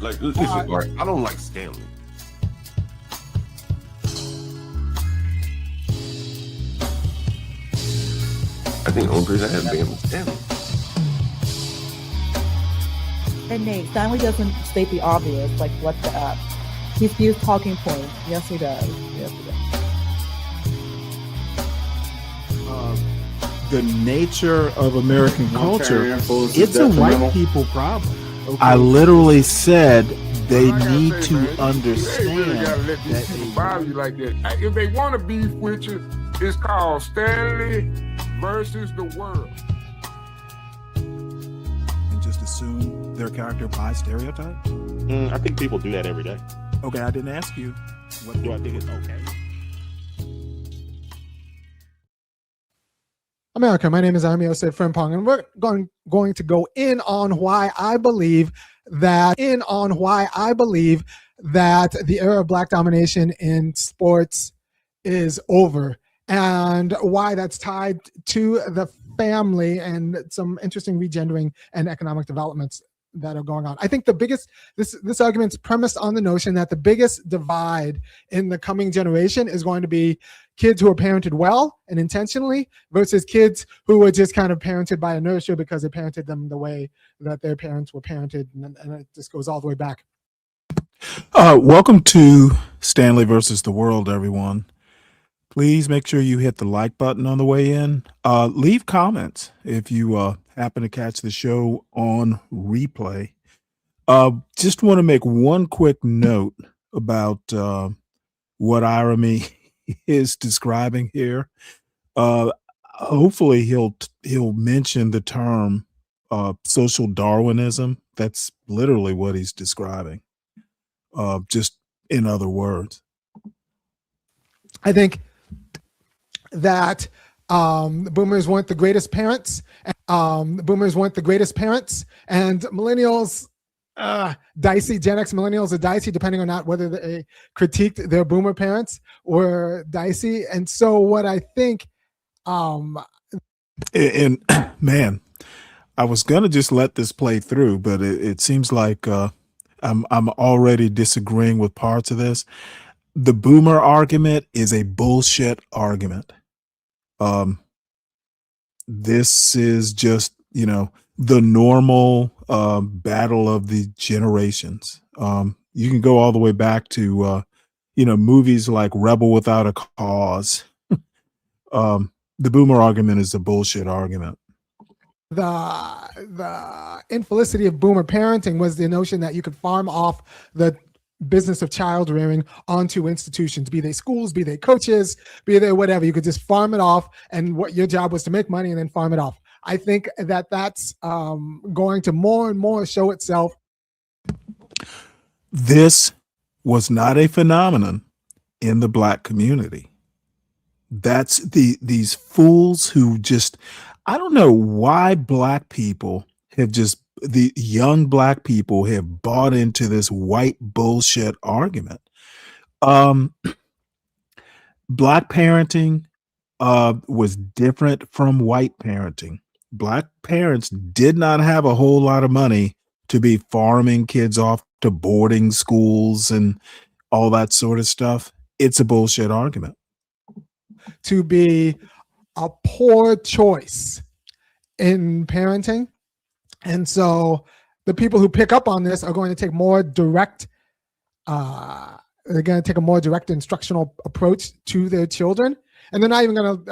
Like, listen, Mark, I don't like Stanley. I think the only person I have been was Stanley. And Nate, Stanley doesn't state the obvious, like what the app. He spews talking points. Yes, he does. Yes, he does. The nature of American culture, it's a white people problem. Okay. I literally said they need to understand that people bother you like that. If they want to beef with you, it's called Stanley versus the world. And just assume their character by stereotype? I think people do that every day. Okay, I didn't ask you. What do I think is okay? America, my name is Armiose Frimpong, and we're going to go in on why I believe that the era of Black domination in sports is over, and why that's tied to the family and some interesting regendering and economic developments that are going on. I think the biggest, this argument's premised on the notion that the biggest divide in the coming generation is going to be kids who are parented well and intentionally versus kids who were just kind of parented by inertia because they parented them the way that their parents were parented, and it just goes all the way back. Welcome to Stanley versus the World, everyone. Please make sure you hit the like button on the way in. Leave comments if you happen to catch the show on replay. Just want to make one quick note about what Irami is describing here. Hopefully he'll mention the term social Darwinism. That's literally what he's describing. Just in other words. I think that boomers weren't the greatest parents. And millennials, dicey. Gen X millennials are dicey, depending on not whether they critiqued their boomer parents or dicey. And so what I think, and man, I was gonna just let this play through, but it seems like I'm already disagreeing with parts of this. The boomer argument is a bullshit argument. This is just, the normal battle of the generations. You can go all the way back to, movies like Rebel Without a Cause. The boomer argument is a bullshit argument. The infelicity of boomer parenting was the notion that you could farm off the business of child rearing onto institutions, be they schools, be they coaches, be they whatever. You could just farm it off, and what your job was to make money and then farm it off. I think that that's going to more and more show itself. This was not a phenomenon in the Black community. That's these fools who just, I don't know why Black people have just, the young Black people have bought into this white bullshit argument. Black parenting was different from white parenting. Black parents did not have a whole lot of money to be farming kids off to boarding schools and all that sort of stuff. It's a bullshit argument. To be a poor choice in parenting. And so the people who pick up on this are going to take more direct, they're going to take a more direct instructional approach to their children. And they're not even going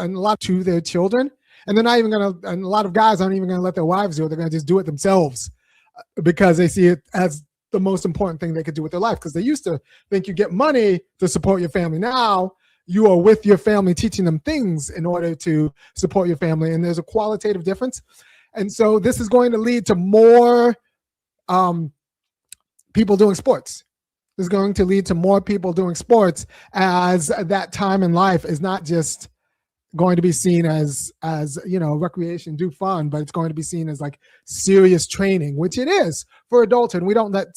to, and a lot of guys aren't even going to let their wives do it. They're going to just do it themselves because they see it as the most important thing they could do with their life. Because they used to think you get money to support your family. Now you are with your family, teaching them things in order to support your family. And there's a qualitative difference. And so this is going to lead to more people doing sports. This is going to lead to more people doing sports, as that time in life is not just going to be seen as recreation, do fun, but it's going to be seen as like serious training, which it is for adulthood. We don't let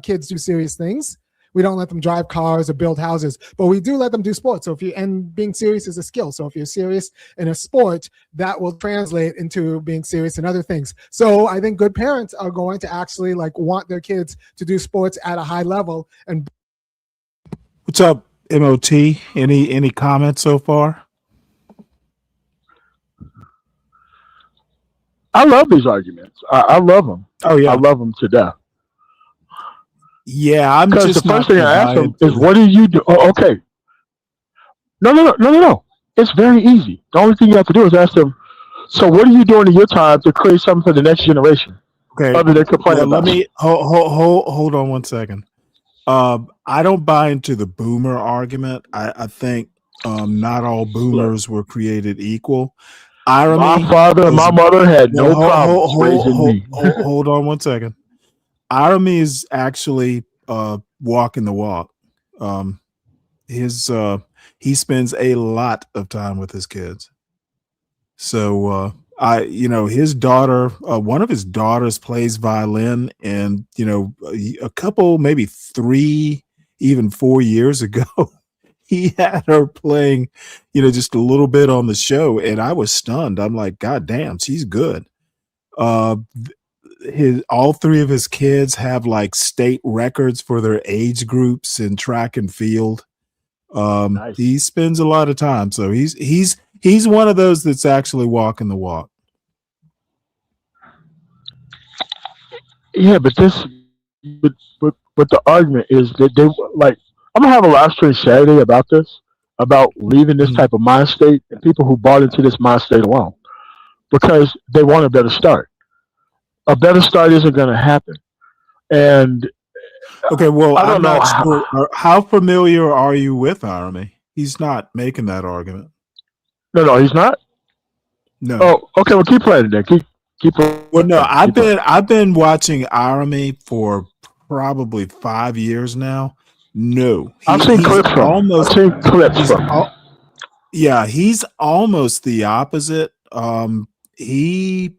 kids do serious things. We don't let them drive cars or build houses, but we do let them do sports. So and being serious is a skill. So if you're serious in a sport, that will translate into being serious in other things. So I think good parents are going to actually like want their kids to do sports at a high level. And What's up, MOT? Any comments so far? I love these arguments. I love them. Oh yeah, I love them to death. yeah. I'm Because just the first not thing I ask them into is, "What do you do?" Oh, okay. No. It's very easy. The only thing you have to do is ask them. So, what are you doing in your time to create something for the next generation, Okay. other than complaining Well, let about? me hold on one second. I don't buy into the boomer argument. I think not all boomers were created equal. Irony. My father and my mother had no problems raising me. Hold on one second. Irony is actually walking the walk. He spends a lot of time with his kids. So his daughter, one of his daughters plays violin, and a couple, maybe 3, even 4 years ago, he had her playing, just a little bit on the show, and I was stunned. I'm like, God damn, she's good. All 3 of his kids have like state records for their age groups in track and field. Nice. He spends a lot of time, so he's one of those that's actually walking the walk. Yeah, but the argument is that they like. I'm gonna have a live stream Saturday about this, about leaving this type of mind state and people who bought into this mind state alone, because they want a better start. A better start isn't going to happen, and Okay, well, I don't I'm know not sure. How familiar are you with Army? He's not making that argument. No, he's not. No. Oh, okay. Well, keep playing it then. Keep playing. Well, no, Keep playing. I've been watching Army for probably 5 years now. No, I've seen clips from. I've seen clips from. Yeah, he's almost the opposite. He's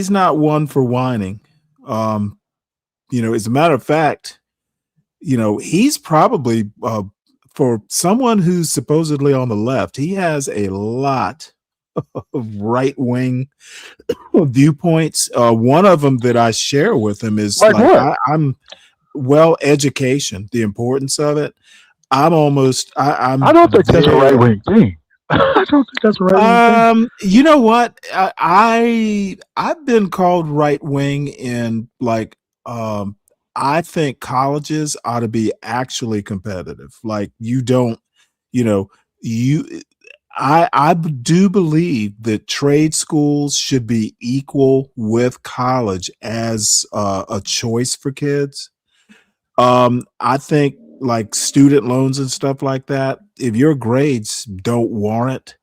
not one for whining. As a matter of fact, he's probably for someone who's supposedly on the left, he has a lot of right-wing viewpoints. One of them that I share with him is I'm education, the importance of it. I don't think that's a right-wing thing. I don't think that's a right-wing thing. You know what? I've been called right-wing in like I think colleges ought to be actually competitive. Like I do believe that trade schools should be equal with college as a choice for kids. I think like student loans and stuff like that, if your grades don't warrant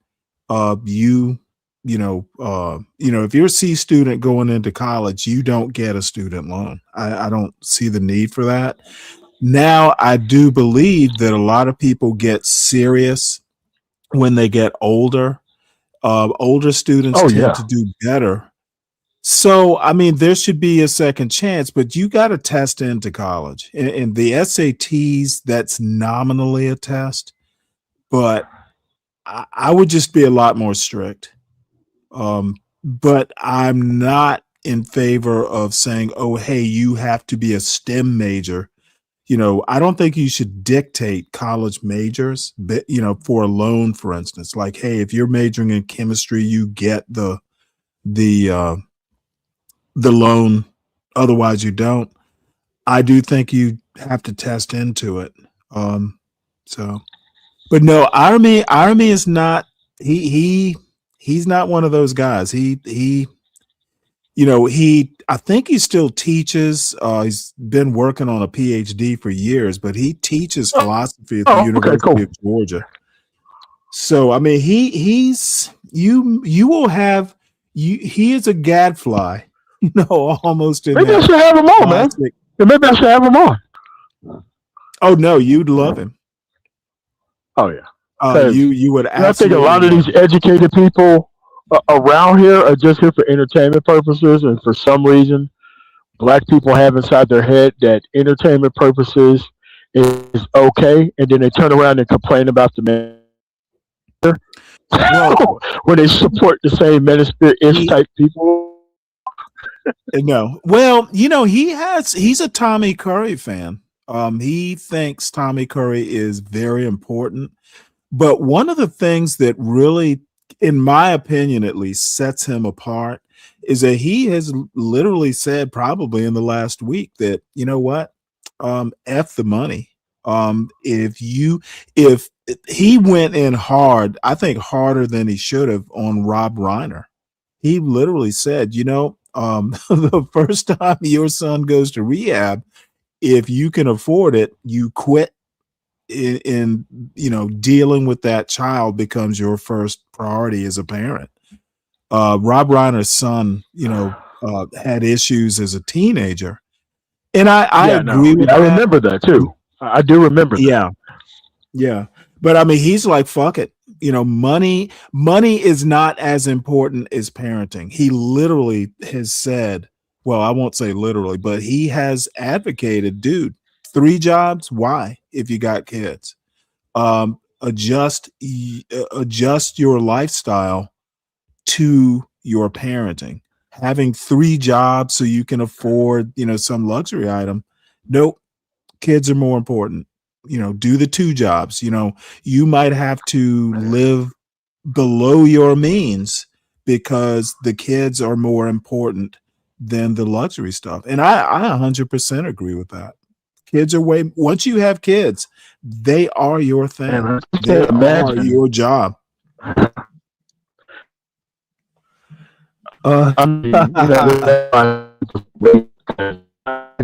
if you're a C student going into college, you don't get a student loan. I don't see the need for that. Now, I do believe that a lot of people get serious when they get older. Older students tend to do better. So, I mean, there should be a second chance, but you got to test into college. And the SATs, that's nominally a test, but I would just be a lot more strict. But I'm not in favor of saying, oh, hey, you have to be a STEM major. I don't think you should dictate college majors, but, for a loan, for instance, like, hey, if you're majoring in chemistry, you get the loan. Otherwise you don't. I do think you have to test into it. But no, Army is not, he's not one of those guys. I think he still teaches. He's been working on a PhD for years, but he teaches philosophy at the University of Georgia. So, I mean, he is a gadfly, almost in Maybe I should have him on, man. Maybe I should have him on. Oh no, you'd love him. Oh yeah. You would. I think a lot of these educated people around here are just here for entertainment purposes, and for some reason, black people have inside their head that entertainment purposes is okay, and then they turn around and complain about the Well, when they support the same minister-ish he type people. no. Well, he's a Tommy Curry fan. He thinks Tommy Curry is very important. But one of the things that really, in my opinion at least, sets him apart is that he has literally said probably in the last week that, you know what? F the money. If he went in hard, I think harder than he should have on Rob Reiner. He literally said, the first time your son goes to rehab, if you can afford it, you quit in dealing with that child becomes your first priority as a parent. Rob Reiner's son, had issues as a teenager, and I Yeah, agree no, with yeah, I that. remember that too. I do remember that. Yeah, yeah, but I mean, he's like, fuck it. Money is not as important as parenting. He literally has said, well, I won't say literally, but he has advocated, dude, 3 jobs. Why? If you got kids, adjust your lifestyle to your parenting. Having 3 jobs so you can afford, some luxury item. Nope. Kids are more important. Do the 2 jobs. You might have to live below your means because the kids are more important than the luxury stuff. And I 100% agree with that. Kids are once you have kids, they are your thing. And I They can't are imagine. your job. I mean, a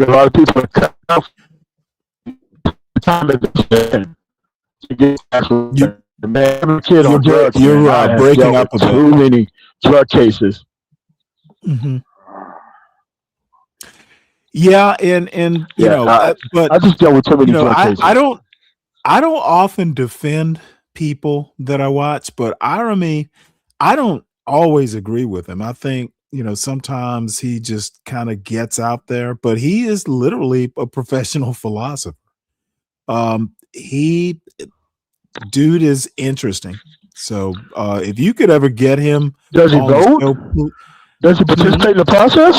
lot of people are cut off the time that they spend to get actual. You, The man, every kid you're on drugs, you're man, I have breaking dealt up a with bit. too many drug cases. Mm-hmm. Yeah, and Yeah, but I just dealt with too many drug cases. I don't often defend people that I watch, but Irami, I don't always agree with him. I think, sometimes he just kind of gets out there, but he is literally a professional philosopher. He dude is interesting. So if you could ever get him Does he on the vote? show, Does he participate in the process?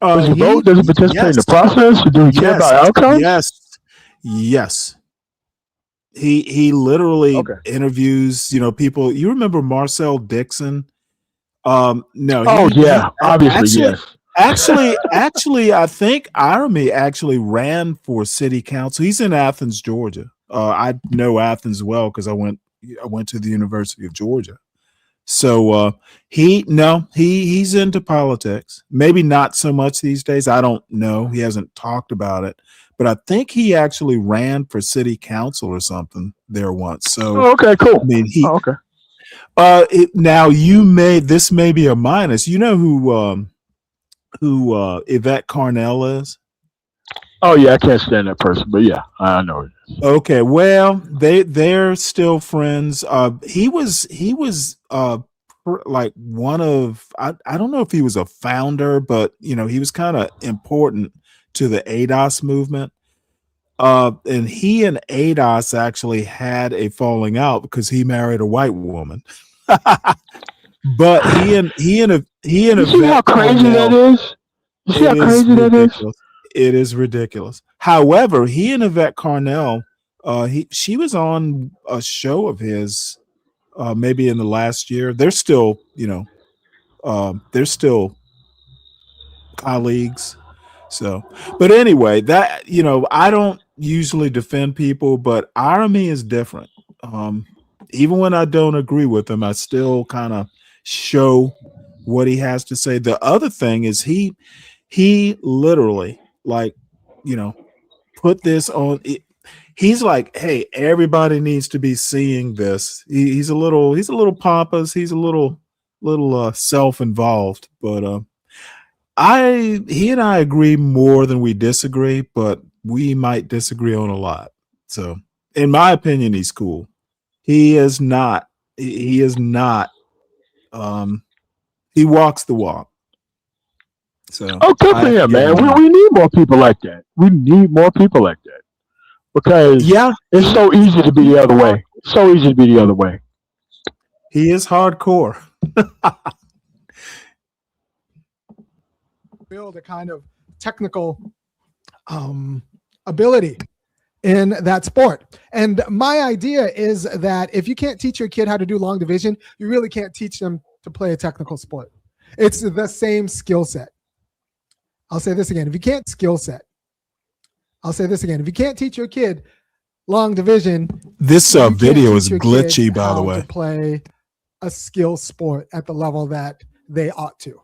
Does he vote? Does he participate in the yes, process? Do he care about outcomes? yes. He literally Okay. interviews, people. You remember Marcel Dixon? No, Oh yeah, he obviously yes. actually, I think Irami actually ran for city council. He's in Athens, Georgia. I know Athens well because I went to the University of Georgia. So he's into politics. Maybe not so much these days. I don't know. He hasn't talked about it, but I think he actually ran for city council or something there once. So Oh, okay, cool. I mean, Oh, okay. now this may be a minus. You know who Yvette Carnell is? Oh yeah, I can't stand that person, but yeah, I know it. Okay, well, they're still friends. He was like one of, I don't know if he was a founder, but he was kind of important to the ADOS movement. And he and ADOS actually had a falling out because he married a white woman. But he and You see how crazy that is? You see how crazy that is? It is ridiculous. However, he and Yvette Carnell, she was on a show of his, maybe in the last year. They're still, they're still colleagues. So, but anyway, that I don't usually defend people, but Irami is different. Even when I don't agree with him, I still kind of show what he has to say. The other thing is he literally, like, put this on it. He's like, hey, everybody needs to be seeing this. He's a little pompous. He's a little self-involved, but he and I agree more than we disagree, but we might disagree on a lot. So in my opinion, he's cool. He is not, he walks the walk. So Oh, good I for have to him, give man. him that. We need more people like that. We need more people like that because Yeah, it's so easy to be the other way. So easy to be the other way. he is hardcore. Build a kind of technical ability in that sport. And my idea is that if you can't teach your kid how to do long division, you really can't teach them to play a technical sport. It's the same skill set. I'll say this again. If you can't skill set, I'll say this again. If you can't teach your kid long division, This you can't video teach is your kid glitchy, by the how way. to play a skill sport at the level that they ought to.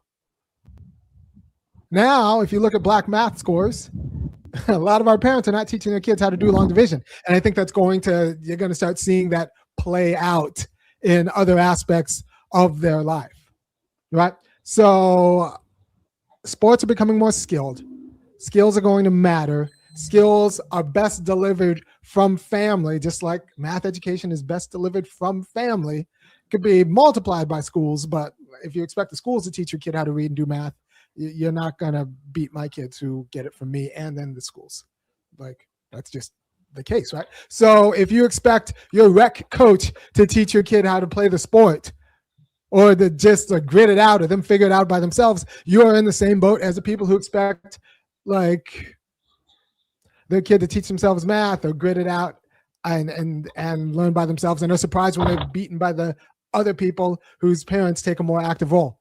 Now, if you look at black math scores, a lot of our parents are not teaching their kids how to do long division. And I think you're going to start seeing that play out in other aspects of their life, right? So sports are becoming more skilled. Skills are going to matter. Skills are best delivered from family, just like math education is best delivered from family. It could be multiplied by schools, but if you expect the schools to teach your kid how to read and do math, you're not going to beat my kids who get it from me and then the schools. Like, that's just the case, right? So if you expect your rec coach to teach your kid how to play the sport or to just grit it out or them figure it out by themselves, you are in the same boat as the people who expect like their kid to teach themselves math or grit it out and learn by themselves and are surprised when they're beaten by the other people whose parents take a more active role.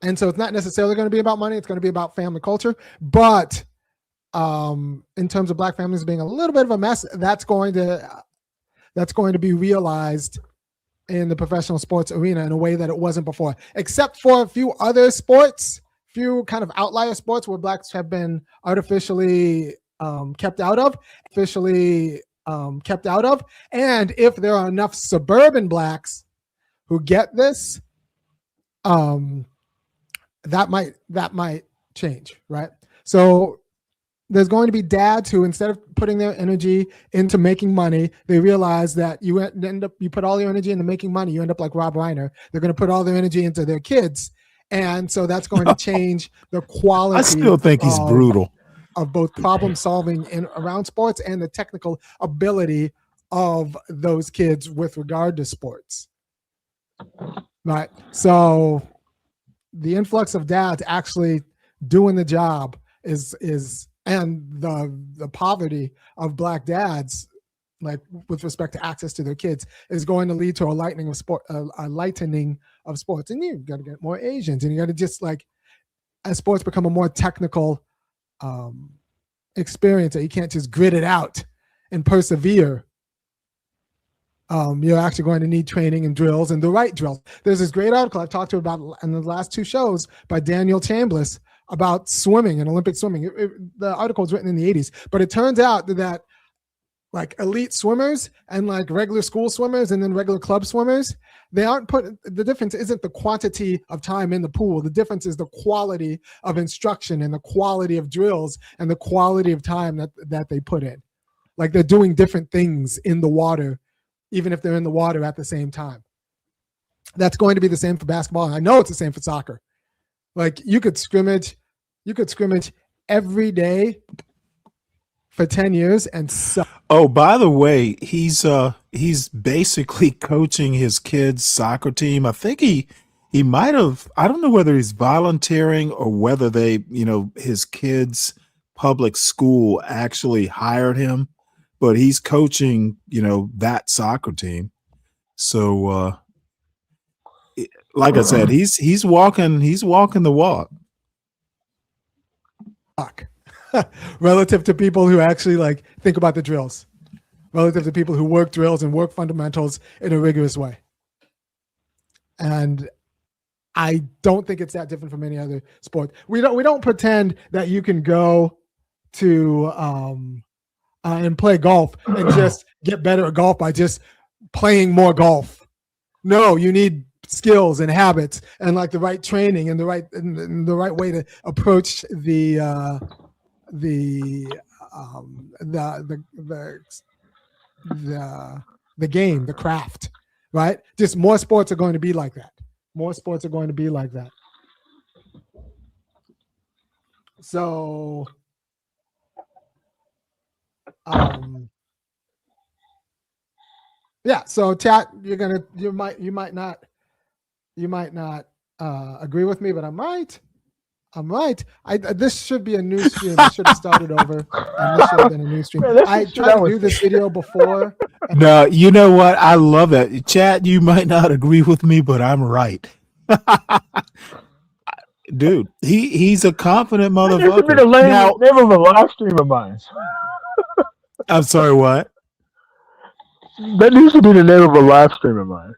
And so it's not necessarily going to be about money. It's going to be about family culture. But in terms of black families being a little bit of a mess, that's going to be realized in the professional sports arena in a way that it wasn't before, except for a few other sports, few kind of outlier sports where blacks have been artificially kept out of. And if there are enough suburban blacks who get this, that might change, right? So there's going to be dads who, instead of putting their energy into making money, they realize that you put all your energy into making money, you end up like Rob Reiner. They're going to put all their energy into their kids, and so that's going to change the quality. I still think he's brutal of both problem solving around sports and the technical ability of those kids with regard to sports, right? So the influx of dads actually doing the job is and the poverty of black dads, like with respect to access to their kids, is going to lead to a lightening of sports. And you got to get more Asians, and you got to just as sports become a more technical experience that you can't just grit it out and persevere. You're actually going to need training and drills and the right drills. There's this great article I've talked to about in the last two shows by Daniel Chambliss about swimming and Olympic swimming. The article was written in the 80s, but it turns out that like elite swimmers and like regular school swimmers and then regular club swimmers, the difference isn't the quantity of time in the pool. The difference is the quality of instruction and the quality of drills and the quality of time that they put in. Like they're doing different things in the water, even if they're in the water at the same time. That's going to be the same for basketball. And I know it's the same for soccer. Like you could scrimmage every day for 10 years and suck. Oh, by the way, he's basically coaching his kids' soccer team. I think he might have, I don't know whether he's volunteering or whether his kids' public school actually hired him, but he's coaching, that soccer team. So like I said, he's walking the walk. Relative to people who actually think about the drills, relative to people who work drills and work fundamentals in a rigorous way. And I don't think it's that different from any other sport. We don't pretend that you can go to and play golf and just get better at golf by just playing more golf. No, you need skills and habits and the right training and the right way to approach the game, the craft, right? Just more sports are going to be like that. More sports are going to be like that. So yeah, so chat, you might not agree with me, but I might. This should be a new stream. I should have started over, and this should have been a new stream. Man, that's I the shit tried I to was do this video before. No, you know what? I love it. Chat, you might not agree with me, but I'm right. Dude, he's a confident That used to be motherfucker. the Now, name of a live stream of mine. I'm sorry, what? That used to be the name of a live stream of mine.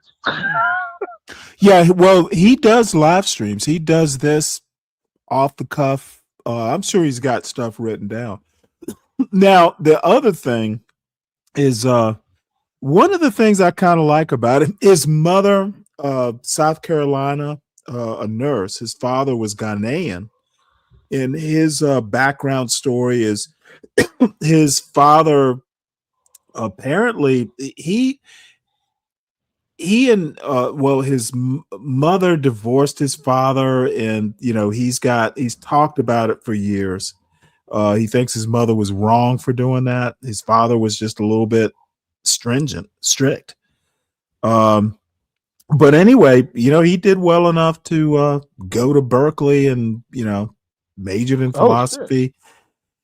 Yeah, well, he does live streams. He does this off the cuff. I'm sure he's got stuff written down. Now, the other thing is one of the things I kind of like about him is mother, South Carolina, a nurse. His father was Ghanaian. And his background story is his father apparently he and his mother divorced his father, and he's talked about it for years. He thinks his mother was wrong for doing that. His father was just a little bit strict. But anyway, he did well enough to go to Berkeley and majored in philosophy.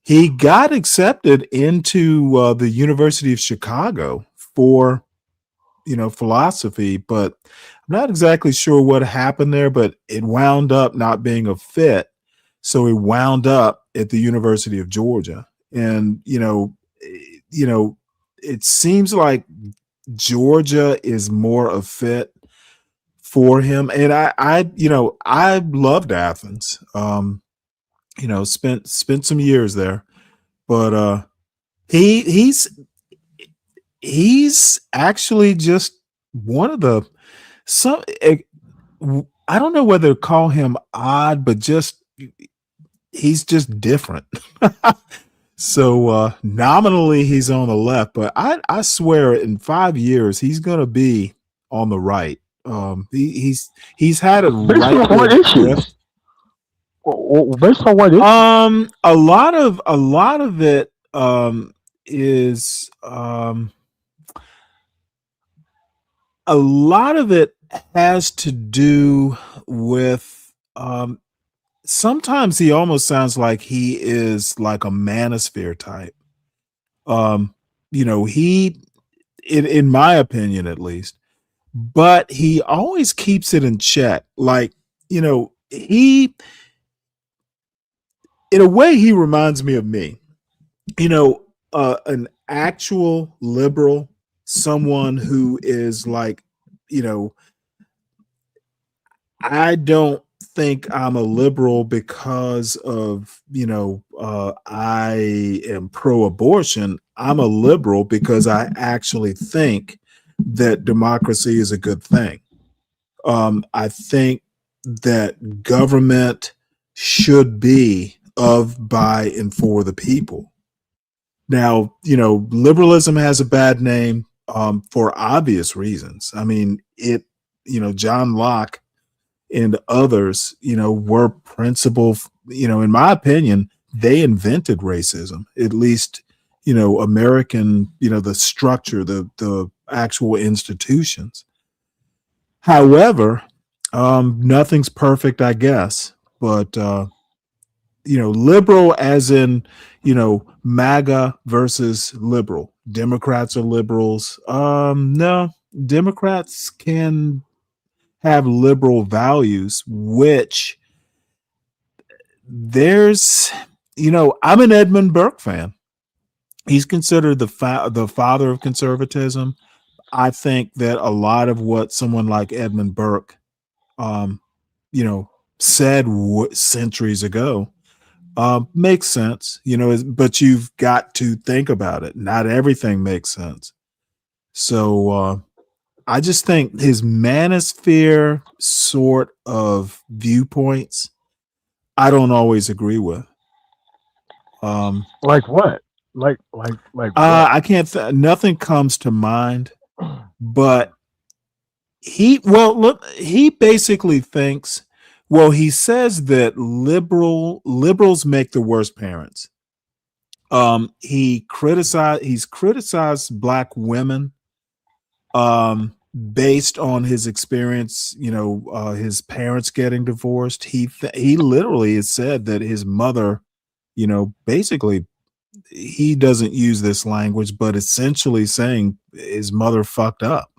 He got accepted into the University of Chicago for philosophy, but I'm not exactly sure what happened there, but it wound up not being a fit. So he wound up at the University of Georgia. And, it seems like Georgia is more a fit for him. And I loved Athens. Spent some years there, but he's actually just one of the I don't know whether to call him odd, but he's just different. So nominally he's on the left, but I swear in 5 years he's gonna be on the right. He's had a right issues. Based on what issues? A lot of it is a lot of it has to do with sometimes he almost sounds like he is like a manosphere type. He in my opinion at least, but he always keeps it in check. Like, he in a way he reminds me of me. An actual liberal, someone who is like, I don't think I'm a liberal because of, I am pro-abortion. I'm a liberal because I actually think that democracy is a good thing. I think that government should be of, by, and for the people. Now, liberalism has a bad name for obvious reasons. I mean, John Locke and others, were principal, in my opinion, they invented racism, at least, American, the structure, the actual institutions. However, nothing's perfect, I guess, but, liberal as in, MAGA versus liberal. Democrats are liberals. No, Democrats can have liberal values, which there's, I'm an Edmund Burke fan. He's considered the father of conservatism. I think that a lot of what someone like Edmund Burke, said centuries ago, makes sense, but you've got to think about it. Not everything makes sense. So I just think his manosphere sort of viewpoints, I don't always agree with. Like what? Like what? I can't. Nothing comes to mind, but he basically thinks Well, he says that liberals make the worst parents. He's criticized black women based on his experience, his parents getting divorced. He literally has said that his mother, basically he doesn't use this language, but essentially saying his mother fucked up,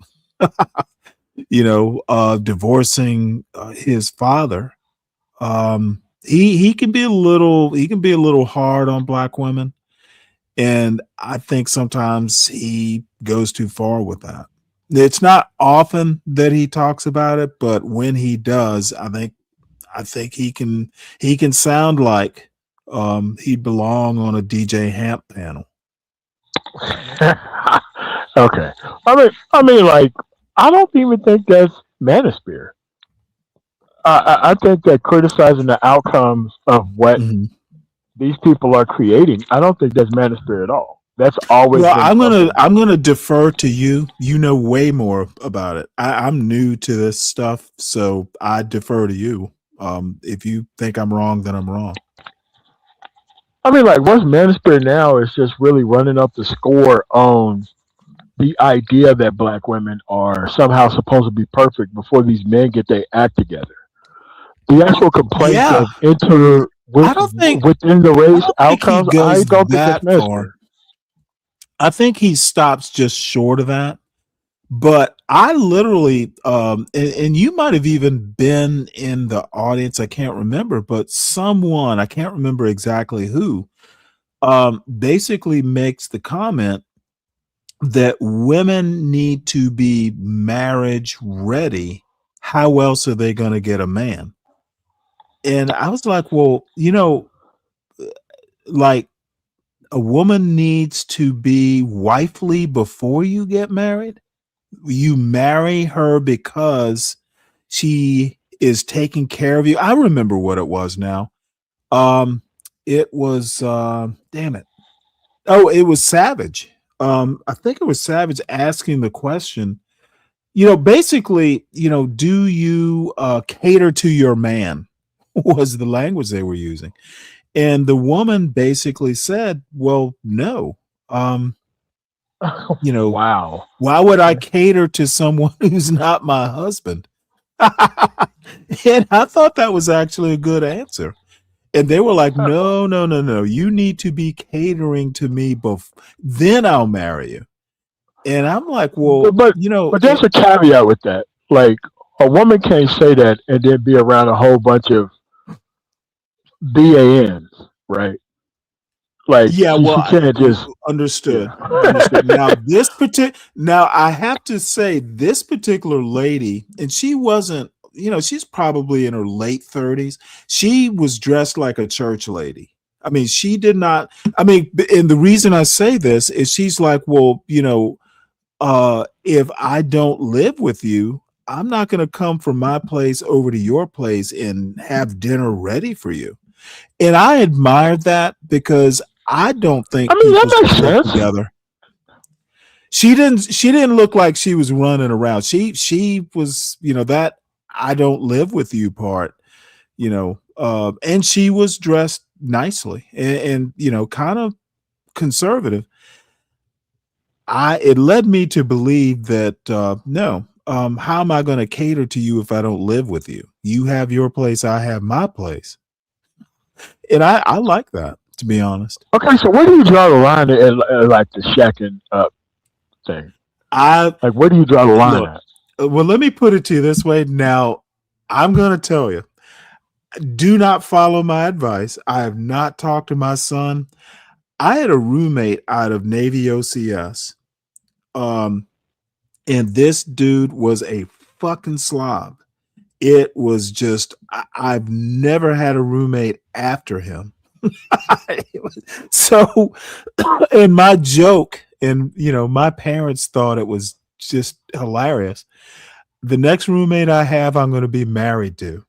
divorcing his father. He can be a little hard on black women. And I think sometimes he goes too far with that. It's not often that he talks about it, but when he does, I think he can sound like he'd belong on a DJ Hamp panel. Okay. I mean, like, I don't even think that's manosphere. I think that criticizing the outcomes of what Mhm. these people are creating, I don't think that's manosphere at all. That's always Well, been I'm gonna defer to you. You know way more about it. I'm new to this stuff, so I defer to you. If you think I'm wrong, then I'm wrong. I mean, like, what's manosphere now is just really running up the score on the idea that black women are somehow supposed to be perfect before these men get their act together. The actual complaints Yeah, of inter I don't think within the I race don't think he outcomes, I goes don't think that's that manosphere. far. I think he stops just short of that. But I literally, and you might have even been in the audience. I can't remember, but someone, I can't remember exactly who, basically makes the comment that women need to be marriage ready. How else are they going to get a man? And I was like, well, like a woman needs to be wifely before you get married. You marry her because she is taking care of you. I remember what it was now. It was damn it. Oh, it was Savage. I think it was Savage asking the question, basically, do you cater to your man? Was the language they were using. And the woman basically said, well, no. Wow. Why would I cater to someone who's not my husband? And I thought that was actually a good answer. And they were like, no, no, no, no. You need to be catering to me then I'll marry you. And I'm like, well, But there's a caveat with that. Like, a woman can't say that and then be around a whole bunch of BANs, right? Like, yeah, she, well, she can't just understood. yeah. Now I have to say this particular lady, and she wasn't, she's probably in her late 30s. She was dressed like a church lady. I mean, she did not, and the reason I say this is she's like, well, if I don't live with you, I'm not going to come from my place over to your place and have dinner ready for you. And I admired that because I don't I think mean, people that makes should live sense. together. She didn't look like she was running around. She was, that I don't live with you part, and she was dressed nicely and kind of conservative. It led me to believe that no, how am I going to cater to you if I don't live with you? You have your place, I have my place. And I like that, to be honest. Okay, so where do you draw the line at like the shacking up thing? I Like, where do you draw the line Look, at? well, let me put it to you this way. Now, I'm going to tell you, do not follow my advice. I have not talked to my son. I had a roommate out of Navy OCS. And this dude was a fucking slob. It was just, I've never had a roommate after him. So, and my joke, and my parents thought it was just hilarious. The next roommate I have, I'm going to be married to.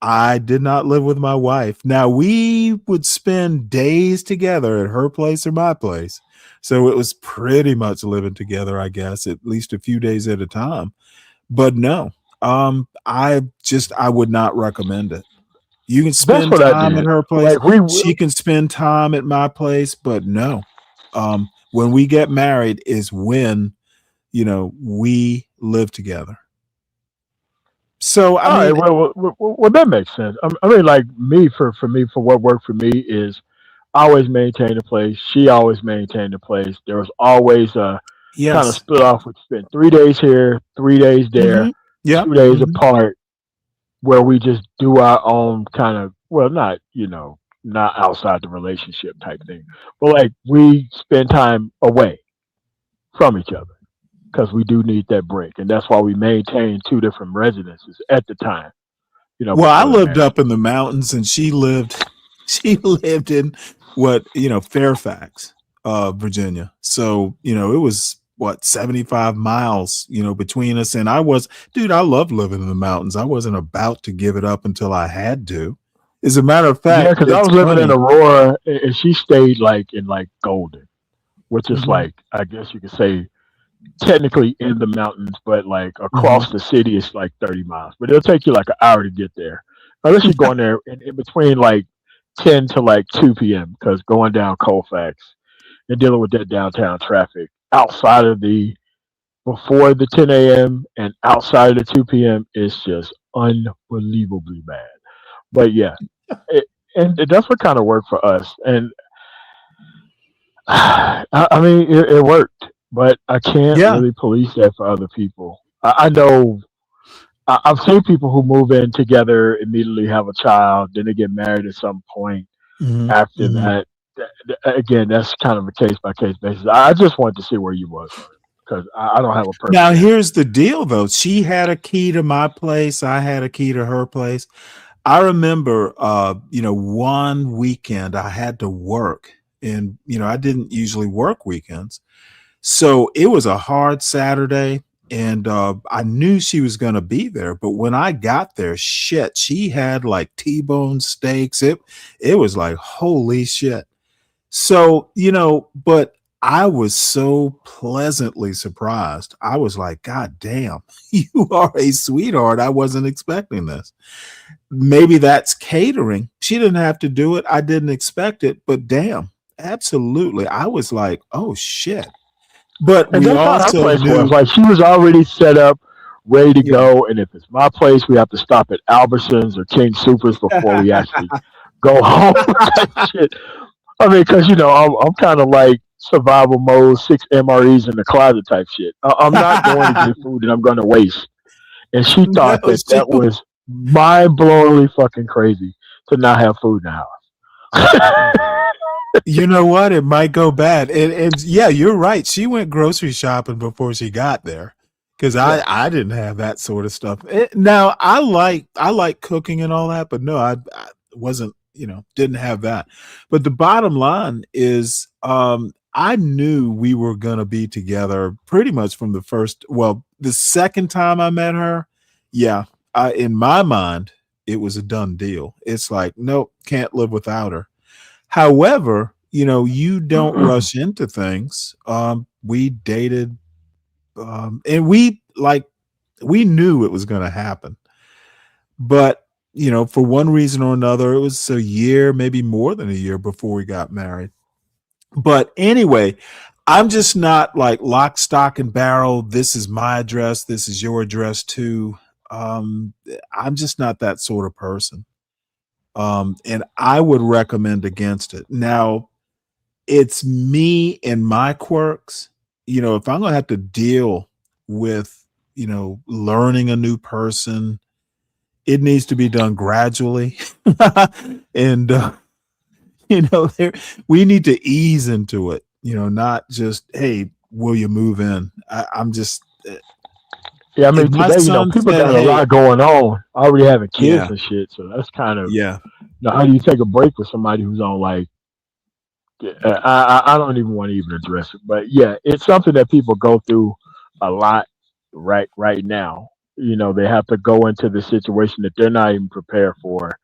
I did not live with my wife. Now, we would spend days together at her place or my place. So it was pretty much living together, I guess, at least a few days at a time. But no, I would not recommend it. You can That's spend what I time at did. her place. Like we, She can spend time at my place, but no. When we get married is when, we live together. So, I all right. mean, Well, that makes sense. I mean, like me, for what worked for me is I always maintained a place. She always maintained a place. There was always a kind of yes. split off. We spent 3 days here, 3 days there, Hmm. Yeah. 2 days Hmm. apart, where we just do our own kind of, well, not not outside the relationship type thing, but like we spend time away from each other because we do need that break, and that's why we maintain two different residences at the time, Well, I before the lived marriage. up in the mountains and she lived she lived in Fairfax, Virginia. So, it was what 75 miles, between us. And I loved living in the mountains. I wasn't about to give it up until I had to. As a matter of Yeah, fact, because I it's was living in funny. Aurora, and she stayed like in like Golden, which is Hmm. like, I guess you could say, technically in the mountains, but like Hmm. across the city, it's like 30 miles. But it'll take you like an hour to get there, unless you're going there in between like 10 to like 2 p.m. Because going down Colfax and dealing with that downtown traffic outside of the before the 10 a.m. and outside of the 2 p.m. is just unbelievably bad. But yeah, it, and that's what kind of worked for us. And I mean, it worked, but I can't Yeah. really police that for other people. I know I've seen people who move in together, immediately have a child, then they get married at some point Hmm. after Hmm. that. Again, that's kind of a case by case basis. I just wanted to see where you was on it because I don't have a Now, perfect answer. here's the deal though. She had a key to my place. I had a key to her place. I remember, one weekend I had to work, and I didn't usually work weekends, so it was a hard Saturday, and I knew she was going to be there. But when I got there, shit, she had like T-bone steaks. It was like holy shit. So, but I was so pleasantly surprised. I was like, God damn, you are a sweetheart. I wasn't expecting this. Maybe that's catering. She didn't have to do it. I didn't expect it, but damn, absolutely. I was like, oh shit. But And we that's how her also place was. knew, Like she was already set up, ready to yeah. go. And if it's my place, we have to stop at Albertsons or King Supers before we actually go home type shit. I mean, because I'm kind of like survival mode, 6 MREs in the closet type shit. I'm not going to get food that I'm going to waste. And she No, thought that she, that was mind blowingly fucking crazy to not have food in the house. you know what? It might go bad. And yeah, you're right. She went grocery shopping before she got there because Yeah. I didn't have that sort of stuff. Now I like cooking and all that, but no, I wasn't, didn't have that. But the bottom line is, I knew we were gonna be together pretty much from the second time I met her. Yeah, in my mind, it was a done deal. It's like, nope, can't live without her. However, you don't rush into things. We dated, and we knew it was going to happen, but for one reason or another, it was a year, maybe more than a year before we got married. But anyway, I'm just not like lock, stock, and barrel. This is my address. This is your address too. Um, I'm just not that sort of person. And I would recommend against it. Now, it's me and my quirks. If I'm gonna have to deal with, learning a new person, it needs to be done gradually. And there we need to ease into it, not just, hey, will you move in? I'm just Yeah, I if mean, my today, son people said, got a hey, lot going on, already having kids yeah, and shit. So that's kind of, yeah, how do you take a break with somebody who's on like, I don't even want to even address it, but yeah, it's something that people go through a lot right now. They have to go into the situation that they're not even prepared for.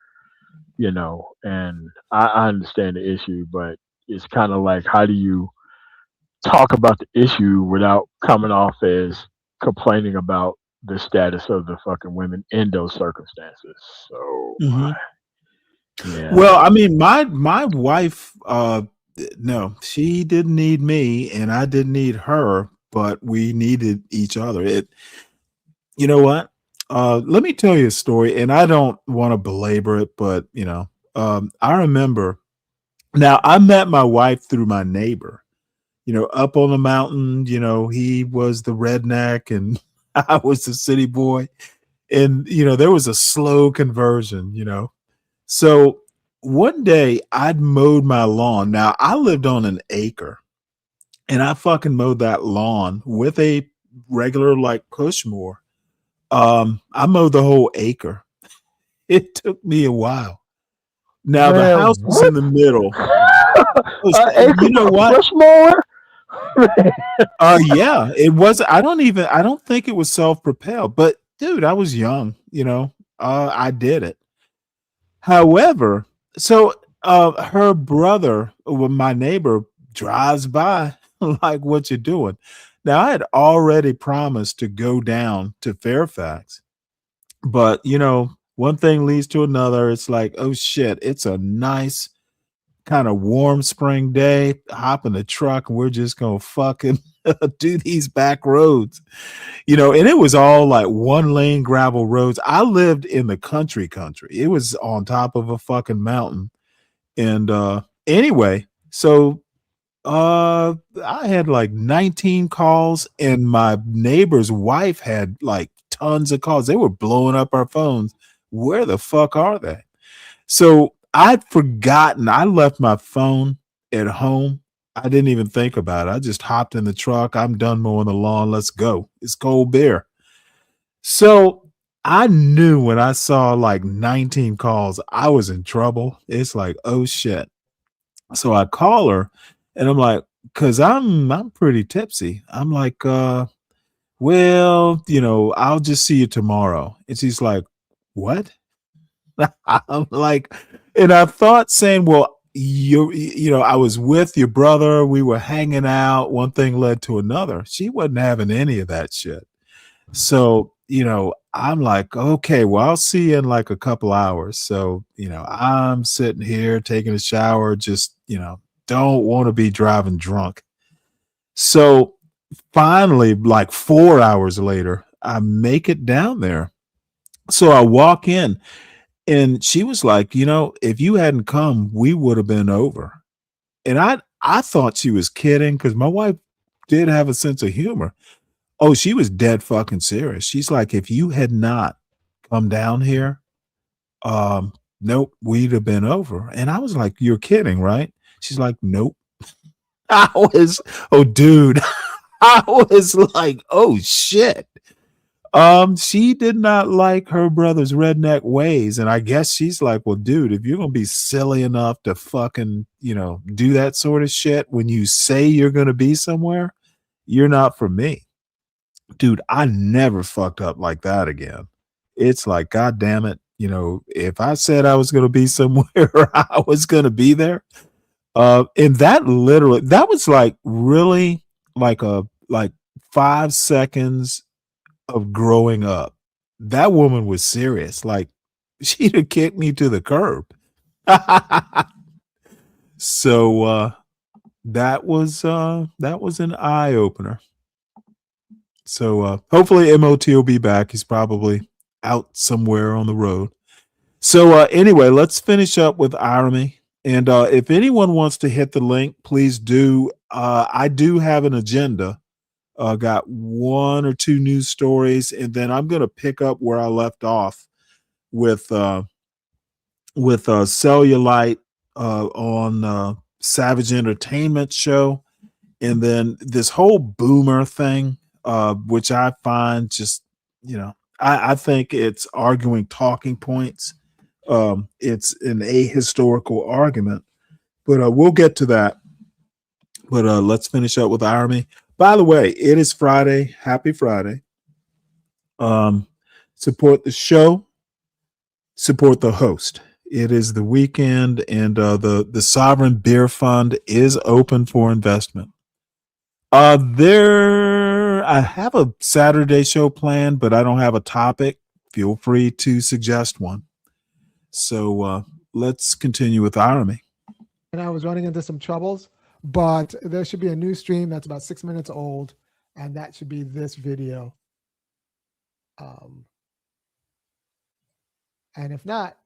And I understand the issue, but it's kind of like, how do you talk about the issue without coming off as complaining about the status of the fucking women in those circumstances. So Hmm. yeah, Well, I mean, my wife, no, she didn't need me, and I didn't need her, but we needed each other. You know what? Let me tell you a story, and I don't want to belabor it, but I remember. Now, I met my wife through my neighbor. Up on the mountain. He was the redneck, and I was the city boy, and there was a slow conversion. So one day I'd mowed my lawn. Now I lived on an acre, and I fucking mowed that lawn with a regular like push mower. I mowed the whole acre. It took me a while. Now the man, house was in what? the middle. Acre You know with a what? push mower? Yeah, it was. I don't think it was self-propelled, but dude, I was young, I did it. However, so her brother, well, my neighbor, drives by like, "What you doing?" Now I had already promised to go down to Fairfax, but one thing leads to another. It's like, oh shit, it's a nice kind of warm spring day. Hop in the truck, and we're just gonna fucking do these back roads. And it was all like one lane gravel roads. I lived in the country. It was on top of a fucking mountain. And anyway, so I had like 19 calls, and my neighbor's wife had like tons of calls. They were blowing up our phones. Where the fuck are they? So I'd forgotten. I left my phone at home. I didn't even think about it. I just hopped in the truck. I'm done mowing the lawn. Let's go. It's cold beer. So I knew when I saw like 19 calls, I was in trouble. It's like, oh shit. So I call her, and I'm like, cause I'm pretty tipsy. I'm like, well, I'll just see you tomorrow. And she's like, what? I'm like, and I thought saying, well, I was with your brother. We were hanging out. One thing led to another. She wasn't having any of that shit. So, I'm like, okay, well, I'll see you in like a couple hours. So, I'm sitting here taking a shower, just, don't want to be driving drunk. So finally, like 4 hours later, I make it down there. So I walk in, and she was like, if you hadn't come, we would have been over. And I thought she was kidding, because my wife did have a sense of humor. Oh, she was dead fucking serious. She's like, if you had not come down here, nope, we'd have been over. And I was like, you're kidding, right? She's like, nope. Oh, dude, I was like, oh shit. She did not like her brother's redneck ways. And I guess she's like, well, dude, if you're gonna be silly enough to fucking, do that sort of shit when you say you're gonna be somewhere, you're not for me. Dude, I never fucked up like that again. It's like, God damn it, if I said I was gonna be somewhere, I was gonna be there. And that was like really like 5 seconds of growing up. That woman was serious. Like, she'd have kicked me to the curb. So that was an eye opener. So hopefully MOT will be back. He's probably out somewhere on the road. So anyway, let's finish up with irony. And if anyone wants to hit the link, please do. I do have an agenda. Got one or two news stories, and then I'm going to pick up where I left off with Cellulite on Savage Entertainment show, and then this whole boomer thing, which I find just, I think it's arguing talking points. It's an ahistorical argument, but we'll get to that. But let's finish up with irony. By the way, it is Friday. Happy Friday. Support the show. Support the host. It is the weekend, and the Sovereign Beer Fund is open for investment. I have a Saturday show planned, but I don't have a topic. Feel free to suggest one. So let's continue with Irony. And I was running into some troubles, but there should be a new stream that's about 6 minutes old, and that should be this video. And if not,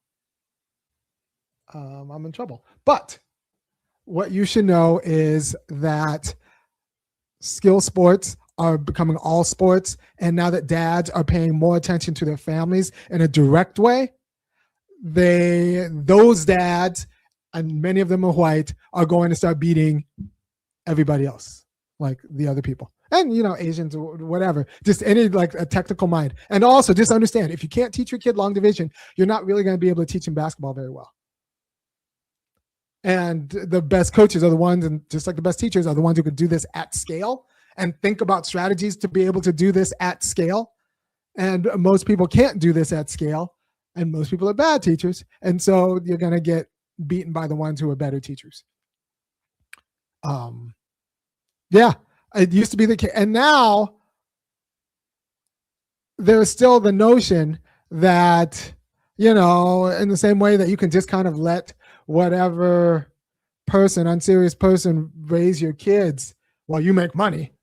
I'm in trouble. But what you should know is that skill sports are becoming all sports. And now that dads are paying more attention to their families in a direct way, those dads, and many of them are white, are going to start beating everybody else, like the other people. And, you know, Asians or whatever, just any like a technical mind. And also just understand, if you can't teach your kid long division, you're not really going to be able to teach him basketball very well. And the best coaches are the ones, and just like the best teachers are the ones who can do this at scale and think about strategies to be able to do this at scale. And most people can't do this at scale. And most people are bad teachers. And so you're going to get beaten by the ones who are better teachers. Yeah, it used to be the case. And now there's still the notion that, you know, in the same way that you can just kind of let whatever unserious person raise your kids while you make money.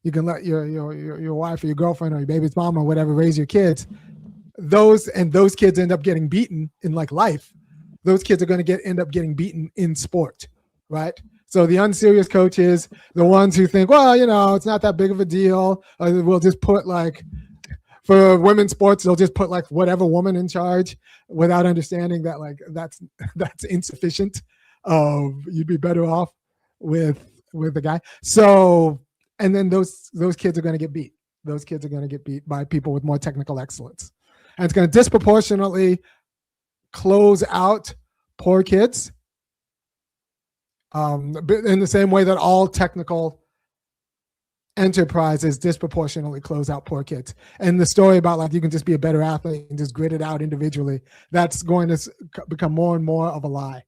You can let your wife or your girlfriend or your baby's mom or whatever raise your kids. Those kids end up getting beaten in like life. Those kids are going to end up getting beaten in sport, right? So the unserious coaches, the ones who think, well, you know, it's not that big of a deal. We'll just put like, for women's sports, they'll just put like whatever woman in charge without understanding that like that's insufficient. You'd be better off with the guy. So, and then those kids are going to get beat. Those kids are going to get beat by people with more technical excellence. And it's going to disproportionately close out poor kids. In the same way that all technical enterprises disproportionately close out poor kids. And the story about like you can just be a better athlete and just grit it out individually, that's going to become more and more of a lie.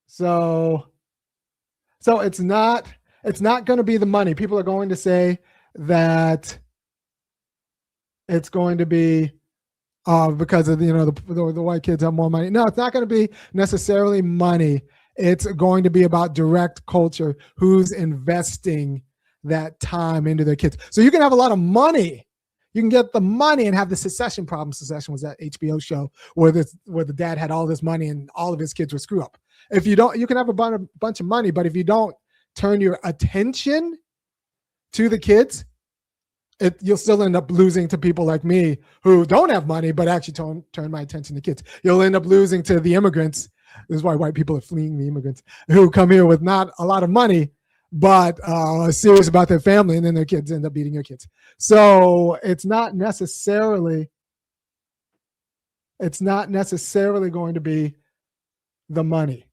So it's not going to be the money. People are going to say that it's going to be because of the white kids have more money. No, it's not going to be necessarily money. It's going to be about direct culture. Who's investing that time into their kids? So you can have a lot of money. You can get the money and have the Succession problem. Succession was that HBO show where the dad had all this money and all of his kids were screw up. If you don't, you can have a bunch of money, but if you don't turn your attention to the kids, you'll still end up losing to people like me who don't have money, but actually turn my attention to kids. You'll end up losing to the immigrants. This is why white people are fleeing the immigrants who come here with not a lot of money, but are serious about their family, and then their kids end up beating your kids. So it's not necessarily going to be the money.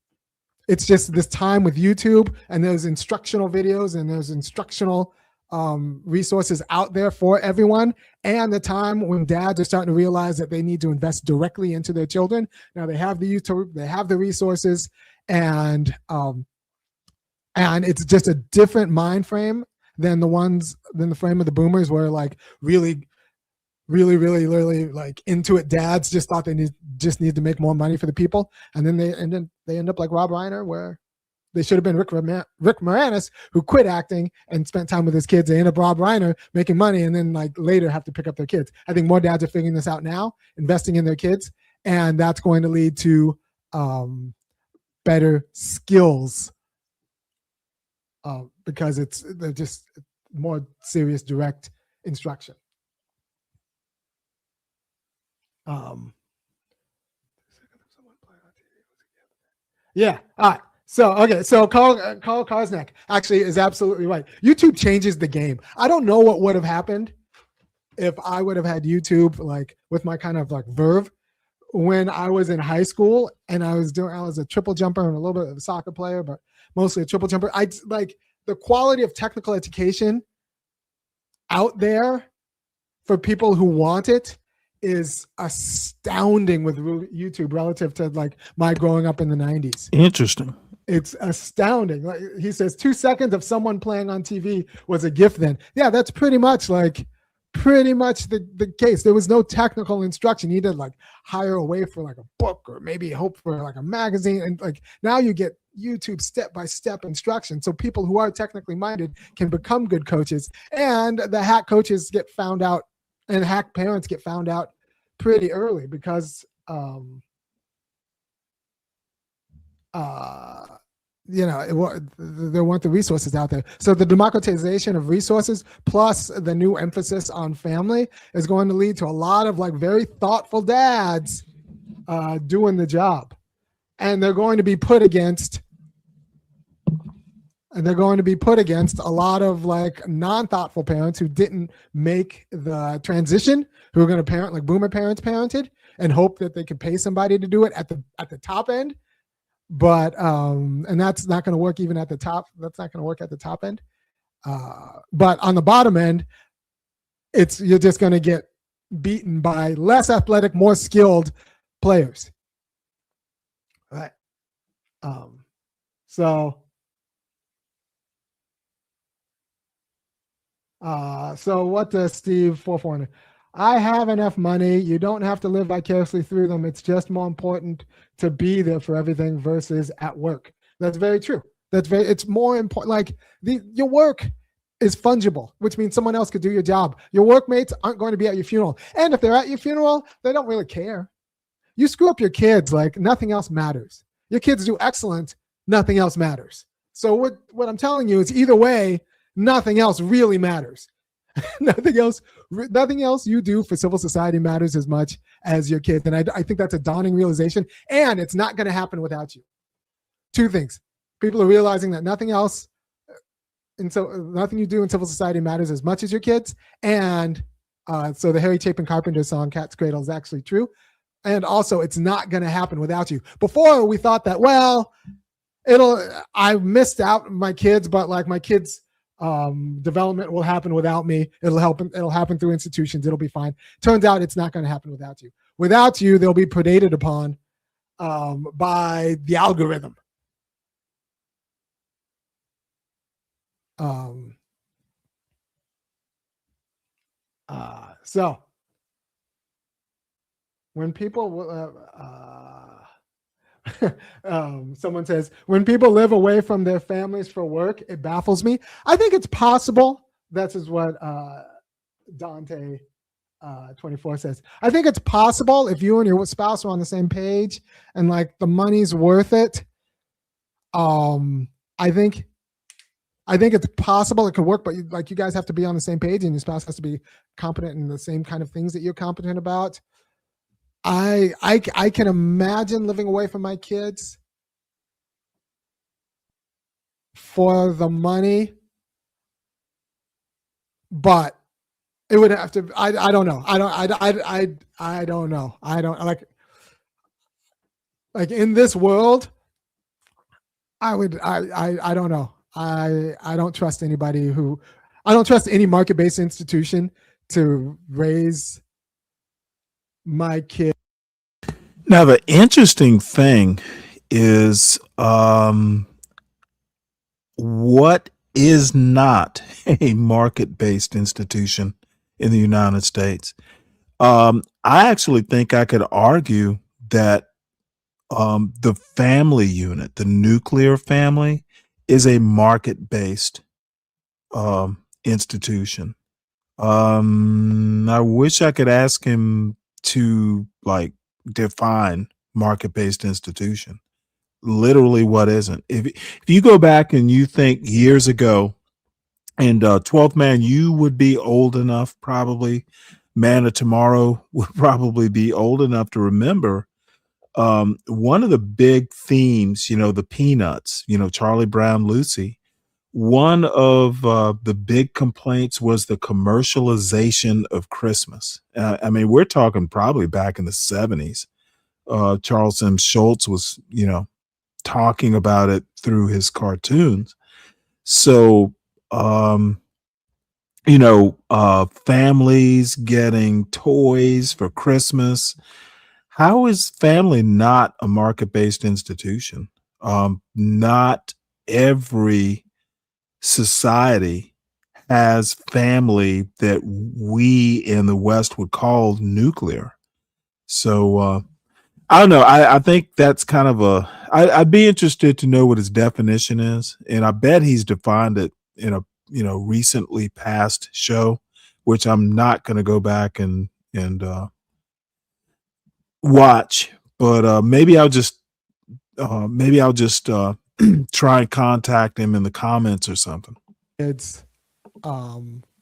It's just this time with YouTube and those instructional videos and those instructional resources out there for everyone, and the time when dads are starting to realize that they need to invest directly into their children. Now they have the YouTube, they have the resources, and it's just a different mind frame than the frame of the boomers, where like really like into it dads just thought they need to make more money for the people, and then they end up like Rob Reiner, where they should have been Rick Moranis, who quit acting and spent time with his kids. They end up Rob Reiner making money, and then like later have to pick up their kids. I think more dads are figuring this out now, investing in their kids, and that's going to lead to better skills because they're just more serious, direct instruction. Yeah. All right. So, okay. So Carl Kosnak actually is absolutely right. YouTube changes the game. I don't know what would have happened if I would have had YouTube like with my kind of like verve when I was in high school, and I was a triple jumper and a little bit of a soccer player, but mostly a triple jumper. I like the quality of technical education out there for people who want it is astounding with YouTube relative to like my growing up in the 90s. Interesting. It's astounding. Like he says, 2 seconds of someone playing on TV was a gift then. Yeah, that's pretty much the case. There was no technical instruction. You did like hire away for like a book or maybe hope for like a magazine. And like now you get YouTube step-by-step instruction. So people who are technically minded can become good coaches. And the hack coaches get found out and hack parents get found out pretty early because there weren't the resources out there. So the democratization of resources plus the new emphasis on family is going to lead to a lot of like very thoughtful dads doing the job. And they're going to be put against a lot of like non-thoughtful parents who didn't make the transition, who are going to parent like boomer parents parented and hope that they could pay somebody to do it at the top end. But and that's not going to work even at the top. That's not going to work at the top end. But on the bottom end, you're just going to get beaten by less athletic, more skilled players. All right. So what does Steve 440? I have enough money. You don't have to live vicariously through them. It's just more important to be there for everything versus at work. That's very true. It's more important. Like your work is fungible, which means someone else could do your job. Your workmates aren't going to be at your funeral. And if they're at your funeral, they don't really care. You screw up your kids, like nothing else matters. Your kids do excellent, nothing else matters. So what I'm telling you is either way, nothing else really matters. Nothing else you do for civil society matters as much as your kids. And I think that's a dawning realization. And it's not going to happen without you. Two things. People are realizing that nothing you do in civil society matters as much as your kids. And so the Harry Chapin Carpenter song, Cat's Cradle, is actually true. And also, it's not going to happen without you. Before, we thought that, well, I missed out my kids, but like my kids' development will happen without me. It'll happen through institutions. It'll be fine. Turns out it's not going to happen without you. Without you, they'll be predated upon by the algorithm. So when people someone says, when people live away from their families for work, it baffles me. I think it's possible. That's is what Dante 24 says. I think it's possible if you and your spouse are on the same page and like the money's worth it. I think it's possible it could work, but you guys have to be on the same page and your spouse has to be competent in the same kind of things that you're competent about. I can imagine living away from my kids for the money, but it would have to. I don't know. I don't know. I don't like in this world. I don't know. I don't trust anybody I don't trust any market-based institution to raise my kid. Now, the interesting thing is what is not a market-based institution in the United States. I actually think I could argue that the family unit, the nuclear family, is a market-based institution. I wish I could ask him to like define market-based institution. Literally, what isn't? If you go back and you think years ago, and 12th Man, you would be old enough, probably. Man of Tomorrow would probably be old enough to remember one of the big themes, the Peanuts, Charlie Brown, Lucy. One of the big complaints was the commercialization of Christmas. I mean, we're talking probably back in the 70s. Charles M. Schultz was, talking about it through his cartoons. So, families getting toys for Christmas. How is family not a market-based institution? Not every society has family that we in the West would call nuclear. So I don't know. I think that's kind of I'd be interested to know what his definition is, and I bet he's defined it in a recently passed show, which I'm not going to go back and watch. But maybe I'll just try and contact him in the comments or something. It's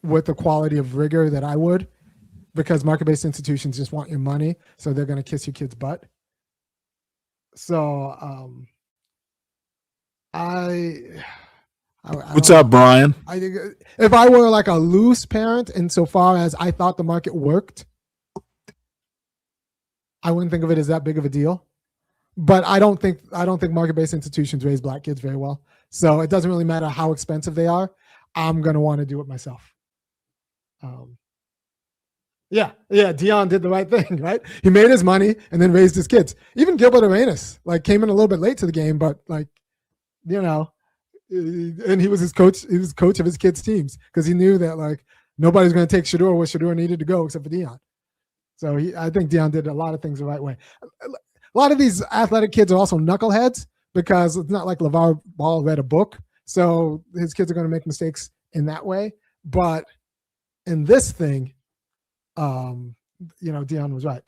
with the quality of rigor that I would, because market-based institutions just want your money, so they're going to kiss your kid's butt. So What's up, Brian? I think if I were like a loose parent, insofar as I thought the market worked, I wouldn't think of it as that big of a deal. But I don't think market-based institutions raise black kids very well. So it doesn't really matter how expensive they are. I'm going to want to do it myself. Yeah, Dion did the right thing, right? He made his money and then raised his kids. Even Gilbert Arenas, came in a little bit late to the game, but and he was his coach. He was coach of his kids' teams because he knew that nobody's going to take Shador where Shador needed to go except for Dion. So I think Dion did a lot of things the right way. A lot of these athletic kids are also knuckleheads because it's not like LeVar Ball read a book. So his kids are going to make mistakes in that way. But in this thing, Dion was right.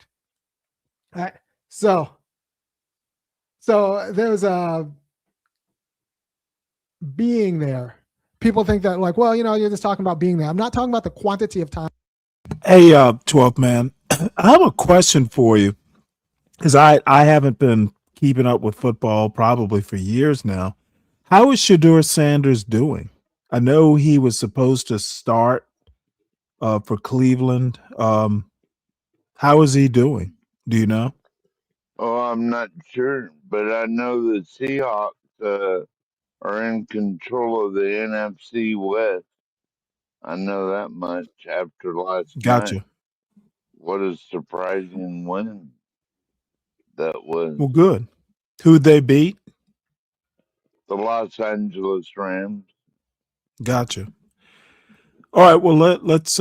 All right. So there's a being there. People think that you're just talking about being there. I'm not talking about the quantity of time. Hey, 12th man, I have a question for you because I haven't been keeping up with football probably for years now. How is Shador Sanders doing? I know he was supposed to start for Cleveland. How is he doing? Do you know? Oh, I'm not sure, but I know the Seahawks are in control of the NFC West. I know that much after last Gotcha. night. What a surprising win that was. Well, good. Who'd they beat? The Los Angeles Rams. Gotcha. All right. Well, let's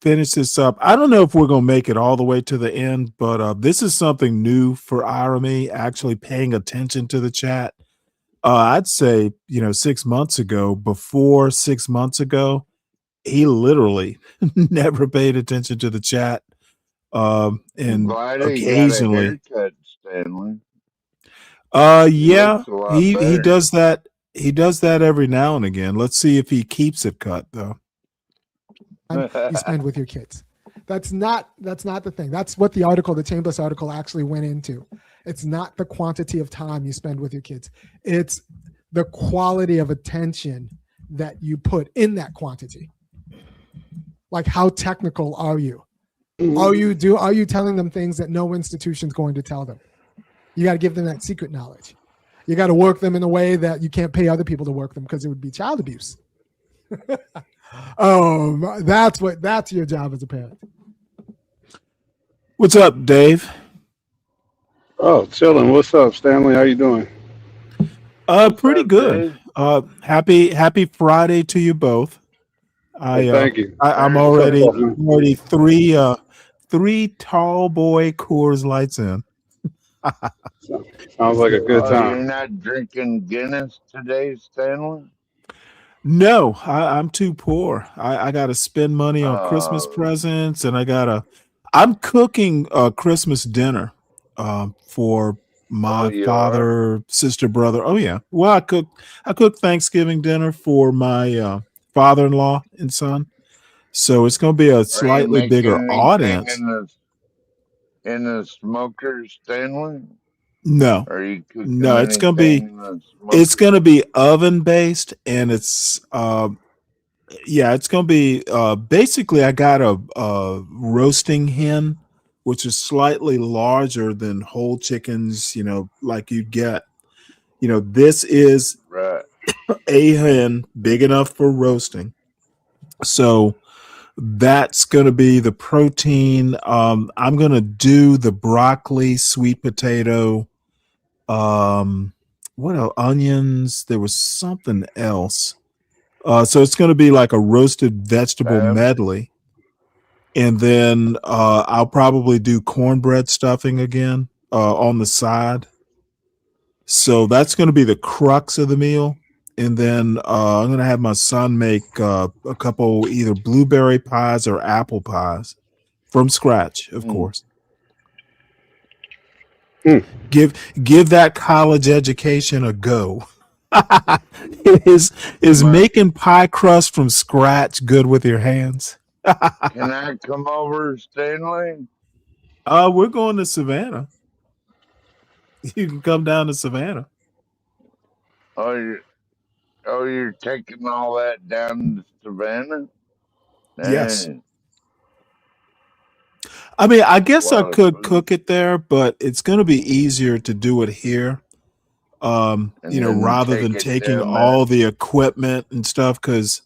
finish this up. I don't know if we're going to make it all the way to the end, but this is something new for Irony, actually paying attention to the chat. I'd say, 6 months ago, before 6 months ago, he literally never paid attention to the chat. And Glad occasionally, he got a haircut, Stanley. yeah, he does that. He does that every now and again. Let's see if he keeps it cut though. You spend with your kids. That's not the thing. That's what the article, the Chambliss article, actually went into. It's not the quantity of time you spend with your kids. It's the quality of attention that you put in that quantity. Like, how technical are you? Are you telling them things that no institution's going to tell them? You got to give them that secret knowledge. You got to work them in a way that you can't pay other people to work them because it would be child abuse. That's your job as a parent. What's up, Dave? Oh, chilling. What's up, Stanley? How you doing? Pretty good. Happy Friday to you both. Thank you. I'm already three tall boy Coors Lights in. Sounds like a good time. You're not drinking Guinness today, Stanley? No, I'm too poor. I got to spend money on Christmas presents, and I'm cooking a Christmas dinner for my father, sister, brother. Oh yeah. Well, I cook Thanksgiving dinner for my father-in-law and son. So it's going to be a slightly bigger audience. In the smoker, Stanley? No. Are you cooking it's going to be oven based, and it's going to be basically, I got a roasting hen, which is slightly larger than whole chickens, like you'd get. This is right. A hen big enough for roasting. So that's going to be the protein. I'm going to do the broccoli, sweet potato, what else? Onions. There was something else. So it's going to be like a roasted vegetable medley, and then I'll probably do cornbread stuffing again on the side. So that's going to be the crux of the meal. And then I'm going to have my son make a couple either blueberry pies or apple pies from scratch, of course. Give that college education a go. Is making pie crust from scratch good with your hands? Can I come over, Stanley? We're going to Savannah. You can come down to Savannah. You're taking all that down to Savannah? Yes. Dang. I mean, I guess I could cook it there, but it's going to be easier to do it here. Rather than taking all the equipment and stuff, because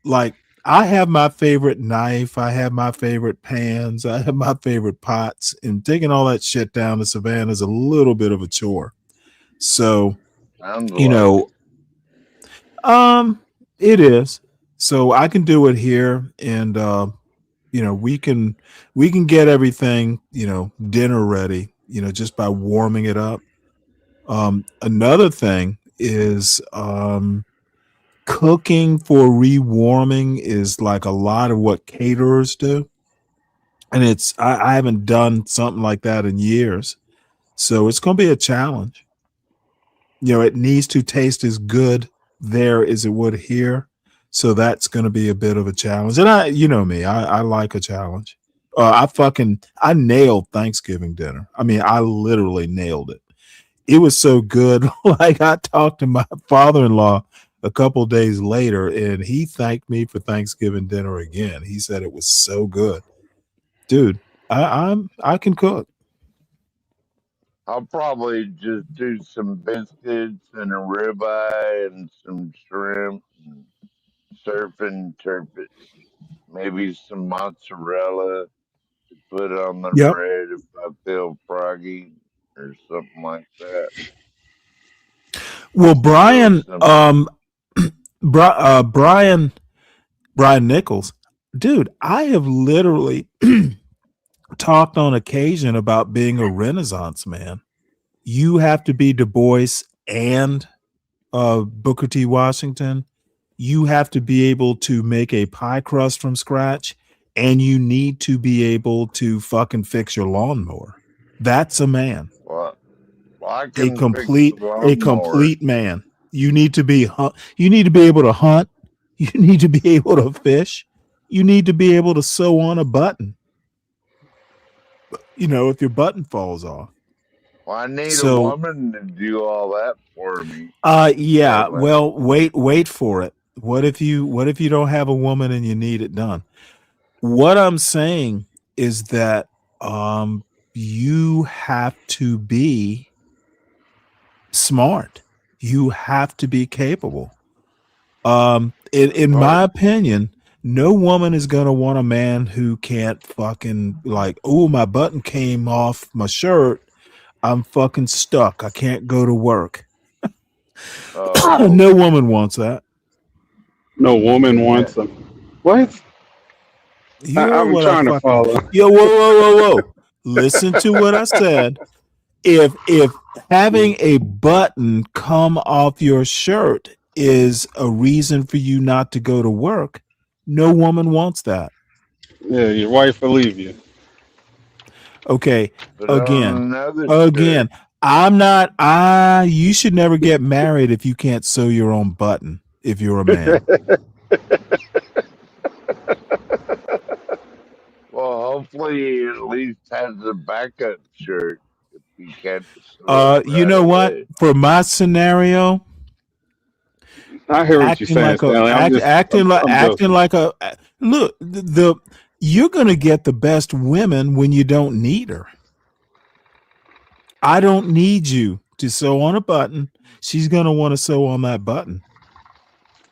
like I have my favorite knife, I have my favorite pans, I have my favorite pots, and taking all that shit down to Savannah is a little bit of a chore. So, it is. So I can do it here, and we can get everything, dinner ready, just by warming it up. Another thing is cooking for rewarming is like a lot of what caterers do. And I haven't done something like that in years. So it's going to be a challenge. It needs to taste as good there as it would here. So that's going to be a bit of a challenge. And I like a challenge. I nailed Thanksgiving dinner. I mean, I literally nailed it. It was so good. Like, I talked to my father-in-law a couple days later, and he thanked me for Thanksgiving dinner again. He said it was so good. Dude, I can cook. I'll probably just do some biscuits and a ribeye and some shrimp and surf and turf it. Maybe some mozzarella to put on the bread if I feel froggy or something like that. Well, Brian Nichols, dude, I have literally talked on occasion about being a Renaissance man. You have to be Du Bois and Booker T. Washington. You have to be able to make a pie crust from scratch, and you need to be able to fucking fix your lawnmower. That's a man. Well, I a can complete man. You need to be able to hunt. You need to be able to fish. You need to be able to sew on a button. If your button falls off. Well, I need a woman to do all that for me. Yeah. Well, wait for it. What if you don't have a woman and you need it done? What I'm saying is that you have to be smart. You have to be capable. In my opinion, no woman is going to want a man who can't fucking like, oh, my button came off my shirt. I'm fucking stuck. I can't go to work. No woman wants that. No woman wants them. What? I'm trying to follow. Yo, whoa. Listen to what I said. If having a button come off your shirt is a reason for you not to go to work, no woman wants that. Yeah, your wife will leave you. Okay. Again, you should never get married if you can't sew your own button, if you're a man. Well, hopefully he at least has a backup shirt if he can't. You know what? For my scenario, I hear what you're saying. You're gonna get the best women when you don't need her. I don't need you to sew on a button. She's gonna want to sew on that button.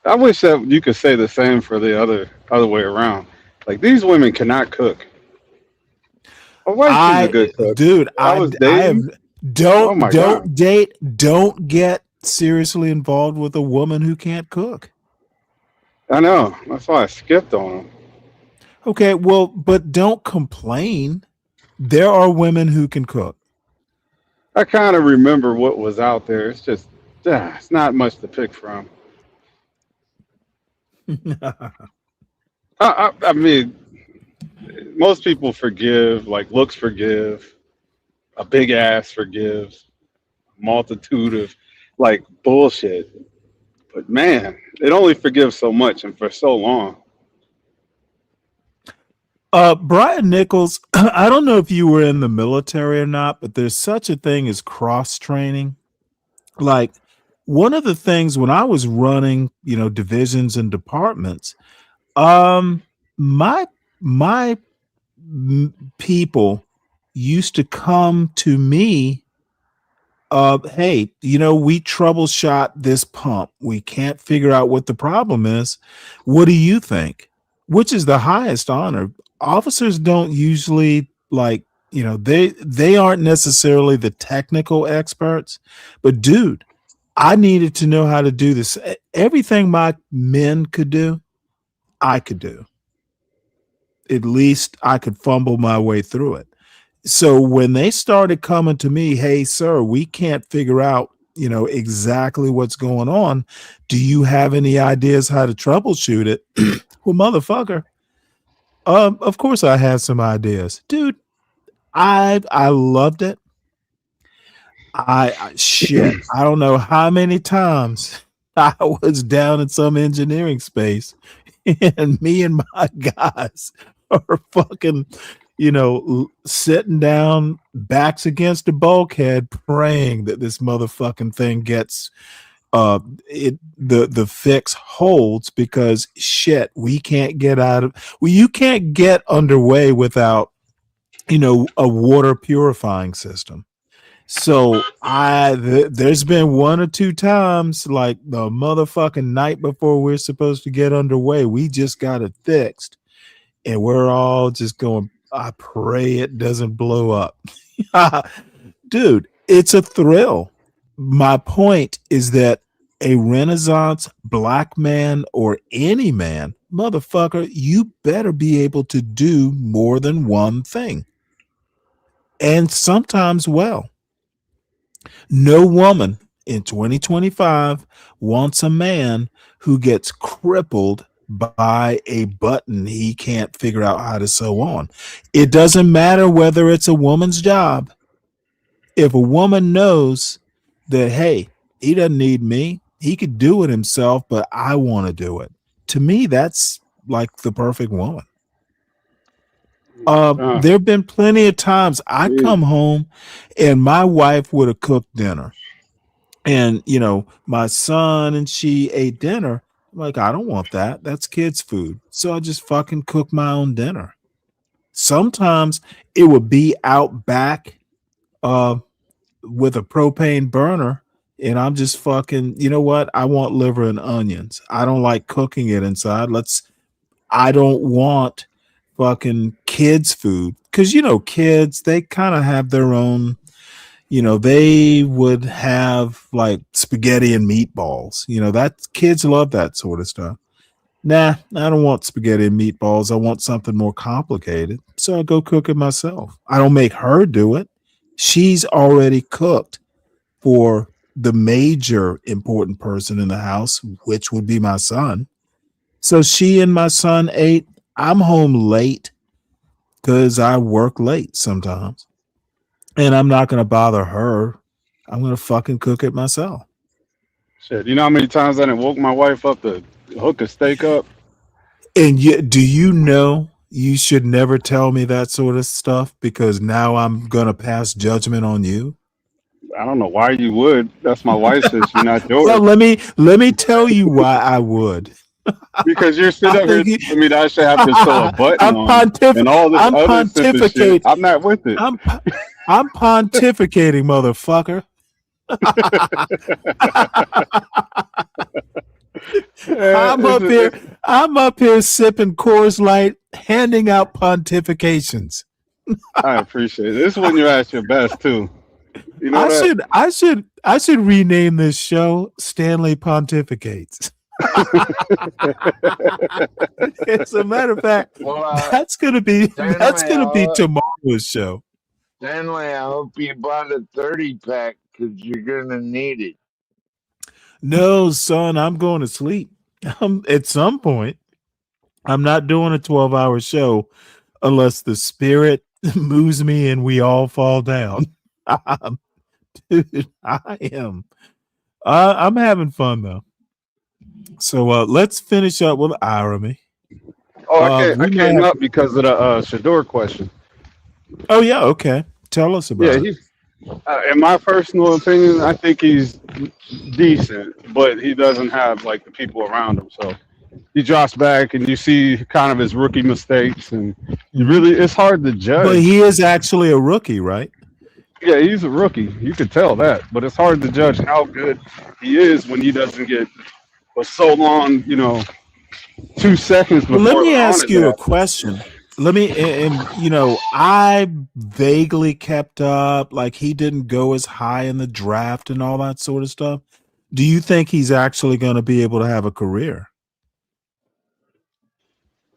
I wish that you could say the same for the other way around. Like, these women cannot cook. My wife is a good cook. Dude, Oh my God. Don't get seriously involved with a woman who can't cook. I know. That's why I skipped on them. Okay, well, but don't complain. There are women who can cook. I kind of remember what was out there. It's just, it's not much to pick from. I mean, most people forgive, like looks forgive, a big ass forgives, a multitude of like bullshit. But man, it only forgives so much and for so long. Brian Nichols, I don't know if you were in the military or not, but there's such a thing as cross training. Like one of the things when I was running, divisions and departments, my people used to come to me. Hey, we troubleshot this pump. We can't figure out what the problem is. What do you think? Which is the highest honor. Officers don't usually they aren't necessarily the technical experts, but dude, I needed to know how to do this. Everything my men could do, I could do. At least I could fumble my way through it. So when they started coming to me, hey, sir, we can't figure out, exactly what's going on. Do you have any ideas how to troubleshoot it? Well, motherfucker. Of course I had some ideas, dude. I loved it. Shit. I don't know how many times I was down in some engineering space and me and my guys are fucking, sitting down, backs against a bulkhead, praying that this motherfucking thing gets the fix holds, because shit, we can't get you can't get underway without a water purifying system. So there's been one or two times, like the motherfucking night before we're supposed to get underway, we just got it fixed, and we're all just going, I pray it doesn't blow up. Dude, it's a thrill. My point is that a Renaissance black man or any man, motherfucker, you better be able to do more than one thing. And sometimes well. No woman in 2025 wants a man who gets crippled by a button he can't figure out how to sew on. It doesn't matter whether it's a woman's job. If a woman knows that, hey, he doesn't need me, he could do it himself, but I want to do it. To me, that's like the perfect woman. There have been plenty of times I come home and my wife would have cooked dinner, and my son and she ate dinner. I'm like, I don't want that. That's kids' food. So I just fucking cook my own dinner. Sometimes it would be out back with a propane burner, and I'm just fucking, you know what? I want liver and onions. I don't like cooking it inside. I don't want fucking kids' food, because kids, they kind of have their own, they would have like spaghetti and meatballs. That kids love that sort of stuff. Nah, I don't want spaghetti and meatballs. I want something more complicated. So I go cook it myself. I don't make her do it. She's already cooked for the major important person in the house, which would be my son. So she and my son ate. I'm home late because I work late sometimes, and I'm not going to bother her. I'm going to fucking cook it myself. Shit, you know how many times I done woke my wife up to hook a steak up? And do you should never tell me that sort of stuff, because now I'm going to pass judgment on you? I don't know why you would. That's my wife's issue, not yours. Well, let me tell you why I would. Because you're sitting up here telling me that I should have to sew a button on and all this other simple shit. I'm not with it. I'm pontificating, motherfucker. I'm up here sipping Coors Light, handing out pontifications. I appreciate it. This is when you're at your best too. You know that? I should rename this show Stanley Pontificates. As a matter of fact, Well, that's gonna be Stanley, tomorrow's show. Stanley, I hope you bought a 30-pack because you're gonna need it. No, son, I'm going to sleep. At some point, I'm not doing a 12-hour show unless the spirit moves me and we all fall down. Dude, I am. I'm having fun though. So let's finish up with irony. Oh, I we might came have- up because of the Shador question. Oh yeah, okay. Tell us about Yeah, it. he's in my personal opinion, I think he's decent, but he doesn't have like the people around him. So he drops back, and you see kind of his rookie mistakes, and it's hard to judge. But he is actually a rookie, right? Yeah, he's a rookie. You could tell that, but it's hard to judge how good he is when he doesn't get for so long. 2 seconds before. Well, let me ask you a question. I vaguely kept up, like he didn't go as high in the draft and all that sort of stuff. Do you think he's actually going to be able to have a career?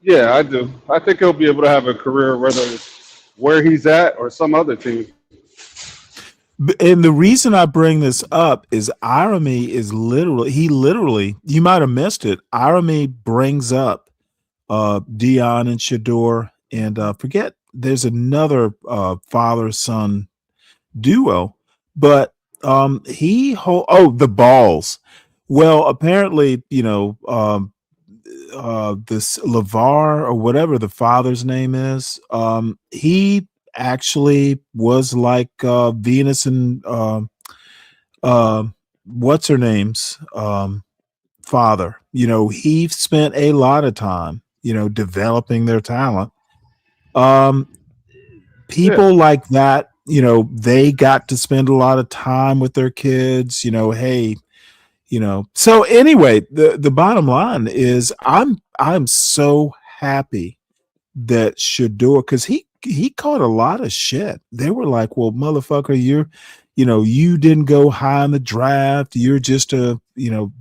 Yeah, I do. I think he'll be able to have a career whether it's where he's at or some other team. And the reason I bring this up is Irami is literally, you might have missed it. Irami brings up Dion and Shador, and forget there's another father-son duo, but the balls. Well, apparently, this LeVar or whatever the father's name is, he actually was like Venus and what's her name's father. He spent a lot of time, developing their talent. People like that, they got to spend a lot of time with their kids. Hey, So anyway, the bottom line is I'm so happy that Shador, because he caught a lot of shit. They were like, well, motherfucker, you didn't go high in the draft. You're just the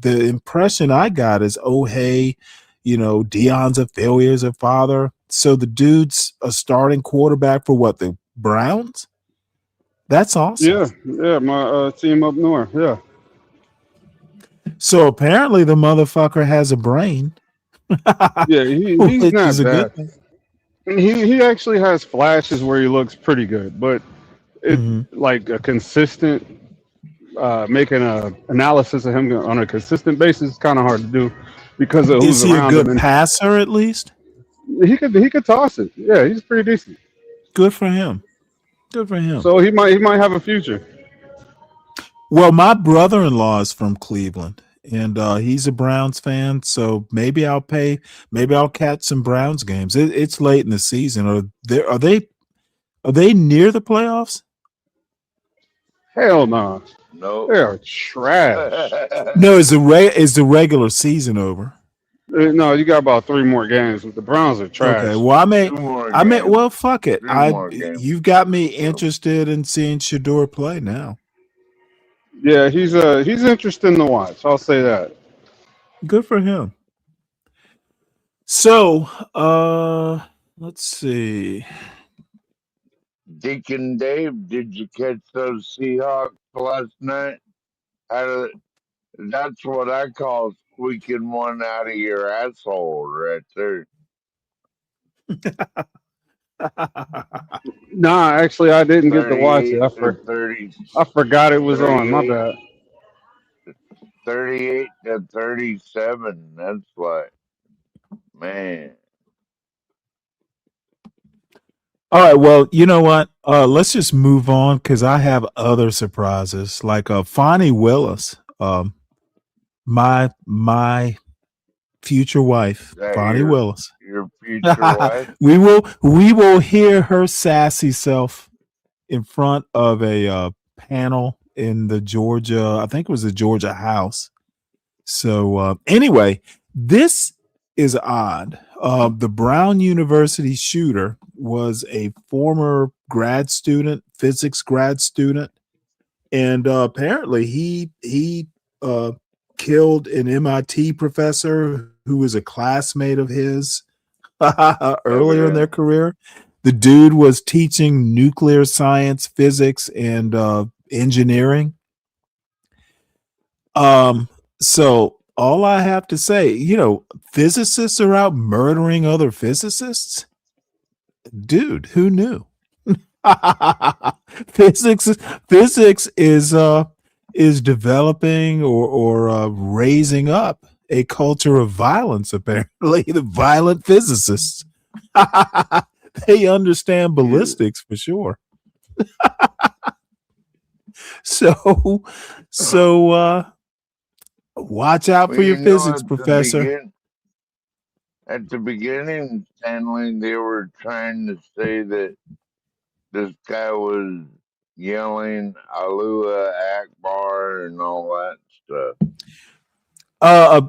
impression I got is, oh, hey, Dion's a failure as a father. So the dude's a starting quarterback for what, the Browns? That's awesome. Yeah, my team up north, yeah. So apparently the motherfucker has a brain. Yeah, he's not bad. He actually has flashes where he looks pretty good, but it's like a consistent making an analysis of him on a consistent basis is kind of hard to do because of who's around him. Is he a good passer at least? He could toss it. Yeah, he's pretty decent. Good for him. Good for him. So he might have a future. Well, my brother-in-law is from Cleveland, and he's a Browns fan. So maybe I'll catch some Browns games. It's late in the season. Are they near the playoffs? Hell no. No. They are trash. No, is the regular season over? No, you got about 3 more games. The Browns are trash. Okay, well, well, fuck it. You've got me interested in seeing Shador play now. Yeah, he's interesting to watch. I'll say that. Good for him. So, let's see. Deacon Dave, did you catch those Seahawks last night? That's what I call squeaking one out of your asshole right there. Nah, actually, I didn't get to watch it. I forgot it was on. My bad. 38-37. That's like, man. All right, well, you know what? Let's just move on because I have other surprises. Like Fonnie Willis, my future wife, Fonnie Willis. Your future wife. We will hear her sassy self in front of a panel in the Georgia. I think it was the Georgia House. So anyway, this is odd. The Brown University shooter was a former grad student, physics grad student, and apparently he killed an MIT professor who was a classmate of his earlier in their career. The dude was teaching nuclear science, physics, and engineering. So all I have to say, physicists are out murdering other physicists. Dude, who knew? physics is developing or raising up a culture of violence. Apparently, the violent physicists. They understand ballistics for sure. So watch out for your physics professor. At the beginning, Stanley, they were trying to say that this guy was yelling Alua Akbar and all that stuff.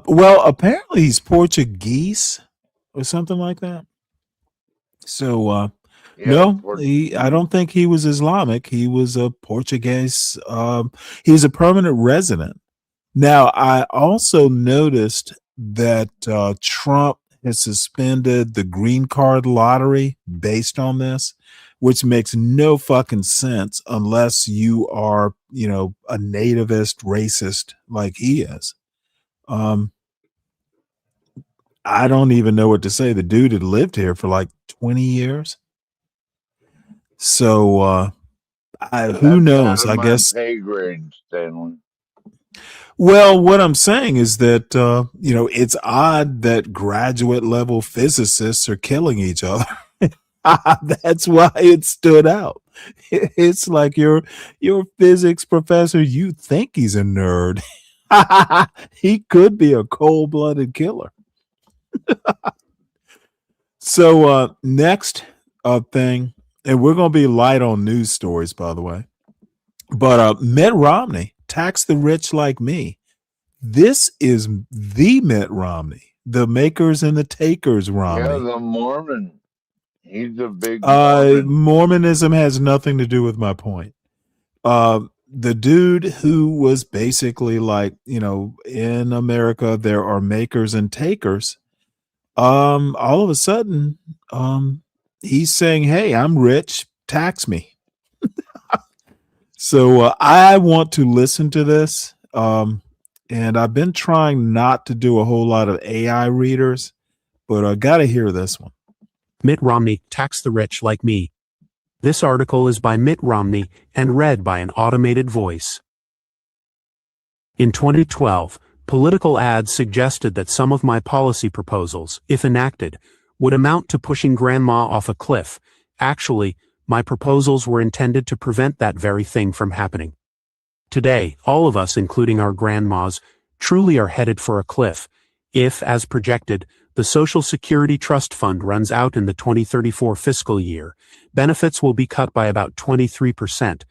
Well, apparently he's Portuguese or something like that. So no, I don't think he was Islamic. He was a Portuguese. He's a permanent resident. Now, I also noticed that Trump has suspended the green card lottery based on this, which makes no fucking sense unless you are, a nativist racist like he is. I don't even know what to say. The dude had lived here for like 20 years. So who knows? I guess. Pay grade, Stanley. Well, what I'm saying is that, it's odd that graduate level physicists are killing each other. That's why it stood out. It's like your physics professor, you think he's a nerd. He could be a cold-blooded killer. So next thing, and we're going to be light on news stories, by the way, but Mitt Romney, tax the rich like me. This is the Mitt Romney, the makers and the takers Romney. Yeah, the Mormon. He's a big Mormon. Mormonism has nothing to do with my point. The dude who was basically like, in America, there are makers and takers. All of a sudden, he's saying, hey, I'm rich, tax me. So I want to listen to this. And I've been trying not to do a whole lot of AI readers, but I got to hear this one. Mitt Romney, tax the rich like me. This article is by Mitt Romney and read by an automated voice. In 2012, political ads suggested that some of my policy proposals, if enacted, would amount to pushing grandma off a cliff. Actually, my proposals were intended to prevent that very thing from happening. Today, all of us, including our grandmas, truly are headed for a cliff. If, as projected, the Social Security Trust Fund runs out in the 2034 fiscal year, benefits will be cut by about 23%.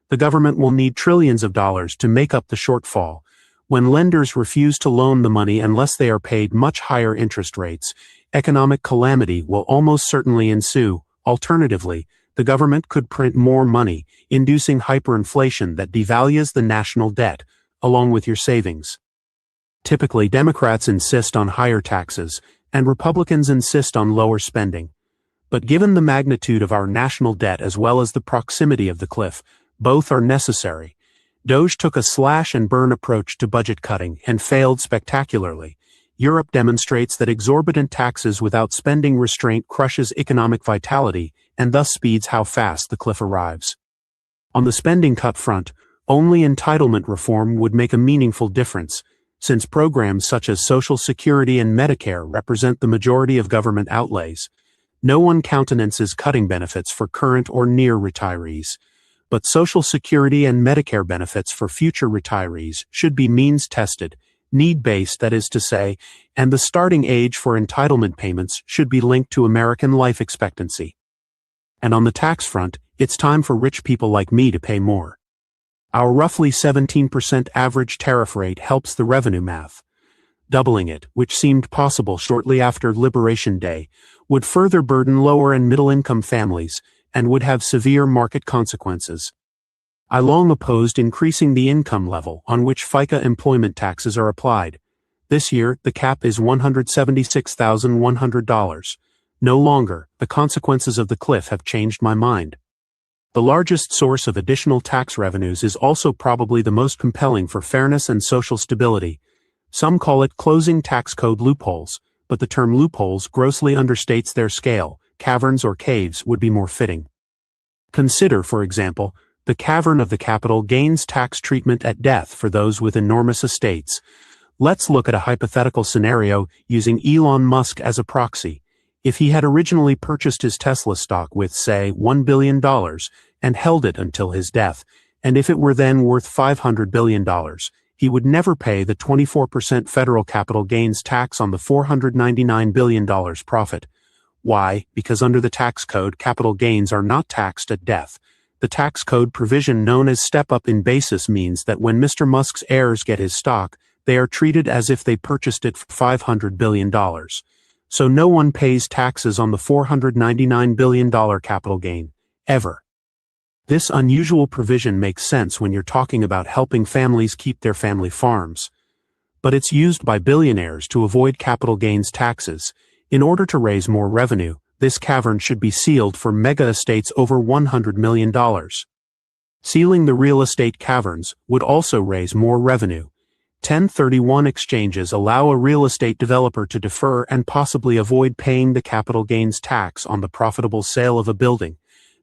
The government will need trillions of dollars to make up the shortfall. When lenders refuse to loan the money unless they are paid much higher interest rates, economic calamity will almost certainly ensue. Alternatively, the government could print more money, inducing hyperinflation that devalues the national debt, along with your savings. Typically, Democrats insist on higher taxes, and Republicans insist on lower spending. But given the magnitude of our national debt as well as the proximity of the cliff, both are necessary. Doge took a slash-and-burn approach to budget cutting and failed spectacularly. Europe demonstrates that exorbitant taxes without spending restraint crushes economic vitality and thus speeds how fast the cliff arrives. On the spending cut front, only entitlement reform would make a meaningful difference, since programs such as Social Security and Medicare represent the majority of government outlays. No one countenances cutting benefits for current or near retirees, but Social Security and Medicare benefits for future retirees should be means-tested, need-based, that is to say, and the starting age for entitlement payments should be linked to American life expectancy. And on the tax front, it's time for rich people like me to pay more. Our roughly 17% average tariff rate helps the revenue math. Doubling it, which seemed possible shortly after Liberation Day, would further burden lower and middle-income families and would have severe market consequences. I long opposed increasing the income level on which FICA employment taxes are applied. This year, the cap is $176,100. No longer, the consequences of the cliff have changed my mind. The largest source of additional tax revenues is also probably the most compelling for fairness and social stability. Some call it closing tax code loopholes, but the term loopholes grossly understates their scale. Caverns or caves would be more fitting. Consider, for example, the cavern of the capital gains tax treatment at death for those with enormous estates. Let's look at a hypothetical scenario using Elon Musk as a proxy. If he had originally purchased his Tesla stock with, say, $1 billion and held it until his death, and if it were then worth $500 billion, he would never pay the 24% federal capital gains tax on the $499 billion profit. Why? Because under the tax code, capital gains are not taxed at death. The tax code provision known as step-up in basis means that when Mr. Musk's heirs get his stock, they are treated as if they purchased it for $500 billion. So no one pays taxes on the $499 billion capital gain, ever. This unusual provision makes sense when you're talking about helping families keep their family farms. But it's used by billionaires to avoid capital gains taxes. In order to raise more revenue, this cavern should be sealed for mega estates over $100 million. Sealing the real estate caverns would also raise more revenue. 1031 exchanges allow a real estate developer to defer and possibly avoid paying the capital gains tax on the profitable sale of a building.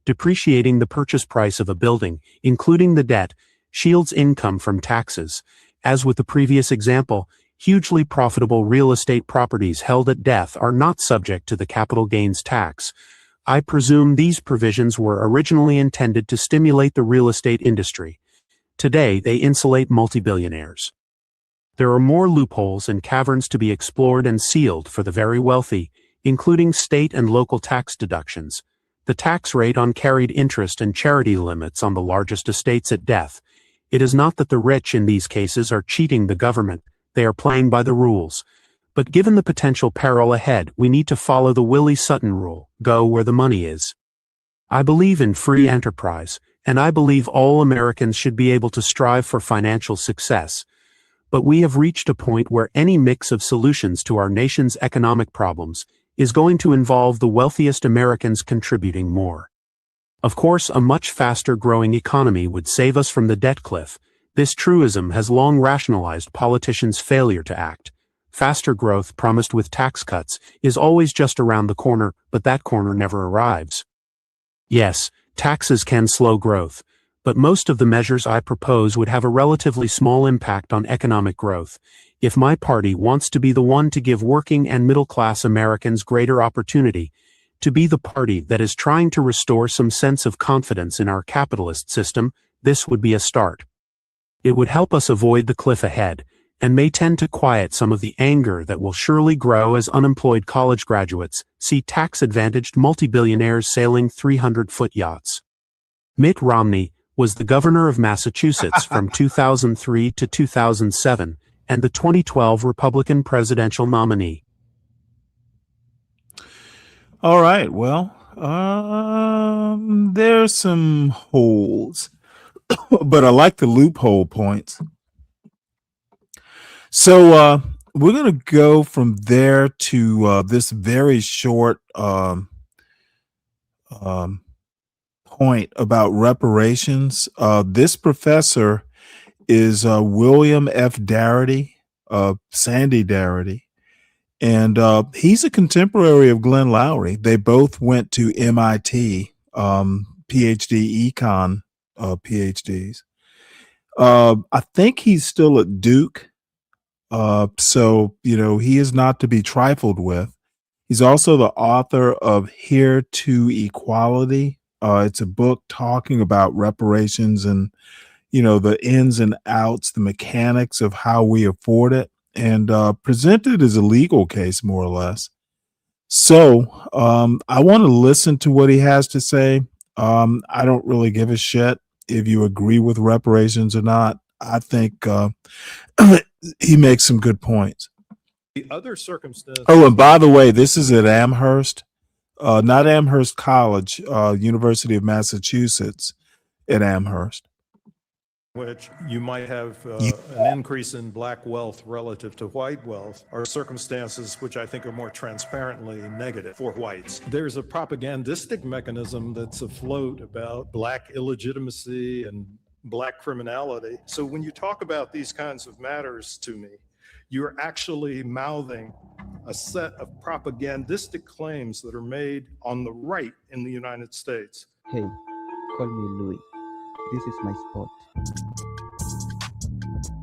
Depreciating the purchase price of a building, including the debt, shields income from taxes. As with the previous example, hugely profitable real estate properties held at death are not subject to the capital gains tax. I presume these provisions were originally intended to stimulate the real estate industry. Today, they insulate multi-billionaires. There are more loopholes and caverns to be explored and sealed for the very wealthy, including state and local tax deductions, the tax rate on carried interest and charity limits on the largest estates at death. It is not that the rich in these cases are cheating the government, they are playing by the rules. But given the potential peril ahead, we need to follow the Willie Sutton rule, go where the money is. I believe in free enterprise, and I believe all Americans should be able to strive for financial success. But we have reached a point where any mix of solutions to our nation's economic problems is going to involve the wealthiest Americans contributing more. Of course, a much faster growing economy would save us from the debt cliff. This truism has long rationalized politicians' failure to act. Faster growth promised with tax cuts is always just around the corner, but that corner never arrives. Yes, taxes can slow growth, but most of the measures I propose would have a relatively small impact on economic growth. If my party wants to be the one to give working and middle-class Americans greater opportunity, to be the party that is trying to restore some sense of confidence in our capitalist system, this would be a start. It would help us avoid the cliff ahead, and may tend to quiet some of the anger that will surely grow as unemployed college graduates see tax-advantaged multi-billionaires sailing 300-foot yachts. Mitt Romney was the governor of Massachusetts from 2003 to 2007, and the 2012 Republican presidential nominee. All right. Well, there's some holes, but I like the loophole points. So we're going to go from there to this very short point about reparations. This professor is William F. Darity, Sandy Darity. And he's a contemporary of Glenn Loury. They both went to MIT, PhD, econ PhDs. I think he's still at Duke. So, he is not to be trifled with. He's also the author of Here to Equality. It's a book talking about reparations and, the ins and outs, the mechanics of how we afford it. And presented as a legal case, more or less. So I want to listen to what he has to say. I don't really give a shit if you agree with reparations or not. I think he makes some good points. The other circumstance. Oh, and by the way, this is at Amherst, not Amherst College, University of Massachusetts at Amherst. which you might have an increase in black wealth relative to white wealth are circumstances which I think are more transparently negative for whites. There's a propagandistic mechanism that's afloat about black illegitimacy and black criminality. So when you talk about these kinds of matters to me, you're actually mouthing a set of propagandistic claims that are made on the right in the United States. Hey, call me Louis. This is my spot.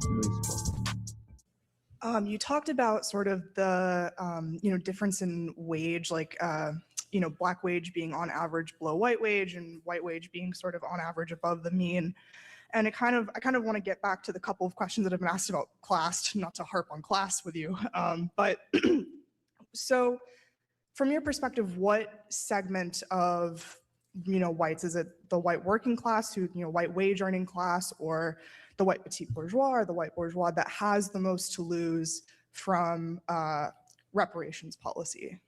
Louis spot. You talked about sort of the difference in wage, like black wage being on average below white wage, and white wage being sort of on average above the mean. And I kind of want to get back to the couple of questions that have been asked about class, not to harp on class with you, but so from your perspective, what segment of whites, is it the white working class, who white wage earning class, or the white petit bourgeois, or the white bourgeois that has the most to lose from reparations policy?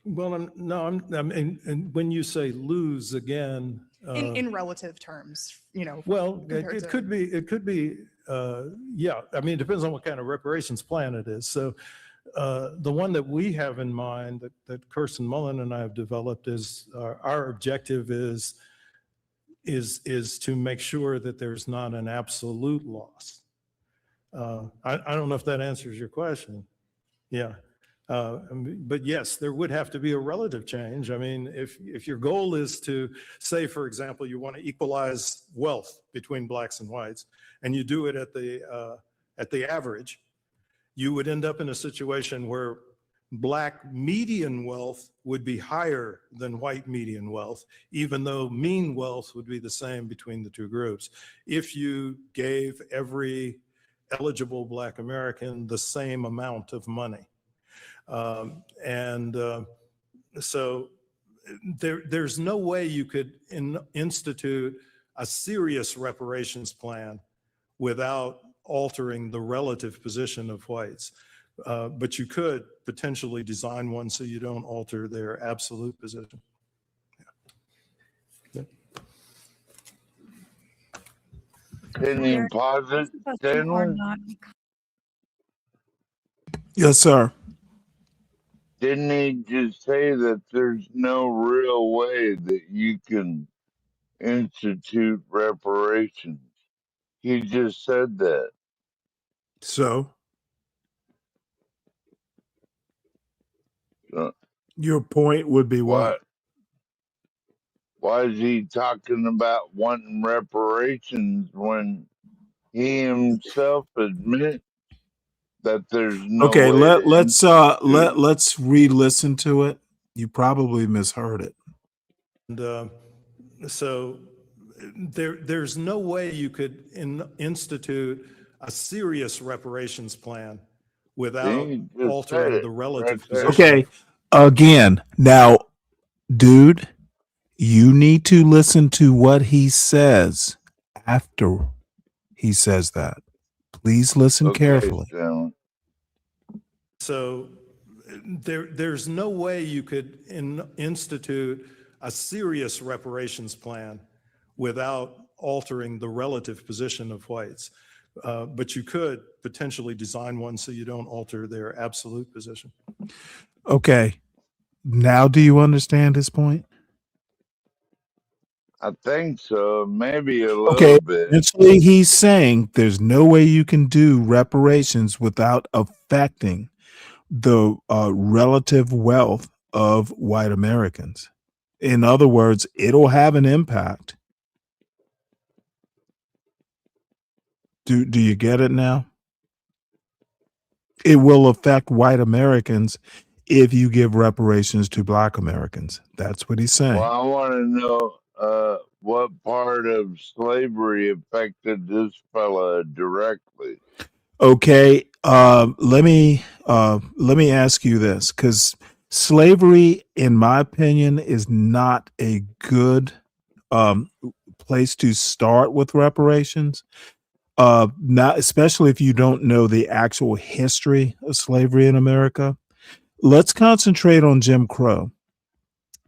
Well, and when you say lose again, in relative terms, well, it could be, yeah. I mean, it depends on what kind of reparations plan it is. So, the one that we have in mind that Kirsten Mullen and I have developed is our objective is to make sure that there's not an absolute loss. I don't know if that answers your question. Yeah. But yes, there would have to be a relative change. I mean, if your goal is to say, for example, you want to equalize wealth between blacks and whites, and you do it at the average, you would end up in a situation where black median wealth would be higher than white median wealth, even though mean wealth would be the same between the two groups. If you gave every eligible black American the same amount of money. So there's no way you could institute a serious reparations plan without altering the relative position of whites. But you could potentially design one so you don't alter their absolute position. Yeah. Can you pause it, Stanley? Yes, sir. Didn't he just say that there's no real way that you can institute reparations? He just said that. So your point would be what? Why is he talking about wanting reparations when he himself admits that there's no Okay, way let's re-listen to it. You probably misheard it. And so there's no way you could institute a serious reparations plan without altering the relative position. Okay, again, now, dude, you need to listen to what he says after he says that. Please listen carefully. So there's no way you could institute a serious reparations plan without altering the relative position of whites. But you could potentially design one so you don't alter their absolute position. Okay. Now do you understand his point? I think so. Maybe a little bit. Essentially, he's saying there's no way you can do reparations without affecting the relative wealth of white Americans. In other words, it'll have an impact. Do you get it now? It will affect white Americans if you give reparations to black Americans. That's what he's saying. Well, I want to know what part of slavery affected this fella directly. Okay, let me ask you this, because slavery, in my opinion, is not a good place to start with reparations. Not especially if you don't know the actual history of slavery in America. Let's concentrate on Jim Crow.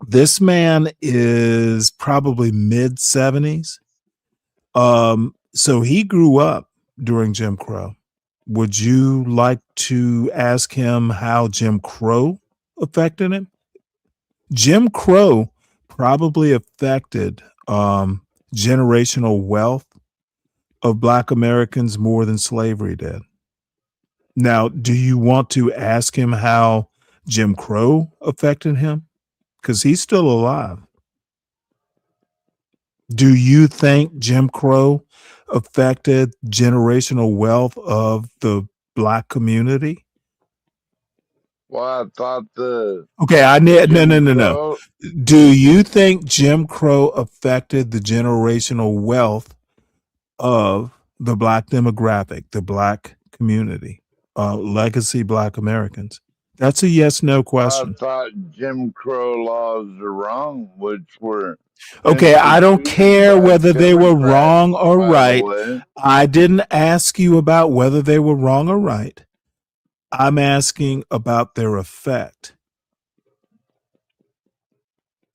This man is probably mid-70s. So he grew up during Jim Crow. Would you like to ask him how Jim Crow affected him? Jim Crow probably affected generational wealth of Black Americans more than slavery did. Now, do you want to ask him how Jim Crow affected him? Because he's still alive. Do you think Jim Crow affected generational wealth of the Black community? Well, I thought the Okay, I need no. Jim Crow. Do you think Jim Crow affected the generational wealth of the Black demographic, the Black community, legacy Black Americans? That's a yes/no I question. thought Jim Crow laws are wrong, which were Okay, I don't instituted care by whether they were Democrats, wrong or by the right. way. I didn't ask you about whether they were wrong or right. I'm asking about their effect.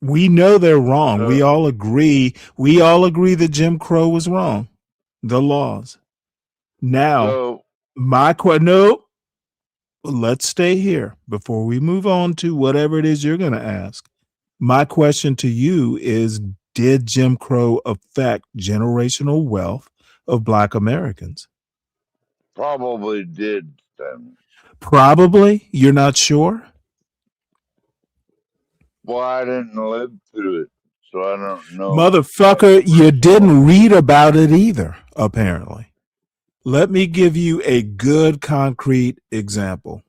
We know they're wrong. We all agree. We all agree that Jim Crow was wrong. The laws. Now, So my question. No, let's stay here before we move on to whatever it is you're going to ask. My question to you is: did Jim Crow affect generational wealth of Black Americans? probably did, Stanley. Probably. You're not sure? Well, I didn't live through it, so I don't know. Motherfucker, you didn't read about it either, apparently. Let me give you a good concrete example.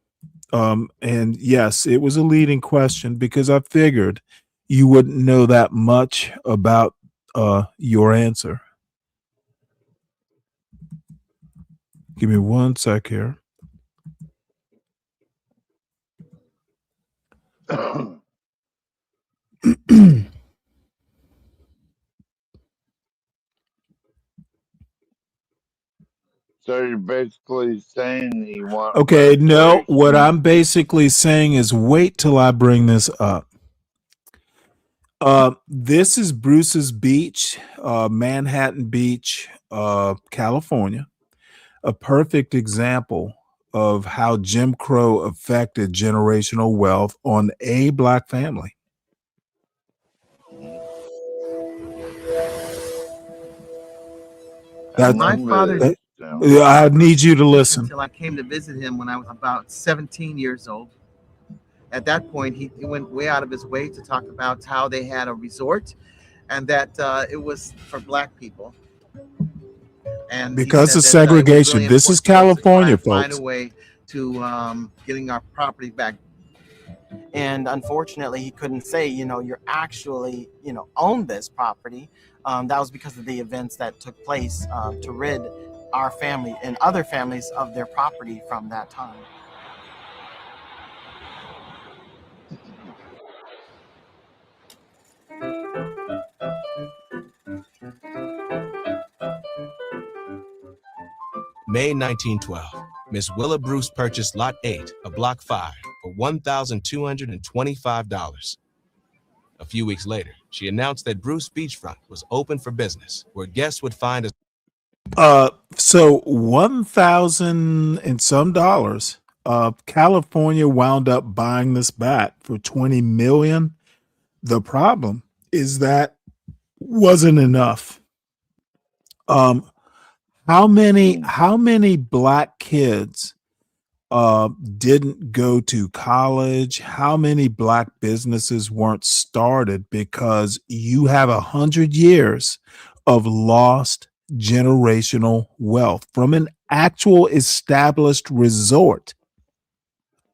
And yes, it was a leading question because I figured you wouldn't know that much about your answer. Give me one sec here. So you're basically saying you want Okay, no, what reparations. I'm basically saying is wait till I bring this up. This is Bruce's Beach, Manhattan Beach, California. A perfect example of how Jim Crow affected generational wealth on a Black family. My father. I need you to listen. Until I came to visit him when I was about 17 years old. At that point, he went way out of his way to talk about how they had a resort and that it was for Black people. And because of that, segregation, really this is important for us to try California, and find folks. a way to getting our property back. And unfortunately, he couldn't say, you're actually, own this property. That was because of the events that took place to rid our family and other families of their property from that time. May 1912, Miss Willa Bruce purchased Lot 8 of Block 5 for $1,225. A few weeks later, she announced that Bruce Beachfront was open for business, where guests would find a So 1,000 and some dollars. California wound up buying this back for $20 million. The problem is that wasn't enough. How many Black kids didn't go to college? How many Black businesses weren't started because you have 100 years of lost generational wealth from an actual established resort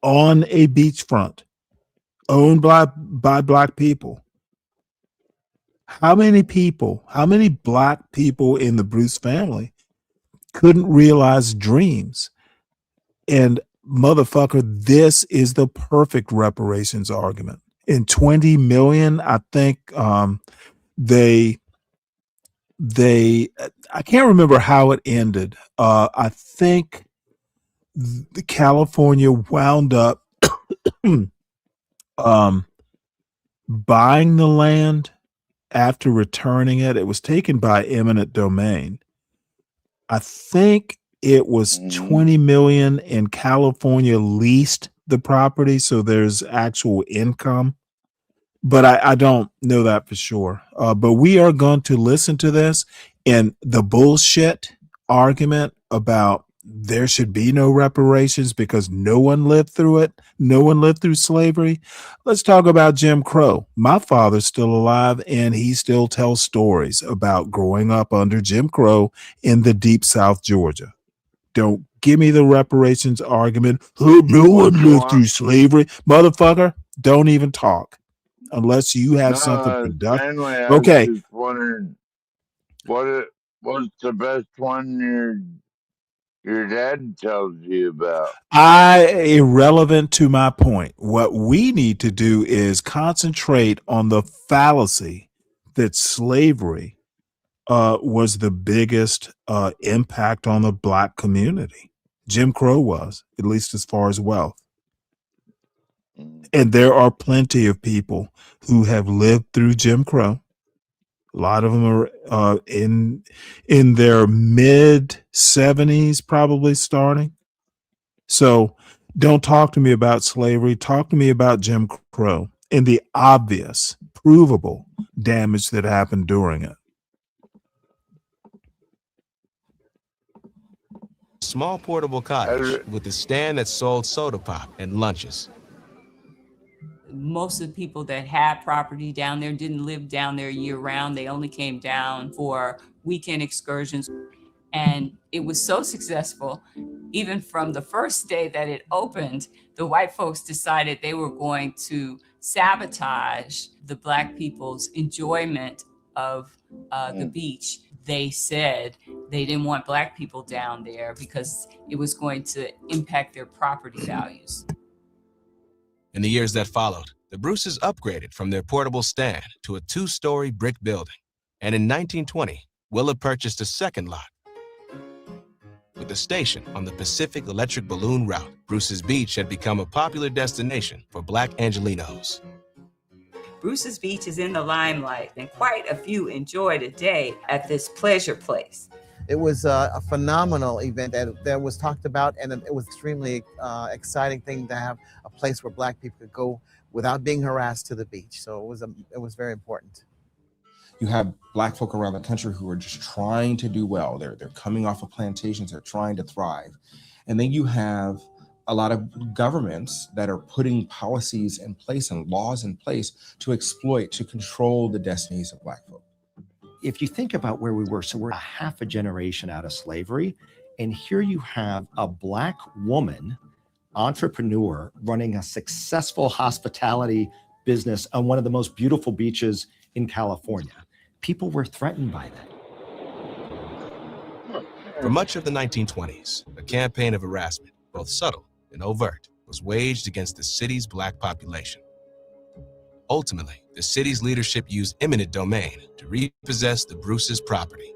on a beachfront owned by Black people? How many Black people in the Bruce family couldn't realize dreams? And motherfucker, this is the perfect reparations argument. In 20 million, I think they I can't remember how it ended. I think the California wound up buying the land after returning it. It was taken by eminent domain. I think it was 20 million, and California leased the property, so there's actual income. But I don't know that for sure. But we are going to listen to this, and the bullshit argument about there should be no reparations because no one lived through it. No one lived through slavery. Let's talk about Jim Crow. My father's still alive, and he still tells stories about growing up under Jim Crow in the deep South Georgia. Don't give me the reparations argument. Oh, no one lived through slavery. Motherfucker, don't even talk unless you have something No, productive. Stanley, I Okay. was just wondering what's the best one your dad tells you about? Irrelevant to my point. What we need to do is concentrate on the fallacy that slavery was the biggest impact on the black community. Jim Crow was, at least as far as wealth. And there are plenty of people who have lived through Jim Crow. A lot of them are in their mid 70s, probably starting. So don't talk to me about slavery. Talk to me about Jim Crow and the obvious, provable damage that happened during it. Small portable cottage with a stand that sold soda pop and lunches. Most of the people that had property down there didn't live down there year round. They only came down for weekend excursions. And it was so successful, even from the first day that it opened, the white folks decided they were going to sabotage the black people's enjoyment of the beach. They said they didn't want black people down there because it was going to impact their property values. In the years that followed, the Bruces upgraded from their portable stand to a 2-story brick building. And in 1920, Willa purchased a second lot with a station on the Pacific Electric Balloon route. Bruce's Beach had become a popular destination for black Angelinos. Bruce's Beach is in the limelight, and quite a few enjoyed a day at this pleasure place. It was a phenomenal event that was talked about, and it was extremely exciting thing to have a place where black people could go without being harassed to the beach. So it was very important. You have black folk around the country who are just trying to do well. They're coming off of plantations, they're trying to thrive. And then you have a lot of governments that are putting policies in place and laws in place to exploit, to control the destinies of black folk. If you think about where we were, so we're a half a generation out of slavery, and here you have a black woman entrepreneur running a successful hospitality business on one of the most beautiful beaches in California. People were threatened by that. For much of the 1920s, a campaign of harassment, both subtle and overt, was waged against the city's black population. Ultimately, the city's leadership used eminent domain to repossess the Bruces' property.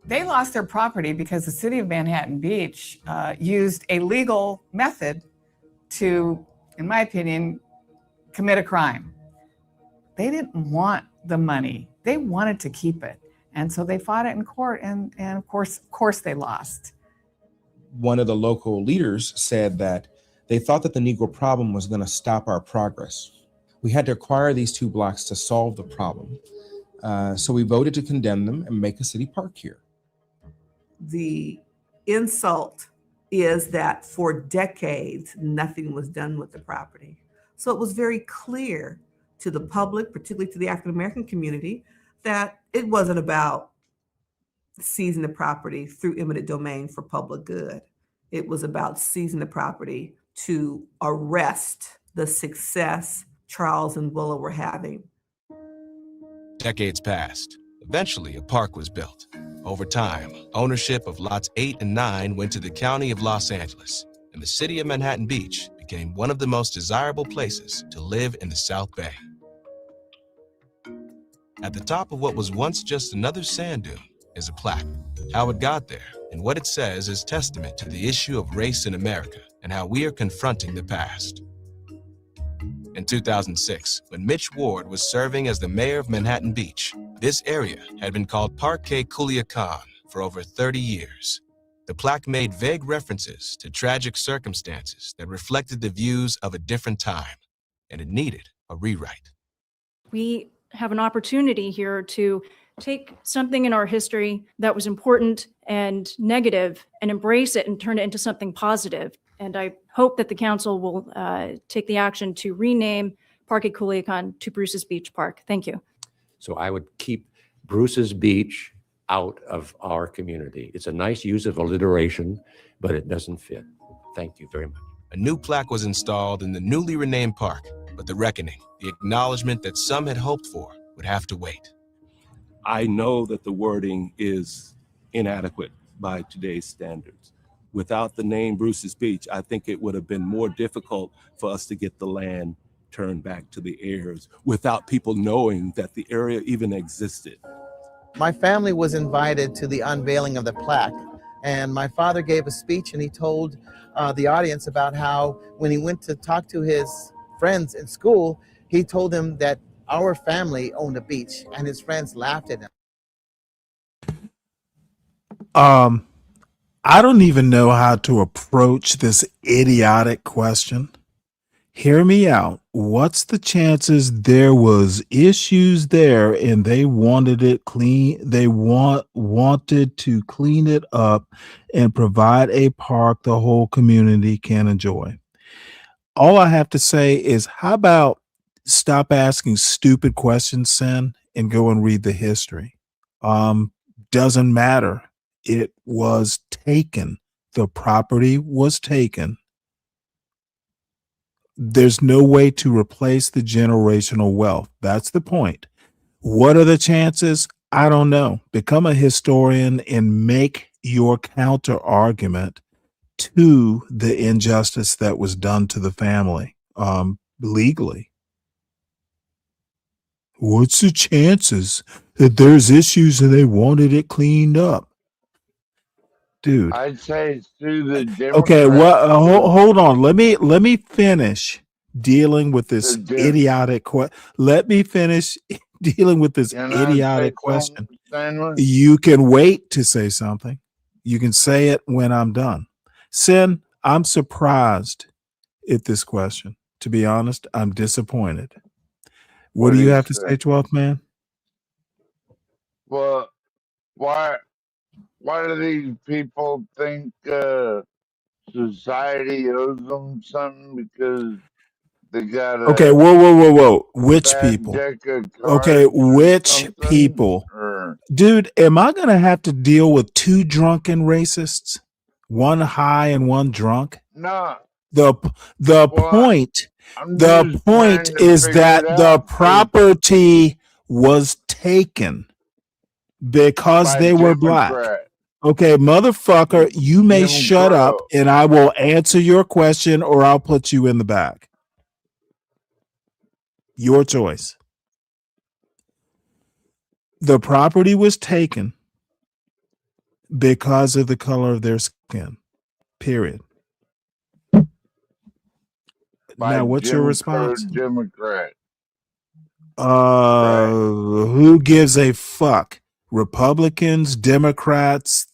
They lost their property because the city of Manhattan Beach used a legal method to, in my opinion, commit a crime. They didn't want the money. They wanted to keep it. And so they fought it in court, and of course they lost. One of the local leaders said that they thought that the Negro problem was going to stop our progress. We had to acquire these 2 blocks to solve the problem. So we voted to condemn them and make a city park here. The insult is that for decades, nothing was done with the property. So it was very clear to the public, particularly to the African-American community, that it wasn't about seizing the property through eminent domain for public good. It was about seizing the property to arrest the success Charles and Willa were having. Decades passed. Eventually, a park was built. Over time, ownership of lots 8 and 9 went to the County of Los Angeles, and the city of Manhattan Beach became one of the most desirable places to live in the South Bay. At the top of what was once just another sand dune is a plaque. How it got there and what it says is testament to the issue of race in America and how we are confronting the past. In 2006, when Mitch Ward was serving as the mayor of Manhattan Beach, this area had been called Parque Culiacan for over 30 years. The plaque made vague references to tragic circumstances that reflected the views of a different time, and it needed a rewrite. We have an opportunity here to take something in our history that was important and negative and embrace it and turn it into something positive. And I hope that the council will take the action to rename Parque Culiacan to Bruce's Beach Park. Thank you. So I would keep Bruce's Beach out of our community. It's a nice use of alliteration, but it doesn't fit. Thank you very much. A new plaque was installed in the newly renamed park, but the reckoning, the acknowledgement that some had hoped for, would have to wait. I know that the wording is inadequate by today's standards. Without the name Bruce's Beach, I think it would have been more difficult for us to get the land turned back to the heirs without people knowing that the area even existed. My family was invited to the unveiling of the plaque, and my father gave a speech, and he told the audience about how when he went to talk to his friends in school, he told them that our family owned a beach, and his friends laughed at him. I don't even know how to approach this idiotic question. Hear me out. What's the chances there was issues there and they wanted it clean? They wanted to clean it up and provide a park the whole community can enjoy. All I have to say is, how about stop asking stupid questions, Sen, and go and read the history. Doesn't matter. It was taken. The property was taken. There's no way to replace the generational wealth. That's the point. What are the chances? I don't know. Become a historian and make your counter argument to the injustice that was done to the family legally. What's the chances that there's issues and they wanted it cleaned up? Dude. I'd say through the Democrats. Okay, well, hold on. Let me finish dealing with this idiotic question. Let me finish dealing with this idiotic question. You can wait to say something. You can say it when I'm done. Sin, I'm surprised at this question. To be honest, I'm disappointed. What do you have to say, 12th man? Well, why do these people think society owes them something because they got a okay, whoa. Which bad people? deck of Okay, cards or which something? people? Or, Dude, am I going to have to deal with two drunken racists? One high and one drunk? no. The point I'm the just point trying to is figure that it the out, 'cause property was taken because by they were black. Democrat. Okay, motherfucker, you may shut up and I will answer your question or I'll put you in the back. Your choice. The property was taken because of the color of their skin. Period. By Now, what's your response? Democrat. Who gives a fuck? Republicans, Democrats,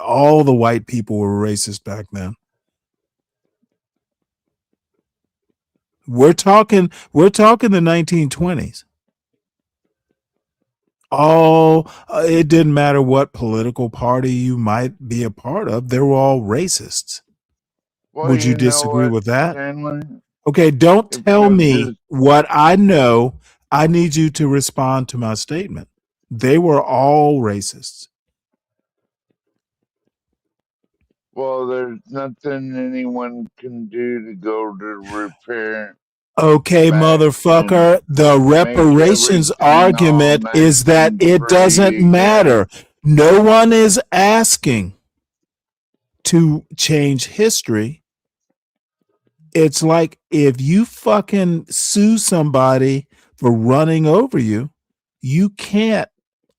all the white people were racist back then. We're talking the 1920s. It didn't matter what political party you might be a part of. They were all racists. Well, Would you know disagree what, with that? Stanley? Okay, don't If tell you'll me just- what I know. I need you to respond to my statement. They were all racists. Well, there's nothing anyone can do to go to repair. Okay, back motherfucker, and the make reparations everything all argument is that nice it and doesn't pretty again. matter. No one is asking to change history. It's like if you fucking sue somebody for running over you, you can't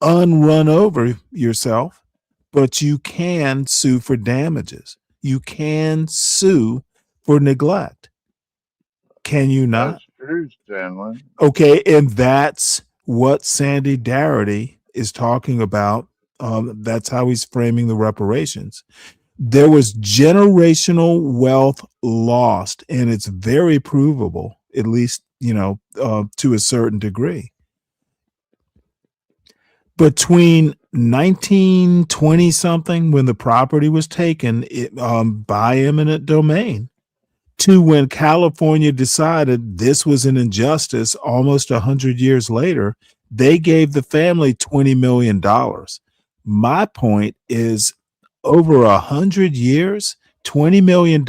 unrun over yourself, but you can sue for damages. You can sue for neglect. Can you not? That's true, Stanley. Okay, and that's what Sandy Darity is talking about. That's how he's framing the reparations. There was generational wealth lost, and it's very provable, at least, to a certain degree. Between 1920 something, when the property was taken by eminent domain, to when California decided this was an injustice almost 100 years later, they gave the family $20 million. My point is, over 100 years, $20 million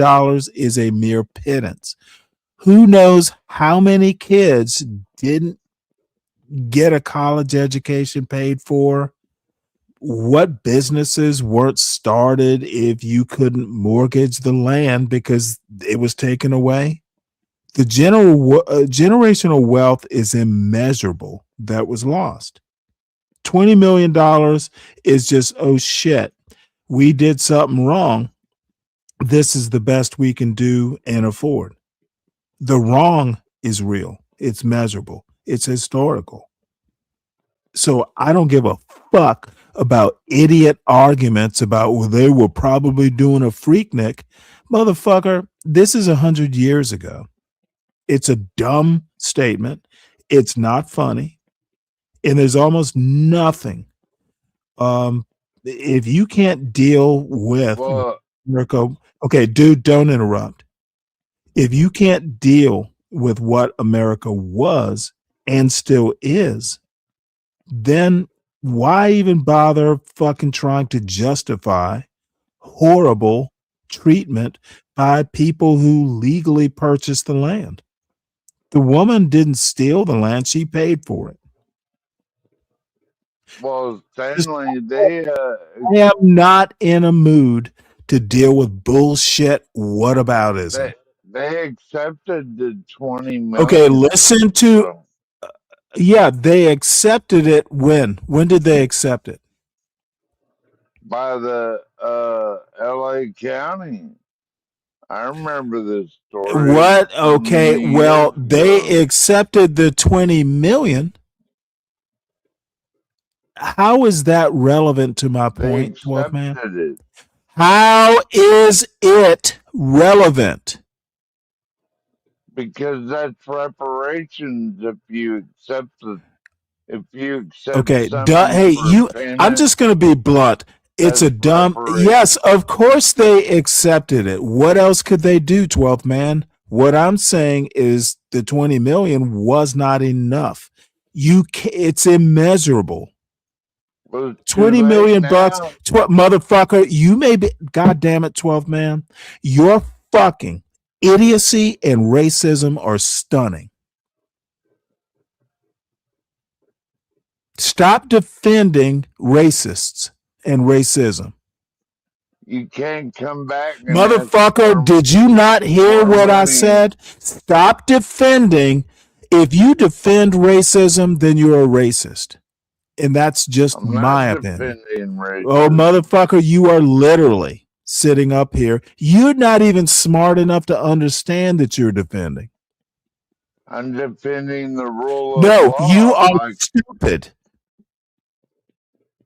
is a mere pittance. Who knows how many kids didn't get a college education paid for? What businesses weren't started if you couldn't mortgage the land because it was taken away? The generational wealth is immeasurable that was lost. $20 million is just, oh shit, we did something wrong. This is the best we can do and afford. The wrong is real. It's measurable. It's historical. So I don't give a fuck about idiot arguments about, well, they were probably doing a Freaknik. Motherfucker, this is 100 years ago. It's a dumb statement. It's not funny. And there's almost nothing. If you can't deal with America, okay, dude, don't interrupt. If you can't deal with what America was and still is, then why even bother fucking trying to justify horrible treatment by people who legally purchased the land? The woman didn't steal the land, she paid for it. Well, Stanley, they I am not in a mood to deal with bullshit whataboutism. they accepted the 20 million. Okay, listen to yeah, they accepted it when? When did they accept it? By the LA County. I remember this story. What? Okay, well, they accepted the 20 million. How is that relevant to my point, 12 man? It. How is it relevant? Because that's reparations if you accept Okay, hey, I'm just going to be blunt. It's a dumb, yes, of course they accepted it. What else could they do, 12th man? What I'm saying is the 20 million was not enough. It's immeasurable. 20 million bucks, motherfucker, you may be, God damn it, 12 man, your fucking idiocy and racism are stunning. Stop defending racists and racism. You can't come back. Motherfucker, did you not hear what I said? Stop defending. If you defend racism, then you're a racist. And that's just my opinion. Oh, motherfucker, you are literally sitting up here. You're not even smart enough to understand that you're defending. I'm defending the rule of law. No, you are stupid.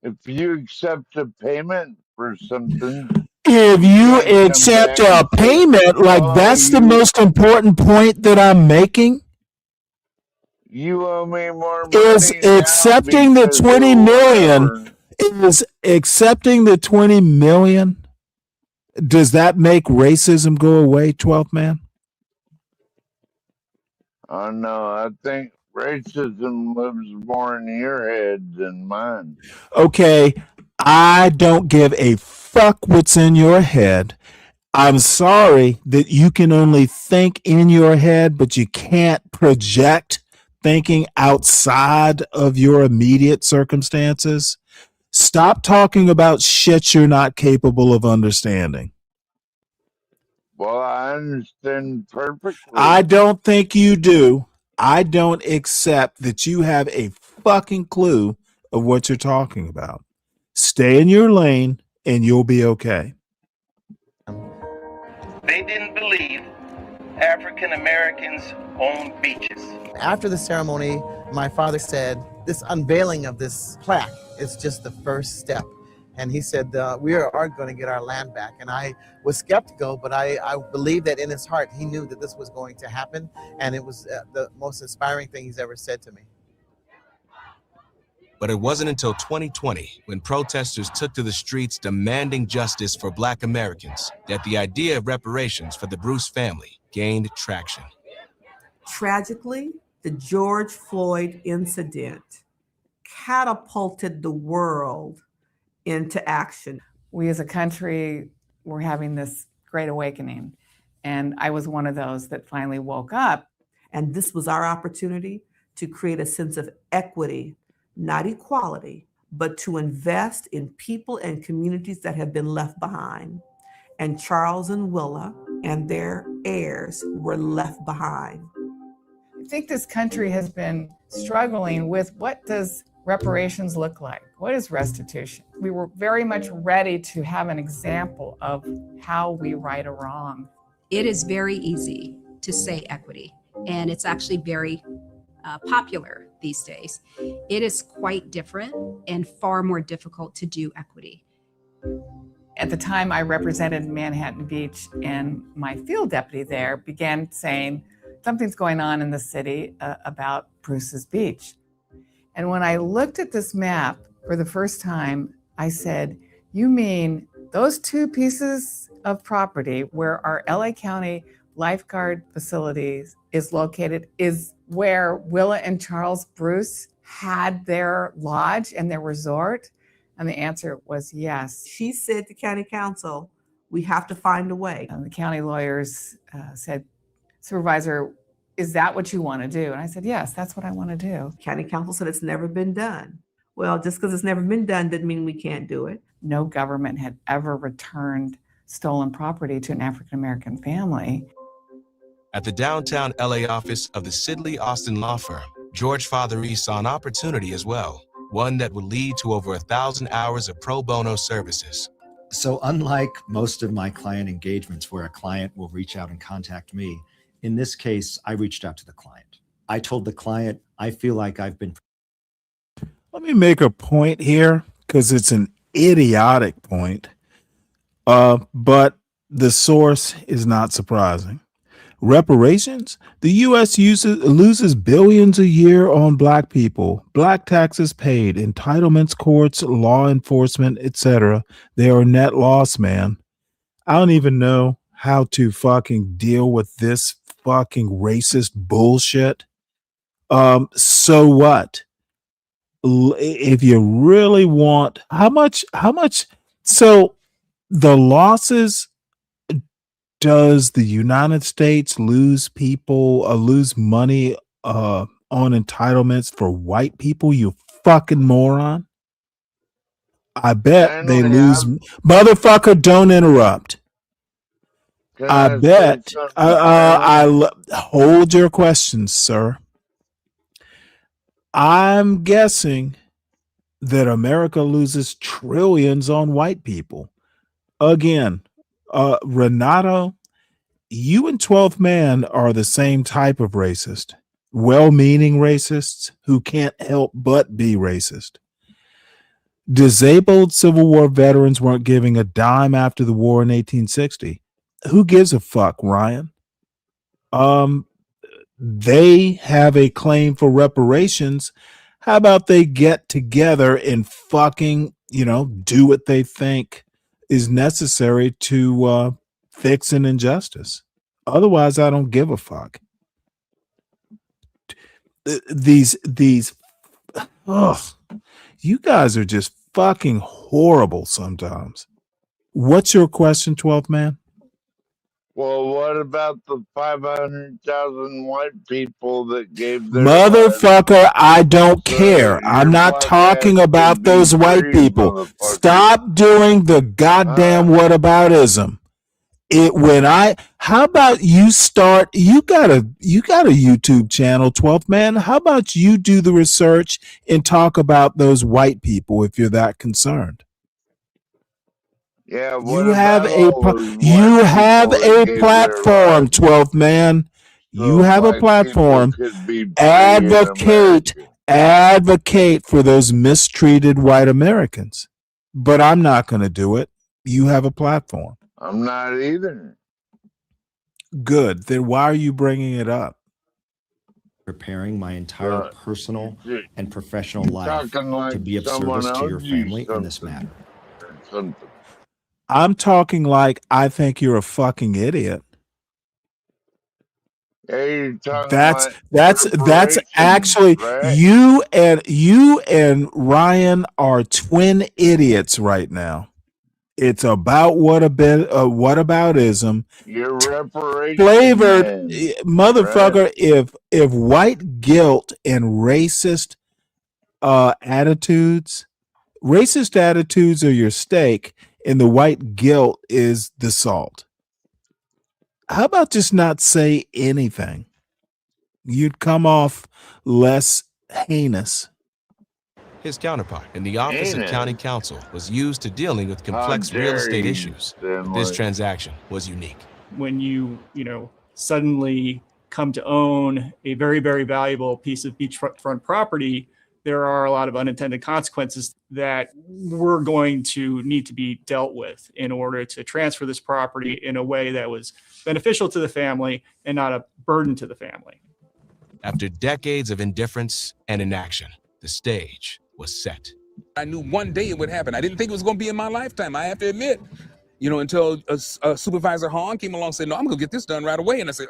If you accept a payment for something, if you accept a payment, like that's the most important point that I'm making. You owe me more money. Is accepting the 20 million, is accepting the 20 million, does that make racism go away, 12th man? Oh no, I think racism lives more in your head than mine. Okay, I don't give a fuck what's in your head. I'm sorry that you can only think in your head, but you can't project thinking outside of your immediate circumstances. Stop talking about shit you're not capable of understanding. Well, I understand perfectly. I don't think you do. I don't accept that you have a fucking clue of what you're talking about. Stay in your lane and you'll be okay. They didn't believe African Americans own beaches. After the ceremony, my father said, this unveiling of this plaque is just the first step. And he said, we are going to get our land back. And I was skeptical, but I believe that in his heart, he knew that this was going to happen. And it was the most inspiring thing he's ever said to me. But it wasn't until 2020, when protesters took to the streets demanding justice for Black Americans, that the idea of reparations for the Bruce family gained traction. Tragically, the George Floyd incident catapulted the world into action. We as a country were having this great awakening, and I was one of those that finally woke up. And this was our opportunity to create a sense of equity, not equality, but to invest in people and communities that have been left behind. And Charles and Willa and their heirs were left behind. I think this country has been struggling with, what does reparations look like? What is restitution? We were very much ready to have an example of how we right a wrong. It is very easy to say equity, and it's actually very popular these days. It is quite different and far more difficult to do equity. At the time, I represented Manhattan Beach, and my field deputy there began saying, something's going on in the city about Bruce's Beach. And when I looked at this map for the first time, I said, you mean those two pieces of property where our LA County lifeguard facilities is located is where Willa and Charles Bruce had their lodge and their resort? And the answer was yes. She said to county council, we have to find a way. And the county lawyers said, Supervisor, is that what you want to do? And I said, yes, that's what I want to do. County council said it's never been done. Well, just because it's never been done doesn't mean we can't do it. No government had ever returned stolen property to an African-American family. At the downtown LA office of the Sidley Austin law firm, George Fatheree saw an opportunity as well, one that would lead to over 1,000 hours of pro bono services. So unlike most of my client engagements where a client will reach out and contact me, in this case, I reached out to the client. I told the client, I feel like I've been... Let me make a point here, because it's an idiotic point, but the source is not surprising. Reparations? The U.S. loses billions a year on Black people, Black taxes paid, entitlements, courts, law enforcement, etc. They are net loss, man. I don't even know how to fucking deal with this fucking racist bullshit. So what? If you really want, how much, so the losses, does the United States lose money on entitlements for white people, you fucking moron? I bet they lose. Motherfucker, don't interrupt. I bet. Hold your questions, sir. I'm guessing that America loses trillions on white people. Again, Renato, you and 12th Man are the same type of racist, well-meaning racists who can't help but be racist. Disabled Civil War veterans weren't giving a dime after the war in 1860. Who gives a fuck, Ryan? They have a claim for reparations. How about they get together and fucking, do what they think is necessary to fix an injustice? Otherwise, I don't give a fuck. These, you guys are just fucking horrible sometimes. What's your question, 12th Man? Well, what about the 500,000 white people that gave their Motherfucker, I don't care. I'm not talking about those white people. Stop doing the goddamn whataboutism. How about you start, you got a YouTube channel, 12th Man. How about you do the research and talk about those white people if you're that concerned? Yeah, what You have about a all those you white have people that a gave their platform, lives 12th man. You so have a black people platform. could be free in Advocate, America? advocate for those mistreated white Americans. But I'm not going to do it. You have a platform. I'm not either. Good. Then why are you bringing it up? Preparing my entire personal and professional life Talking like to be of someone service to else your used family in this something matter. or something. I'm talking like I think you're a fucking idiot. Yeah, you're talking That's like that's reparations, actually right? you and Ryan are twin idiots right now. It's about whataboutism. You're reparation Flavored man, right? motherfucker. If white guilt and racist attitudes, racist attitudes are your steak, and the white guilt is the salt. How about just not say anything? You'd come off less heinous. His counterpart in the Office of Heinous. County Counsel was used to dealing with How complex real dare estate you, issues. But this Stanley? transaction was unique. When you suddenly come to own a very, very valuable piece of beachfront property, there are a lot of unintended consequences that we're going to need to be dealt with in order to transfer this property in a way that was beneficial to the family and not a burden to the family. After decades of indifference and inaction, the stage was set. I knew one day it would happen. I didn't think it was going to be in my lifetime, I have to admit. Until Supervisor Hahn came along and said, no, I'm going to get this done right away. And I said,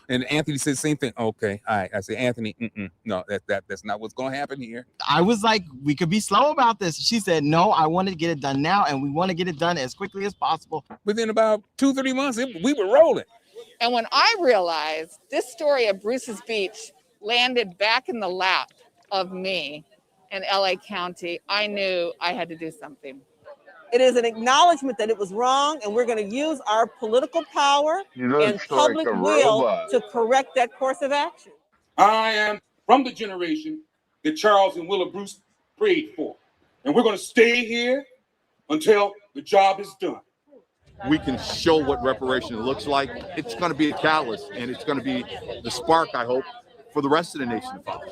and Anthony said the same thing. Okay, all right. I said, Anthony, no, that's not what's going to happen here. I was like, we could be slow about this. She said, no, I want to get it done now, and we want to get it done as quickly as possible. Within about 2-3 months, we were rolling. And when I realized this story of Bruce's Beach landed back in the lap of me in LA County, I knew I had to do something. It is an acknowledgement that it was wrong, and we're going to use our political power and public will to correct that course of action. I am from the generation that Charles and Willa Bruce prayed for. And we're going to stay here until the job is done. We can show what reparation looks like. It's going to be a catalyst, and it's going to be the spark, I hope, for the rest of the nation to follow.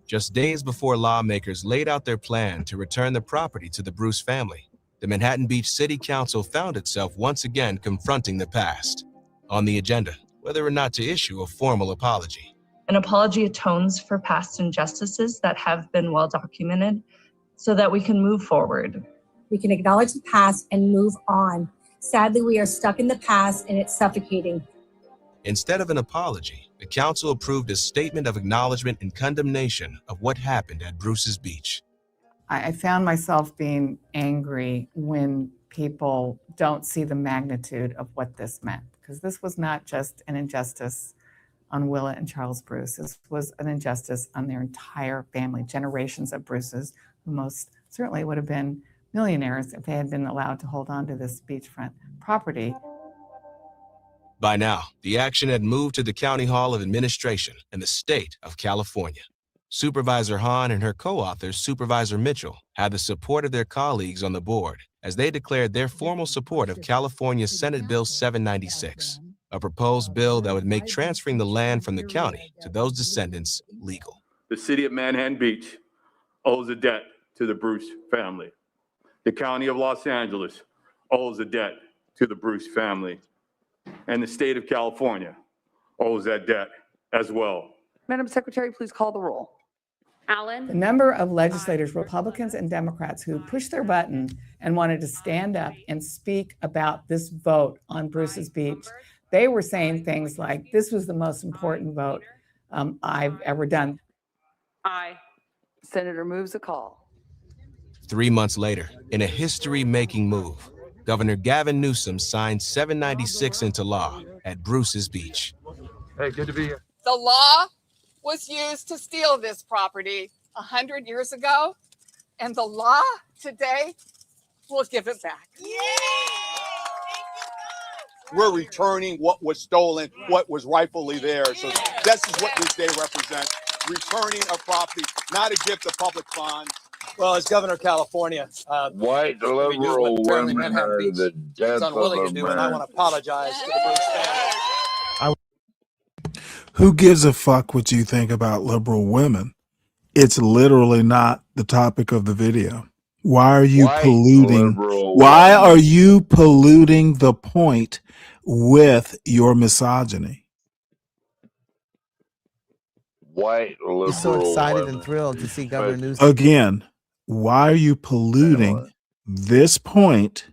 Just days before lawmakers laid out their plan to return the property to the Bruce family, the Manhattan Beach City Council found itself once again confronting the past. On the agenda, whether or not to issue a formal apology. An apology atones for past injustices that have been well documented so that we can move forward. We can acknowledge the past and move on. Sadly, we are stuck in the past and it's suffocating. Instead of an apology, the council approved a statement of acknowledgement and condemnation of what happened at Bruce's Beach. I found myself being angry when people don't see the magnitude of what this meant, because this was not just an injustice on Willa and Charles Bruce. This was an injustice on their entire family, generations of Bruces, who most certainly would have been millionaires if they had been allowed to hold on to this beachfront property. By now, the action had moved to the County Hall of Administration in the state of California. Supervisor Hahn and her co-author, Supervisor Mitchell, had the support of their colleagues on the board as they declared their formal support of California's Senate Bill 796, a proposed bill that would make transferring the land from the county to those descendants legal. The city of Manhattan Beach owes a debt to the Bruce family. The county of Los Angeles owes a debt to the Bruce family. And the state of California owes that debt as well. Madam Secretary, please call the roll. The number of legislators, Republicans and Democrats, who pushed their button and wanted to stand up and speak about this vote on Bruce's Beach, they were saying things like, this was the most important vote I've ever done. Aye. Senator moves a call. 3 months later, in a history-making move, Governor Gavin Newsom signed 796 into law at Bruce's Beach. Hey, good to be here. The law was used to steal this property 100 years ago, and the law today will give it back. We're returning what was stolen, what was rightfully theirs. So this is what this day represents. Returning a property, not a gift of public funds, Well, as governor of California, White we'll be doing what liberal apparently women Manhattan are Beach the death is of unwilling to do, and I want America. to apologize to the Bruce family. Who gives a fuck what you think about liberal women? It's literally not the topic of the video. Why are you White polluting? liberal Why are women. you polluting the point with your misogyny? White He's so liberal excited and women. thrilled to see Governor Newsom. Again, why are you polluting this point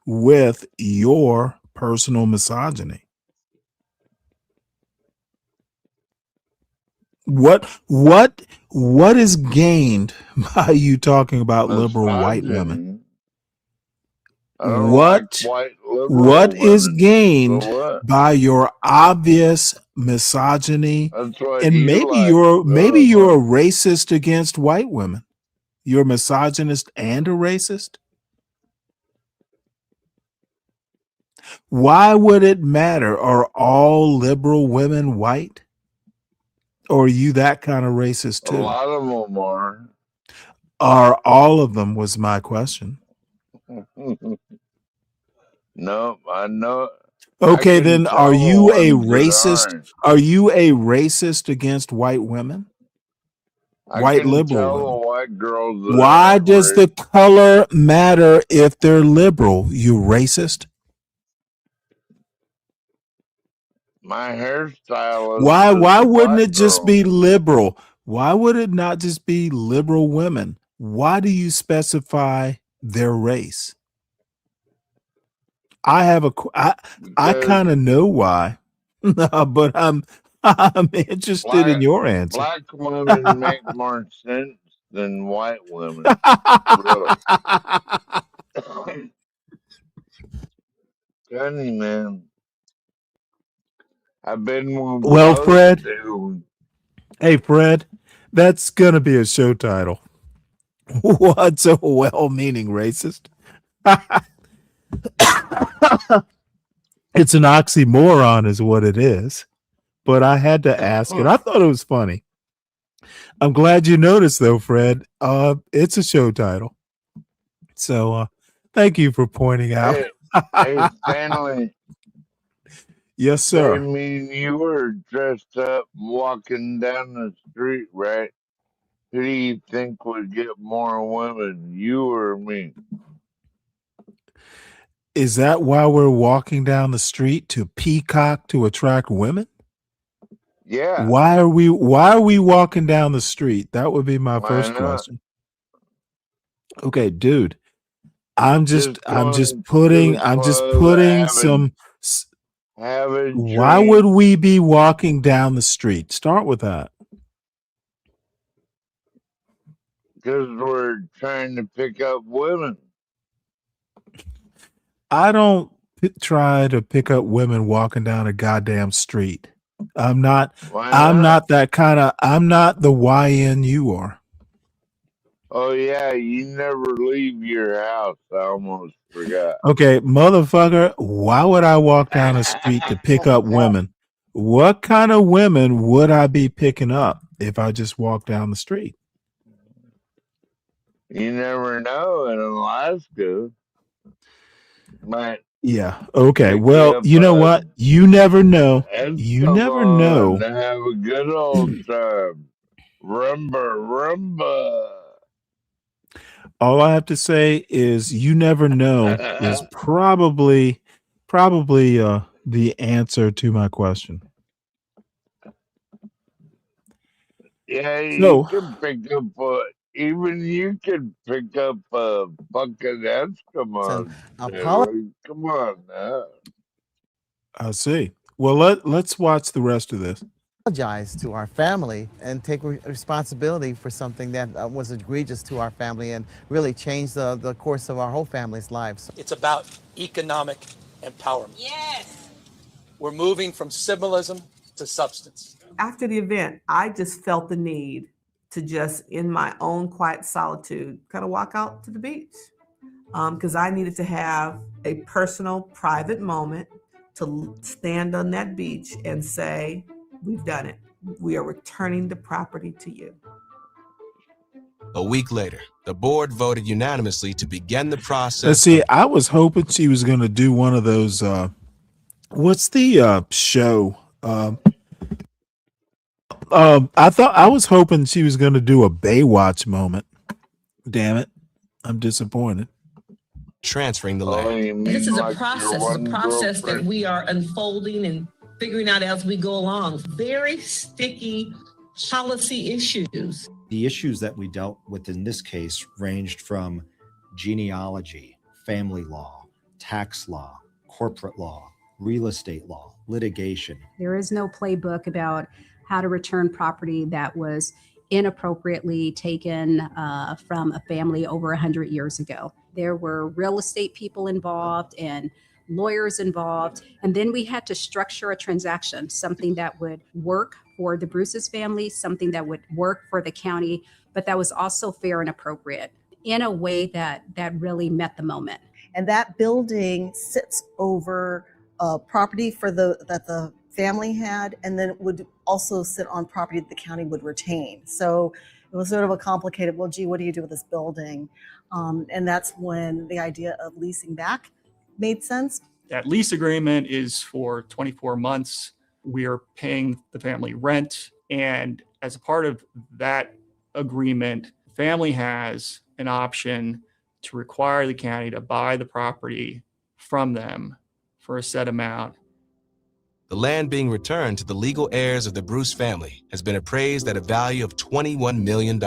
with your personal misogyny? What is gained by you talking about liberal white women? Misogyny. I don't like white liberal What is women. gained So what? by your obvious misogyny? That's what And you maybe like. you're So a racist against white women. You're a misogynist and a racist. Why would it matter? Are all liberal women white? Or are you that kind of racist a too? lot of them are. Are all of them was my question. No, I know. Okay, I can then tell are the you a ones that racist? aren't. Are you a racist against white women? I White can liberal tell women. the white girls that Why aren't does the color matter if they're liberal? You racist? My hairstylist Why is a wouldn't black it just girl. be liberal? Why would it not just be liberal women? Why do you specify their race? I have I Because kind of know why, but I'm interested in your answer. black women make more sense than white women. Really. Funny, man. I've been with Well, both Fred. dudes. Hey, Fred, that's gonna be a show title. What's a well-meaning racist? It's an oxymoron, is what it is. But I had to ask it. I thought it was funny. I'm glad you noticed, though, Fred. It's a show title. So, thank you for pointing out. Hey, Stanley. Yes, Say sir. me and you were dressed up walking down the street, right? Who do you think would get more women, you or me? Is that why we're walking down the street, to peacock to attract women? Yeah. Why are we walking down the street? That would be my Why first not? question. Okay, dude. I'm just putting some. Have a Why drink. would we be walking down the street? Start with that. Because we're trying to pick up women. I don't try to pick up women walking down a goddamn street. I'm not that kind of, I'm not the YN you are. Oh, yeah, you never leave your house. I almost forgot. Okay, motherfucker, why would I walk down the street to pick up women? What kind of women would I be picking up if I just walk down the street? You never know in Alaska. Yeah. Okay. Pick Well, up you know what? You never know. You never know. and have a good old time. Rumba. All I have to say is you never know is probably the answer to my question. Yeah, you So, can pick up even you can pick up a fucking Eskimo. Come on now. I see. Well, let's watch the rest of this. Apologize to our family and take responsibility for something that was egregious to our family and really changed the course of our whole family's lives. It's about economic empowerment. Yes. We're moving from symbolism to substance. After the event, I just felt the need to just, in my own quiet solitude, kind of walk out to the beach. Because I needed to have a personal, private moment to stand on that beach and say, we've done it. We are returning the property to you. A week later, the board voted unanimously to begin the process. Let's see, I was hoping she was going to do one of those. What's the show? I was hoping she was going to do a Baywatch moment. Damn it. I'm disappointed. Transferring the land. This is a process that we are unfolding and figuring out as we go along. Very sticky policy issues. The issues that we dealt with in this case ranged from genealogy, family law, tax law, corporate law, real estate law, litigation. There is no playbook about how to return property that was inappropriately taken from a family over 100 years ago. There were real estate people involved and lawyers involved. And then we had to structure a transaction, something that would work for the Bruce's family, something that would work for the county, but that was also fair and appropriate in a way that really met the moment. And that building sits over property that the family had, and then it would also sit on property that the county would retain. So it was sort of a complicated, well, gee, what do you do with this building? And that's when the idea of leasing back made sense. That lease agreement is for 24 months. We are paying the family rent. And as a part of that agreement, the family has an option to require the county to buy the property from them for a set amount. The land being returned to the legal heirs of the Bruce family has been appraised at a value of $21 million.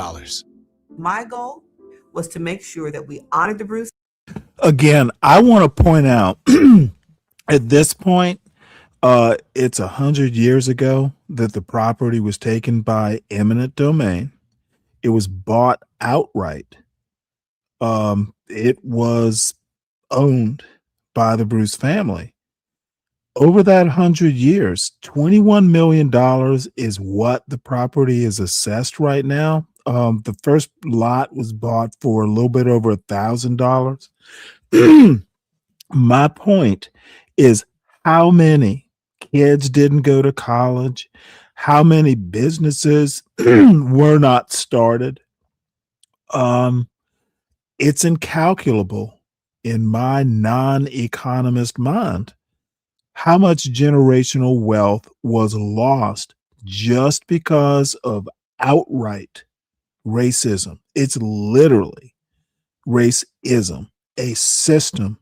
My goal was to make sure that we honored the Bruce. Again, I want to point out at this point, it's 100 years ago that the property was taken by eminent domain. It was bought outright. It was owned by the Bruce family. Over that 100 years, $21 million is what the property is assessed right now. The first lot was bought for a little bit over $1,000. My point is, how many kids didn't go to college? How many businesses were not started? It's incalculable in my non-economist mind how much generational wealth was lost just because of outright racism. It's literally racism, a system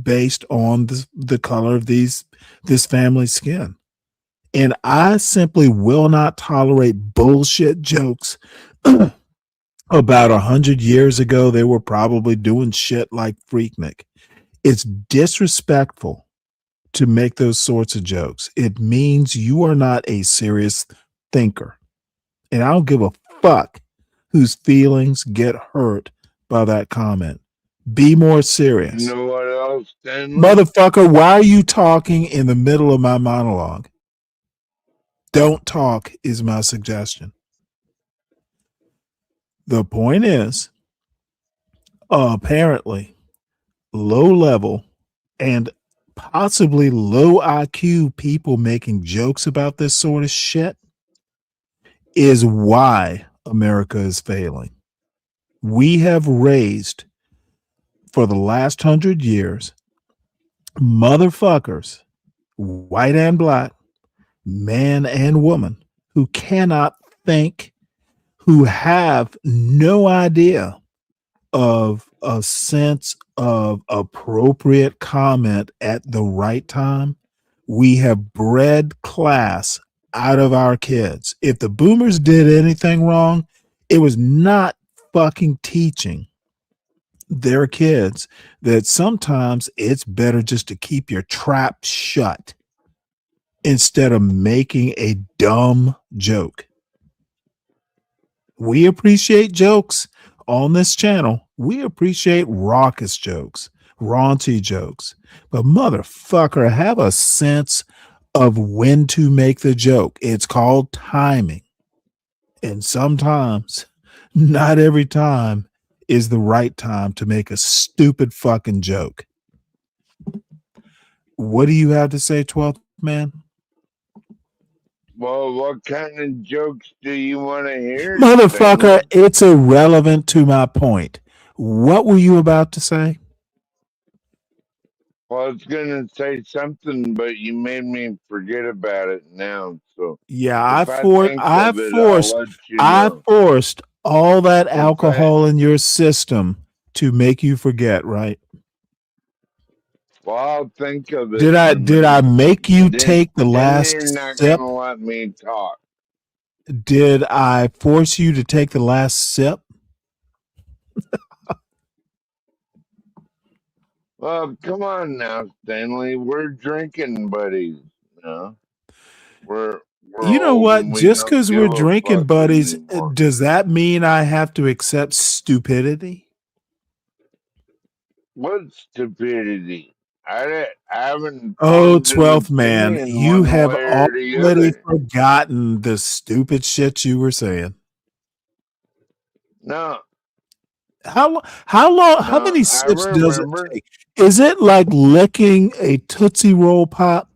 based on the color of this family's skin. And I simply will not tolerate bullshit jokes about 100 years ago. They were probably doing shit like Freaknik. It's disrespectful to make those sorts of jokes. It means you are not a serious thinker. And I don't give a fuck whose feelings get hurt by that comment. Be more serious. You know what else, Stanley? Motherfucker, why are you talking in the middle of my monologue? Don't talk is my suggestion. The point is, apparently, low level and possibly low IQ people making jokes about this sort of shit is why America is failing. We have raised, for the last 100 years, motherfuckers, white and black, man and woman, who cannot think, who have no idea of a sense of appropriate comment at the right time. We have bred class out of our kids. If the boomers did anything wrong, it was not fucking teaching their kids that sometimes it's better just to keep your trap shut instead of making a dumb joke. We appreciate jokes on this channel. We appreciate raucous jokes, raunchy jokes, but motherfucker, have a sense of when to make the joke. It's called timing. And sometimes, not every time, is the right time to make a stupid fucking joke. What do you have to say, 12th man? Well, what kind of jokes do you want to hear, Motherfucker, Stanley? it's irrelevant to my point. What were you about to say? Well, I was gonna say something, but you made me forget about it now. So Yeah, if I think of it, I'll let you I know. forced all that What's that? alcohol in your system to make you forget, right? Well, I'll think of it Did in I a minute. make you Then, take the then last you're not sip? gonna let me talk. Did I force you to take the last sip? Well, come on now, Stanley. We're drinking buddies. No, we're You know old what? and we Just don't because we're give a drinking fuck buddies, anymore. does that mean I have to accept stupidity? What stupidity? I haven't Oh, formed an 12th man, opinion you one have way or the already other. forgotten the stupid shit you were saying. No, How long, how no, many I sips does it remember. take? Is it like licking a Tootsie Roll pop?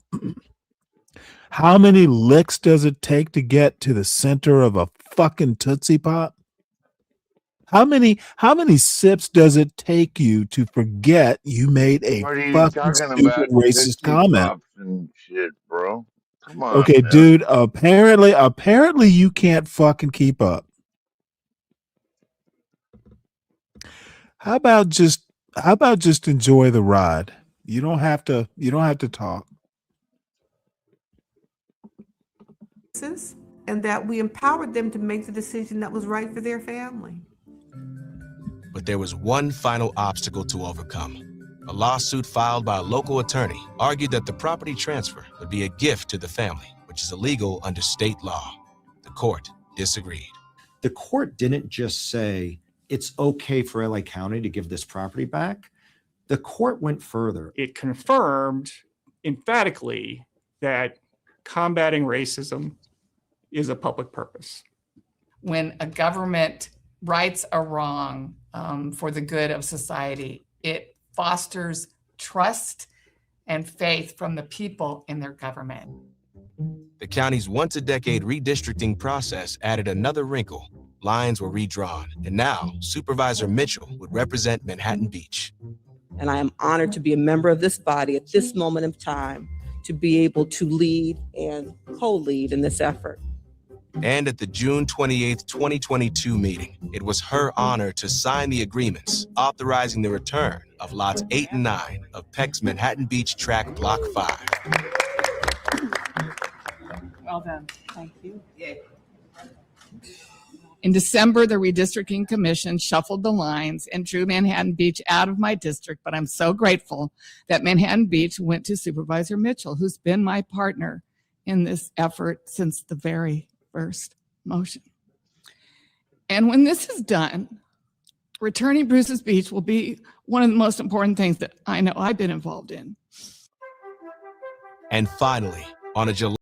How many licks does it take to get to the center of a fucking Tootsie Pop? How many sips does it take you to forget you made a What are you fucking talking stupid about? racist Tootsie comment? Pops and shit, bro. Come on Okay, now. dude, apparently you can't fucking keep up. How about just enjoy the ride? You don't have to talk. And that we empowered them to make the decision that was right for their family. But there was one final obstacle to overcome. A lawsuit filed by a local attorney argued that the property transfer would be a gift to the family, which is illegal under state law. The court disagreed. The court didn't just say it's okay for LA County to give this property back. The court went further. It confirmed emphatically that combating racism is a public purpose. When a government rights a wrong for the good of society, it fosters trust and faith from the people in their government. The county's once-a-decade redistricting process added another wrinkle. Lines were redrawn, and now Supervisor Mitchell would represent Manhattan Beach. And I am honored to be a member of this body at this moment of time, to be able to lead and co-lead in this effort. And at the June 28th, 2022 meeting, it was her honor to sign the agreements authorizing the return of lots 8 and 9 of Peck's Manhattan Beach Tract Block 5. Well done. Thank you. In December, the Redistricting Commission shuffled the lines and drew Manhattan Beach out of my district, but I'm so grateful that Manhattan Beach went to Supervisor Mitchell, who's been my partner in this effort since the very first motion. And when this is done, returning Bruce's Beach will be one of the most important things that I know I've been involved in. And finally, on a July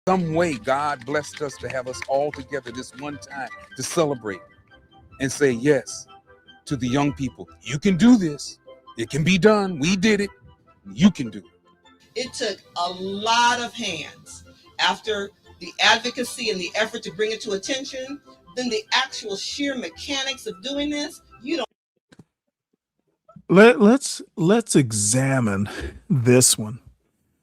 Some way God blessed us to have us all together this one time to celebrate and say yes to the young people. You can do this. It can be done. We did it. You can do it. It took a lot of hands. After the advocacy and the effort to bring it to attention, then the actual sheer mechanics of doing this, you don't. Let's examine this one.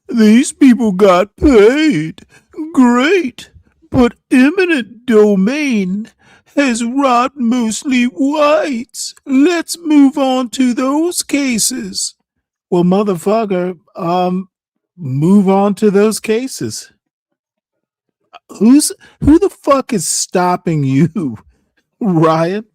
These people got paid. Great. But eminent domain has robbed mostly whites. Let's move on to those cases. Well, motherfucker, move on to those cases. Who the fuck is stopping you, Ryan?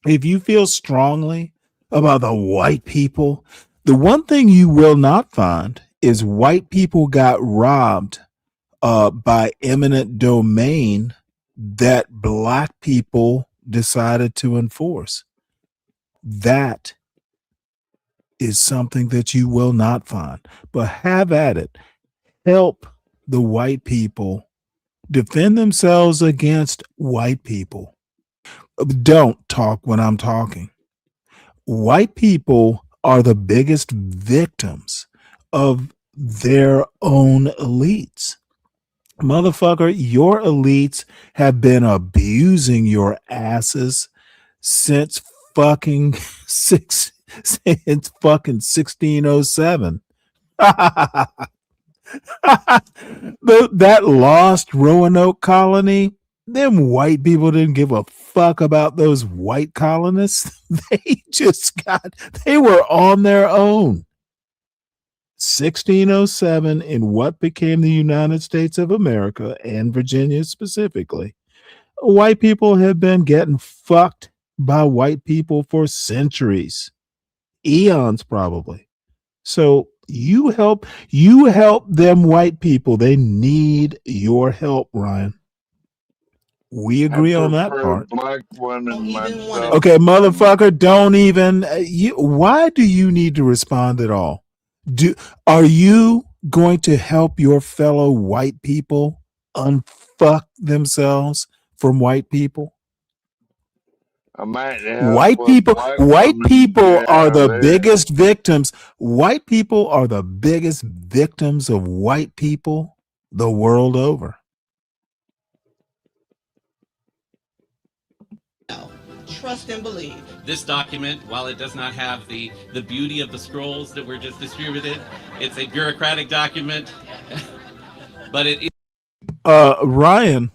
If you feel strongly about the white people, the one thing you will not find is white people got robbed by eminent domain that black people decided to enforce. That is something that you will not find. But have at it. Help the white people defend themselves against white people. Don't talk when I'm talking. White people are the biggest victims of their own elites. Motherfucker, your elites have been abusing your asses since fucking 1607. That lost Roanoke colony, them white people didn't give a fuck about those white colonists. They were on their own. 1607 in what became the United States of America and Virginia specifically. White people have been getting fucked by white people for centuries, eons probably. So you help them white people. They need your help, Ryan. We agree on that part. Black women myself. Okay, motherfucker, don't even. Why do you need to respond at all? Are you going to help your fellow white people unfuck themselves from white people? I might help White a people black white woman people get are out the of there. biggest victims. White people are the biggest victims of white people the world over. Trust and believe. This document, while it does not have the beauty of the scrolls that were just distributed, it's a bureaucratic document, but it is. Ryan,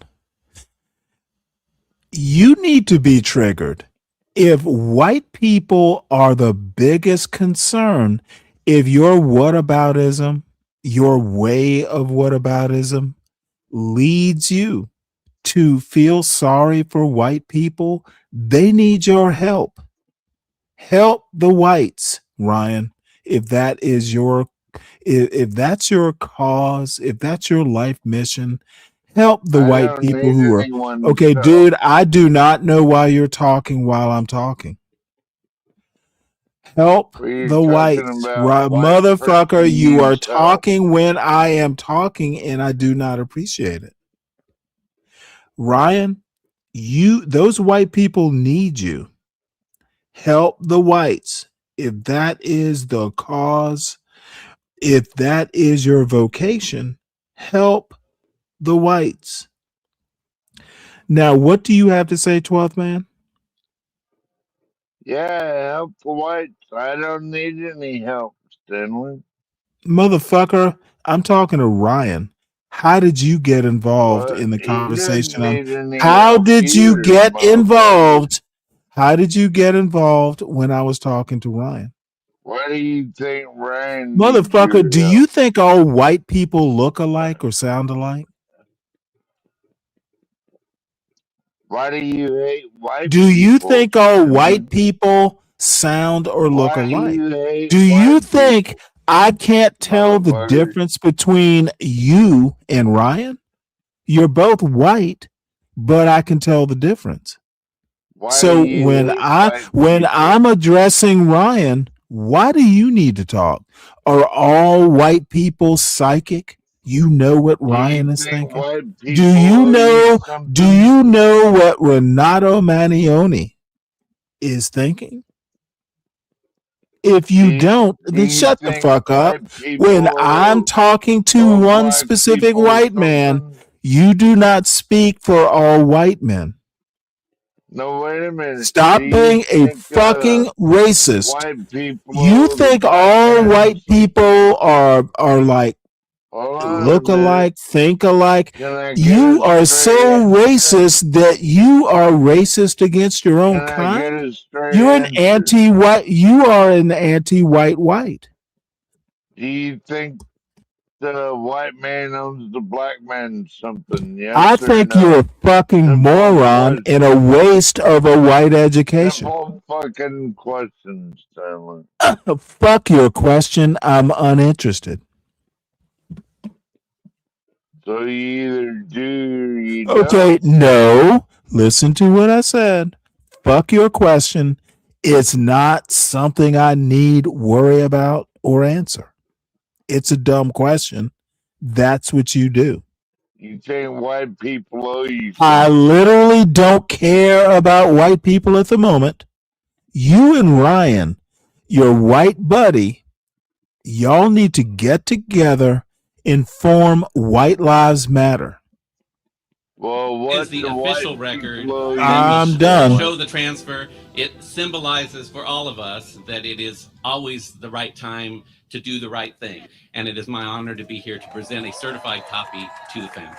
you need to be triggered. If white people are the biggest concern, if your whataboutism, your way of whataboutism leads you to feel sorry for white people, they need your help. Help the whites, Ryan. If that is if that's your cause, if that's your life mission, help the I white don't people need who are anyone's okay, help. dude. I do not know why you're talking while I'm talking. Help We're the talking whites, about white motherfucker. person You are needs help. talking when I am talking, and I do not appreciate it. Ryan, those white people need you. Help the whites. If that is the cause, if that is your vocation, help the whites. Now, what do you have to say, 12th man? Yeah, help the whites. I don't need any help, Stanley. Motherfucker, I'm talking to Ryan. How did you get involved Well, in the he doesn't conversation? need any How help did you either, get motherfucker. involved? How did you get involved when I was talking to Ryan? Why do you think Ryan needs Motherfucker, your do help? you think all white people look alike or sound alike? Why do you hate white Do you people? think all Stanley? white people sound or look Why do alike? you hate Do you white think people, I can't tell the motherfucker? difference between you and Ryan? You're both white, but I can tell the difference. Why So do you hate white when people? I'm addressing Ryan, why do you need to talk? Are all white people psychic? You know what Do you Ryan is think thinking? white Do people you owe you know something? what Renato Manioni is thinking? If you don't, Do then you shut the think fuck up. white people When I'm owe talking to one black specific people white man, something? you do not speak for all white men. No, wait a minute. Do Stop you being a think fucking racist. white people You owe the think black all man white people are like Hold look on a minute. alike, think alike. Can I get You a are straight so answer? racist that you are racist against your own Can I get kind. a straight You're an answer? anti-white. You are an anti-white. Do you think the white man owns the black man something? I Yes or think you're no? a fucking Simple moron and a question. waste of a white education. Simple fucking question, Stanley. Fuck your question. I'm uninterested. So you either do or you Okay, don't. no. Listen to what I said. Fuck your question. It's not something I need worry about or answer. It's a dumb question. That's what you do. You think white people owe you I something? literally don't care about white people at the moment. You and Ryan, your white buddy, y'all need to get together and form White Lives Matter. Well, what Is the do official white record people owe that you, I'm will done. show the transfer. It symbolizes for all of us that it is always the right time to do the right thing. And it is my honor to be here to present a certified copy to the family.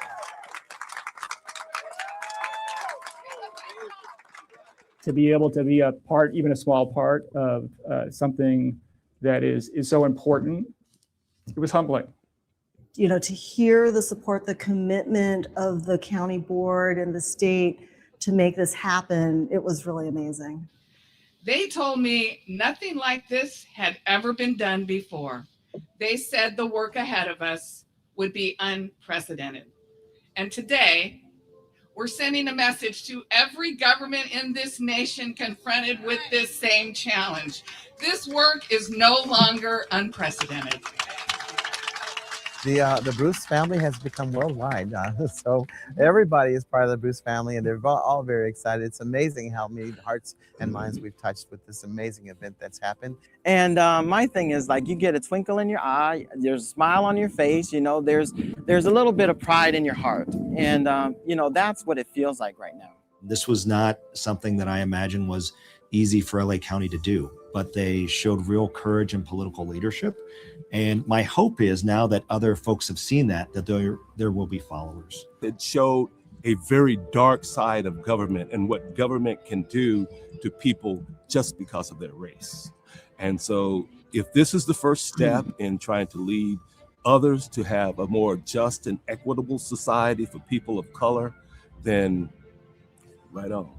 To be able to be a part, even a small part of something that is so important, it was humbling. You know, to hear the support, the commitment of the county board and the state to make this happen, it was really amazing. They told me nothing like this had ever been done before. They said the work ahead of us would be unprecedented. And today, we're sending a message to every government in this nation confronted with this same challenge. This work is no longer unprecedented. The Bruce family has become worldwide, so everybody is part of the Bruce family, and they're all very excited. It's amazing how many hearts and minds we've touched with this amazing event that's happened. And my thing is, like, you get a twinkle in your eye, there's a smile on your face, you know, there's a little bit of pride in your heart, and you know, that's what it feels like right now. This was not something that I imagine was easy for LA County to do, but they showed real courage and political leadership. And my hope is now that other folks have seen that there will be followers. It showed a very dark side of government and what government can do to people just because of their race. And so if this is the first step in trying to lead others to have a more just and equitable society for people of color, then right on.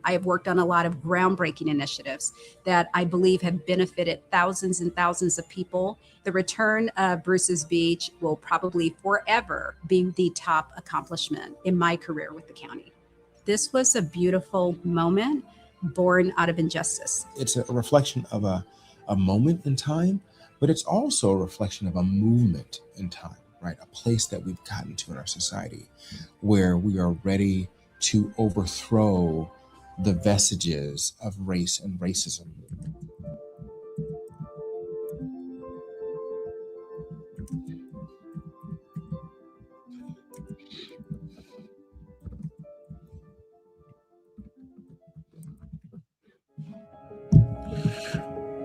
I have worked on a lot of groundbreaking initiatives that I believe have benefited thousands and thousands of people. The return of Bruce's Beach will probably forever be the top accomplishment in my career with the county. This was a beautiful moment born out of injustice. It's a reflection of a moment in time, but it's also a reflection of a movement in time, right? A place that we've gotten to in our society where we are ready to overthrow the vestiges of race and racism.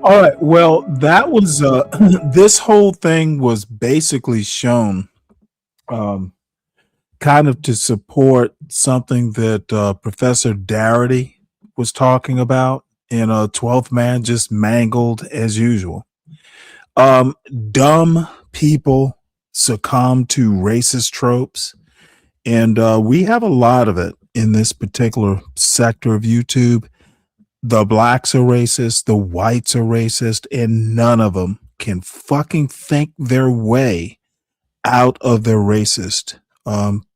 All right. Well, that was this whole thing was basically shown kind of to support something that Professor Darity was talking about in 12th Man just mangled as usual. Dumb people succumb to racist tropes, and we have a lot of it in this particular sector of YouTube. The blacks are racist, the whites are racist, and none of them can fucking think their way out of their racist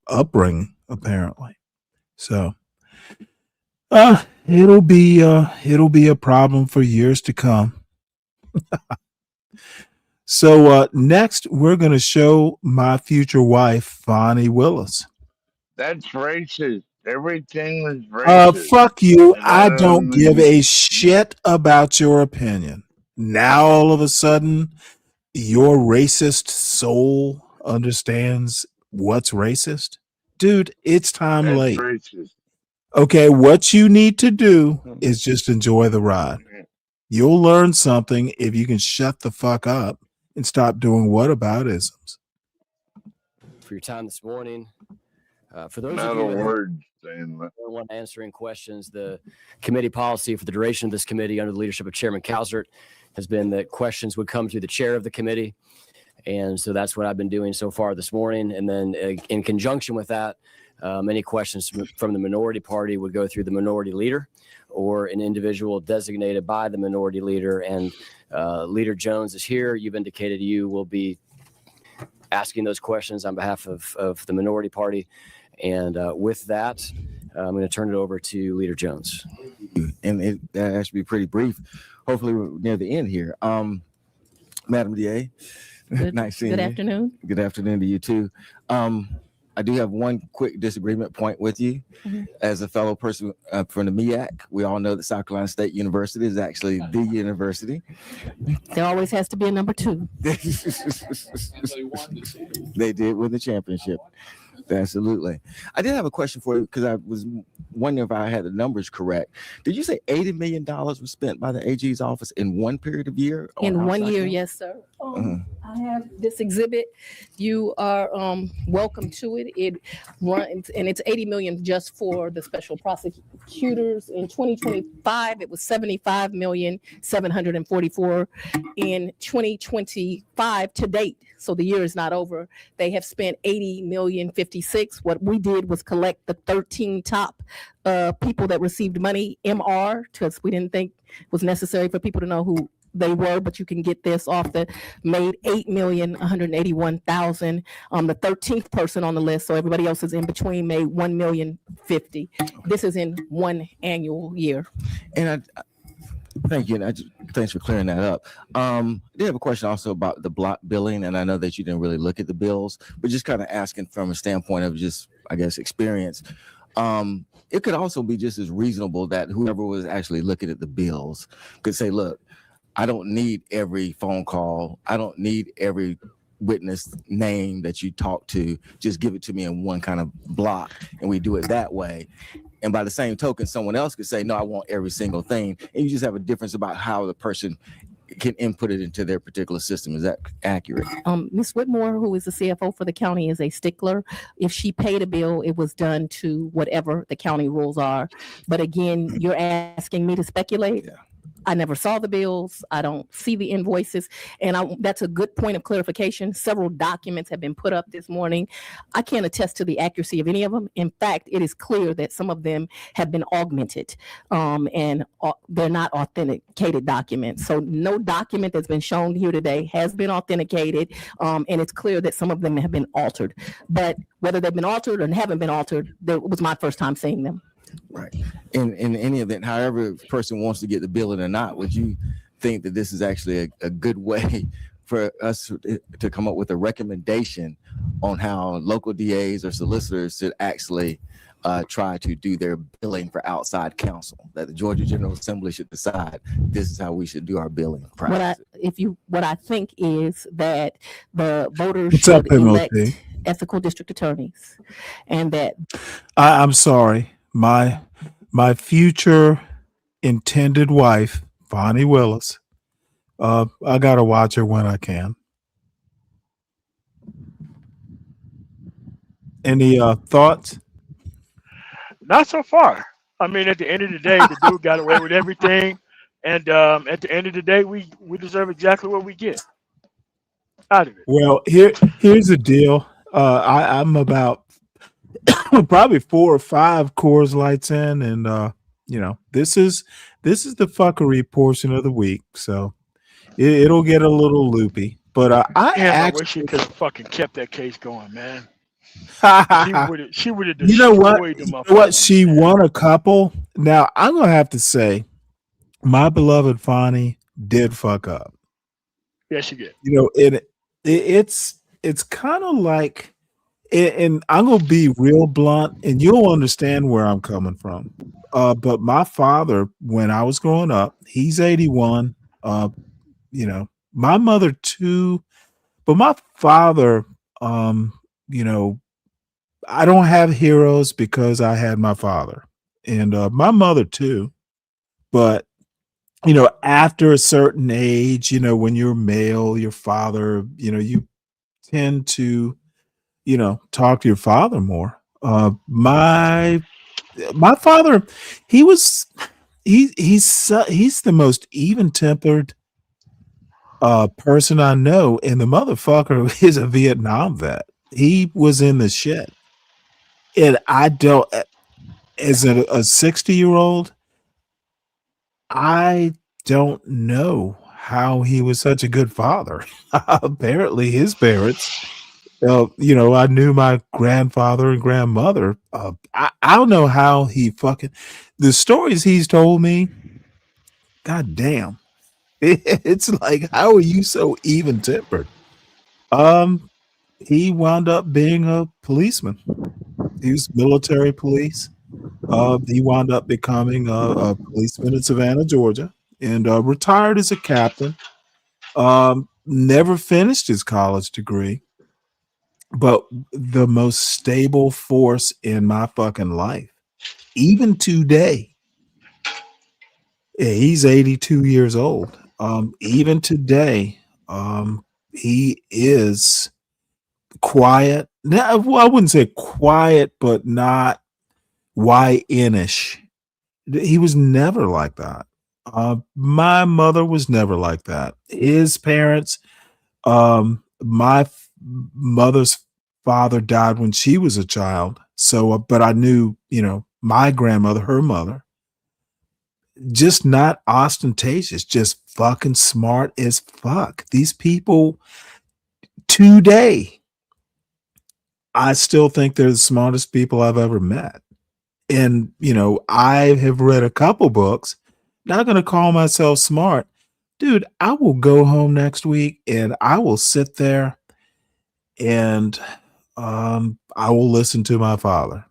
upbringing, apparently. So it'll be a problem for years to come. So next we're gonna show my future wife, Vonnie Willis. That's racist. Everything is racist. Fuck you. And I don't give a shit about your opinion. Now all of a sudden your racist soul understands what's racist. Dude, it's time That's late. racist. Okay, what you need to do is just enjoy the ride. You'll learn something if you can shut the fuck up and stop doing whataboutisms. for your time this morning. For those Not of a you who word, Stanley. want answering questions, the committee policy for the duration of this committee under the leadership of Chairman Calzert has been that questions would come through the chair of the committee. And so that's what I've been doing so far this morning. And then in conjunction with that, any questions from the minority party would go through the minority leader or an individual designated by the minority leader. And Leader Jones is here. You've indicated you will be asking those questions on behalf of the minority party. And with that, I'm going to turn it over to Leader Jones. And that has to be pretty brief. Hopefully we're near the end here. Madam DA, nice seeing you. Good afternoon. Good afternoon to you too. I do have one quick disagreement point with you. Mhm. As a fellow person from the MEAC, we all know that South Carolina State University is actually the university. There always has to be a number 2. They did win the championship. Absolutely. I did have a question for you because I was wondering if I had the numbers correct. Did you say $80 million was spent by the AG's office in one period of year? In 1 year, yes, sir. I have this exhibit. You are welcome to it. It runs, and it's 80 million just for the special prosecutors. In 2025, it was 75,744,000. In 2025 to date, so the year is not over, they have spent 80,056,000. What we did was collect the 13 top people that received money, MR, because we didn't think it was necessary for people to know who they were, but you can get this off the made 8,181,000. The 13th person on the list, so everybody else is in between, made 1,050,000. This is in one annual year. And thank you. And thanks for clearing that up. I did have a question also about the block billing, and I know that you didn't really look at the bills, but just kind of asking from a standpoint of just, I guess, experience. It could also be just as reasonable that whoever was actually looking at the bills could say, look, I don't need every phone call. I don't need every witness name that you talk to. Just give it to me in one kind of block, and we do it that way. And by the same token, someone else could say, no, I want every single thing. And you just have a difference about how the person can input it into their particular system. Is that accurate? Ms. Whitmore, who is the CFO for the county, is a stickler. If she paid a bill, it was done to whatever the county rules are. But again, you're asking me to speculate. Yeah. I never saw the bills. I don't see the invoices. And that's a good point of clarification. Several documents have been put up this morning. I can't attest to the accuracy of any of them. In fact, it is clear that some of them have been augmented and they're not authenticated documents. So no document that's been shown here today has been authenticated. And it's clear that some of them have been altered. But whether they've been altered or haven't been altered, that was my first time seeing them. Right. In any event, however a person wants to get the billing or not, would you think that this is actually a good way for us to come up with a recommendation on how local DAs or solicitors should actually try to do their billing for outside counsel, that the Georgia General Assembly should decide this is how we should do our billing practice? What I think is that the voters What's should up, MLT? elect ethical district attorneys, and that I'm sorry. My future intended wife, Bonnie Willis. I gotta watch her when I can. Any thoughts? Not so far. I mean, at the end of the day, the dude got away with everything, and at the end of the day, we deserve exactly what we get out of it. Well, here's the deal. I'm about probably 4 or 5 Coors Lights in, and this is the fuckery portion of the week, so it'll get a little loopy. But I wish she could have fucking kept that case going, man. She would have destroyed you know what? the You know what? motherfucker. She won a couple. Now I'm gonna have to say, my beloved Fonnie did fuck up. Yeah, she did. It's kind of like. And I'm going to be real blunt, and you'll understand where I'm coming from. But my father, when I was growing up, he's 81. My mother too. But my father, I don't have heroes because I had my father. And my mother too. But, after a certain age, when you're male, your father, you tend to talk to your father more. My father, he's the most even-tempered person I know, and the motherfucker is a Vietnam vet. He was in the shit. And I don't, as a 60-year-old, I don't know how he was such a good father. Apparently, his parents, I knew my grandfather and grandmother. I don't know how he the stories he's told me, god damn. It's like, how are you so even-tempered? He wound up being a policeman. He was military police. He wound up becoming a policeman in Savannah, Georgia, and retired as a captain. Never finished his college degree, but the most stable force in my fucking life. Even today, he's 82 years old. Even today, he is quiet. Now, well, I wouldn't say quiet, but not YN-ish. He was never like that. My mother was never like that. His parents, my mother's father died when she was a child. So, but I knew, my grandmother, her mother, just not ostentatious, just fucking smart as fuck. These people today, I still think they're the smartest people I've ever met. And, I have read a couple books, not going to call myself smart. Dude, I will go home next week and I will sit there and I will listen to my father.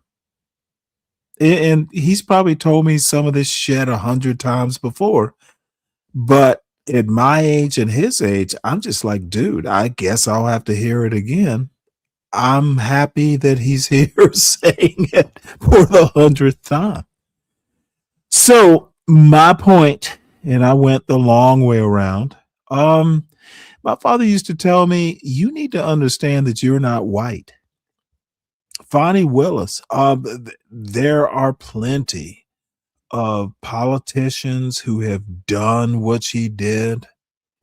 And he's probably told me some of this shit 100 times before. But at my age and his age, I'm just like, dude, I guess I'll have to hear it again. I'm happy that he's here saying it for the 100th time. So my point, and I went the long way around. My father used to tell me, you need to understand that you're not white. Fonnie Willis, there are plenty of politicians who have done what she did,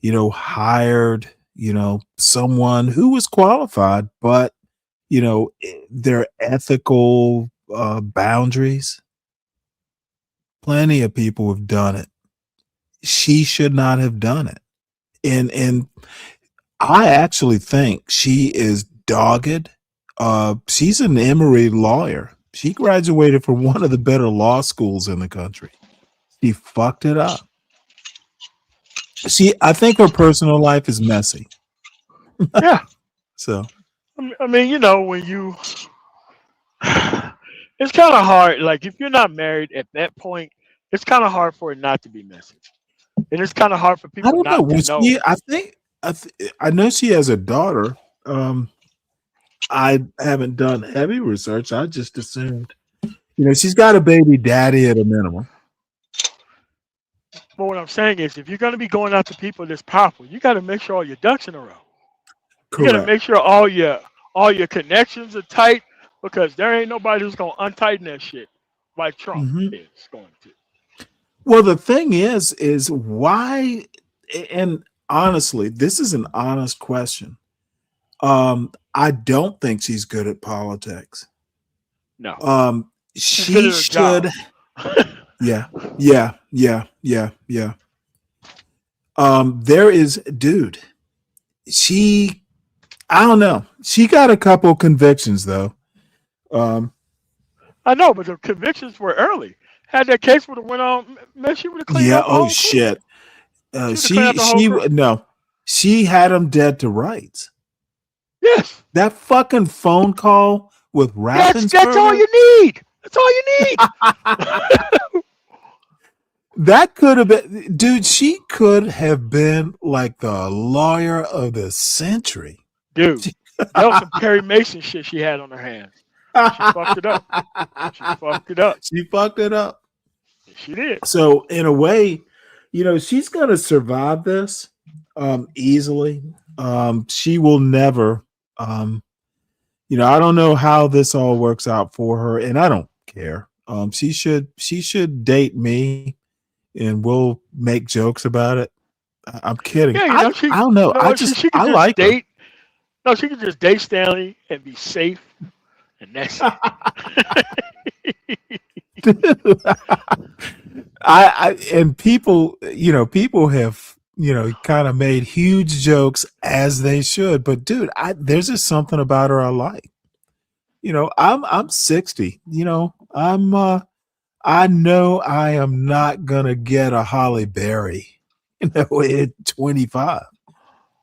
hired, someone who was qualified, but, their ethical boundaries. Plenty of people have done it. She should not have done it. And I actually think she is dogged. She's an Emory lawyer. She graduated from one of the better law schools in the country. She fucked it up. I think her personal life is messy. Yeah. So, I mean, when you, it's kind of hard. Like, if you're not married at that point, it's kind of hard for it not to be messy. And it's kind of hard for I people don't know. not to Was know. she? I know she has a daughter. I haven't done heavy research. I just assumed, she's got a baby daddy at a minimum. But what I'm saying is, if you're going to be going after people this powerful, you got to make sure all your ducks in a row. You got to Correct. make sure all your connections are tight, because there ain't nobody who's going to untighten that shit like Trump is going to. Well, the thing is why, and honestly, this is an honest question. I don't think she's good at politics. No. She good at her job. should. Yeah. There is, dude. I don't know. She got a couple convictions though. I know, but the convictions were early. Had that case would have went on, man, she would have cleaned Yeah. up the Oh whole crew. shit. She would have cleaned up the whole crew. No. She had him dead to rights. Yes. That fucking phone call with Raffensperger. That's all you need. That's all you need. That could have been, dude. She could have been like the lawyer of the century, dude. That was some Perry Mason shit she had on her hands. She fucked it up. She fucked it up. She did. So in a way, she's gonna survive this easily. She will never, I don't know how this all works out for her, and I don't care. She should date me, and we'll make jokes about it. I'm kidding. Yeah, I don't know. she could I just like her. date. No, she could just date Stanley and be safe, and that's it. I and people, people have, kind of made huge jokes, as they should. But dude, there's just something about her I like. I'm 60. I know I am not gonna get a Holly Berry, at 25.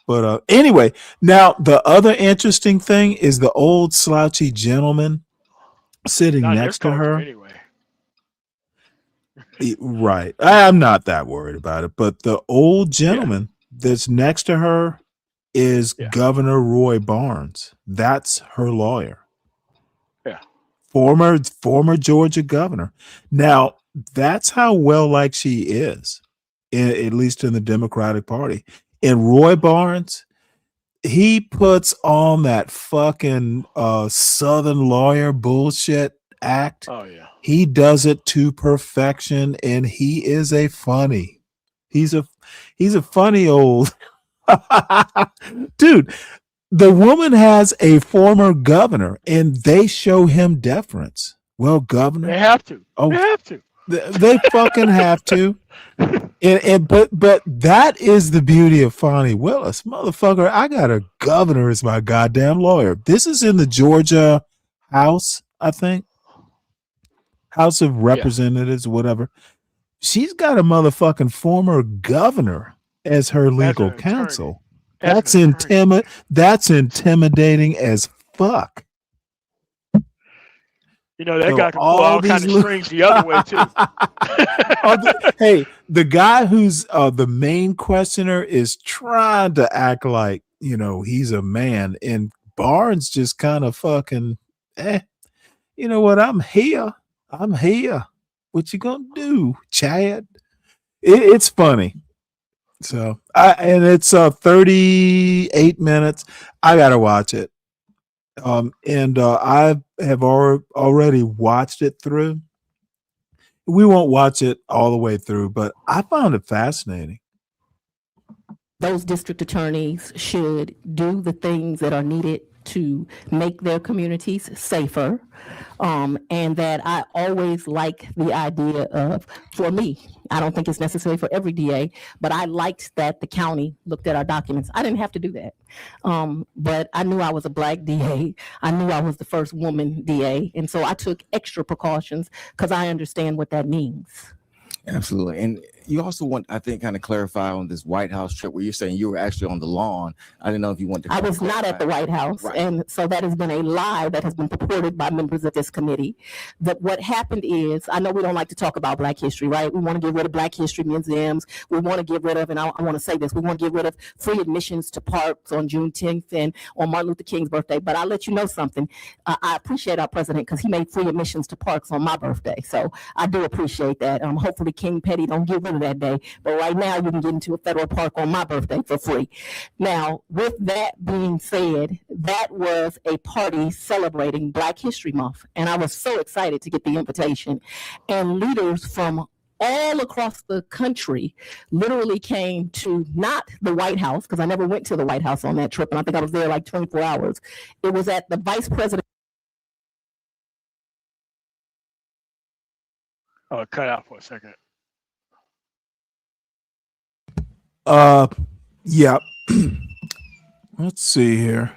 But anyway, now the other interesting thing is the old slouchy gentleman sitting Not in next this to culture her. anyway. Right. I'm not that worried about it. But the old Yeah, gentleman that's next to her is yeah, Governor Roy Barnes. That's her lawyer. yeah. Former Georgia governor. Now, that's how well liked she is, at least in the Democratic Party. And Roy Barnes, he puts on that fucking Southern lawyer bullshit act. Oh yeah. He does it to perfection, and he is a funny. He's a funny old dude. The woman has a former governor, and they show him deference. Well, They governor, have to. oh, They have to. they fucking have to. But that is the beauty of Fonnie Willis, motherfucker. I got a governor as my goddamn lawyer. This is in the Georgia House, I think, House of Yeah. Representatives, whatever. She's got a motherfucking former governor as her As legal an attorney. counsel. As an attorney. That's intimidating as fuck. That So guy can pull all all these kind of little- strings the other way too. Hey, the guy who's the main questioner is trying to act like, he's a man, and Barnes just kind of fucking, you know what? I'm here. What you gonna do, Chad? It's funny. So, and it's 38 minutes. I gotta watch it. And I have already watched it through. We won't watch it all the way through, but I found it fascinating. Those district attorneys should do the things that are needed to make their communities safer. And that I always like the idea of, for me, I don't think it's necessary for every DA, but I liked that the county looked at our documents. I didn't have to do that. But I knew I was a Black DA. I knew I was the first woman DA. And so I took extra precautions because I understand what that means. Absolutely. And you also want, I think, kind of clarify on this White House trip where you're saying you were actually on the lawn. I didn't know if you want to. I was not at the White House. Right. And so that has been a lie that has been purported by members of this committee. That what happened is, I know we don't like to talk about Black history, right? We want to get rid of Black history museums. We want to get rid of, and I want to say this, we want to get rid of free admissions to parks on Juneteenth and on Martin Luther King's birthday. But I'll let you know something. I appreciate our president because he made free admissions to parks on my birthday. So I do appreciate that. Hopefully King Petty don't get rid of that day. But right now you can get into a federal park on my birthday for free. Now, with that being said, that was a party celebrating Black History Month. And I was so excited to get the invitation. And leaders from all across the country literally came to not the White House, because I never went to the White House on that trip. And I think I was there like 24 hours. It was at the Vice President. Oh, it cut out for a second. Yeah. Let's see here.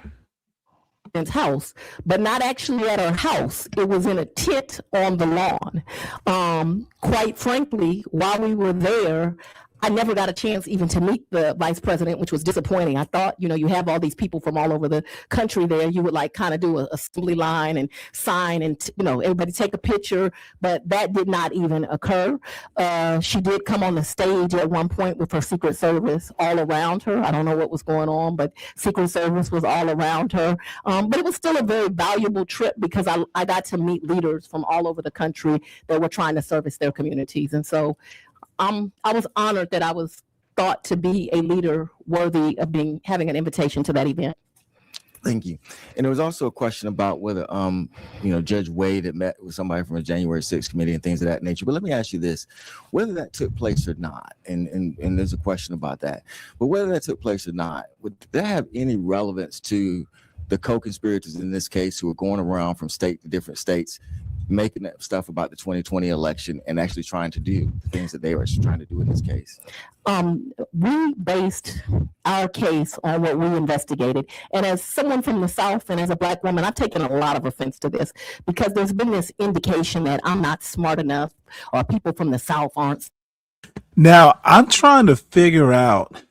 House, but not actually at her house. It was in a tent on the lawn. Quite frankly, while we were there, I never got a chance even to meet the vice president, which was disappointing. I thought, you have all these people from all over the country there. You would like kind of do a assembly line and sign and, everybody take a picture, but that did not even occur. She did come on the stage at one point with her Secret Service all around her. I don't know what was going on, but Secret Service was all around her. But it was still a very valuable trip because I got to meet leaders from all over the country that were trying to service their communities. And so I was honored that I was thought to be a leader worthy of having an invitation to that event. Thank you. And there was also a question about whether, Judge Wade had met with somebody from a January 6th committee and things of that nature. But let me ask you this, whether that took place or not, and there's a question about that, but whether that took place or not, would that have any relevance to the co-conspirators in this case who are going around from state to different states, making that stuff about the 2020 election and actually trying to do the things that they were trying to do in this case? We based our case on what we investigated. And as someone from the South and as a Black woman, I've taken a lot of offense to this because there's been this indication that I'm not smart enough or people from the South aren't. Now, I'm trying to figure out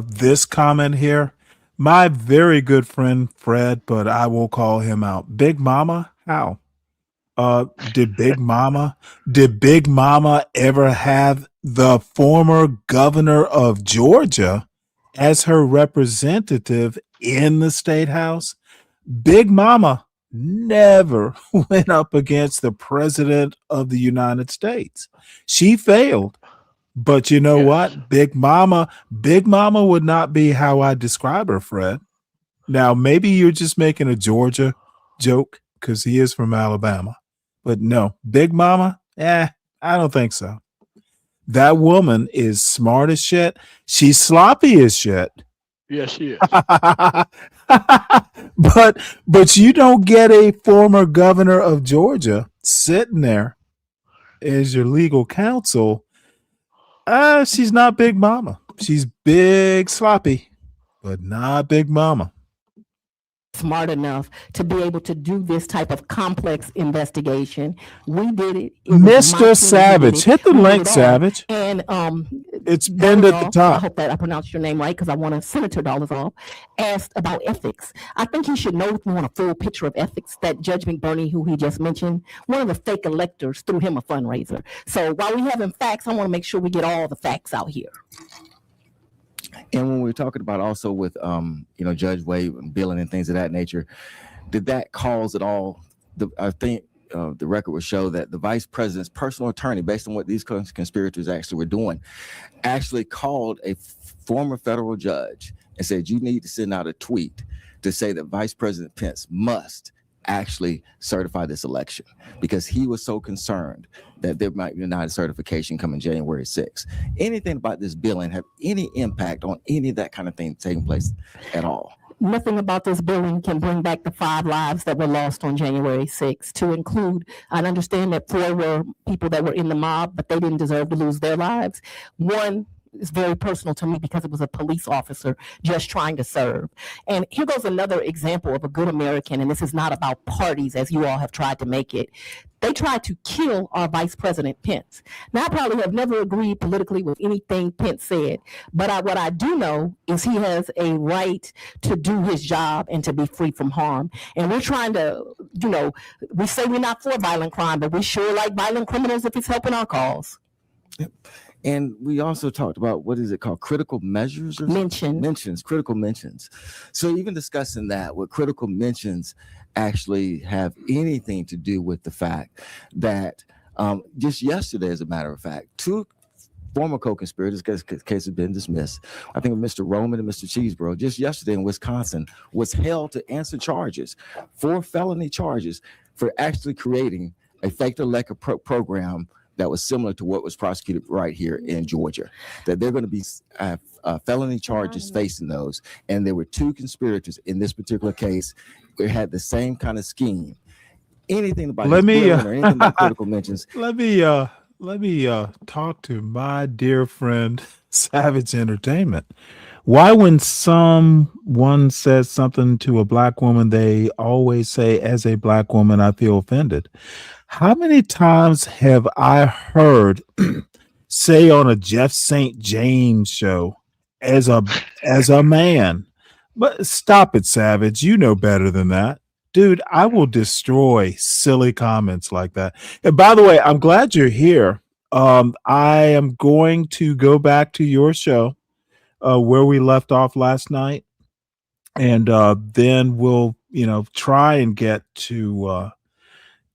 this comment here. My very good friend, Fred, but I will call him out. Big Mama, how? Did Big Mama ever have the former governor of Georgia as her representative in the state house? Big Mama never went up against the president of the United States. She failed. But you know what? Big Mama would not be how I describe her, Fred. Now, maybe you're just making a Georgia joke because he is from Alabama. But no, Big Mama, I don't think so. That woman is smart as shit. She's sloppy as shit. Yes, she is. but you don't get a former governor of Georgia sitting there as your legal counsel. She's not Big Mama. She's big sloppy, but not Big Mama. Smart enough to be able to do this type of complex investigation. We did it. Mr. Savage, hit the link, Savage. And it's pinned at the top. I hope that I pronounced your name right because I want Senator Dolezal asked about ethics. I think he should know if you want a full picture of ethics that Judge McBurney, who he just mentioned, one of the fake electors threw him a fundraiser. So while we having facts, I want to make sure we get all the facts out here. And when we were talking about also with, Judge Wade and billing and things of that nature, did that cause at all? I think the record would show that the vice president's personal attorney, based on what these conspirators actually were doing, actually called a former federal judge and said, you need to send out a tweet to say that Vice President Pence must actually certify this election because he was so concerned that there might be not a certification coming January 6th. Anything about this billing have any impact on any of that kind of thing taking place at all? Nothing about this billing can bring back the 5 lives that were lost on January 6th, to include, I understand that 4 were people that were in the mob, but they didn't deserve to lose their lives. 1 is very personal to me because it was a police officer just trying to serve. And here goes another example of a good American, and this is not about parties as you all have tried to make it. They tried to kill our Vice President Pence. Now, I probably have never agreed politically with anything Pence said, but what I do know is he has a right to do his job and to be free from harm. And we're trying to, we say we're not for violent crime, but we sure like violent criminals if it's helping our cause. Yep. And we also talked about, what is it called? Critical measures? Or critical mentions. So even discussing that, would critical mentions actually have anything to do with the fact that just yesterday, as a matter of fact, 2 former co-conspirators, case has been dismissed. I think Mr. Roman and Mr. Cheeseborough, just yesterday in Wisconsin, was held to answer charges, 4 felony charges for actually creating a fake elector program that was similar to what was prosecuted right here in Georgia. That they're going to be felony charges facing those. And there were 2 conspirators in this particular case who had the same kind of scheme. Anything about or anything about critical mentions. Let me talk to my dear friend Savage Entertainment. Why, when someone says something to a Black woman, they always say, as a Black woman, I feel offended? How many times have I heard say on a Jeff St. James show as a man? But stop it, Savage. You know better than that. Dude, I will destroy silly comments like that. And by the way, I'm glad you're here. I am going to go back to your show where we left off last night. And then we'll, try and get to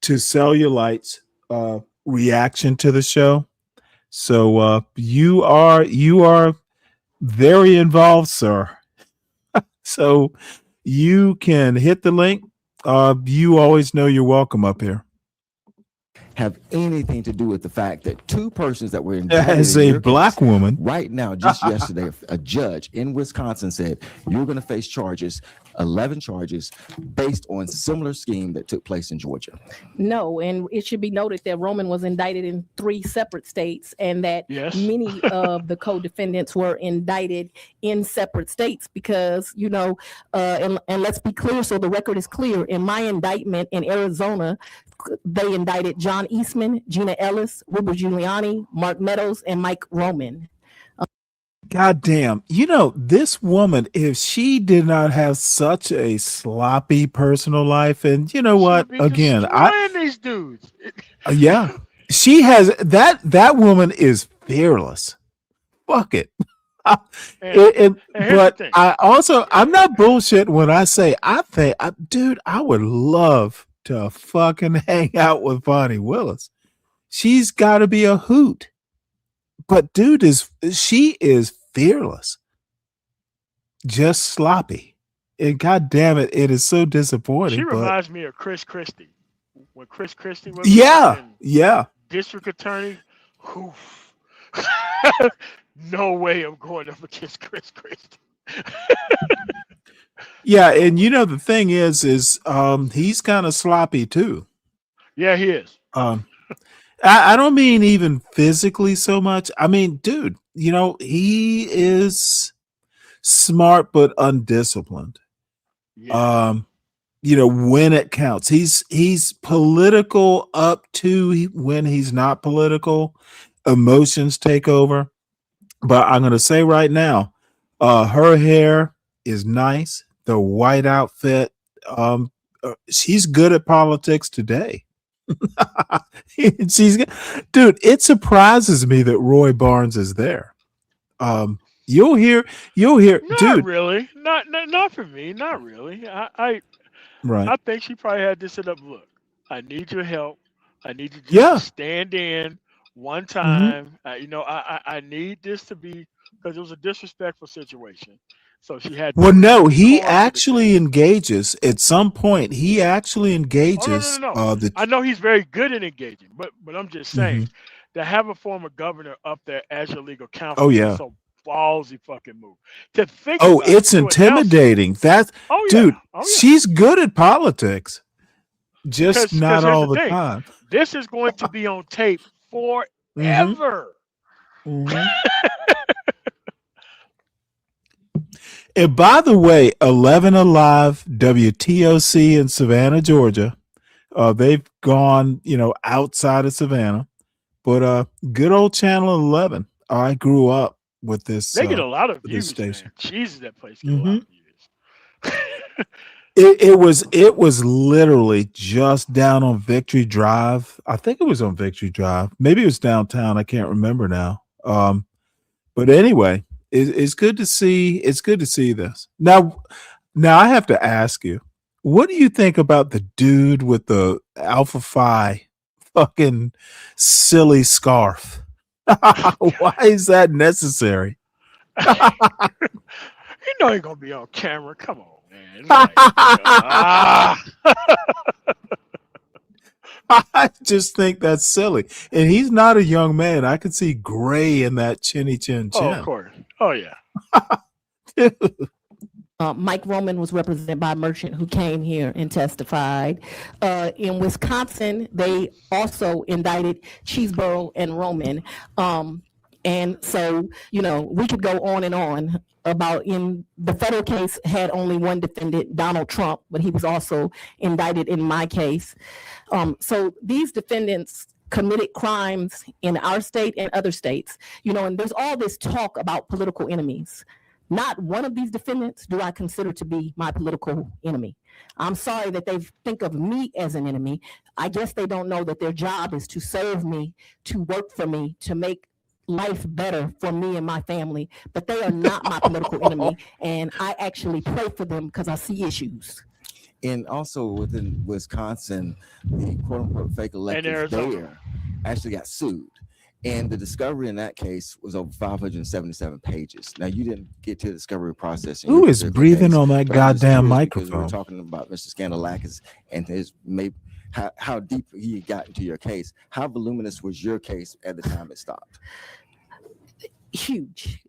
Cellulite's reaction to the show. So you are very involved, sir. So you can hit the link. You always know you're welcome up here. Have anything to do with the fact that two persons that were indicted As in a your black case woman right now, just yesterday, a judge in Wisconsin said you're going to face charges, 11 charges, based on similar scheme that took place in Georgia. No, and it should be noted that Roman was indicted in 3 separate states, and that many of the co-defendants were indicted in separate states because, and let's be clear, so the record is clear. In my indictment in Arizona, they indicted John Eastman, Gina Ellis, Ruben Giuliani, Mark Meadows, and Mike Roman. God damn. This woman, if she did not have such a sloppy personal life, and you know what? Again, these dudes. Yeah, she has that woman is fearless. Fuck it. But I'm not bullshit when I say dude, I would love to fucking hang out with Bonnie Willis. She's got to be a hoot. But dude, she is fearless, just sloppy, and god damn it, it is so disappointing. She reminds me of Chris Christie. When Chris Christie was district attorney, no way I'm going up against Chris Christie. Yeah, and the thing is he's kind of sloppy too. Yeah, he is. I don't mean even physically so much. I mean, dude, he is smart but undisciplined. Yeah. When it counts. He's political up to when he's not political. Emotions take over. But I'm going to say right now, her hair is nice. The white outfit. She's good at politics today. Dude, it surprises me that Roy Barnes is there. You'll hear not dude, really, not for me, not really. I think she probably had this set up. Look, I need your help. I need you to stand in one time. I need this to be, because it was a disrespectful situation. So she had. Well, no, he actually engages at some point. He actually engages. No. I know he's very good at engaging, but I'm just saying to have a former governor up there as your legal counsel. Oh yeah. Is so ballsy fucking move. To think. Oh, it's intimidating. Dude, she's good at politics, just not all the time. This is going to be on tape forever. And by the way, 11 Alive, WTOC in Savannah, Georgia. They've gone, outside of Savannah, but good old Channel 11. I grew up with this. They get a lot of views, station. Man. Jesus, that place get a lot of views. It was literally just down on Victory Drive. I think it was on Victory Drive. Maybe it was downtown. I can't remember now. But anyway. It's good to see. It's good to see this. Now I have to ask you, what do you think about the dude with the Alpha Phi fucking silly scarf? Why is that necessary? He ain't gonna be on camera. Come on, man. I just think that's silly. And he's not a young man. I could see gray in that chinny chin chin. Oh, of course. Oh, yeah. Mike Roman was represented by a merchant who came here and testified. In Wisconsin, they also indicted Cheeseboro and Roman. And so, we could go on and on about, in the federal case had only one defendant, Donald Trump, but he was also indicted in my case. So these defendants committed crimes in our state and other states, and there's all this talk about political enemies. Not one of these defendants do I consider to be my political enemy. I'm sorry that they think of me as an enemy. I guess they don't know that their job is to serve me, to work for me, to make life better for me and my family, but they are not my political enemy, and I actually pray for them because I see issues. And also within Wisconsin, the quote unquote fake electors there actually got sued. And the discovery in that case was over 577 pages. Now, you didn't get to the discovery process. In Who your is particular breathing case, on that but I'm just goddamn curious because we were microphone? talking about Mr. Scandalakis and his maybe how deep he got into your case. How voluminous was your case at the time it stopped? Huge,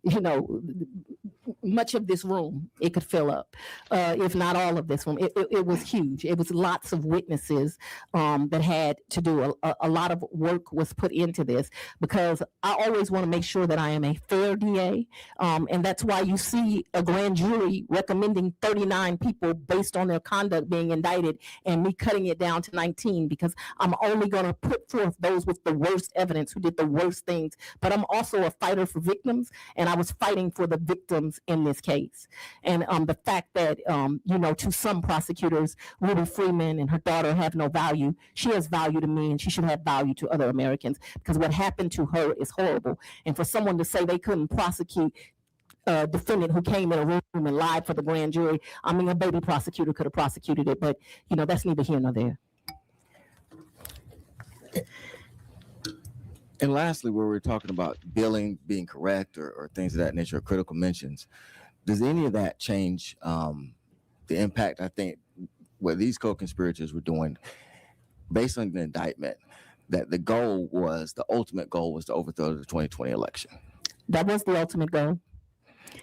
much of this room it could fill up, if not all of this room. It was huge. It was lots of witnesses that had to do a lot of work was put into this, because I always want to make sure that I am a fair DA, and that's why you see a grand jury recommending 39 people based on their conduct being indicted, and me cutting it down to 19, because I'm only going to put forth those with the worst evidence, who did the worst things. But I'm also a fighter for victims, and I was fighting for the victims in this case. And the fact that to some prosecutors, Ruby Freeman and her daughter have no value. She has value to me, and she should have value to other Americans, because what happened to her is horrible. And for someone to say they couldn't prosecute a defendant who came in a room and lied for the grand jury, I mean, a baby prosecutor could have prosecuted it, but that's neither here nor there. And lastly, where we're talking about billing being correct or things of that nature, or critical mentions, does any of that change the impact? I think what these co-conspirators were doing, based on the indictment, that the ultimate goal was to overthrow the 2020 election. That was the ultimate goal.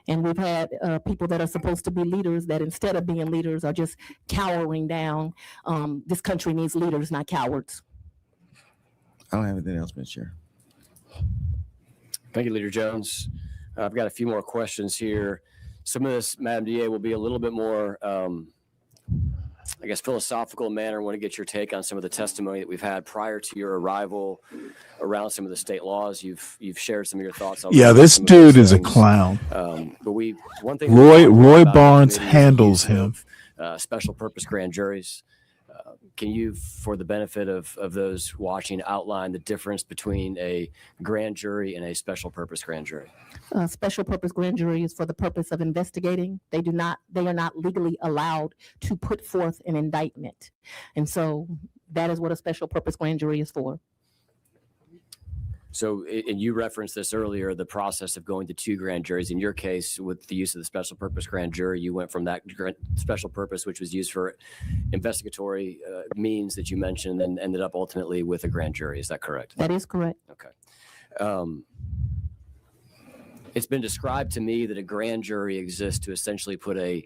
And we've had people that are supposed to be leaders that, instead of being leaders, are just cowering down. This country needs leaders, not cowards. I don't have anything else, Mr. Chair. Thank you, Leader Jones. I've got a few more questions here. Some of this, Madam DA, will be a little bit more, philosophical manner. I want to get your take on some of the testimony that we've had prior to your arrival around some of the state laws. You've shared some of your thoughts on. Yeah, this dude is a clown. But one thing. Roy Barnes handles him. Special purpose grand juries. Can you, for the benefit of those watching, outline the difference between a grand jury and a special purpose grand jury? Special purpose grand jury is for the purpose of investigating. They are not legally allowed to put forth an indictment. And so that is what a special purpose grand jury is for. So, and you referenced this earlier, the process of going to two grand juries. In your case, with the use of the special purpose grand jury, you went from that special purpose, which was used for investigatory means that you mentioned, and ended up ultimately with a grand jury. Is that correct? That is correct. Okay. It's been described to me that a grand jury exists to essentially put a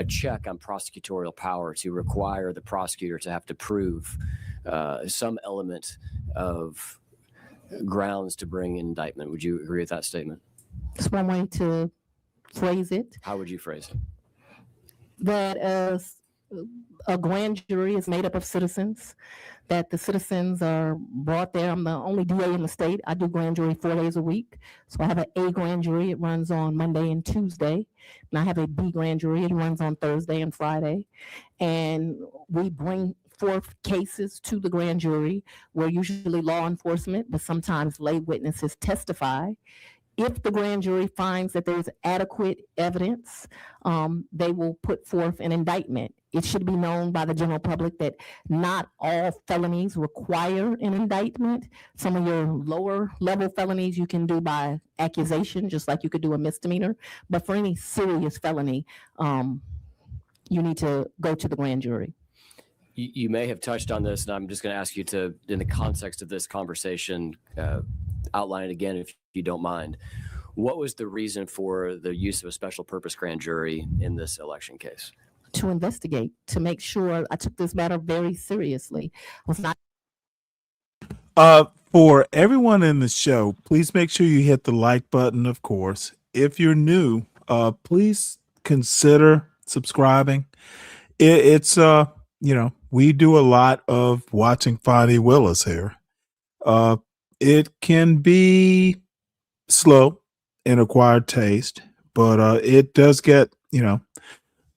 check on prosecutorial power, to require the prosecutor to have to prove some element of grounds to bring an indictment. Would you agree with that statement? That's one way to phrase it. How would you phrase it? That a grand jury is made up of citizens, that the citizens are brought there. I'm the only DA in the state. I do grand jury 4 days a week. So I have an A grand jury. It runs on Monday and Tuesday. And I have a B grand jury. It runs on Thursday and Friday. And we bring forth cases to the grand jury, where usually law enforcement, but sometimes lay witnesses testify. If the grand jury finds that there's adequate evidence, they will put forth an indictment. It should be known by the general public that not all felonies require an indictment. Some of your lower level felonies you can do by accusation, just like you could do a misdemeanor. But for any serious felony, you need to go to the grand jury. You may have touched on this, and I'm just going to ask you to, in the context of this conversation, outline it again if you don't mind. What was the reason for the use of a special purpose grand jury in this election case? To investigate, to make sure. I took this matter very seriously. I was not. For everyone in the show, please make sure you hit the like button, of course. If you're new, please consider subscribing. It's we do a lot of watching Fonnie Willis here. It can be slow in acquired taste, but it does get,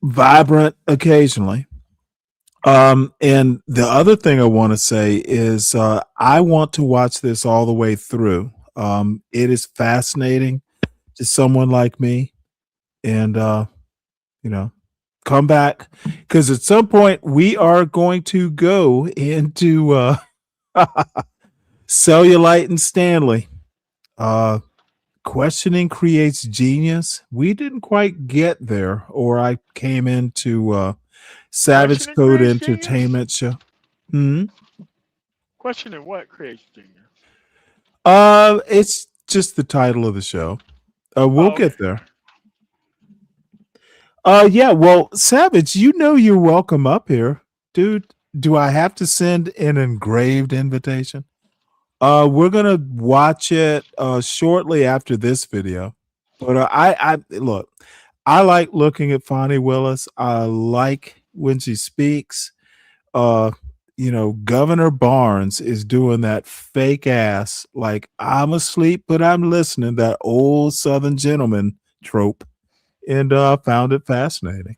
vibrant occasionally. And the other thing I want to say is I want to watch this all the way through. It is fascinating to someone like me. And, come back, because at some point we are going to go into Cellulite and Stanley. Questioning creates genius. We didn't quite get there, or I came into Savage Questioning Code creates genius? Entertainment show. Hmm. Questioning what creates genius? It's just the title of the show. We'll get there. Yeah, well, Savage, you know you're welcome up here. Dude, do I have to send an engraved invitation? We're gonna watch it shortly after this video. But I look, I like looking at Fonnie Willis. I like when she speaks. Governor Barnes is doing that fake ass, like I'm asleep, but I'm listening, that old Southern gentleman trope. And found it fascinating.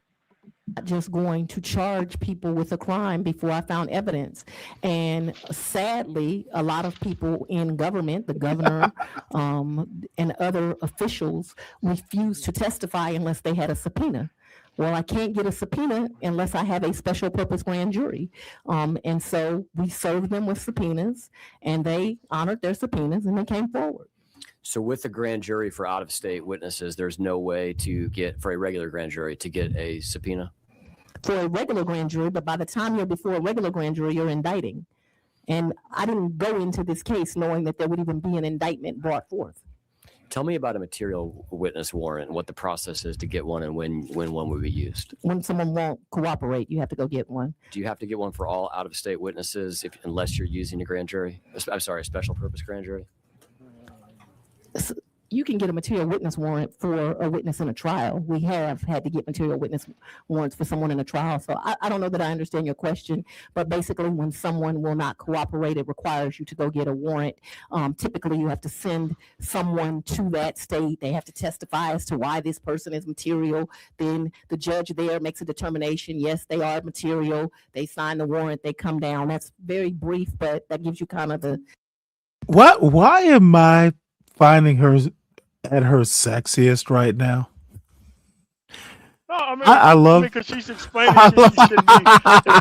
Just going to charge people with a crime before I found evidence. And sadly, a lot of people in government, the governor, and other officials refused to testify unless they had a subpoena. Well, I can't get a subpoena unless I have a special purpose grand jury. And so we served them with subpoenas, and they honored their subpoenas and they came forward. So with the grand jury for out-of-state witnesses, there's no way to get, for a regular grand jury, to get a subpoena? For a regular grand jury, but by the time you're before a regular grand jury, you're indicting. And I didn't go into this case knowing that there would even be an indictment brought forth. Tell me about a material witness warrant, what the process is to get one, and when one would be used. When someone won't cooperate, you have to go get one. Do you have to get one for all out-of-state witnesses unless you're using a grand jury? I'm sorry, a special purpose grand jury? You can get a material witness warrant for a witness in a trial. We have had to get material witness warrants for someone in a trial. So I don't know that I understand your question, but basically when someone will not cooperate, it requires you to go get a warrant. Typically you have to send someone to that state. They have to testify as to why this person is material. Then the judge there makes a determination. Yes, they are material. They sign the warrant, they come down. That's very brief, but that gives you kind of the... Why am I finding her at her sexiest right now? No, I mean, I love because she's explaining shit she shouldn't be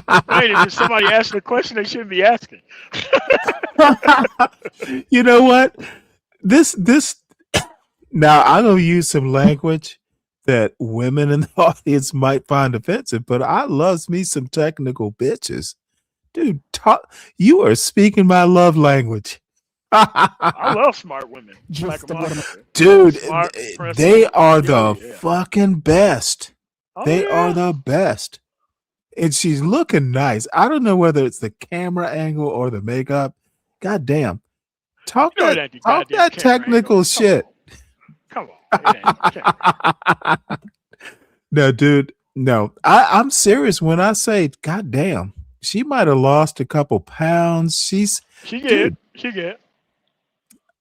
explaining. If somebody asks a question they shouldn't be asking. You know what? This now I'm gonna use some language that women in the audience might find offensive, but I loves me some technical bitches. Dude, you are speaking my love language. I love smart women. Dude, Smart, they are the yeah. fucking best. Oh, They yeah. are the best. And she's looking nice. I don't know whether it's the camera angle or the makeup. God damn. Talk You know that, that talk goddamn that camera technical shit. Come on. It ain't camera. No, dude. No. I'm serious when I say, God damn, she might have lost a couple pounds. She dude, get. She get.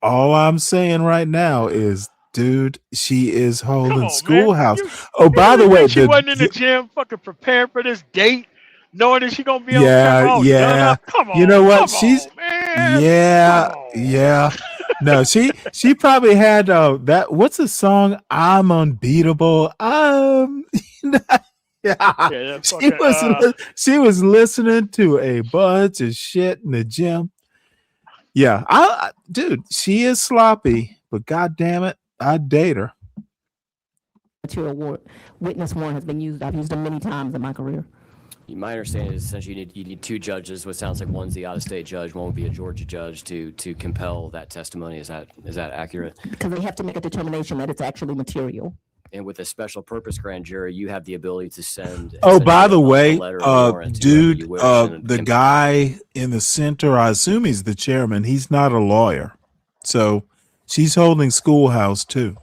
all I'm saying right now is, dude, she is holding on, Schoolhouse. man. Oh, by the way, She wasn't in the gym fucking preparing for this date, knowing that she gonna be on yeah, camera. All done yeah. up. Come on. You know what? Come She's on, man. yeah, yeah. No, she probably had that. What's the song? I'm unbeatable. Yeah, She was listening to a bunch of shit in the gym. Yeah, dude, she is sloppy, but god damn it, I'd date her. Material witness warrant has been used. I've used them many times in my career. My understanding is essentially you need two judges. What sounds like one's the out-of-state judge, one would be a Georgia judge to compel that testimony. Is that accurate? Because they have to make a determination that it's actually material. And with a special purpose grand jury, you have the ability to send. Oh, by the way, letter of warrant to dude, whoever you wish and the guy in the center, I assume he's the chairman. He's not a lawyer, so she's holding Schoolhouse too.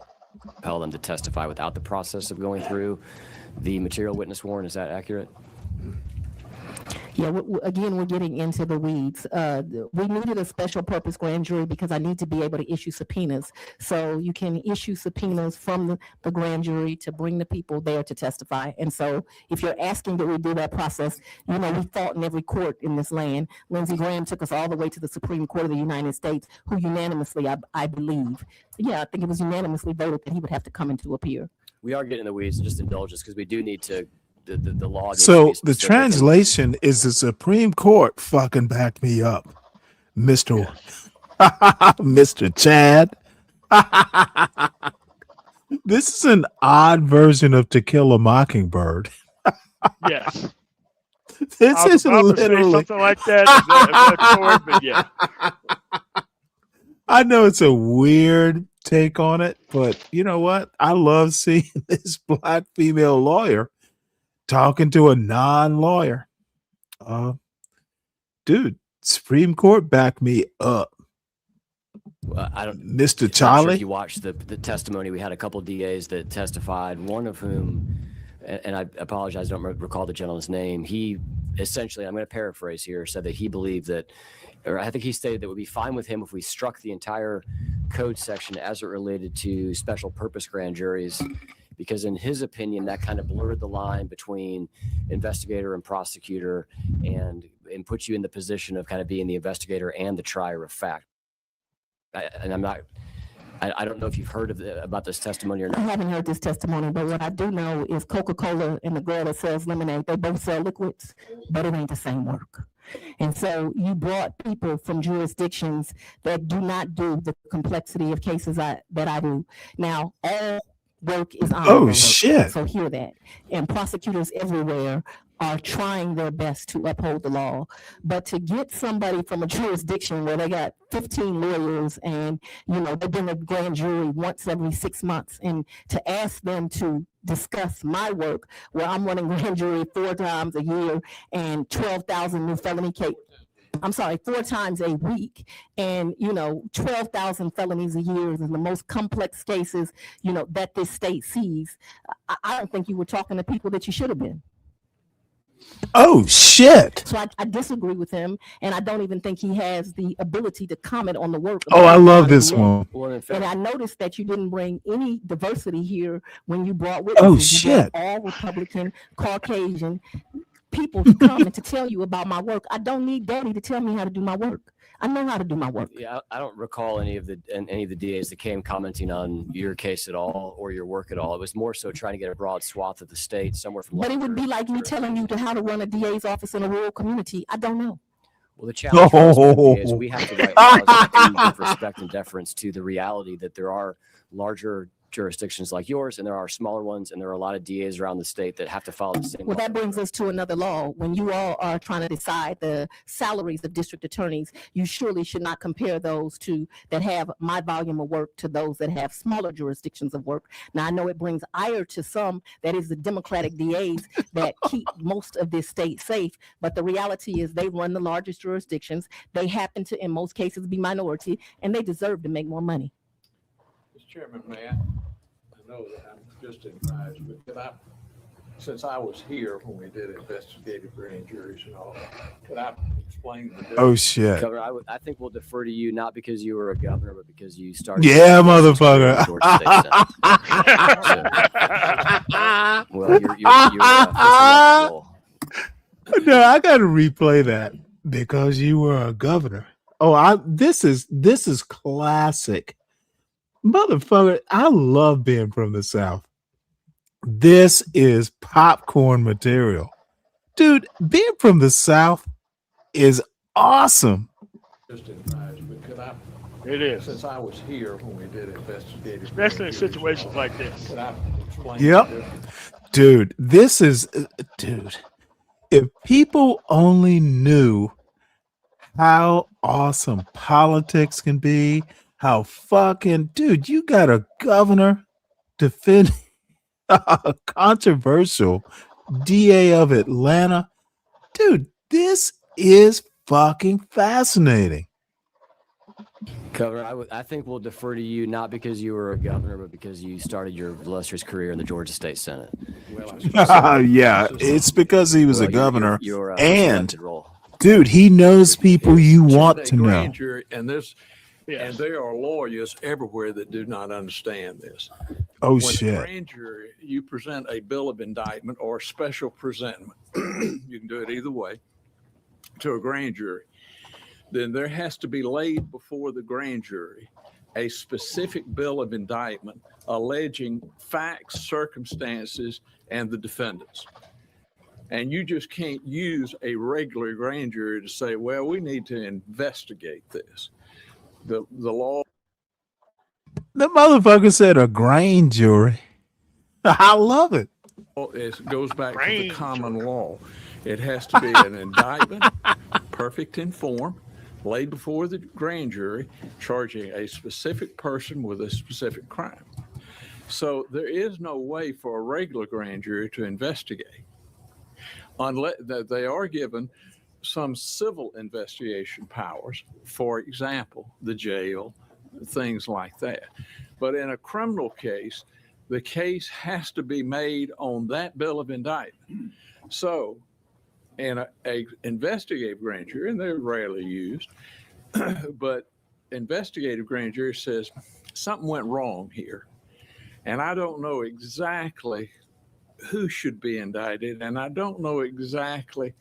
compel them to testify without the process of going through the material witness warrant. Is that accurate? Yeah, again, we're getting into the weeds. We needed a special purpose grand jury because I need to be able to issue subpoenas. So you can issue subpoenas from the grand jury to bring the people there to testify. And so if you're asking that we do that process, you know, we fought in every court in this land. Lindsey Graham took us all the way to the Supreme Court of the United States, who unanimously, I believe, yeah, I think it was unanimously voted that he would have to come in to appear. We are getting in the weeds, and just indulge us because we do need to. The law. So the translation is the Supreme Court fucking backed me up, Mr. Mr. Chad. This is an odd version of To Kill a Mockingbird. Yes. This I was is about to say literally something like that if that's short, but yeah. I know it's a weird take on it, but you know what? I love seeing this black female lawyer talking to a non-lawyer. Dude, Supreme Court back me up. I don't, Mr. I'm not sure Charlie? if you watched the testimony. We had a couple of DAs that testified, one of whom, and I apologize, I don't recall the gentleman's name. He essentially, I'm going to paraphrase here, said that he believed that, or I think he stated that it would be fine with him if we struck the entire code section as it related to special purpose grand juries, because in his opinion, that kind of blurred the line between investigator and prosecutor and puts you in the position of kind of being the investigator and the trier of fact. I don't know if you've heard about this testimony or not. I haven't heard this testimony, but what I do know is Coca-Cola and the girl that sells lemonade, they both sell liquids, but it ain't the same work. And so you brought people from jurisdictions that do not do the complexity of cases that I do. Now, all work is honorable. Oh, shit. So hear that. And prosecutors everywhere are trying their best to uphold the law. But to get somebody from a jurisdiction where they got 15 lawyers and, you know, they've been a grand jury once every 6 months, and to ask them to discuss my work where I'm running grand jury 4 times a year and 12,000 new felony cases. I'm sorry, 4 times a week, and 12,000 felonies a year is the most complex cases that this state sees. I don't think you were talking to people that you should have been. Oh, shit. So I disagree with him, and I don't even think he has the ability to comment on the work. Oh, I love this one. And I noticed that you didn't bring any diversity here when you brought witnesses. Oh, You shit. brought all Republican, Caucasian people to come and to tell you about my work. I don't need daddy to tell me how to do my work. I know how to do my work. Yeah, I don't recall any of the DAs that came commenting on your case at all or your work at all. It was more so trying to get a broad swath of the state, somewhere from. But it would be like me telling you how to run a DA's office in a rural community. I don't know. Well, the challenge for us is we have to write laws that give respect and deference to the reality that there are larger jurisdictions like yours, and there are smaller ones, and there are a lot of DAs around the state that have to follow the same. Well, that brings us to another law. When you all are trying to decide the salaries of district attorneys, you surely should not compare those that have my volume of work to those that have smaller jurisdictions of work. Now, I know it brings ire to some, that is the Democratic DAs that keep most of this state safe, but the reality is they run the largest jurisdictions. They happen to, in most cases, be minority, and they deserve to make more money. Mr. Chairman, may I know that I'm just advised, but since I was here when we did investigative grand juries and all, could I explain the difference? Oh, shit. Governor, I think we'll defer to you, not because you were a governor, but because you started. Yeah, motherfucker. Well, you're No, I got to replay that because you were a governor. Oh, this is classic. Motherfucker, I love being from the South. This is popcorn material. Dude, being from the South is awesome. Just advised, but could I? It is. Since I was here when we did investigative, especially in situations like this. Could I explain? Yep. Dude, this is, dude, if people only knew how awesome politics can be, how fucking, dude, you got a governor defending a controversial DA of Atlanta. Dude, this is fucking fascinating. Governor, I think we'll defer to you, not because you were a governor, but because you started your illustrious career in the Georgia State Senate. Yeah, it's because he was a governor, your and role. dude, he knows people you want to know. Jury, and there are lawyers everywhere that do not understand this. Oh, when shit. a grand jury, you present a bill of indictment or special presentment. You can do it either way to a grand jury. Then there has to be laid before the grand jury a specific bill of indictment alleging facts, circumstances, and the defendants. And you just can't use a regular grand jury to say, well, we need to investigate this. The law. The motherfucker said a grand jury. I love it. It goes back to the common law. It has to be an indictment, perfect in form, laid before the grand jury, charging a specific person with a specific crime. So there is no way for a regular grand jury to investigate, unless they are given some civil investigation powers, for example, the jail, things like that. But in a criminal case, the case has to be made on that bill of indictment. So in a investigative grand jury, and they're rarely used, but investigative grand jury says something went wrong here. And I don't know exactly who should be indicted, and I don't know exactly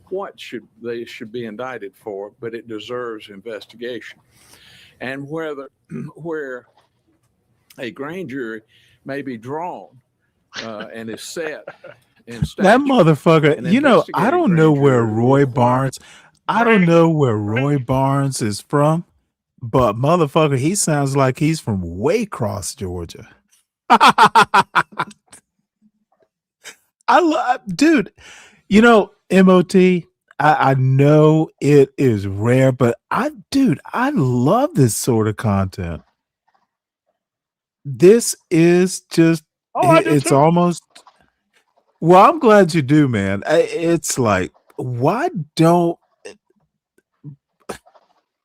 what they should be indicted for, but it deserves investigation. And where a grand jury may be drawn and is set in statute. That motherfucker, you know, I don't know where Roy Barnes, is from, but motherfucker, he sounds like he's from Waycross, Georgia. Dude, you know, MOT, I know it is rare, but I love this sort of content. This is just, it's almost, well, I'm glad you do, man. It's like, why don't,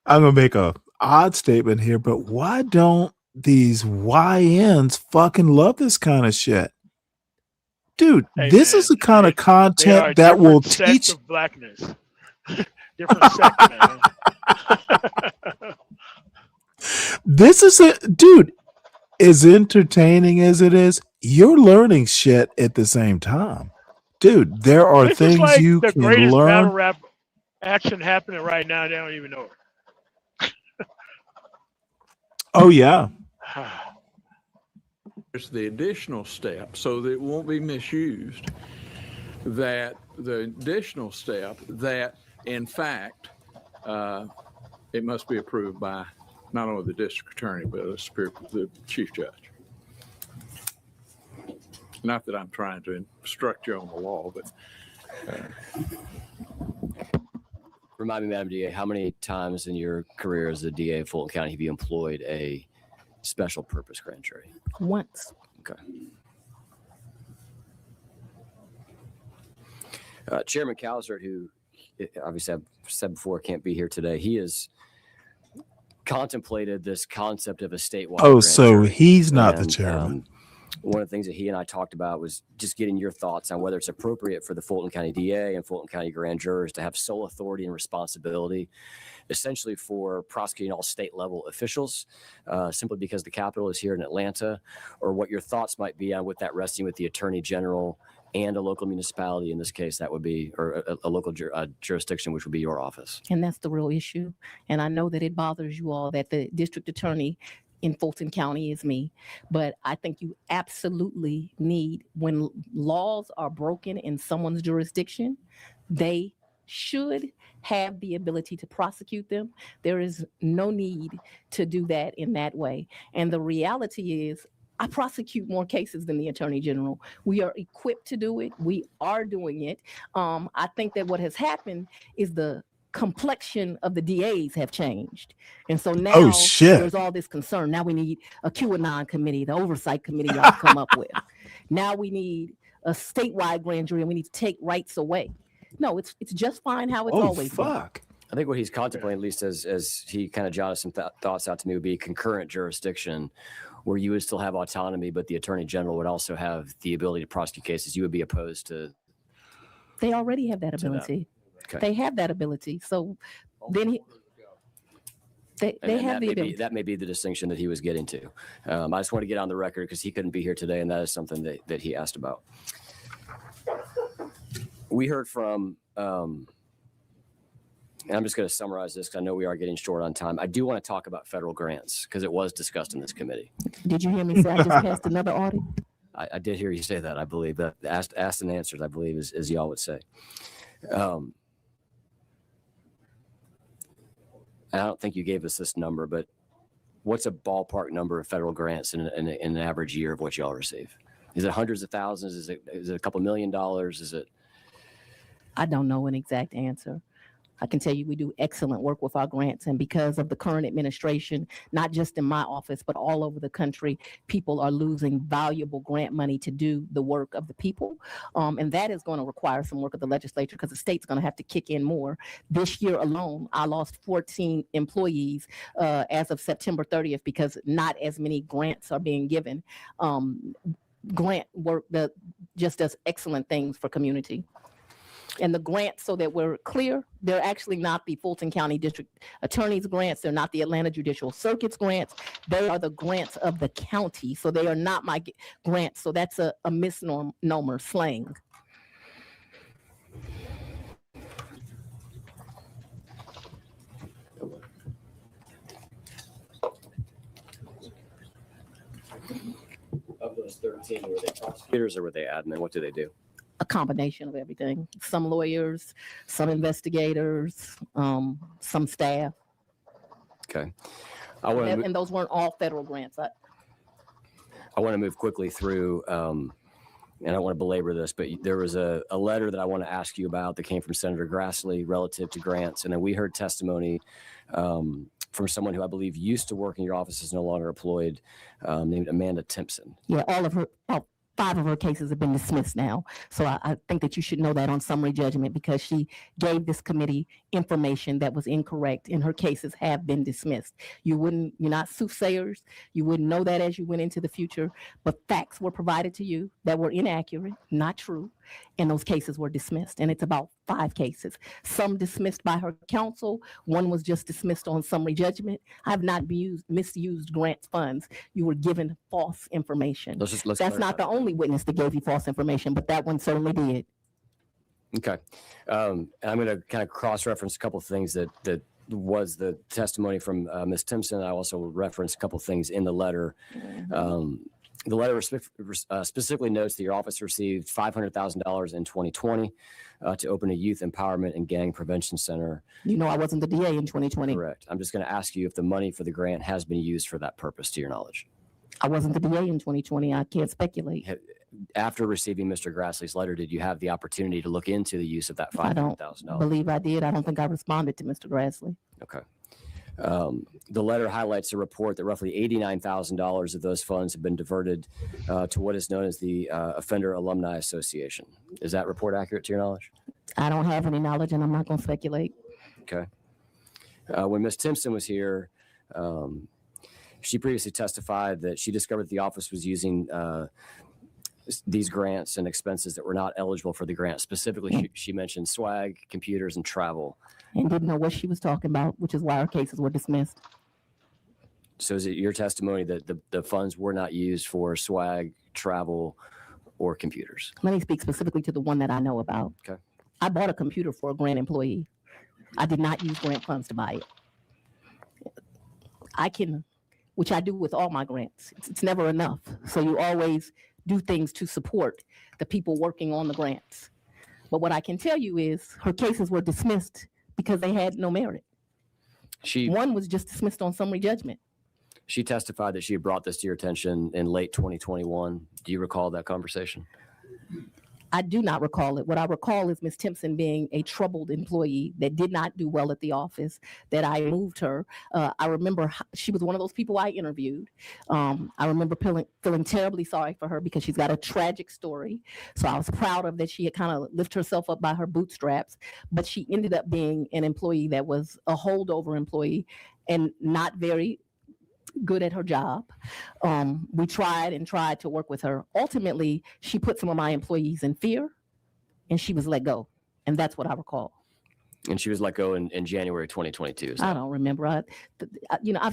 I'm going to make a odd statement here, but why don't these YNs fucking love this kind of shit? Dude, this is the kind of content that will teach of blackness. Different sect, man. This is dude, as entertaining as it is, you're learning shit at the same time. Dude, there are this things is like you the can greatest learn. battle rap action happening right now. They don't even know it. Oh, yeah. There's the additional step, so that it won't be misused, that the additional step that, in fact, it must be approved by not only the district attorney, but the chief judge. Not that I'm trying to instruct you on the law, but... Remind me, Madam DA, how many times in your career as a DA of Fulton County have you employed a special purpose grand jury? Once. Okay. Chairman Calzert, who obviously I've said before can't be here today, he has contemplated this concept of a statewide. Oh, so he's not the chairman. One of the things that he and I talked about was just getting your thoughts on whether it's appropriate for the Fulton County DA and Fulton County grand jurors to have sole authority and responsibility, essentially for prosecuting all state level officials, simply because the capital is here in Atlanta, or what your thoughts might be on with that resting with the Attorney General and a local municipality. In this case, that would be, or a local jurisdiction, which would be your office. And that's the real issue. And I know that it bothers you all that the district attorney in Fulton County is me, but I think you absolutely need, when laws are broken in someone's jurisdiction, they should have the ability to prosecute them. There is no need to do that in that way. And the reality is, I prosecute more cases than the Attorney General. We are equipped to do it. We are doing it. I think that what has happened is the complexion of the DAs have changed. And so now there's all this concern. Now we need a QAnon committee, the oversight committee y'all come up with. Now we need a statewide grand jury and we need to take rights away. No, it's just fine how it's always been. I think what he's contemplating, at least as he kind of jotted some thoughts out to me, would be concurrent jurisdiction, where you would still have autonomy, but the Attorney General would also have the ability to prosecute cases. You would be opposed to. They already have that ability. Okay. They have that ability. So then they have the ability. That may be the distinction that he was getting to. I just want to get on the record because he couldn't be here today, and that is something that he asked about. We heard from, and I'm just going to summarize this because I know we are getting short on time. I do want to talk about federal grants because it was discussed in this committee. Did you hear me say I just passed another audit? I did hear you say that, I believe. That asked and answered, I believe, as y'all would say. I don't think you gave us this number, but what's a ballpark number of federal grants in an average year of what y'all receive? Is it hundreds of thousands? Is it a couple $1 million? Is it? I don't know an exact answer. I can tell you we do excellent work with our grants, and because of the current administration, not just in my office, but all over the country, people are losing valuable grant money to do the work of the people. And that is going to require some work of the legislature because the state's going to have to kick in more. This year alone, I lost 14 employees as of September 30th because not as many grants are being given. Grant work that just does excellent things for community. And the grants, so that we're clear, they're actually not the Fulton County District Attorney's grants. They're not the Atlanta Judicial Circuit's grants. They are the grants of the county. So they are not my grants. So that's a misnomer slang. Of those 13, were they prosecutors or were they admin? What do they do? A combination of everything. Some lawyers, some investigators, some staff. Okay. And those weren't all federal grants. I want to move quickly through, and I don't want to belabor this, but there was a letter that I want to ask you about that came from Senator Grassley relative to grants. And then we heard testimony from someone who I believe used to work in your office, is no longer employed, named Amanda Timpson. Yeah, all of her, 5 of her cases have been dismissed now. So I think that you should know that on summary judgment because she gave this committee information that was incorrect and her cases have been dismissed. You're not soothsayers. You wouldn't know that as you went into the future, but facts were provided to you that were inaccurate, not true, and those cases were dismissed. And it's about 5 cases, some dismissed by her counsel. One was just dismissed on summary judgment. I have not misused grants funds. You were given false information. That's not the only witness that gave you false information, but that one certainly did. Okay. And I'm going to kind of cross-reference a couple of things that was the testimony from Ms. Timpson. I also referenced a couple of things in the letter. The letter specifically notes that your office received $500,000 in 2020 to open a youth empowerment and gang prevention center. You know, I wasn't the DA in 2020. Correct. I'm just going to ask you if the money for the grant has been used for that purpose, to your knowledge. I wasn't the DA in 2020. I can't speculate. After receiving Mr. Grassley's letter, did you have the opportunity to look into the use of that $500,000? I don't believe I did. I don't think I responded to Mr. Grassley. Okay. The letter highlights a report that roughly $89,000 of those funds have been diverted to what is known as the Offender Alumni Association. Is that report accurate to your knowledge? I don't have any knowledge and I'm not going to speculate. Okay. When Ms. Timpson was here, she previously testified that she discovered the office was using these grants and expenses that were not eligible for the grant. Specifically, she mentioned swag, computers, and travel. And didn't know what she was talking about, which is why her cases were dismissed. So is it your testimony that the funds were not used for swag, travel, or computers? Let me speak specifically to the one that I know about. Okay. I bought a computer for a grant employee. I did not use grant funds to buy it. Which I do with all my grants. It's never enough. So you always do things to support the people working on the grants. But what I can tell you is her cases were dismissed because they had no merit. One was just dismissed on summary judgment. She testified that she had brought this to your attention in late 2021. Do you recall that conversation? I do not recall it. What I recall is Ms. Timpson being a troubled employee that did not do well at the office, that I moved her. I remember she was one of those people I interviewed. I remember feeling terribly sorry for her because she's got a tragic story. So I was proud of that she had kind of lifted herself up by her bootstraps, but she ended up being an employee that was a holdover employee and not very good at her job. We tried to work with her. Ultimately, she put some of my employees in fear and she was let go. And that's what I recall. And she was let go in January 2022. I don't remember. I've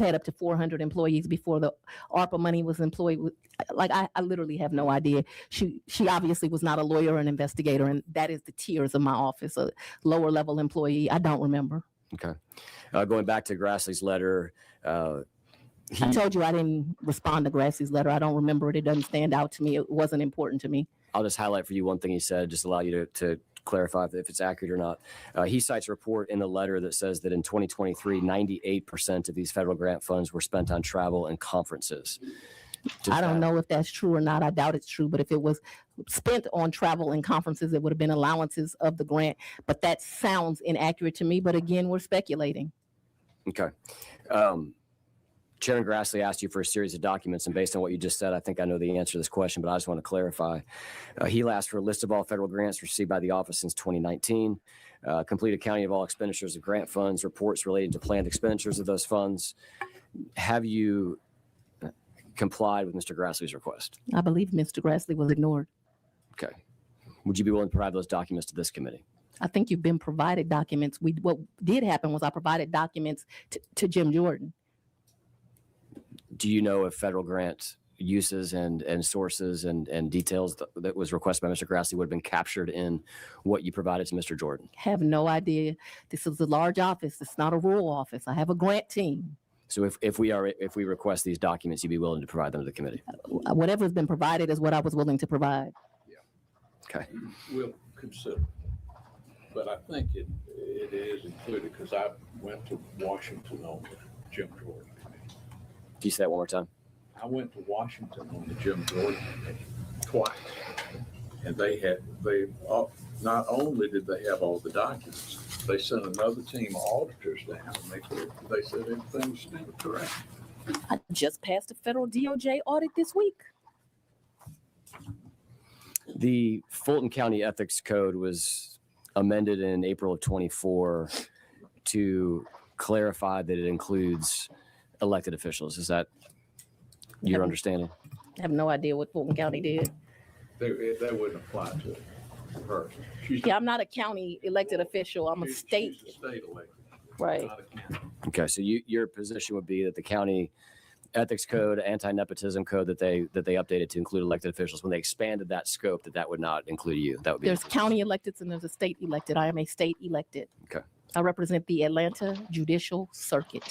had up to 400 employees before the ARPA money was employed. I literally have no idea. She obviously was not a lawyer or an investigator, and that is the tiers of my office, a lower level employee. I don't remember. Okay. Going back to Grassley's letter, I told you I didn't respond to Grassley's letter. I don't remember it. It doesn't stand out to me. It wasn't important to me. I'll just highlight for you one thing he said, just allow you to clarify if it's accurate or not. He cites a report in the letter that says that in 2023, 98% of these federal grant funds were spent on travel and conferences. I don't know if that's true or not. I doubt it's true, but if it was spent on travel and conferences, it would have been allowances of the grant. But that sounds inaccurate to me. But again, we're speculating. Okay. Chairman Grassley asked you for a series of documents, and based on what you just said, I think I know the answer to this question, but I just want to clarify. He asked for a list of all federal grants received by the office since 2019, complete accounting of all expenditures of grant funds, reports relating to planned expenditures of those funds. Have you complied with Mr. Grassley's request? I believe Mr. Grassley was ignored. Okay. Would you be willing to provide those documents to this committee? I think you've been provided documents. What did happen was I provided documents to Jim Jordan. Do you know if federal grant uses and sources and details that was requested by Mr. Grassley would have been captured in what you provided to Mr. Jordan? Have no idea. This is a large office. It's not a rural office. I have a grant team. So if we request these documents, you'd be willing to provide them to the committee? Whatever has been provided is what I was willing to provide. Okay. We'll consider. But I think it is included because I went to Washington on the Jim Jordan committee. Can you say that one more time? I went to Washington on the Jim Jordan committee twice. And they not only did they have all the documents, they sent another team of auditors down and they said everything was still correct. I just passed a federal DOJ audit this week. The Fulton County Ethics Code was amended in April of 24 to clarify that it includes elected officials. Is that your understanding? I have no idea what Fulton County did. That wouldn't apply to her. Yeah, I'm not a county elected official. I'm a state. She's a state elected. Right. Okay, so your position would be that the county ethics code, anti-nepotism code that they updated to include elected officials, when they expanded that scope, that would not include you. That would be. There's county electeds and there's a state elected. I am a state elected. Okay. I represent the Atlanta Judicial Circuit.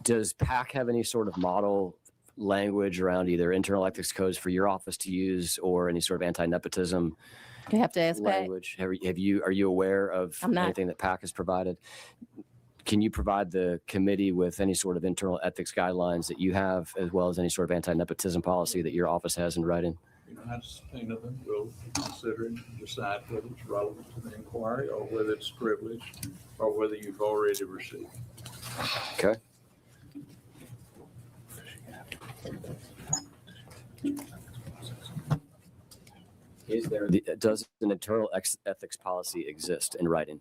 Does PAC have any sort of model language around either internal ethics codes for your office to use or any sort of anti-nepotism You have to ask PAC. language? Are you aware of I'm not. anything that PAC has provided? Can you provide the committee with any sort of internal ethics guidelines that you have, as well as any sort of anti-nepotism policy that your office has in writing? I subpoena them, we'll consider and decide whether it's relevant to the inquiry or whether it's privileged or whether you've already received. Okay. Does an internal ethics policy exist in writing?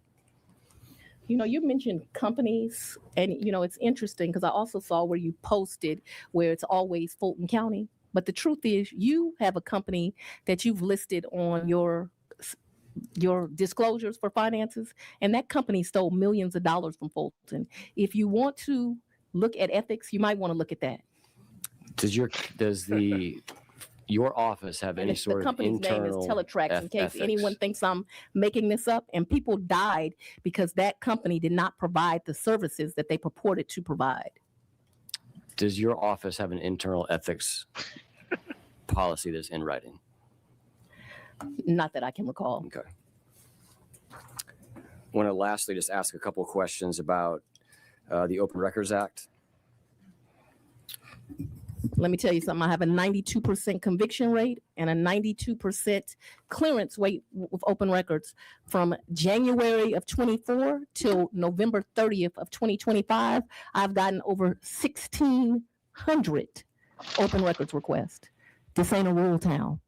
You mentioned companies, and it's interesting because I also saw where you posted where it's always Fulton County. But the truth is, you have a company that you've listed on your disclosures for finances, and that company stole millions of dollars from Fulton. If you want to look at ethics, you might want to look at that. Does your office have any sort of internal? The company's name is Teletrax, in case ethics? anyone thinks I'm making this up. And people died because that company did not provide the services that they purported to provide. Does your office have an internal ethics policy that's in writing? Not that I can recall. Okay. I want to lastly just ask a couple of questions about the Open Records Act. Let me tell you something. I have a 92% conviction rate and a 92% clearance rate with open records from January of 24 till November 30th of 2025. I've gotten over 1,600 open records requests. This ain't a rural town.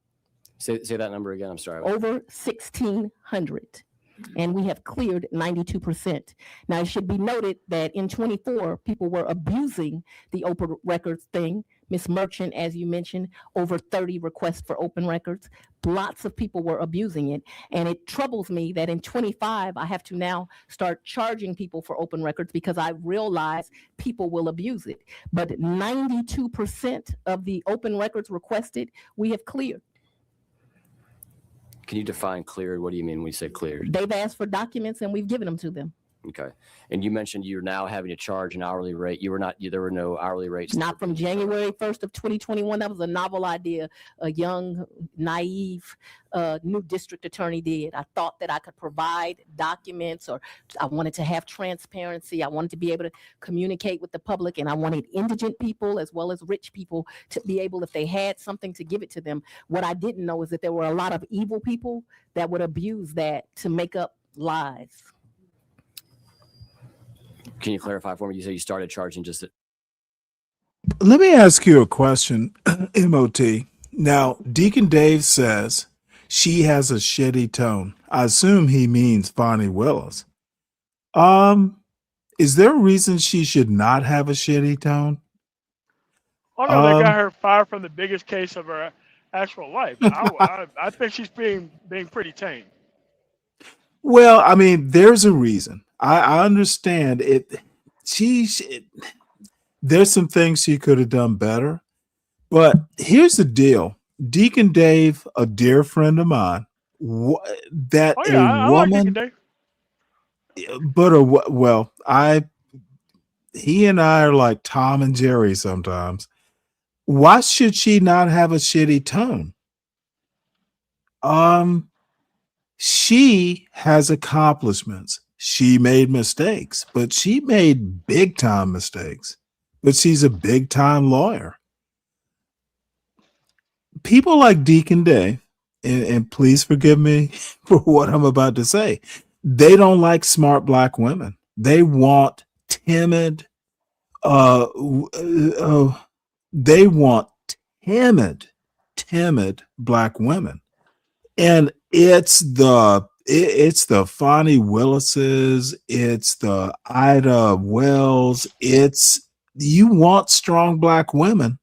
Say that number again. I'm sorry. Over 1,600. And we have cleared 92%. Now, it should be noted that in 24, people were abusing the open records thing. Ms. Merchant, as you mentioned, over 30 requests for open records. Lots of people were abusing it. And it troubles me that in 25, I have to now start charging people for open records because I realize people will abuse it. But 92% of the open records requested, we have cleared. Can you define cleared? What do you mean when you say cleared? They've asked for documents and we've given them to them. Okay. And you mentioned you're now having to charge an hourly rate. There were no hourly rates. Not from January 1st of 2021. That was a novel idea. A young, naive, new district attorney did. I thought that I could provide documents, or I wanted to have transparency. I wanted to be able to communicate with the public, and I wanted indigent people as well as rich people to be able, if they had something, to give it to them. What I didn't know is that there were a lot of evil people that would abuse that to make up lies. Can you clarify for me? You said you started charging just at. Let me ask you a question, MOT. Now, Deacon Dave says she has a shitty tone. I assume he means Bonnie Willis. Is there a reason she should not have a shitty tone? Oh no, they got her fired from the biggest case of her actual life. I think she's being pretty tame. Well, I mean, there's a reason. I understand it. There's some things she could have done better, but here's the deal. Deacon Dave, a dear friend of mine, that Oh yeah, I like Deacon Dave. He and I are like Tom and Jerry sometimes. Why should she not have a shitty tone? She has accomplishments. She made mistakes, but she made big time mistakes. But she's a big time lawyer. People like Deacon Dave, and please forgive me for what I'm about to say, they don't like smart black women. They want timid, they want timid black women. And it's the Fonnie Willises, it's the Ida Wells, you want strong black women.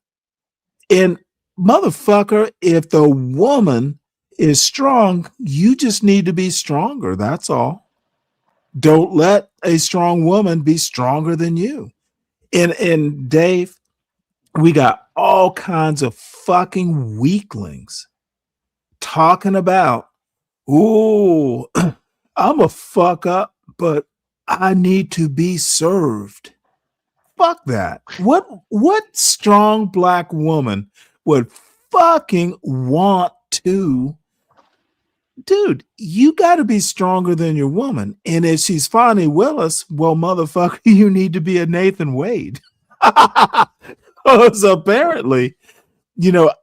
And motherfucker, if the woman is strong, you just need to be stronger. That's all. Don't let a strong woman be stronger than you. And Dave, we got all kinds of fucking weaklings talking about, ooh, I'm a fuck up, but I need to be served. Fuck that. What strong black woman would fucking want to? Dude, you got to be stronger than your woman. And if she's Fonnie Willis, well, motherfucker, you need to be a Nathan Wade. So apparently,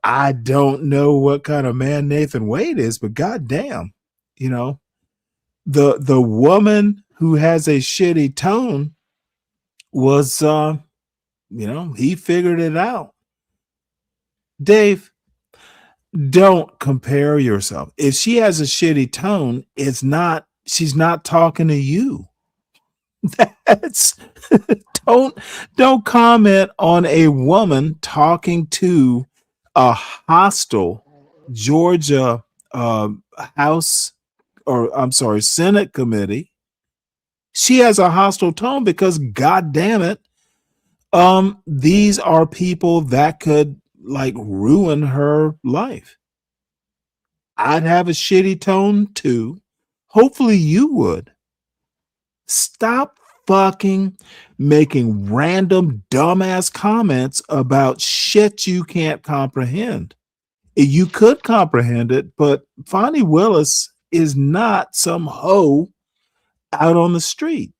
I don't know what kind of man Nathan Wade is, but goddamn, the woman who has a shitty tone was, he figured it out. Dave, don't compare yourself. If she has a shitty tone, she's not talking to you. Don't comment on a woman talking to a hostile Georgia Senate committee. She has a hostile tone because, God damn it, these are people that could ruin her life. I'd have a shitty tone too. Hopefully you would. Stop fucking making random dumbass comments about shit you can't comprehend. You could comprehend it, but Fonnie Willis is not some hoe out on the street.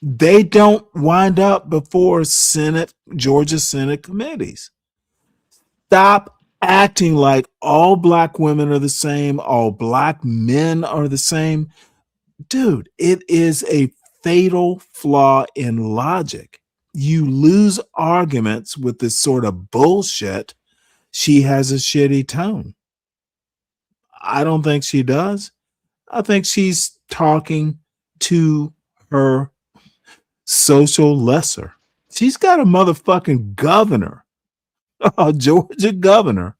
They don't wind up before Georgia Senate committees. Stop acting like all black women are the same, all black men are the same. Dude, it is a fatal flaw in logic. You lose arguments with this sort of bullshit. She has a shitty tone. I don't think she does. I think she's talking to her social lesser. She's got a motherfucking governor, a Georgia governor,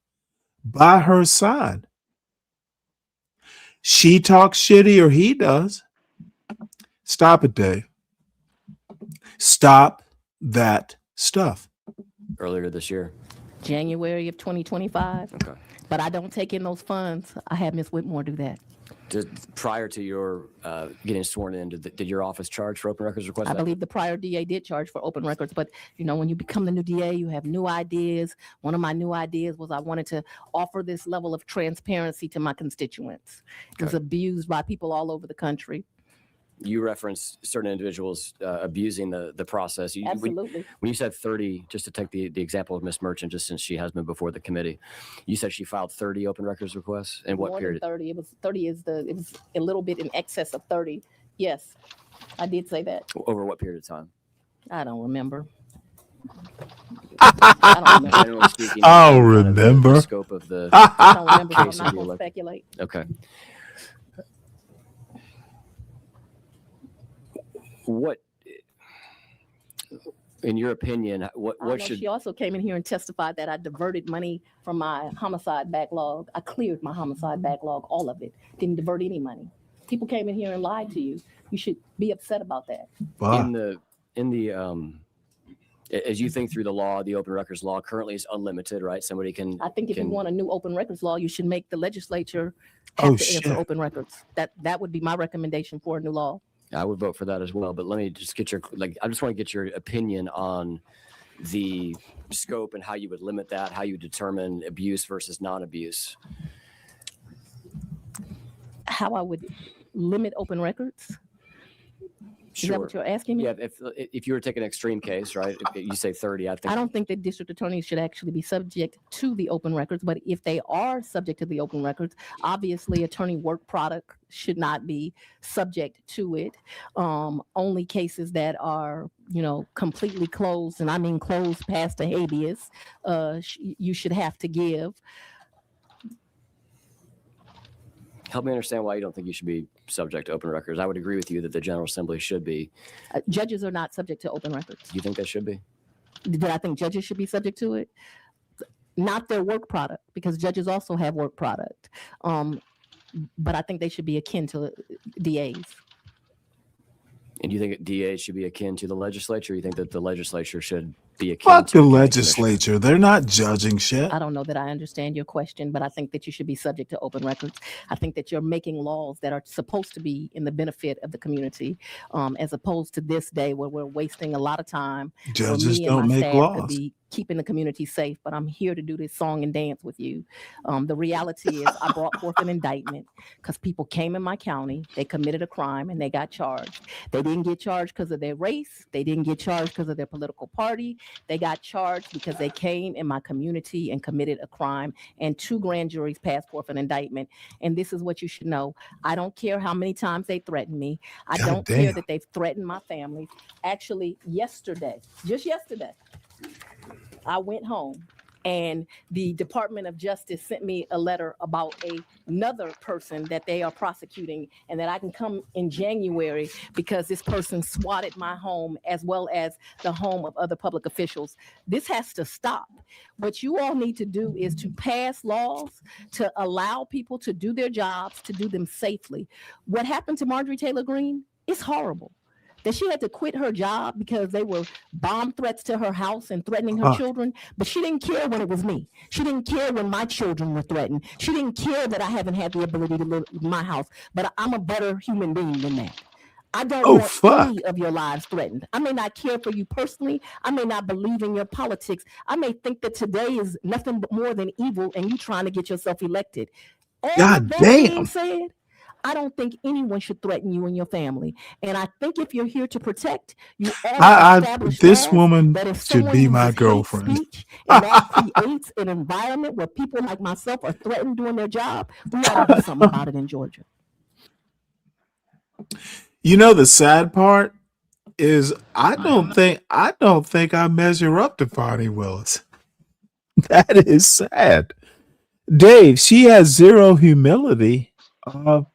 by her side. She talks shitty or he does. Stop it, Dave. Stop that stuff. Earlier this year. January of 2025. Okay. But I don't take in those funds. I had Ms. Whitmore do that. Prior to your getting sworn in, did your office charge for open records requests? I believe the prior DA did charge for open records, but when you become the new DA, you have new ideas. One of my new ideas was I wanted to offer this level of transparency to my constituents. It was abused by people all over the country. You referenced certain individuals abusing the process. Absolutely. When you said 30, just to take the example of Ms. Merchant, just since she has been before the committee, you said she filed 30 open records requests. In what More period? Than 30. It was 30 it was a little bit in excess of 30. Yes, I did say that. Over what period of time? I don't remember. I don't remember. Generally speaking, I'll kind of remember. the scope of the I don't remember, so I'm case not of the going to elect- speculate. Okay. What, in your opinion, I what know should she also came in here and testified that I diverted money from my homicide backlog. I cleared my homicide backlog, all of it. Didn't divert any money. People came in here and lied to you. You should be upset about that. Wow. in the as you think through the law, the open records law currently is unlimited, right? Somebody can. I think if you want a new open records law, you should make the legislature Oh, have to shit. answer open records. That would be my recommendation for a new law. I would vote for that as well, but let me just get I just want to get your opinion on the scope and how you would limit that, how you determine abuse versus non-abuse. How I would limit open records? Is that what you're asking me? Yeah, if you were to take an extreme case, right? If you say 30, I think. I don't think that district attorneys should actually be subject to the open records, but if they are subject to the open records, obviously attorney work product should not be subject to it. Only cases that are, completely closed, and I mean closed past the habeas, you should have to give. Help me understand why you don't think you should be subject to open records. I would agree with you that the General Assembly should be. Judges are not subject to open records. Do you think they should be? Did I think judges should be subject to it? Not their work product, because judges also have work product. But I think they should be akin to DAs. And do you think DAs should be akin to the legislature? Or you think that the legislature should be akin Fuck to the county legislature. They're not judging shit. I don't know that I understand your question, but I think that you should be subject to open records. I think that you're making laws that are supposed to be in the benefit of the community, as opposed to this day where we're wasting a lot of time. Judges me don't and my make staff laws. Could be keeping the community safe, but I'm here to do this song and dance with you. The reality is I brought forth an indictment because people came in my county, they committed a crime, and they got charged. They didn't get charged because of their race. They didn't get charged because of their political party. They got charged because they came in my community and committed a crime, and 2 grand juries passed forth an indictment. And this is what you should know. I don't care how many times they threaten me. I God don't damn. care that they've threatened my family. Actually, just yesterday, I went home and the Department of Justice sent me a letter about another person that they are prosecuting, and that I can come in January because this person swatted my home as well as the home of other public officials. This has to stop. What you all need to do is to pass laws to allow people to do their jobs, to do them safely. What happened to Marjorie Taylor Greene is horrible. That she had to quit her job because they were bomb threats to her house and threatening her children. But she didn't care when it was me. She didn't care when my children were threatened. She didn't care that I haven't had the ability to live in my house. But I'm a better human being than that. I don't want any of your lives threatened. I may not care for you personally. I may not believe in your politics. I may think that today is nothing but more than evil and you trying to get yourself elected. All God of that damn. being said, I don't think anyone should threaten you and your family. And I think if you're here to protect, you ought to establish this laws woman that if should someone be my uses hate girlfriend. speech, and that creates an environment where people like myself are threatened doing their job, we ought to do something about it in Georgia. The sad part is I don't think I measure up to Fonnie Willis. That is sad. Dave, she has zero humility.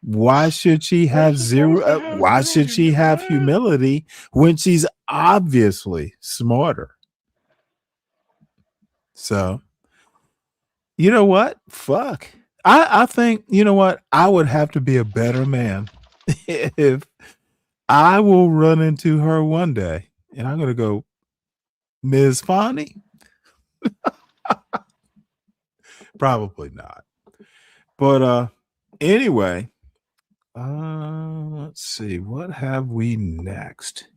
Why should she have zero? Why should she have humility when she's obviously smarter? So, you know what? Fuck. I think, you know what? I would have to be a better man if I will run into her one day and I'm going to go, Ms. Fonnie? Probably not. But anyway, Let's see. What have we next?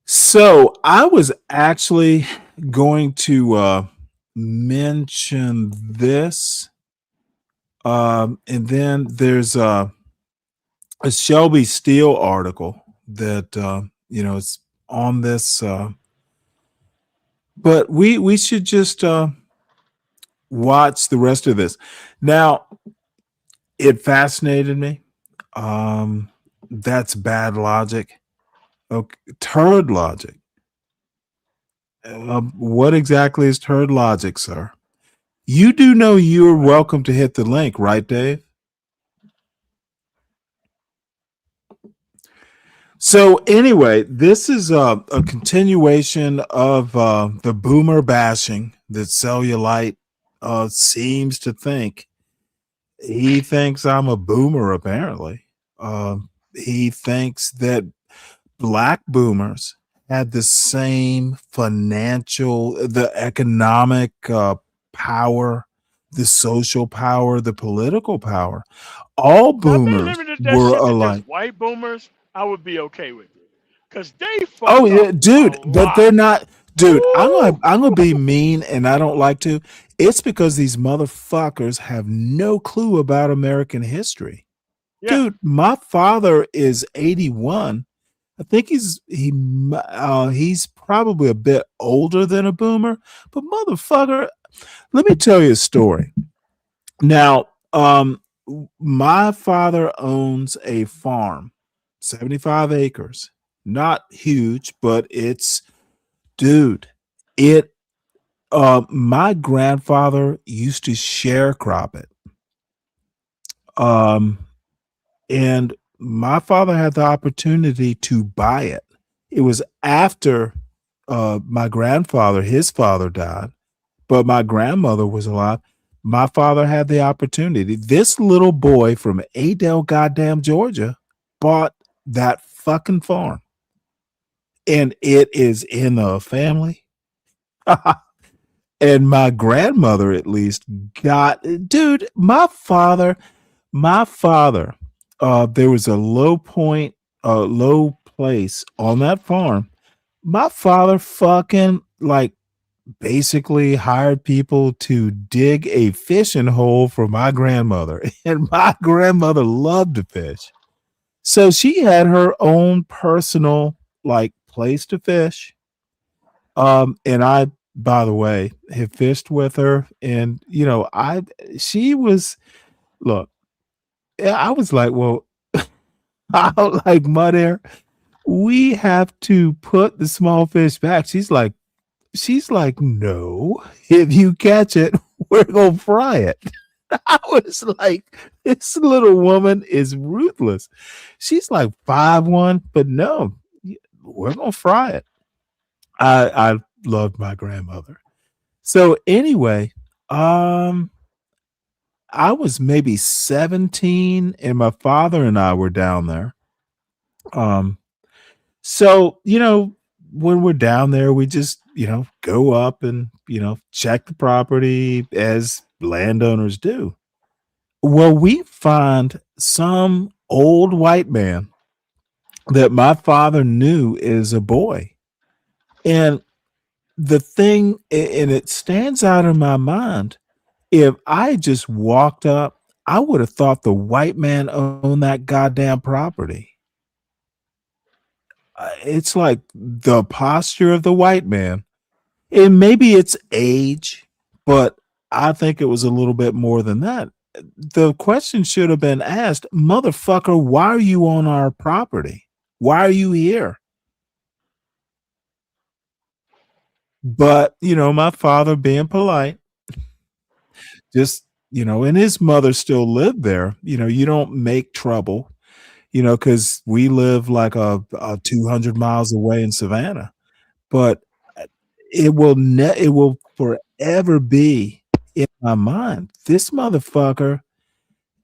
So I was actually going to mention this. And then there's a Shelby Steele article that it's on this. But we should just watch the rest of this. Now, it fascinated me. That's bad logic. Okay, turd logic. What exactly is turd logic, sir? You do know you're welcome to hit the link, right, Dave? So anyway, this is a continuation of the boomer bashing that Cellulite seems to think. He thinks I'm a boomer, apparently. He thinks that black boomers had the same the economic power, the social power, the political power. All Now, if they boomers limited that were shit to alike. just white boomers, I would be okay with it. Cause they Oh fucked yeah, up dude, a but they're lot. not. Dude, I'm gonna be mean, and I don't like to. It's because these motherfuckers have no clue about American history. Yeah. Dude, my father is 81. I think he's probably a bit older than a boomer, but motherfucker, let me tell you a story. Now, my father owns a farm, 75 acres. Not huge, but dude, my grandfather used to sharecrop it. And my father had the opportunity to buy it. It was after my grandfather, his father, died, but my grandmother was alive. My father had the opportunity. This little boy from Adel, goddamn Georgia, bought that fucking farm, and it is in the family. And my grandmother, at least, dude. My father. There was a low place on that farm. My father fucking basically hired people to dig a fishing hole for my grandmother, and my grandmother loved to fish, so she had her own personal place to fish. And I, by the way, have fished with her, and she was look. I was like, well, I don't like mud air. We have to put the small fish back. She's like, no, if you catch it, we're gonna fry it. I was like, this little woman is ruthless. She's like 5'1", but no, we're gonna fry it. I loved my grandmother. So anyway, I was maybe 17, and my father and I were down there. So when we're down there, we just go up and check the property as landowners do. Well, we find some old white man that my father knew as a boy, and the thing, and it stands out in my mind. If I just walked up, I would have thought the white man owned that goddamn property. It's like the posture of the white man, and maybe it's age, but I think it was a little bit more than that. The question should have been asked, motherfucker, why are you on our property? Why are you here? But my father, being polite, just and his mother still lived there. You don't make trouble, because we live like a 200 miles away in Savannah. But it will forever be in my mind. This motherfucker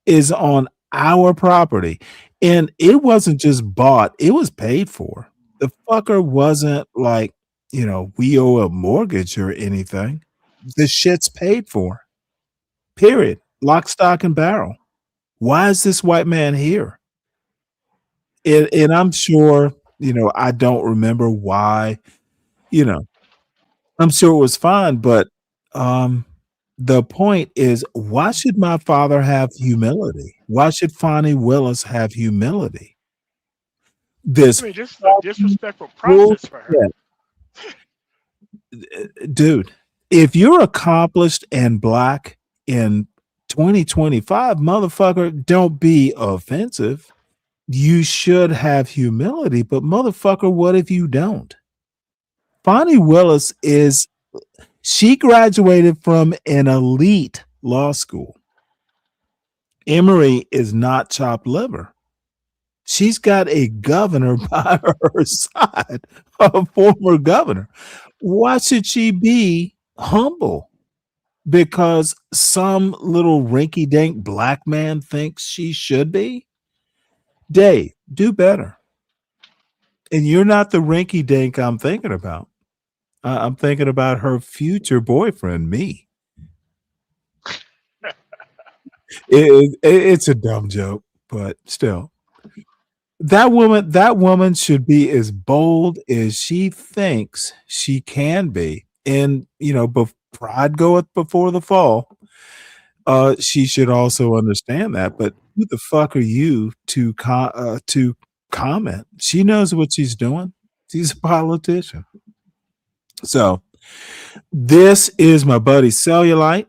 is on our property, and it wasn't just bought; it was paid for. The fucker wasn't like we owe a mortgage or anything. The shit's paid for. Period. Lock, stock, and barrel. Why is this white man here? And I'm sure, I don't remember why, you know, I'm sure it was fine, but the point is, why should my father have humility? Why should Fonnie Willis have humility? This I mean, this is a disrespectful bullshit. process for her. Dude, if you're accomplished and black in 2025, motherfucker, don't be offensive. You should have humility, but motherfucker, what if you don't? Fonnie Willis she graduated from an elite law school. Emory is not chopped liver. She's got a governor by her side, a former governor. Why should she be humble? Because some little rinky-dink black man thinks she should be? Dave, do better. And you're not the rinky-dink I'm thinking about. I'm thinking about her future boyfriend, me. It's a dumb joke, but still. That woman should be as bold as she thinks she can be. And, pride goeth before the fall. She should also understand that. But who the fuck are you to comment? She knows what she's doing. She's a politician. So this is my buddy Cellulite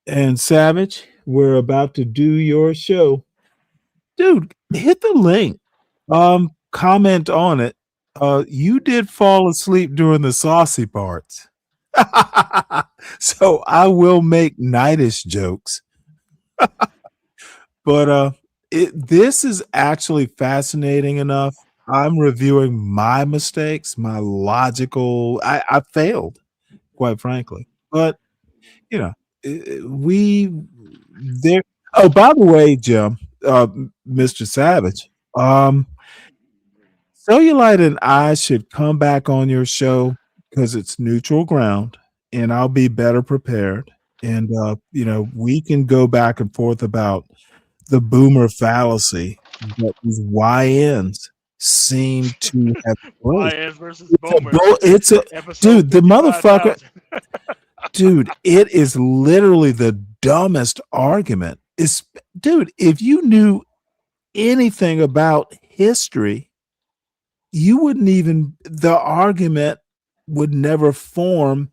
and Savage. We're about to do your show. Dude, hit the link. Comment on it. You did fall asleep during the saucy parts. So I will make nightish jokes. But this is actually fascinating enough. I'm reviewing my mistakes, my logical. I failed, quite frankly. But we there. Oh, by the way, Jim, Mr. Savage, Cellulite and I should come back on your show because it's neutral ground, and I'll be better prepared. And we can go back and forth about the boomer fallacy that these YNs seem to have. YNs versus boomers. It's a Episode dude, the motherfucker. 55,000. Dude, it is literally the dumbest argument. Dude, if you knew anything about history, you wouldn't even, the argument would never form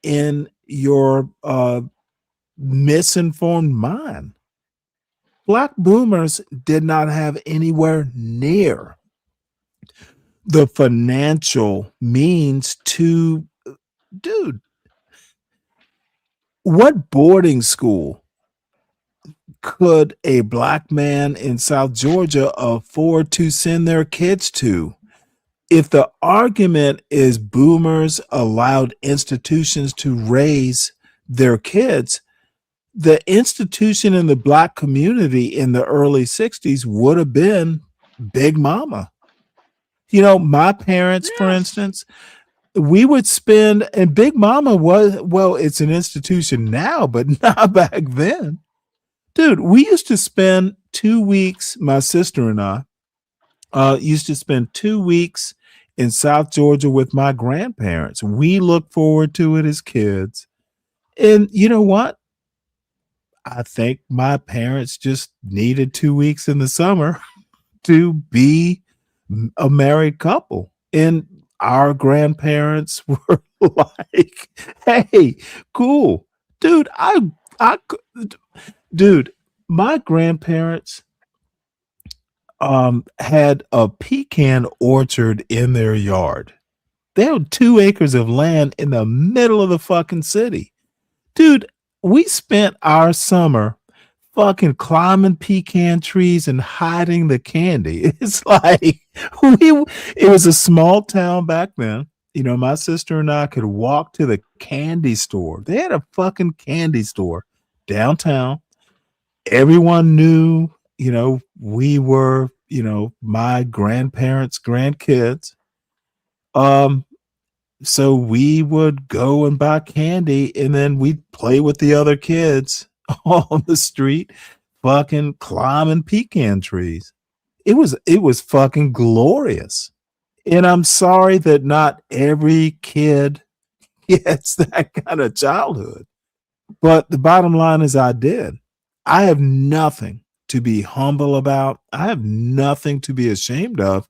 in your misinformed mind. Black boomers did not have anywhere near the financial means to, dude, what boarding school could a black man in South Georgia afford to send their kids to? If the argument is boomers allowed institutions to raise their kids, the institution in the black community in the early 60s would have been Big Mama. My parents, for instance, we would spend, and Big Mama was, well, it's an institution now, but not back then. Dude, we used to spend 2 weeks, my sister and I used to spend 2 weeks in South Georgia with my grandparents. We looked forward to it as kids. And you know what? I think my parents just needed 2 weeks in the summer to be a married couple. And our grandparents were like, hey, cool. Dude, dude, my grandparents had a pecan orchard in their yard. They had 2 acres of land in the middle of the fucking city. Dude, we spent our summer fucking climbing pecan trees and hiding the candy. It's like it was a small town back then. My sister and I could walk to the candy store. They had a fucking candy store downtown. Everyone knew, we were, my grandparents' grandkids. So we would go and buy candy, and then we'd play with the other kids on the street fucking climbing pecan trees. It was fucking glorious. And I'm sorry that not every kid gets that kind of childhood. But the bottom line is I did. I have nothing to be humble about. I have nothing to be ashamed of.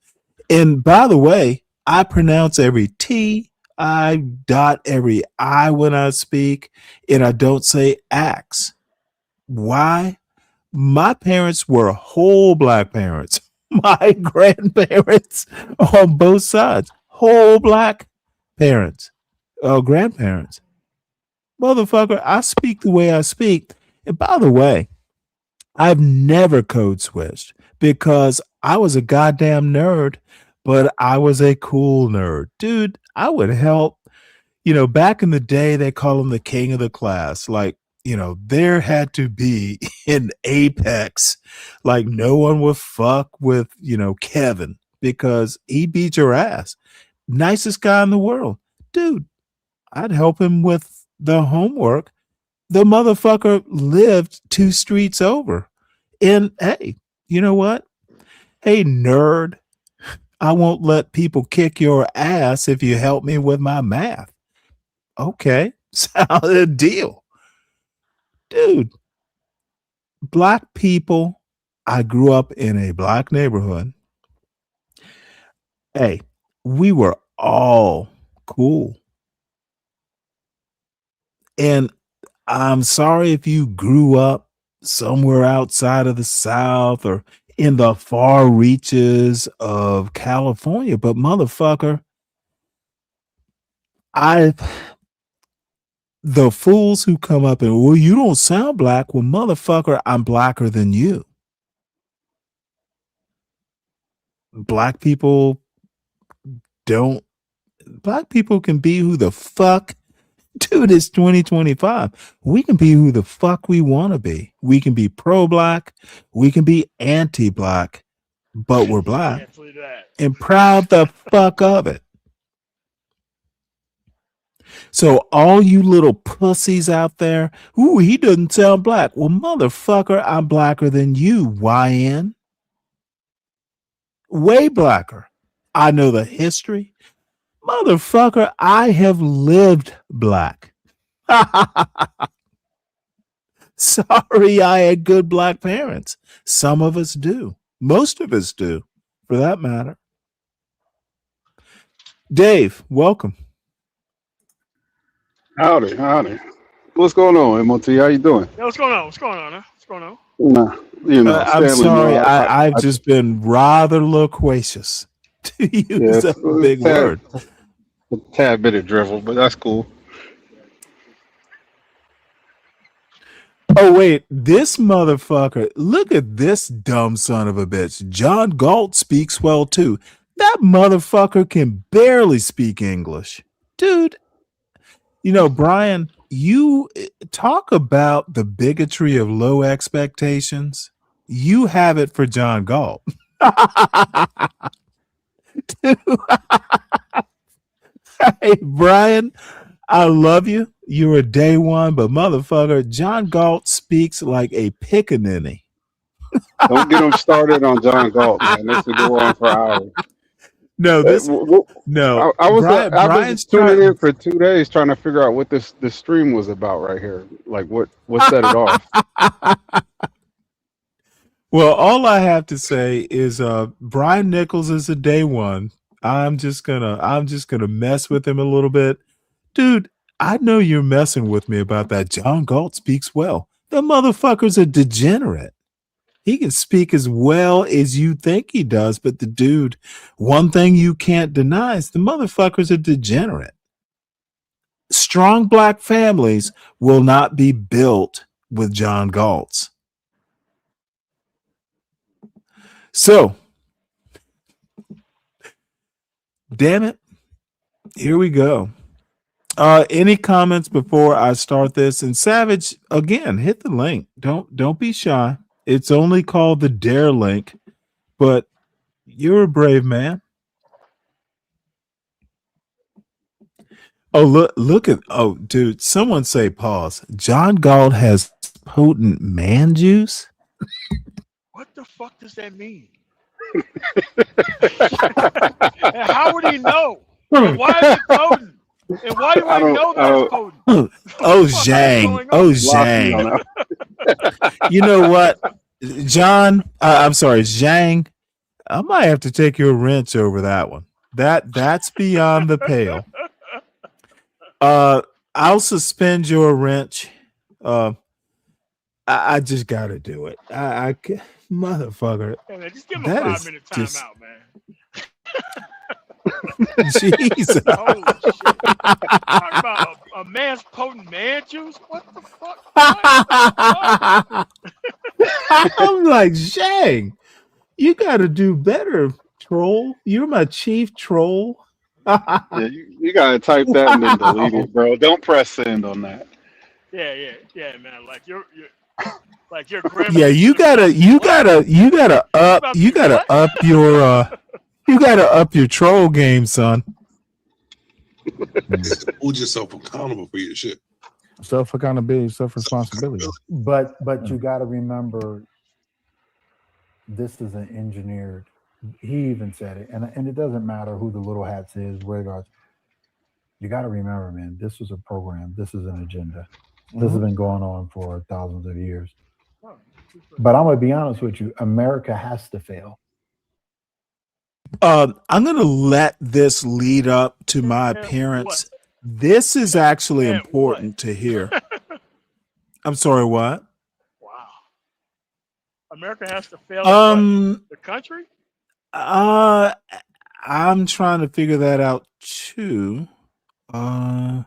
And by the way, I pronounce every T, I dot every I when I speak, and I don't say ax. Why? My parents were whole black parents. My grandparents on both sides, whole black parents, grandparents. Motherfucker, I speak the way I speak. And by the way, I've never code switched because I was a goddamn nerd, but I was a cool nerd. Dude, I would help. Back in the day, they call him the king of the class. Like, there had to be an apex. Like, no one would fuck with, Kevin because he beat your ass. Nicest guy in the world. Dude, I'd help him with the homework. The motherfucker lived 2 streets over. And hey, you know what? Hey, nerd, I won't let people kick your ass if you help me with my math. Okay, solid deal. Dude, black people, I grew up in a black neighborhood. Hey, we were all cool. And I'm sorry if you grew up somewhere outside of the South or in the far reaches of California, but motherfucker, the fools who come up and, well, you don't sound black. Well, motherfucker, I'm blacker than you. Black people can be who the fuck. Dude, it's 2025. We can be who the fuck we want to be. We can be pro-black. We can be anti-black, but we're black and proud the fuck of it. So all you little pussies out there, ooh, he doesn't sound black. Well, motherfucker, I'm blacker than you, YN. Way blacker. I know the history. Motherfucker, I have lived black. Sorry, I had good black parents. Some of us do. Most of us do, for that matter. Dave, welcome. Howdy. What's going on, MOT? How you doing? Yeah, what's going on? What's going on? I'm Stanley, sorry. man, I've just been rather loquacious, to use a big word. A tad bit of drivel, but that's cool. Oh, wait. This motherfucker. Look at this dumb son of a bitch. John Galt speaks well, too. That motherfucker can barely speak English. Dude, Brian, you talk about the bigotry of low expectations. You have it for John Galt. Hey, Brian, I love you. You're a day one, but motherfucker, John Galt speaks like a pickaninny. Don't get him started on John Galt, man. This will go on for hours. No, I've been just tuning in for 2 days trying to figure out what this stream was about right here. Like what set it off. Well, all I have to say is Brian Nichols is a day one. I'm just gonna mess with him a little bit. Dude, I know you're messing with me about that. John Galt speaks well. The motherfucker's a degenerate. He can speak as well as you think he does, but the dude, one thing you can't deny is the motherfucker's a degenerate. Strong black families will not be built with John Galt's. So, damn it, here we go. Any comments before I start this? And Savage, again, hit the link. Don't be shy. It's only called the Dare link, but you're a brave man. Oh, look at, dude, someone say pause. John Galt has potent man juice? What the fuck does that mean? And how would he know? And why is it potent? And why do I know that it's potent? Oh, Zhang. Oh, Zhang. You know what, John? I'm sorry, Zhang. I might have to take your wrench over that one. That's beyond the pale. I'll suspend your wrench. I just got to do it. Motherfucker. Hey, man, just give him That a is 5-minute just- timeout, man. Jesus. Holy shit. Talk about a man's potent man juice? What the fuck? I'm like, Zhang, you got to do better, troll. You're my chief troll. Yeah, you gotta type that and then delete it, bro. Don't press send on that. Yeah, man. Like your grandma. Yeah, you gotta up your troll game, son. Hold yourself accountable for your shit. Self accountability, self responsibility. But you got to remember, this is an engineered. He even said it, and it doesn't matter who the little hats is, where it goes. You got to remember, man, this was a program. This is an agenda. This has been going on for thousands of years. But I'm gonna be honest with you, America has to fail. I'm gonna let this lead up to my appearance. This is actually important to hear. I'm sorry, what? America has to fail the country? I'm trying to figure that out too. I'm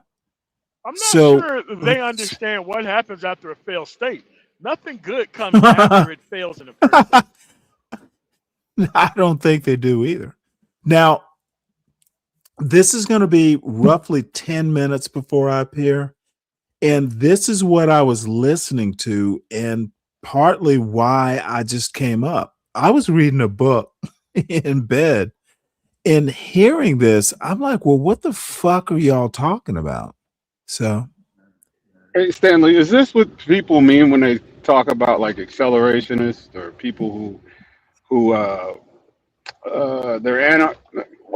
not so sure they understand what happens after a failed state. Nothing good comes after it fails in the first place. I don't think they do either. Now, this is going to be roughly 10 minutes before I appear. And this is what I was listening to and partly why I just came up. I was reading a book in bed and hearing this. I'm like, well, what the fuck are y'all talking about? So, Hey Stanley, is this what people mean when they talk about like accelerationists or people who they're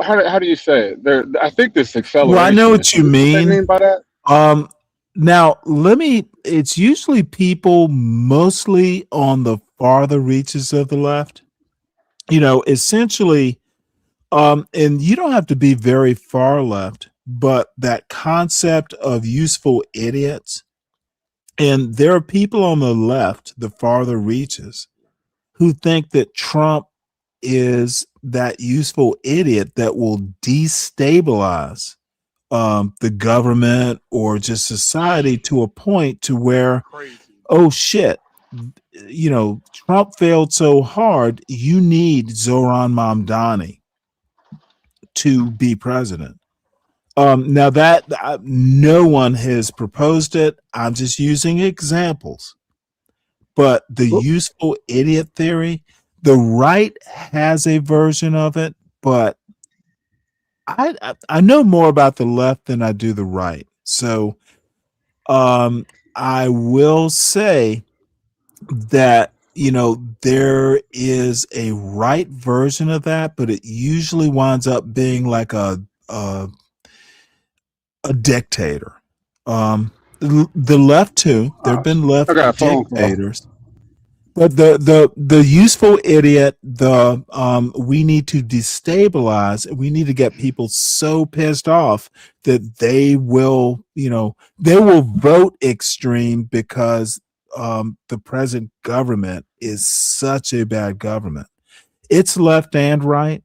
how do you say it? I think this acceleration. well, I know what you What they mean. mean by that? Now it's usually people mostly on the farther reaches of the left, essentially, and you don't have to be very far left, but that concept of useful idiots. And there are people on the left, the farther reaches, who think that Trump is that useful idiot that will destabilize the government or just society to a point to where, oh shit, Trump failed so hard, you need Zoran Mamdani to be president. Now that no one has proposed it, I'm just using examples. But the useful idiot theory, the right has a version of it, but I know more about the left than I do the right. So I will say that, there is a right version of that, but it usually winds up being like a dictator. The left too. There have been left I got a phone call. dictators. But the useful idiot, we need to destabilize. We need to get people so pissed off that they will vote extreme because the present government is such a bad government. It's left and right,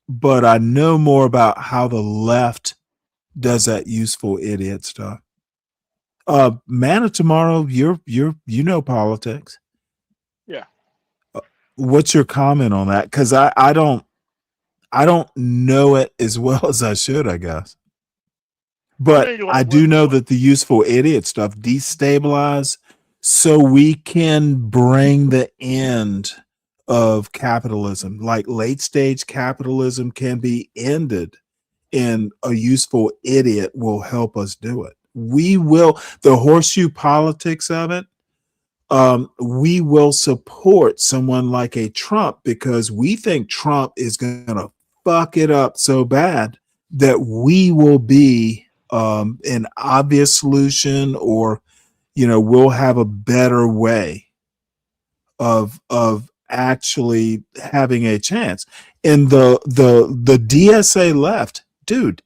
but I know more about how the left does that useful idiot stuff. Man of tomorrow, you know politics. Yeah. What's your comment on that? Because I don't know it as well as I should, I guess. But I do know that the useful idiot stuff destabilize so we can bring the end of capitalism. Like late stage capitalism can be ended, and a useful idiot will help us do it. We will, the horseshoe politics of it, we will support someone like a Trump because we think Trump is going to fuck it up so bad that we will be an obvious solution, or we'll have a better way of actually having a chance. And the DSA left, dude,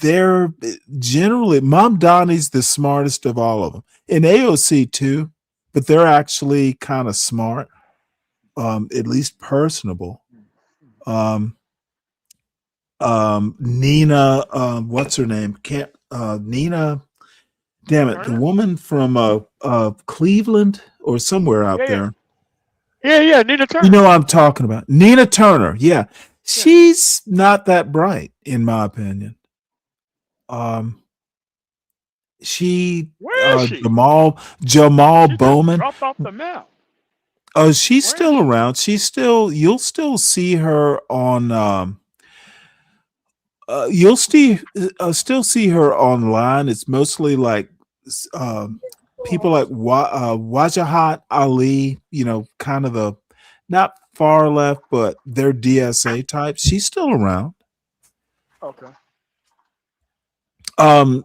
they're generally, Mom Donnie's the smartest of all of them, and AOC too, but they're actually kind of smart, at least personable. Nina, what's her name? Nina, damn it, the woman from Cleveland or somewhere out there. Yeah, Nina Turner. You know what I'm talking about. Nina Turner, yeah. She's not that bright, in my opinion. She, Where is she? Jamal She Bowman. dropped off the map. Oh, she's still around. You'll still see her on, you'll still see her online. It's mostly like people like Wajahat Ali, kind of the not far left, but they're DSA types. She's still around. Okay.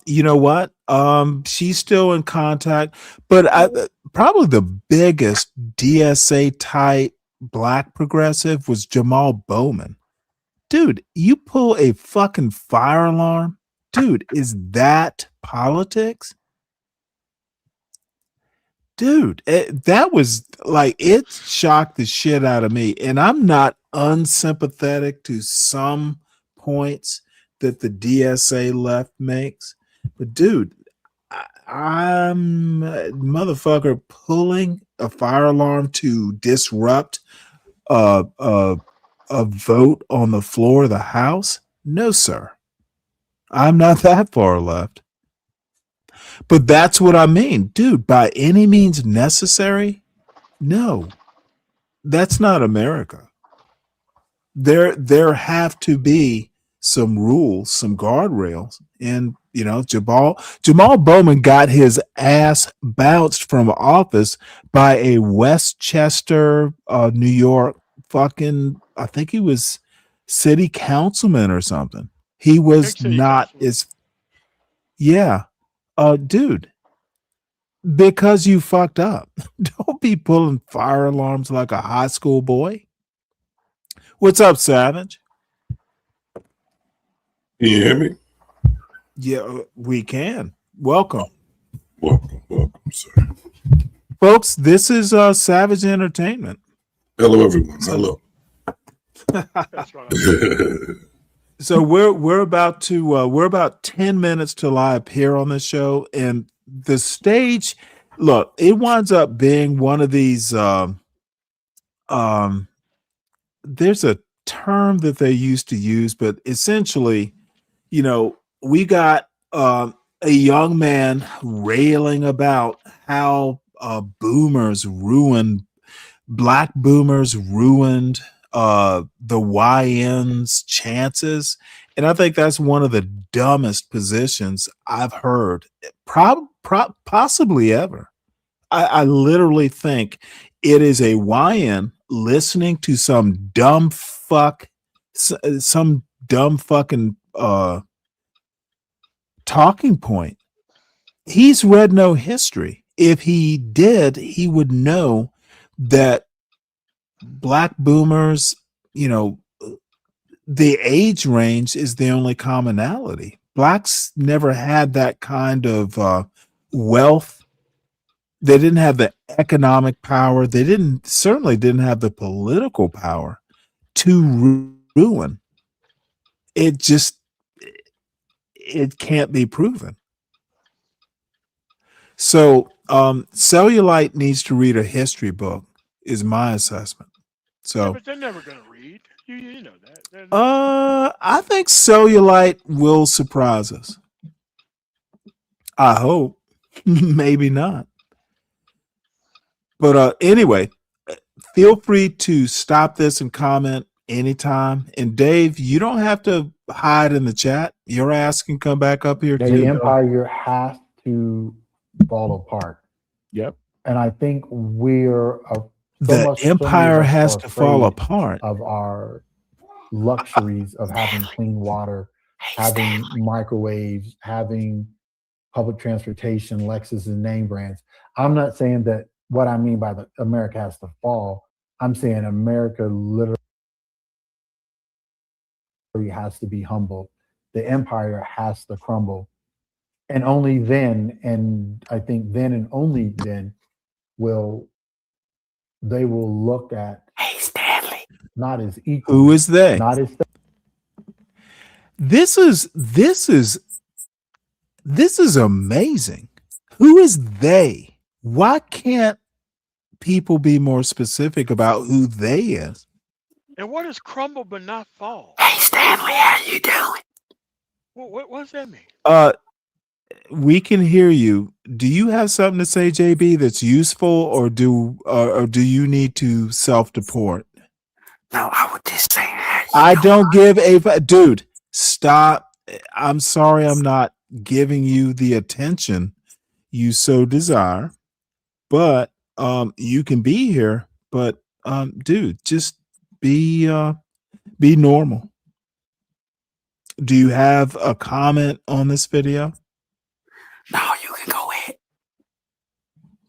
You know what? She's still in contact, but probably the biggest DSA type black progressive was Jamal Bowman. Dude, you pull a fucking fire alarm. Dude, is that politics? Dude, that was like, it shocked the shit out of me. And I'm not unsympathetic to some points that the DSA left makes. But dude, I'm motherfucker pulling a fire alarm to disrupt a vote on the floor of the House? No, sir. I'm not that far left. But that's what I mean. Dude, by any means necessary? No. That's not America. There have to be some rules, some guardrails. And, Jamal Bowman got his ass bounced from office by a Westchester, New York fucking, I think he was city councilman or something. He was not as, yeah. Dude, because you fucked up. Don't be pulling fire alarms like a high school boy. What's up, Savage? Can you hear me? Yeah, we can. Welcome. Welcome, sir. Folks, this is Savage Entertainment. Hello, everyone. Hello. So we're about 10 minutes till I appear on this show, and the stage, look, it winds up being one of these there's a term that they used to use, but essentially, we got a young man railing about how black boomers ruined the YN's chances. And I think that's one of the dumbest positions I've heard possibly ever. I literally think it is a YN listening to some dumb fucking talking point. He's read no history. If he did, he would know that black boomers, the age range is the only commonality. Blacks never had that kind of wealth. They didn't have the economic power. They certainly didn't have the political power to ruin. It can't be proven. So Cellulite needs to read a history book, is my assessment. So, yeah, but they're never going to read. You know that. I think Cellulite will surprise us. I hope. Maybe not. But anyway, feel free to stop this and comment anytime. And Dave, you don't have to hide in the chat. Your ass can come back up here The too. empire has to fall apart. Yep. And I think we're so The many of empire us has are to fall afraid apart. of our luxuries of having clean water, having microwaves, having public transportation, Lexus and name brands. I'm not saying that what I mean by the America has to fall. I'm saying America literally has to be humbled. The empire has to crumble. And only then, and I think then and only then, will they will look at not as equal. Who is they? Not as This is amazing. Who is they? Why can't people be more specific about who they is? And what is crumble but not fall? Hey Stanley, how you doing? What does that mean? We can hear you. Do you have something to say, JB, that's useful, or do you need to self-deport? No, I would just say, I don't give a dude. Stop. I'm sorry, I'm not giving you the attention you so desire, but you can be here. But dude, just be normal. Do you have a comment on this video? no, you can go ahead.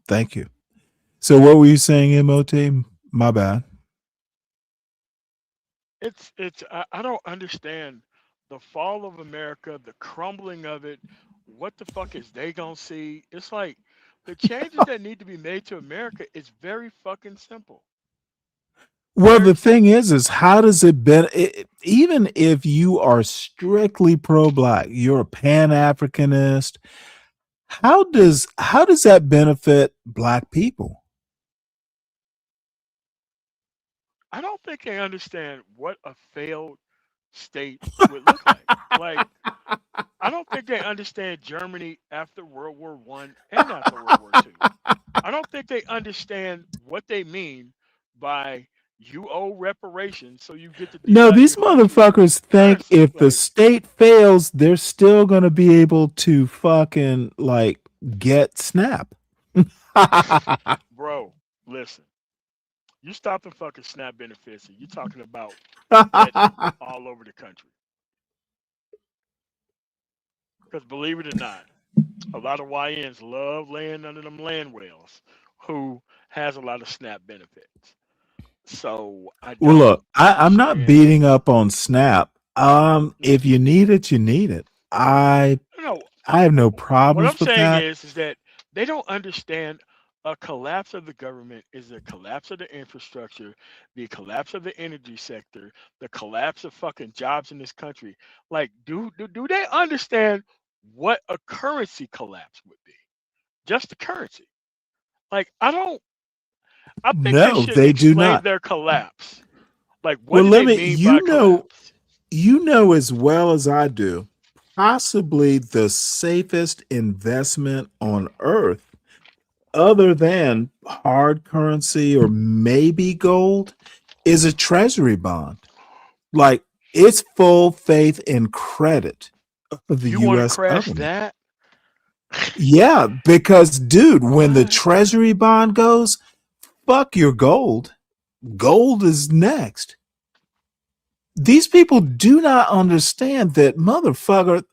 Thank you. So what were you saying, MOT? My bad. I don't understand the fall of America, the crumbling of it. What the fuck is they gonna see? It's like the changes that need to be made to America is very fucking simple. Well, the thing is how does it even if you are strictly pro-black, you're a Pan-Africanist, how does that benefit black people? I don't think they understand what a failed state would look like. Like, I don't think they understand Germany after World War One and after World War Two. I don't think they understand what they mean by you owe reparations, so you get to No, deduct these your country's motherfuckers think currency. if the Like, state fails, they're still gonna be able to fucking like get SNAP. bro, listen, you stop the fucking SNAP benefits, and you're talking about getting all over the country. Because believe it or not, a lot of YNs love laying under them land whales who has a lot of SNAP benefits. So I Well, don't look, I'm not understand. beating up on SNAP. If you need it, you need it. I No, have no what I'm problems with saying that. is that they don't understand a collapse of the government is the collapse of the infrastructure, the collapse of the energy sector, the collapse of fucking jobs in this country. Like, do they understand what a currency collapse would be? Just the currency. Like, I think they No, should they do explain not. their collapse. Like, what Well, do let they me, mean by collapse? you know as well as I do, possibly the safest investment on earth, other than hard currency or maybe gold, is a treasury bond. Like, it's full faith and credit of the You want to US crash government. that? Yeah, because dude, when the What? treasury bond goes, fuck your gold. Gold is next. These people do not understand that, motherfucker.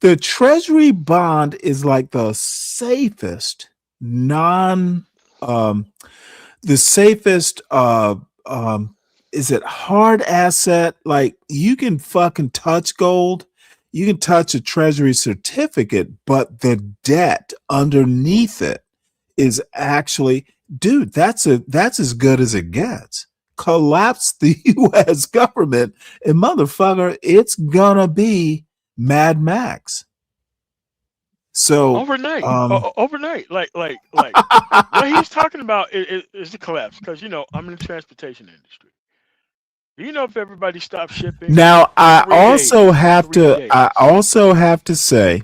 The treasury bond is like the safest the safest is it hard asset? Like, you can fucking touch gold, you can touch a treasury certificate, but the debt underneath it is actually, dude, that's as good as it gets. Collapse the US government and, motherfucker, it's gonna be Mad Max. So Overnight, overnight, like what he's talking about is the collapse. Because I'm in the transportation industry. Do you know if everybody stopped shipping? now I 3 days. 3 days. also have to say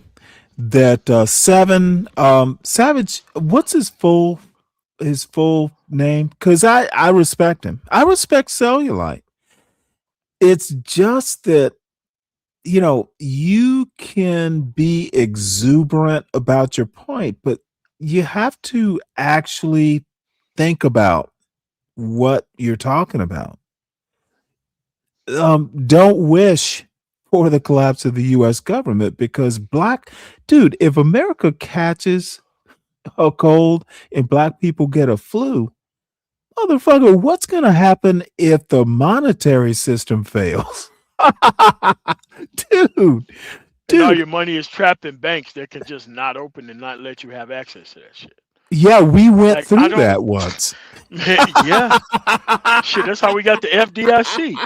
that Savage, what's his full name? Because I respect him. I respect Cellulite. It's just that, you can be exuberant about your point, but you have to actually think about what you're talking about. Don't wish for the collapse of the U.S. government, because dude, if America catches a cold and black people get a flu, motherfucker, what's going to happen if the monetary system fails? dude, And all dude. your money is trapped in banks that can just not open and not let you have access to that shit. Yeah, we went Like, I through don't. that once. Yeah. Shit, that's how we got the FDIC.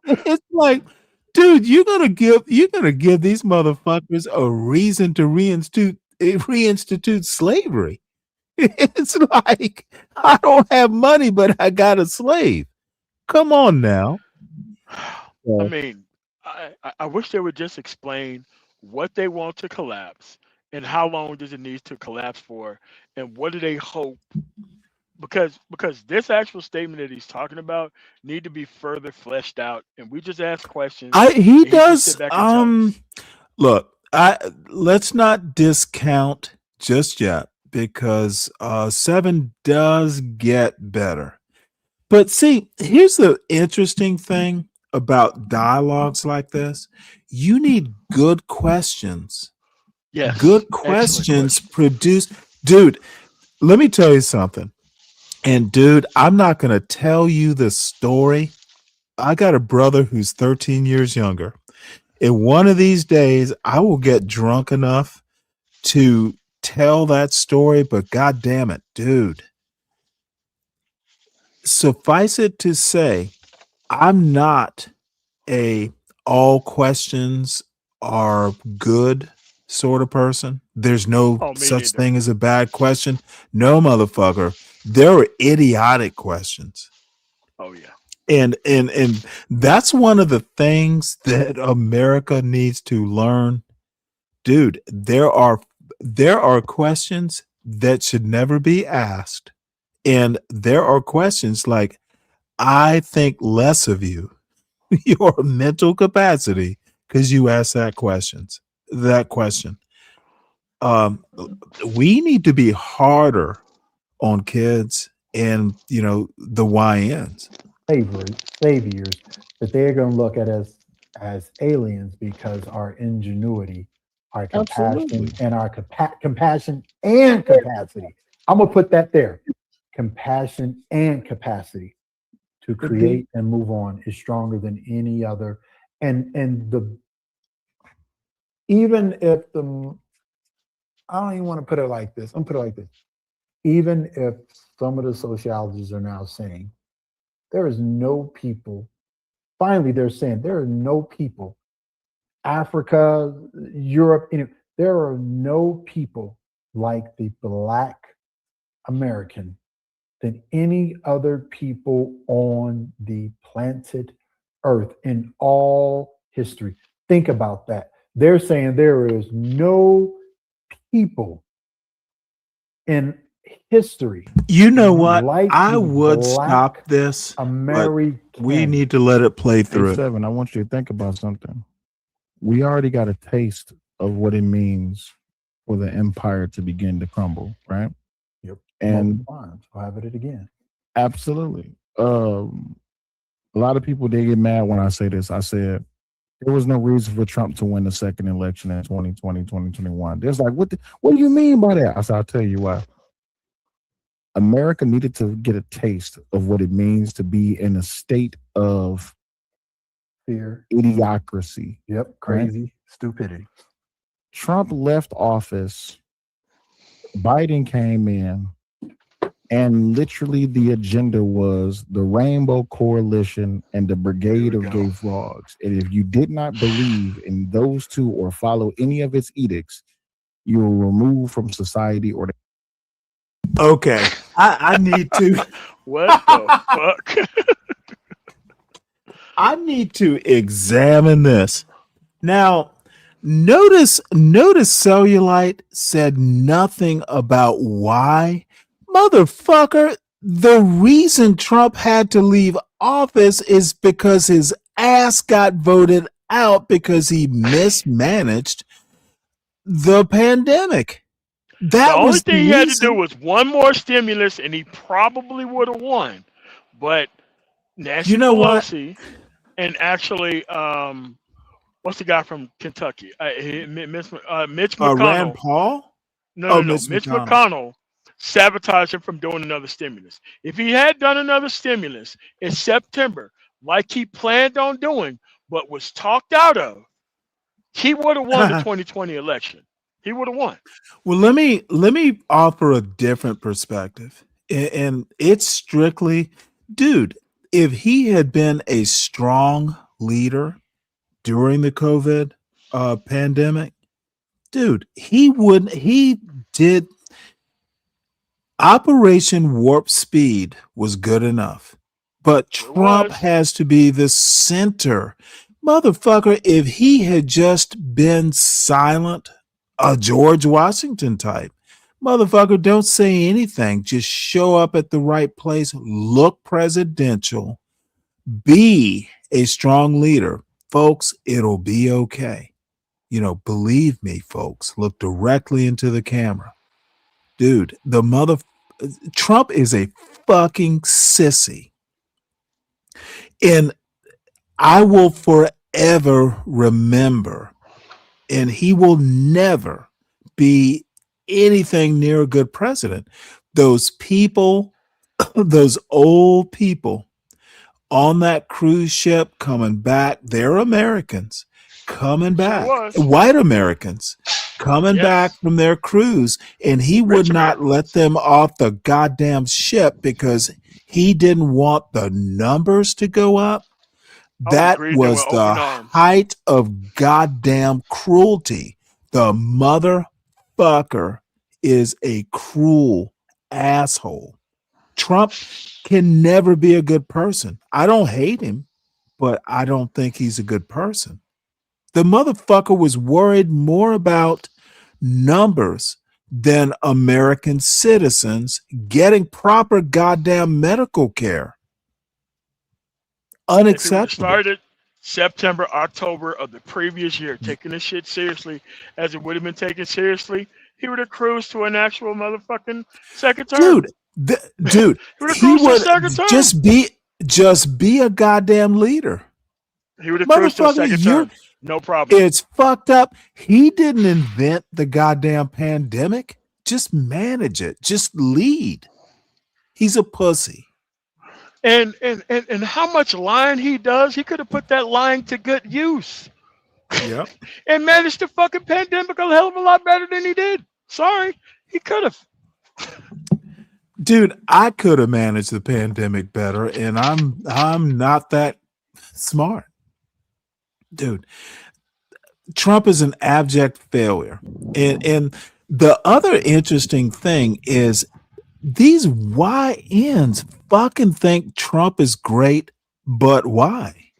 It's like, dude, you're gonna give these motherfuckers a reason to reinstitute slavery. It's like, I don't have money, but I got a slave. Come on now. I mean, I wish they would just explain what they want to collapse and how long does it need to collapse for, and what do they hope, because this actual statement that he's talking about need to be further fleshed out, and we just ask questions He and he just does sit back and tell us. look, let's not discount just yet, because 7 does get better. But see, here's the interesting thing about dialogues like this. You need good questions. Yes, Good excellent questions question. produce. Dude, let me tell you something. And dude, I'm not going to tell you the story. I got a brother who's 13 years younger. And one of these days, I will get drunk enough to tell that story, but god damn it, dude. Suffice it to say, I'm not a all questions are good sort of person. There's no Oh, me such neither. thing as a bad question. No, motherfucker. There are idiotic questions. Oh yeah. And that's one of the things that America needs to learn. Dude, there are questions that should never be asked. And there are questions like, I think less of you, your mental capacity, because you asked that question. We need to be harder on kids and the YNs. Saviors that they're going to look at us as aliens because our ingenuity, our Absolutely. compassion, and our compassion and capacity. I'm gonna put that there. Compassion and capacity to create and move on is stronger than any other. And the even if the I don't even want to put it like this. I'm gonna put it like this. Even if some of the sociologists are now saying there is no people, finally they're saying there are no people, Africa, Europe, there are no people like the Black American than any other people on the planet Earth in all history. Think about that. They're saying there is no people in history. You know what? Like I the would Black stop this, but American. we need to let it play Hey, through. Seven, I want you to think about something. We already got a taste of what it means for the empire to begin to crumble, right? Yep. And I'll have it again. Absolutely. A lot of people, they get mad when I say this. I said there was no reason for Trump to win the second election in 2020, 2021. There's like, what do you mean by that? I said, I'll tell you why. America needed to get a taste of what it means to be in a state of fear, idiocracy. Yep, crazy stupidity. Trump left office, Biden came in, and literally the agenda was the Rainbow Coalition and the Brigade of Gay Frogs. And if you did not believe in those two or follow any of its edicts, you were removed from society or Okay, I need to. What the fuck? I need to examine this. Now, notice Cellulite said nothing about why. Motherfucker, the reason Trump had to leave office is because his ass got voted out because he mismanaged the pandemic. That The only was the thing he had to do reason. was one more stimulus, and he probably would have won. But Nancy You know what? Pelosi and actually, what's the guy from Kentucky? Mitch Rand McConnell. Paul? No. Mitch Mitch McConnell. McConnell sabotaged him from doing another stimulus. If he had done another stimulus in September, like he planned on doing, but was talked out of, he would have won the 2020 election. He would have won. Well, let me offer a different perspective. And it's strictly, dude, if he had been a strong leader during the COVID pandemic, dude, he did Operation Warp Speed was good enough. But Trump has to be the center. Motherfucker, if he had just been silent, a George Washington type, motherfucker, don't say anything. Just show up at the right place, look presidential, be a strong leader. Folks, it'll be okay. You know, believe me, folks, look directly into the camera. Dude, Trump is a fucking sissy. And I will forever remember, and he will never be anything near a good president. Those people, those old people on that cruise ship coming back, they're Americans coming back, white Americans coming back from their cruise, and he would not let them off the goddamn ship because he didn't want the numbers to go up. That was the height of goddamn cruelty. The motherfucker is a cruel asshole. Trump can never be a good person. I don't hate him, but I don't think he's a good person. The motherfucker was worried more about numbers than American citizens getting proper goddamn medical care. Unacceptable. If it started September, October of the previous year, taking this shit seriously as it would have been taken seriously, he would have cruised to an actual motherfucking second term. Dude, he would just be a goddamn leader. He would have cruised to a second term. No problem. It's fucked up. He didn't invent the goddamn pandemic. Just manage it. Just lead. He's a pussy. And how much lying he does, he could have put that lying to good use. Yep. And managed the fucking pandemic a hell of a lot better than he did. Sorry, he could have. Dude, I could have managed the pandemic better, and I'm not that smart. Dude, Trump is an abject failure. And the other interesting thing is these YNs fucking think Trump is great, but why?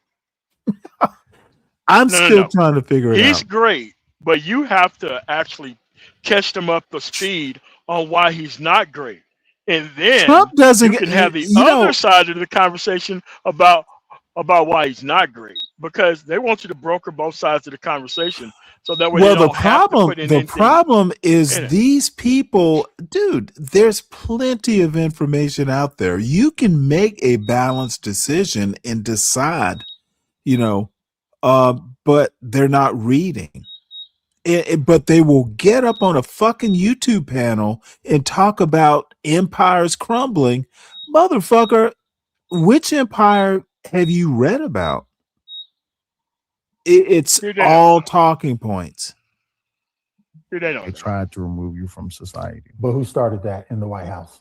I'm still trying to figure it out. He's great, but you have to actually catch them up to speed on why he's not great. And then Trump doesn't you can have the other side of the conversation about why he's not great, because they want you to broker both sides of the conversation. So that way the problem is these people, dude, there's plenty of information out there. You can make a balanced decision and decide, but they're not reading. But they will get up on a fucking YouTube panel and talk about empires crumbling. Motherfucker, which empire have you read about? It's all talking points. They tried to remove you from society. But who started that in the White House?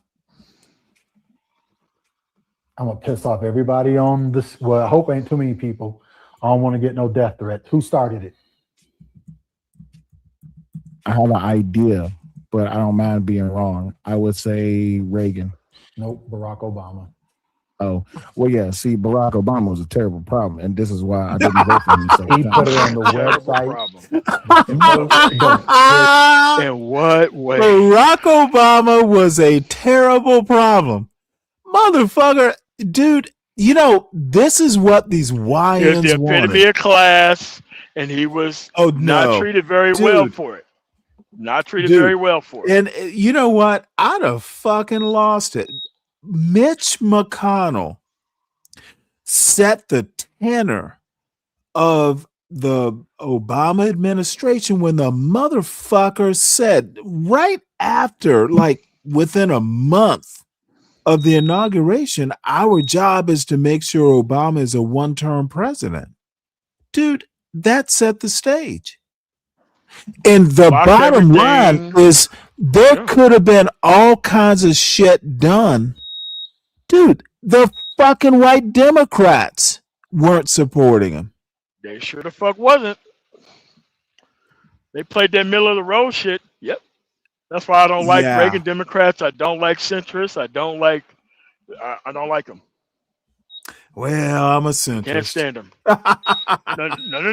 I'm going to piss off everybody on this. Well, I hope ain't too many people. I don't want to get no death threats. Who started it? I have an idea, but I don't mind being wrong. I would say Reagan. Nope, Barack Obama. Oh, well, yeah. See, Barack Obama was a terrible problem, and this is why I didn't vote for him. He put it on the website. In what way? Barack Obama was a terrible problem. Motherfucker, dude, this is what these YNs He was the epitome of class, and he was not treated very well for it. Not treated Dude, very well for it. and you know what? I'd have fucking lost it. Mitch McConnell set the tenor of the Obama administration when the motherfucker said right after, like within a month of the inauguration, our job is to make sure Obama is a one-term president. Dude, that set the stage. And the Lock bottom line everything. is there could have been all kinds of shit done. Dude, the fucking white Democrats weren't supporting him. They sure the fuck wasn't. They played that middle of the road shit. Yep. That's why I don't like Yeah. Reagan Democrats. I don't like centrists. I don't like them. Well, I'm a centrist. Can't stand them.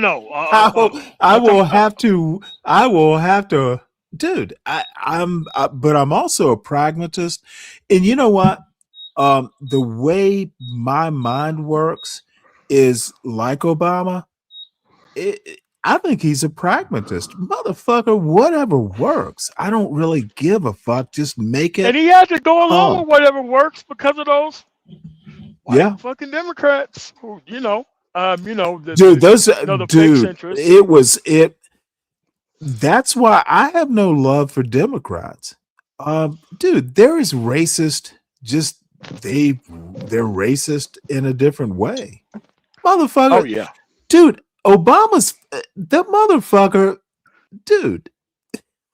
No. I will have to, dude. But I'm also a pragmatist, and you know what? The way my mind works is like Obama. I think he's a pragmatist, motherfucker. Whatever works, I don't really give a fuck. Just make it. And he had to go along with whatever works because of those fucking Democrats who, dude, the fake centrists. That's why I have no love for Democrats. Dude, there is racist. Just they're racist in a different way, motherfucker. Oh yeah, dude. Obama's that motherfucker, dude.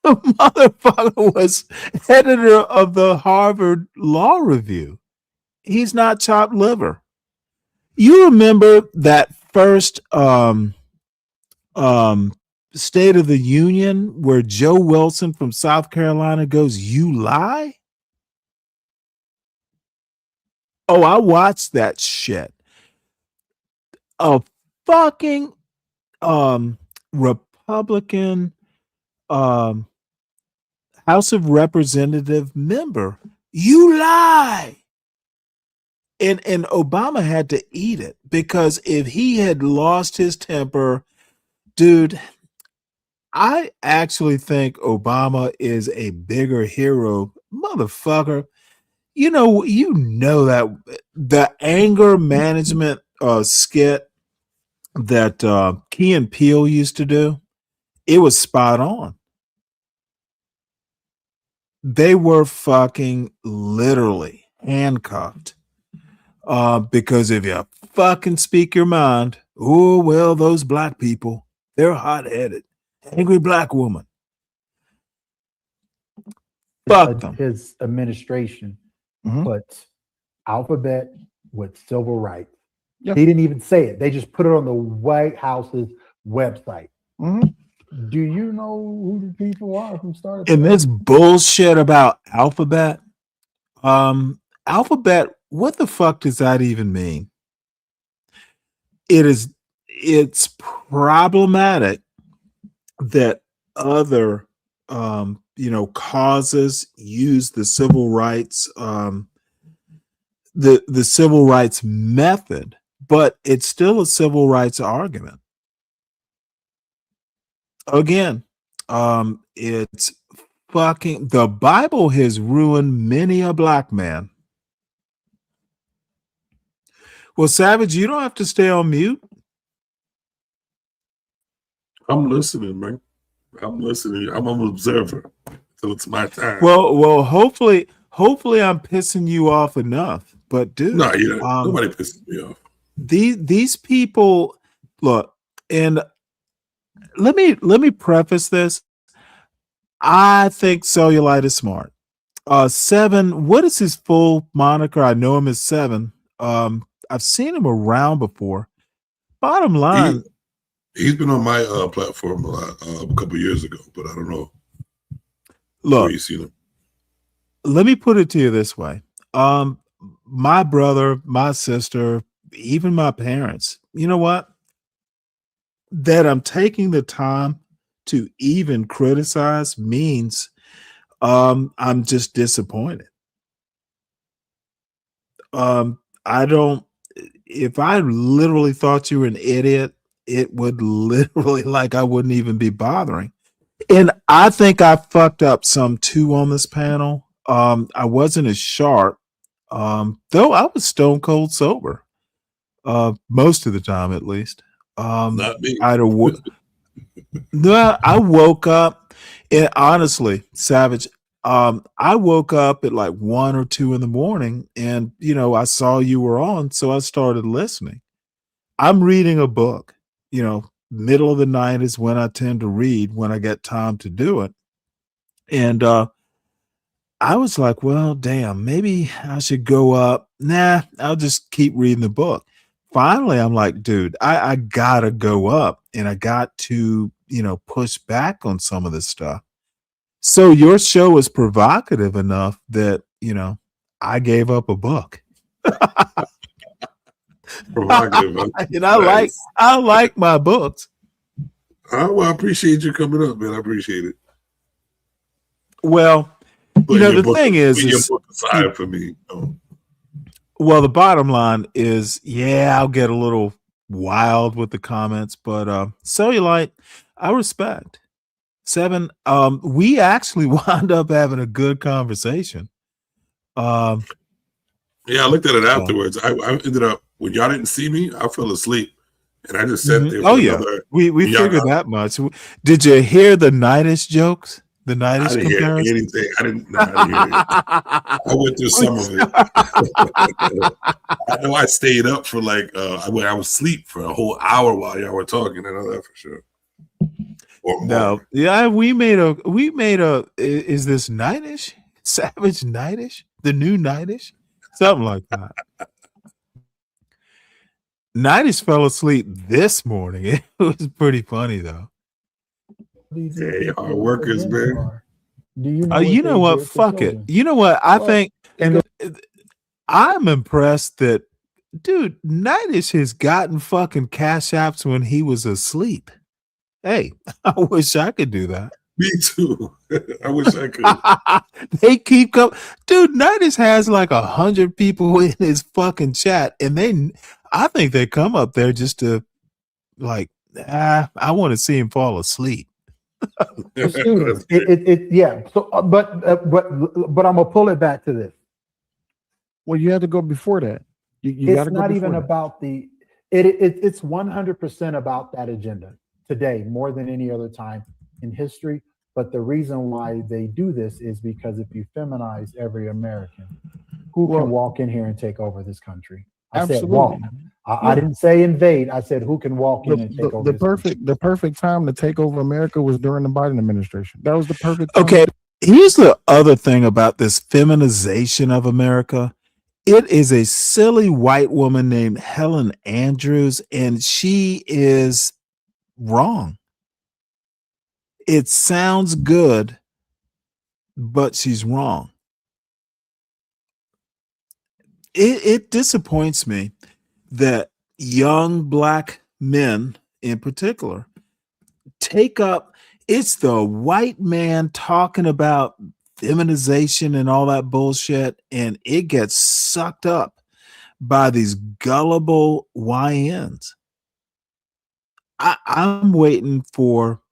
The motherfucker was editor of the Harvard Law Review. He's not chopped liver. You remember that first State of the Union where Joe Wilson from South Carolina goes, "You lie?" Oh, I watched that shit. A fucking Republican House of Representative member, "You lie." And Obama had to eat it, because if he had lost his temper, dude, I actually think Obama is a bigger hero, motherfucker. You know that the anger management skit that Key and Peele used to do, it was spot on. They were fucking literally handcuffed because if you fucking speak your mind, oh well, those black people, they're hot-headed, angry black woman. Fuck them. His administration puts alphabet with civil rights. Yeah. He didn't even say it. They just put it on the White House's website. Do you know who the people are who started? And this bullshit about alphabet, alphabet, what the fuck does that even mean? It's problematic that other causes use the civil rights the civil rights method, but it's still a civil rights argument. Again, it's fucking, the Bible has ruined many a black man. Well, Savage, you don't have to stay on mute. I'm listening, man. I'm listening. I'm an observer. So it's my time. Well, hopefully I'm pissing you off enough. But dude, no, nobody pisses me off. These people, look, and let me preface this. I think Cellulite is smart. Seven, what is his full moniker? I know him as Seven. I've seen him around before. Bottom line, he's been on my platform a lot a couple years ago, but I don't know. Look, where you seen him. Let me put it to you this way. My brother, my sister, even my parents, you know what? That I'm taking the time to even criticize means I'm just disappointed. If I literally thought you were an idiot, it would literally, like, I wouldn't even be bothering. And I think I fucked up some too on this panel. I wasn't as sharp, though I was stone cold sober, most of the time at least. Not me. No, I woke up, and honestly, Savage, I woke up at like 1 or 2 in the morning, and I saw you were on, so I started listening. I'm reading a book. Middle of the night is when I tend to read when I get time to do it. And I was like, well, damn, maybe I should go up. Nah, I'll just keep reading the book. Finally, I'm like, dude, I gotta go up, and I got to, push back on some of this stuff. So your show is provocative enough that, I gave up a book. Provocative. And I like my books. Well, I appreciate you coming up, man. I appreciate it. Well, the thing is your book aside for me. Well, the bottom line is, I'll get a little wild with the comments, but Cellulite, I respect. 7, we actually wound up having a good conversation. Yeah, I looked at it afterwards. I ended up, when y'all didn't see me, I fell asleep. And I just sat there. Oh, yeah. We figured that much. Did you hear the Nightish jokes? The Nightish comparison? I didn't hear anything. I didn't hear it. I went through some of it. I know I stayed up for like, I was asleep for a whole hour while y'all were talking. I know that for sure. No. Yeah, we made a, is this Nightish? Savage Nightish? The new Nightish? Something like that. Nightish fell asleep this morning. It was pretty funny though. Hey, hard workers, man. Do you know? You know what? Fuck it. You know what? I think, and I'm impressed that, dude, Nightish has gotten fucking cash apps when he was asleep. Hey, I wish I could do that. Me too. I wish I could. They keep coming. Dude, Nightish has like 100 people in his fucking chat, and I think they come up there just to like, I want to see him fall asleep. Students, yeah. So, but I'm gonna pull it back to this. Well, you had to go before that. You It's not even about the. It's 100% about that agenda today, more than any other time in history. But the reason why they do this is because if you feminize every American, who can walk in here and take over this country? I said walk. I didn't say invade. I said who can walk in and take over. The perfect time to take over America was during the Biden administration. That was the perfect time. Okay, here's the other thing about this feminization of America. It is a silly white woman named Helen Andrews, and she is wrong. It sounds good, but she's wrong. It disappoints me that young black men in particular take up, it's the white man talking about feminization and all that bullshit, and it gets sucked up by these gullible YNs. I'm waiting for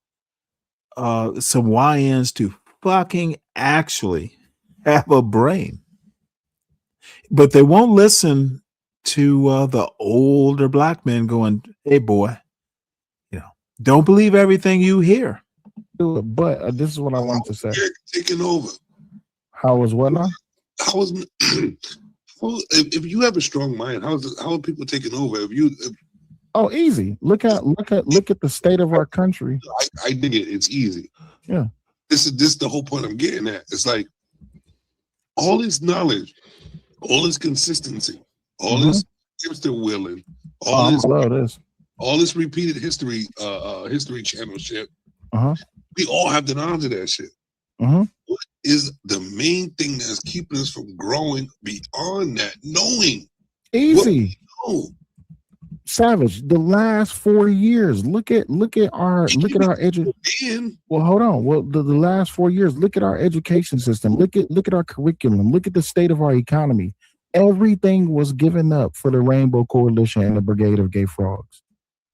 some YNs to fucking actually have a brain, but they won't listen to the older black men going, hey boy, don't believe everything you hear. But this is what I wanted to say. Taking over. How was what now? How is if you have a strong mind, how are people taking over? Oh, easy. Look at the state of our country. I dig it. It's easy. Yeah. This is the whole point I'm getting at. It's like all this knowledge, all this consistency, all this hipster willing, all this repeated history channel shit. We all have the knowledge of that shit. What is the main thing that's keeping us from growing beyond that? Knowing. Easy. Savage, the last 4 years. Look at our education. Well, hold on. Well, the last 4 years. Look at our education system. Look at our curriculum. Look at the state of our economy. Everything was given up for the Rainbow Coalition and the Brigade of Gay Frogs.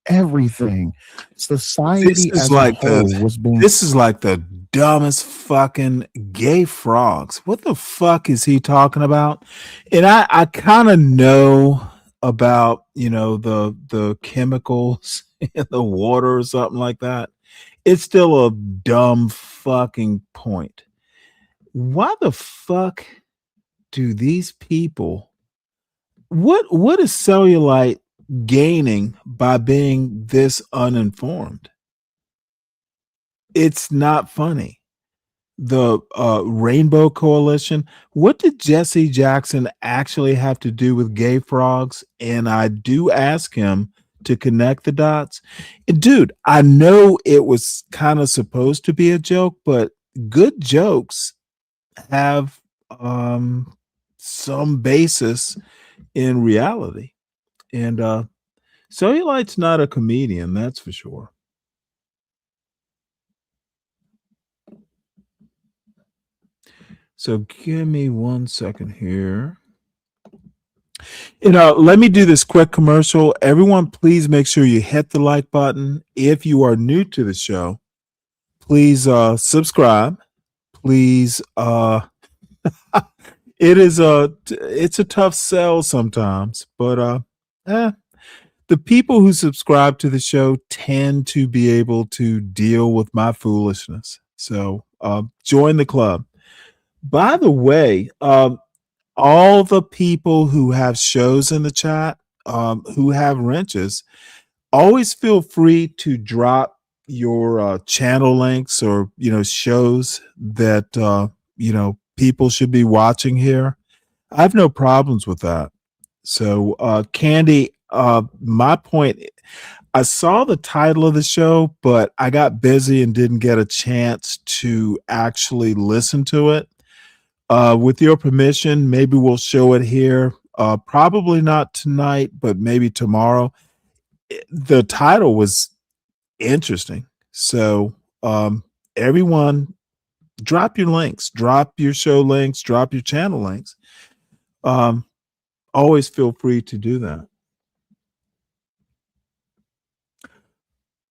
everything. Society as a whole was being. This is like the dumbest fucking gay frogs. What the fuck is he talking about? And I kind of know about, you know, the chemicals in the water or something like that. It's still a dumb fucking point. Why the fuck do these people, what is cellulite gaining by being this uninformed? It's not funny. The Rainbow Coalition, what did Jesse Jackson actually have to do with gay frogs? And I do ask him to connect the dots. And dude, I know it was kind of supposed to be a joke, but good jokes have some basis in reality. And Cellulite's not a comedian, that's for sure. So give me 1 second here. Let me do this quick commercial. Everyone, please make sure you hit the like button. If you are new to the show, please subscribe. Please, it's a tough sell sometimes, but the people who subscribe to the show tend to be able to deal with my foolishness. So join the club. By the way, all the people who have shows in the chat, who have wrenches, always feel free to drop your channel links or, shows that, people should be watching here. I have no problems with that. So, Candy, my point, I saw the title of the show, but I got busy and didn't get a chance to actually listen to it. With your permission, maybe we'll show it here. Probably not tonight, but maybe tomorrow. The title was interesting. So, everyone, drop your links, drop your show links, drop your channel links. Always feel free to do that.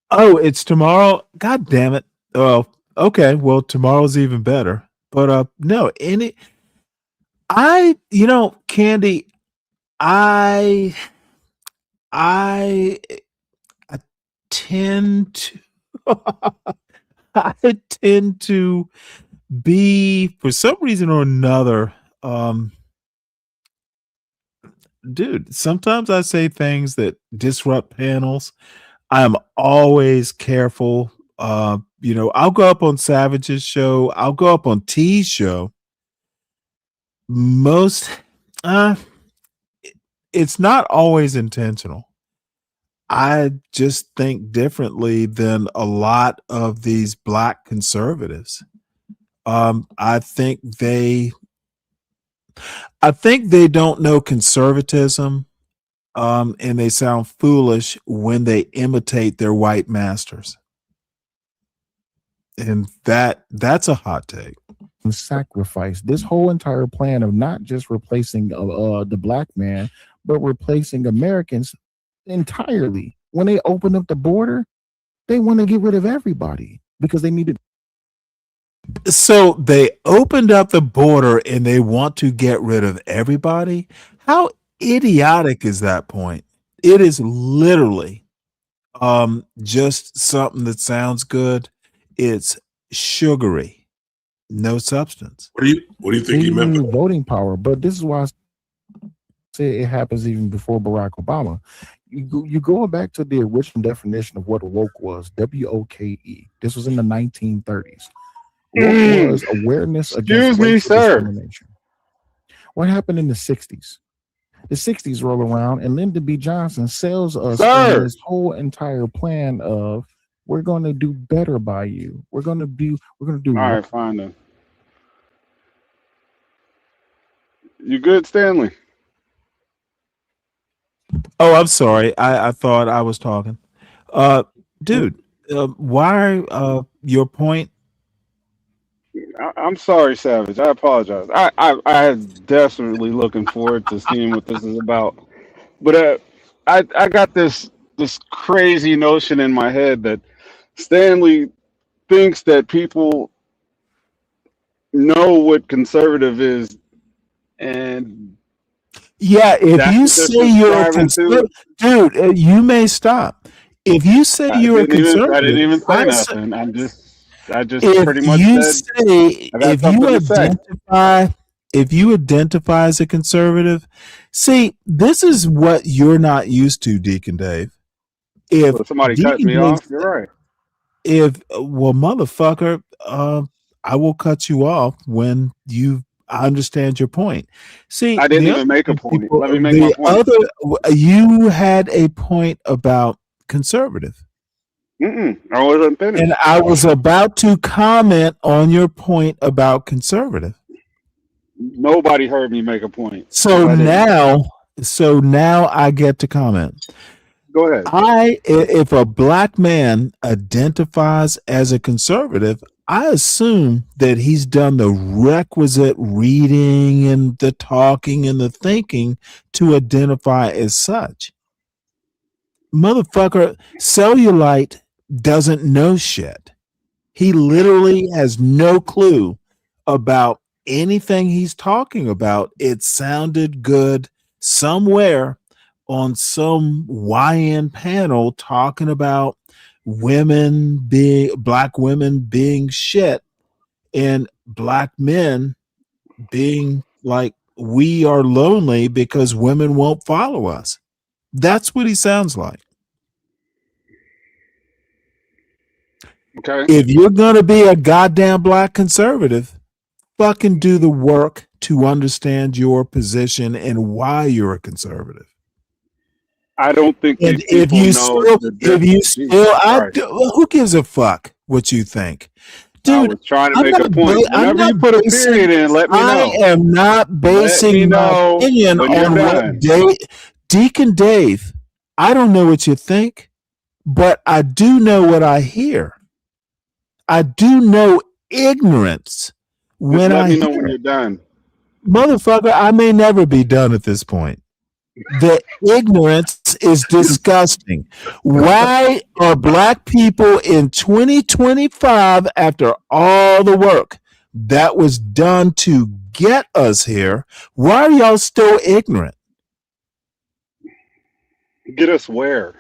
Oh, it's tomorrow. God damn it. Oh, okay. Well, tomorrow's even better. But no, Candy, I tend to I tend to be, for some reason or another, dude, sometimes I say things that disrupt panels. I am always careful. I'll go up on Savage's show. I'll go up on T's show. It's not always intentional. I just think differently than a lot of these black conservatives. I think they don't know conservatism, and they sound foolish when they imitate their white masters. And that's a hot take. Sacrifice this whole entire plan of not just replacing the black man, but replacing Americans entirely. When they open up the border, they want to get rid of everybody because they needed. So they opened up the border and they want to get rid of everybody. How idiotic is that point? It is literally just something that sounds good. It's sugary, no substance. What do you think he meant? Voting power, but this is why I say it happens even before Barack Obama. You go back to the original definition of what woke was, W-O-K-E. This was in the 1930s. Woke was awareness against racial discrimination. What happened in the 60s? The 60s roll around and Lyndon B. Johnson sells us this whole entire plan of we're going to do better by you. We're going to do. All right, fine then. You good, Stanley? Oh, I'm sorry. I thought I was talking. Dude, why your point? I'm sorry, Savage. I apologize. I am desperately looking forward to seeing what this is about. But I got this this crazy notion in my head that Stanley thinks that people know what conservative is, and Yeah, if that's you what they're say you're a subscribing conservative, to. dude, you may stop. If you say you're a I didn't conservative, even say nothing. I just if pretty much you said say I got something to say. if you identify as a conservative, see, this is what you're not used to, Deacon Dave. If Well, somebody cut Deacon me Dave, off. You're right. well, motherfucker, I will cut you off when I understand your point. See, I didn't even make a point. Let me make my point. you had a point about conservative. I wasn't finished. And I was about to comment on your point about conservative. Nobody heard me make a point. So now I get to comment. Go ahead. If a black man identifies as a conservative, I assume that he's done the requisite reading and the talking and the thinking to identify as such. Motherfucker, Cellulite doesn't know shit. He literally has no clue about anything he's talking about. It sounded good somewhere on some YN panel talking about black women being shit and black men being like, we are lonely because women won't follow us. That's what he sounds like. Okay. If you're going to be a goddamn black conservative, fucking do the work to understand your position and why you're a conservative. I don't think And these people know the difference. who gives a fuck what you think? Dude, I was trying to make a point. Whenever you put a period in, let me know. I am not basing my opinion on what Deacon Dave. I don't know what you think, but I do know what I hear. I do know ignorance when let I me know hear when it. you're done. Motherfucker, I may never be done at this point. The ignorance is disgusting. Why are black people in 2025, after all the work that was done to get us here, why are y'all still ignorant? Get us where?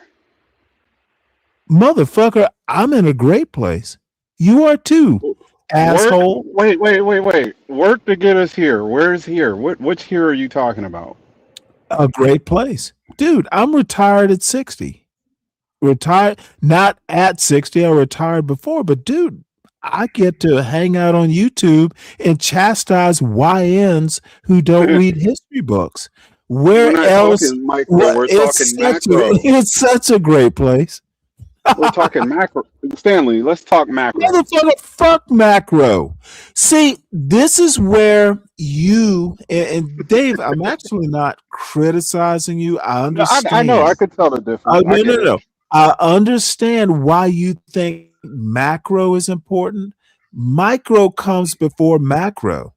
Motherfucker, I'm in a great place. You are too, asshole. Wait. Work to get us here. Where's here? Which here are you talking about? A great place. Dude, I'm retired at 60. Retired, not at 60. I retired before, but dude, I get to hang out on YouTube and chastise YNs who don't read history books. Where We're not else? talking micro, we're talking macro. It's such a great place. We're talking macro. Stanley, let's talk macro. Motherfucker, fuck macro. See, this is where you and Dave, I'm actually not criticizing you. I understand. I know. I could tell the difference. No. I understand why you think macro is important. Micro comes before macro.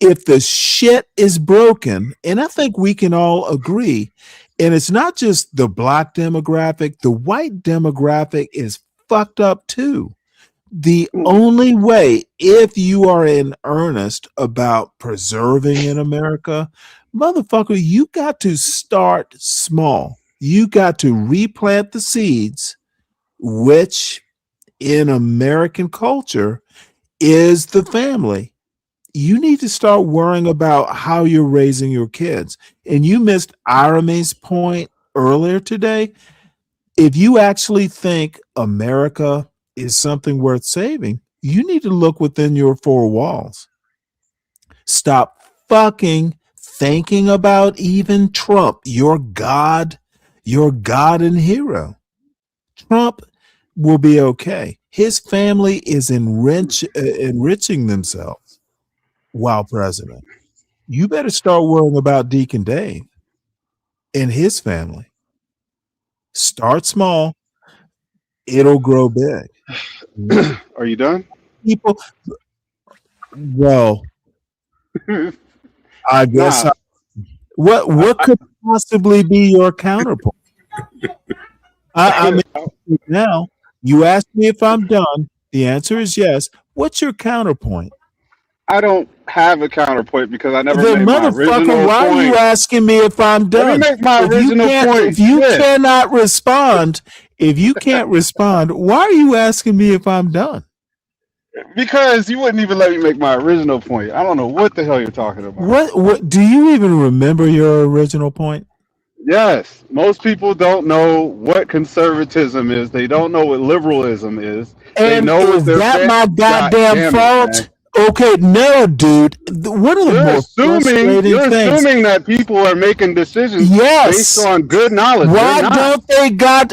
If the shit is broken, and I think we can all agree, and it's not just the black demographic, the white demographic is fucked up too. The only way, if you are in earnest about preserving in America, motherfucker, you got to start small. You got to replant the seeds, which in American culture is the family. You need to start worrying about how you're raising your kids. And you missed Arame's point earlier today. If you actually think America is something worth saving, you need to look within your four walls. Stop fucking thinking about even Trump, your God and hero. Trump will be okay. His family is enriching themselves while president. You better start worrying about Deacon Dave and his family. Start small. It'll grow big. Are you done? People, well, I guess. What could possibly be your counterpoint? I mean, now you asked me if I'm done. The answer is yes. What's your counterpoint? I don't have a counterpoint because I never Then, made my motherfucker, original why are you point. asking me if I'm Let me done? make my original point. If you Shit. cannot respond, why are you asking me if I'm done? Because you wouldn't even let me make my original point. I don't know what the hell you're talking about. What do you even remember your original point? Yes, most people don't know what conservatism is. They don't know what liberalism is. They And know what is their that my God goddamn damn it, man. fault? Okay, no, dude. One of the more frustrating You're things. assuming that people are making decisions based Yes. on good knowledge. They're Why not. don't they got?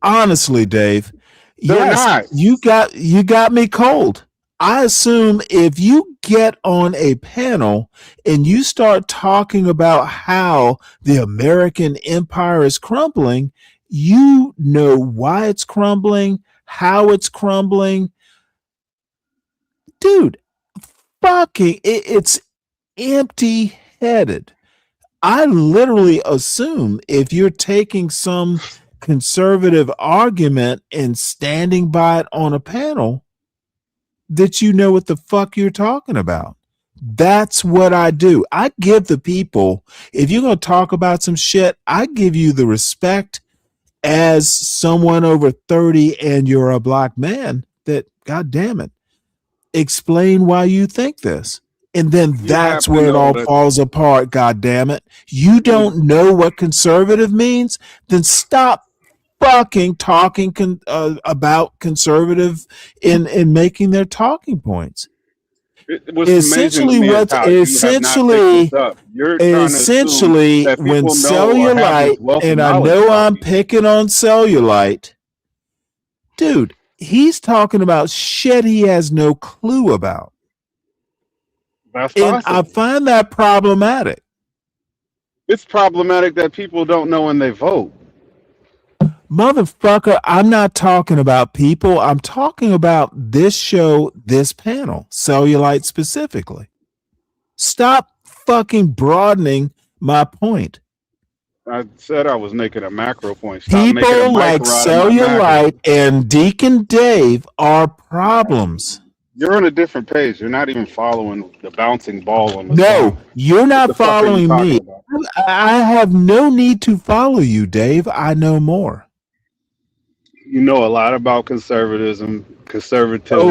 Honestly, Dave. They're Yes, not. you got me cold. I assume if you get on a panel and you start talking about how the American empire is crumbling, you know why it's crumbling, how it's crumbling. Dude, it's empty-headed. I literally assume if you're taking some conservative argument and standing by it on a panel, that you know what the fuck you're talking about. That's what I do. I give the people, if you're going to talk about some shit, I give you the respect as someone over 30 and you're a black man that, God damn it, explain why you think this. And then that's where it all falls apart, God damn it. You don't know what conservative means? Then stop fucking talking about conservative in making their talking points. What's amazing to me is how you have not picked this up. You're trying to assume that when people know or have this cellulite, wealth of and I knowledge know about I'm picking on cellulite, dude, he's talking about shit he has no clue about. That's And possible. I find that problematic. It's problematic that people don't know when they vote. Motherfucker, I'm not talking about people. I'm talking about this show, this panel, Cellulite specifically. Stop fucking broadening my point. I said I was making a macro point. Stop making a People like micro out of my macro. Cellulite and Deacon Dave are problems. You're on a different page. You're not even following the bouncing ball on the No, song. you're What not the fuck are you following me. talking about? I have no need to follow you, Dave. I know more. You know a lot about conservatism, Oh,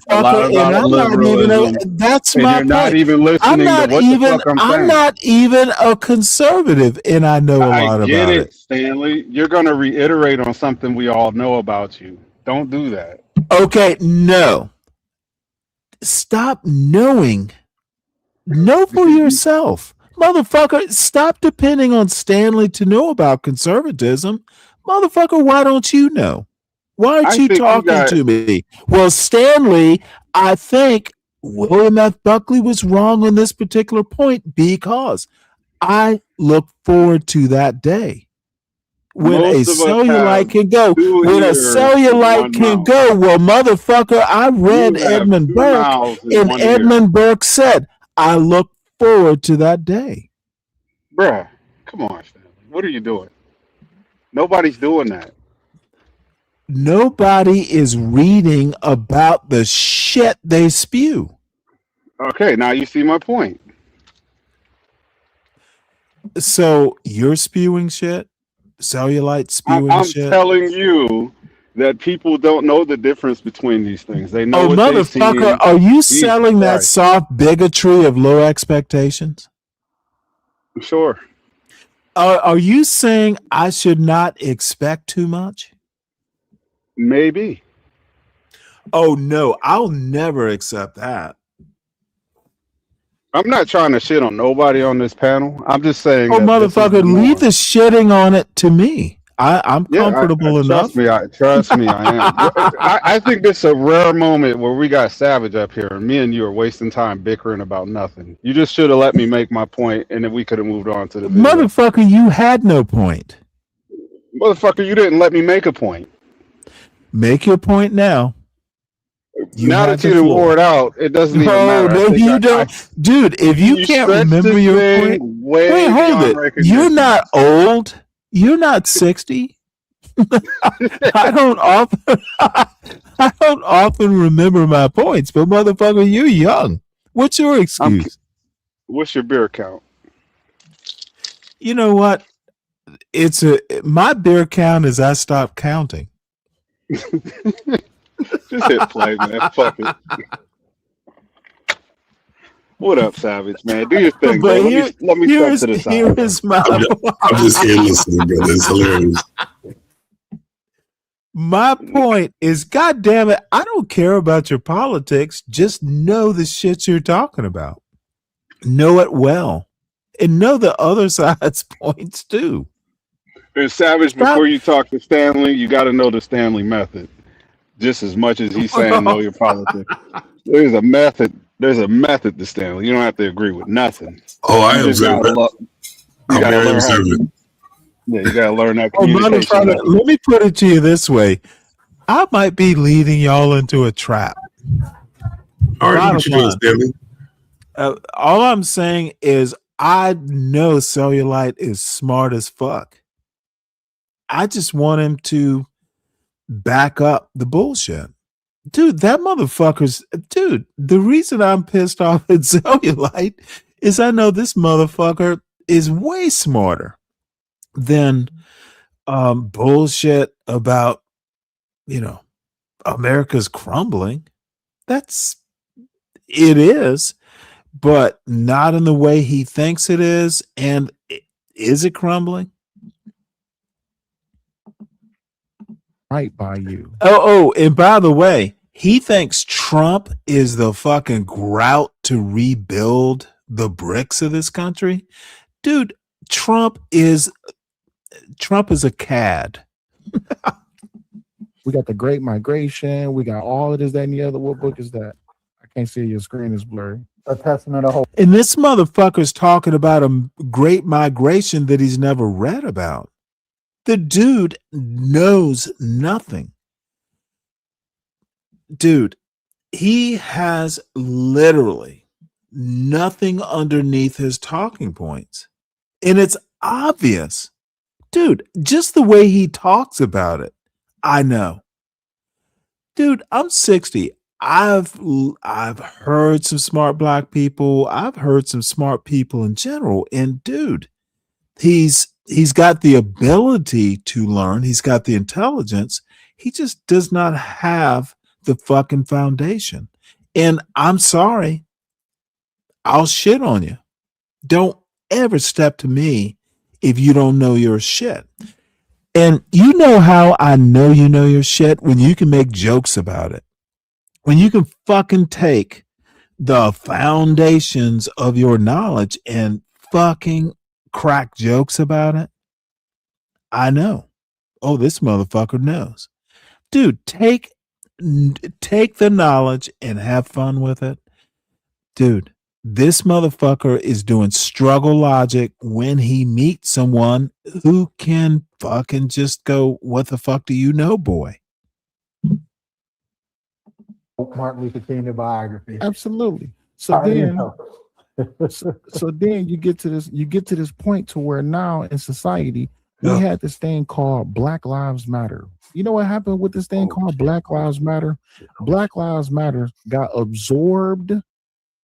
a lot motherfucker, and about I'm not liberalism, even that's and my you're not point. even listening to what the fuck I'm saying. not even a conservative, and I know a I lot get about it, Stanley. You're going to reiterate on something we all know about you. Don't do that. Okay, no. Stop knowing. Know for yourself. Motherfucker, stop depending on Stanley to know about conservatism. Motherfucker, why don't you know? Why aren't you talking to me? Well, Stanley, I think William F. Buckley was wrong on this particular point because I look forward to that day when a cellulite can go. When a cellulite can go, well, motherfucker, I read Edmund Burke, and Edmund Burke said, I look forward to that day. Bruh, come on, Stanley. What are you doing? Nobody's doing that. Nobody is reading about the shit they spew. Okay, now you see my point. So you're spewing shit? Cellulite spewing I'm shit? telling you that people don't know the difference between these things. They know Oh, what they see. motherfucker, are you Jesus selling that Christ. soft bigotry of low expectations? Sure. Are you saying I should not expect too much? Maybe. Oh, no, I'll never accept that. I'm not trying to shit on nobody on this panel. I'm just saying Oh, that this is the motherfucker, norm. leave the shitting on it to me. I'm comfortable enough. Trust me, I am. I think this is a rare moment where we got Savage up here, and me and you are wasting time bickering about nothing. You just should have let me make my point, and then we could have moved on to the video. Motherfucker, you had no point. Motherfucker, you didn't let me make a point. Make your point now. Now that you done wore it out, it doesn't even matter. No, you don't. Dude, if you can't remember your point, wait, hold it. You're not old. You're not 60. I don't often I don't often remember my points, but motherfucker, you're young. What's your excuse? What's your beer count? You know what? My beer count is I stopped counting. Just hit play, man. Fuck it. What up, Savage, man? Do your thing, bro. Let me step to the side. Here is my I'm just here listening, brother. It's hilarious. My point is, God damn it, I don't care about your politics. Just know the shit you're talking about. Know it well. And know the other side's points too. And Savage, before you talk to Stanley, you got to know the Stanley method. Just as much as he's saying know your politics. There's a method. There's a method to Stanley. You don't have to agree with nothing. Oh, I observe it. You got to learn how to. Yeah, you got to learn that communication. Let me put it to you this way. I might be leading y'all into a trap. All right, what you doing, Stanley? All I'm saying is I know Cellulite is smart as fuck. I just want him to back up the bullshit. Dude, that motherfucker's... Dude, the reason I'm pissed off at Cellulite is I know this motherfucker is way smarter than bullshit about, America's crumbling. It is, but not in the way he thinks it is. And is it crumbling? Right by you. Oh, and by the way, he thinks Trump is the fucking grout to rebuild the bricks of this country. Dude, Trump is a cad. We got the Great Migration. We got all of this, that, and the other. What book is that? I can't see. Your screen is blurry. A Testament of Hope. And this motherfucker's talking about a Great Migration that he's never read about. The dude knows nothing. Dude, he has literally nothing underneath his talking points. And it's obvious. Dude, just the way he talks about it. I know. Dude, I'm 60. I've heard some smart black people. I've heard some smart people in general. And dude, he's got the ability to learn. He's got the intelligence. He just does not have the fucking foundation. And I'm sorry. I'll shit on you. Don't ever step to me if you don't know your shit. And you know how I know you know your shit? When you can make jokes about it. When you can fucking take the foundations of your knowledge and fucking crack jokes about it. I know. Oh, this motherfucker knows. Dude, take the knowledge and have fun with it. Dude, this motherfucker is doing struggle logic when he meets someone who can fucking just go, what the fuck do you know, boy? Martin Luther King, the biography. Absolutely. So then you get to this point to where now in society we had this thing called Black Lives Matter. You know what happened with this thing called Black Lives Matter? Black Lives Matter got absorbed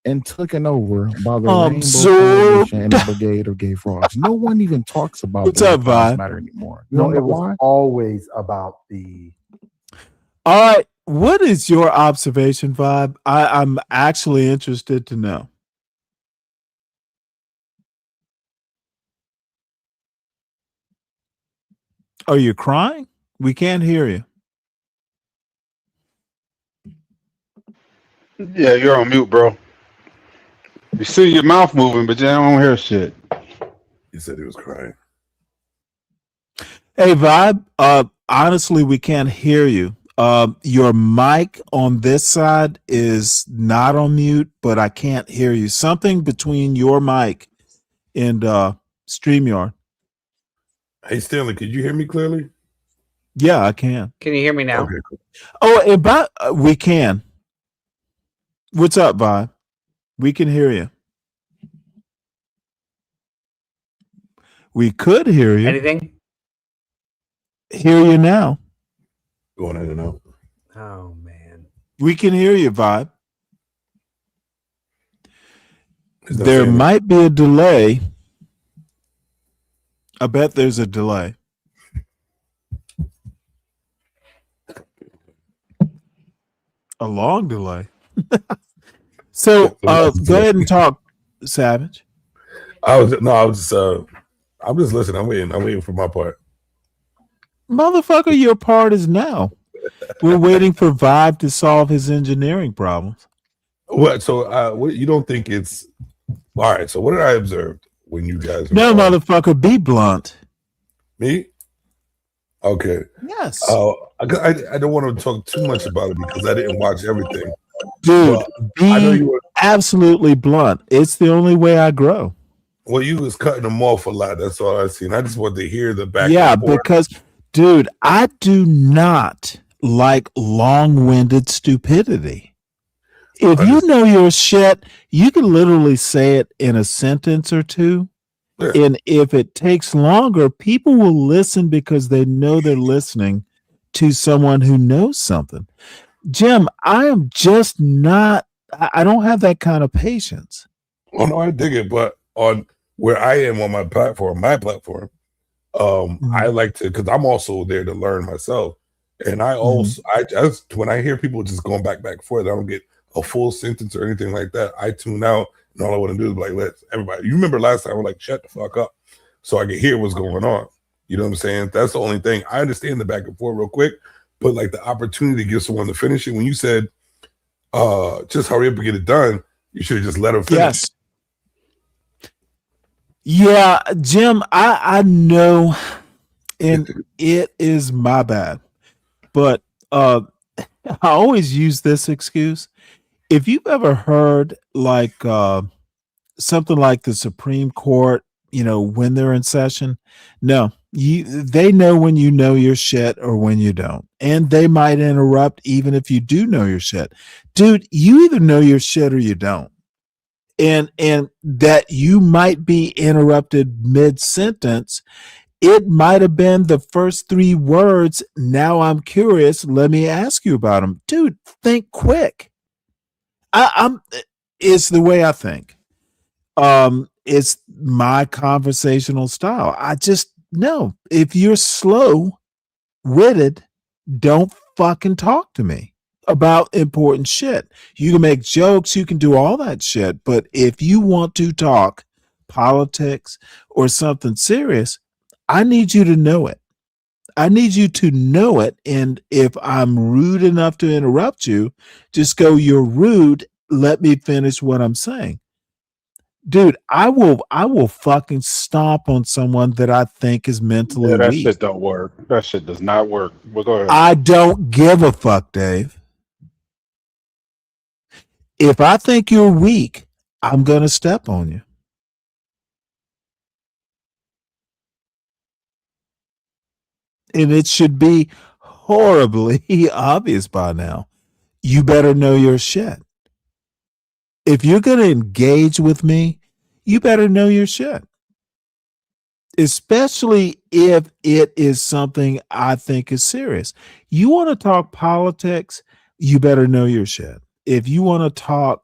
and taken over by the Rainbow Coalition and the Brigade of Gay Frogs. No one even talks about What's Black up, Lives Vi? Matter anymore. No, it was always about the... All right. What is your observation, Vibe? I'm actually interested to know. Are you crying? We can't hear you. Yeah, you're on mute, bro. You see your mouth moving, but you don't hear shit. He said he was crying. Hey, Vibe. Honestly, we can't hear you. Your mic on this side is not on mute, but I can't hear you. Something between your mic and StreamYard. Hey, Stanley, could you hear me clearly? Yeah, I can. Can you hear me now? Okay, cool. Oh, we can. What's up, Vibe? We can hear you. We could hear you. Anything? hear you now. Going in and out. Oh man. We can hear you, Vibe. It's not There saying might be a delay. I bet there's a delay. A long delay. So go ahead and talk, Savage. I'm just listening. I'm waiting for my part. Motherfucker, your part is now. We're waiting for Vibe to solve his engineering problems. What? So, what, you don't think it's all right? So, what did I observe when you guys? No, motherfucker, be blunt. Me? Okay. Yes. I don't want to talk too much about it because I didn't watch everything. Dude, But be I know you were. absolutely blunt. It's the only way I grow. Well, you was cutting them off a lot. That's all I seen. I just wanted to hear the back. Yeah, and forth. because, dude, I do not like long-winded stupidity. If you know your shit, you can literally say it in a sentence or two. Yeah. And if it takes longer, people will listen because they know they're listening to someone who knows something. Jim, I am just not, I don't have that kind of patience. Oh no, I dig it, but on where I am on my platform, I like to, because I'm also there to learn myself, and I also I just when I hear people just going back and forth, I don't get a full sentence or anything like that. I tune out, and all I want to do is like, let everybody. You remember last time we're like, shut the fuck up, so I can hear what's going on. You know what I'm saying? That's the only thing. I understand the back and forth real quick, but like the opportunity to give someone to finish it. When you said, just hurry up and get it done, you should have just let them finish. Yes. Yeah, Jim, I know, and it is my bad, but I always use this excuse. If you've ever heard like something like the Supreme Court, when they're in session, no, they know when you know your shit or when you don't, and they might interrupt even if you do know your shit. Dude, you either know your shit or you don't. And that you might be interrupted mid-sentence. It might have been the first 3 words. Now I'm curious. Let me ask you about them. Dude, think quick. It's the way I think. It's my conversational style. I just know if you're slow-witted, don't fucking talk to me about important shit. You can make jokes, you can do all that shit, but if you want to talk politics or something serious, I need you to know it. I need you to know it, and if I'm rude enough to interrupt you, just go, you're rude, let me finish what I'm saying. Dude, I will fucking stomp on someone that I think is mentally that weak. shit don't work. That shit does not work. But go ahead. I don't give a fuck, Dave. If I think you're weak, I'm going to step on you. And it should be horribly obvious by now. You better know your shit. If you're going to engage with me, you better know your shit. Especially if it is something I think is serious. You want to talk politics, you better know your shit. If you want to talk,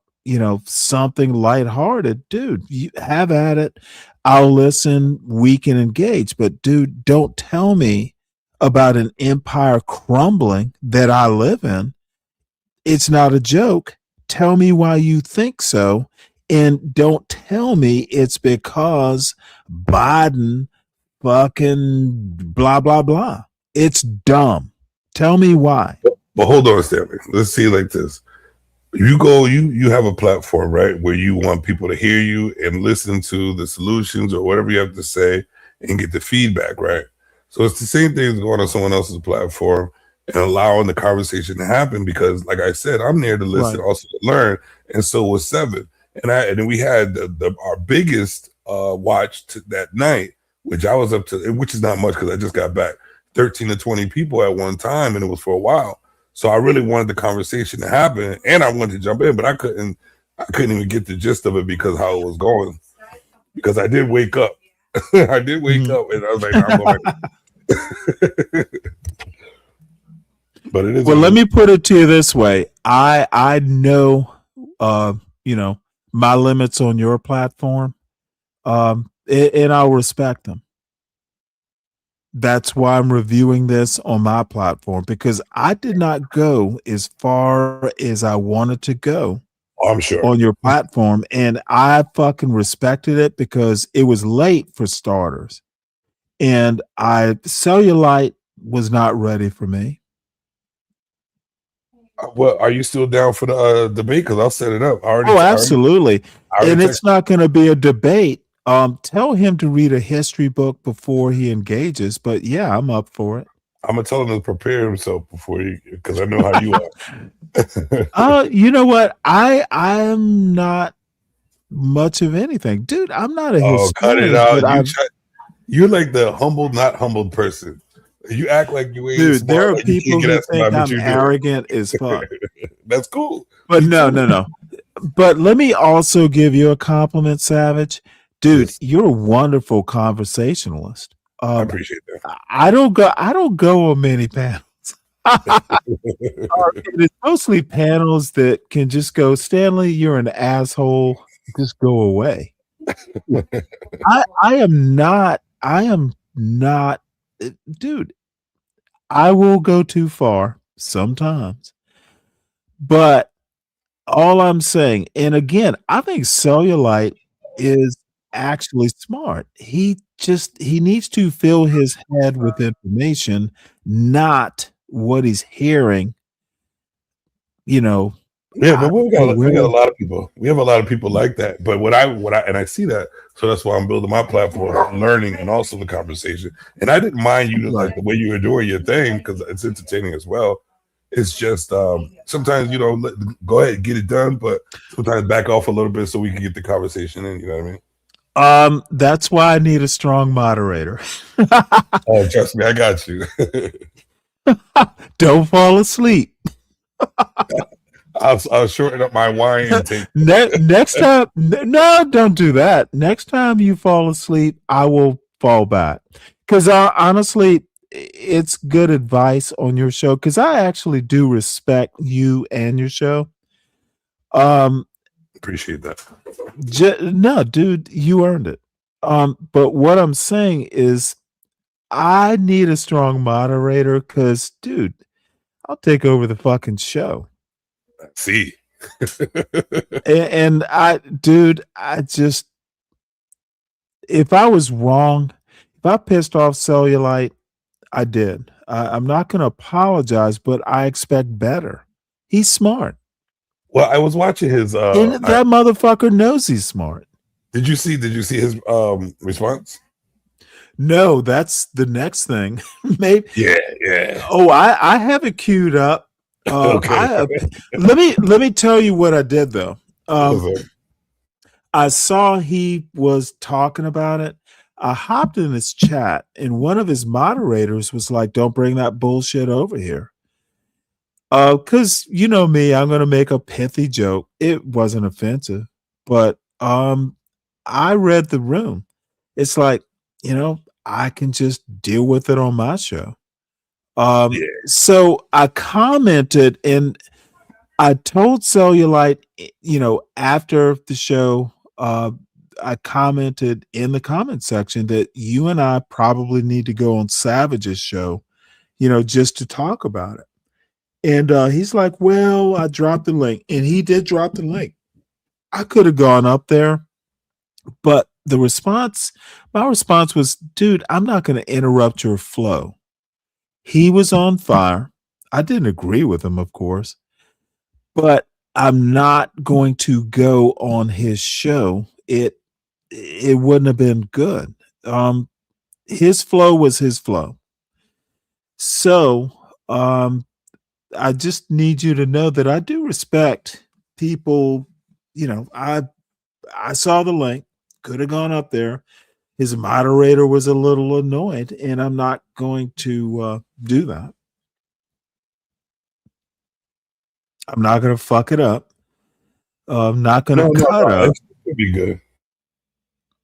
something lighthearted, dude, you have at it. I'll listen, we can engage. But dude, don't tell me about an empire crumbling that I live in. It's not a joke. Tell me why you think so. And don't tell me it's because Biden fucking blah, blah, blah. It's dumb. Tell me why. But hold on, Stanley. Let's see it like this. You have a platform, right, where you want people to hear you and listen to the solutions or whatever you have to say and get the feedback, right? So it's the same thing as going on someone else's platform and allowing the conversation to happen because, like I said, I'm there to listen, also to learn, and so was Seven. And then we had our biggest watch that night, which I was up to, which is not much because I just got back, 13 to 20 people at one time, and it was for a while. So I really wanted the conversation to happen, and I wanted to jump in, but I couldn't even get the gist of it because how it was going. Because I did wake up. I did wake up, and I was like, I'm going back. But it is. Well, let me put it to you this way. I know, my limits on your platform, and I'll respect them. That's why I'm reviewing this on my platform, because I did not go as far as I wanted to go. I'm sure. On your platform, and I fucking respected it because it was late for starters, and Cellulite was not ready for me. Well, are you still down for the debate? Because I'll set it up. Absolutely. And it's not going to be a debate. Tell him to read a history book before he engages. But yeah, I'm up for it. I'm gonna tell him to prepare himself before because I know how you are. You know what? I'm not much of anything, dude. I'm not a historian. Cut it out. You're like the humbled, not humbled person. You act like you ain't dude. smart, There are like people who think I'm arrogant as fuck. That's cool. But no. But let me also give you a compliment, Savage. Dude, you're a wonderful conversationalist. I appreciate that. I don't go on many panels. It's mostly panels that can just go, Stanley, you're an asshole. Just go away. I am not, dude, I will go too far sometimes. But all I'm saying, and again, I think Cellulite is actually smart. He needs to fill his head with information, not what he's hearing. Yeah, but we got a lot of people. We have a lot of people like that. But what I and I see that, so that's why I'm building my platform, learning, and also the conversation. And I didn't mind you like the way you were doing your thing because it's entertaining as well. It's just sometimes go ahead and get it done, but sometimes back off a little bit so we can get the conversation in. You know what I mean? That's why I need a strong moderator. Oh, trust me, I got you. Don't fall asleep. I'll shorten up my wine intake. Next time, no, don't do that. Next time you fall asleep, I will fall back. Because honestly, it's good advice on your show. Because I actually do respect you and your show. Appreciate that. No, dude, you earned it. But what I'm saying is, I need a strong moderator. Because, dude, I'll take over the fucking show. See. And I just, if I was wrong, if I pissed off Cellulite, I did. I'm not going to apologize, but I expect better. He's smart. Well, I was watching his. And that motherfucker knows he's smart. Did you see his response? No, that's the next thing. Maybe. Yeah. Oh, I have it queued up. Okay. Let me tell you what I did though. I saw he was talking about it. I hopped in his chat, and one of his moderators was like, "Don't bring that bullshit over here." Because you know me, I'm gonna make a pithy joke. It wasn't offensive, but I read the room. It's like, I can just deal with it on my show. So I commented, and I told Cellulite, after the show, I commented in the comment section that you and I probably need to go on Savage's show, just to talk about it. And he's like, well, I dropped the link. And he did drop the link. I could have gone up there, but my response was, dude, I'm not going to interrupt your flow. He was on fire. I didn't agree with him, of course, but I'm not going to go on his show. It wouldn't have been good. His flow was his flow. So I just need you to know that I do respect people. I saw the link, could have gone up there. His moderator was a little annoyed, and I'm not going to do that. I'm not going to fuck it up. I'm not going to cut up. It should be good.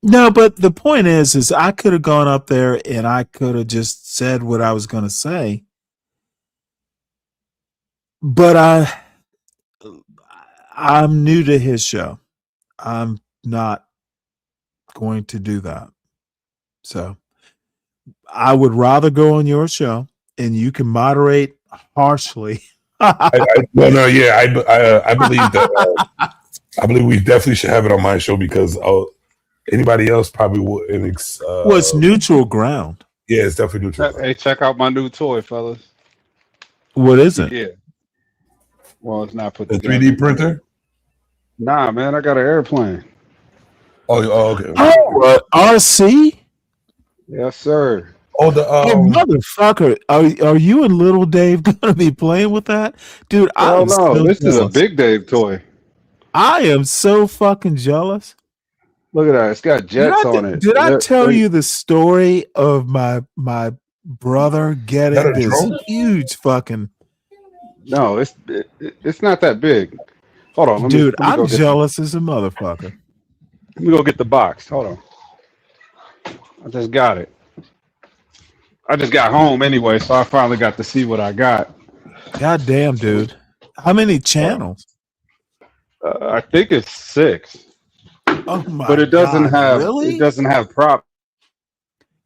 No, but the point is I could have gone up there and I could have just said what I was going to say. But I'm new to his show. I'm not going to do that. So I would rather go on your show and you can moderate harshly. I believe that. I believe we definitely should have it on my show because anybody else probably wouldn't. Well, it's neutral ground. Yeah, it's definitely neutral. Hey, check out my new toy, fellas. What is it? Yeah. Well, it's not put The together. 3D printer? Nah, man, I got an airplane. Oh, okay. Oh, RC? Yes, sir. Oh, the motherfucker! Are you and Little Dave gonna be playing with that, dude? Oh no, this is a Big Dave toy. I am so fucking jealous. Look at that! It's got jets on it. Did I tell you the story of my brother getting this drone? huge fucking? No, it's not that big. Hold on, Dude, let me go I'm get jealous as a motherfucker. Let me go get the box. Hold on. I just got it. I just got home anyway, so I finally got to see what I got. God damn, dude! How many channels? I think it's 6. Oh my! But it doesn't have. Really? It doesn't have prop.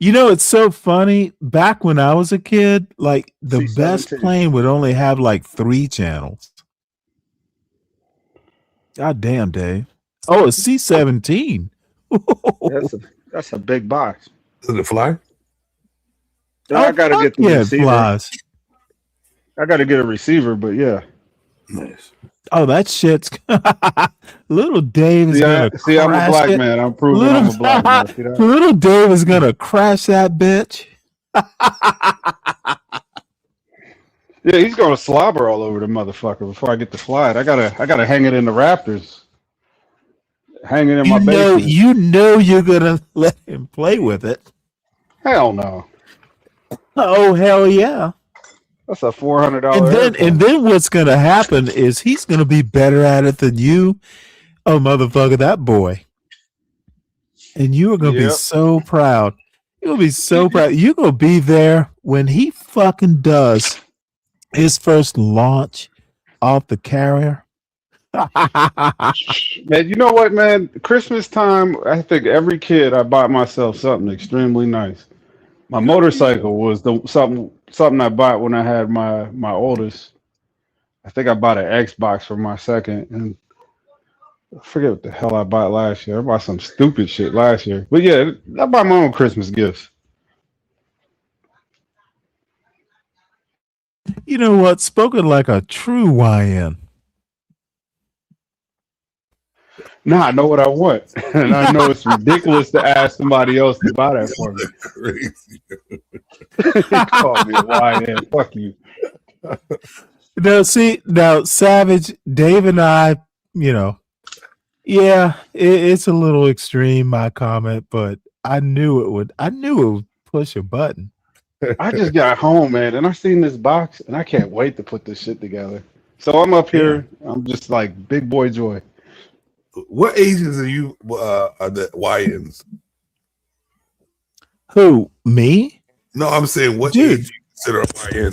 You know, it's so funny. Back when I was a kid, like the C-17. best plane would only have like 3 channels. God damn, Dave. Oh, a C-17. That's a big box. Does it fly? I gotta fuck get the yeah, it receiver. flies. I gotta get a receiver, but yeah. Nice. Oh, that shit's Little Dave is gonna See, I'm a crash black it. man. I'm proving I'm a black man. See that? Little Dave is gonna crash that bitch. Yeah, he's gonna slobber all over the motherfucker before I get to fly it. I gotta hang it in the rafters. Hang it in my basement. You know you're gonna let him play with it. Hell no. Oh hell yeah. That's a $400. And then what's gonna happen is he's gonna be better at it than you. Oh motherfucker, that boy. And you are gonna be so proud. You're gonna be so proud. You're gonna be there when he fucking does his first launch off the carrier. Man, you know what, man? Christmas time, I think every kid I bought myself something extremely nice. My motorcycle was something I bought when I had my oldest. I think I bought an Xbox for my second, and I forget what the hell I bought last year. I bought some stupid shit last year. But yeah, I bought my own Christmas gifts. You know what? Spoken like a true YN. Nah, I know what I want. And I know it's ridiculous to ask somebody else to buy that for me. Crazy. Call me a YN. Fuck you. Now, Savage, Dave and I, it's a little extreme, my comment, but I knew it would push a button. I just got home, man, and I seen this box, and I can't wait to put this shit together. So I'm up here. I'm just like big boy joy. What ages are you? Are the YNs? Who, me? No, I'm saying what age you consider a YN?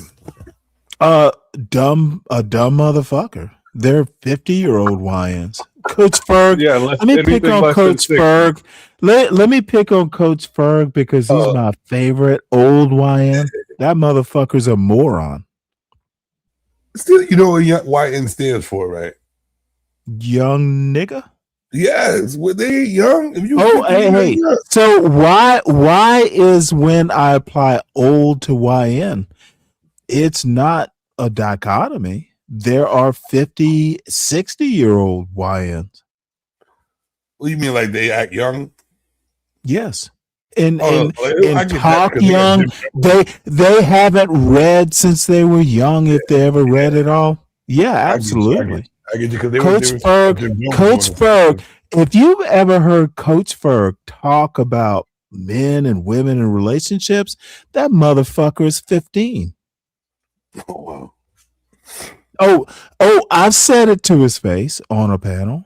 A dumb motherfucker. They're 50-year-old YNs. Coach Ferg. Yeah, let me pick on Coach Ferg. Let me pick on Coach Ferg because he's my favorite old YN. That motherfucker's a moron. Still, you know what YN stands for, right? Young nigga. Yes, were they young? If you hey. So why is when I apply old to YN, it's not a dichotomy. There are 50, 60-year-old YNs. What do you mean, like they act young? Yes. And I get talk that young. They haven't read since they were young, if they ever read at all. Yeah, absolutely. I get you because Coach Ferg, if you've ever heard Coach Ferg talk about men and women and relationships, that motherfucker is 15. Oh, wow. I've said it to his face on a panel.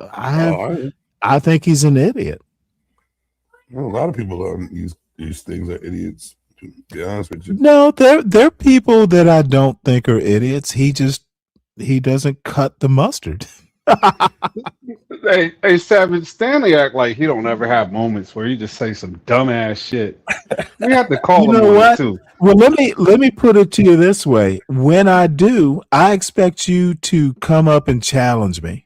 I think he's an idiot. Well, a lot of people on these things are idiots. To be honest with you. No, they're people that I don't think are idiots. He doesn't cut the mustard. Hey, Savage, Stanley act like he don't ever have moments where he just say some dumbass shit. We have to call You him know on it what? too. Well, let me put it to you this way. When I do, I expect you to come up and challenge me.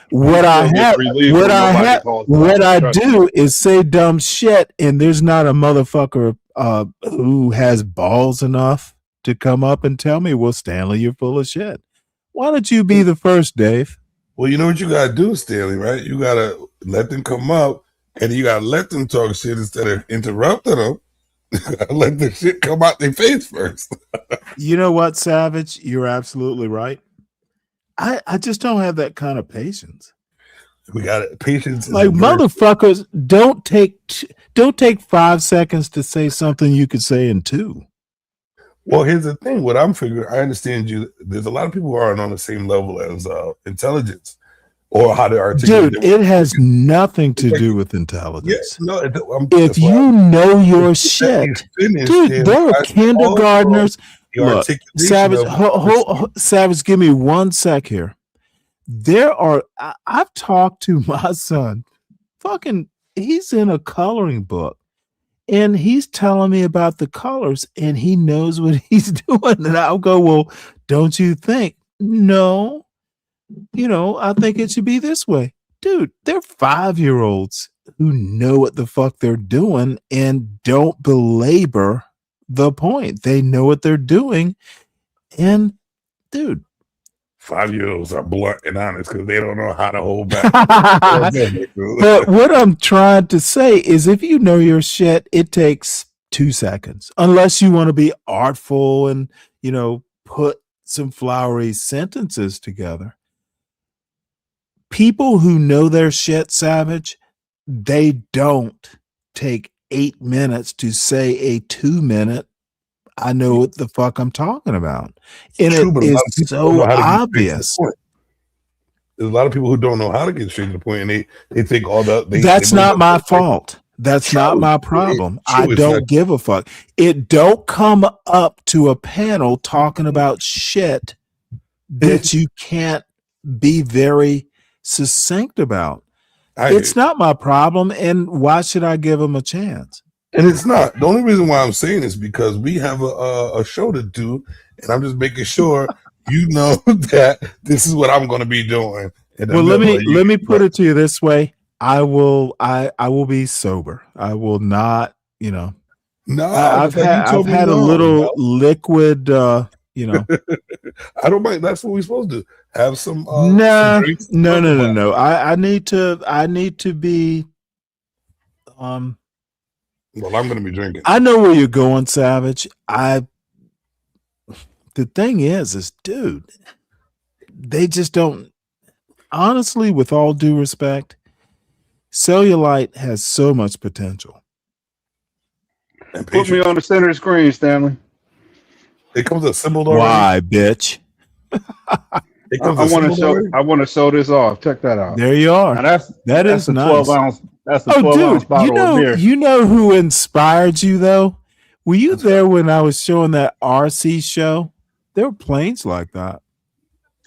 What I Still have, get relieved what when I nobody have, calls what out. I Trust me. do is say dumb shit, and there's not a motherfucker who has balls enough to come up and tell me, "Well, Stanley, you're full of shit." Why don't you be the first, Dave? Well, you know what you gotta do, Stanley, right? You gotta let them come up, and you gotta let them talk shit instead of interrupting them. Let the shit come out their face first. You know what, Savage? You're absolutely right. I just don't have that kind of patience. We got it. Patience is Like a virtue. motherfuckers, don't take 5 seconds to say something you could say in 2. Well, here's the thing. What I'm figuring, I understand you. There's a lot of people who aren't on the same level as intelligence or how to articulate. Dude, it has nothing to do with intelligence. Yeah, no. If you know your shit, dude, there are kindergartners. Look, Savage, Savage, give me 1 sec here. I've talked to my son. Fucking, he's in a coloring book. And he's telling me about the colors and he knows what he's doing. And I'll go, well, don't you think? No, I think it should be this way. Dude, they're 5-year-olds who know what the fuck they're doing and don't belabor the point. They know what they're doing. And dude, 5-year-olds are blunt and honest because they don't know how to hold back. But what I'm trying to say is if you know your shit, it takes 2 seconds. Unless you want to be artful and, put some flowery sentences together. People who know their shit, Savage, they don't take 8 minutes to say a 2-minute I know what the fuck I'm talking about. And True, but it a lot of is people don't so know how to get straight to the obvious. point. There's a lot of people who don't know how to get straight to the point, and they think all the. That's not my fault. That's not my problem. I don't give a fuck. It don't come up to a panel talking about shit that you can't be very succinct about. It's not my problem, and why should I give them a chance? And it's not. The only reason why I'm saying is because we have a show to do, and I'm just making sure you know that this is what I'm going to be doing. Well, let me put it to you this way: I will be sober. I will not. No, I've had a little liquid. I don't mind. That's what we're supposed to do. Have some. No. Some I need to be. Well, I'm going to be drinking. I know where you're going, Savage. The thing is, dude, they just don't. Honestly, with all due respect, cellulite has so much potential. Put me on the center screen, Stanley. It comes assembled already. Why, bitch? I want to show this off. Check that out. There you are. Now that is the nice. 12 ounce. That's the 12 ounce bottle of beer. You know who inspired you though? Were you there when I was showing that RC show? There were planes like that.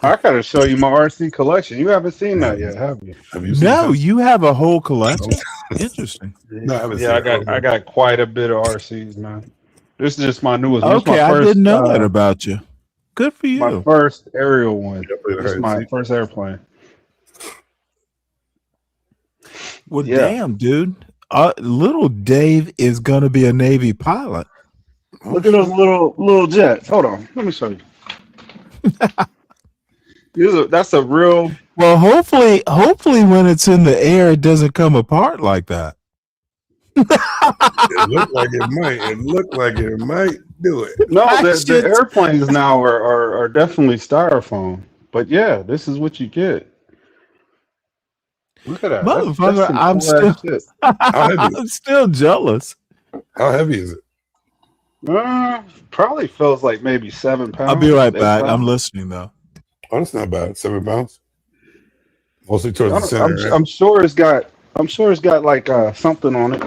I gotta show you my RC collection. You haven't seen that yet, have you? No, you have a whole collection. Interesting. I got quite a bit of RCs, man. This is just my newest. Okay, I didn't know that about you. Good for you. My first aerial one. This is my first airplane. Well, damn, dude. Little Dave is gonna be a Navy pilot. Look at those little jets. Hold on, let me show you. That's a real. Well, hopefully, when it's in the air, it doesn't come apart like that. It looked like it might. It looked like it might do it. No, the airplanes now are definitely styrofoam. But yeah, this is what you get. Look at that. Motherfucker, I'm still jealous. How heavy is it? Probably feels like maybe 7 pounds. I'll be right back. I'm listening though. Oh, that's not bad. 7 pounds. Mostly towards the center. I'm sure it's got I'm sure it's got like something on it,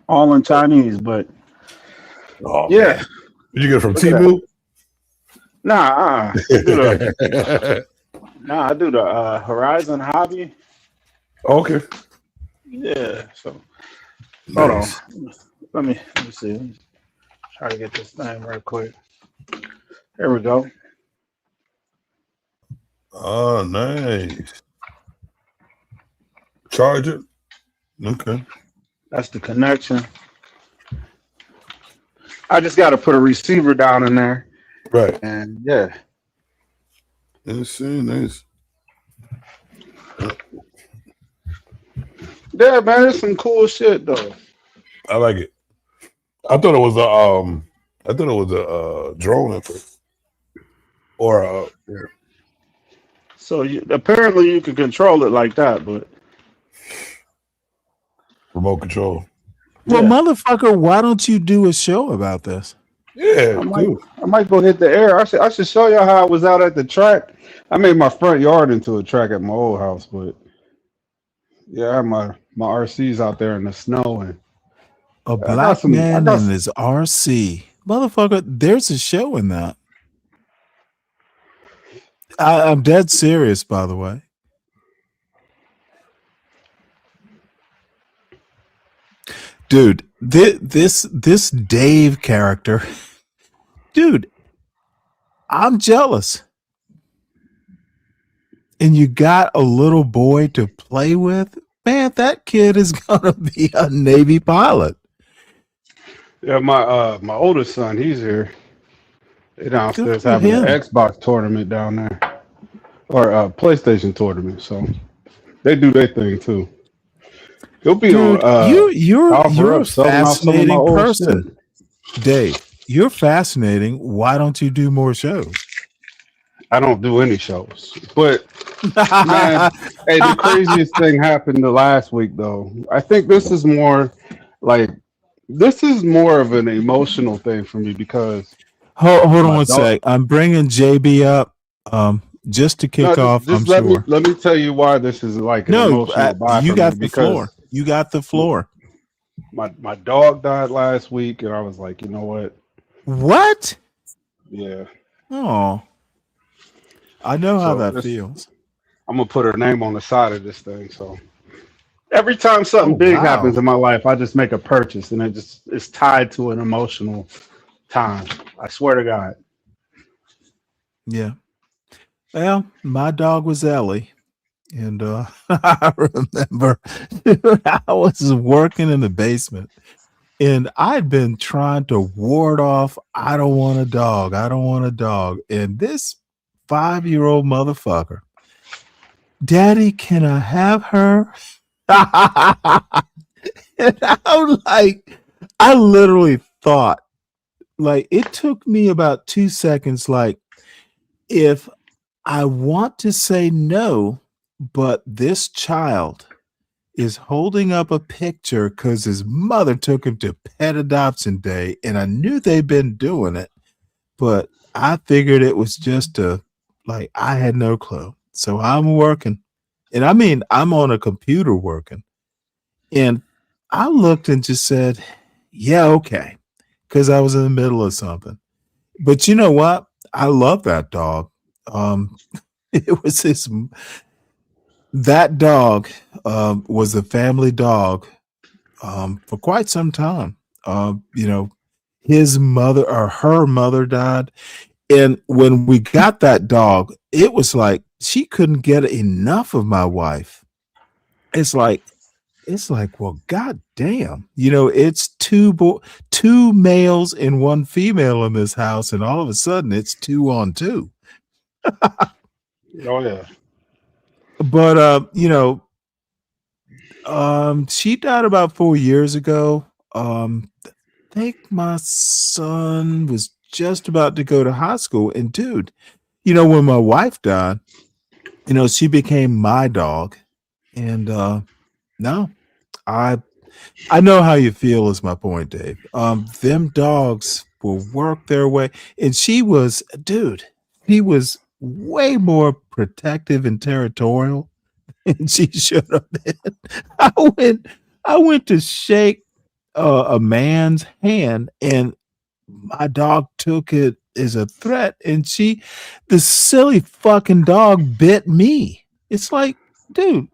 all in Chinese. But Oh yeah, man, did you get it from look at that. Temu? Nah, I do the Horizon Hobby. Okay, Yeah. So hold on. nice. Let me see. Let me try to get this thing right quick. There we go. Oh, nice. Charger. Okay. That's the connection. I just got to put a receiver down in there. Right. And yeah. Let's see. Nice. Yeah, man, there's some cool shit though. I like it. I thought it was a drone at first, or yeah. So apparently you can control it like that, but Remote control. Well, yeah. motherfucker, why don't you do a show about this? Yeah, I might go hit the air. I should show y'all how I was out at the track. I made my front yard into a track at my old house, but yeah, I have my RC's out there in the snow, and A black man in his RC. Motherfucker, there's a show in that. I'm dead serious, by the way. Dude, this Dave character, dude, I'm jealous. And you got a little boy to play with? Man, that kid is gonna be a Navy pilot. yeah, my oldest son, he's here. They downstairs for having him. an Xbox tournament down there, or a PlayStation tournament. So they do their thing too. He'll be Dude, on. you're Offer a Up, selling off some of my fascinating old person. Dave, you're fascinating. Why don't you do more shows? I don't do any shows, but man, hey, the craziest thing happened the last week though. I think this is more of an emotional thing for me because Hold on my one dog. sec. I'm bringing JB up just to kick No, off. just I'm let sure. me tell you why this is like an emotional buy You for got me the floor. because You got the floor. my dog died last week, and I was like, you know what? What? Yeah. Oh, I know how So that feels. I'm gonna put her name on the side of this thing. So every time something big happens in my life, I just make a purchase, and it's tied to an emotional time. I swear to God. Yeah. Well, my dog was Ellie. And I remember I was working in the basement and I'd been trying to ward off, I don't want a dog. I don't want a dog. And this 5-year-old motherfucker, Daddy, can I have her? And I'm like, I literally thought, like, it took me about 2 seconds. Like, if I want to say no, but this child is holding up a picture because his mother took him to pet adoption day, and I knew they'd been doing it, but I figured it was just I had no clue. So I'm working, and I mean, I'm on a computer working, and I looked and just said, yeah, okay, because I was in the middle of something. But you know what? I love that dog. It was that dog was the family dog for quite some time. His mother or her mother died. And when we got that dog, it was like she couldn't get enough of my wife. It's like, well, god damn. It's two males and one female in this house, and all of a sudden it's 2 on 2. Oh yeah. But she died about 4 years ago. I think my son was just about to go to high school. And dude, when my wife died, she became my dog. And no, I know how you feel is my point, Dave. Them dogs will work their way. And she was way more protective and territorial and she should have been. I went to shake a man's hand, and my dog took it as a threat, and the silly fucking dog bit me. It's like, dude,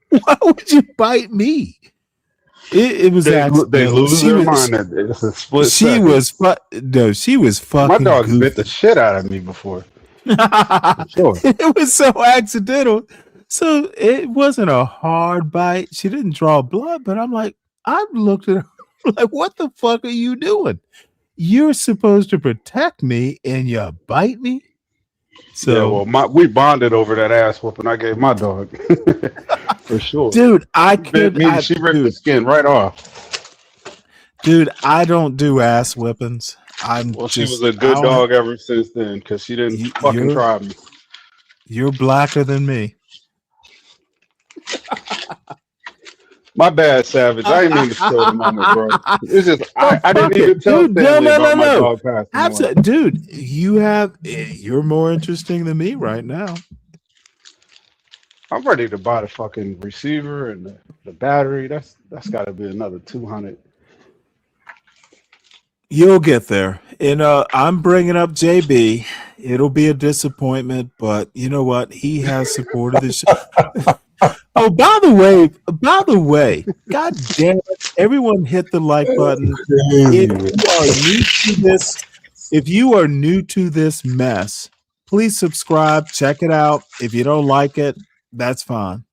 why would you bite me? It was They accidental. lose their mind. It's a split She second. was no, she was My fucking dog's goofy. bit the shit out of me before. For sure. It was so accidental. So it wasn't a hard bite. She didn't draw blood, but I looked at her like, what the fuck are you doing? You're supposed to protect me and you bite me? So yeah, well, we bonded over that ass whooping I gave my dog. For sure. Dude, She ripped the skin right off. Dude, I don't do ass whippings. She was a good dog ever since then because she didn't fucking try me. You're blacker than me. My bad, Savage. I didn't mean to steal the moment, bro. It's just I didn't even tell Dude, Stanley about my dog passing away. Absolutely. Dude, you're more interesting than me right now. I'm ready to buy the fucking receiver and the battery. That's got to be another 200. You'll get there. And I'm bringing up JB. It'll be a disappointment, but you know what? He has supported the show. Oh, by the way, God damn it! Everyone hit the like button. If you are new to this mess, please subscribe. Check it out. If you don't like it, that's fine.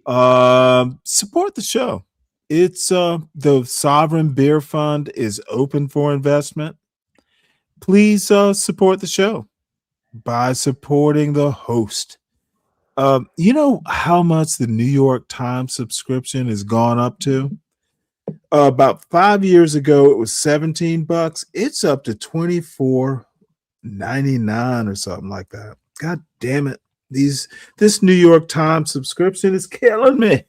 Support the show. It's the Sovereign Beer Fund is open for investment. Please support the show by supporting the host. You know how much the New York Times subscription has gone up to? About 5 years ago, it was $17. It's up to $24.99 or something like that. God damn it! This New York Times subscription is killing me.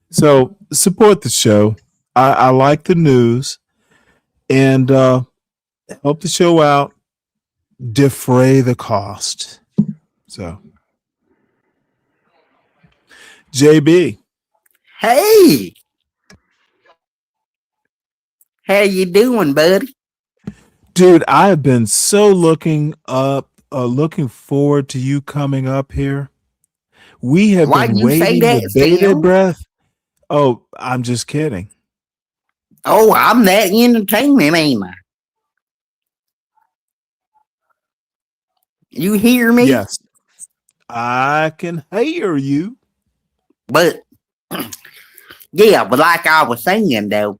So support the show. I like the news, and help the show out. Defray the cost. So. JB. Hey. How you doing, buddy? Dude, I have been so looking forward to you coming up here. We have been waiting with bated breath. Oh, I'm just kidding. Oh, I'm that entertainment, ain't I? You hear me? Yes. I can hear you. But yeah, but like I was saying though,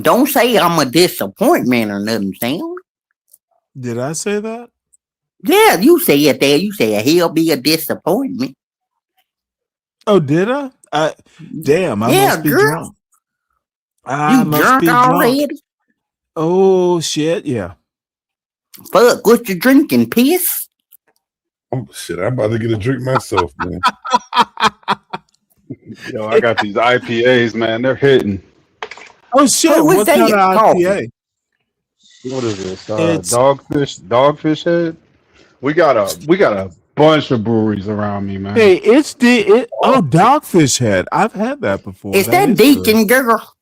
don't say I'm a disappointment or nothing, Sam. Did I say that? Yeah, you said that. You said he'll be a disappointment. Oh, did I? Damn, I must be drunk. I must drunk be already? drunk. Oh shit, yeah. Fuck, what you drinking, piss? Oh shit, I'm about to get a drink myself, man. Yo, I got these IPAs, man. They're hitting. Oh shit, what kind of IPA? What is this? Dogfish Head. We got a bunch of breweries around me, man. Hey, Dogfish Head. I've had that before. Is that Deacon girl?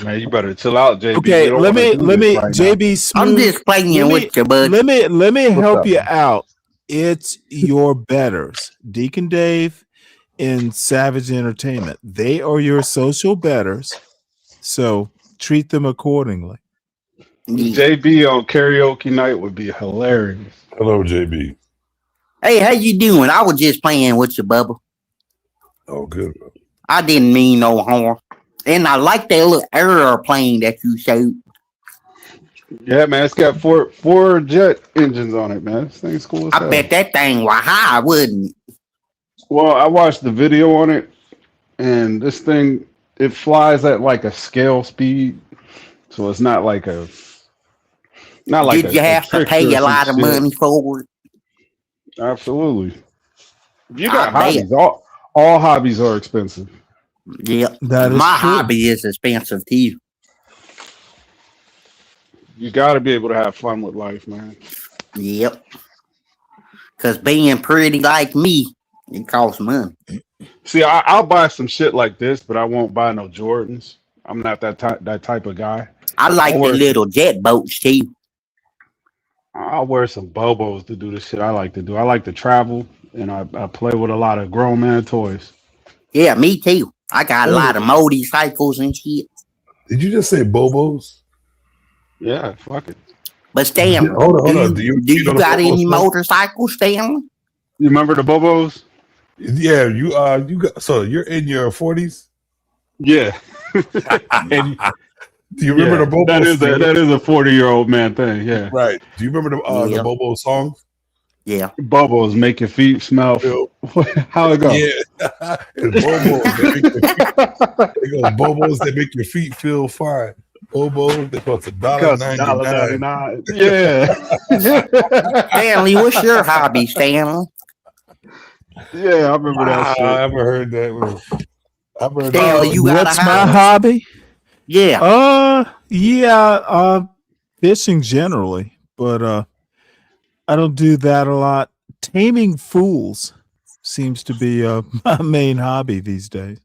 Man, you better chill out, JB. Okay, let me JB Smooth. I'm just playing with you, bud. Let me help you out. It's your betters, Deacon Dave and Savage Entertainment. They are your social betters, so treat them accordingly. JB on karaoke night would be hilarious. Hello, JB. Hey, how you doing? I was just playing with you, Bubba. Oh, good. I didn't mean no harm. And I like that little airplane that you showed. Yeah, man, it's got four jet engines on it, man. This thing's cool as hell. I bet that thing was high, wouldn't it? Well, I watched the video on it, and this thing, it flies at like a scale speed, so it's not like a. Did you have to pay a lot of money for it? Absolutely. You got hobbies. All hobbies are expensive. Yeah, my hobby is expensive too. You got to be able to have fun with life, man. Yep. Cause being pretty like me, it costs money. See, I'll buy some shit like this, but I won't buy no Jordans. I'm not that type of guy. I like the little jet boats too. I'll wear some Bobos to do the shit I like to do. I like to travel, and I play with a lot of grown man toys. Yeah, me too. I got a lot of motorcycles and shit. Did you just say Bobos? Yeah, fuck it. But Stanley, hold on. do you got any motorcycles, Stanley? You remember the Bobos? Yeah, you got, so you're in your 40s? Yeah. And do you remember the Bobos? That is a 40-year-old man thing, yeah. Right. Do you remember the Bobo song? Yeah. Bobos make your feet smell. How it go? Yeah. And Bobos, they make your feet feel fine. Bobos, they cost $1.99. Yeah. Stanley, what's your hobby, Stanley? Yeah, I remember that shit. I haven't heard that one. I've heard Stanley, you got What's a my hobby? hobby? Yeah. Fishing generally, but I don't do that a lot. Taming fools seems to be my main hobby these days.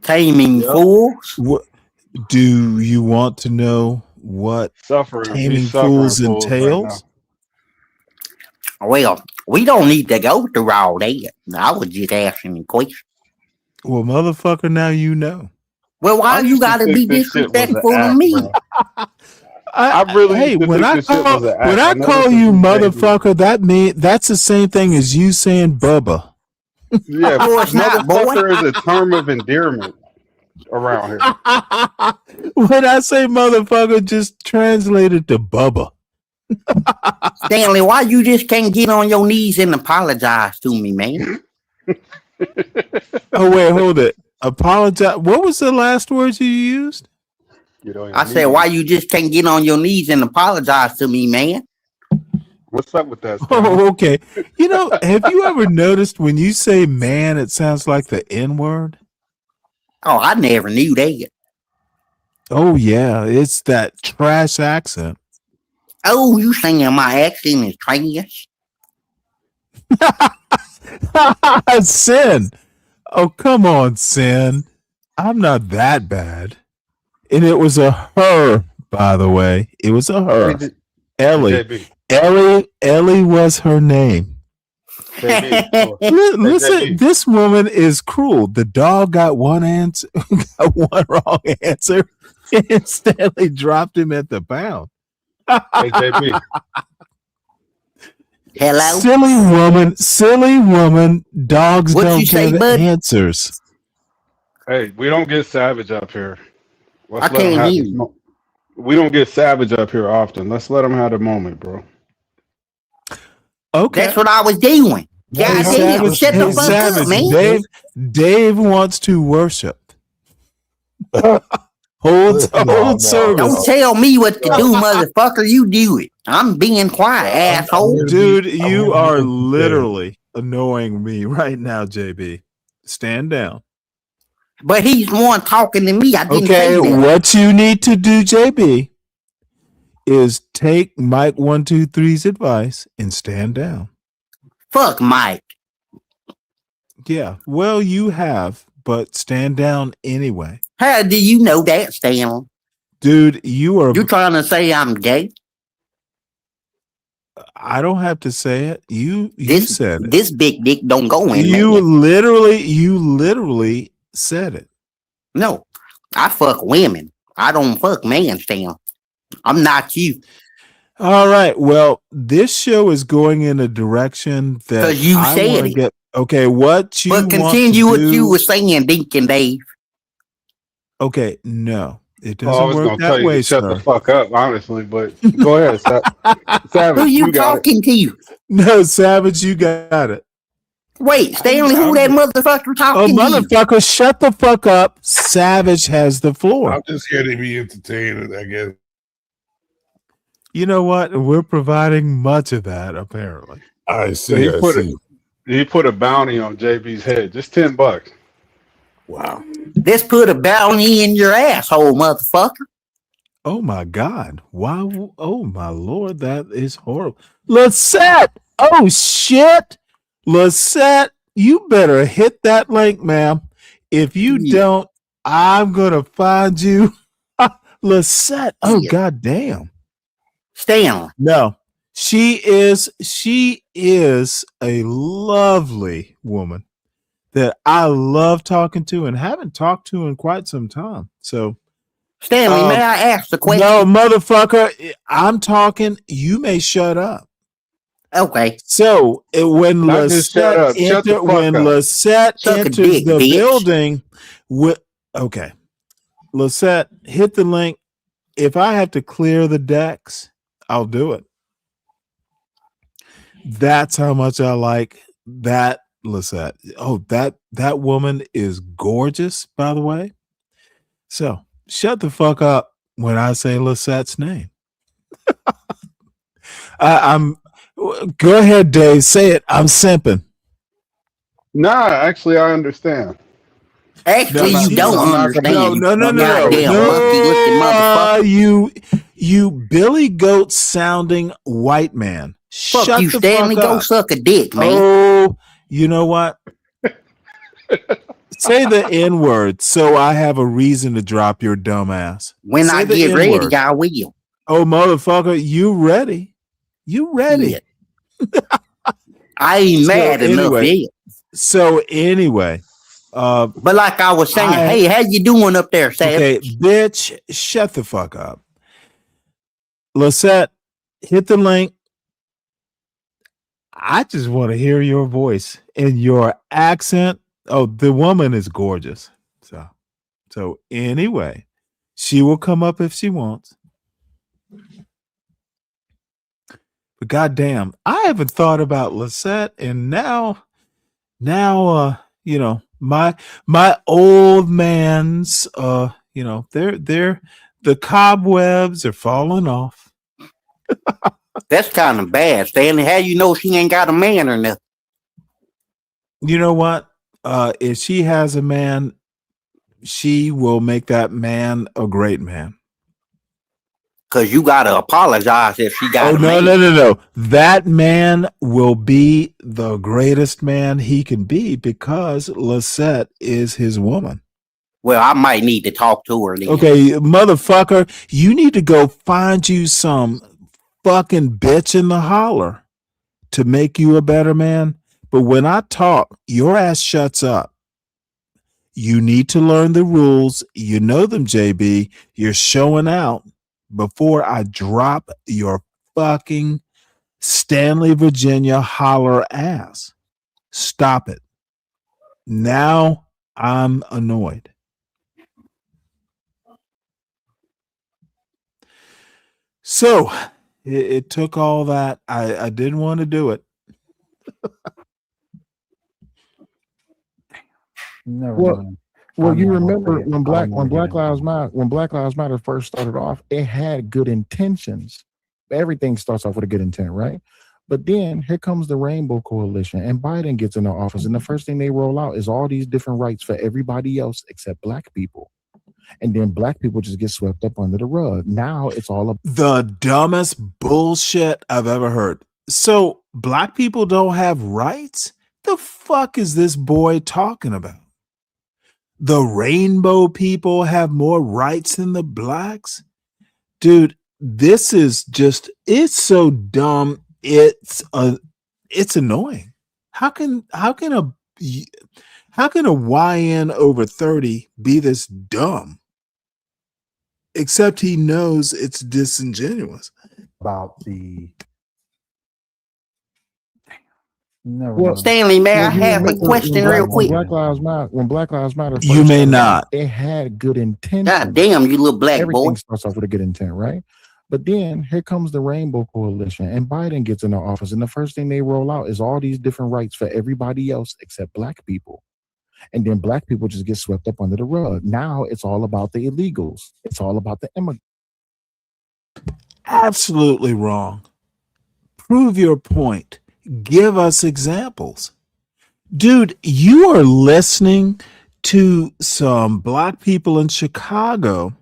Taming fools? What do you want to know what taming fools entails? Well, we don't need to go through all that. I was just asking a question. Well, motherfucker, now you know. Well, why you gotta be disrespectful to me? Hey, when I call you motherfucker, that's the same thing as you saying Bubba. Yeah, Oh, it's not, boy. motherfucker is a term of endearment around here. When I say motherfucker, just translate it to Bubba. Stanley, why you just can't get on your knees and apologize to me, man? Oh, wait, hold it. Apologize. What was the last words you used? I said, why you just can't get on your knees and apologize to me, man? What's up with that? Oh, okay. You know, have you ever noticed when you say man, it sounds like the N word? Oh, I never knew that. Oh, yeah. It's that trash accent. Oh, you saying my accent is trash? Sin. Oh, come on, Sin. I'm not that bad. And it was a her, by the way. It was a her. Ellie. Ellie was her name. Listen, this woman is cruel. The dog got one answer, got one wrong answer, and Stanley dropped him at the pound. Hey, JB. Hello? Silly woman, dogs What'd don't you say, give bud? answers. Hey, we don't get savage up here. I can't hear you. We don't get savage up here often. Let's let them have a moment, bro. Okay. That's what I was doing. God damn, shut the fuck up, man. Dave wants to worship. Hold service. Don't tell me what to do, motherfucker. You do it. I'm being quiet, asshole. Dude, you are literally annoying me right now, JB. Stand down. But he's the one talking to me. I didn't say Okay, that. what you need to do, JB, is take Mike 123's advice and stand down. Fuck Mike. Yeah, well, you have, but stand down anyway. How do you know that, Stanley? Dude, you trying to say I'm gay? I don't have to say it. You said it. This big dick don't go in You there. literally said it. No, I fuck women. I don't fuck men, Stanley. I'm not you. All right. Well, this show is going in a direction that Because you I said want to it. get. Okay, what you But want continue to what do, you were saying, Deacon Dave. Okay, no, it I doesn't was work gonna tell that you way, to shut sir. the fuck up, honestly, but go ahead, Savage. Who you got talking to? No, Savage, you got it. Wait, Stanley, who that motherfucker Oh, talking to? motherfucker, shut the fuck up. Savage has the floor. I'm just here to be entertained, I guess. You know what? We're providing much of that, apparently. I So see. I see. he put a bounty on JB's head, just $10. Wow. Let's put a bounty in your asshole, motherfucker. Oh my God. Why? Oh my Lord. That is horrible. Lisette. Oh shit. Lisette, you better hit that link, ma'am. If you Yeah. don't, I'm going to find you. Lisette. Oh Yeah. God damn. Stanley. No. She is a lovely woman that I love talking to and haven't talked to in quite some time. So Stanley, may I ask the question? no, motherfucker, I'm talking. You may shut up. Okay. So when Not just shut Lisette up. Shut the fuck when up. Lisette Suck a enters dick, the bitch. building, okay, Lisette, hit the link. If I have to clear the decks, I'll do it. That's how much I like that Lisette. Oh, that woman is gorgeous, by the way. So shut the fuck up when I say Lisette's name. I'm go ahead, Dave. Say it. I'm simping. Nah, actually, I understand. Actually, No, you she's don't I'm not gonna. understand. no, You no. goddamn monkey looking motherfucker. You Billy Goat sounding white man. Fuck Shut you, the Stanley. fuck Go up. suck a dick, man. Oh, you know what? Say the N word so I have a reason to drop your dumb ass. When Say I the get N-word. ready, I will. Oh, motherfucker, you ready? You ready? Shit. I ain't mad enough yet. So anyway, but like I was saying, hey, how you doing up there, Savage? Okay, bitch, shut the fuck up. Lisette, hit the link. I just want to hear your voice and your accent. Oh, the woman is gorgeous. So anyway, she will come up if she wants. But goddamn, I haven't thought about Lisette, and now, you know, my old man's, they're the cobwebs are falling off. That's kind of bad, Stanley. How you know she ain't got a man or nothing? You know what? If she has a man, she will make that man a great man. Because you got to apologize if she got a man. No. That man will be the greatest man he can be because Lisette is his woman. Well, I might need to talk to her then. Okay, motherfucker, you need to go find you some fucking bitch in the holler to make you a better man. But when I talk, your ass shuts up. You need to learn the rules. You know them, JB. You're showing out before I drop your fucking Stanley, Virginia holler ass. Stop it. Now I'm annoyed. So it took all that. I didn't want to do it. Well, you remember when Black Lives Matter first started off, it had good intentions. Everything starts off with a good intent, right? But then here comes the Rainbow Coalition, and Biden gets into office, and the first thing they roll out is all these different rights for everybody else except Black people. And then Black people just get swept up under the rug. Now it's all about the dumbest bullshit I've ever heard. So Black people don't have rights? The fuck is this boy talking about? The rainbow people have more rights than the blacks? Dude, this is just, it's so dumb. It's annoying. How can a YN over 30 be this dumb? Except he knows it's disingenuous. About the Stanley, may I have a question real quick? When Black Lives Matter first You may started not. off, it had good intent. God damn, you little black Everything boy. starts off with a good intent, right? But then here comes the Rainbow Coalition, and Biden gets into office, and the first thing they roll out is all these different rights for everybody else except Black people. And then Black people just get swept up under the rug. Now it's all about the illegals. It's all about the immigrants. Absolutely wrong. Prove your point. Give us examples. Dude, you are listening to some Black people in Chicago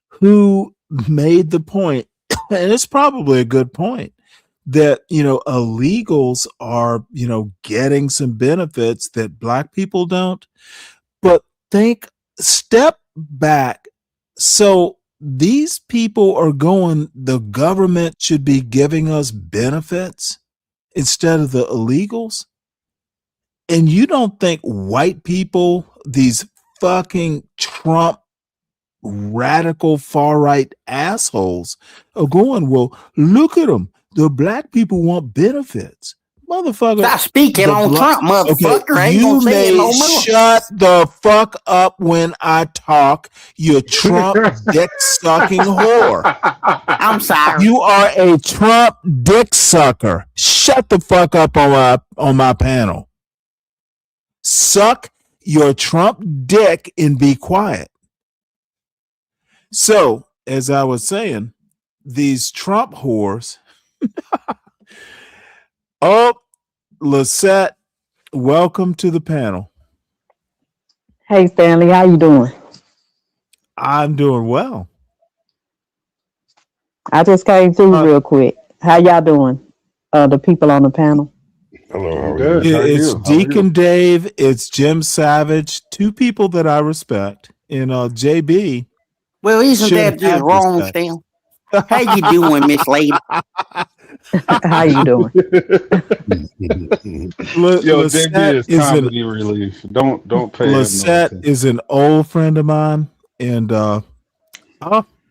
who made the point, and it's probably a good point, that illegals are getting some benefits that black people don't. But step back. So these people are going, the government should be giving us benefits instead of the illegals. And you don't think white people, these fucking Trump radical far right assholes, are going, well, look at them. The black people want benefits. Motherfucker. Stop speaking on Trump, motherfucker. I ain't gonna say it no more. Shut the fuck up when I talk, you Trump dick sucking whore. I'm sorry. You are a Trump dick sucker. Shut the fuck up on my panel. Suck your Trump dick and be quiet. So, as I was saying, these Trump whores. Oh, Lisette, welcome to the panel. Hey, Stanley, how you doing? I'm doing well. I just came through real quick. How y'all doing? The people on the panel. Hello, good. It's Deacon Dave, it's Jim Savage, two people that I respect, and JB. Well, isn't that just wrong, Stan? How you doing, Miss Lady? How you doing? Yo, JB is comedy relief. Don't pay him. Lisette is an old friend of mine, and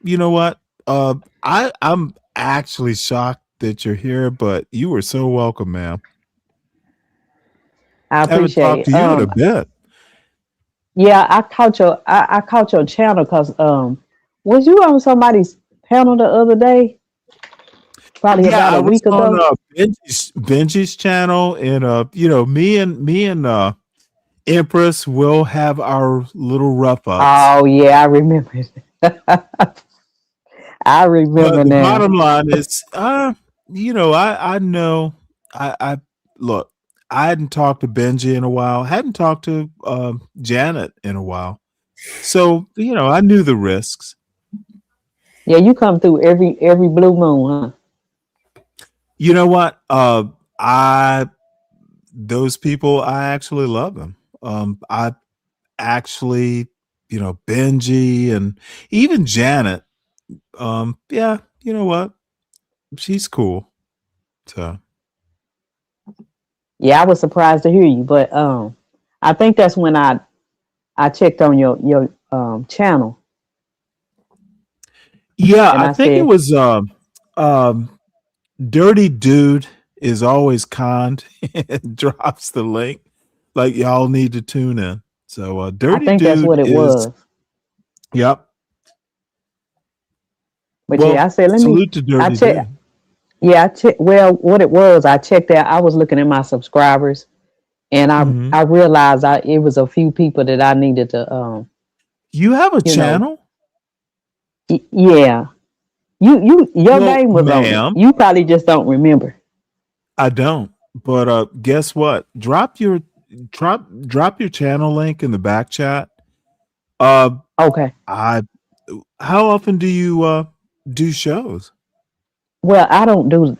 you know what? I'm actually shocked that you're here, but you were so welcome, ma'am. I appreciate haven't talked to you in a bit. Yeah, I caught your channel because was you on somebody's panel the other day? Probably about a week ago. On Benji's channel, and me and Empress will have our little rough ups. Oh yeah, I remember. I remember the now. bottom line is, I know. I look. I hadn't talked to Benji in a while. Hadn't talked to Janet in a while. So I knew the risks. Yeah, you come through every blue moon, huh? You know what? Those people, I actually love them. I actually, Benji and even Janet. Yeah, you know what? She's cool. So. Yeah, I was surprised to hear you, but I think that's when I checked on your channel. Yeah, I think it was Dirty Dude is always kind and drops the link. Like y'all need to tune in. So Dirty Dude, I think that's what it was. Yep. But yeah, I said salute to Dirty Dude. Yeah, well, what it was, I checked out. I was looking at my subscribers, and I realized it was a few people that I needed to. You have a channel? Yeah. Your name was on it. You probably just don't remember. I don't. But guess what? Drop your channel link in the back chat. Okay. How often do you do shows? Well, I don't do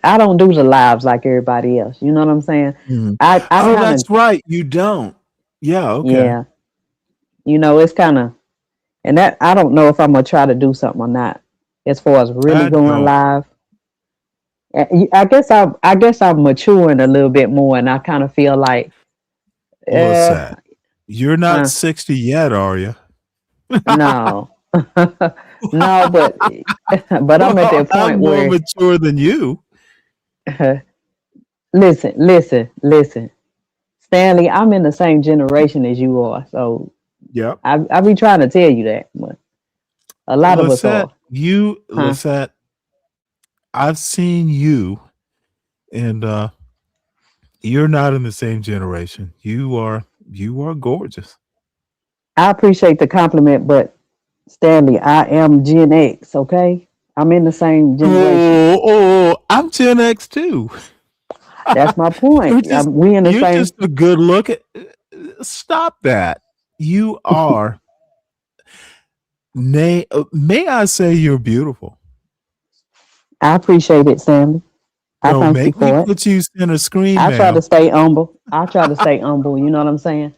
the lives like everybody else. You know what I'm saying? That's right. You don't. Yeah. Okay. Yeah. It's kind of, and that I don't know if I'm gonna try to do something or not. As far as really going live, I guess I'm maturing a little bit more, and I kind of feel like. What's that? You're not 60 yet, are you? No. No, but I'm at that point I'm more where mature than you. Listen, Stanley. I'm in the same generation as you are, so yeah. I be trying to tell you that, but a lot of us are. Lisette, I've seen you, and you're not in the same generation. You are gorgeous. I appreciate the compliment, but Stanley, I am Gen X, okay? I'm in the same generation. Oh, I'm Gen X too. That's my point. We in the you're same. Just a good look at. Stop that. You are. may I say you're beautiful? I appreciate it, Stanley. I Don't thank you make me for it. put you center screen, I try to ma'am. stay humble. I try to stay humble. You know what I'm saying?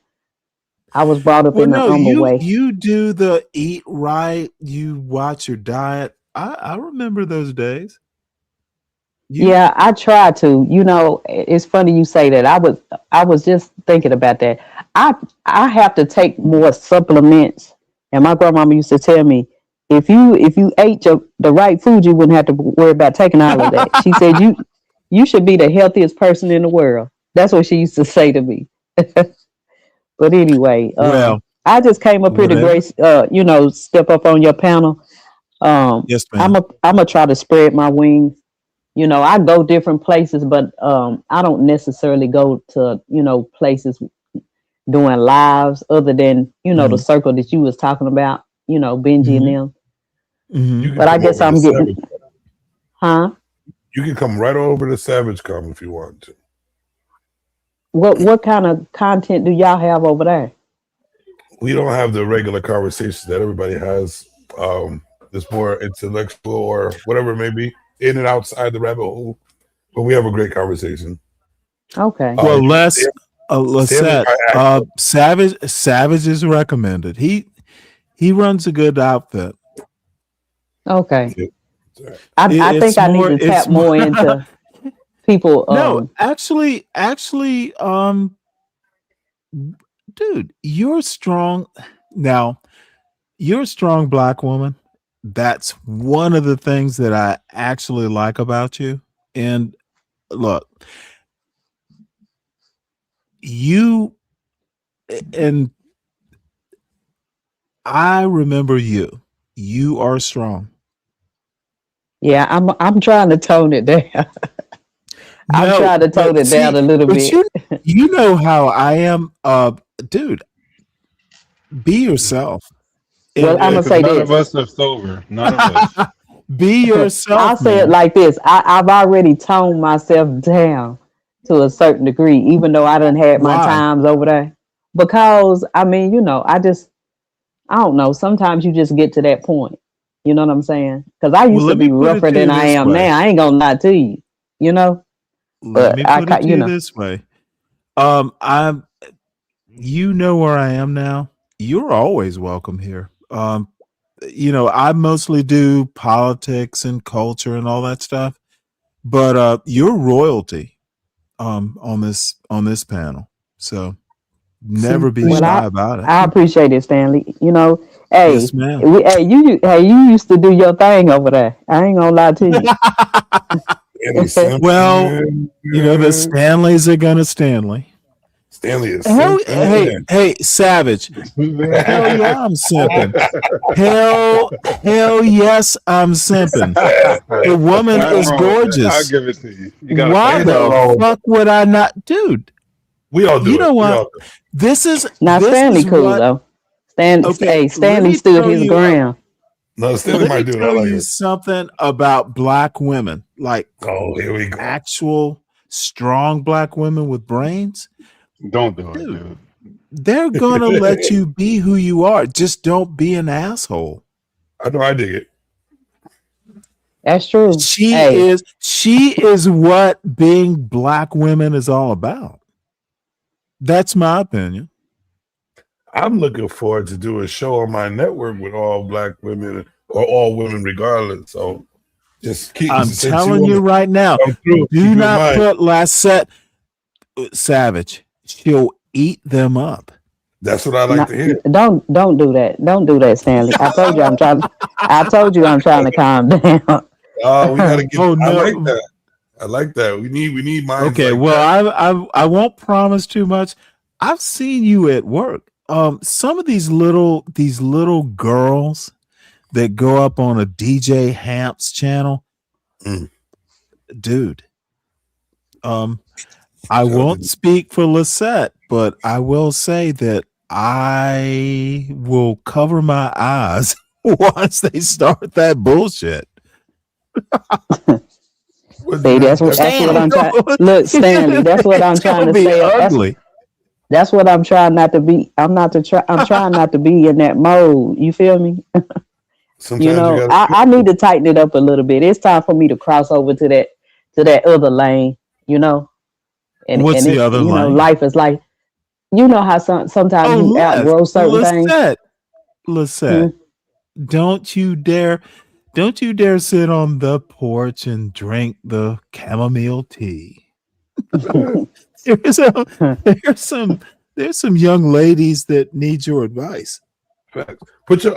I was brought up Well, in a no, humble way. you do the eat right. You watch your diet. I remember those days. Yeah, I try to. You know, it's funny you say that. I was just thinking about that. I have to take more supplements. And my grandmama used to tell me, if you ate the right food, you wouldn't have to worry about taking all of that. She said you should be the healthiest person in the world. That's what she used to say to me. But anyway, Well, I just came up here to whatever. grace, step up on your panel. Yes, I'm ma'am. gonna try to spread my wings. You know, I go different places, but I don't necessarily go to, places doing lives other than, the Mhm. circle that you was talking about, Benji and Mhm. them. Mhm. You can But I come guess over to I'm getting, Savage. huh? You can come right over to Savage Com if you want to. What kind of content do y'all have over there? We don't have the regular conversations that everybody has. It's more intellectual or whatever it may be, in and outside the rabbit hole. But we have a great conversation. Okay. Well, Stanley Lissette, might Savage is recommended. He runs a good outfit. Okay. I think It's I need more. to It's tap more into people. no, actually, dude, you're strong. Now, you're a strong black woman. That's one of the things that I actually like about you. And look, you and I remember you. You are strong. Yeah, I'm trying to tone it down. I'm No, trying to tone but it down see, a little but bit. you know how I am. Dude, be yourself. Well, And I'm Yeah, gonna because say none of this. us are sober. None of us. be yourself, I'll say it man. like this. I've already toned myself down to a certain degree, even though I done had my Why? times over there. Because I mean, I don't know. Sometimes you just get to that point. You know what I'm saying? Because I Well, used to let me be put it rougher to you than I this am way. now. I ain't gonna lie to you. You know, Let but me put it to you you know. this way. I'm you know where I am now. You're always welcome here. I mostly do politics and culture and all that stuff, but you're royalty on this panel. So never be Well, shy about it. I appreciate it, Stanley. Yes, ma'am. You used to do your thing over there. I ain't gonna lie to you. Well, the Stanleys are gonna Stanley. Stanley is Hey, Savage. Hell yeah, I'm simping. Hell yes, I'm simping. The woman Nothing is wrong with that. I'll gorgeous. give it to you. You got a Why point. the fuck would I not, dude? We all do You it. know We what? all do it. Now This Stanley is cool what. though. Okay, let Stanley me stood tell his you. ground. No, Stanley Let might me do it. I tell like you it. something about black women, like here we go. actual strong black women with brains. Don't do it, Dude, dude. they're gonna let you be who you are. Just don't be an asshole. I know. I dig it. That's true. She is what being black women is all about. That's my opinion. I'm looking forward to do a show on my network with all black women or all women, regardless. So just keep. I'm since telling you wanna right now, come through, keep do in not mind. put Lassette Savage. She'll eat them up. That's what I like to hear. Don't do that. Don't do that, Stanley. I told you I'm trying to calm down. Oh, we gotta get. Oh, I no. like that. I like that. We need minds Okay, like well, that. I won't promise too much. I've seen you at work. Some of these little girls that go up on a DJ Hamps channel, dude. I won't speak for Lisette, but I will say that I will cover my eyes once they start that bullshit. See, that's what I'm trying. Look, Stanley, that's what I'm It's trying gonna to be say. ugly. That's what I'm trying not to be. I'm trying not to be in that mode. You feel me? Sometimes you gotta I need to tighten it up a little bit. It's time for me to cross over to that other lane, What's and the it's, other lane? life is like, how sometimes Oh, you outgrow certain things. Lisette, don't you dare sit on the porch and drink the chamomile tea. there's some young ladies that need your advice. Facts. Put your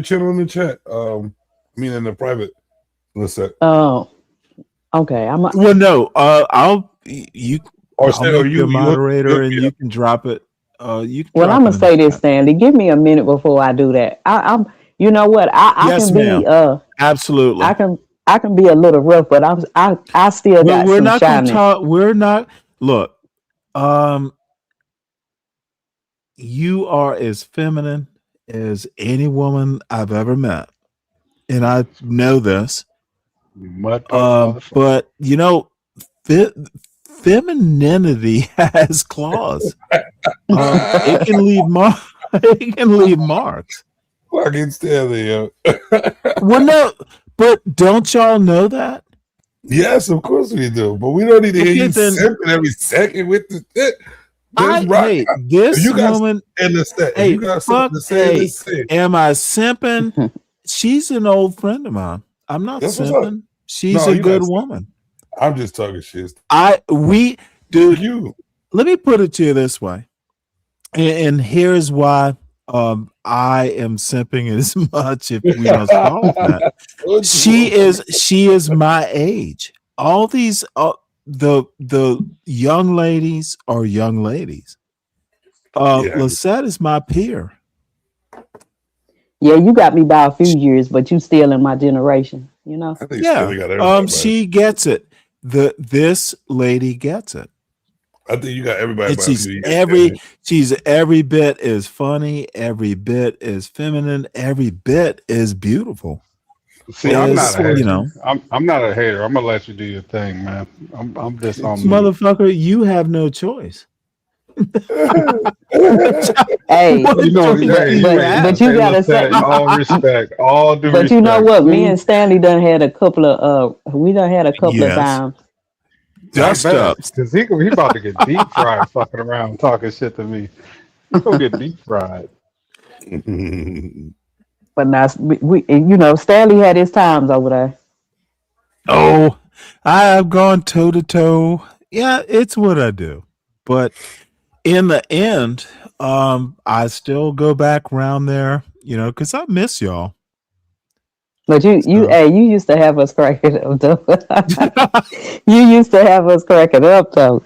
channel in the chat. I mean in the private. Lisette. Oh, okay. Well, no. I'll make you a moderator, and yeah. you can drop it. You can Well, drop I'm it gonna in the say this, chat. Stanley. Give me a minute before I do that. I'm. You know what? I Yes, can ma'am. be. Absolutely. I can be a little rough, but I still got We're some not going to shyness. talk. We're not. Look. You are as feminine as any woman I've ever met, and I know this. But femininity has claws. It can leave it can leave marks. Fucking Stanley, yo. Well, no, but don't y'all know that? Yes, of course we do. But we don't need to hear you simping every second with the shit. This you got woman in the set. Hey, You got fuck, something to say. hey, Say. am I simping? She's an old friend of mine. I'm not That's what's up. simping. She's No, a you good not simping. woman. I'm just talking shit. Dude, let me put it to you this way. And here's why I am simping as much if we don't solve that. She is my age. All these the young ladies are young ladies. Lisette is my peer. Yeah, you got me by a few years, but you still in my generation. I think Yeah. got everybody. She gets it. This lady gets it. I think you got everybody And by a few years. she's every bit as funny, every bit as feminine, every bit as beautiful. See, I'm not a hater. I'm not a hater. I'm gonna let you do your thing, man. I'm just on me. Motherfucker, you have no choice. Hey, but you gotta say all respect, all due respect. But you know what? Me and Stanley done had a couple of of times. Dust ups. Because he about to get deep fried fucking around talking shit to me. He gonna get deep fried. But now we Stanley had his times over there. Oh, I have gone toe to toe. Yeah, it's what I do. But in the end, I still go back around there, because I miss y'all. But you used to have us cracking up though. You used to have us cracking up though.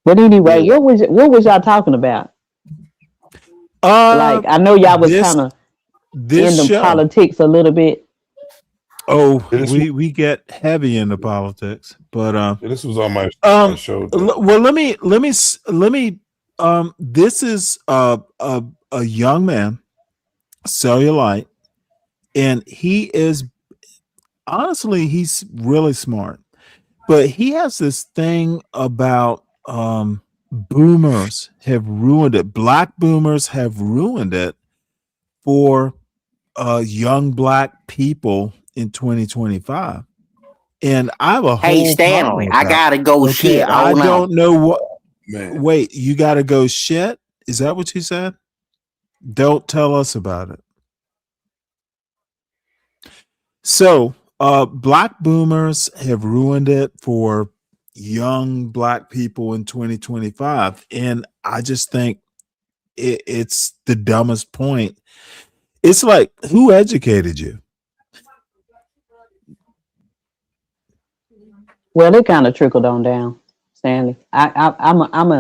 But anyway, what was y'all talking about? Like I know y'all was kind of into politics a little bit. Oh, we get heavy into politics, but this was on my show. Well, let me. This is a young man, cellulite, and he is honestly he's really smart, but he has this thing about boomers have ruined it. Black boomers have ruined it for young black people in 2025. And I have a whole Hey Stanley, I gotta go shit. I don't know what. Man. Wait, you gotta go shit? Is that what you said? Don't tell us about it. So, black boomers have ruined it for young black people in 2025, and I just think it's the dumbest point. It's like, who educated you? Well, it kind of trickled on down, Stanley. I'm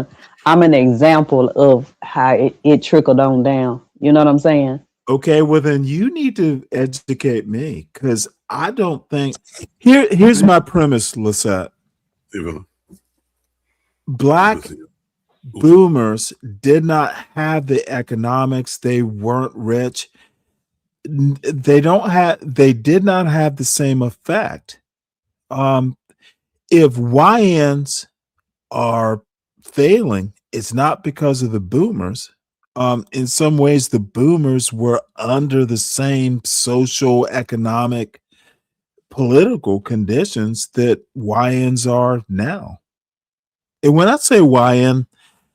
an example of how it trickled on down. You know what I'm saying? Okay, well then you need to educate me because I don't think here's my premise, Lisette. Black boomers did not have the economics, they weren't rich. They did not have the same effect. If YNs are failing, it's not because of the boomers. in some ways, the boomers were under the same social, economic, political conditions that YNs are now. And when I say YN,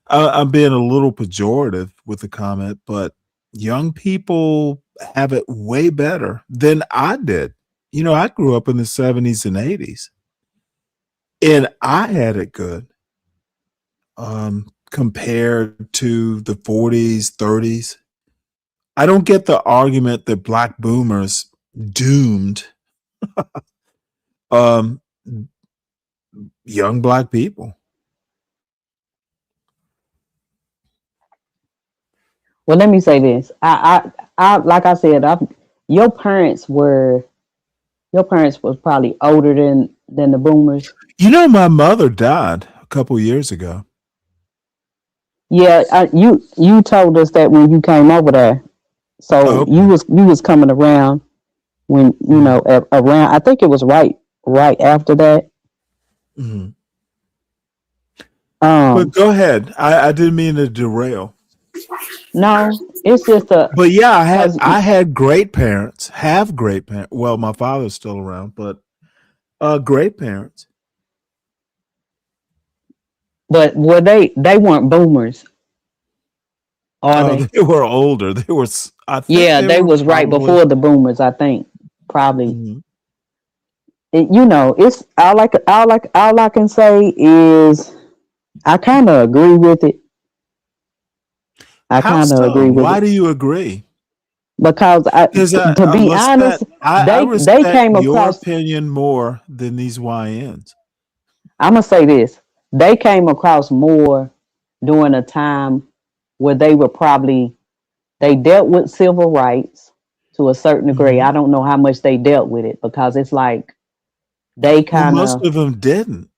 I'm being a little pejorative with the comment, but young people have it way better than I did. You know, I grew up in the 70s and 80s, and I had it good compared to the 40s, 30s. I don't get the argument that black boomers doomed um, young black people. Well, let me say this. I like I said, your parents was probably older than the boomers. You know, my mother died a couple years ago. Yeah, you told us that when you came over there. So Okay. you was coming around when around. I think it was right after that. Mhm. But go ahead. I didn't mean to derail. No, it's just But yeah, I had great parents. Have great parents. Well, my father's still around, but great parents. but were they weren't boomers, are they? They were older. They were. I think Yeah, they were was right probably. before the boomers. I think probably. Mhm. It's all I can say is I kind of agree with it. I How kind of so? agree with Why it do you agree? because Because to be honest, I they respect came your across. opinion more than these YNs. I'm gonna say this: they came across more during a time where they dealt with civil rights to a certain degree. Mhm. I don't know how much they dealt with it because it's like they Well, kind most of of them didn't.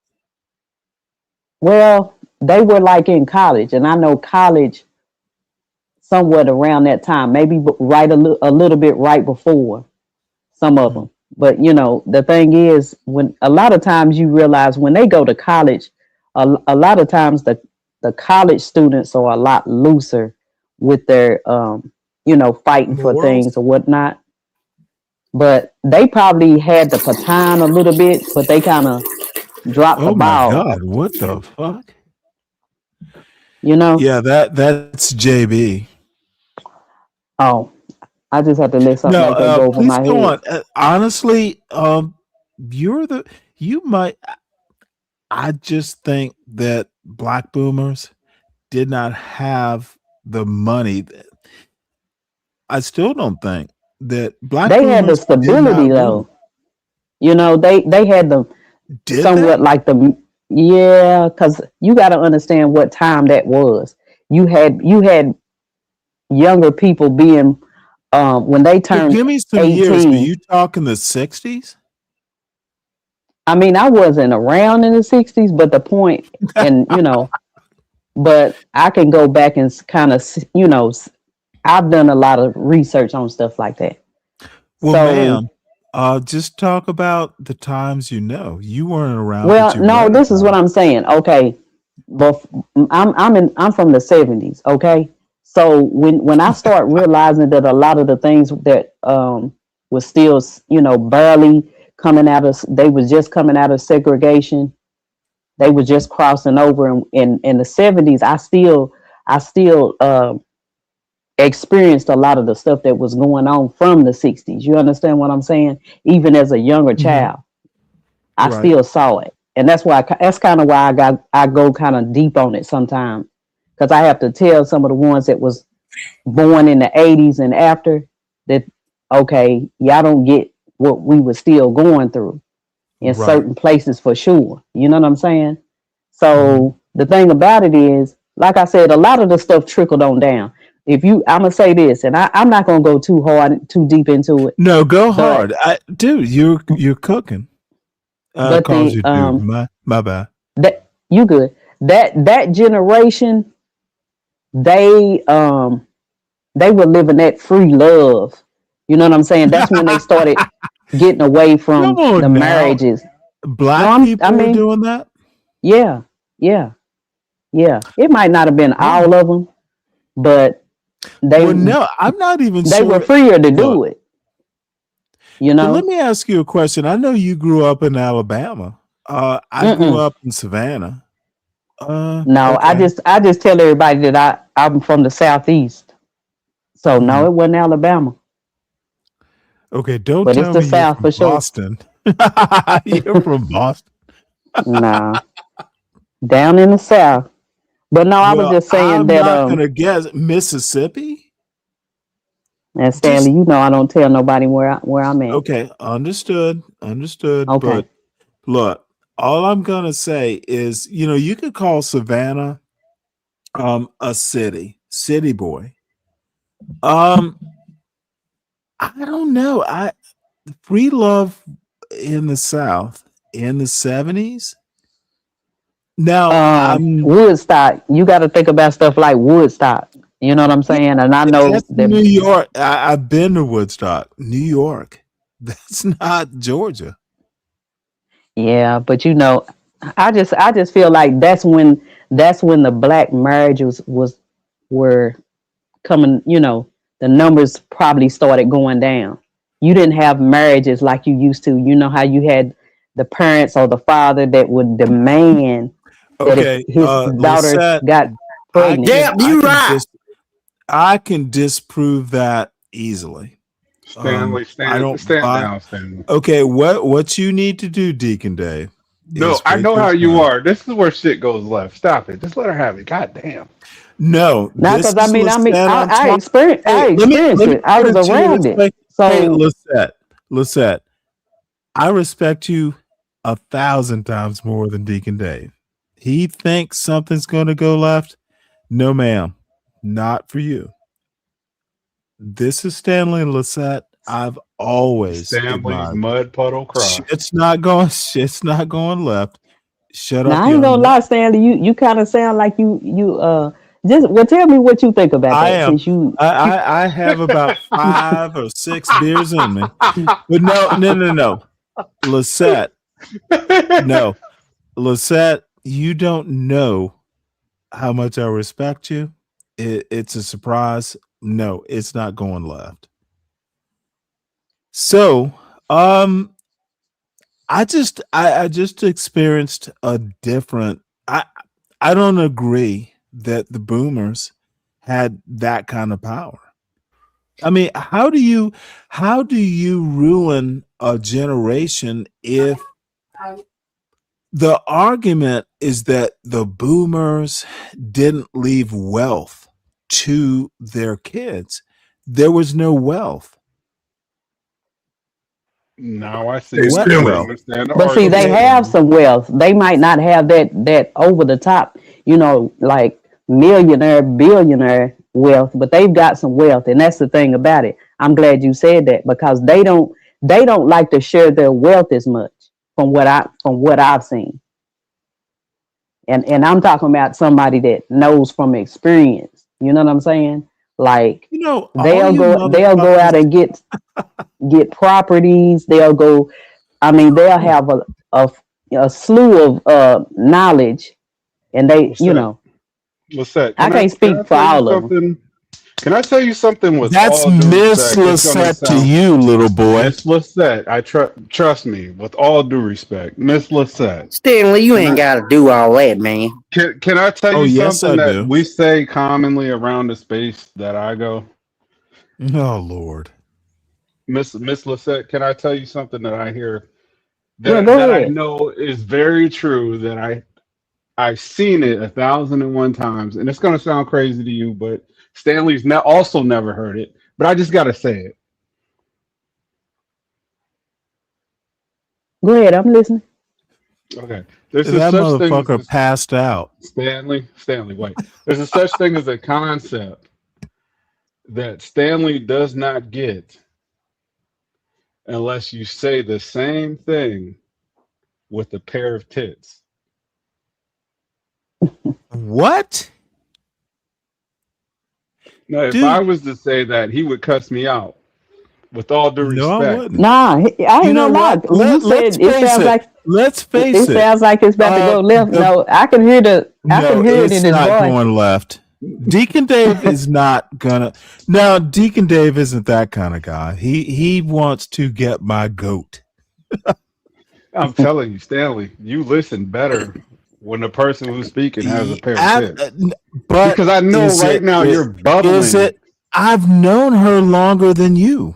they were like in college, and I know college somewhat around that time, maybe a little bit right before some of them. But the thing is, when a lot of times you realize when they go to college, a lot of times the college students are a lot looser with their fighting for Morals? things or whatnot. But they probably had the baton a little bit, but they kind of dropped the Oh my ball. God! What the fuck? You know? Yeah, that's JB. Oh, I just had to let something No, like that go over please my go head. on. Honestly, you might. I just think that black boomers did not have the money. I still don't think that black They had the boomers did stability not rule. though. They had the Did somewhat they? like the yeah, because you got to understand what time that was. You had younger people being when they But turned give me some years. Are 18. you talking the 60s? I mean, I wasn't around in the 60s, but the point, and but I can go back and kind of, I've done a lot of research on stuff like that. Well, So, ma'am, just talk about the times you know. You weren't around, but well, you no, read this is what about I'm saying. Okay, but I'm from the 70s. Okay, so when I start realizing that a lot of the things that was still barely coming out of, they was just coming out of segregation. They were just crossing over, and in the 70s, I still experienced a lot of the stuff that was going on from the 60s. You understand what I'm saying? Even as a younger it. Mhm. child, I Right. still saw it, and that's kind of why I go kind of deep on it sometimes because I have to tell some of the ones that was born in the 80s and after that. Okay, y'all don't get what we were still going through in Right. certain places for sure. You know what I'm saying? Mhm. So the thing about it is, like I said, a lot of the stuff trickled on down. I'm gonna say this, and I'm not gonna go too deep into it, No, go but hard. Dude, you're cooking. I but called the you dude. My bad. that you good that generation they they were living that free love. You know what I'm saying? That's when they started getting away Come from the on now. marriages. No, Black I people were mean, doing that? yeah, yeah, yeah. It might not have been Yeah. all of them, but They Well, no, I'm not even they were sure. freer to Look, do it. You but let know. me ask you a question. I know you grew up in Alabama. I grew Mm-mm. up in Savannah. No, Okay. I just tell everybody that I'm from the Southeast. So no, Mhm. it wasn't Alabama, Okay, don't but it's tell the me you're South from for sure. Boston. You're from Boston. No, down in the South. But no, I was Well, just saying I'm that not gonna guess Mississippi. and Just Stanley, you know I don't tell nobody where I'm at. okay, understood. Okay. But look, all I'm gonna say is, you could call Savannah a city boy. Um, I don't know. Free love in the South in the 70s. Now I'm Woodstock, you got to think about stuff like Woodstock. You know what I'm yeah, saying? And I know that's that. New York. I've been to Woodstock, New York. That's not Georgia. Yeah, but I just feel like that's when the black marriages were coming. The numbers probably started going down. You didn't have marriages like you used to. You know how you had the parents or the father that would demand that if Okay, his daughter Lisette, got I pregnant. can I can dis I can disprove that easily. Stanley, I don't stand buy. down, Stanley. Okay, what you need to do, Deacon Dave, No, is I fix know your how you son. are. This is where shit goes left. Stop it. Just let her have it. God damn. No, Not this because is Lisette I'm talking. I Hey, experienced let me it. I put was it to you around this it. way. Hey, So Lisette, I respect you 1,000 times more than Deacon Dave. He thinks something's going to go left. No, ma'am, not for you. This is Stanley and Lisette. I've always Stanley admired. Mud Puddle Cross. Shit's not going. Shit's not going left. Shut now up, I ain't young gonna man. lie, Stanley. You kind of sound like you just well. Tell me what you think about I that, am. since you. I have about 5 or 6 beers in me, but no. Lisette, no, Lisette, you don't know how much I respect you. It's a surprise. No, it's not going left. So, I just experienced a different. I don't agree that the boomers had that kind of power. I mean, how do you ruin a generation if the argument is that the boomers didn't leave wealth to their kids? There was no wealth. Now I see Hey, it. What I Stanley. wealth? understand the But see, they argument, Okay. have Stanley. some wealth. They might not have that over the top, like millionaire, billionaire wealth, but they've got some wealth, and that's the thing about it. I'm glad you said that because they don't like to share their wealth as much from what I've seen. And I'm talking about somebody that knows from experience. You know what I'm saying? Like All you they'll go motherfuckers. out and get properties. They'll go. I mean, they'll have a, a slew of knowledge, and they, Lisette, Lisette, I can't can I speak for tell you all of them. something? Can I tell you something with That's all due Miss respect? It's gonna Lisette to sound you, little boy. Miss Lisette. Trust me. With all due respect, Miss Lisette. Stanley, you Can ain't I got to do all that, man. can I tell Oh, you yes, something I that do. we say commonly around the space that I go? Oh, Lord. Miss Lisette, can I tell you something that I hear Yeah, that go I ahead. know is very true that I've seen it 1,001 times, and it's gonna sound crazy to you, but Stanley's also never heard it. But I just gotta say it. Go ahead. I'm listening. Okay. There's a That such thing as motherfucker passed out. Stanley, wait. There's a such thing as a concept that Stanley does not get unless you say the same thing with a pair of tits. What? Now, if I Dude, was to say that, he would cuss me out. With all due no, I respect. wouldn't. Nah, I You ain't know gonna lie. what? When you Let's said it face sounds it. like Let's face it it. sounds like it's about to go left. The No, I can hear it No, in it's his not voice. going left. Deacon Dave is not gonna. No, Deacon Dave isn't that kind of guy. He wants to get my goat. I'm telling you, Stanley, you listen better when the person who's speaking has a pair of tits. But Because I know is right now you're is bubbling. it? I've known her longer than you.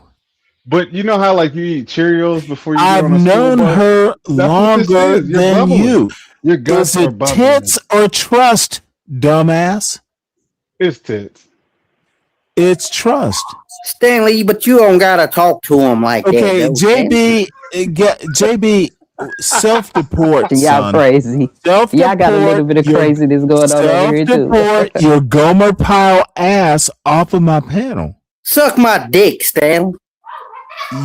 But you know how like you eat Cheerios before you get I've on a school known bus? her That's what this longer is. You're than bubbling. you. Your guts Is are it bubbling. tits or trust, dumbass? It's tits. It's trust. Stanley, but you don't gotta talk to him like that, Okay, though, Stanley. JB, self-deport, Y'all son. crazy. Y'all got a little Self-deport bit of your craziness going on over here too. self-deport your Gomer Pyle ass off of my panel. Suck my dick, Stanley.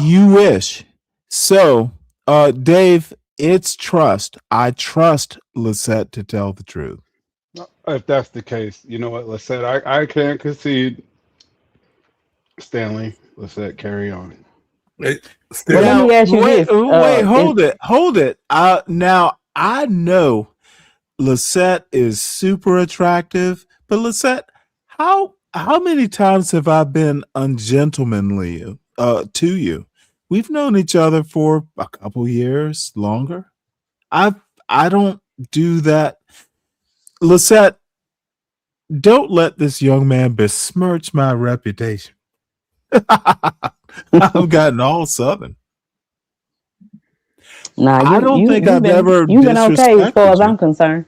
You wish. So, Dave, it's trust. I trust Lisette to tell the truth. If that's the case, you know what, Lisette, I can't concede. Stanley, Lisette, carry on. Well, let me ask you wait, this. hold it. Now I know Lisette is super attractive, but Lisette, how many times have I been ungentlemanly to you? We've known each other for a couple years longer. I don't do that. Lisette, don't let this young man besmirch my reputation. I've gotten all southern. Nah, I don't think I've ever you've been okay as far as disrespected I'm concerned.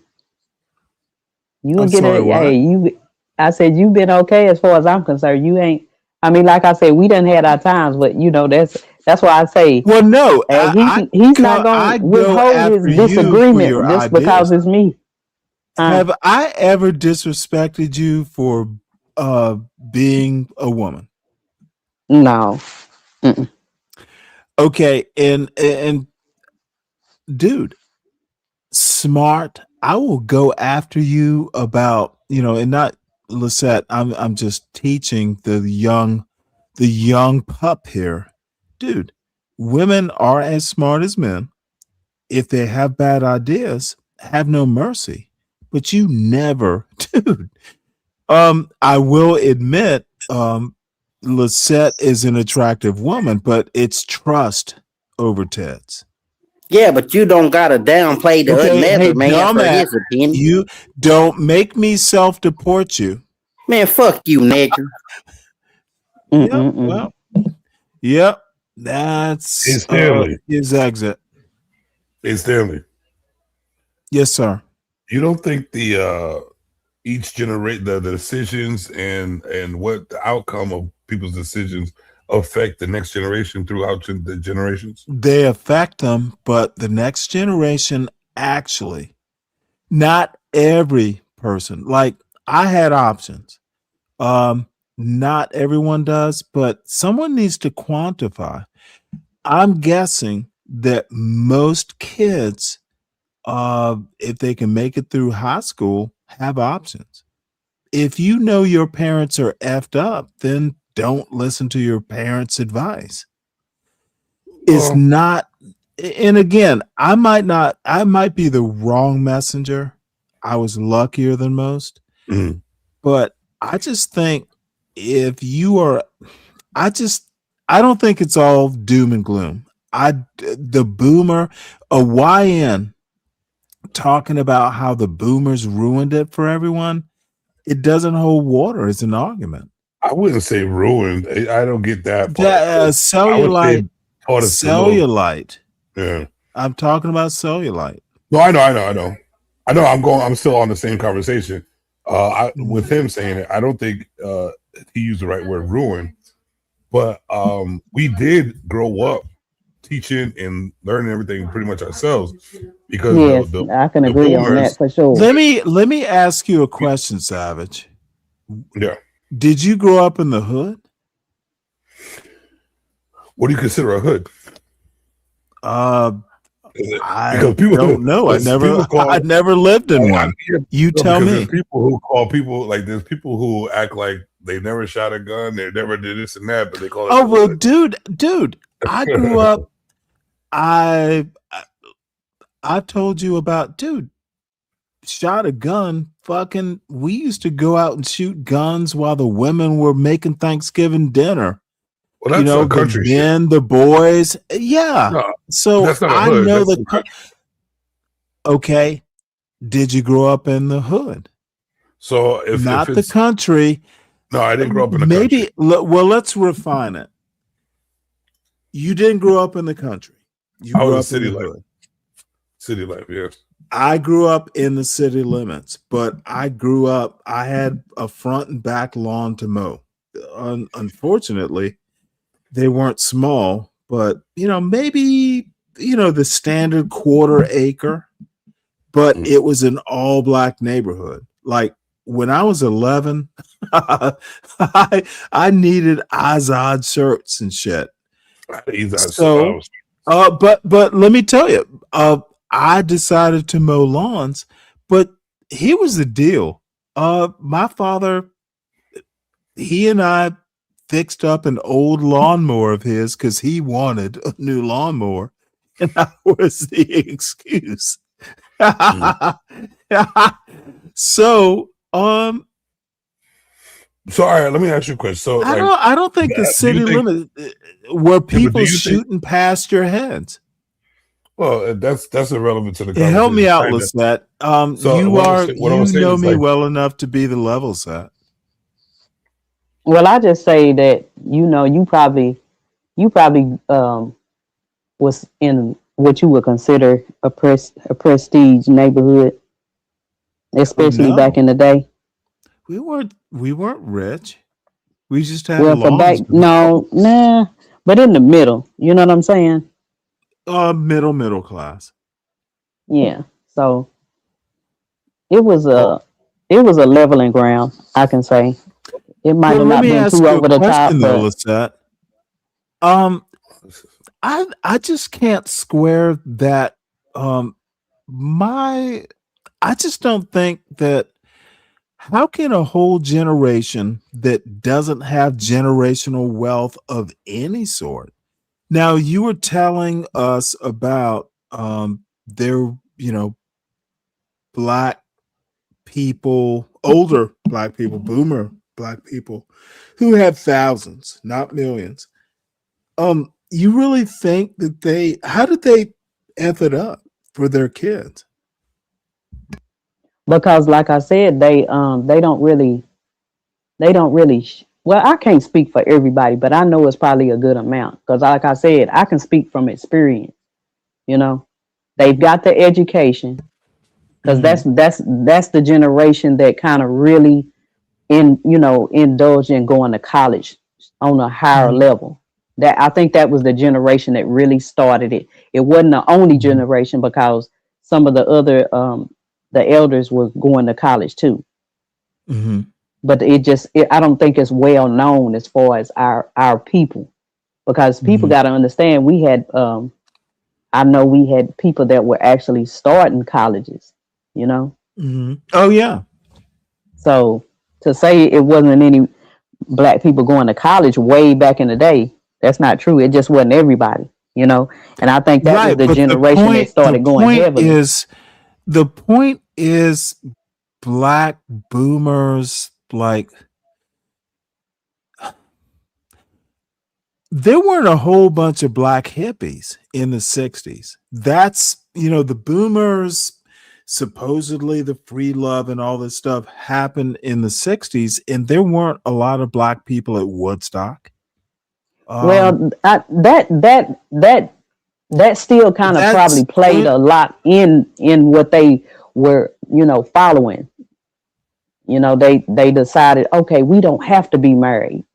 You'll I'm get sorry, it. what? Hey, I said you've been okay as far as I'm concerned. You ain't. I mean, like I said, we done had our times, but you know that's why I say. Well, no, hey, he's not I going to go withhold after his you for disagreement your just ideas. because it's me. Have I ever disrespected you for being a woman? No. Mm-mm. Okay, and dude, smart. I will go after you about, and not Lisette. I'm just teaching the young pup here. Dude, women are as smart as men. If they have bad ideas, have no mercy. But you never, dude. I will admit, Lisette is an attractive woman, but it's trust over tits. Yeah, but you don't gotta downplay the Okay, hey, another man for dumbass, his opinion. you don't make me self-deport you. Man, fuck you, nigger. Yep, well, yep, that's Hey, Stanley. his exit. Hey, Stanley. Yes, sir. You don't think the each generate the decisions and what the outcome of people's decisions affect the next generation throughout the generations? They affect them, but the next generation actually, not every person. Like I had options. Not everyone does, but someone needs to quantify. I'm guessing that most kids, if they can make it through high school, have options. If you know your parents are effed up, then don't listen to your parents' advice. It's not, and again, I might be the wrong messenger. I was luckier than most, but I just think if you are, I don't think it's all doom and gloom. The boomer, a YN talking about how the boomers ruined it for everyone, it doesn't hold water as an argument. I wouldn't say ruined. I don't get that part. Cellulite. Cellulite. Yeah. I'm talking about cellulite. No, I know. I'm still on the same conversation. With him saying it, I don't think he used the right word ruin, but we did grow up teaching and learning everything pretty much ourselves because Yes, I can agree on that for sure. Let me ask you a question, Savage. Yeah. Did you grow up in the hood? What do you consider a hood? I don't know. I never lived in one. You tell me. There's people who call people like there's people who act like they never shot a gun, they never did this and that, but they call it. Oh well, dude, I grew up. I told you about, dude. shot a gun, fucking, we used to go out and shoot guns while the women were making Thanksgiving dinner. Well, that's the country shit. men, the boys. Yeah. No, So that's not a I hood. know That's the some country. okay. Did you grow up in the hood? So if Not the it's country. no, I didn't grow up in the Maybe country. well, let's refine it. You didn't grow up in the country. You I grew was up a in city the life. hood. City life, yes. I grew up in the city limits, but I had a front and back lawn to mow. Unfortunately, they weren't small, but maybe the standard quarter acre, but it was an all black neighborhood. Like when I was 11, I needed Azad shirts and shit. So, but let me tell you, I decided to mow lawns, but here was the deal. My father, he and I fixed up an old lawnmower of his because he wanted a new lawnmower, and I was the excuse. So, So all right, let me ask you a question. So I don't think the city limit were people shooting past your heads. Well, that's irrelevant to the conversation. Help me out, Lisette. So You what I'm saying know is, me like, well enough to be the level set. Well, I just say that you probably was in what you would consider a prestige neighborhood, especially back in the day. We weren't rich. We just had Well, for lawns. but in the middle, you know what I'm saying? Middle class. Yeah. So it was a leveling ground, I can say. It might have not been too over the top, but Lisette. I just can't square that. I just don't think that. How can a whole generation that doesn't have generational wealth of any sort? Now, you were telling us about their, black people, older black people, boomer black people, who had thousands, not millions. You really think that how did they F it up for their kids? because like I said, they don't really well, I can't speak for everybody, but I know it's probably a good amount because like I said, I can speak from experience. They've got the education because that's the generation that kind of really indulge in going to college on a higher level. That I think that was the generation that really started it. It wasn't the only generation because some of the other the elders were going to college too. But I don't think it's well known as far as our people, because people got to understand we had I know we had people that were actually starting colleges, Oh yeah. So to say it wasn't any black people going to college way back in the day, that's not true. It just wasn't everybody, and I think that was the generation that started going heavily. The point is black boomers, like, there weren't a whole bunch of black hippies in the 60s. That's, the boomers, supposedly the free love and all this stuff happened in the 60s, and there weren't a lot of black people at Woodstock. Well, that still kind of probably played a lot in what they were, following. They decided, okay, we don't have to be married.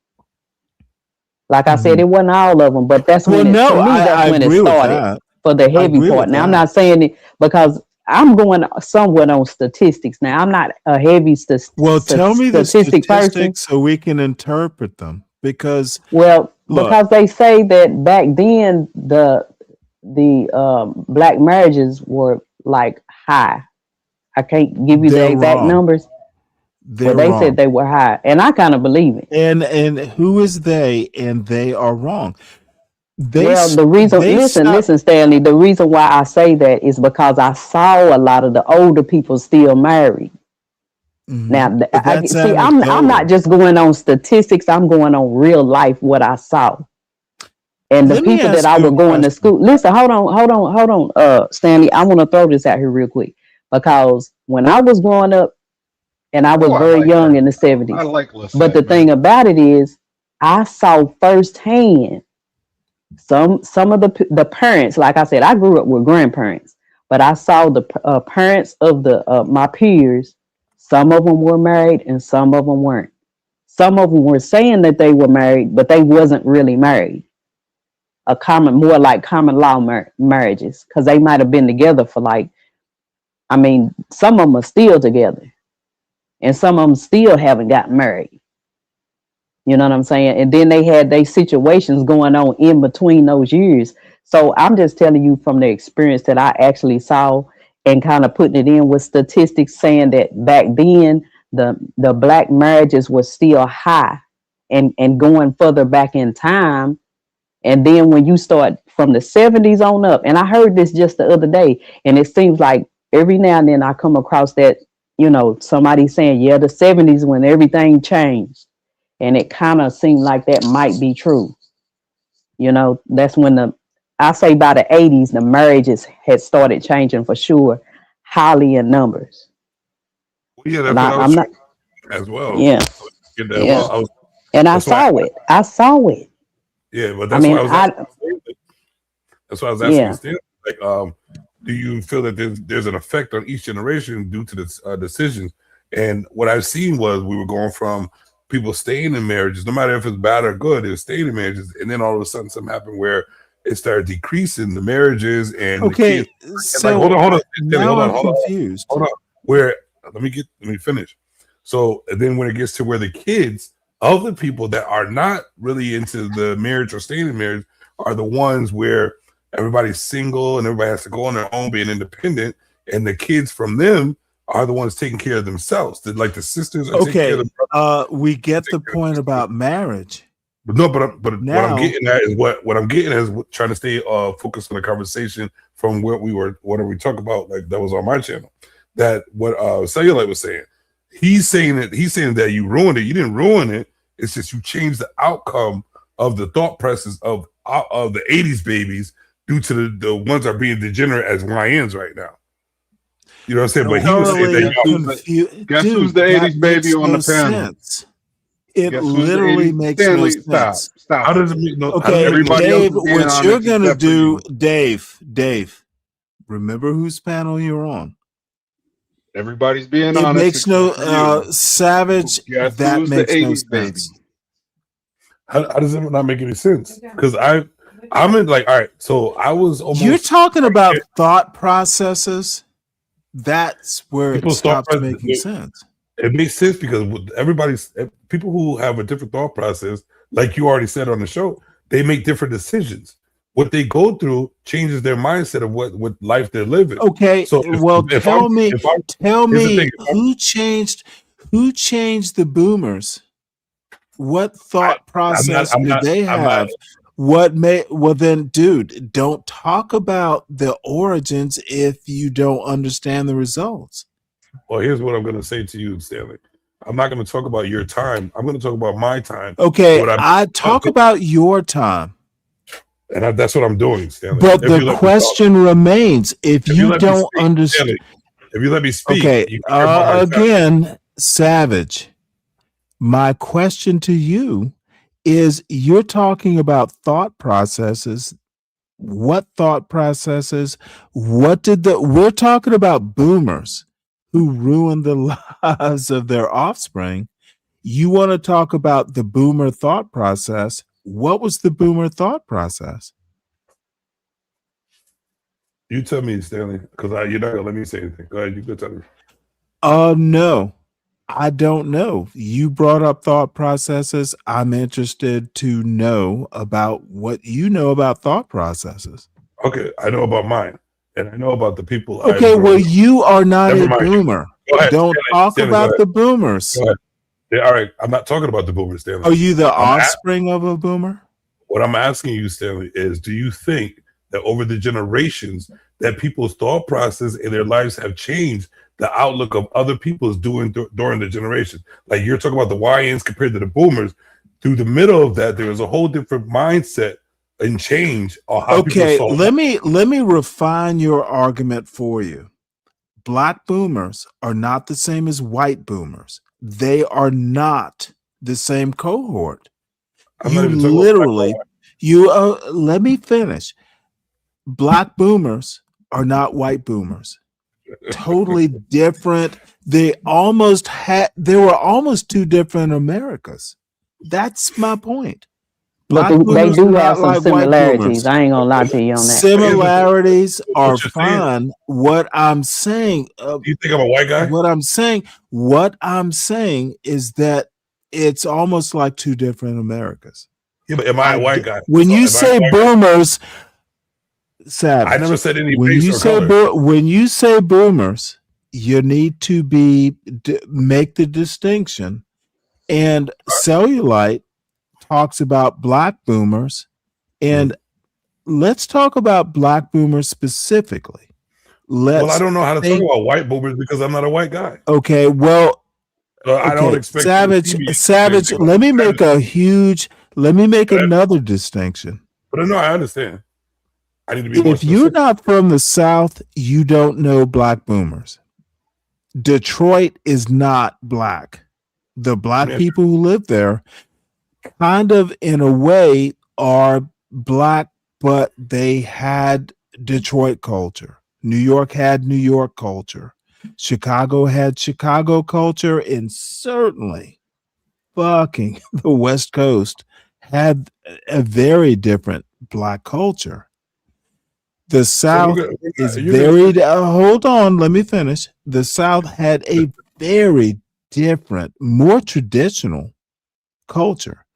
Like I said, it wasn't all of them, but that's when it started for the heavy part. Now, I'm not saying it because I'm going somewhat on statistics. Now, I'm not a heavy tell me the statistic person, statistics so we can interpret them. Because because they say that back then the black marriages were like high. I can't give you the exact numbers. But they said they were high, and I kind of believe it. And who is they? And they are wrong. Well, the reason, listen, Stanley, the reason why I say that is because I saw a lot of the older people still married. Now, see, I'm not just going on statistics. I'm going on real life, what I saw. And the people that I was going to school. Listen, hold on, Stanley. I want to throw this out here real quick because when I was growing up, and I was very young in the 70s. I like but the thing about it is, I saw firsthand some of the parents. Like I said, I grew up with grandparents, but I saw the parents of the my peers. Some of them were married, and some of them weren't. Some of them were saying that they were married, but they wasn't really married. More like common law marriages, because they might have been together for some of them are still together. And some of them still haven't gotten married. You know what I'm saying? And then they had their situations going on in between those years. So I'm just telling you from the experience that I actually saw and kind of putting it in with statistics saying that back then the black marriages were still high and going further back in time. And then when you start from the 70s on up, and I heard this just the other day, and it seems like every now and then I come across that, somebody saying, yeah, the 70s when everything changed. And it kind of seemed like that might be true. That's when I say by the 80s, the marriages had started changing for sure, highly in numbers. Well, yeah, that's what I was saying as well. Yeah. And I saw it. I saw it. Yeah, but that's why I was asking Stanley, do you feel that there's an effect on each generation due to the decisions? And what I've seen was we were going from people staying in marriages, no matter if it's bad or good, they were staying in marriages, and then all of a sudden something happened where it started decreasing the marriages and the kids. So hold on, now I'm confused. Hold on. Where let me finish. So and then when it gets to where the kids of the people that are not really into the marriage or staying in marriage are the ones where everybody's single and everybody has to go on their own, being independent, and the kids from them are the ones taking care of themselves. Like the sisters are taking care of them. We get the point about marriage. But now, what I'm getting at is what I'm getting at is trying to stay focused on the conversation from what we talk about, like that was on my channel. That what Cellulite was saying. He's saying that you ruined it. You didn't ruin it. It's just you changed the outcome of the thought process of the 80s babies due to the ones that are being degenerate as YNs right now. You know what I'm saying? But he was saying that guess who's the 80s baby on the panel? It literally makes no sense. Stop. How does it make no? Okay, Dave, what you're gonna do, Dave, remember whose panel you're on. Everybody's being it honest. It makes no Savage. Guess that who's makes the no 80s sense. baby? How does it not make any sense? Because I'm in all right. So I was almost. You're talking about thought processes. That's where it stops making sense. It makes sense because people who have a different thought process, like you already said on the show, they make different decisions. What they go through changes their mindset of what life they're living. Okay, so tell me who changed the boomers? What thought process did they have? Well then, dude, don't talk about the origins if you don't understand the results. Well, here's what I'm going to say to you, Stanley. I'm not going to talk about your time. I'm going to talk about my time. Okay, I talk about your time. And that's what I'm doing, Stanley. But the question remains: if you don't understand, if you let me speak, okay. Again, Savage. My question to you is: you're talking about thought processes. What thought processes? We're talking about boomers who ruined the lives of their offspring. You want to talk about the boomer thought process. What was the boomer thought process? You tell me, Stanley, because you're not going to let me say anything. Go ahead, you go tell me. No, I don't know. You brought up thought processes. I'm interested to know about what you know about thought processes. Okay, I know about mine. And I know about the people. Okay, well, you are not a boomer. Don't talk about the boomers. Yeah, all right, I'm not talking about the boomers, Stanley. Are you the offspring of a boomer? What I'm asking you, Stanley, is do you think that over the generations that people's thought process and their lives have changed the outlook of other people's doing during the generation? Like you're talking about the YNs compared to the boomers. Through the middle of that, there was a whole different mindset and change on how people Okay, saw let me refine your argument for you. Black boomers are not the same as white boomers. They are not the same cohort. I'm You not even talking about literally, you let me finish. Black boomers are not white boomers. Totally different. They were almost two different Americas. That's my point. But Black they boomers do are have not some like white similarities. boomers. I ain't gonna lie to you on that. Similarities are what you're saying. fine. What I'm saying, You think I'm a white guy? what I'm saying is that it's almost like two different Americas. Yeah, but am I a white guy? When you Am I a say white guy? boomers, Savage. I never said any when race you or say color. when you say boomers, you need to make the distinction. And Cellulite talks about black boomers, and let's talk about black boomers specifically. Well, I don't know how to talk about white boomers because I'm not a white guy. Okay, well, I don't expect Savage. you to see me Savage. anything Let me like make Let me make another distinction. But no, I understand. I need to be more If you're specific. not from the South, you don't know black boomers. Detroit is not black. The black people who live there, kind of in a way, are black, but they had Detroit culture. New York had New York culture. Chicago had Chicago culture, and certainly fucking the West Coast had a very different black culture. The South is very, hold on, let me finish. The South had a very different, more traditional culture.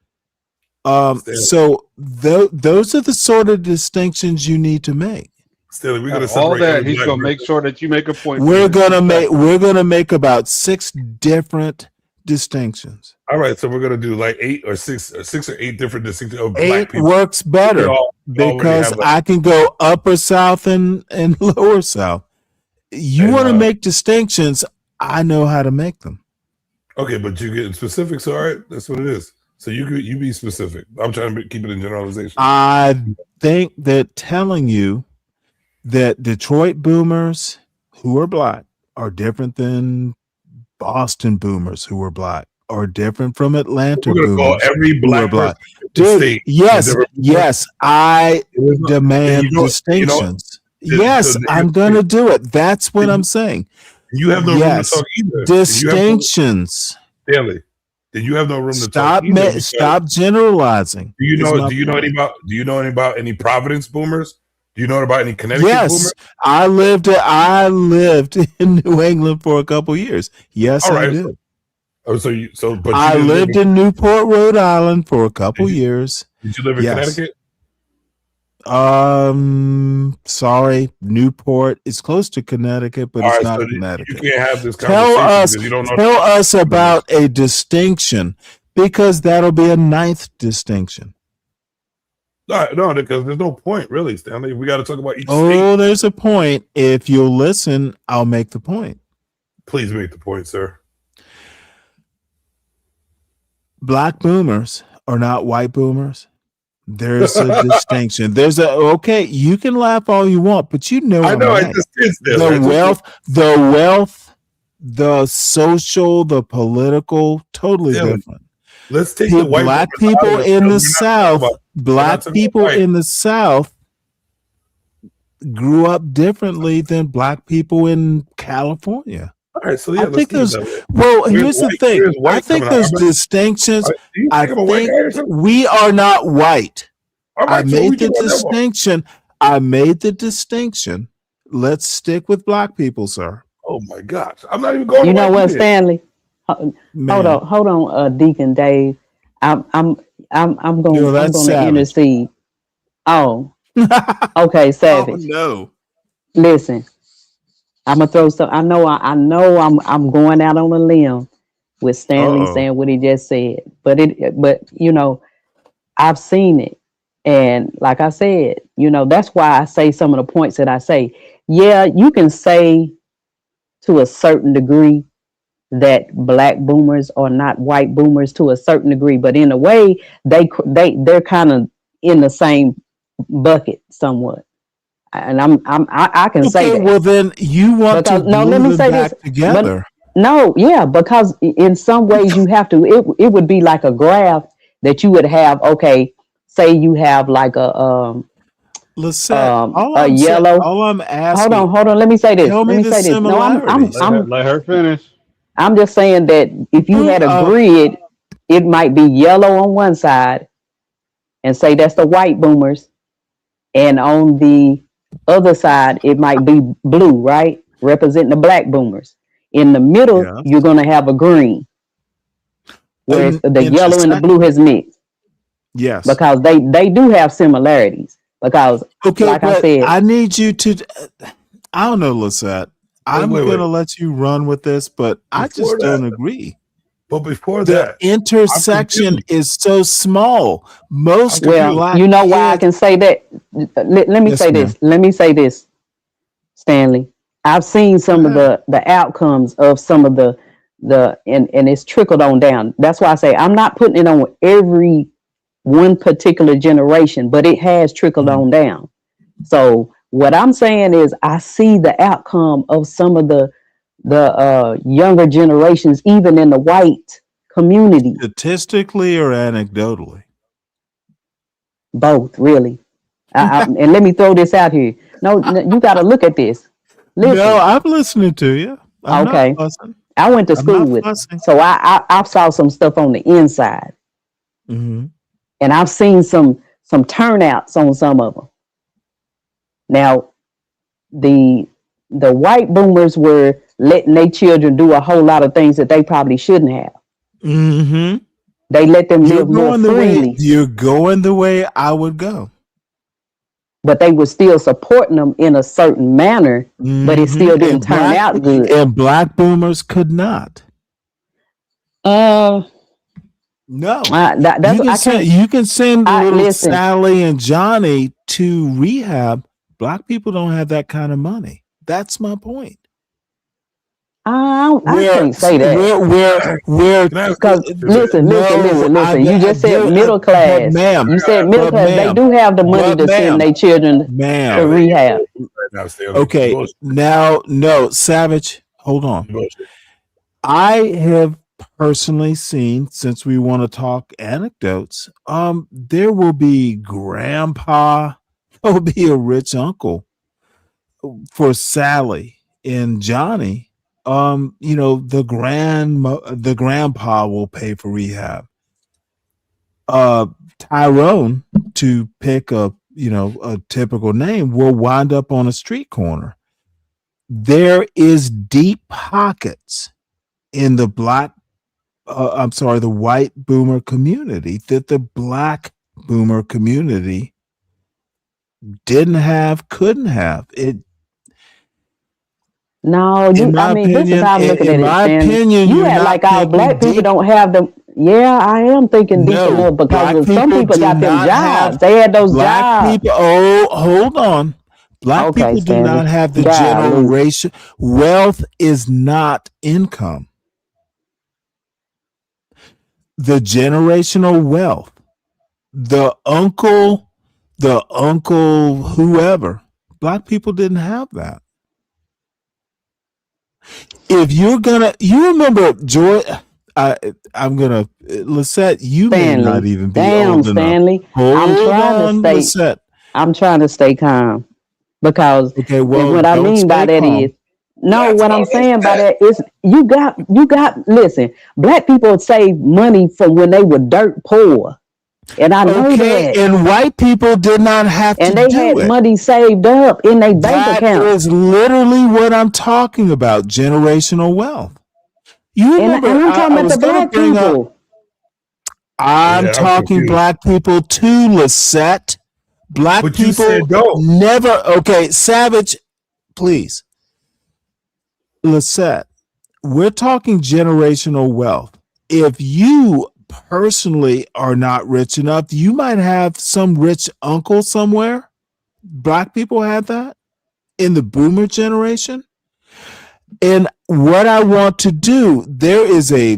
So those are the sort of distinctions you need to make. Stanley, we're gonna all separate that. every He's black gonna person. make sure that you make a point. We're gonna make about 6 different distinctions. All right, so we're gonna do like 8 or 6 or 8 different distinctions of black 8 people. works better because I can go upper South and lower South. You want to make distinctions, I know how to make them. Okay, but you're getting specific, so all right, that's what it is. So you be specific. I'm trying to keep it in generalization. I think that telling you that Detroit boomers who are black are different than Boston boomers who are black, or different from Atlanta We're gonna call boomers every who are black black. person in the Dude, state yes, a different yes, I demand you know- distinctions. you know- Yes, so I'm gonna do it. That's what I'm saying. You have no room Yes, to talk either. distinctions. Stanley, then you have no room to Stop talk either. because- stop generalizing. Do you is know? my Do you know point. any about? Do you know any about any Providence boomers? Do you know about any Connecticut Yes, boomers? I lived in New England for a couple years. Yes, All I right. did. Oh, so you but I you didn't lived live in Newport, Rhode Island for a couple years. Did you live in Yes. Connecticut? Sorry, Newport is close to Connecticut, but All it's right, not so Connecticut. you can't have this Tell conversation us, because you don't know. tell us about a distinction, because that'll be a 9th distinction. No, because there's no point really, Stanley. We got to talk about each state. Oh, there's a point. If you'll listen, I'll make the point. Please make the point, sir. Black boomers are not white boomers. There's a distinction. Okay, you can laugh all you want, but you know I I'm know, I right. just did this. The wealth, the social, the political, totally Stanley, different. Let's take the white Black boomers out people of in the We're not talking South, about- we're not black talking about people white. in the South grew up differently than black people in California. All right, so yeah, I let's think keep it those. that way. Well, Where's here's the white- thing. where's white I think coming out? those I'm not- distinctions. Do you I think I'm a white guy or think something? we are not white. All I right, so made we the can whatever. distinction. I made the distinction. Let's stick with black people, sir. Oh my gosh, I'm not even going. You to know white what, people. Stanley? Man. Hold on, Deacon Dave. I'm Yo, going that's to savage. intercede. Oh, okay, Oh Savage. no. Listen, I'm gonna throw some. I know I'm going out on a limb with Stanley Uh-oh. saying what he just said, but you know, I've seen it. And like I said, that's why I say some of the points that I say. Yeah, you can say to a certain degree that black boomers are not white boomers to a certain degree, but in a way, they're kind of in the same bucket somewhat. And I can say Okay, that. well then you want to Because no, let glue me them say this. back together. No, yeah, because in some ways you have to. It would be like a graph that you would have. Okay, say you have like Lisette, all a I'm saying, yellow. all I'm Hold asking, on. Let me say this. tell Let me me the say this. No, similarities. Let her finish. I'm just saying that if you had a grid, it might be yellow on one side, and say that's the white boomers, and on the other side it might be blue, right, representing the black boomers. In the middle, Yes. you're gonna have a green, whereas the yellow and the blue has mixed. Yes. Because they do have similarities. Because Okay, like I but said, I need you to. I don't know, Lisette. I'm wait. gonna let you run with this, but I just Before don't that, agree. but before The that, I'm intersection confused. is so small. Most well, black you know why I kids. can say that. Let me Yes, say ma'am. this. Let me say this, Stanley. I've seen some of the outcomes of some of the and it's trickled on down. That's why I say I'm not putting it on every one particular generation, but it has trickled on down. So what I'm saying is I see the outcome of some of the younger generations, even in the white community. Statistically or anecdotally? Both, really. And let me throw this out here. No, you got to look at this. No, Listen. I'm listening to you. I'm not Okay. fussing. I went to I'm school not with, fussing. so I saw some stuff on the inside, Mm-hmm. and I've seen some turnouts on some of them. Now, the white boomers were letting their children do a whole lot of things that they probably shouldn't have. Mm-hmm. They let them You're live more going the way freely, you're going the way I would go. but they were still supporting them in a certain manner, but it Mm-hmm. still didn't turn out good. And black boomers could not. Uh, No. that's I can't. You can send little Listen. Sally and Johnny to rehab. Black people don't have that kind of money. That's my point. I can't say that. Where Because listen. You just I said get middle but class. ma'am, You said middle but class. They ma'am, do have the money but to send ma'am, their children to ma'am. rehab. Now, Stanley, Okay, bullshit. now no, Savage, hold on. Bullshit. I have personally seen, since we want to talk anecdotes, there will be grandpa, there will be a rich uncle for Sally and Johnny. The grandpa will pay for rehab. Tyrone, to pick a typical name, will wind up on a street corner. There is deep pockets in the the white boomer community that the black boomer community couldn't have. No, In my this is opinion, how I'm looking at it, Stanley. You you're act not like our thinking black people deep. don't have them. Yeah, I am thinking deep No, enough black because some people do got them not have jobs. They had those black jobs. people. Oh, hold on. Black Okay, people do Stanley. not have the Golly. generation. Wealth is not income. The generational wealth, the uncle, whoever. Black people didn't have that. If you're gonna, you remember George. I'm gonna Lisette. You may Stanley. not even be Damn, old enough. Stanley. I'm Hold trying to on, stay. Lisette. I'm trying to stay calm because Okay, well, what I don't mean by stay that is calm. no. That's What I'm all I'm saying by saying. that is you got. Listen, black people save money from when they were dirt poor, and I know Okay, that. and white people did not have to And they do had it. money saved up in their bank That account. is literally what I'm talking about, generational wealth. You And remember, I'm I talking about was the going to black bring up, people. I'm Yeah, I'm talking confused. black people too, Lisette. Black But you people said don't. never, okay, Savage, please. Lisette, we're talking generational wealth. If you personally are not rich enough. You might have some rich uncle somewhere. Black people had that in the boomer generation. And what I want to do, there is a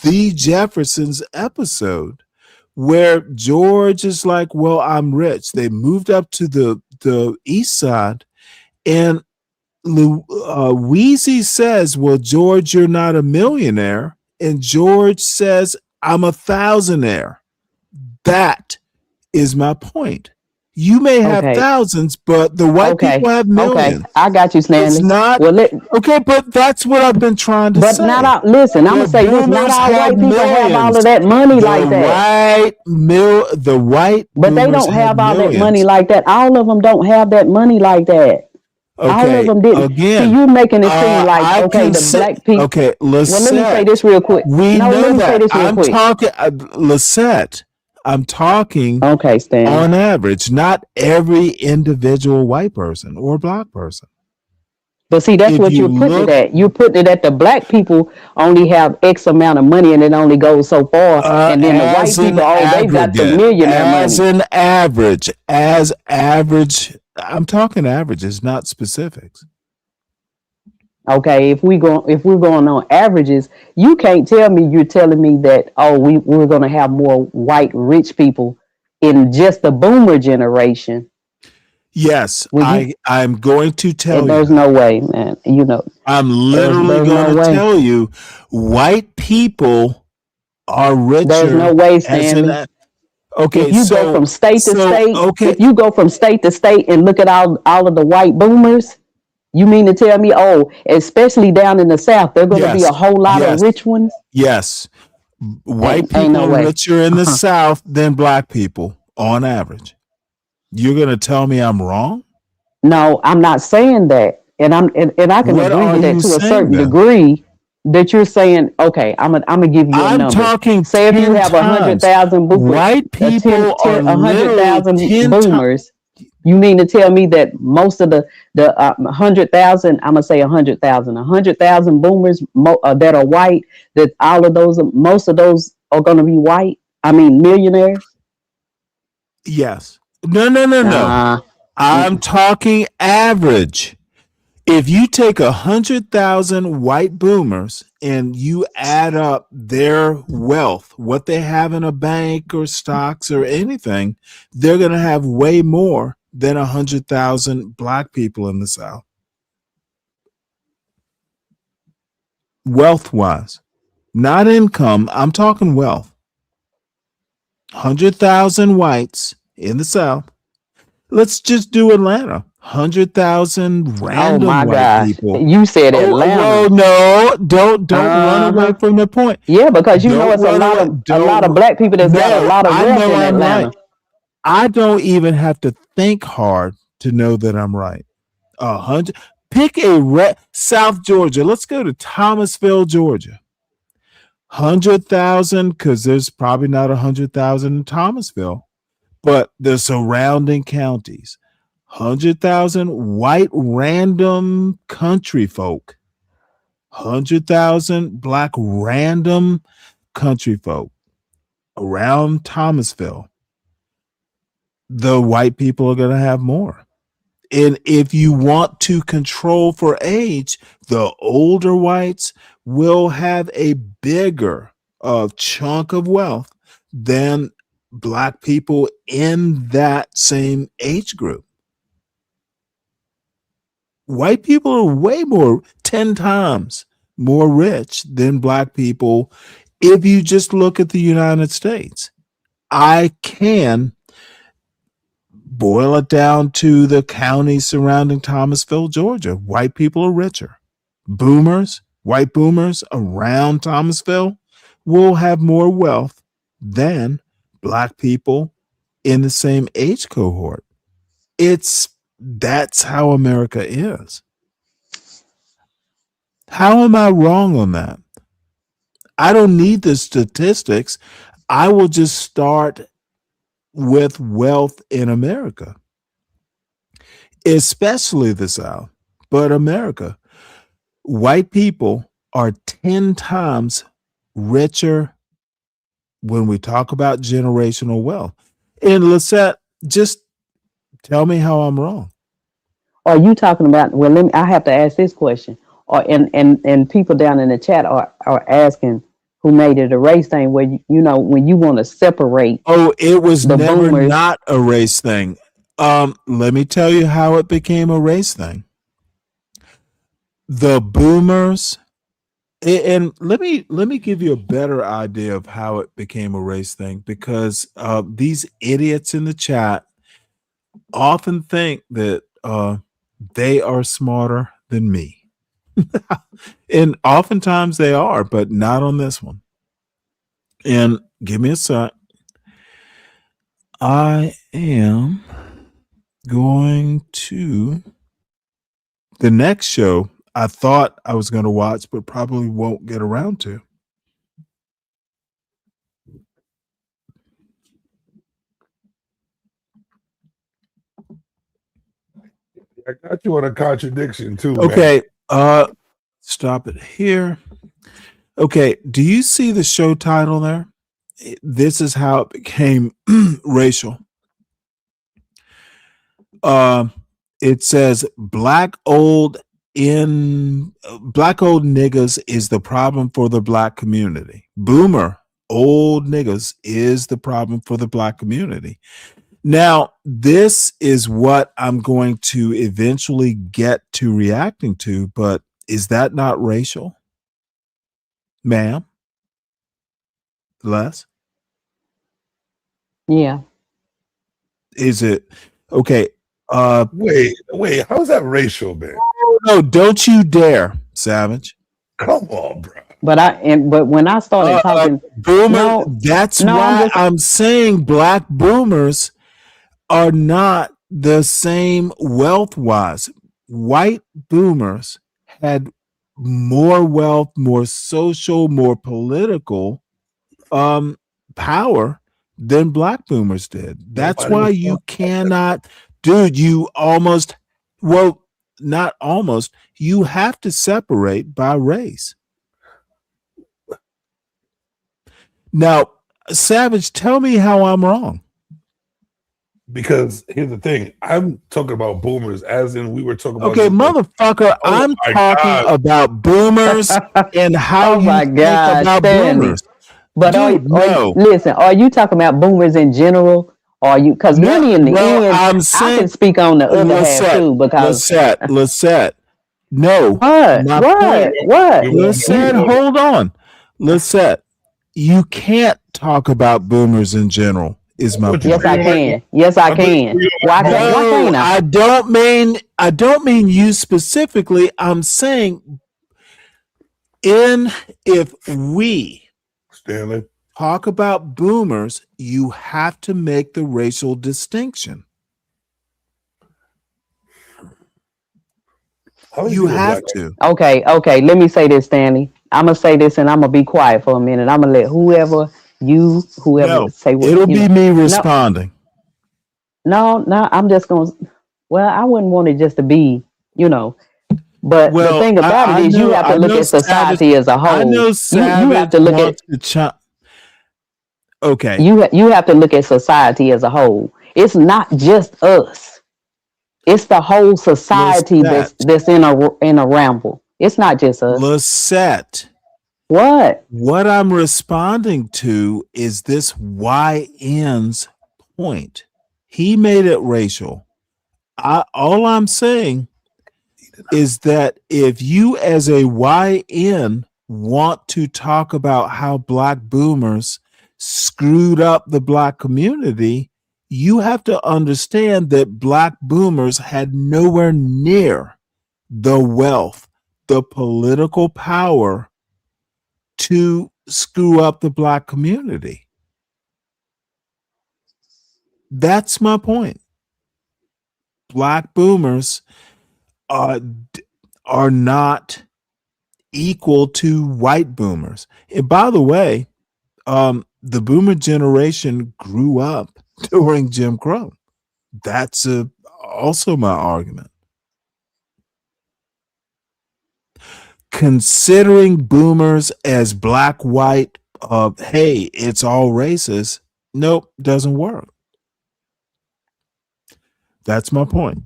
The Jeffersons episode where George is like, well, I'm rich. They moved up to the east side, and Wheezy says, well, George, you're not a millionaire. And George says, I'm a thousandaire. That is my point. You may have Okay. thousands, but the white Okay. people have millions. Okay. I got you, Stanley. It's not Well, okay, but that's what I've been trying to but say. not all. Listen, I'm The gonna say this: not boomers all have white people have all millions. of that money like that. The white But they boomers don't have all that money millions. like that. All of them don't have that money like that. All of Okay, them didn't. again, See, you making it seem like I okay, can the say, black people. okay, Well, let me say Lisette, this real quick. we No, know let me say that. this real I'm quick. talking, Lisette, I'm talking Okay, Stanley. on average, not every individual white person or black person. But see, that's If what you you're putting look, it at. You're putting it at the black people only have X amount of money and it only goes so far. And then the white as an people, oh, they got the millionaire as money. an average, as average, I'm talking averages, not specifics. Okay, if we're going on averages, you can't tell me you're telling me that we're gonna have more white rich people in just the boomer generation. Yes, I'm going to tell you There's that. no way, man. You know, I'm literally there's going no to way. tell you white people are There's no richer way, as Stanley. an okay, If you go from state to state, okay, if you go from state to state and look at all of the white boomers, you mean to tell me, especially down in the South, there are going to be a yes, whole lot of yes, rich ones? yes. White Ain't people no are way. richer in the South than black people on average. You're going to tell me I'm wrong? No, I'm not saying that, and I can What agree are with that you to a saying certain then? degree. That you're saying, okay, I'm gonna give you a I'm number. talking Say if you 10 have times. 100,000 White people are literally 100,000 10 times. boomers, you mean to tell me that most of the 100,000, I'm gonna say 100,000 boomers that are white, that all of those, most of those are gonna be white? I mean, millionaires? Yes. No. I'm talking average. If you take 100,000 white boomers and you add up their wealth, what they have in a bank or stocks or anything, they're going to have way more than 100,000 black people in the South. Wealth wise, not income. I'm talking wealth. 100,000 whites in the South. Let's just do Atlanta. 100,000 Oh random my white gosh. people. You said Oh, well, Atlanta. no, don't run away Uh-huh. from the point. Yeah, because you know Don't it's run away. a lot of black people that's got a lot of I wealth know in I'm Atlanta. right. I don't even have to think hard to know that I'm right. 100. Pick a South Georgia. Let's go to Thomasville, Georgia. 100,000, because there's probably not 100,000 in Thomasville, but the surrounding counties. 100,000 white random country folk. 100,000 black random country folk around Thomasville. The white people are going to have more. And if you want to control for age, the older whites will have a bigger chunk of wealth than black people in that same age group. White people are way more, 10 times more rich than black people if you just look at the United States. I can boil it down to the counties surrounding Thomasville, Georgia. White people are richer. White boomers around Thomasville will have more wealth than black people in the same age cohort. That's how America is. How am I wrong on that? I don't need the statistics. I will just start with wealth in America, especially the South, but America. White people are 10 times richer when we talk about generational wealth. And Lisette, just tell me how I'm wrong. Are you talking about? Well, I have to ask this question. Or and people down in the chat are asking who made it a race thing. Where you know when you want to separate. Oh, it was the never boomers. not a race thing. Let me tell you how it became a race thing. The boomers, and let me give you a better idea of how it became a race thing, because these idiots in the chat often think that they are smarter than me. And oftentimes they are, but not on this one. And give me a sec. I am going to the next show I thought I was going to watch, but probably won't get around to. I got you on a contradiction too. Okay, stop it here. Okay, do you see the show title there? This is how it became racial. It says black old niggas is the problem for the black community. Boomer old niggas is the problem for the black community. Now, this is what I'm going to eventually get to reacting to, but is that not racial? Ma'am? Les? Yeah. Is it okay? Wait, how's that racial, man? No, don't you dare, Savage. Come on, bro. But when I started talking, boomer, that's why I'm saying black boomers are not the same wealth wise. White boomers had more wealth, more social, more political power than black boomers did. That's why you cannot, dude, you almost, well, not almost, you have to separate by race. Now, Savage, tell me how I'm wrong. Because here's the thing, I'm talking about boomers as in we were talking about. Okay, motherfucker, I'm talking about boomers and how you think about boomers. But Dude, listen, are you talking about boomers in general? Or are you, because really in the end, I'm saying, I can speak on the other half too, because Lisette, no. What? Lisette, hold on. Lisette, you can't talk about boomers in general. Is my point. Yes, I can. Yes, I can. Why can't I? I don't mean you specifically. I'm saying if we Stanley talk about boomers, you have to make the racial distinction. You have to. Okay. Let me say this, Stanley. I'm gonna say this, and I'm gonna be quiet for a minute. I'm gonna let whoever say what. It'll be me responding. No, I'm just gonna. Well, I wouldn't want it just to be, But the thing about it is, you have to look at society as a whole. I know you have to look at. Okay. You have to look at society as a whole. It's not just us. It's the whole society that's in a ramble. It's not just us. Lisette. What I'm responding to is this YN's point. He made it racial. All I'm saying is that if you as a YN want to talk about how black boomers screwed up the black community, you have to understand that black boomers had nowhere near the wealth, the political power to screw up the black community. That's my point. Black boomers are not equal to white boomers. And by the way, the boomer generation grew up during Jim Crow. That's also my argument. Considering boomers as black, white, hey, it's all racist. Nope, doesn't work. That's my point.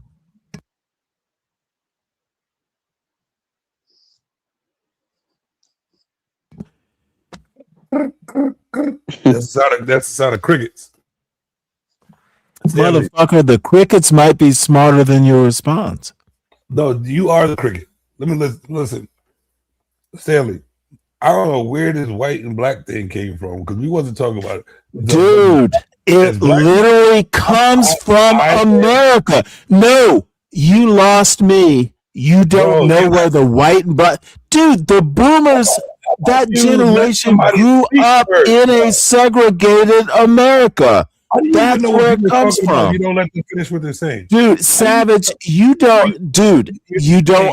That's the sound of crickets. Stanley. Motherfucker, the crickets might be smarter than your response. No, you are the cricket. Let me listen. Stanley, I don't know where this white and black thing came from because we wasn't talking about it. Dude, it literally comes from America. No, you lost me. You don't know where the white and black. Dude, the boomers, that generation grew up in a segregated America. That's where it comes from. You don't let them finish what they're saying. Dude, Savage, you don't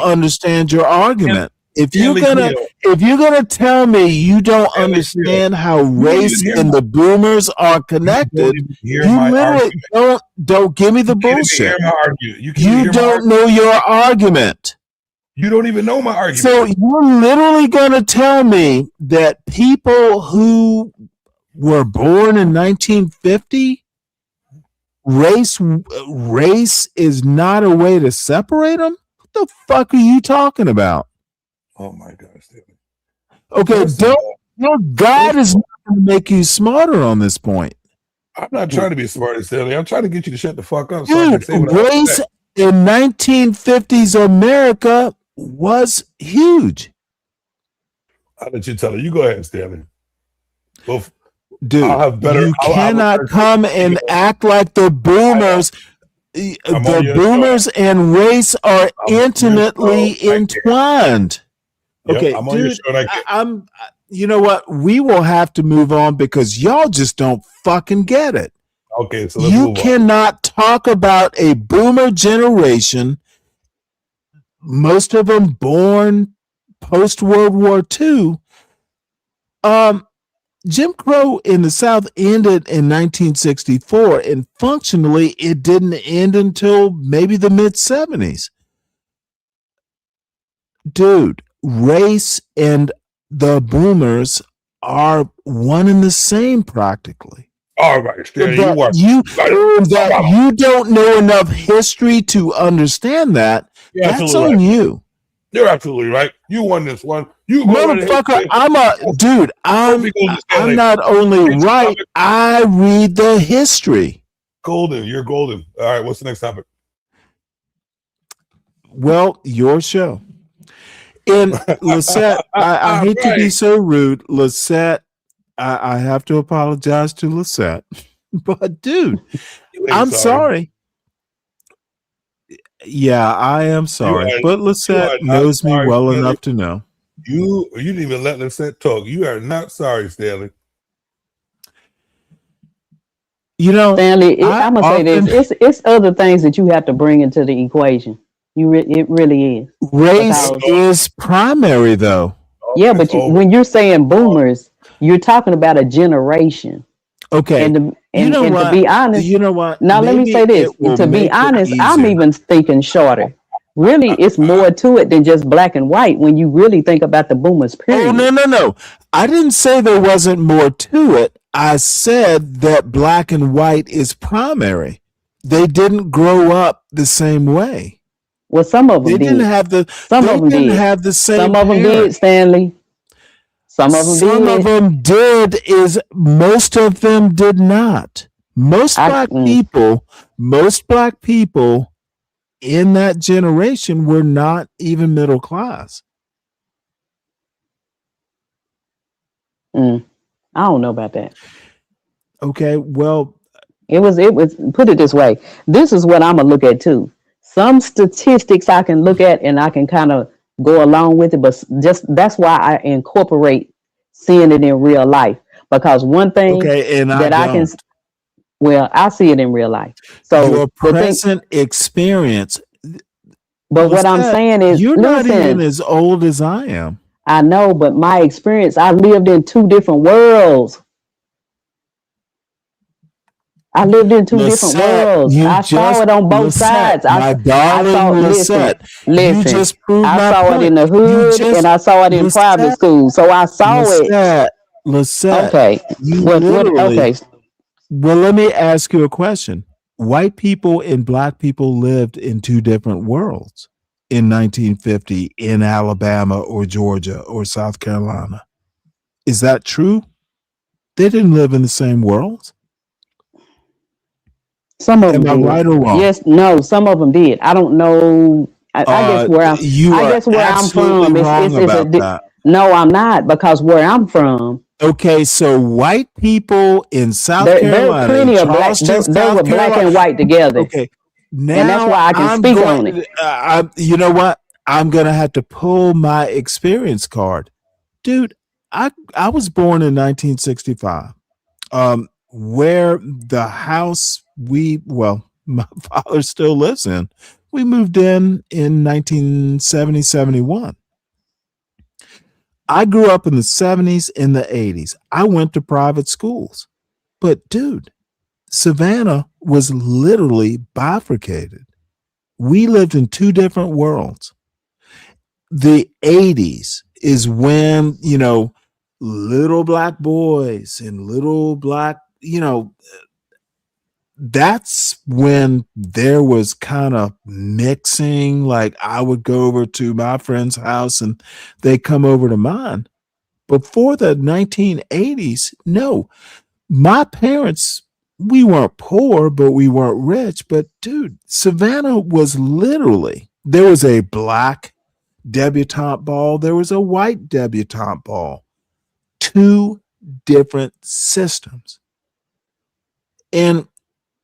understand your argument. If you're gonna tell me you don't understand how race and the boomers are connected, you literally don't give me the bullshit. You don't know your argument. You don't even know my argument. So you're literally gonna tell me that people who were born in 1950, race is not a way to separate them? What the fuck are you talking about? Oh my God, Stanley. Okay, your God is not going to make you smarter on this point. I'm not trying to be smart, Stanley. I'm trying to get you to shut the fuck up. Dude, race in 1950s America was huge. I'll let you tell it. You go ahead, Stanley. Well, dude, you cannot come and act like the boomers. The boomers and race are intimately entwined. Okay, I'm on your show. I'm. You know what? We will have to move on because y'all just don't fucking get it. Okay, so let's you move cannot talk about a boomer generation. Most of them born post World War II. Jim Crow in the South ended in 1964, and functionally, it didn't end until maybe the mid 70s. Dude, race and the boomers are one and the same practically. All right, Stanley, you don't know enough history to understand that. That's on you. You're absolutely right. You won this one. You motherfucker. I'm not only right. I read the history. Golden. You're golden. All right. What's the next topic? Well, your show. And Lisette, I hate to be so rude. Lisette, I have to apologize to Lisette. But dude, I'm sorry. Yeah, I am sorry. But Lisette knows me well Stanley. enough to know. You didn't even let Lisette talk. You are not sorry, Stanley. You know, Stanley, I'm gonna say this: it's other things that you have to bring into the equation. It really is. Race is primary, though. Yeah, but when you're saying boomers, you're talking about a generation. Okay, and to be honest, you know what? Now let me say this: to be honest, I'm even thinking shorter. Really, it's more to it than just black and white when you really think about the boomers. Period. Oh no! I didn't say there wasn't more to it. I said that black and white is primary. They didn't grow up the same way. Well, some of them didn't have the. Some of them did have the same. Some of them did, Stanley. Some of them did. Most of them did not. Most black people in that generation were not even middle class. I don't know about that. Okay, well, it was put it this way. This is what I'm gonna look at too. Some statistics I can look at and I can kind of go along with it, but just that's why I incorporate seeing it in real life. Because one thing I see it in real life. So your present experience. But what I'm saying is, you're not even as old as I am. I know, but my experience, I lived in two different worlds. I lived in two different worlds. I saw it on both sides. My darling Lisette, listen, you just proved I my saw point. it in the hood and I saw it in private school. So I saw it. Lisette, Okay. you What? literally. Okay. Well, let me ask you a question. White people and black people lived in two different worlds in 1950 in Alabama or Georgia or South Carolina. Is that true? They didn't live in the same world. Some of them Am I did. right or wrong? Yes. No. Some of them did. I don't know. I guess where I'm. You I are guess where I'm absolutely from wrong is a. about that. No, I'm not, because where I'm from, Okay, so white people in South there are Carolina, in plenty of black. Charleston, There were South black Carolina. and white together, Okay, and that's now why I can I'm speak on it. going. You know what? I'm gonna have to pull my experience card, dude. I was born in 1965. Where the house my father still lives in, we moved in 1970, 71. I grew up in the 70s and the 80s. I went to private schools. But dude, Savannah was literally bifurcated. We lived in two different worlds. The 80s is when, little black boys and little black, that's when there was kind of mixing. Like I would go over to my friend's house and they come over to mine. Before the 1980s, no, my parents, we weren't poor, but we weren't rich. But dude, Savannah was literally, there was a black debutante ball, there was a white debutante ball, two different systems. And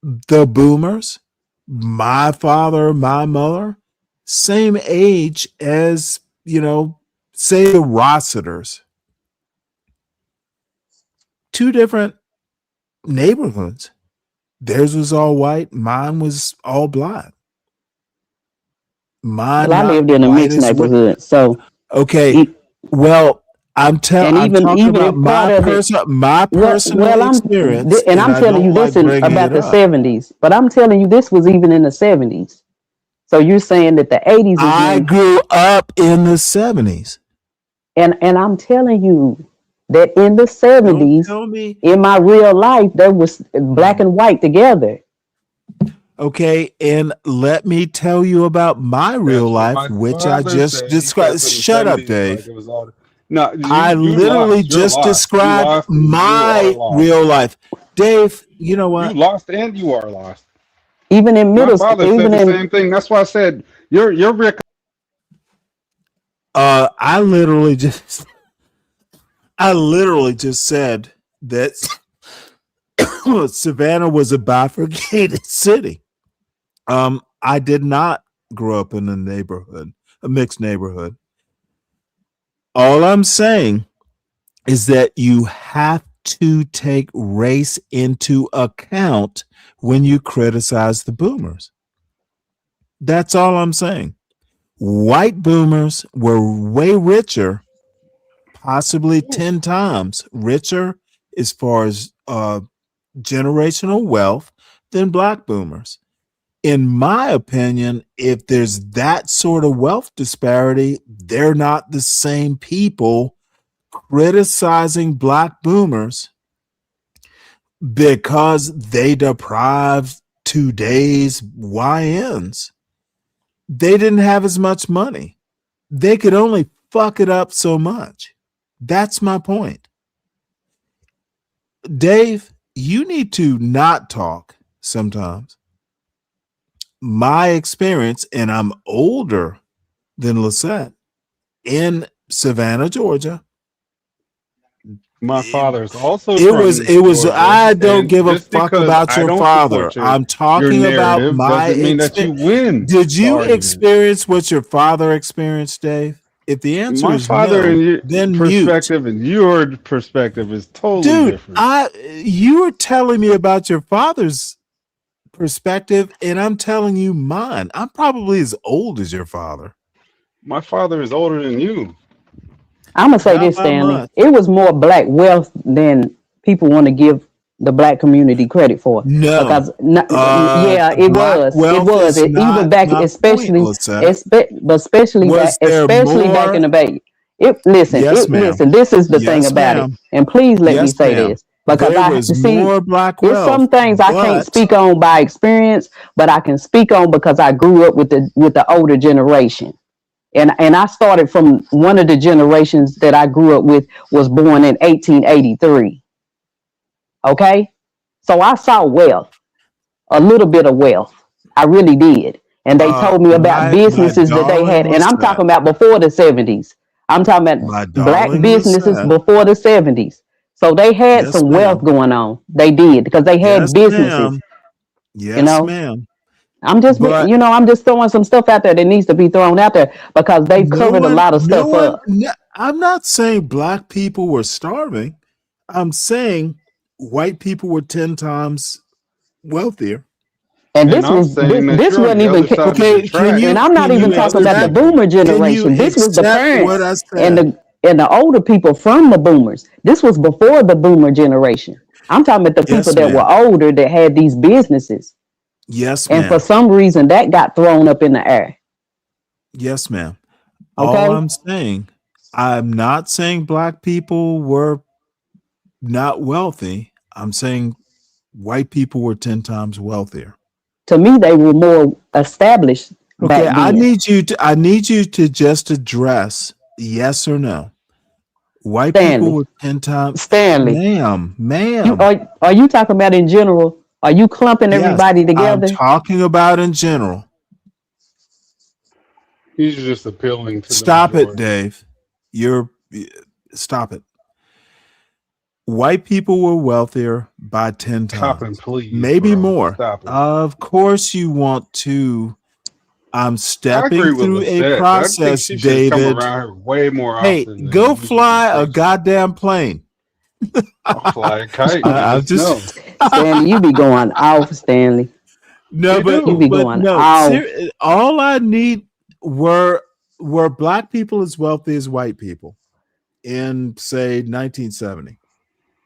the boomers, my father, my mother, same age as, say the Rossiters, two different neighborhoods. Theirs was all white, mine was all black. Mine Well, I not lived in a white mixed as well. neighborhood, so Okay, well, I'm and talking even about if part of it, my personal experience, and and I'm I telling don't you like this in bringing about it the up. 70s, but I'm telling you this was even in the 70s. So you're saying that the 80s is I when, grew up in the 70s. and I'm telling you that in the Don't 70s, tell me. in my real life, there was black and white together. Okay, and let me tell you about my real That's what life, my which I father just said. He said described. in the Shut up, 70s, like Dave. it was all. No, I you literally lost. You're just lost. You described lost and you are my lost. real life. Dave, you know You what? lost and you are lost. Even in My middle school, father said even the in same thing. That's why I said you're Rick. I literally just said that Savannah was a bifurcated city. I did not grow up in a mixed neighborhood. All I'm saying is that you have to take race into account when you criticize the boomers. That's all I'm saying. White boomers were way richer, possibly 10 times richer as far as generational wealth than black boomers. In my opinion, if there's that sort of wealth disparity, they're not the same people criticizing black boomers because they deprived today's YNs. They didn't have as much money. They could only fuck it up so much. That's my point. Dave, you need to not talk sometimes. My experience, and I'm older than Lisette, in Savannah, Georgia. My father's also It from was Georgia, I don't and give a just fuck because about I your don't father. support I'm your talking about narrative my doesn't mean that you experience. win Did the you argument. experience what your father experienced, Dave? If the answer My is father no, and your then mute. perspective and your perspective is totally Dude, different. you were telling me about your father's perspective, and I'm telling you mine. I'm probably as old as your father. My father is older than you. I'm gonna say Not this, by Stanley. much. It was more black wealth than people want to give the black community credit for. No. Because yeah, it Black was. It wealth was. is Even not back, my point, especially, Lisette. but especially Was back, there especially back in more? the Bay. Yes, ma'am. Listen, this is the thing Yes, about it. ma'am. And please let me Yes, say ma'am. this. Because There I was see more black there's wealth, some things I can't but speak on by experience, but I can speak on because I grew up with the older generation. And I started from one of the generations that I grew up with was born in 1883. Okay? So I saw wealth, a little bit of wealth. I really did. And they told me about my businesses that they darling had. And I'm Lisette, talking about before the 70s. I'm talking about my black darling businesses Lisette. before the 70s. So they had Yes, some wealth ma'am. going on. They did because they Yes, had businesses, ma'am. you Yes, know. ma'am. But I'm just throwing some stuff out there that needs to be thrown out there because they've covered a lot of stuff up. I'm not saying black people were starving. I'm saying white people were 10 times wealthier. And And I'm saying that this you're on wasn't the even other side of the Okay, track. and I'm not can even you You're talking about the accept understanding. boomer can you generation. This was the accept what parents I and said? the older people from the boomers. This was before the boomer generation. I'm talking about the people Yes, that were ma'am. older that had these businesses. Yes, And for ma'am. some reason that got thrown up in the air. Yes, ma'am. All Okay? I'm not saying black people were not wealthy. I'm saying white people were 10 times wealthier. To me, they were more established Okay, back then. I need you to just address yes or no. White people Stanley. were 10 times Stanley. ma'am. Are you talking about in general? Are you clumping Yes, everybody I'm together? talking about in general. He's just appealing to the Stop it, majority. Dave. Stop it. White people were wealthier by 10 Cop and times, please, maybe bro. more. Stop it. Of course, you want to. I'm I stepping agree with through a Lisette, but I think process, she should come David. around here way more Hey, often than go usually the fly a case. goddamn plane. I'll fly a kite and I'm just just know. Stanley, you be going off, Stanley. no, He but You be do. going no. off. All I need were black people as wealthy as white people in say 1970.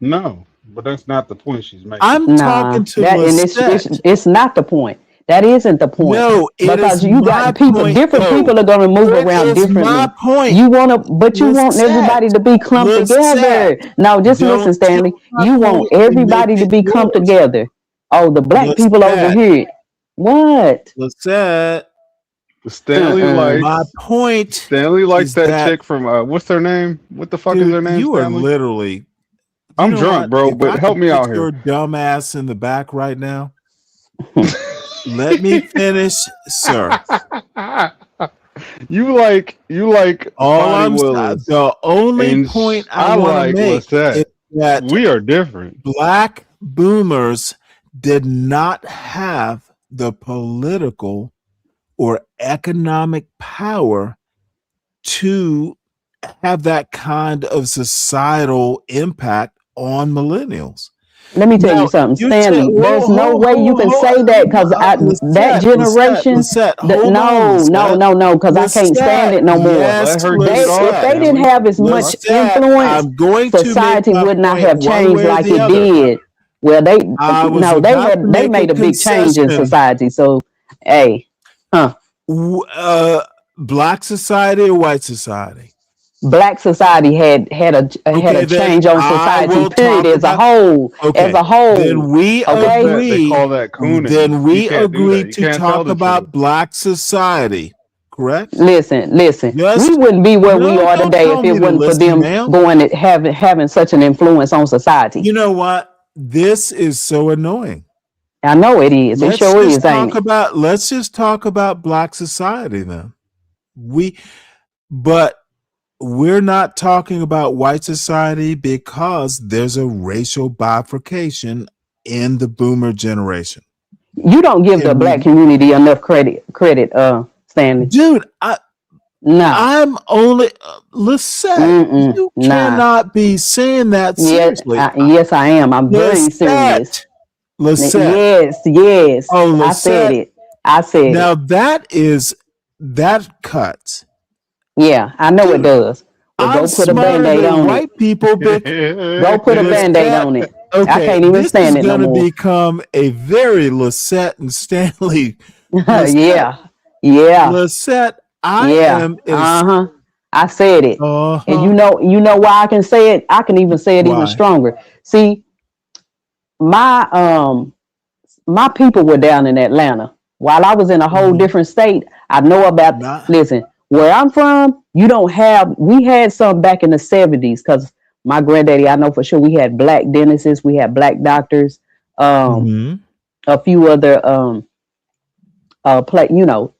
No, but that's not the point she's making. I'm talking to Lisette. It's not the point. That isn't the point. No, it Because is you my got people, point. different No, people are gonna move it around is my differently. point. You want Lisette, everybody to be clumped together. Lisette, No, just listen, don't Stanley. kill my You want point and make everybody to it be clumped yours. together. Oh, the black people over Lisette, here. What? Lisette, Stanley my likes point is that that, chick from what's her name? What the fuck is dude, her name, you are Stanley? literally, you I'm know drunk, what? bro, If but I help could me put out your here. dumb ass in the back right now, let me finish, sir. You like Bonnie Willis. The only And point I I want to like make is Lisette. that We are different. black boomers did not have the political or economic power to have that kind of societal impact on millennials. Let me tell you Now, something, you said, Stanley. There's no way you can say that because that generation. Lisette, hold on, No, because I can't stand Lisette, it no more. yes, Let her get it off, If they Lisette, didn't Stanley. have as much Lisette, influence, I'm going to make society my would not point have one changed way or like the it other. did. Well, I was about to they make a made a big change in concession. society. So, hey, Black society or white society? black society had Okay, a then change on I society. will Period. talk As a about. whole, Okay, then we Okay. Lisette, they agree. call that cooning. Then You we can't do agree that. You to can't tell talk the truth. about black society. Correct? Listen. Just We wouldn't be where we no. are Don't today tell if it me to wasn't for listen, them ma'am. going and having such an influence on society. You know what? This is so annoying. I know it is. It sure is, ain't it? Let's just talk about black society then. But we're not talking about white society because there's a racial bifurcation in the boomer generation. You don't give the black community enough credit, Stanley. Dude, No. I'm only Lisette. You cannot be saying that seriously. Yes, I am. I'm very serious. Lisette. Yes. Oh, I said Lisette. it. I said Now it. that cuts. Yeah, I know it does. Well, I'm go put a smarter Band-Aid than on it. white people. Go put a Band-Aid on it. I Okay, can't even this is stand it no going to more. become a very Lisette and Stanley. Yeah. Lisette, I am. I said it. And you know why I can say it? I can even say it even stronger. See, my people were down in Atlanta. While I was in a whole different state, I know about listen, where I'm from, we had some back in the 70s because my granddaddy, I know for sure we had black dentists, we had black doctors, a few other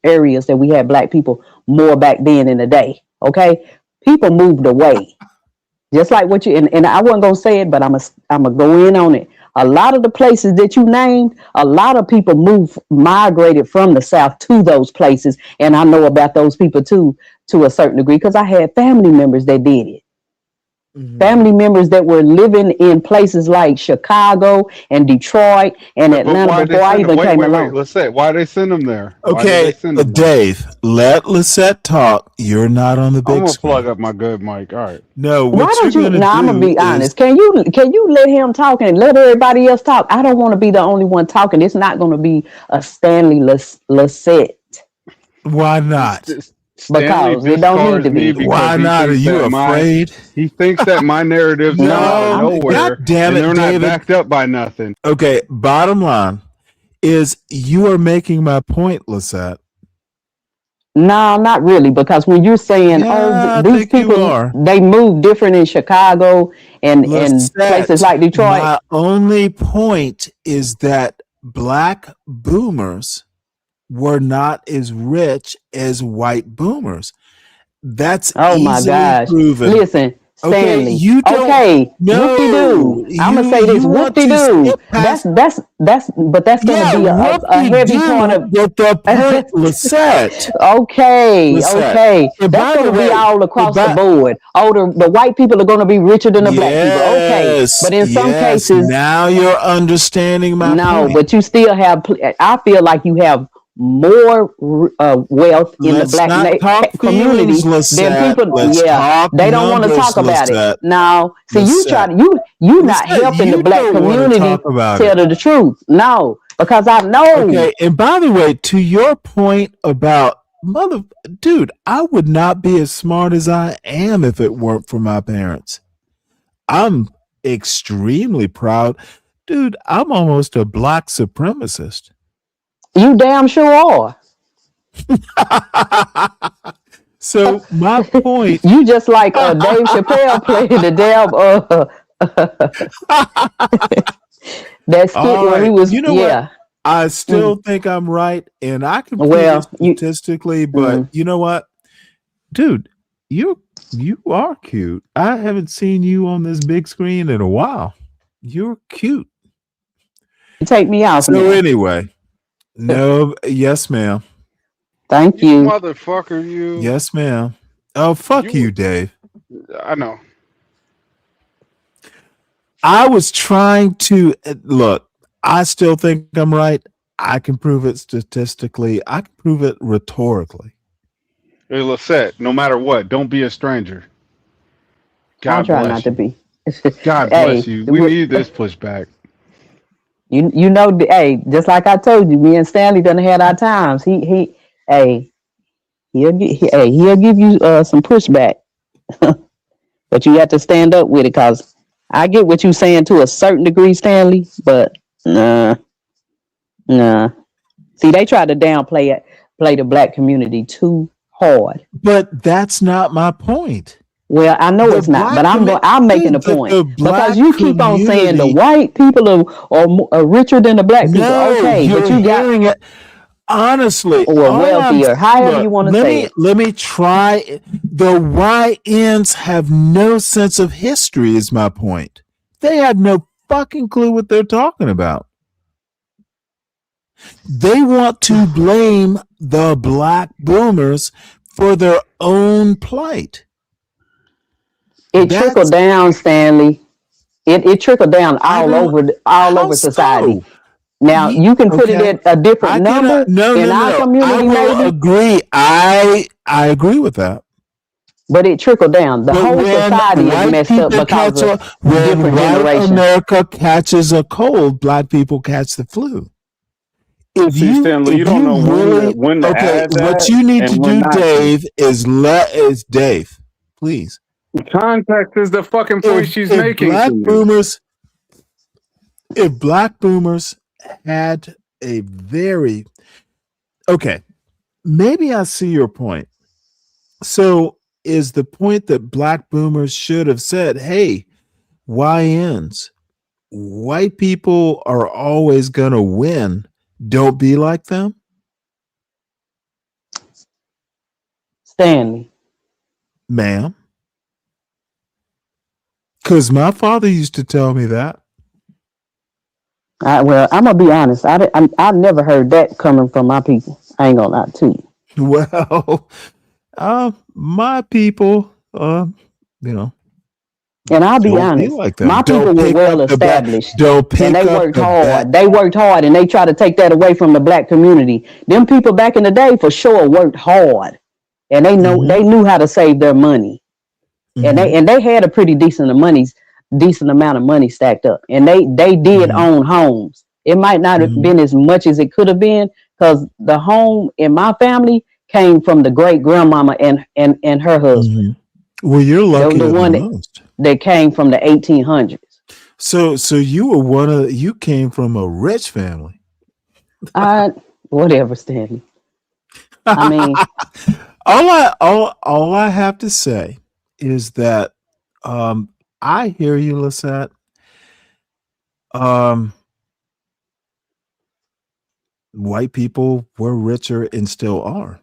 areas that we had black people more back then in the day. Okay. People moved away. Just like what and I wasn't gonna say it, but I'm gonna go in on it. A lot of the places that you named, a lot of people migrated from the South to those places. And I know about those people too, to a certain degree, because I had family members that did it. Family members that were living in places like Chicago and Detroit and Atlanta before I even came along. Lisette, why they send them there? Okay, Dave, let Lisette talk. You're not on the big I'm gonna screen. plug up my good mic. All right. No, Why what don't you're you? gonna Now I'm do gonna be is honest. Can you let him talk and let everybody else talk? I don't want to be the only one talking. It's not going to be a Stanley Lisette. Why not? Because it don't need to be. Why not? Are you afraid? He thinks that my narratives come out of nowhere, God damn it, and they're David. not backed up by nothing. Okay, bottom line is you are making my point, Lisette. No, not really, because when you're saying, these people, they move different in Chicago and places like Detroit. My only point is that black boomers were not as rich as white boomers. That's my gosh. proven. Listen, Stanley. Okay, you don't. Okay, No, whoop-de-doo. I'm gonna say this, whoop-de-doo. That's gonna be a heavy part of. But the point, Lisette. Okay. Lisette. That's gonna be all across the board. Oh, the white people are gonna be richer than the black people. Okay, but in some cases, now you're understanding my point. No, but you still have. I feel like you have more wealth in the black community than people. They don't want to talk about it. Now, see, you not helping the black community tell the truth. No, because I know. Okay, and by the way, to your point about dude, I would not be as smart as I am if it weren't for my parents. I'm extremely proud. Dude, I'm almost a black supremacist. You damn sure are. So my point, you just like Dave Chappelle played the damn that skit where he was. What? I still think I'm right, and I can prove it statistically. But you know what, dude, you are cute. I haven't seen you on this big screen in a while. You're cute. Take me out. So anyway. No, yes, ma'am. Thank you. Motherfucker, you. Yes, ma'am. Oh, fuck you, Dave. I know. I was trying to look. I still think I'm right. I can prove it statistically. I can prove it rhetorically. Hey, Lisette, no matter what, don't be a stranger. God bless not to be. God bless you. We need this pushback. You know, hey, just like I told you, me and Stanley done had our times. He'll give you some pushback, but you have to stand up with it. Cause I get what you're saying to a certain degree, Stanley, but nah. See, they try to downplay the black community too hard. But that's not my point. Well, I know it's not, but I'm making a point because you keep on saying the white people are richer than the black people. Okay, but you got it honestly or wealthier, however you want to say it. Let me try. The YNs have no sense of history. Is my point. They have no fucking clue what they're talking about. They want to blame the black boomers for their own plight. It trickled down, Stanley. It trickled down all over society. So? Now you can put it at a different number in our community. I will agree. I agree with that. But it trickled down. The whole society is messed up because of different generations. America catches a cold, black people catch the flu. If you don't know when to add that, what you need to do, Dave, is Dave. please. Context is the fucking point she's making. If black boomers had a very okay, maybe I see your point. So is the point that black boomers should have said, hey, YNs, white people are always going to win. Don't be like them? Stanley. Ma'am? Because my father used to tell me that. Well, I'm going to be honest. I've never heard that coming from my people. I ain't going to lie to you. Well, my people, you know. And I'll be honest, my people were well established. And they worked hard. They worked hard, and they try to take that away from the black community. Them people back in the day, for sure, worked hard, and they they knew how to save their money, and they had a pretty decent amount of money stacked up, and they did own homes. It might not have been as much as it could have been, because the home in my family came from the great grandmama and her husband. Well, you're lucky the one that came from the 1800s. So you were you came from a rich family. Whatever, Stanley. I mean, all I have to say is that I hear you, Lisette. White people were richer and still are.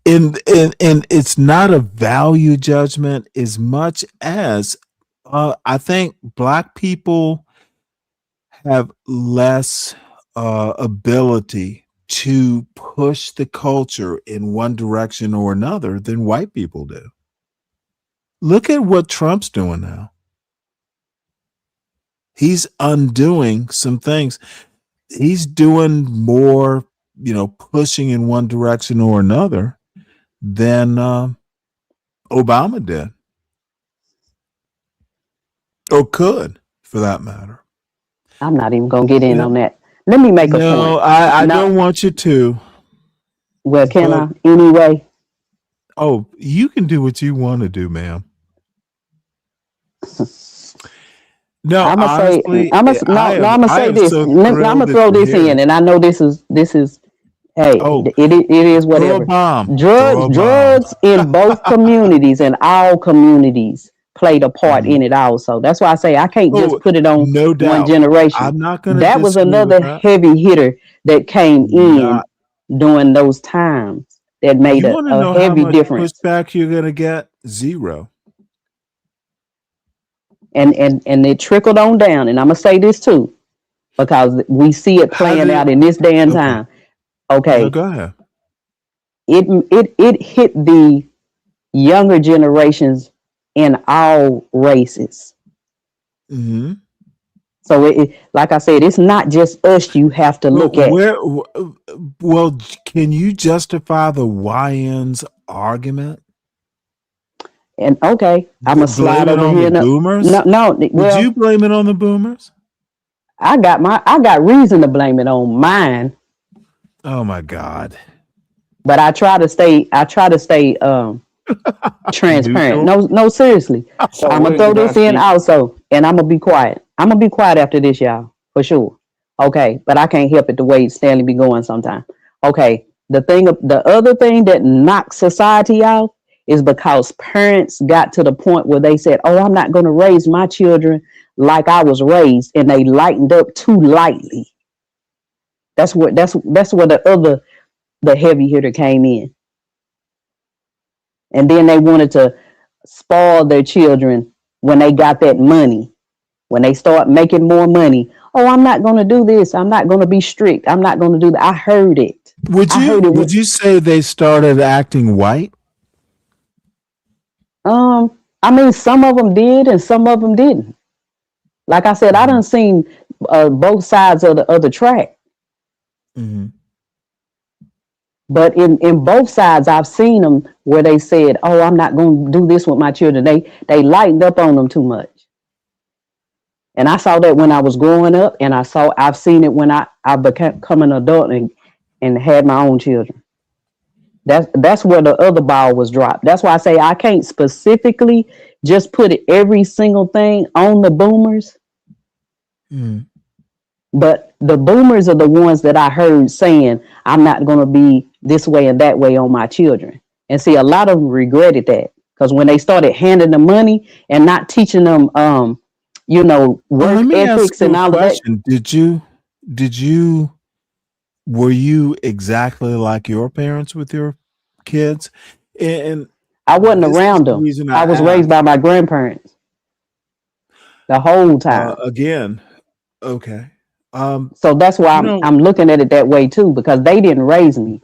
And it's not a value judgment as much as I think black people have less ability to push the culture in one direction or another than white people do. Look at what Trump's doing now. He's undoing some things. He's doing more, pushing in one direction or another than Obama did, or could, for that matter. I'm not even going to get in on that. Let me make a point. No, I don't want you to. Well, can I anyway? Oh, you can do what you want to do, ma'am. No, I'm honestly, gonna say this. I'm gonna throw this in, and I know this is. Hey, it is whatever. Drugs in both communities and all communities played a part in it also. That's why I say I can't just put it on one generation. I'm not going to. That was another heavy hitter that came in during those times that made a heavy difference. Pushback you're going to get? Zero. And it trickled on down. And I'm gonna say this too, because we see it playing out in this day and time. Okay. No, go ahead. It hit the younger generations in all races. Mm-hmm. So like I said, it's not just us you have to look at. Well, can you justify the YN's argument? And okay, I'm gonna slide over here. The boomers? No. Would you blame it on the boomers? I got reason to blame it on mine. Oh my God! But I try to stay transparent. No, seriously. I'm gonna throw this in also, and I'm gonna be quiet. I'm gonna be quiet after this, y'all, for sure. Okay, but I can't help it the way Stanley be going sometimes. Okay, the other thing that knocks society out is because parents got to the point where they said, "Oh, I'm not going to raise my children like I was raised," and they lightened up too lightly. That's where the heavy hitter came in, and then they wanted to spoil their children when they got that money. When they start making more money, oh, I'm not going to do this. I'm not going to be strict. I'm not going to do that. I heard it. Would you say they started acting white? I mean, some of them did and some of them didn't. Like I said, I done seen both sides of the track. Mm-hmm. But in both sides, I've seen them where they said, "Oh, I'm not going to do this with my children." They lightened up on them too much. And I saw that when I was growing up, and I've seen it when I became an adult and had my own children. That's where the other ball was dropped. That's why I say I can't specifically just put it every single thing on the boomers, Mm. but the boomers are the ones that I heard saying I'm not going to be this way and that way on my children. And see, a lot of them regretted that because when they started handing them money and not teaching them, Well, work let me ask ethics you and a all of that. question. Were you exactly like your parents with your kids? And I wasn't this is around the them. reason I I was raised by asked. my grandparents the whole time. Again, okay. So that's why You know, I'm looking at it that way too, because they didn't raise me.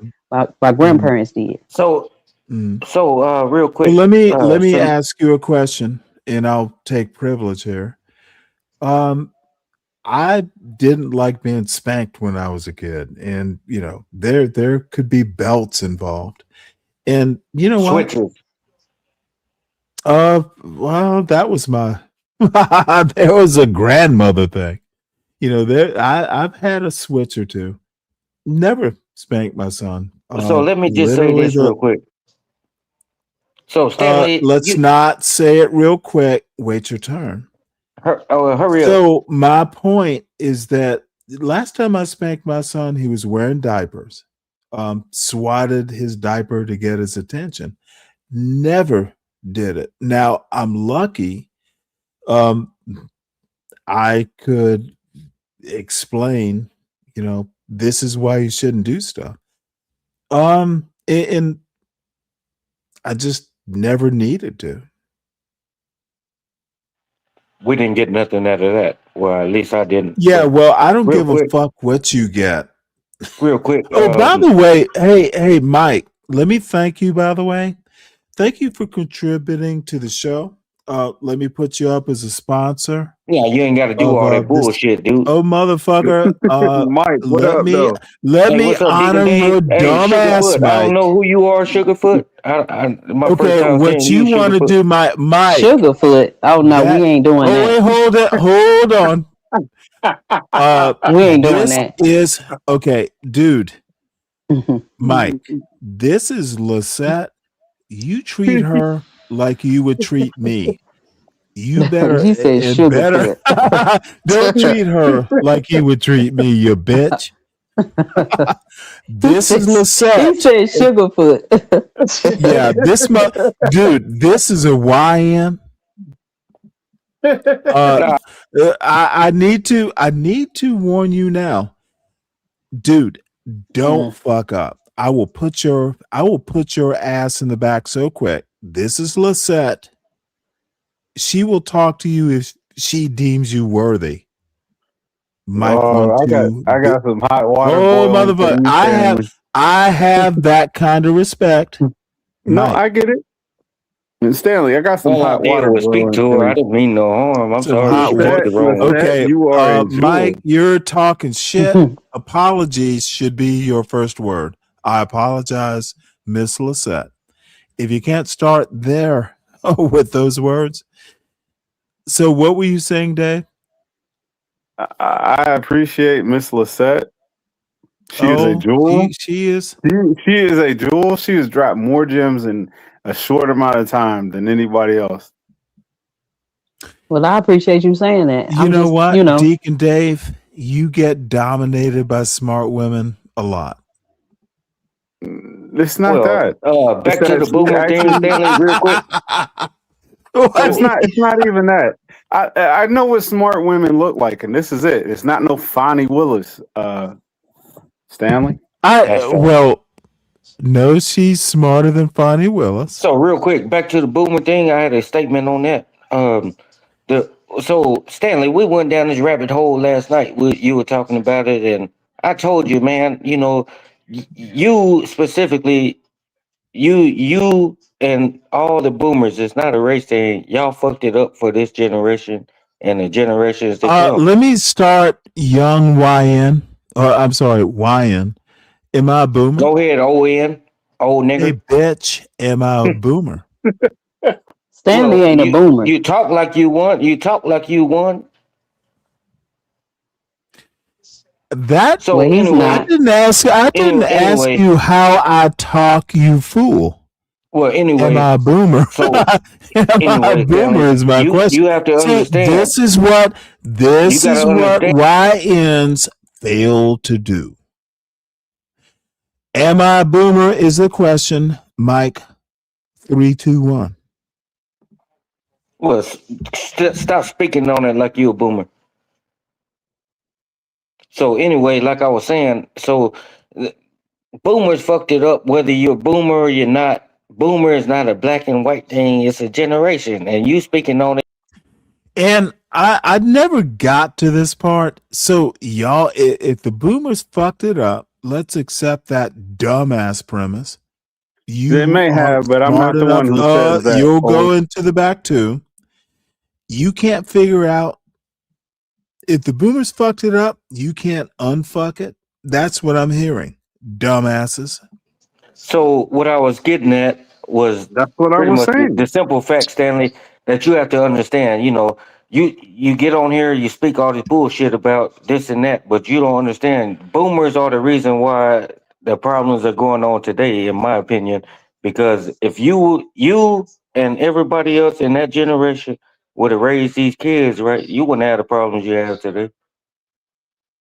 My mhm. grandparents did. So, Mm. real Well, quick, let me Sim, ask you a question, and I'll take privilege here. Um, I didn't like being spanked when I was a kid, and there could be belts involved. And you know what? switches. Well, that was my there was a grandmother thing. I've had a switch or two. Never spanked my son. So let me just say Literally this real quick. So Stanley, let's not say it real quick. Wait your turn. hurry up. So my point is that last time I spanked my son, he was wearing diapers. Swatted his diaper to get his attention. Never did it. Now I'm lucky. I could explain, this is why you shouldn't do stuff. And I just never needed to. We didn't get nothing out of that. Well, at least I didn't. Yeah, But well, I don't real give a quick, fuck what you get. real quick. Oh, by the way, hey, Mike, let me thank you, by the way. Thank you for contributing to the show. Let me put you up as a sponsor Yeah, you ain't got to do of all that this. bullshit, dude. Oh, motherfucker. Mike, what let up, me though? let Hey, me what's up, Deacon honor your Dave? Hey, dumb ass, Sugarfoot. I don't Mike. know who you are, Sugarfoot. My first Okay, time what saying you you, want to Sugarfoot. do, Mike? Sugarfoot. Oh no, we ain't doing Oh, wait, that. hold on. We ain't doing This that. is okay, dude. Mike, this is Lisette. You treat her like you would treat me. You better He said and better Sugarfoot. don't treat her like you would treat me, you bitch. This is He Lisette. said Sugarfoot. Yeah, dude, this is a YN. Nah, I need to warn you now, dude. Don't fuck up. I will put your ass in the back so quick. This is Lisette. She will talk to you if she deems you worthy. Mike want to I got some hot water oh boiling for motherfucker. you, Stanley. I have that kind of respect. No, Mike. I get it. And Stanley, I got some all I hot did water was speak boiling to for her. I you. didn't mean no harm. I'm Some sorry hot she took water. it the wrong way. Okay, you are a jewel. Mike, you're talking shit. Apologies should be your first word. I apologize, Miss Lisette. If you can't start there with those words. So what were you saying, Dave? I appreciate Miss Lisette. She is a jewel. She is. She is a jewel. She has dropped more gems in a short amount of time than anybody else. Well, I appreciate you saying that. You know what, Deacon Dave? You get dominated by smart women a lot. It's not that. Back to the boomer thing, Stanley, real quick. It's not even that. I know what smart women look like, and this is it. It's not no Fonnie Willis, Stanley. Well, no, she's smarter than Fonnie Willis. So real quick, back to the boomer thing. I had a statement on that. So Stanley, we went down this rabbit hole last night. You were talking about it, and I told you, man. You specifically, you and all the boomers. It's not a race thing. Y'all fucked it up for this generation and the generations to come. Let me start young YN. I'm sorry, YN. Am I a boomer? Go ahead, ON, old nigga. Hey, bitch, am I a boomer? Stanley ain't a boomer. You talk like you won. You talk like you won. That So Well, he's anyway, I not. didn't ask. I didn't ask anyway, you how I talk, you fool. well, Am anyway, I a boomer? so Am I a anyway, boomer? Stanley, Is my question. you have to See, understand. this is what You got to understand. YNs fail to do. Am I a boomer? Is the question. Mike, 321. Well, stop speaking on it like you a boomer. So anyway, like I was saying, so boomers fucked it up. Whether you're a boomer or you're not, boomer is not a black and white thing. It's a generation, and you speaking on it. And I never got to this part. So y'all, if the boomers fucked it up, let's accept that dumbass premise. They You may are have, but I'm smart not the one enough. who says that. You'll Or go into the back too. You can't figure out if the boomers fucked it up. You can't unfuck it. That's what I'm hearing. Dumbasses. So what I was getting at was that's what I pretty was much the, saying. the simple fact, Stanley, that you have to understand. You know, you get on here, you speak all this bullshit about this and that, but you don't understand. Boomers are the reason why the problems are going on today, in my opinion. Because if you and everybody else in that generation would have raised these kids, right, you wouldn't have the problems you have today.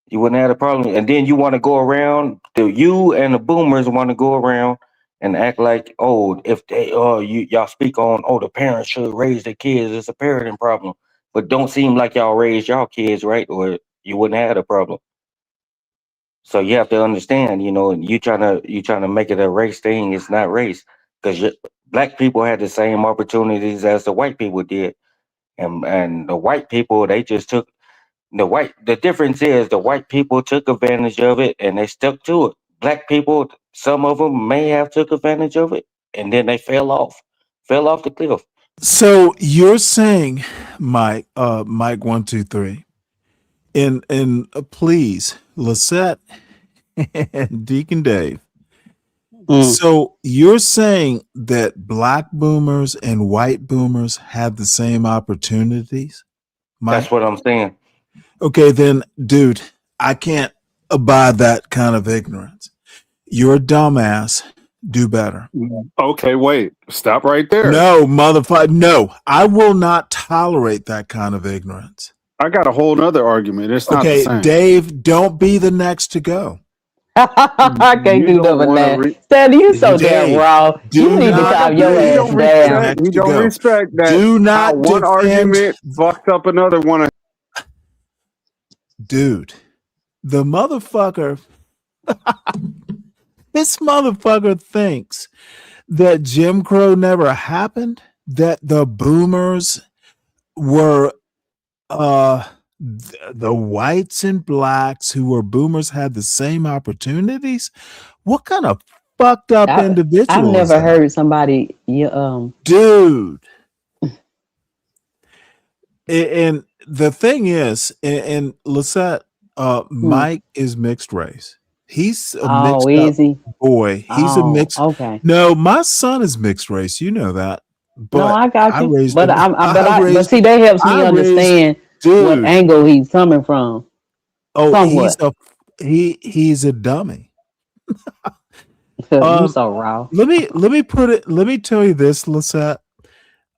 You wouldn't have a problem. And then you want to go around, you and the boomers want to go around and act like, oh, if they, y'all speak on, oh, the parents should raise their kids. It's a parenting problem. But don't seem like y'all raised y'all kids, right? Or you wouldn't have a problem. So you have to understand, you know, you trying to make it a race thing. It's not race because black people had the same opportunities as the white people did, and the white people they just took the difference is the white people took advantage of it and they stuck to it. Black people, some of them may have took advantage of it and then they fell off the cliff. So you're saying, Mike 123, and please, Lisette and Deacon Dave. So you're saying that black boomers and white boomers had the same opportunities? Mike? That's what I'm saying. Okay, then, dude, I can't abide that kind of ignorance. You're a dumbass. Do better. Okay, wait. Stop right there. No, motherfucker. No, I will not tolerate that kind of ignorance. I got a whole nother argument. It's not the Okay, same. Dave, don't be the next to go. I can't You do don't nothing, want to man. Stanley, you so damn Dave, raw. You do need to not calm He your be ass don't down. respect. He to don't go. respect that. Do How not one defend, argument fucked up another one. dude. The motherfucker, this motherfucker thinks that Jim Crow never happened, that the boomers were the whites and blacks who were boomers had the same opportunities. What kind of fucked up I've individual is never that? heard somebody Dude. And the thing is, and Lisette, Mike is mixed race. He's a Oh, mixed up easy. boy. He's a Oh, mixed. okay. No, my son is mixed race. You know that. No, But I got I you. raised But him. but see, that helps me understand what Dude. angle he's coming from. Oh, Somewhat. he's a dummy. You so raw. Let me tell you this, Lisette.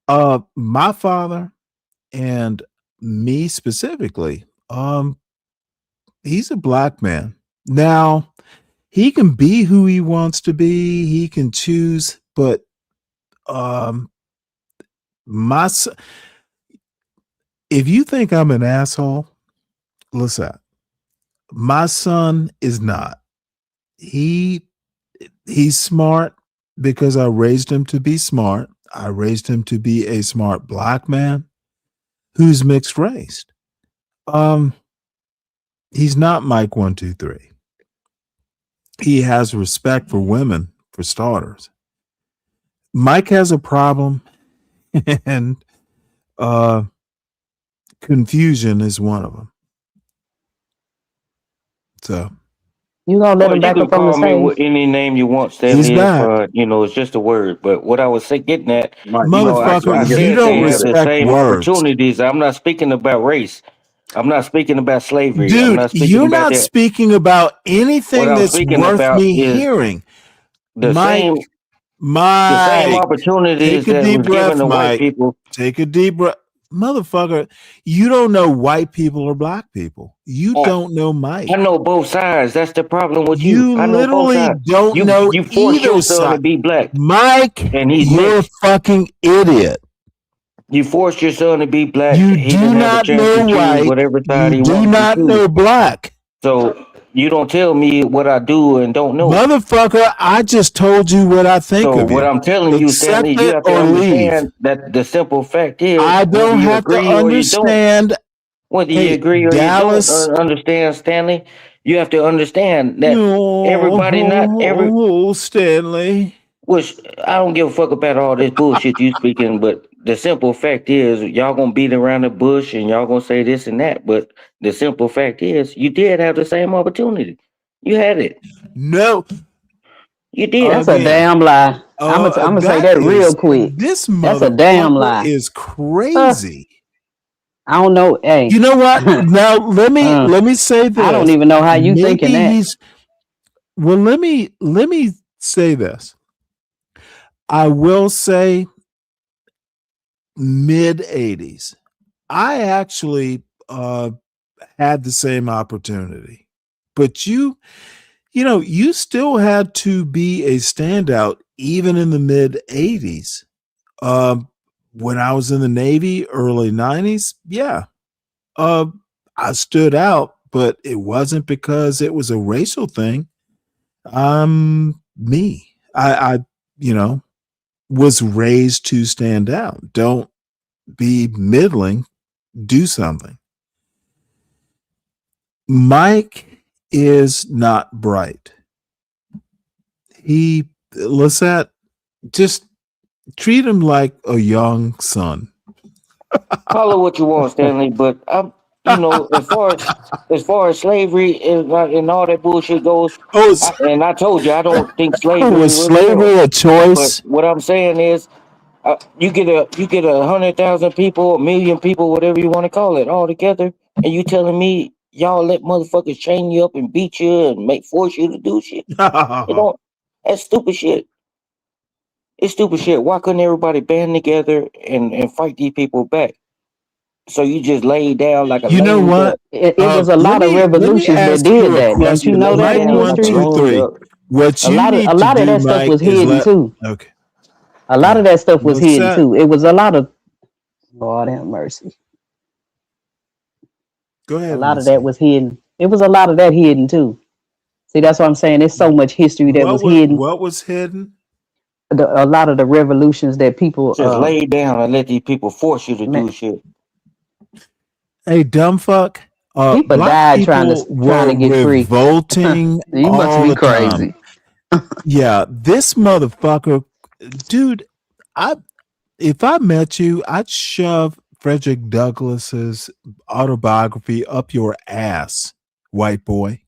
My father and me specifically, he's a black man. Now, he can be who he wants to be, he can choose, but my if you think I'm an asshole, listen, my son is not. He's smart because I raised him to be smart. I raised him to be a smart black man who's mixed race. He's not Mike 123. He has respect for women, for starters. Mike has a problem, and confusion is one of them. So you gonna let Well, him you back can up on the call me with stage? any name you want, he's Stanley. back. It's just a word. But what I was getting at, Mike, I Motherfucker, you said don't they have the respect same words. opportunities. I'm not speaking about race. I'm not speaking about slavery. I'm Dude, not speaking you're about not that. speaking about What anything I'm that's speaking worth about me is hearing. the same Mike, opportunities take a that deep was given breath, to white Mike. people. Take a deep breath. Motherfucker, you don't know white people or black people. You I don't know Mike. know both sides. That's the problem with you. You I know both literally sides. don't know You force either your son to side. be black, Mike, and he's you're a mixed. fucking idiot. You forced your son to be black. You He do didn't have a not chance to know choose white. whatever side You he do wanted to not choose. know black. So you don't tell me what I do and don't know. Motherfucker, I just told you what I think So of what you. I'm telling you, Accept Stanley, you it have to or leave. understand that the simple fact is, I whether don't you have to agree or you don't, understand. whether you Hey, agree or you don't Dallas. understand, Stanley, you have to understand that everybody, not every, Oh, Stanley. which I don't give a fuck about all this bullshit you speaking, but the simple fact is, y'all gonna beat around the bush and y'all gonna say this and that, but the simple fact is, you did have the same opportunity. You had it. No. You did. That's a damn lie. I'm gonna say that real quick. This That's a damn motherfucker lie. is crazy. I don't know. Hey, You know what? Now let me say this. I don't even know how you Maybe thinking that. he's well. Let me say this. I will say mid 80s. I actually had the same opportunity, but you know, you still had to be a standout even in the mid 80s. When I was in the Navy, early 90s, yeah, I stood out, but it wasn't because it was a racial thing. Me. I you know, was raised to stand out. Don't be middling, do something. Mike is not bright. Lisette, just treat him like a young son. Call it what you want, Stanley, but I'm, you know, as far as slavery and all that bullshit goes, and I told you I don't think slavery Was was real. slavery a But choice? what I'm saying is, you get 100,000 people, 1,000,000 people, whatever you want to call it, all together, and you telling me y'all let motherfuckers chain you up and beat you and force you to do shit? You know, that's stupid shit. It's stupid shit. Why couldn't everybody band together and fight these people back? So you just laid down like a You know lame what? duck. It was a Let lot of me revolutions that ask did you a that. Don't you question. know that Mike, in one, history? two, three. What you need A to lot of do, that stuff Mike, was is hidden too. okay. A lot of that stuff was What's hidden that? too. It was a lot of Lord have mercy. Go A ahead, lot of that Lisette. was hidden. It was a lot of that hidden too. See, that's what I'm saying. There's so much history that was hidden. What was hidden? A lot of the revolutions that people Just lay down and let these people force you to do shit. Hey, dumb fuck. people Black died trying people to were get free. revolting You must all be the time. crazy. Yeah, this motherfucker, dude. If I met you, I'd shove Frederick Douglass's autobiography up your ass, white boy.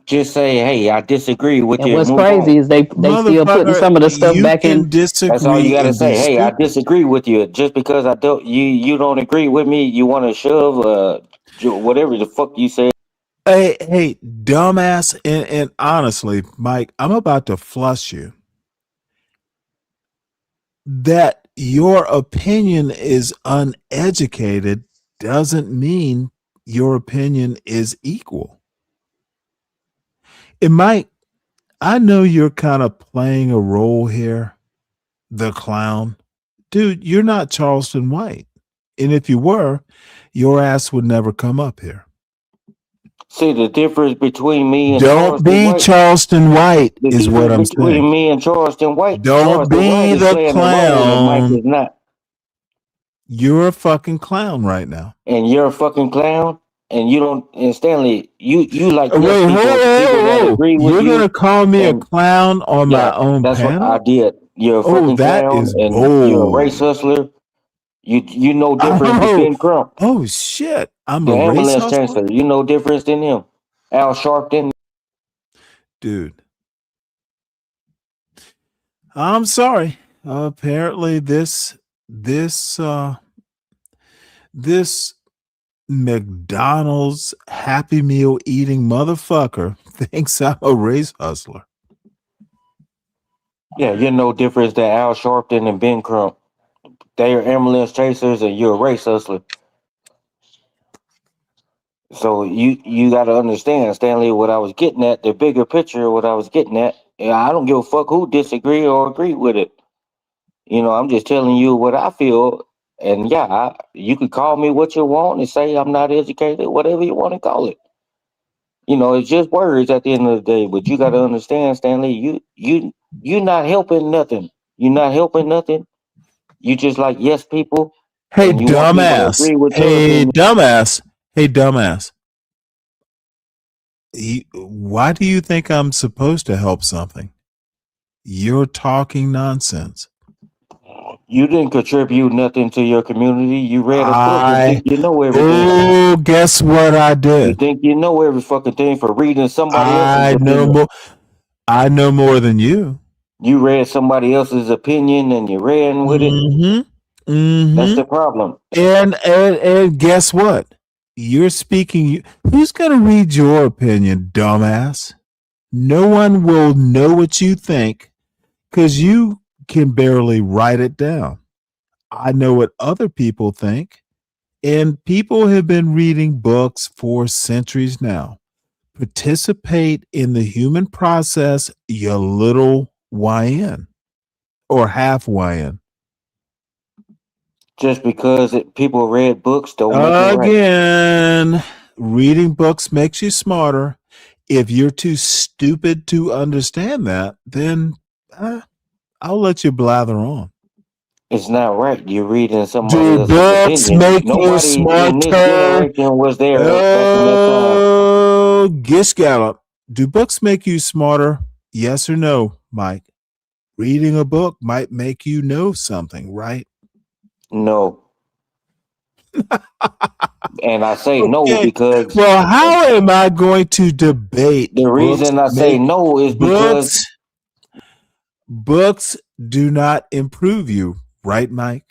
Just say, hey, I disagree with And you and what's move on. crazy is they still putting Motherfucker, some of the stuff you back can in. That's all you disagree gotta and be say. Hey, I stupid. disagree with you. Just because I don't you don't agree with me, you wanna shove whatever the fuck you say. Hey, dumbass, and honestly, Mike, I'm about to flush you. That your opinion is uneducated doesn't mean your opinion is equal. And Mike, I know you're kind of playing a role here, the clown. Dude, you're not Charleston White. And if you were, your ass would never come up here. See the difference between me and Don't Charleston be White. Charleston White The is what I'm difference between saying. me and Charleston White. Don't Charleston White be is the playing the role and Mike clown. is not. You're a fucking clown right now. And you're a fucking clown. And you don't. And Stanley, you like Wait, let people that whoa. agree with You're you. gonna call me a And clown on yeah, my own that's what I panel? did. You're a Oh, fucking that clown, is and you're a race bold. hustler. You know difference than Ben Crump, Oh shit. I'm the a race ambulance hustler? chancellor. You know difference than him. Al Sharpton. Dude. I'm sorry. Apparently this this McDonald's Happy Meal eating motherfucker thinks I'm a race hustler. Yeah, you're no different than Al Sharpton and Ben Crump. They are ambulance chasers, and you're a race hustler. So you got to understand, Stanley, what I was getting at, the bigger picture, what I was getting at. Yeah, I don't give a fuck who disagree or agree with it. You know, I'm just telling you what I feel. And yeah, you could call me what you want and say I'm not educated, whatever you want to call it. You know, it's just words at the end of the day. But you got to understand, Stanley, you're not helping nothing. You're not helping nothing. You just like yes people, Hey, and you want people to dumbass. agree with your Hey, opinion. dumbass. Hey, dumbass. Why do you think I'm supposed to help something? You're talking nonsense. You didn't contribute nothing to your community. You read a book and think you know everything. Oh, guess what I You did? think you know every fucking thing for reading somebody else's I know opinion. more. I know more than you. You read somebody else's opinion and you ran with it. Mm-hmm. Mm-hmm. That's the problem. And guess what? You're speaking. Who's gonna read your opinion, dumbass? No one will know what you think because you can barely write it down. I know what other people think, and people have been reading books for centuries now. Participate in the human process, you little YN or half YN. Just because people read books don't make it right. Again, reading books makes you smarter. If you're too stupid to understand that, then I'll let you blather on. It's not right. You're reading somebody Do else's books opinion. make you Nobody in this smarter? generation was there back in that time. Oh, Gish Gallop. Do books make you smarter? Yes or no, Mike? Reading a book might make you know something, right? No. And I say no because Well, how am I going to debate? the reason I say no is because books do not improve you, right, Mike?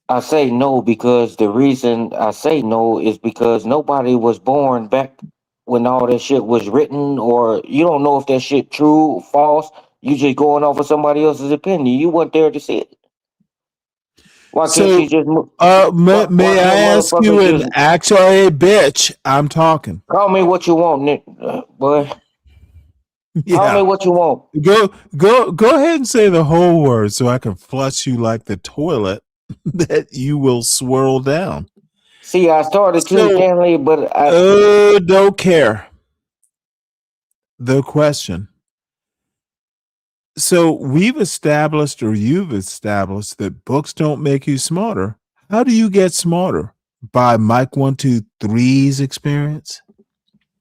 I say no because the reason I say no is because nobody was born back when all that shit was written, or you don't know if that shit true, false. You just going off of somebody else's opinion. You weren't there to see it. Why can't you just may why I can't ask you motherfuckers an just actual bitch? I'm talking. call me what you want, boy? Call me what you want. Go ahead and say the whole word so I can flush you like the toilet that you will swirl down. See, I started to, Stanley, but don't care. The question. So we've established, or you've established, that books don't make you smarter. How do you get smarter? By Mike 123's experience?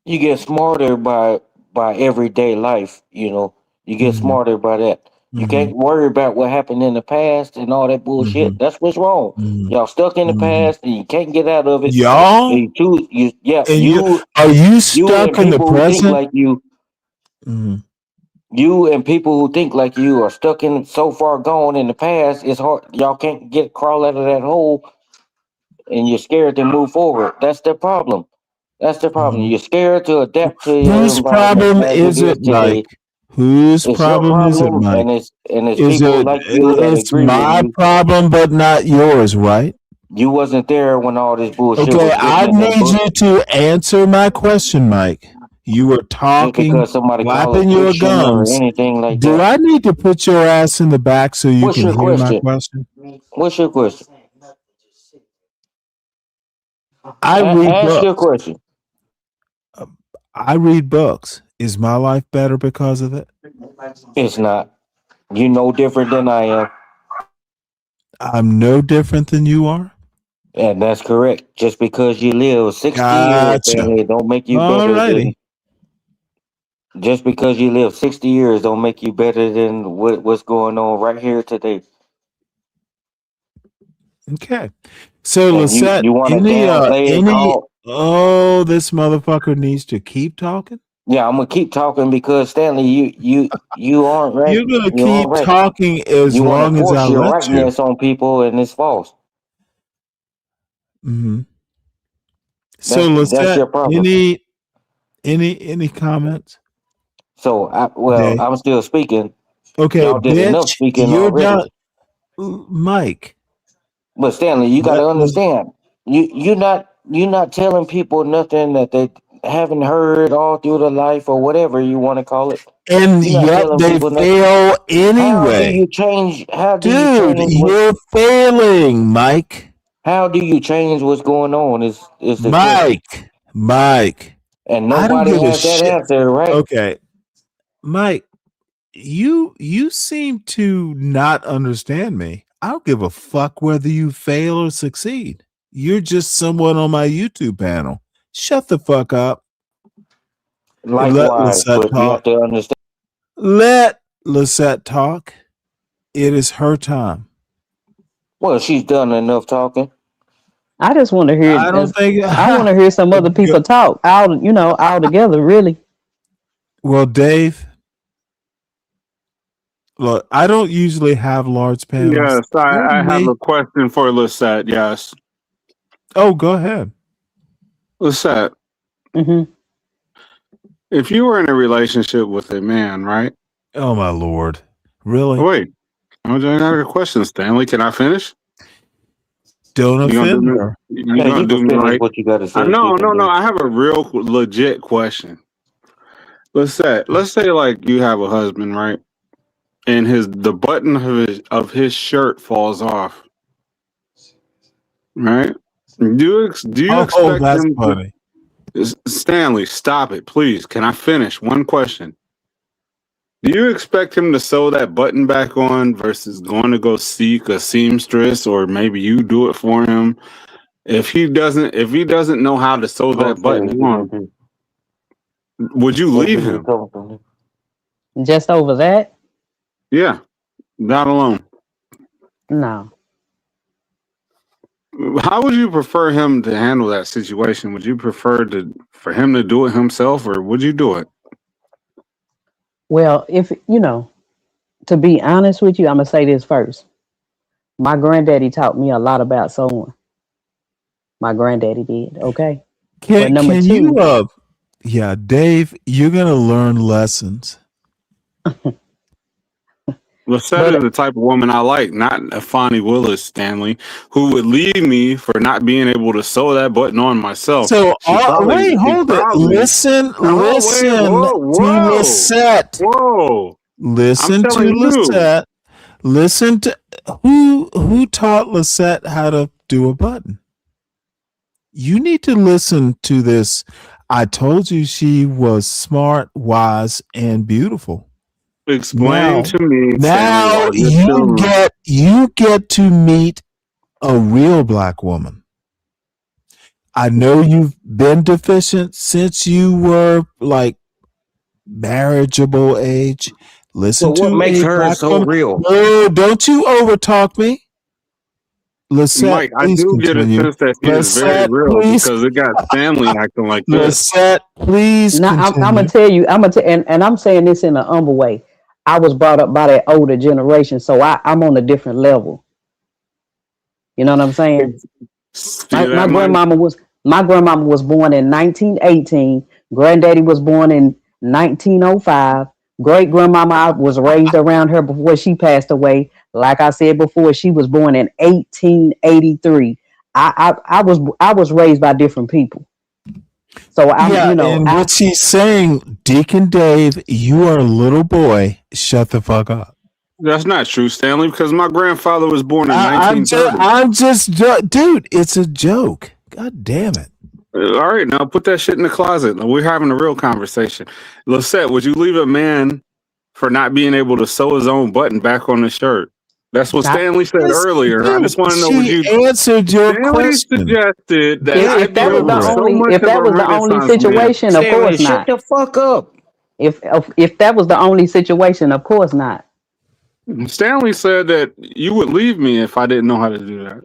You get smarter by everyday life. You know, you get smarter by that. You can't worry about what happened in the past and all that bullshit. That's what's wrong. Y'all stuck in the past and you can't get out of it. Y'all? And you are you and stuck in the people who think present? like you. You and people who think like you are stuck in so far gone in the past. It's hard. Y'all can't crawl out of that hole, and you're scared to move forward. That's the problem. That's the problem. You're scared to adapt to your Whose environment problem as it is is it, today. Mike? Whose It's your problem is it, problem, Mike? and it's Is people it? like you that It's agree with my you. problem, but not yours, right? You wasn't there when all this bullshit Okay, was written I in that need book. you to answer my question, Mike. You were Just talking, because somebody call it flapping your fiction or gums. anything like Do that. I need to put your ass in the back so you What's can your hear my question? question? What's your question? I read Ask your books. question. I read books. Is my life better because of it? It's not. You no different than I am. I'm no different than you are. And that's correct. Just because you live 60 years, Gotcha. family, don't make you All better than. righty. Just because you live 60 years, don't make you better than what's going on right here today. Okay. So And Lisette, you want to downplay all. oh, this motherfucker needs to keep talking? Yeah, I'm gonna keep talking because Stanley, you aren't right. You're gonna You aren't keep right. talking as You want to long as I force your let you. rightness on people, and it's false. Mm-hmm. So That's your Lisette, problem. any comments? So Dave? I'm still speaking. Okay, Y'all did enough bitch, speaking you're already. done. Mike. But Stanley, you got Let, to understand. You're not telling people nothing that they haven't heard all through their life or whatever you want to call it. and You're not yet telling they people nothing. fail How do anyway. you change? How do you Dude, change what? you're failing, Mike. How do you change what's going on? Is the question. Mike. And I don't nobody give a has that shit. answer, right? Okay, Mike, you seem to not understand me. I don't give a fuck whether you fail or succeed. You're just someone on my YouTube panel. Shut the fuck up. And let Likewise, Lisette but you have talk. to understand. Let Lisette talk. It is her time. Well, she's done enough talking. I just want to hear. I don't think. I want to hear some other people talk. All together, really. Well, Dave, look, I don't usually have large panels. Yes, I have a question for Lisette. Yes. Oh, go ahead. Lisette, Mm-hmm. if you were in a relationship with a man, right? Oh, my Lord. Really? Wait, I got a question, Stanley. Can I finish? Don't You gonna do offend me? her. You Yeah, gonna you do can me finish right? what you got to say. No, Speaking no. of. I have a real legit question. Let's say like you have a husband, right? And the button of his shirt falls off, right? Do you Oh, expect that's him funny. to Stanley, stop it, please. Can I finish? One question. Do you expect him to sew that button back on versus going to go seek a seamstress, or maybe you do it for him? If he doesn't know how to sew Go that button ahead, on, would you let's leave do him? the Just over that? Yeah, not alone. No. How would you prefer him to handle that situation? Would you prefer for him to do it himself, or would you do it? Well, if to be honest with you, I'm gonna say this first. My granddaddy taught me a lot about sewing. My granddaddy did. Okay. But number Can you two, yeah, Dave, you're gonna learn lessons. Lisette is the type of woman I like, not a Fonnie Willis, Stanley, who would leave me for not being able to sew that button on myself. So wait, She hold it. probably Listen whoa, to Lisette. whoa. I'm Listen to telling you. Lisette. Listen to who taught Lisette how to do a button. You need to listen to this. I told you she was smart, wise, and beautiful. Explain to me, Stanley, Now why you're still you get to meet a real black woman. I know you've been deficient since you were like marriageable age. Listen So what to makes a her black so woman. real? No, don't you overtalk me. Lisette, Mike, I please do get a continue. sense that she is very Lisette, real please. because it got Stanley acting like this. Lisette, please now I'm continue. gonna tell you, and I'm saying this in an humble way. I was brought up by that older generation, so I'm on a different level. You know what I'm saying? See My that, Mike? my grandmama was born in 1918. Granddaddy was born in 1905. Great grandmama was raised around her before she passed away. Like I said before, she was born in 1883. I was raised by different people. So And what she's saying, Deacon Dave, you are a little boy. Shut the fuck up. That's not true, Stanley, because my grandfather was born in I'm 1930. dude, it's a joke. God damn it. All right, now put that shit in the closet. We're having a real conversation. Lisette, would you leave a man for not being able to sew his own button back on his shirt? That's what Stanley said earlier. I just want to know, would you? She answered your Stanley question. suggested that I if that was deal the with so only much if of that a was the only Renaissance man. situation, of Stanley, course shut not. the fuck up. If that was the only situation, of course not. Stanley said that you would leave me if I didn't know how to do that.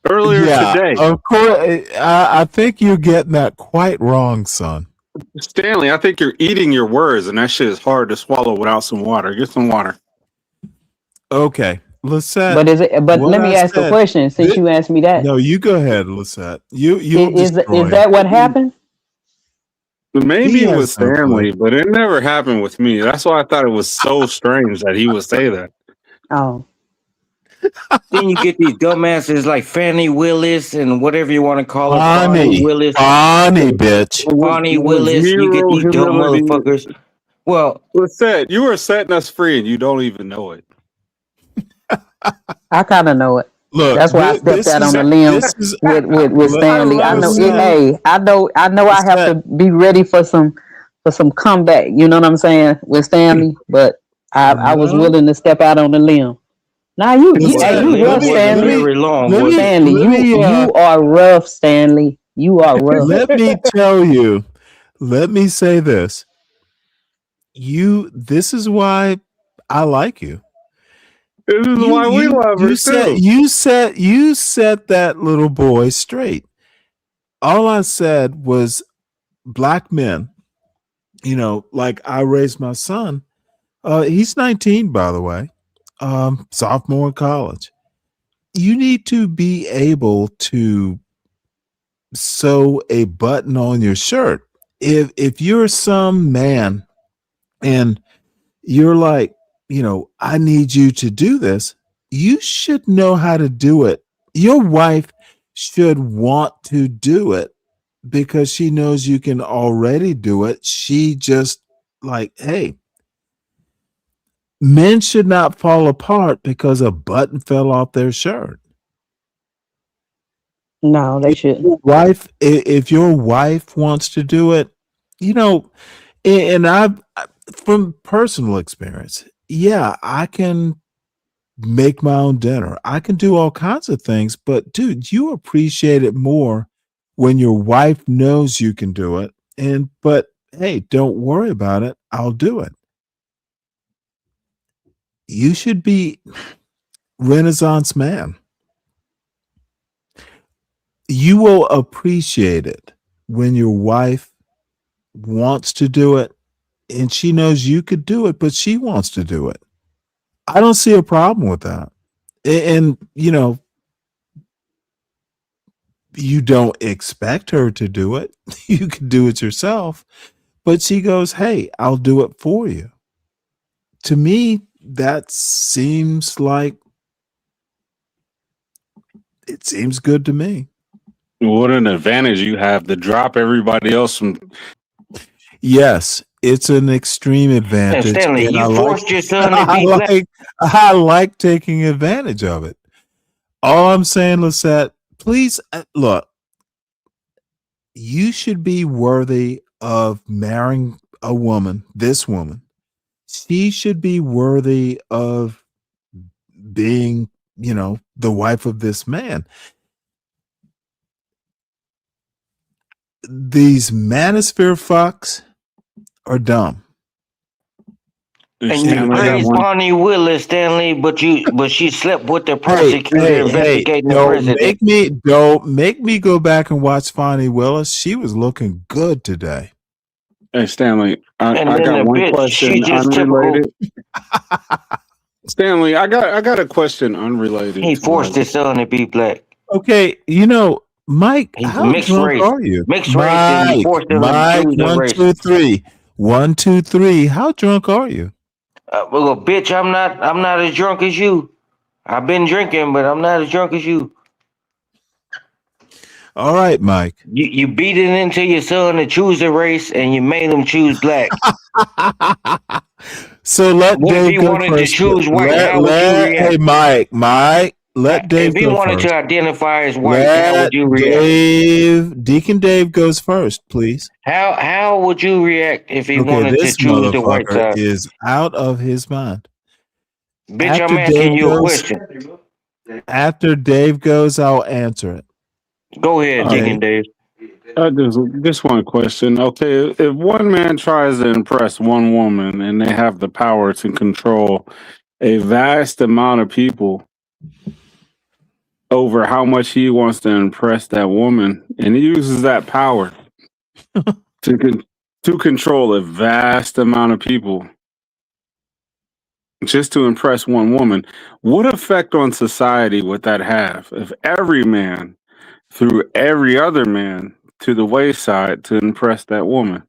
Earlier today. Of course. I think you're getting that quite wrong, son. Stanley, I think you're eating your words, and that shit is hard to swallow without some water. Get some water. Okay. Lisette, But is it? But what let me I ask a said. question since you asked me that. No, you go ahead, Lisette. You'll Is destroy that him. what happened? Maybe He it has was no clue. Stanley, but it never happened with me. That's why I thought it was so strange that he would say that. Oh. Then you get these dumbasses like Fannie Willis and whatever you want to call her, Fonnie Bonnie, Willis, Bonnie, bitch. Fonnie With Willis. You get zero these dumb humility. motherfuckers. Well, Lisette, you are setting us free and you don't even know it. I kind of know it. Look, That's why I stepped this out is on the limb with Stanley. I know it. Lisette, Hey, I know I have to be ready for some comeback. You know what I'm saying with Stanley, but I was no. willing to step out on the limb. Now you Lisette, you let rough, me Stanley. Stanley, let me you are rough, Stanley. You are rough. let me tell you. Let me say this. This is why I like you. This is why we love her too. You set that little boy straight. All I said was black men, like I raised my son. He's 19, by the way, sophomore in college. You need to be able to sew a button on your shirt. If you're some man and you're like, I need you to do this, you should know how to do it. Your wife should want to do it because she knows you can already do it. She just like, hey, men should not fall apart because a button fell off their shirt. No, they shouldn't. If your wife wants to do it, and I've from personal experience, yeah, I can make my own dinner. I can do all kinds of things, but dude, you appreciate it more when your wife knows you can do it. But hey, don't worry about it. I'll do it. You should be Renaissance man. You will appreciate it when your wife wants to do it and she knows you could do it, but she wants to do it. I don't see a problem with that. And you don't expect her to do it. You can do it yourself. But she goes, hey, I'll do it for you. To me, that seems good to me. What an advantage you have to drop everybody else from. Yes, it's an extreme advantage. And Stanley, and you forced your son to be black. I like taking advantage of it. All I'm saying, Lisette, please look. You should be worthy of marrying a woman, this woman. She should be worthy of being, the wife of this man. These manosphere fucks are dumb. And you praise Bonnie Willis, Stanley, but she slept with the prosecutor investigating the president. Don't make me go back and watch Fonnie Willis. She was looking good today. Hey Stanley, I got one bitch, question unrelated. Stanley, I got a question unrelated. He forced his son to be black. Okay, Mike, how drunk are you? Mixed race, and he forced him to choose a race. 1, 2, 3. 1, 2, 3. How drunk are you? Well, bitch, I'm not as drunk as you. I've been drinking, but I'm not as drunk as you. All right, Mike. You beat it into your son to choose a race, and you made him choose black. So let what Dave if he go wanted first. to choose white? How would you react? Hey, Mike, let Dave go first. If he wanted to identify as white, how would you react? Deacon Dave goes first, please. How would you react if he wanted to choose the white side? Is out of his mind. Bitch, I'm asking you a question. After Dave goes, I'll answer it. Go ahead, Deacon Dave. Just one question. Okay, if one man tries to impress one woman and they have the power to control a vast amount of people over how much he wants to impress that woman, and he uses that power to control a vast amount of people, just to impress one woman. What effect on society would that have if every man threw every other man to the wayside to impress that woman?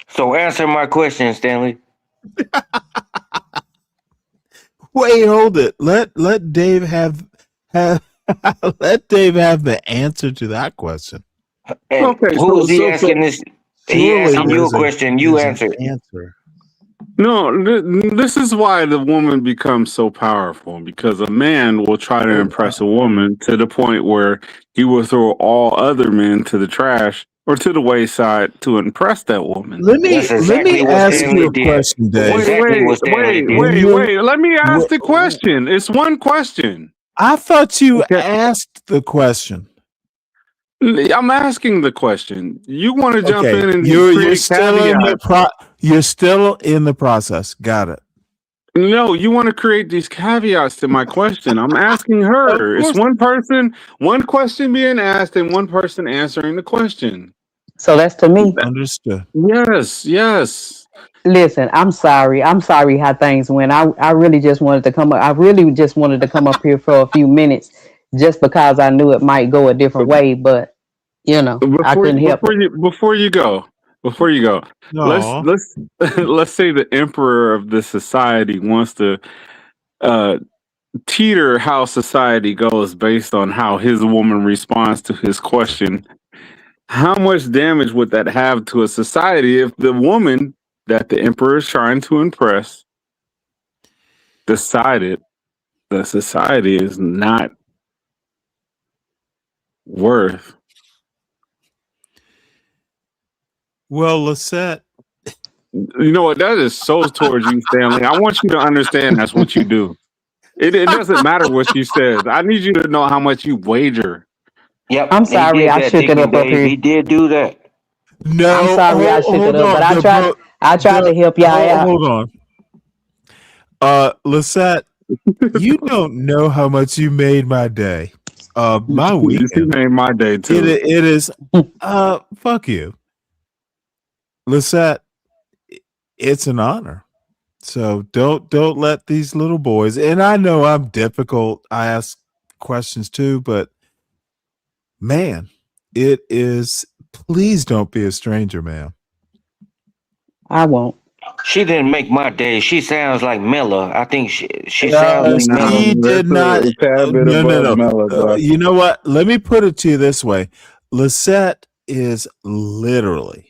So answer my question, Stanley. Wait, hold it. Let Dave have let Dave have the answer to that question. And Okay, who is he asking this? He asking you a question. You answer. No, this is why the woman becomes so powerful, because a man will try to impress a woman to the point where he will throw all other men to the trash or to the wayside to impress that woman. Let me ask you a question, Dave. Wait. Let me ask the question. It's one question. I thought you asked the question. I'm asking the question. You want to jump Okay, in and you're create still in the caveats. you're still in the process. Got it. No, you want to create these caveats to my question. I'm asking her. It's one person, one question being asked, and one person answering the question. So that's to me. Understood. Yes. Listen, I'm sorry. I'm sorry how things went. I really just wanted to come up. I really just wanted to come up here for a few minutes just because I knew it might go a different way, but I couldn't help it. Before you go, let's No. let's say the emperor of this society wants to teeter how society goes based on how his woman responds to his question. How much damage would that have to a society if the woman that the emperor is trying to impress decided the society is not worth? Well, Lisette. You know what? That is so towards you, Stanley. I want you to understand that's what you do. It doesn't matter what she says. I need you to know how much you wager. Yep. I'm sorry I shook it up here. He did do that. No, I'm sorry I shook it up, but I tried to help y'all out. Hold on. Lisette, you don't know how much you made my day. My weekend. You made my day too. It is fuck you. Lisette, it's an honor. So don't let these little boys, and I know I'm difficult. I ask questions too, but man, it is, please don't be a stranger, man. I won't. She didn't make my day. She sounds like Miller. I think she sounds like Miller. He did not. No. You know what? Let me put it to you this way. Lisette is literally.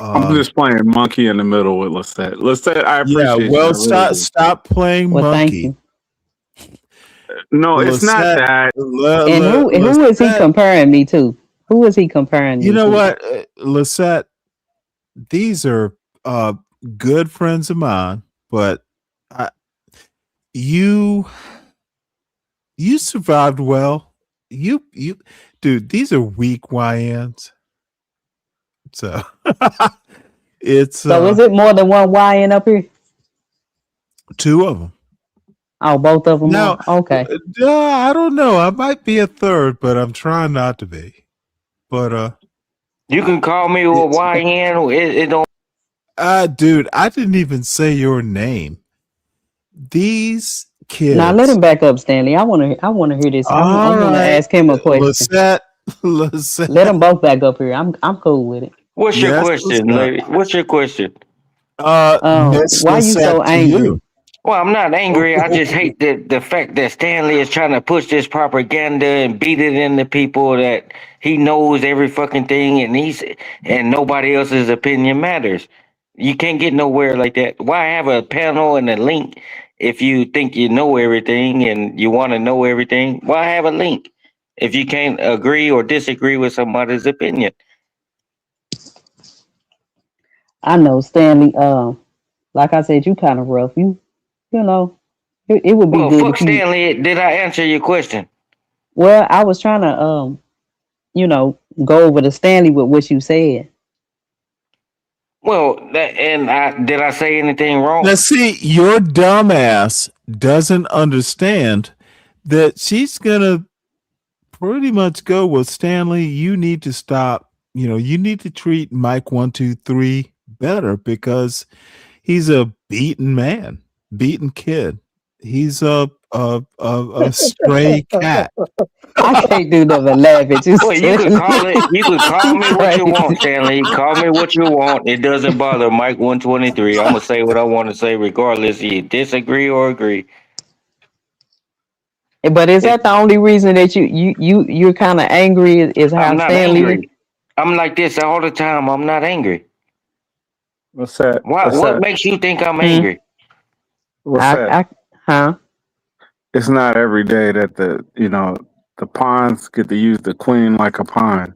I'm just playing monkey in the middle with Lisette. Lisette, I appreciate well, you. stop playing monkey. No, it's not that. And who is he comparing me to? Who is he comparing me to? You know what, Lisette? These are good friends of mine, but you survived well. You dude, these are weak YNs. So it's so is it more than one YN up here? Two of them. Oh, both of them. Now, okay. I don't know. I might be a third, but I'm trying not to be. But you can call me a YN. It don't. Dude, I didn't even say your name. These kids. Now let him back up, Stanley. I want to hear this. I want to ask him a question. Lisette. Let them both back up here. I'm cool with it. What's your question, lady? What's your question? Why you so angry? Well, I'm not angry. I just hate the fact that Stanley is trying to push this propaganda and beat it into people that he knows every fucking thing and nobody else's opinion matters. You can't get nowhere like that. Why have a panel and a link if you think you know everything and you want to know everything? Why have a link if you can't agree or disagree with somebody's opinion? I know, Stanley. Like I said, you kind of rough. You know, it would be good. Fuck Stanley. Did I answer your question? Well, I was trying to, go over to Stanley with what you said. Well, did I say anything wrong? Now, see, your dumbass doesn't understand that she's gonna pretty much go with Stanley. You need to stop. You need to treat Mike 1, 2, 3 better because he's a beaten man, beaten kid. He's a stray cat. I can't do nothing but laugh at you, Well, you could Stanley. call it. You could call You me what you want, crazy. Stanley. Call me what you want. It doesn't bother Mike 123. I'm gonna say what I want to say, regardless if you disagree or agree. But is that the only reason that you're kind of angry is I'm how not Stanley? angry. I'm like this all the time. I'm not angry. What's that? What What's What that? makes you think I'm Hmm? angry? What's that? Huh? It's not every day that the pawns get to use the queen like a pawn.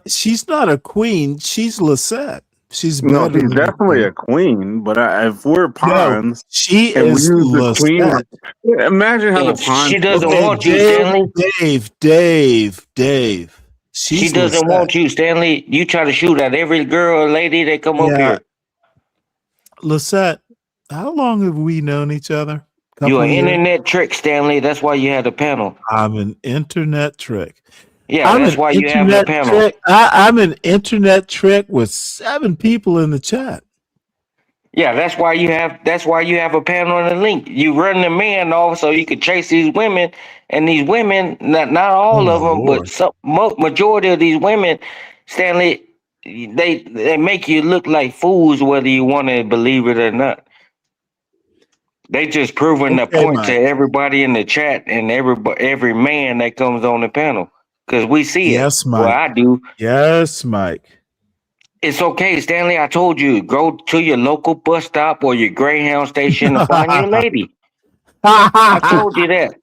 She's not a queen. She's Lisette. She's No, better she's than definitely Lisette. a queen. But if we're No, pawns she and we is use the queen, Lisette. imagine how the And pawns she doesn't feel. Okay, want you, Stanley. Dave. She She's doesn't Lisette. want you, Stanley. You try to shoot at every girl or lady that come up Yeah, here. Lisette. How long have we known each other? You're Couple an of years. internet trick, Stanley. That's why you had a panel. I'm an internet trick. Yeah, I'm that's an why you having a internet panel. trick. I'm an internet trick with 7 people in the chat. Yeah, that's why you have a panel and a link. You run the man off so you can chase these women, and these women, not Oh all my of them, but lord. majority of these women, Stanley, they make you look like fools whether you want to believe it or not. They just proving the Okay, point to Mike. everybody in the chat and every man that comes on the panel, because we see it. Yes, Well, Mike. I do. Yes, Mike. It's okay, Stanley. I told you, go to your local bus stop or your Greyhound station and find your lady. I told you that.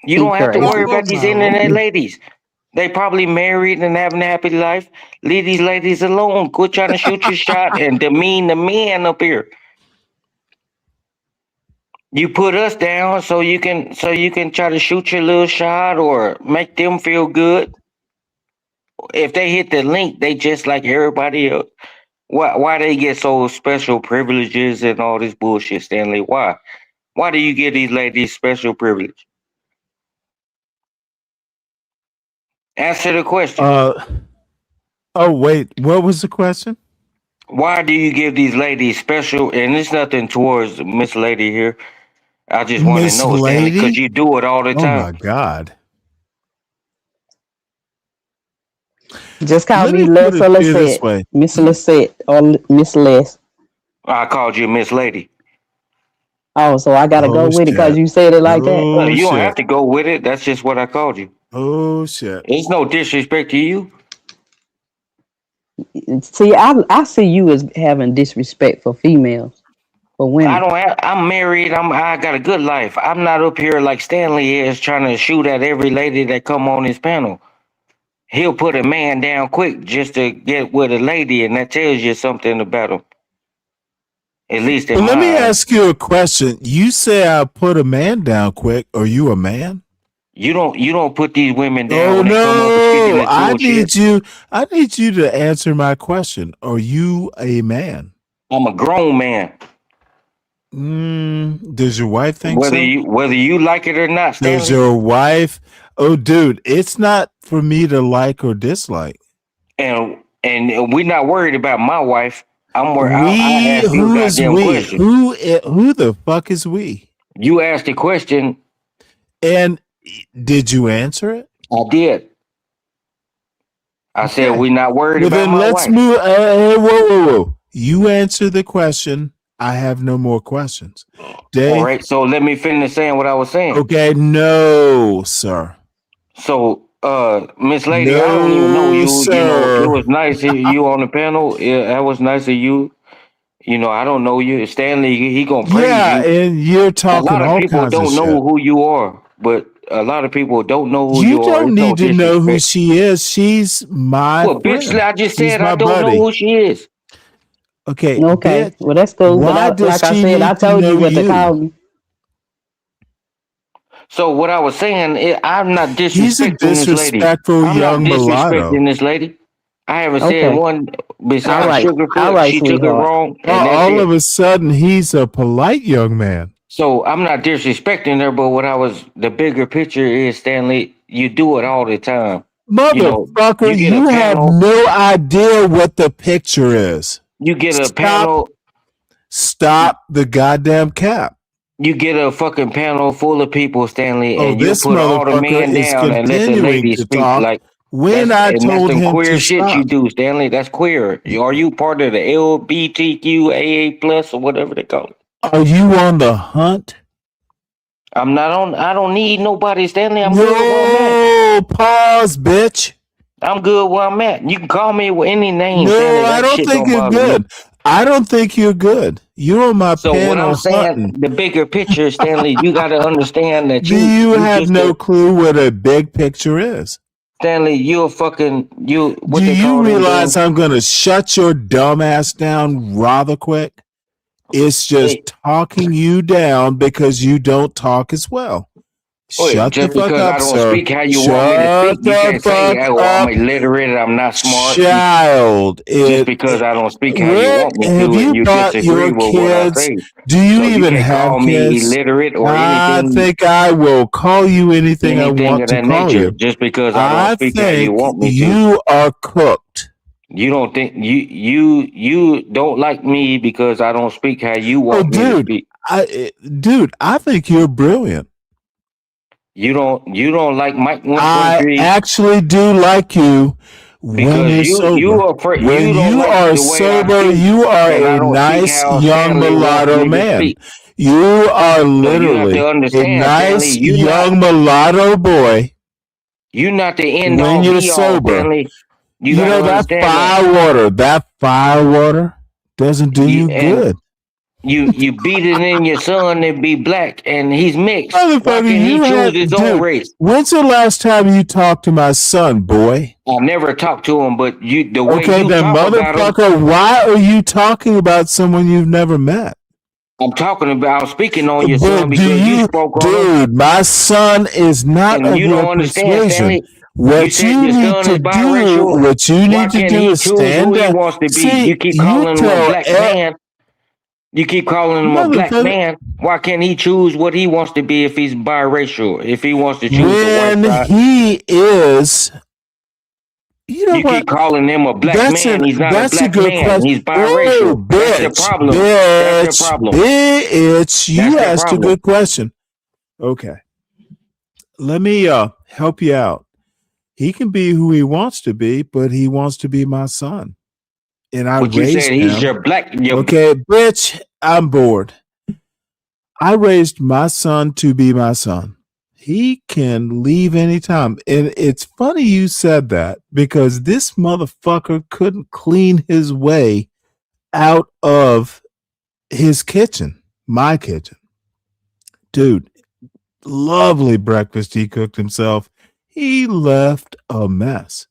You He don't have to worry crazy. about these internet ladies. They probably married and having a happy life. Leave these ladies alone. Quit trying to shoot your shot and demean the men up here. You put us down so you can try to shoot your little shot or make them feel good. If they hit the link, they just like everybody else. Why they get so special privileges and all this bullshit, Stanley? Why? Why do you give these ladies special privilege? Answer the question. Oh wait, what was the question? Why do you give these ladies special? And it's nothing towards Miss Lady here. I just want to Miss know, Stanley, because Lady? you do it all the Oh time. my god. Just call Let me me put Les it or to you this Lisette, way. Miss Lisette or Miss Les. I called you Miss Lady. Oh, so I gotta go Oh with it because shit. you said it like that. Well, Oh you don't have shit. to go with it. That's just what I called you. Oh shit. It's no disrespect to you. See, I see you as having disrespect for females, for women. I'm married. I got a good life. I'm not up here like Stanley is trying to shoot at every lady that come on his panel. He'll put a man down quick just to get with a lady, and that tells you something about him. At least in Well, my let me eyes. ask you a question. You say I put a man down quick. Are you a man? You don't put these women down Oh when they come up and speaking no. this bullshit. I need you to answer my question. Are you a man? I'm a grown man. Does your wife think Whether so? you like it or not, Does Stanley. your wife? Oh, dude, it's not for me to like or dislike. And we're not worried about my wife. I'm worried. I asked you a Who is goddamn we? question. Who the fuck is we? You asked the question. And did you answer it? I did. I said we're not worried Well, about then my let's wife. move. Whoa. You answer the question. I have no more questions. Dave? All right, so let me finish saying what I was saying. Okay, no, sir. So, Miss Lady, I don't even know you. No, You know, it sir. was nice of you on the panel. Yeah, that was nice of you. You know, I don't know you. Stanley, he gonna praise Yeah, you. and you're A talking lot of all people kinds of don't shit. know who you are, but a lot of people don't know who You you are. don't It's no need to know who disrespect. she is. She's my Well, bitch, friend. I just She's said I my don't know buddy. who she is. Okay, Okay, bitch. well that's cool. But Why does like I she said, I need to told you know what to you? call me. So what I was saying, I'm not He's a disrespecting this lady. disrespectful I'm not young mulatto. disrespecting this lady. I haven't said Okay, one all besides right, Sugarfoot. She took it sweetheart. wrong, and that's All it. of a sudden, he's a polite young man. So I'm not disrespecting her, but the bigger picture is, Stanley, you do it all the time. Motherfucker, get a you have panel. no idea what the picture is. You get a panel. Stop the goddamn cap. You get a fucking panel full of people, Stanley, Oh, and you this put all the motherfucker men is down and let the continuing lady to speak. talk Like when that's I and that's told some him queer to shit you stop. do, Stanley. That's queer. Are you part of the LBTQAA plus or whatever they call it? Are you on the hunt? I'm not on. I don't need nobody, Stanley. I'm good where I'm at. No, pause, bitch. I'm good where I'm at. You can call me with any name, No, Stanley. I That don't shit think don't you're bother me. good. I don't think you're good. You're on my So what I'm panel saying, hunting. the bigger picture, Stanley, you got to understand that Do you have just no clue what a big picture is? Stanley, you're fucking what Do they you call them realize damn. I'm going to shut your dumb ass down rather quick? It's just talking you down because you don't talk as well. Wait, Shut the just fuck because I up, don't sir. speak how you want me to speak, Shut you the can't say, fuck "Oh, I'm up, illiterate, I'm not smart." child. Just because I don't speak how you Rick, want me have to, and you you brought disagree your with what I kids? say, Do you so you even can't have call me kids? illiterate or I anything, think I will call you anything I want of to that call nature. you. Just because I don't I speak how you think want me to. you are cooked. You don't think you don't like me because I don't speak how you Oh, want me to speak. dude, I think you're brilliant. You don't like Mike I 123 actually do like you when because you're you sober. afraid When you don't you like are the way I sober, speak, you are and I a don't speak nice how young Stanley wants mulatto me to man. speak. You are So you have literally to a understand, Stanley. nice young mulatto boy You're not the end when all you're be all, sober. Stanley. You You got know to that understand that. firewater doesn't do you And good. you beat it in your son and be black, and he's mixed. Why Motherfucker, can't he you choose have, his own dude, race? when's the last time you talked to my son, boy? I never talked to him, but the way Okay, you then, talk about him, motherfucker, why are you talking about someone you've never met? I'm speaking on your son But because you spoke on him, dude, my son is not and of you your don't understand, persuasion. Stanley. You said your son is biracial. What you Why need to can't do he is choose who stand he up. wants to be? See, You keep you calling him a tell, black man. You keep calling him a black motherfucker, man. Why can't he choose what he wants to be if he's biracial? If he wants to choose the white when side, he is, you know you what? keep calling him a black man. He's not a That's a black good man. question. He's Oh, biracial. That's the problem. That's the problem. bitch. You That's the asked a problem. good question. Okay. Let me help you out. He can be who he wants to be, but he wants to be my son. And I But you raised said he's him. your black. Okay, bitch, I'm bored. I raised my son to be my son. He can leave anytime. And it's funny you said that because this motherfucker couldn't clean his way out of his kitchen, my kitchen. Dude, lovely breakfast he cooked himself. He left a mess.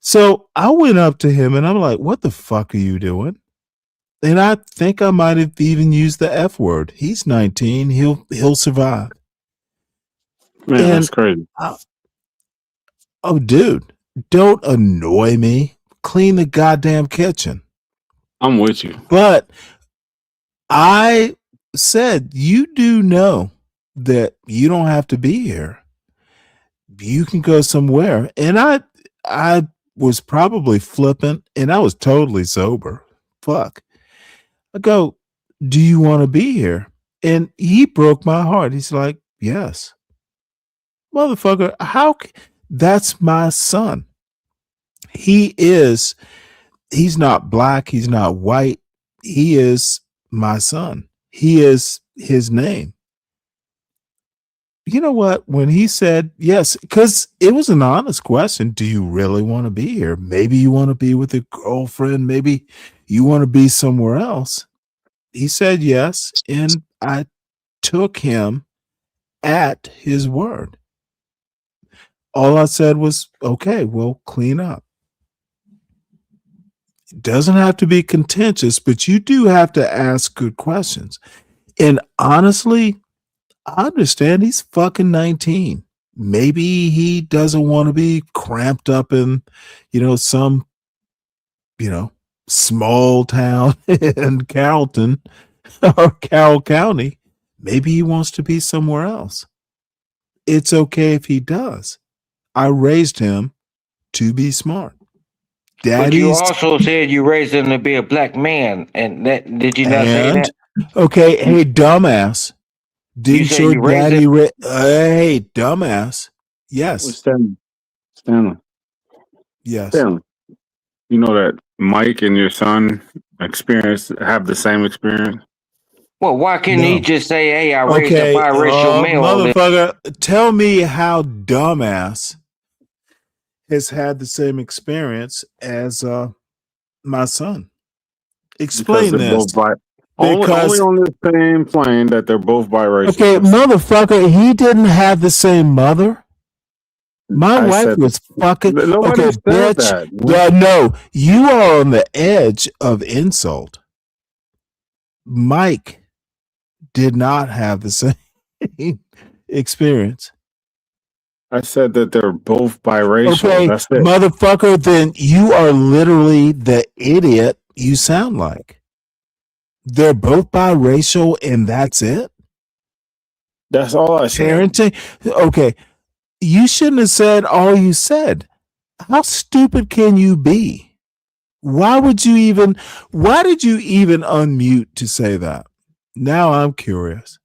So I went up to him and I'm like, what the fuck are you doing? And I think I might have even used the F word. He's 19. He'll survive. Man, that's crazy. Oh, dude, don't annoy me. Clean the goddamn kitchen. I'm with you. But I said, you do know that you don't have to be here. You can go somewhere. And I was probably flippant and I was totally sober. Fuck. I go, do you want to be here? And he broke my heart. He's like, yes. Motherfucker, that's my son. He's not black. He's not white. He is my son. He is his name. You know what? When he said yes, because it was an honest question. Do you really want to be here? Maybe you want to be with a girlfriend. Maybe you want to be somewhere else. He said yes. And I took him at his word. All I said was, okay, well, clean up. It doesn't have to be contentious, but you do have to ask good questions. And honestly, I understand he's fucking 19. Maybe he doesn't want to be cramped up in, some, small town in Carrollton or Carroll County. Maybe he wants to be somewhere else. It's okay if he does. I raised him to be smart. But you Daddy's also said you raised him to be a black man, and that did you not say and that? okay, hey dumbass. You Didn't said your you raised daddy him. hey dumbass. Yes. Stanley, Yes. Stanley, you know that Mike and your son have the same experience? Well, why couldn't he No. just say, "Hey, I raised a Okay, biracial male"? motherfucker, tell me how dumbass has had the same experience as my son. Because Explain they're this. both only Because on the same plane that they're both biracial. okay, motherfucker, he didn't have the same mother. My I wife said was fucking nobody okay, said bitch. that. No, you are on the edge of insult. Mike did not have the same experience. I said that they're both biracial. Okay, That's it. motherfucker, then you are literally the idiot you sound like. They're both biracial and that's it? That's all I said. Parenting? Okay, you shouldn't have said all you said. How stupid can you be? Why did you even unmute to say that? Now I'm curious.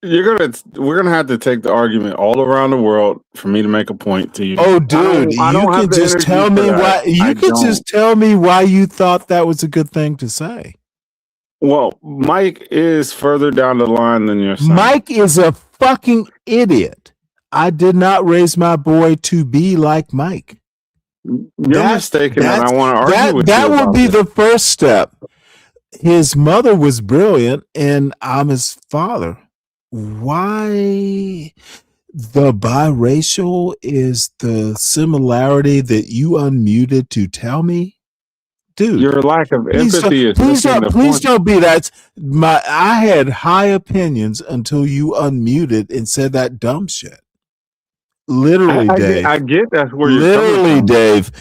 We're gonna have to take the argument all around the world for me to make a point to you. Oh, dude, I you don't have could the just energy tell for me that. why. You I could don't. just tell me why you thought that was a good thing to say. Well, Mike is further down the line than your son. Mike is a fucking idiot. I did not raise my boy to be like Mike. You're mistaken, and I want to argue with that you would about be this. the first step. His mother was brilliant, and I'm his father. Why the biracial is the similarity that you unmuted to tell me? Dude, Your lack of empathy is please missing the point. don't be that. I had high opinions until you unmuted and said that dumb shit. Literally, Dave. I get that's where you're Literally, coming from. Dave.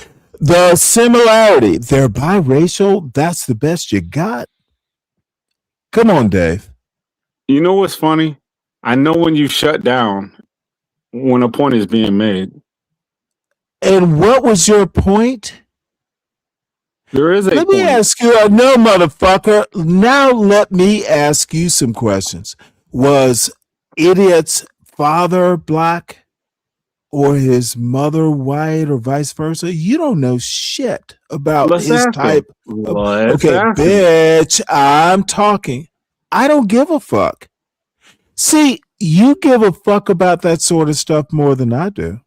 The similarity, they're biracial. That's the best you got. Come on, Dave. You know what's funny? I know when you shut down when a point is being made. And what was your point? There is a Let point. me ask you, no, motherfucker. Now let me ask you some questions. Was idiot's father black or his mother white or vice versa? You don't know shit about Let's his ask type. him. Let's Okay, ask him. bitch, I'm talking. I don't give a fuck. See, you give a fuck about that sort of stuff more than I do.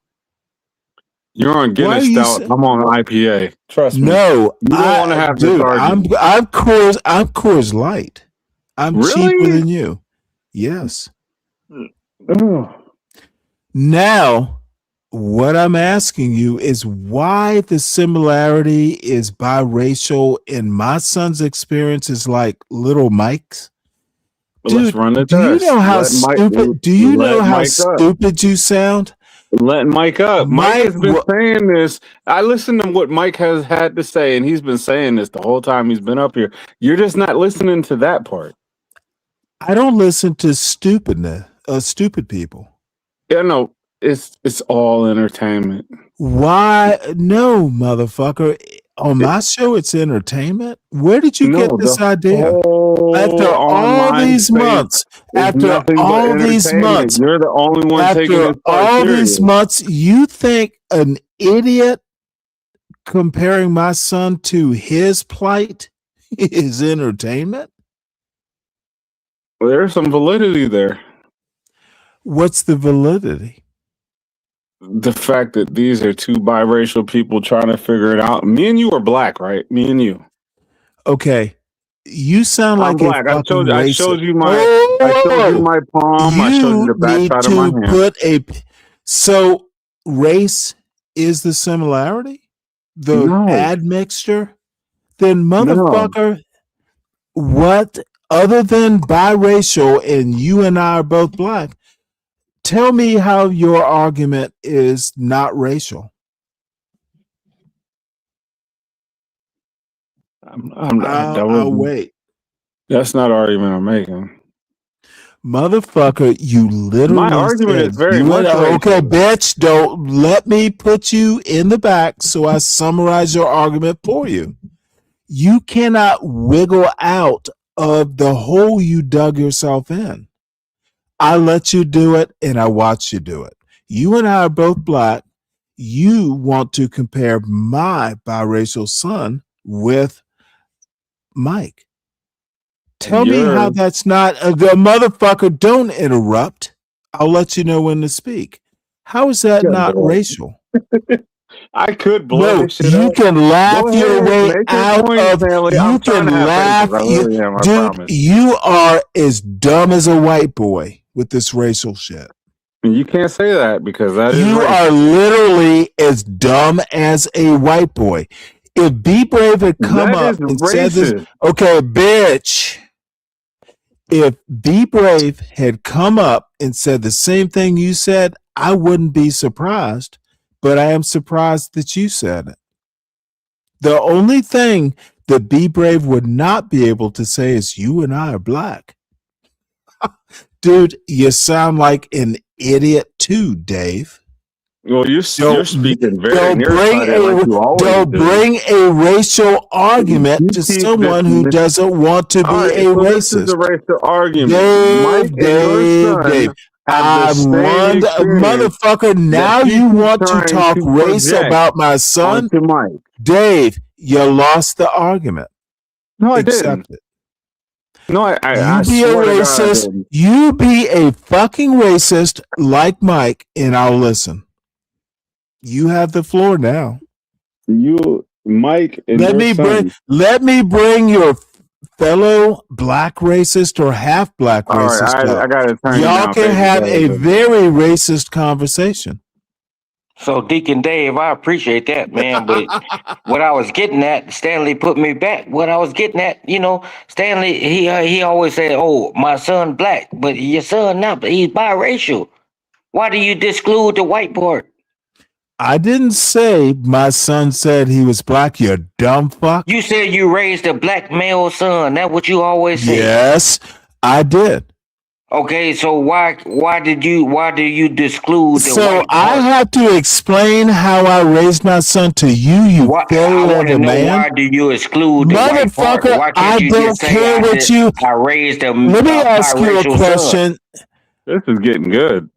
You're on Guinness Stout. I'm on IPA. Trust me. No, you don't want to have dude, this argument. I'm Coors Light. I'm cheaper Really? than you. Yes. Now, what I'm asking you is why the similarity is biracial and my son's experience is like little Mike's. Dude, let's run the do you test. know how Let Mike- stupid? Do you let know how Mike up. stupid you sound? Let Mike up. Mike has been saying this. I listened to what Mike has had to say, and he's been saying this the whole time he's been up here. You're just not listening to that part. I don't listen to stupid people. Yeah, no, it's all entertainment. Why? No, motherfucker. On my show, it's entertainment. Where did you get this idea? After all these months, after all these months, you're the only one taking after this part all serious. these months, you think an idiot comparing my son to his plight is entertainment? Well, there's some validity there. What's the validity? The fact that these are two biracial people trying to figure it out. Me and you are black, right? Me and you. Okay. You sound I'm like black. a fucking racist. I showed you my palm. I showed you the back need side of my to hand. So race is the similarity? The admixture? Then motherfucker, what other than biracial and you and I are both black, tell me how your argument is not racial. I'll wait. That's not an argument I'm making. Motherfucker, you literally My argument said is very you much went, okay, racial. bitch, don't let me put you in the back so I summarize your argument for you. You cannot wiggle out of the hole you dug yourself in. I let you do it and I watched you do it. You and I are both black. You want to compare my biracial son with Mike. Tell me how that's not the motherfucker. Don't interrupt. I'll let you know when to speak. How is that not racial? I could blow No, this shit you up. can laugh Go your ahead, way make your out point, of. Stanley. You I'm can trying to have laugh, patience. I really am. I dude. promise. You are as dumb as a white boy with this racial shit. You can't say that because that is You racist. are literally as dumb as a white boy. If Be Brave had come That up is and said this, racist. okay, bitch. If Be Brave had come up and said the same thing you said, I wouldn't be surprised, but I am surprised that you said it. The only thing that Be Brave would not be able to say is you and I are black. Dude, you sound like an idiot too, Dave. Well, you're speaking very Don't nearsighted like you always do. bring a racial argument You to keep someone who this. doesn't want to All be right, a so this is racist. a racial argument. Mike and your son have the I've same won, experience motherfucker. Now that you keep want to trying talk to race project about my son? onto Mike. Dave, you lost the argument. No, I Accept didn't. it. No, I You be a swear to God, I racist. didn't. You be a fucking racist like Mike, and I'll listen. You have the floor now. Mike, and Let your me son. bring your fellow black racist or half black All right, racist up. I got to turn you Y'all down, can baby. have a very racist conversation. So Deacon Dave, I appreciate that, man. But what I was getting at, Stanley put me back. What I was getting at, Stanley, he always said, "Oh, my son black," but your son not. He's biracial. Why do you disclude the white part? I didn't say my son said he was black, you dumb fuck. You said you raised a black male son. That's what you always say. Yes, I did. Okay, so why do you disclude the So white I part? have to explain how I raised my son to you, you I failure want of to a know man. why do you exclude the white part? Motherfucker, Why I can't you don't just say care what you. I raised a Let me ask you a biracial question. son? This is getting good.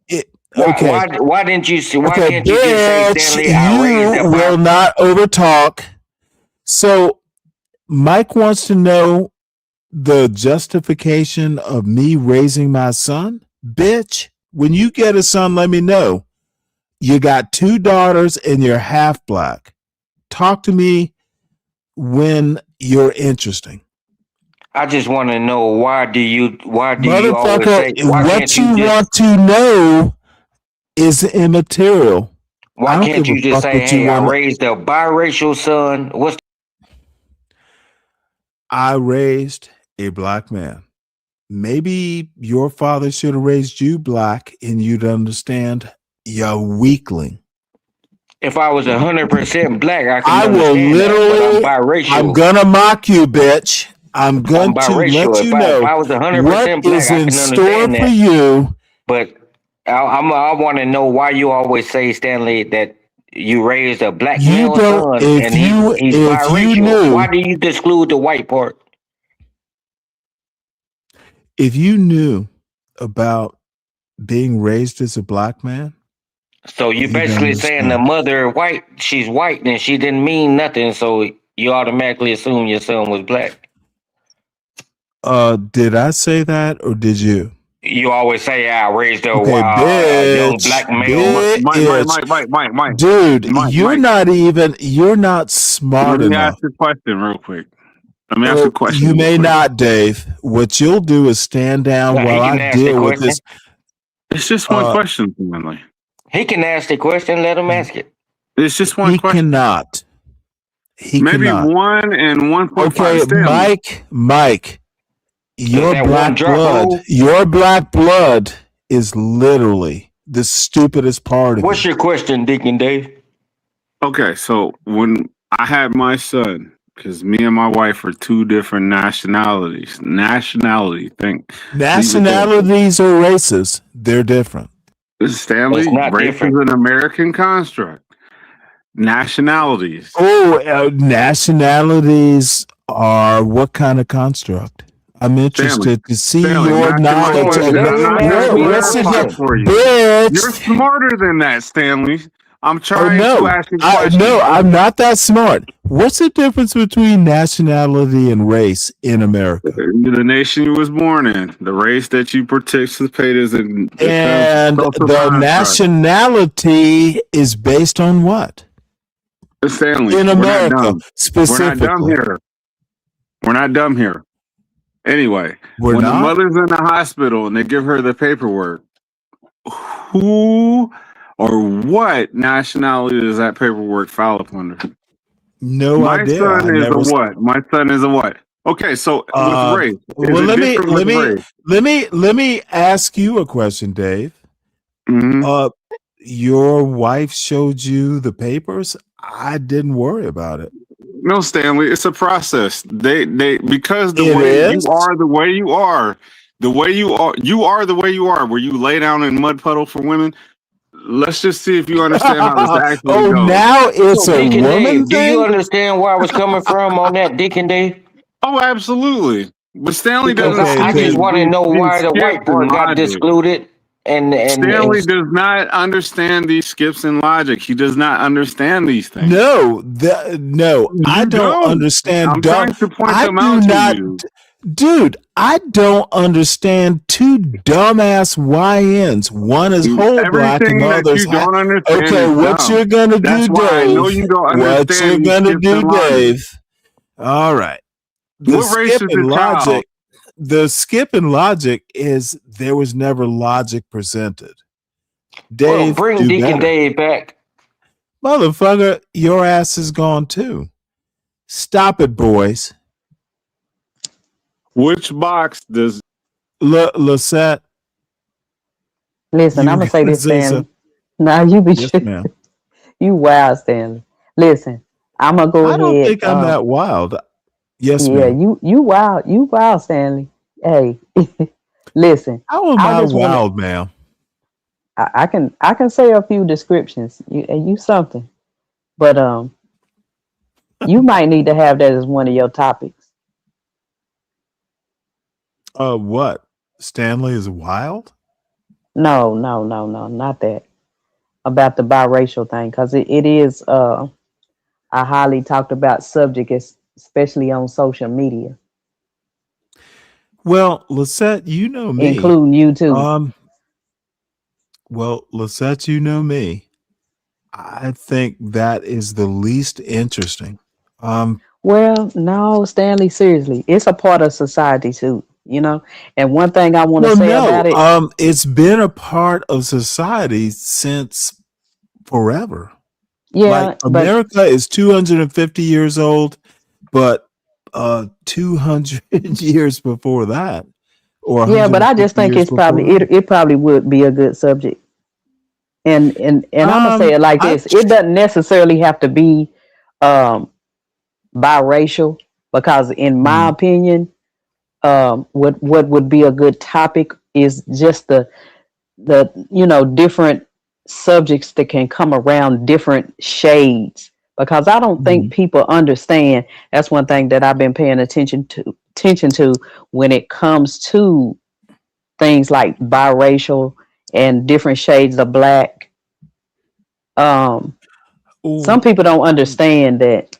Okay. Why didn't you? Why Okay, can't you just say, bitch, Stanley, I raised you a will not overtalk. So Mike wants to know the justification of me raising my son. Bitch, when you get a son, let me know. You got 2 daughters and you're half black. Talk to me when you're interesting. I just want to know why do you always Motherfucker, say why what can't you you just want to know is immaterial. I why don't can't give a you just fuck say, what you hey, I want. raised a biracial son? I raised a black man. Maybe your father should have raised you black and you'd understand you're weakling. If I was 100% black, I can I will understand that, but I'm biracial. I'm gonna mock you, bitch. I'm going to biracial. let If you know I was 100% what black, is I in can store understand for that. you. But I want to know why you always say, Stanley, that you raised a black You male don't. son If and you he's if you biracial. Why knew do you exclude the white part? if you knew about being raised as a black man, So you're you'd basically saying the understand. mother white, she's white, and she didn't mean nothing, so you automatically assume your son was black. Did I say that or did you? You always say, I raised a young Bitch, black male. Mike. Dude, you're Mike. you're not smart Let me ask enough. you a question real quick. Let me ask you a question You real may quick. not, Dave. What you'll do is stand down Yeah, he while I can ask the deal with question. this. It's just one question, Stanley. He can ask the question. Let him ask it. It's just one He question. cannot. He Maybe cannot. 1 and 1.5. Okay, Stanley. Mike, your that one black drop blood, rule? your black blood is literally the stupidest part of What's you. your question, Deacon Dave? Okay, so when I had my son, Because me and my wife are two different nationalities. Think. Nationalities or races, they're different. Stanley, It's not race different. is an American construct. Nationalities. Oh, nationalities are what kind of construct? I'm interested to see your knowledge. I'm not trying to clarify for you. You're smarter than that, Stanley. I'm trying to ask you questions. No, I'm not that smart. What's the difference between nationality and race in America? The nation you was born in, the race that you participate as in, And the nationality is based on what? Stanley, in America, specifically. We're not dumb here. Anyway, when the mother's in the hospital and they give her the paperwork, who or what nationality does that paperwork file up under? No idea. My son is a what? My son is a what? Okay, so with race. Well, let me ask you a question, Dave. Your wife showed you the papers. I didn't worry about it. No, Stanley, it's a process. They because the way you are the way you are, the way you are the way you are, where you lay down in mud puddle for women. Let's just see if you understand how this actually goes. Now it's So, a Deacon woman Dave, do thing? you understand where I was coming from on that, Deacon Dave? Oh, absolutely. But Stanley Because doesn't. I just want to know why the white part got excluded. Stanley does not understand these skips in logic. He does not understand these things. No, I don't understand. I'm trying to point them out to you. Dude, I don't understand two dumbass YNs. One is whole black and the other's you don't understand. Okay, what dumb. you're gonna do, That's Dave? why I know you don't What you're understand. gonna do, Dave? All right. What race is the child? The skip in logic is there was never logic presented. Dave, bring do Deacon better. Dave back. Motherfucker, your ass is gone too. Stop it, boys. Which box does Lisette? Listen, I'm gonna say this, Stanley. Now you be Yes, ma'am. you wild, Stanley. Listen, I'm gonna go I ahead. don't think I'm that wild. Yes, yeah, ma'am. you wild, Stanley. Hey, listen. How am I wild, ma'am? I can say a few descriptions. You something, but you might need to have that as one of your topics. What? Stanley is wild? No, not that. About the biracial thing, because it is a highly talked about subject, especially on social media. Well, Lisette, you know me. Including you too. Well, Lisette, you know me. I think that is the least interesting. Well, no, Stanley, seriously. It's a part of society too, you know? And one thing I want to say about it. It's been a part of society since forever. Yeah. Like America is 250 years old, but 200 years before that. Or yeah, but I just think it's probably it probably would be a good subject. And I'm gonna say it like this. It doesn't necessarily have to be biracial, because in my opinion, what would be a good topic is just the different subjects that can come around different shades, because I don't think people understand. That's one thing that I've been paying attention to when it comes to things like biracial and different shades of black. Some people don't understand that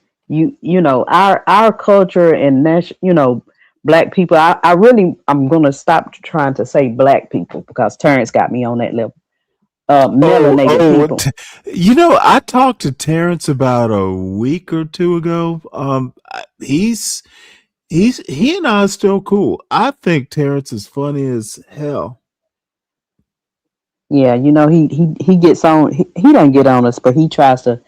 our culture and black people. I'm gonna stop trying to say black people, because Terrence got me on that level. Melanated people. I talked to Terrence about a week or two ago. He and I are still cool. I think Terrence is funny as hell. Yeah, he gets on. He doesn't get on us, but he tries to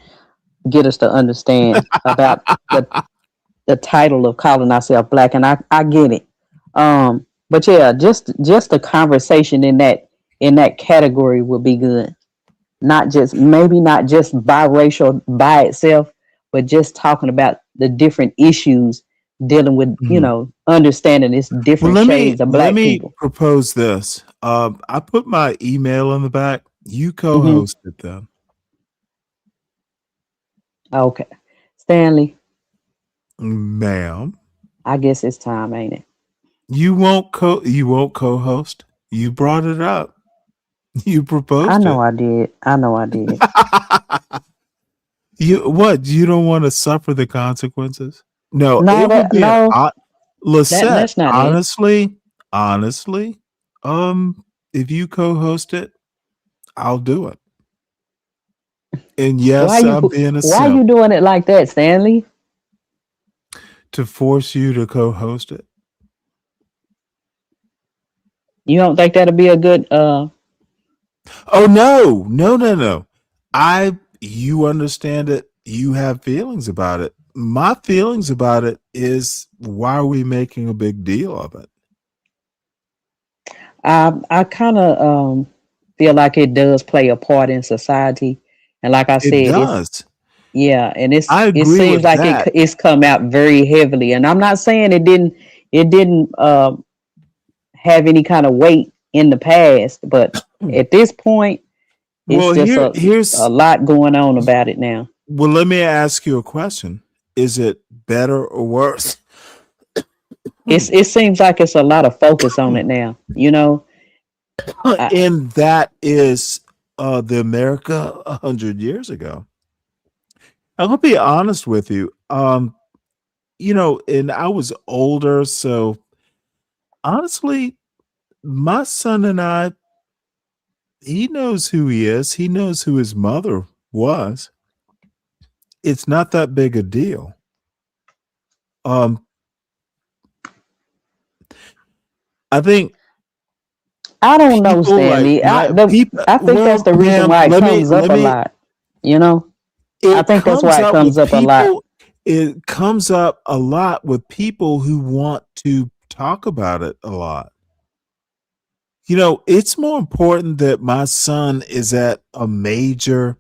get us to understand about the title of calling ourselves black, and I get it. But yeah, just a conversation in that category would be good. Maybe not just biracial by itself, but just talking about the different issues dealing with, understanding it's Well, different shades of let black me people. propose this. I put my email in the back. You co-hosted them. Okay. Stanley, Ma'am. I guess it's time, ain't it? You won't co-host. You brought it up. You I proposed know it. I did. I know I did. You don't want to suffer the consequences? No, No, it would be Lisette, that's not it. honestly, if you co-host it, I'll do it. And yes, I'm being a Why simp you doing it like that, Stanley? to force you to co-host it. You don't think that'll be a good Oh no. You understand it. You have feelings about it. My feelings about it is, why are we making a big deal of it? I kind of feel like it does play a part in society, and like I It said, does. and I it agree seems with like that. it's come out very heavily. And I'm not saying it didn't have any kind of weight in the past, but at this point, it's Well, just here's a lot going on about it now. well, let me ask you a question. Is it better or worse? It seems like it's a lot of focus on it now. And that is the America 100 years ago. I'm gonna be honest with you. And I was older, so honestly, my son and I, he knows who he is. He knows who his mother was. It's not that big a deal. I think I don't know, people Stanley. I think that's well, the reason ma'am, why it comes up a lot. I it think that's comes why it up comes with up a lot. people. It comes up a lot with people who want to talk about it a lot. It's more important that my son is at a major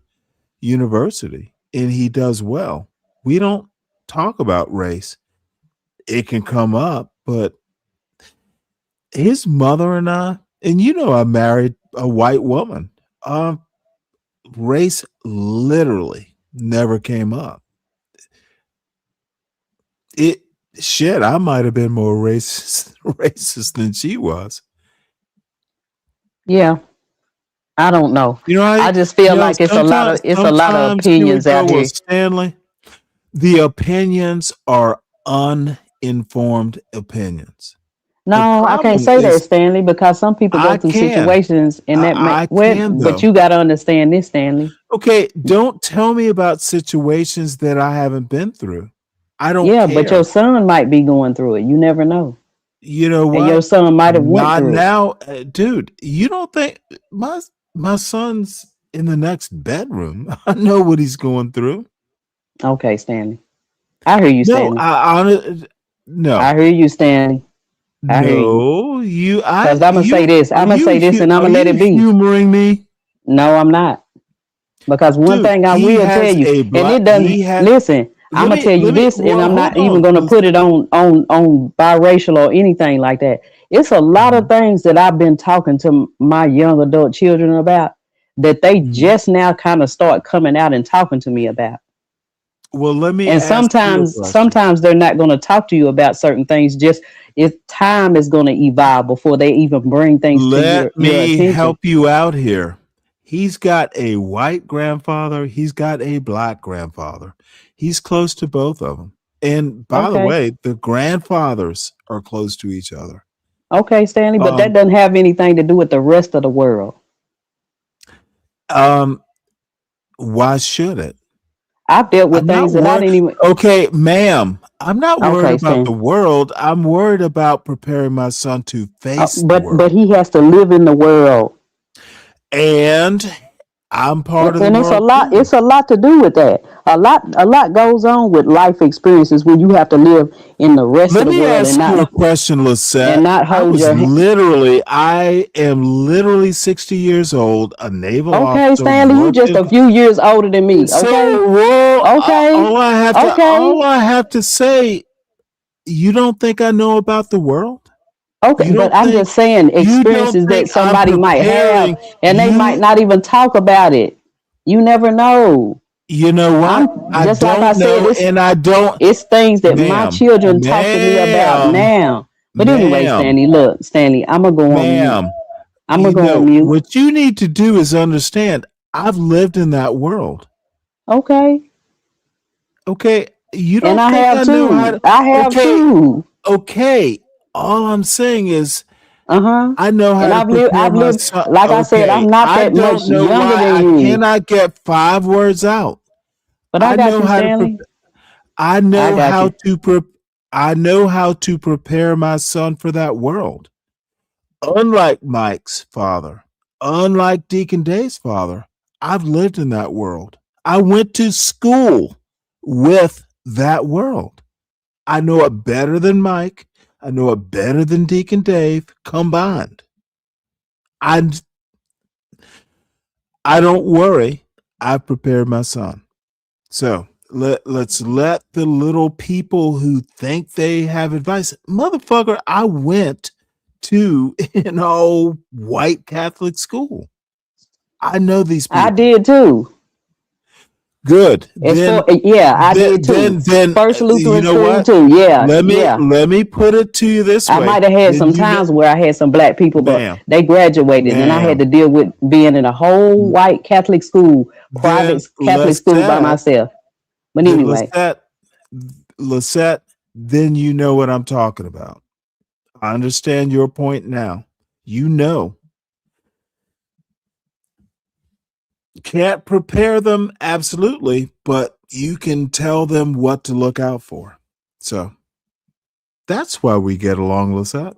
university and he does well. We don't talk about race. It can come up, but his mother and I married a white woman. Race literally never came up. I might have been more racist than she was. Yeah, I don't know. I just feel like it's a lot of sometimes you opinions would go, out well, here. Stanley, the opinions are uninformed opinions. The No, I can't problem say that, is, Stanley, because some people go I through can. situations and I can, but though. you got to understand this, Stanley. Okay, don't tell me about situations that I haven't been through. I don't Yeah, but your care. son might be going through it. You never know. You know And your what? son might have went Not through it. now, dude. You don't think my son's in the next bedroom? I know what he's going through. Okay, Stanley. I hear you, No, Stanley. no, I hear you, Stanley. I hear you. no. Because I'm gonna say this. I'm gonna say this, and I'm Are gonna let you it be. humoring me? No, I'm not. Because one Dude, thing I he will tell has you, a and it He doesn't has. listen. I'm gonna tell you this, and Well, I'm hold not even on. gonna put it on biracial or anything like that. It's a lot of things that I've been talking to my young adult children about that they just now kind of start coming out and talking to me about. Well, let me And ask you a question. sometimes they're not going to talk to you about certain things. Just if time is going to evolve before they even bring things to your Let me attention. help you out here. He's got a white grandfather. He's got a black grandfather. He's close to both of them. And by the Okay. way, the grandfathers are close to each other. Okay, Stanley, but that doesn't have anything to do with the rest of the world. Why should it? I've dealt with I'm not things that I worried. didn't even. Okay, ma'am, I'm not worried Okay, about Stanley. the world. I'm worried about preparing my son to face the But world. he has to live in the world. And I'm part of the And it's a world lot. too. It's a lot to do with that. A lot goes on with life experiences when you have to live in the rest Let of the me world ask you a question, Lisette. hold your. I am literally 60 years old, a naval Okay, officer Stanley, you just working. a few years older than me. Okay, So, well, okay, okay, all I have to say, you don't think I know about the world? okay. You But don't I'm think just saying you don't experiences that think I'm somebody might have, preparing and they might you? not even talk about it. You never know. You know what? I'm I just like I don't said. know, and I don't, It's things that my ma'am, children talk to me about ma'am, now. But anyway, ma'am, Stanley, look, Stanley, I'm gonna go on mute. ma'am. I'm gonna go on mute. What you need to do is understand. I've lived in that world. Okay. Okay, you And don't I think have I know how too. to? I have Okay, too. okay. All I'm saying is Uh-huh. I know how And to prepare I've my lived, son. like I said, Okay, I'm not I that much don't know younger why than I you. cannot get 5 words out. But I I got know you, how to Stanley. I I know got how you. to I know how to prepare my son for that world. Unlike Mike's father, unlike Deacon Dave's father, I've lived in that world. I went to school with that world. I know it better than Mike. I know it better than Deacon Dave combined. I I don't worry. I've prepared my son. So let's let the little people who think they have advice. Motherfucker, I went to an all white Catholic school. I know these I people. did too. Good. Yeah, I did too. First You Lutheran know school what? too. Yeah, Let yeah. me put it to you this I way. might have had Then some you know, times where I had some black people, but ma'am, they graduated, and I had ma'am. to deal with being in a whole white Catholic school, Then private Catholic school by myself. But then anyway, Lisette, then you know what I'm talking about. I understand your point now. You know. Can't prepare them absolutely, but you can tell them what to look out for. So that's why we get along, Lisette.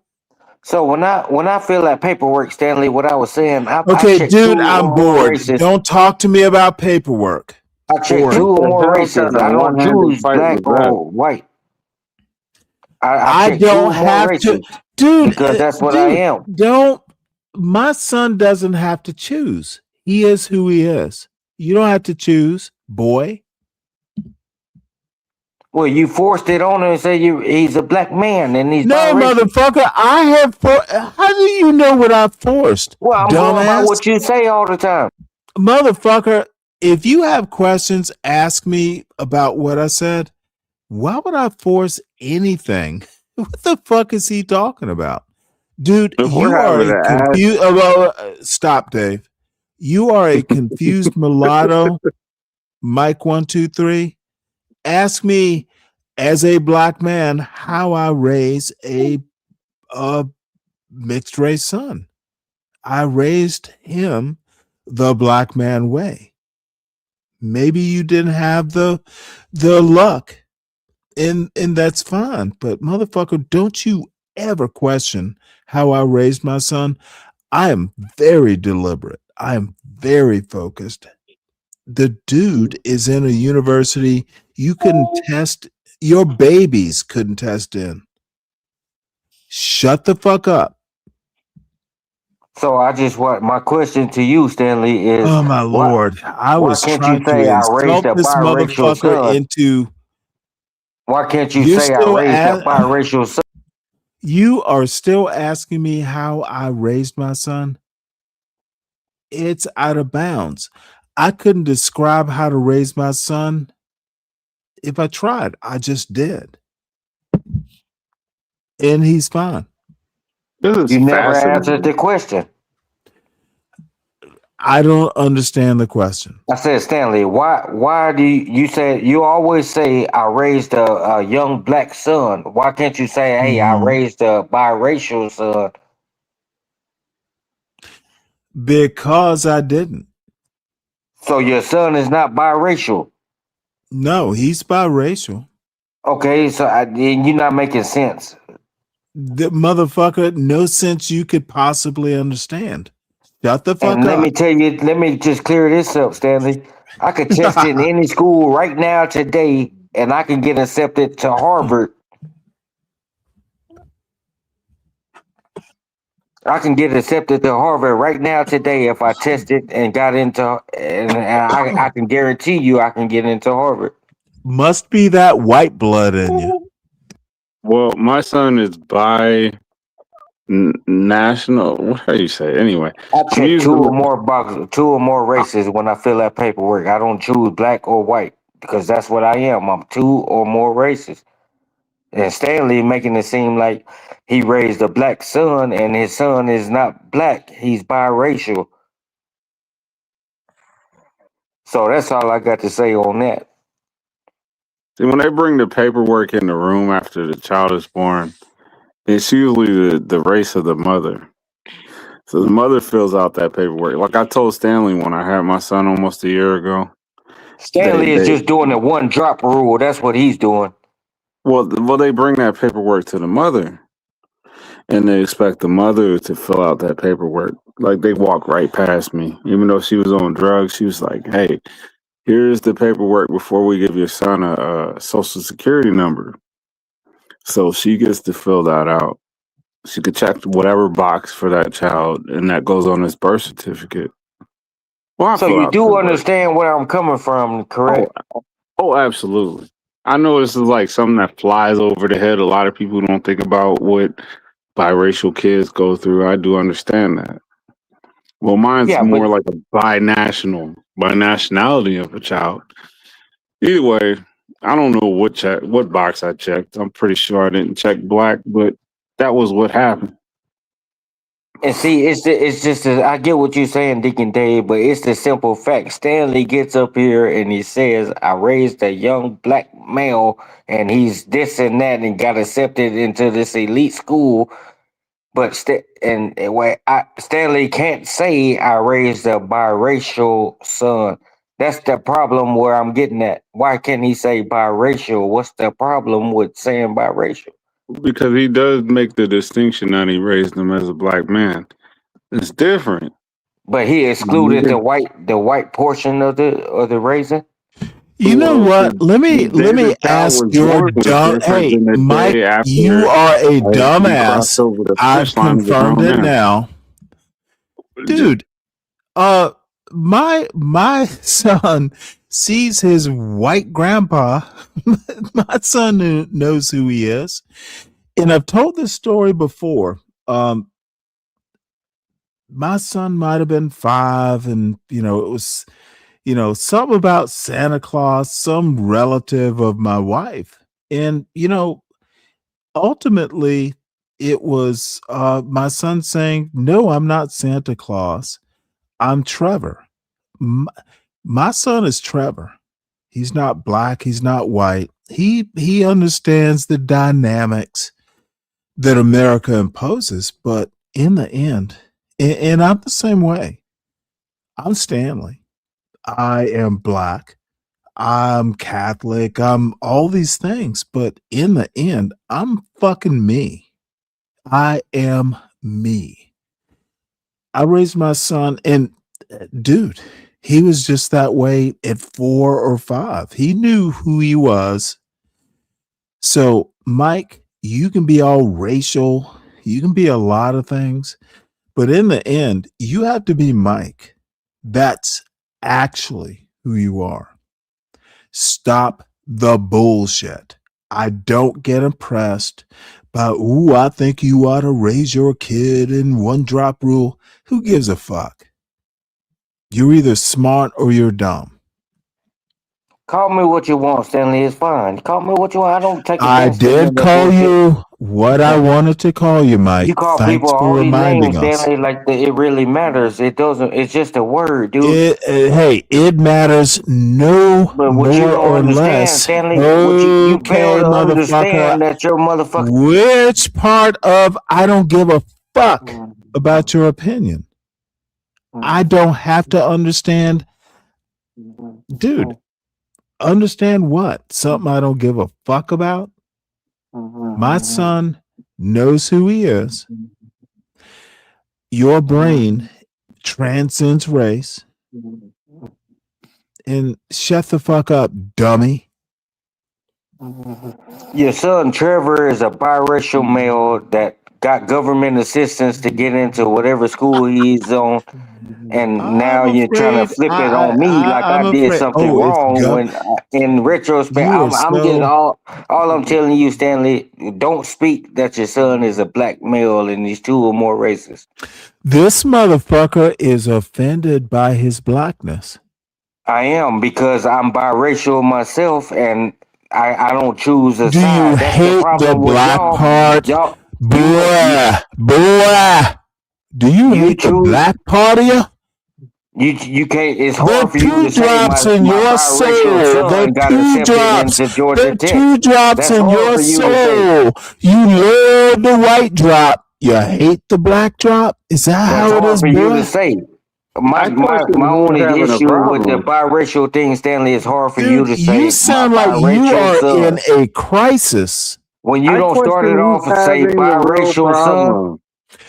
So when I fill out paperwork, Stanley, what I was saying, I Okay, checked two dude, I'm or more bored. races. Don't talk to me about paperwork. I checked Boring. two or What the more hell races. kind of I don't one-handed choose fight black was that? or white. I I checked two don't or more have to, races because dude. that's what I Dude, am. don't. My son doesn't have to choose. He is who he is. You don't have to choose, boy. Well, you forced it on him and say he's a black man and he's No, biracial. motherfucker. I have. How do you know what I forced, Well, I'm going by dumbass? what you say all the time. Motherfucker, if you have questions, ask me about what I said. Why would I force anything? What the fuck is he talking about? Dude, If we're you are having a an ass, confused. Stop, Dave. You are a confused mulatto. Mike 123. Ask me, as a black man, how I raise a mixed race son. I raised him the black man way. Maybe you didn't have the luck, and that's fine. But motherfucker, don't you ever question how I raised my son. I am very deliberate. I am very focused. The dude is in a university you couldn't test, your babies couldn't test in. Shut the fuck up. So I just want my question to you, Stanley, is Oh my lord. I why was can't you trying to say I raised insult a this biracial motherfucker son? into. Why can't you You're say I still raised a biracial son? You are still asking me how I raised my son? It's out of bounds. I couldn't describe how to raise my son if I tried. I just did. And he's fine. this is You never answered fascinating. the question. I don't understand the question. I said, Stanley, why do you say you always say I raised a young black son? Why can't you say, hey, I Mhm. raised a biracial son? Because I didn't. So your son is not biracial. No, he's biracial. Okay, so then you're not making sense. The motherfucker, no sense you could possibly understand. Shut the fuck And let up. me tell you, let me just clear this up, Stanley. I could test it in any school right now today, and I can get accepted to Harvard. I can get accepted to Harvard right now today if I test it and got into, and I can guarantee you I can get into Harvard. Must be that white blood in you. Well, my son is national. What do you say? Anyway, I I'm check two using. or more boxes, 2 or more races when I fill out paperwork. I don't choose black or white because that's what I am. I'm 2 or more races. And Stanley making it seem like he raised a black son and his son is not black. He's biracial. So that's all I got to say on that. See, when they bring the paperwork in the room after the child is born, it's usually the race of the mother. So the mother fills out that paperwork. Like I told Stanley when I had my son almost a year ago. Stanley is just doing the 1 drop rule. That's what he's doing. Well, they bring that paperwork to the mother, and they expect the mother to fill out that paperwork. Like they walk right past me, even though she was on drugs. She was like, "Hey, here's the paperwork before we give your son a social security number." So she gets to fill that out. She could check whatever box for that child, and that goes on his birth certificate. Well, I So fill you out do paperwork. understand where I'm coming from, correct? Oh, absolutely. I know this is like something that flies over the head. A lot of people don't think about what biracial kids go through. I do understand that. Well, mine's Yeah, more but like a binationality of a child. Either way, I don't know what box I checked. I'm pretty sure I didn't check black, but that was what happened. and see, it's just I get what you're saying, Deacon Dave, but it's the simple fact. Stanley gets up here and he says, "I raised a young black male, and he's this and that, and got accepted into this elite school." But Stanley can't say I raised a biracial son. That's the problem where I'm getting at. Why can't he say biracial? What's the problem with saying biracial? Because he does make the distinction that he raised him as a black man. It's different. But he excluded the white portion of the raising. You know Well, what? Let me the child ask was your born is dumb. different Hey, than the Mike, day after you are a he crossed dumbass. over the I've finish line as a confirmed grown it man. now, dude. My son sees his white grandpa. My son knows who he is, and I've told this story before. My son might have been 5, and it was something about Santa Claus, some relative of my wife, and ultimately it was my son saying, "No, I'm not Santa Claus. I'm Trevor." My son is Trevor. He's not black. He's not white. He understands the dynamics that America imposes, but in the end, and I'm the same way. I'm Stanley. I am black. I'm Catholic. I'm all these things, but in the end, I'm fucking me. I am me. I raised my son, and dude, he was just that way at 4 or 5. He knew who he was. So, Mike, you can be all racial, you can be a lot of things, but in the end, you have to be Mike. That's actually who you are. Stop the bullshit. I don't get impressed by, ooh, I think you ought to raise your kid in 1 drop rule. Who gives a fuck? You're either smart or you're dumb. Call me what you want, Stanley. It's fine. Call me what you want. I don't take I offense to none of did that call bullshit. you what I wanted to call you, Mike. You call Thanks people for all these reminding names, us. Stanley, like it really matters. It doesn't. It's just a word, dude. Hey, it matters no But what you more don't or understand, less. Stanley, what you fail Okay, to motherfucker. understand that your motherfucker. Which part of I don't give a fuck about your opinion? I don't have to understand. Dude, understand what? Something I don't give a fuck about? My son knows who he is. Your brain transcends race. And shut the fuck up, dummy. Your son Trevor is a biracial male that got government assistance to get into whatever school he's on, and now you're trying to flip it on me like I I'm did afraid. something Oh, it's wrong. When in retrospect, You are I'm just so. all I'm telling you, Stanley, don't speak that your son is a black male and he's two or more races. This motherfucker is offended by his blackness. I am, because I'm biracial myself and I don't choose a Do you side. That's the hate the problem with black y'all. part? Y'all, Boy. Do you hate the black part of you? You can't. It's The hard for you two to say drops my in your biracial soul. son The got two accepted drops. into Georgia The Tech. two drops That's in hard your for you to say. soul. You love the white drop. You hate the black drop. Is that That's how it hard is, for you boy? to say. My I question only who's having a issue with the problem. biracial thing, Stanley, is hard for you Dude, to say you my sound like you biracial are son. in a crisis. When you I don't start question it who's off and say having the real biracial son, problem.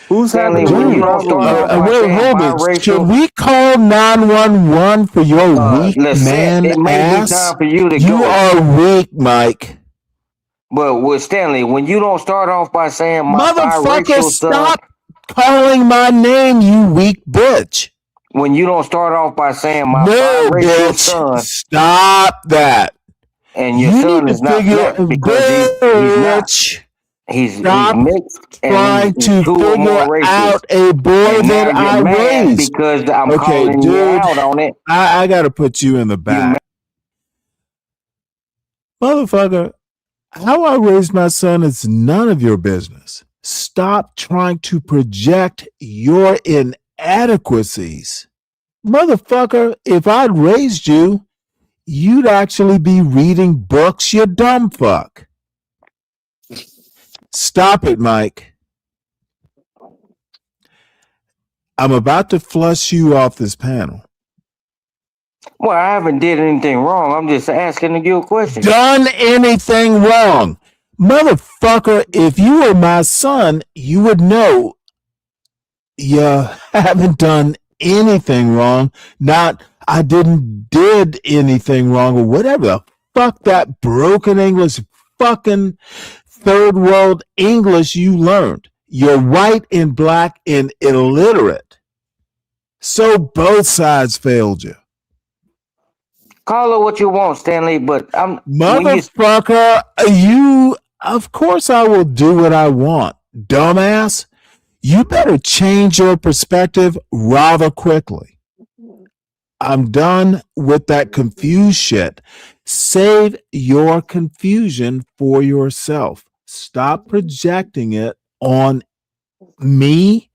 Who's Stanley, having the when real you don't problem start off here? by Wait, saying hold it. Should biracial, we call 911 for your weak Lisette, man it may be ass? time for you to You go. are weak, Mike. But with Stanley, when you don't start off by saying my Motherfucker, biracial son, stop calling my name, you weak bitch. when you don't start off by saying my No, biracial bitch. son, Stop that. and your You son need is to not figure, black because he's not. bitch. He's Stop mixed and trying he's to two or figure more races. out a boy And now that you're I mad raised. because I'm Okay, calling you dude. out on it. I got to put you in the back. Motherfucker, how I raised my son is none of your business. Stop trying to project your inadequacies. Motherfucker, if I'd raised you, you'd actually be reading books, you dumb fuck. Stop it, Mike. I'm about to flush you off this panel. Well, I haven't did anything wrong. I'm just asking you a question. Done anything wrong? Motherfucker, if you were my son, you would know you haven't done anything wrong. Not, I did anything wrong or whatever the fuck that broken English, fucking third world English you learned. You're white and black and illiterate. So both sides failed you. Call it what you want, Stanley, but Motherfucker, you, of course I will do what I want. Dumbass, you better change your perspective rather quickly. I'm done with that confused shit. Save your confusion for yourself. Stop projecting it on me.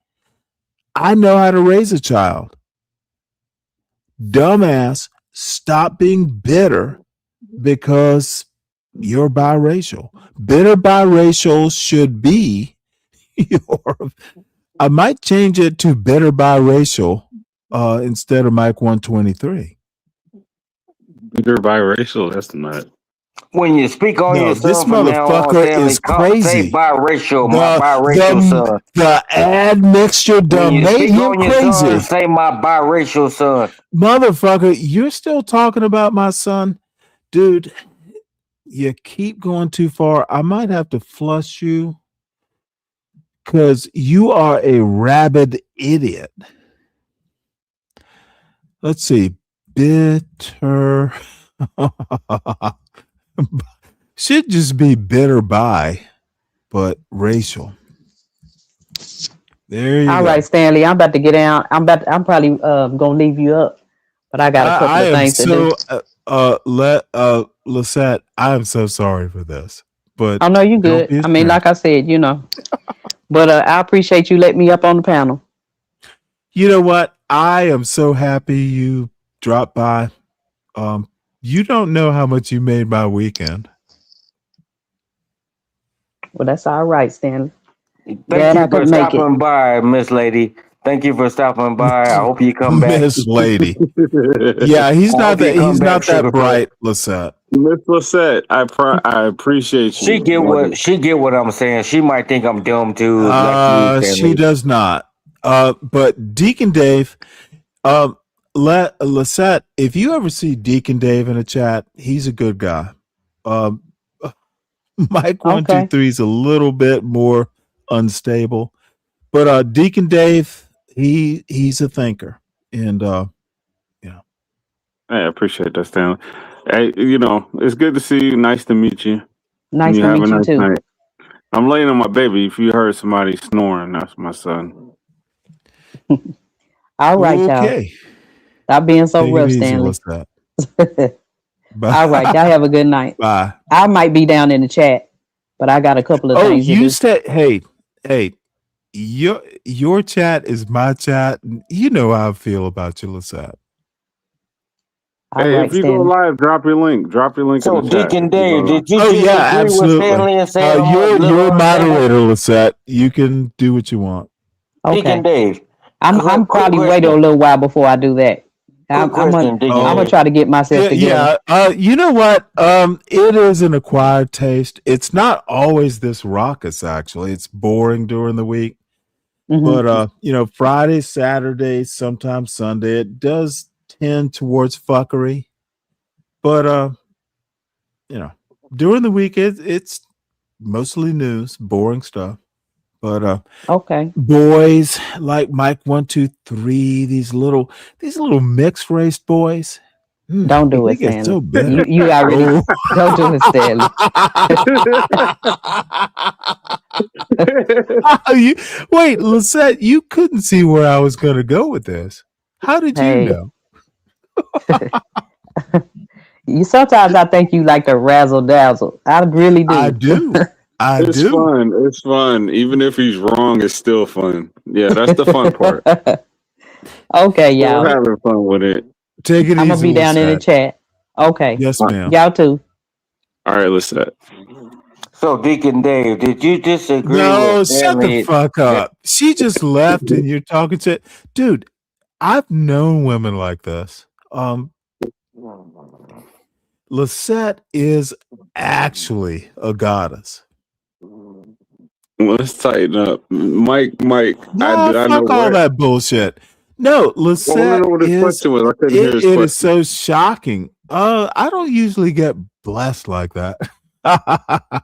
I know how to raise a child. Dumbass, stop being bitter because you're biracial. Bitter biracial should be your. I might change it to bitter biracial instead of Mike 123. Bitter biracial, that's not. when you speak on No, your this son from now on, motherfucker Stanley, is say crazy. biracial, my biracial son. The admixture When done you made speak him on your son, crazy. say my biracial son. Motherfucker, you're still talking about my son? Dude, you keep going too far. I might have to flush you because you are a rabid idiot. Let's see. Bitter. Should just be bitter by, but racial. There you All go. right, Stanley. I'm about to get down. I'm probably gonna leave you up, but I got a couple I of am things to do. so Lisette, I am so sorry for this. But Oh no, you don't good. be I mean, ashamed. like I said, But I appreciate you letting me up on the panel. You know what? I am so happy you dropped by. You don't know how much you made my weekend. Well, that's all right, Stanley. Thank Glad I you for could make it. stopping by, Miss Lady. Thank you for stopping by. I hope you come back. Miss Lady. Yeah, he's I not hope you that come he's back, not that Sugarfoot. bright, Lisette. Miss Lisette, I appreciate you. She get what I'm saying. She might think I'm dumb too, like you, She Stanley. does not. But Deacon Dave, Lisette, if you ever see Deacon Dave in a chat, he's a good guy. Mike 123 is a little bit more unstable, but Deacon Dave, he's a thinker, and I appreciate that, Stanley. Hey, it's good to see you. Nice to meet you. Nice You to have meet a you nice too. night. I'm laying on my baby. If you heard somebody snoring, that's my son. All right, y'all. okay. Stop being so Take it rough, easy, Stanley. Lisette. All right, y'all have a good night. Bye. I might be down in the chat, but I got a couple of Oh, things to you do. said, hey, your chat is my chat. And you know how I feel about you, Lisette. All Hey, right, if you go Stanley. live, drop your link. Drop your link in So, the chat. Deacon if you go Dave, live. did you Oh just yeah, agree with absolutely. Stanley and say I'm a You're little a unstable? moderator, Lisette. You can do what you want. Deacon Okay. Dave, I'm quick probably waiting a question. little while before I do that. Quick question, Deacon I'm gonna Dave. try to get myself together. Yeah. You know what? It is an acquired taste. It's not always this raucous. Actually, it's boring during the week. But Friday, Saturday, sometimes Sunday, it does tend towards fuckery. But during the week, it's mostly news, boring stuff. But Okay. boys like Mike 123, these little mixed race boys. Don't do They it, get Stanley. so bitter. You already don't do it, Stanley. Wait, Lisette, you couldn't see where I was going to go with this. How did you Hey. know? You sometimes I think you like to razzle dazzle. I really do. I do. It's fun. It's fun. Even if he's wrong, it's still fun. Yeah, that's the fun part. Okay, Still y'all. having fun with it. Take it I'm gonna easy, be down in the Lisette. chat. Okay. Yes, ma'am. Y'all too. All right, Lisette. So, Deacon Dave, did you disagree No, with shut the Stanley? fuck up. She just left and you're talking to dude. I've known women like this. Lisette is actually a goddess. Let's tighten up. Mike, No, I know fuck all where. that bullshit. No, Well, I Lisette know what his is question was. I couldn't hear his it question. is so shocking. I don't usually get blessed like that. I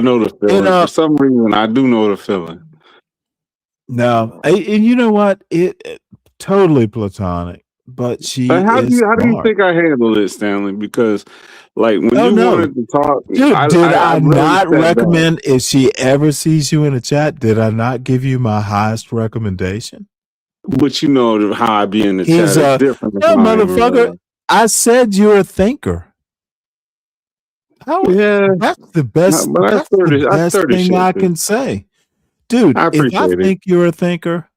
know the feeling. For some reason, I do know the feeling. No, and you know what? It totally platonic, but she How do is you smart. think I handled it, Stanley? Because when you wanted to talk, Dude, did I really not sat down. recommend if she ever sees you in a chat? Did I not give you my highest recommendation? But you know how I be in the chat. Is It's different. no motherfucker. I said you're a thinker. Yeah, that's the best. But That's the best thing I can say, dude. I If I appreciate it. think you're a thinker,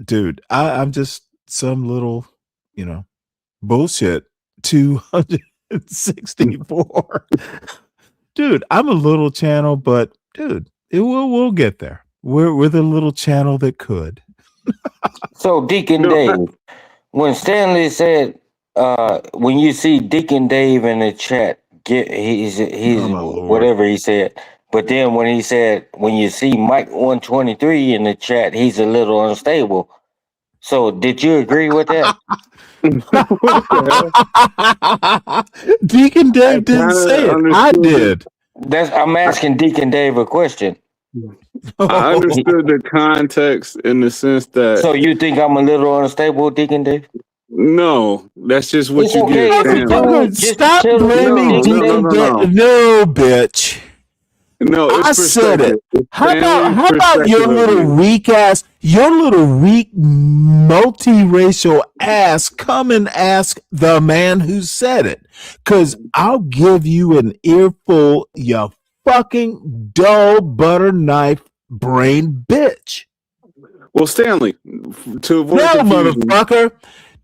dude, I'm just some little, bullshit. 264, dude. I'm a little channel, but dude, we'll get there. We're the little channel that could. So, Deacon Dave, when Stanley said, when you see Deacon Dave in the chat, he's whatever he said. But then when he said, when you see Mike 123 in the chat, he's a little unstable. So, did you agree with that? Deacon Dave didn't say it. I did. I'm asking Deacon Dave a question. I understood the context in the sense that. So you think I'm a little unstable, Deacon Dave? No, that's just what It's you okay get. if you Stanley. do. Just Stop tell blaming Deacon Dave. No, bitch. No, it's I said it. perspective. How about perspective your of little you. weak ass, your little weak multiracial ass come and ask the man who said it? Because I'll give you an earful, you fucking dull butter knife brain bitch. Well, Stanley, to avoid No, confusion, motherfucker.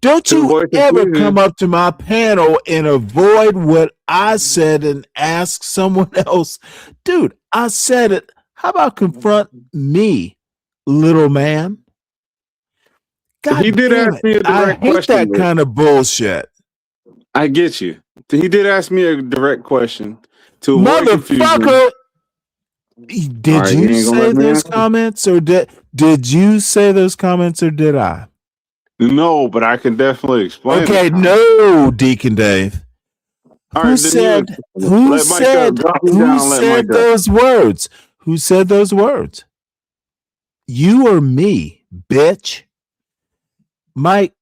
Don't you ever come up to my panel and avoid what I said and ask someone else. Dude, I said it. How about confront me, little man? God he did damn ask it. me a I direct hate question. that kind of bullshit. I get you. He did ask me a direct question to avoid confusion. Motherfucker, All Did right, you you ain't gonna say let me those answer? comments, or did you say those comments, or did I? No, but I can definitely explain the Okay, comment. no, Deacon Dave. All Who right, then you said? explain it. Who Let Mike up. said? Calm Who down. Let Mike said up. those words? Who said those words? You or me, bitch? Mike,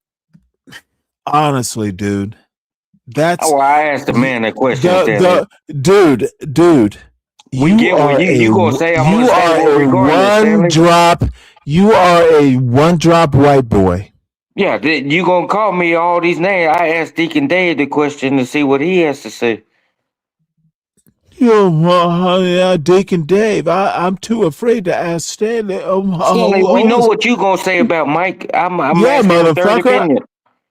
honestly, dude, that's Oh, I asked the man that question, Stanley. dude. We You get what are you gonna say. I'm gonna you say are what a regardless, one Stanley. drop. You are a one drop white boy. Yeah, you gonna call me all these names? I asked Deacon Dave the question to see what he has to say. Yeah, Deacon Dave. I'm too afraid to ask Stanley. Stanley, we know what you gonna say about Mike. I'm Yeah, asking a third motherfucker. opinion.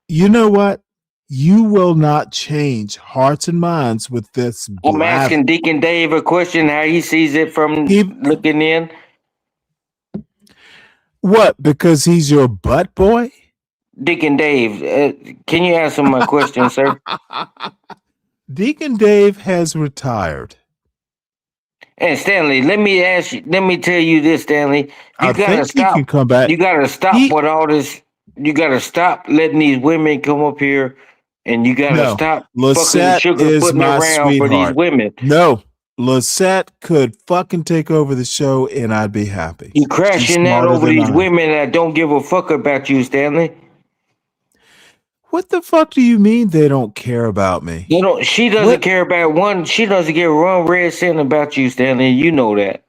You know what? You will not change hearts and minds with this I'm blather. asking Deacon Dave a question, how he sees it from looking in. What? Because he's your butt boy? Deacon Dave, can you answer my question, sir? Deacon Dave has retired. And Stanley, let me tell you this, Stanley. You I gotta think he stop. can come back. You gotta stop with all this. You gotta stop letting these women come up here, and you gotta No, stop fucking Lisette sugar is putting my around for these sweetheart. women. No, Lisette could fucking take over the show and I'd be happy. You She's crashing out smarter over than these I. women that don't give a fuck about you, Stanley. What the fuck do you mean they don't care about me? You know, she doesn't care about one. She doesn't give one red cent about you, Stanley. You know that.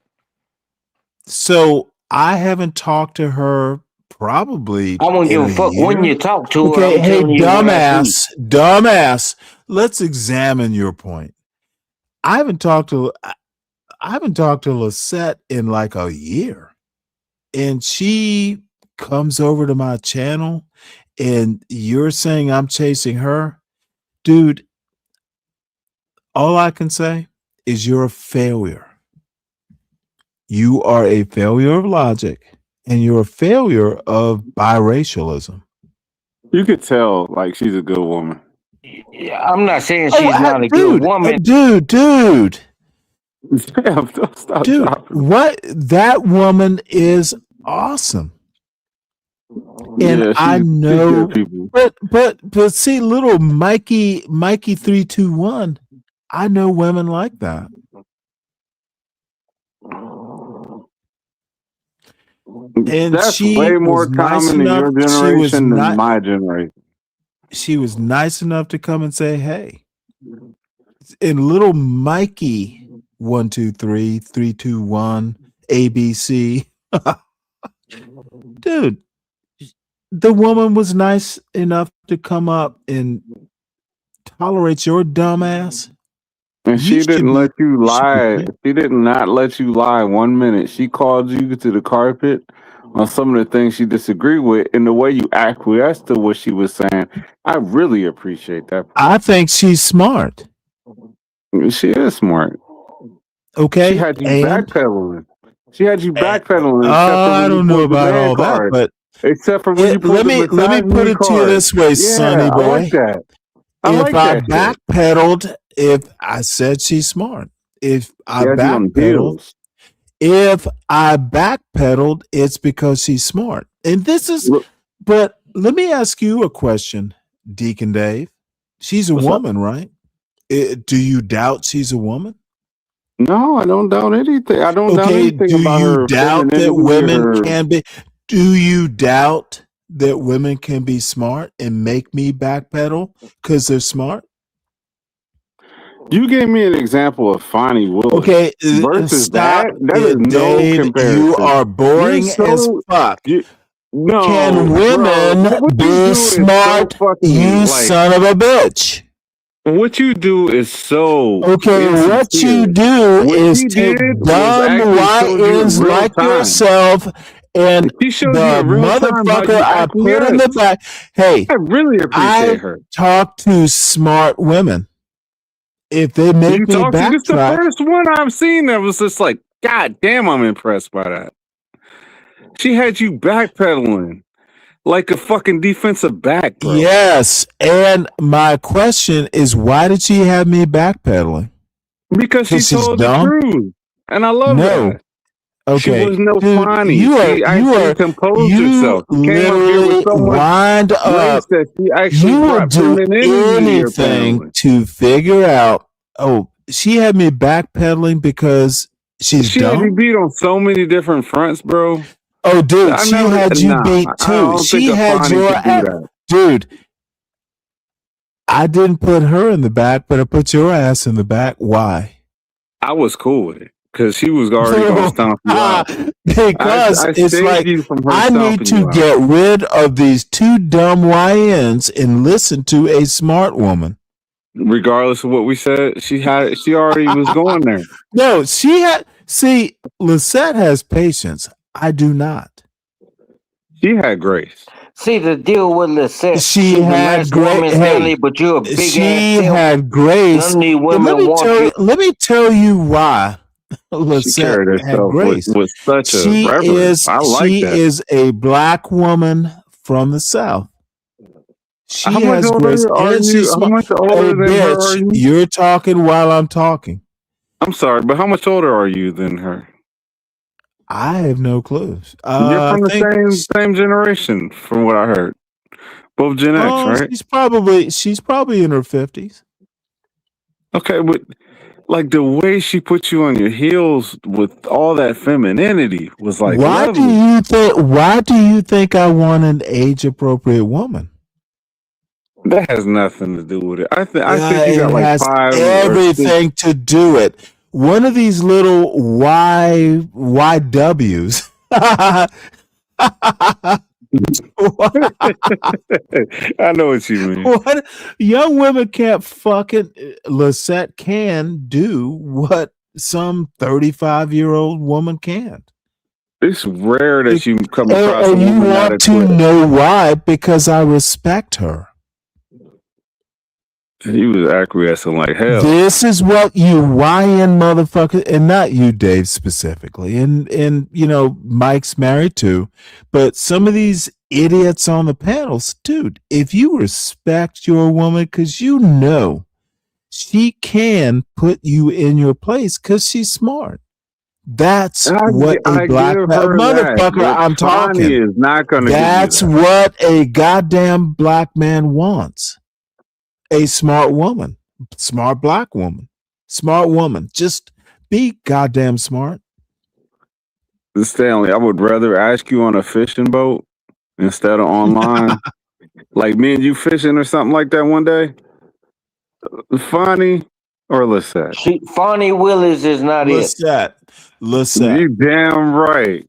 So I haven't talked to her probably I won't in give a a fuck when year. you talk to her. Okay, I'm hey, telling you what I see. dumbass. Let's examine your point. I haven't talked to Lisette in like a year. And she comes over to my channel and you're saying I'm chasing her. Dude, all I can say is you're a failure. You are a failure of logic and you're a failure of biracialism. You could tell, like, she's a good woman. Yeah, I'm not saying she's not a good woman. Dude. Damn, don't stop Dude, dropping. what? That woman is awesome. And Yeah, I she's know, good people. but see, little Mikey 321, I know women like that. And That's she way was more nice common in enough. your generation than my generation. She was nice enough to come and say, "Hey." And little Mikey 123 321 ABC, dude, the woman was nice enough to come up and tolerate your dumb ass. And she didn't let you lie. be- She did not let you lie 1 minute. She called you to the carpet on some of the things she disagreed with, and the way you acquiesced to what she was saying, I really appreciate that. I think she's smart. She is smart. Okay, She had you and backpedaling. She had you backpedaling, except for I when you don't know pulled the about man all that, card. but Except for when you pulled let the me put misogyny it to you card. this way, Yeah, Sonny I like boy. that. I If like I that shit. backpedaled, if I said she's smart, if I She had you on backpedaled, heels. it's because she's smart. And this is, but let me ask you a question, Deacon Dave. She's a What's up? woman, right? Do you doubt she's a woman? No, I don't doubt anything. I don't doubt Okay, anything do about you her doubt that femininity or women her. can be? Do you doubt that women can be smart and make me backpedal because they're smart? You gave me an example of Fonnie Willis. Okay, Versus stop that is it, no Dave. comparison. You are You're boring as so fuck. no, Can bro. women What you be do is so smart? fucking You like. son of a bitch. What you do is so Okay, what you insincere. do What is she take did was dumb actually showed you in YNs real like time. yourself and She showed you the in real time how motherfucker you I put in the acquiesced. back. Hey, I really appreciate I her. talk to smart women. If they You make me talked to this the backtrack, first one I've seen that was just like, God damn, I'm impressed by that. She had you backpedaling like a fucking defensive back, bro. yes. And my question is, why did she have me backpedaling? Because she Because she's told the dumb. truth. And I love No. that. She Okay, was no dude, Fonny. you She actually composed herself. She came up here with literally so much wind grace up. that she actually You will brought do femininity to your anything family. to figure out. Oh, she had me backpedaling because she's She had you dumb. beat on so many different fronts, bro. Oh, dude, I she never. had you Nah, beat I too. don't think She a had Fonny your could do that. dude. I didn't put her in the back, but I put your ass in the back. Why? I was cool with it because she was already gonna stomp you out. Because I it's saved like you from her I need stomping to you out. get rid of these two dumb YNs and listen to a smart woman. Regardless of what we said, she already was going there. No, she had. See, Lisette has patience. I do not. She had grace. See, the deal with Lisette, She she's a had nice great. woman, Stanley, but you're a big She ass simp. had grace. None of these And women want you. let me tell you why She Lisette carried had herself grace. with such a She reverence. I like she that. is a black woman from the South. She How much has grace older are and she's you? How smart. much Hey, older than her are bitch, you? you're talking while I'm talking. I'm sorry, but how much older are you than her? I have no clues. You're I from the think same generation, from what I heard. Both Gen X, right? she's probably in her 50s. Okay, but like the way she put you on your heels with all that femininity was like Why do you think I want an age appropriate woman? that has nothing to do with it. I Yeah, think you got it like has 5 or 6. everything to do it. One of these little YWs. I know what you mean. What young women can't fucking Lisette can do what some 35-year-old woman can't. It's rare that you come across a And you woman that want to equipped. know why? Because I respect her. He was acquiescing like hell. This is what you YN motherfucker, and not you, Dave, specifically, and you know, Mike's married too, but some of these idiots on the panels, dude, if you respect your woman, because you know she can put you in your place because she's smart. That's what a I black give her that, motherfucker but I'm Fonny talking. is not going to give you That's that. what a goddamn black man wants. A smart woman, smart black woman, smart woman. Just be goddamn smart. Stanley, I would rather ask you on a fishing boat instead of online. Like me and you fishing or something like that one day. Fonny or Lisette? Fonny Willis is not Lisette. You damn right.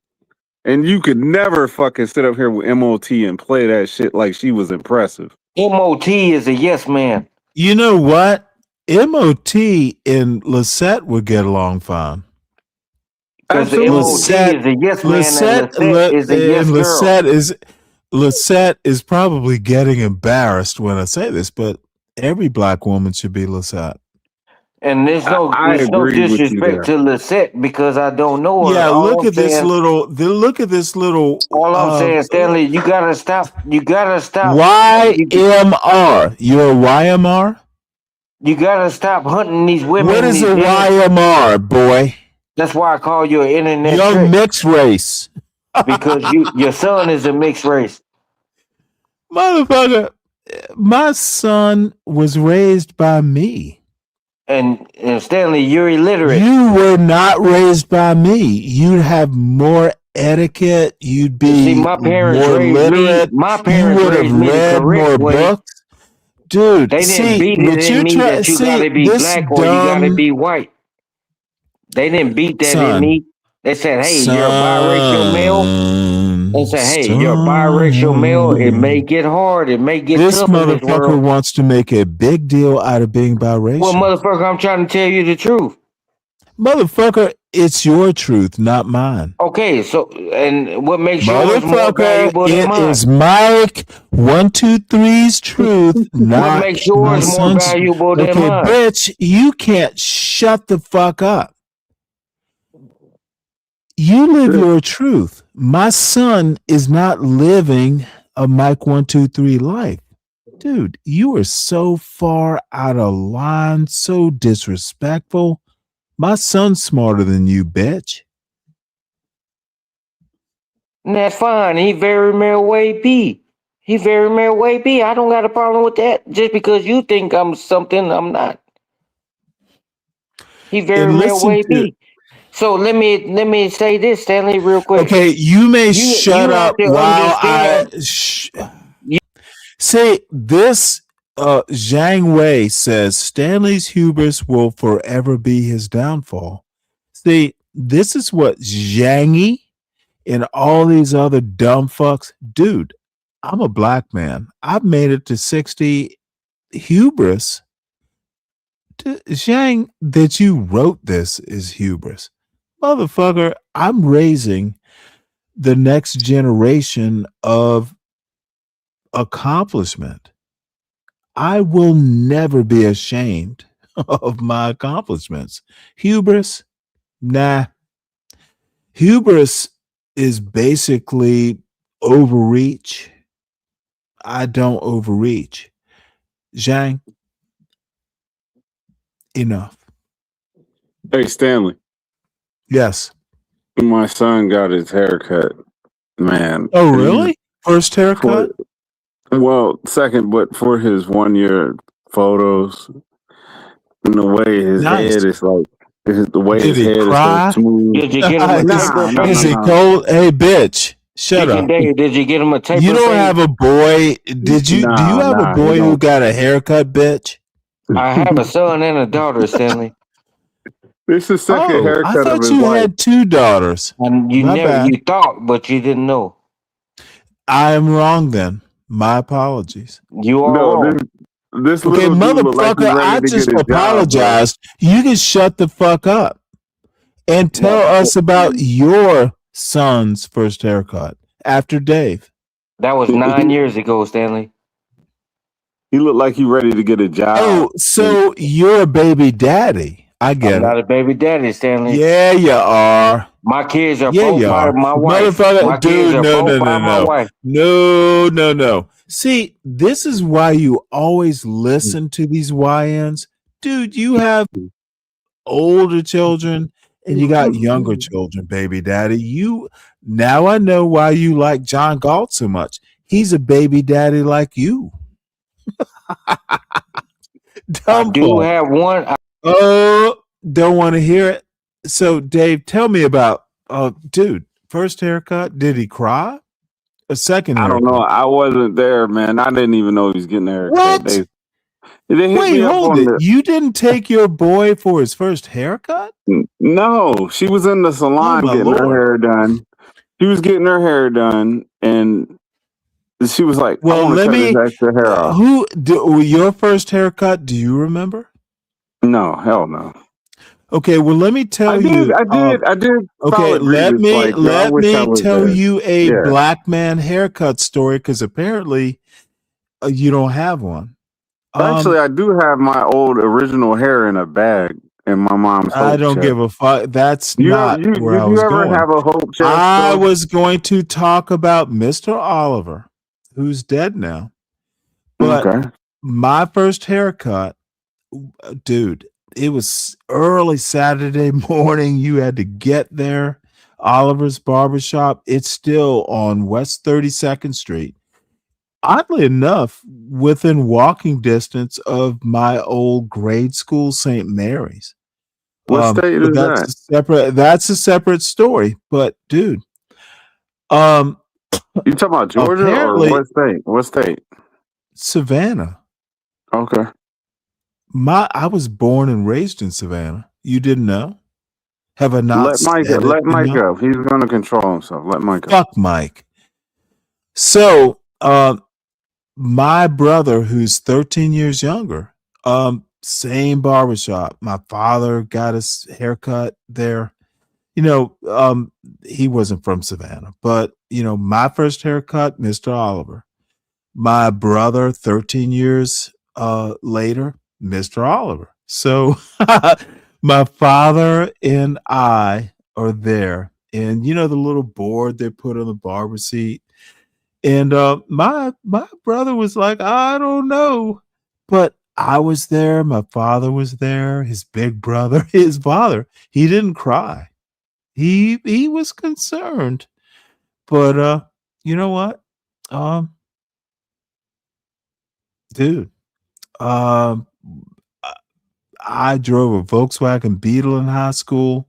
And you could never fucking sit up here with MOT and play that shit like she was impressive. MOT is a yes man. You know what? MOT and Lisette would get along fine. Because the MOT is a yes man and Lisette is a yes girl. Lisette is probably getting embarrassed when I say this, but every black woman should be Lisette. And there's no disrespect to Lisette because I don't know her. Yeah, All look I'm at this saying- little. All I'm saying, Stanley, you gotta stop. YMR. You're a YMR? You gotta stop hunting these women. What is a YMR, boy? That's why I call you an internet Young trick. mixed race. Because your son is a mixed race. Motherfucker, my son was raised by me. And Stanley, you're illiterate. You were not raised by me. You'd have more etiquette. You'd be my parents more raised me. literate. My parents you would raised have me the read correct more way. books. Dude, They didn't beat it in me that you gotta be black or you gotta be white. They didn't beat that in me. They said, hey, you're a biracial male. They said, hey, you're a biracial male. It may get hard. It may get This tough in this motherfucker world. wants to make a big deal out of being biracial. Well, motherfucker, I'm trying to tell you the truth. Motherfucker, it's your truth, not mine. Okay, so and what makes yours more Motherfucker, valuable than it mine? is Mike 123's truth, not makes yours my more son's. valuable than Okay, mine? bitch, you can't shut the fuck up. You live your truth. My son is not living a Mike 123 life. Dude, you are so far out of line, so disrespectful. My son's smarter than you, bitch. And that's fine. He very may be. He very may be. I don't got a problem with that. Just because you think I'm something, I'm not. He very may be. So let me say this, Stanley, real quick. Okay, you may shut you have up to while understand. say this. Zhang Wei says Stanley's hubris will forever be his downfall. See, this is what Zhang and all these other dumb fucks, dude. I'm a black man. I've made it to 60. Hubris, Zhang, that you wrote this is hubris, motherfucker. I'm raising the next generation of accomplishment. I will never be ashamed of my accomplishments. Hubris, nah. Hubris is basically overreach. I don't overreach. Zhang, enough. Hey, Stanley. Yes. My son got his haircut, man. Oh, really? First haircut? Well, second, but for his 1 year photos, and the way his head is like, the way Did his he head cry? is so smooth. Did you get him a taper? Is he cold? Hey, bitch, shut up. Did you get him a taper? You don't have a boy. Did you? Do you have a boy who got a haircut, bitch? I have a son and a daughter, Stanley. This is second haircut I thought of his you life. had 2 daughters. And you My never bad. you thought, but you didn't know. I am wrong then. My apologies. You are wrong. This Okay, little dude look like he's motherfucker, ready I to get just his job, bro. apologized. You can shut the fuck up and tell us about your son's first haircut after Dave. That was 9 years ago, Stanley. He looked like he ready to get a job. Oh, so you're a baby daddy. I get I'm it. not a baby daddy, Stanley. Yeah, you are. My kids are Yeah, both you by are. my wife. Motherfucker, My kids dude, are no, both no, by no, my no. wife. No, no, no. See, this is why you always listen to these YNs. Dude, you have older children and you got younger children, baby daddy. Now I know why you like John Galt so much. He's a baby daddy like you. I do have one. Oh, don't want to hear it. So, Dave, tell me about, dude, first haircut. Did he cry? A second I haircut? don't know. I wasn't there, man. I didn't even know he was getting a haircut. What? They hit Wait, me up hold on it. the. You didn't take your boy for his first haircut? No, she was in the salon my getting her Lord. hair done. She was getting her hair done, and she was like, "I Well, want to let cut me. his extra hair off." Your first haircut? Do you remember? No, hell no. Okay, well, let me tell you. I did. Okay, Follow let Grievous, me I wish I was tell there. you a Yeah. black man haircut story because apparently you don't have one. Actually, I do have my old original hair in a bag in my mom's I hope don't chest. give a fuck. That's You not did where I you was ever going. have a hope chest? I though? was going to talk about Mr. Oliver, who's dead now. But Okay. my first haircut, dude, it was early Saturday morning. You had to get there. Oliver's Barbershop. It's still on West 32nd Street. Oddly enough, within walking distance of my old grade school, St. Mary's. What state But is that? that's a separate story. But dude, You talking about Georgia or apparently what state? What state? Savannah. Okay. I was born and raised in Savannah. You didn't know? Have I not Let Mike said it Mike enough? up. He's gonna control himself. Let Mike up. Fuck Mike. So, my brother, who's 13 years younger, same barbershop. My father got his haircut there. He wasn't from Savannah, but my first haircut, Mr. Oliver. My brother, 13 years later, Mr. Oliver. So my father and I are there. And the little board they put on the barber seat. And my brother was like, I don't know. But I was there. My father was there. His big brother, his father. He didn't cry. He was concerned. But you know what? Dude, um, I drove a Volkswagen Beetle in high school.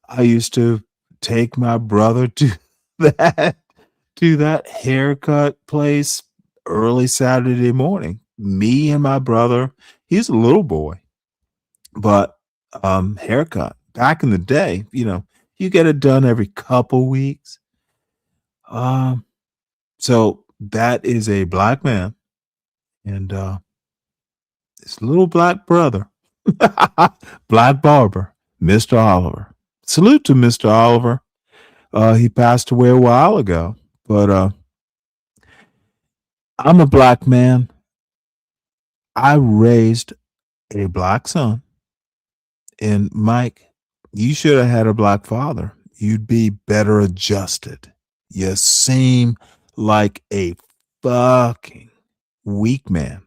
I used to take my brother to that haircut place early Saturday morning. Me and my brother. He's a little boy, but haircut. Back in the day, you get it done every couple weeks. So that is a black man, and his little black brother, black barber, Mr. Oliver. Salute to Mr. Oliver. He passed away a while ago, but I'm a black man. I raised a black son. And Mike, you should have had a black father. You'd be better adjusted. You seem like a fucking weak man.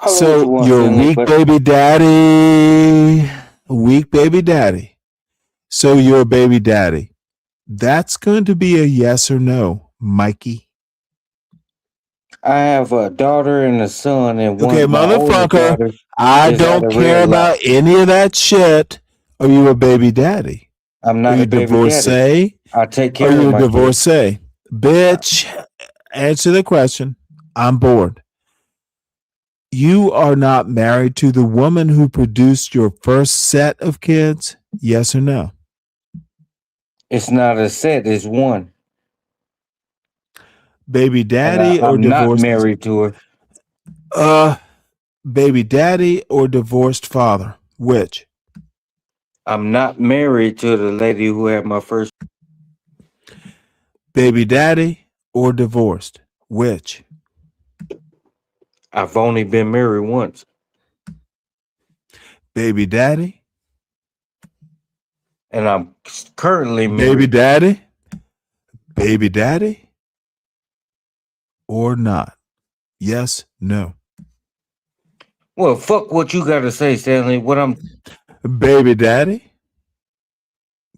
So you're a weak baby daddy. Weak baby daddy. So you're a baby daddy. That's going to be a yes or no, Mikey. I have a daughter and a son, and one Okay, of my older motherfucker, daughters I is at don't a care red about light. any of that shit. Are you a baby daddy? I'm Are not you a baby daddy. divorcee? I take Are care you of a my kids. divorcee? Bitch, answer the question. I'm bored. You are not married to the woman who produced your first set of kids? Yes or no? It's not a set, it's one. Baby And daddy or I'm not divorced? married to her. Baby daddy or divorced father? Which? I'm not married to the lady who had my first. Baby daddy or divorced? Which? I've only been married once. Baby daddy? And I'm currently married. Baby daddy? Baby daddy? Or not? Yes, no. Well, fuck what you got to say, Stanley. What I'm. Baby daddy?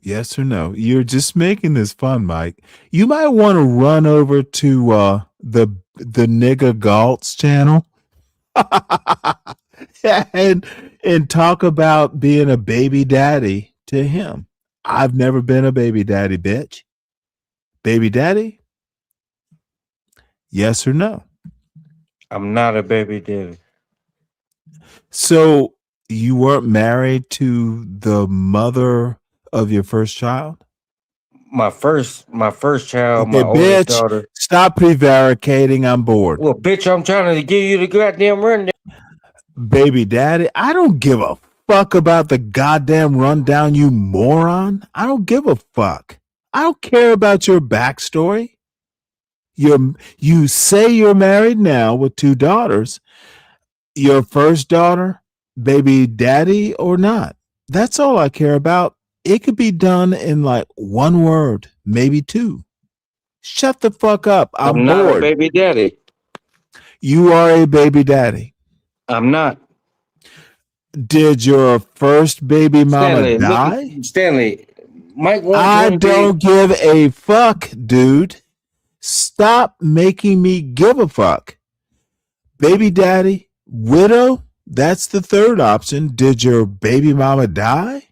Yes or no? You're just making this fun, Mike. You might want to run over to the nigga Galt's channel and talk about being a baby daddy to him. I've never been a baby daddy, bitch. Baby daddy? Yes or no? I'm not a baby daddy. So you weren't married to the mother of your first child? My first child, Okay, my oldest bitch, daughter. stop prevaricating. I'm bored. Well, bitch, I'm trying to give you the goddamn rundown. Baby daddy, I don't give a fuck about the goddamn rundown, you moron. I don't give a fuck. I don't care about your backstory. You say you're married now with 2 daughters. Your first daughter, baby daddy or not? That's all I care about. It could be done in like 1 word, maybe 2. Shut the fuck up. I'm not bored. a baby daddy. You are a baby daddy. I'm not. Did your first baby mama die? Stanley, Mike I 123. don't give a fuck, dude. Stop making me give a fuck. Baby daddy, widow, that's the third option. Did your baby mama die?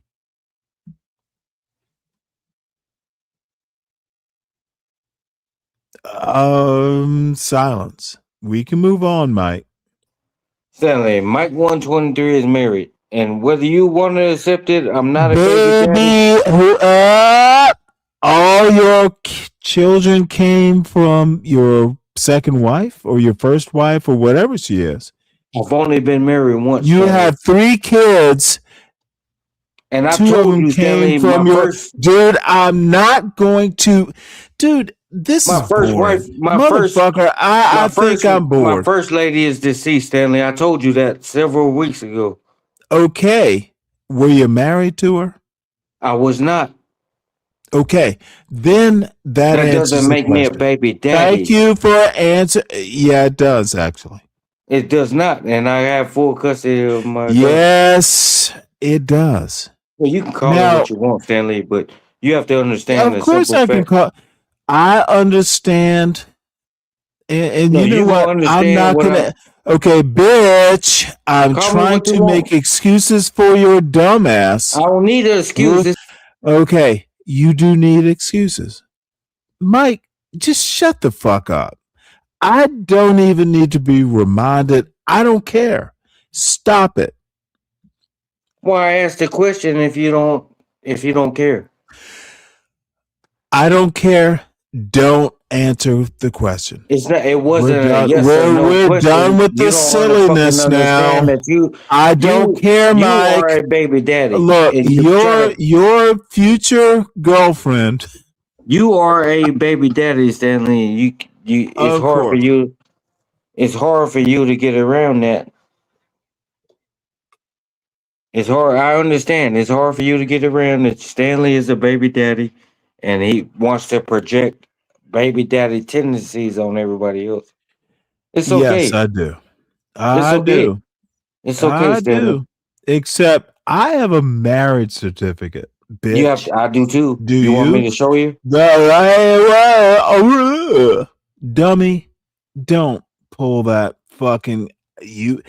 Silence. We can move on, Mike. Stanley, Mike 123 is married. And whether you want to accept it, I'm not a baby daddy. All your children came from your second wife or your first wife or whatever she is. I've only been married once. You Stanley. have 3 kids. And I've 2 of told them you, came Stanley, from my your first. dude. I'm not going to, dude. This My is first boring. wife, my Motherfucker. I think I'm My bored. first lady is deceased, Stanley. I told you that several weeks ago. Okay, were you married to her? I was not. Okay, then that answers doesn't the make me a question. baby daddy. Thank you for answer. Yeah, it does actually. It does not, and I have full custody of my daughter. Yes, it does. Well, you can call it Now, what you want, Stanley, but you have to understand of the course simple I can fact. call. I understand. And No, you know you gonna what? I'm understand not what gonna. Okay, bitch. I'm call me trying what you to make want. excuses for your dumbass. I don't need an excuses. Okay, you do need excuses. Mike, just shut the fuck up. I don't even need to be reminded. I don't care. Stop it. Why I asked the question if you don't care? I don't care. Don't answer the question. It's not. It We're wasn't a done. yes or no We're done question. with You the don't want to fucking silliness understand now. that I don't care, you are Mike. a baby daddy, Look, and you try to. your future girlfriend. You are a baby daddy, Stanley. You. It's Of hard for course. you. It's hard for you to get around that. It's hard. I understand. It's hard for you to get around that Stanley is a baby daddy, and he wants to project baby daddy tendencies on everybody else. It's Yes, okay. I do. It's I okay. do. It's okay, I Stanley. do. Except I have a marriage certificate, You have. bitch. I do too. Do You want me to you? show you? Dummy, don't pull that fucking you.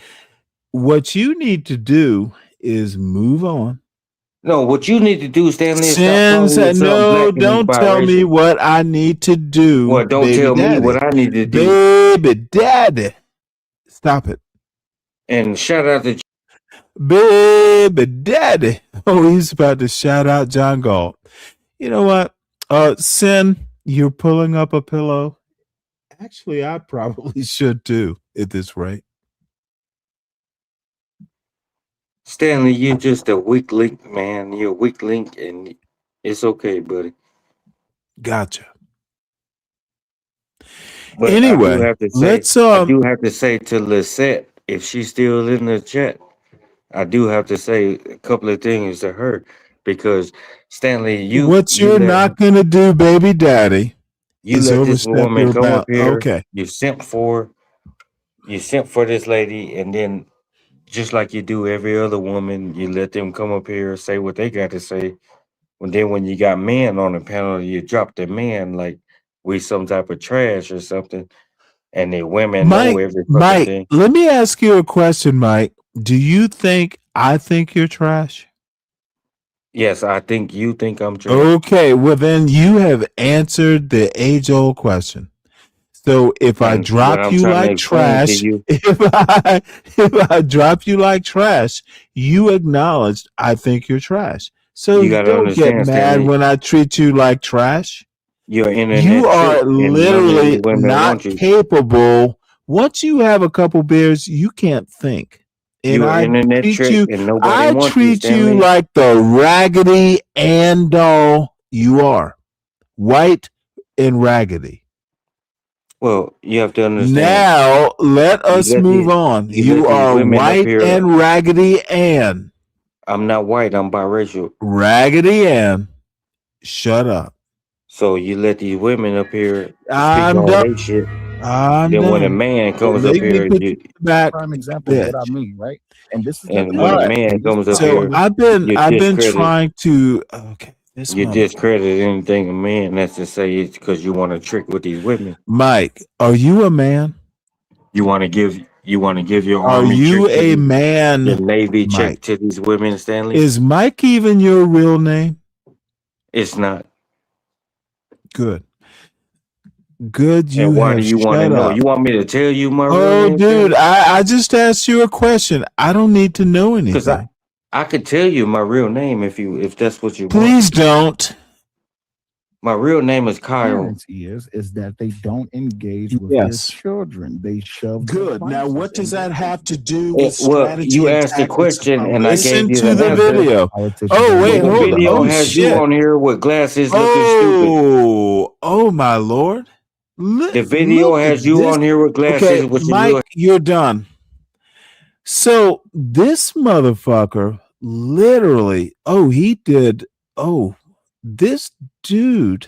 What you need to do is move on. No. What you need to do, Stanley, is stop Sins, calling yourself no, black and don't tell me biracial. what I need to do, Well, don't baby tell me daddy. what I need to do. Baby daddy. Stop it. And shout out to Baby daddy. Oh, he's about to shout out John Galt. You know what? Sin, you're pulling up a pillow. Actually, I probably should too at this rate. Stanley. You're just a weak link, man. You're a weak link, and it's okay, buddy. Gotcha. But I do Anyway, have to say, let's to Lisette, if she's still in the chat, I do have to say a couple of things to her because Stanley, what you're not gonna do, baby daddy, you is let this overstep woman your come bound. up here. Okay. You simp for this lady, and then just like you do every other woman, you let them come up here say what they got to say. And then when you got men on the panel, you drop the man like we some type of trash or something. And the women know every fucking thing. Let me ask you a question, Mike. Do you think I think you're trash? Yes, I think you think I'm trash. Okay, well then you have answered the age-old question. So if I And what drop I'm you trying to like explain to trash, you, if I drop you like trash, you acknowledged I think you're trash. So you got to don't get understand, mad Stanley, when I treat you like trash. you're an You internet are trick, and none of these literally women not want you. capable. Once you have a couple beers, you can't think. And You're an internet trick, and nobody I wants you, treat you Stanley. like the Raggedy Ann doll you are. White and raggedy. Well, you have to understand. Now let us move on. You You let these are women up white here. and Raggedy Ann. I'm not white. I'm biracial. Raggedy Ann. Shut up. So you let these women up here speak I'm all done. they shit. I'm Then when a done. man comes up Let me here, put you back, Prime example of what I bitch. mean, right? And this is the and thing. when All a right. man And this comes is up how I here, So understand. I've been discredit. trying to this You motherfucker. discredit anything a man. That's to say it's because you want to trick with these women. Mike, are you a man? You want to give your Are army you check to a the man, Navy check Mike? to these women, Stanley. Is Mike even your real name? It's not. Good. Good, you And why do have you want to shut know? up. You want me to tell you my real Oh, name, dude, Stanley? I just asked you a question. I don't need to know Because anything. I could tell you my real name if that's what you want. Please don't. My real name is Kyle. Parents is that they don't engage with their Yes. children. They shove Good. Now, devices what does in that their have to faces. do with Well, strategy you and asked the tactics of question and I Listen gave you to the the answer. video. Politicians Oh, don't wait, Well, the hold on. video Oh, has you shit. on here with glasses looking stupid. Oh, my Lord. The video Look at has you this. on here with glasses Okay, with your Mike, little. you're done. So this motherfucker literally, he did. Oh, this dude.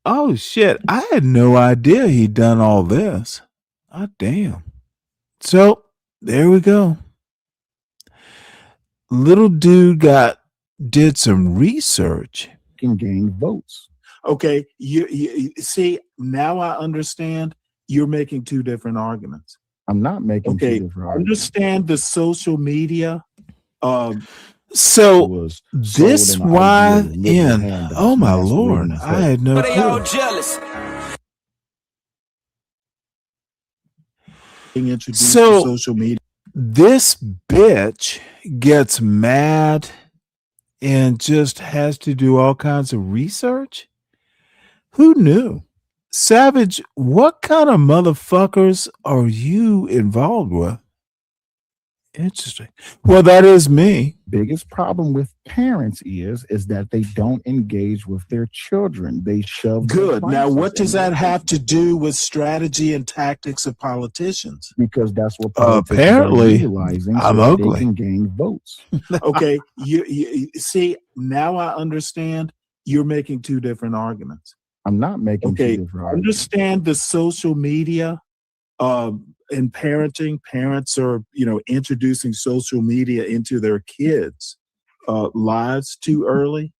Oh shit. I had no idea he'd done all this. Ah, damn. So there we go. Little dude did some research. Can gain votes. Okay, you see now I understand. You're making two different arguments. I'm not making two Okay, different arguments. understand the social media. So Was this sold an why idea of liberal in handouts, oh my masquerading lord, as I help. had no But they all clue. jealous. Being introduced to social media. This bitch gets mad and just has to do all kinds of research. Who knew? Savage, what kind of motherfuckers are you involved with? Interesting. Well, that is me. Biggest problem with parents is that they don't engage with their children. They shove Good. Now, devices what does in their that have to faces. do with strategy and tactics of politicians? Because that's what politicians are Apparently, utilizing so I'm that ugly. they can gain votes. Okay, you see, now I understand you're making two different arguments. I'm not making two Okay, different arguments. understand the social media in parenting. Parents are, introducing social media into their kids' lives too early.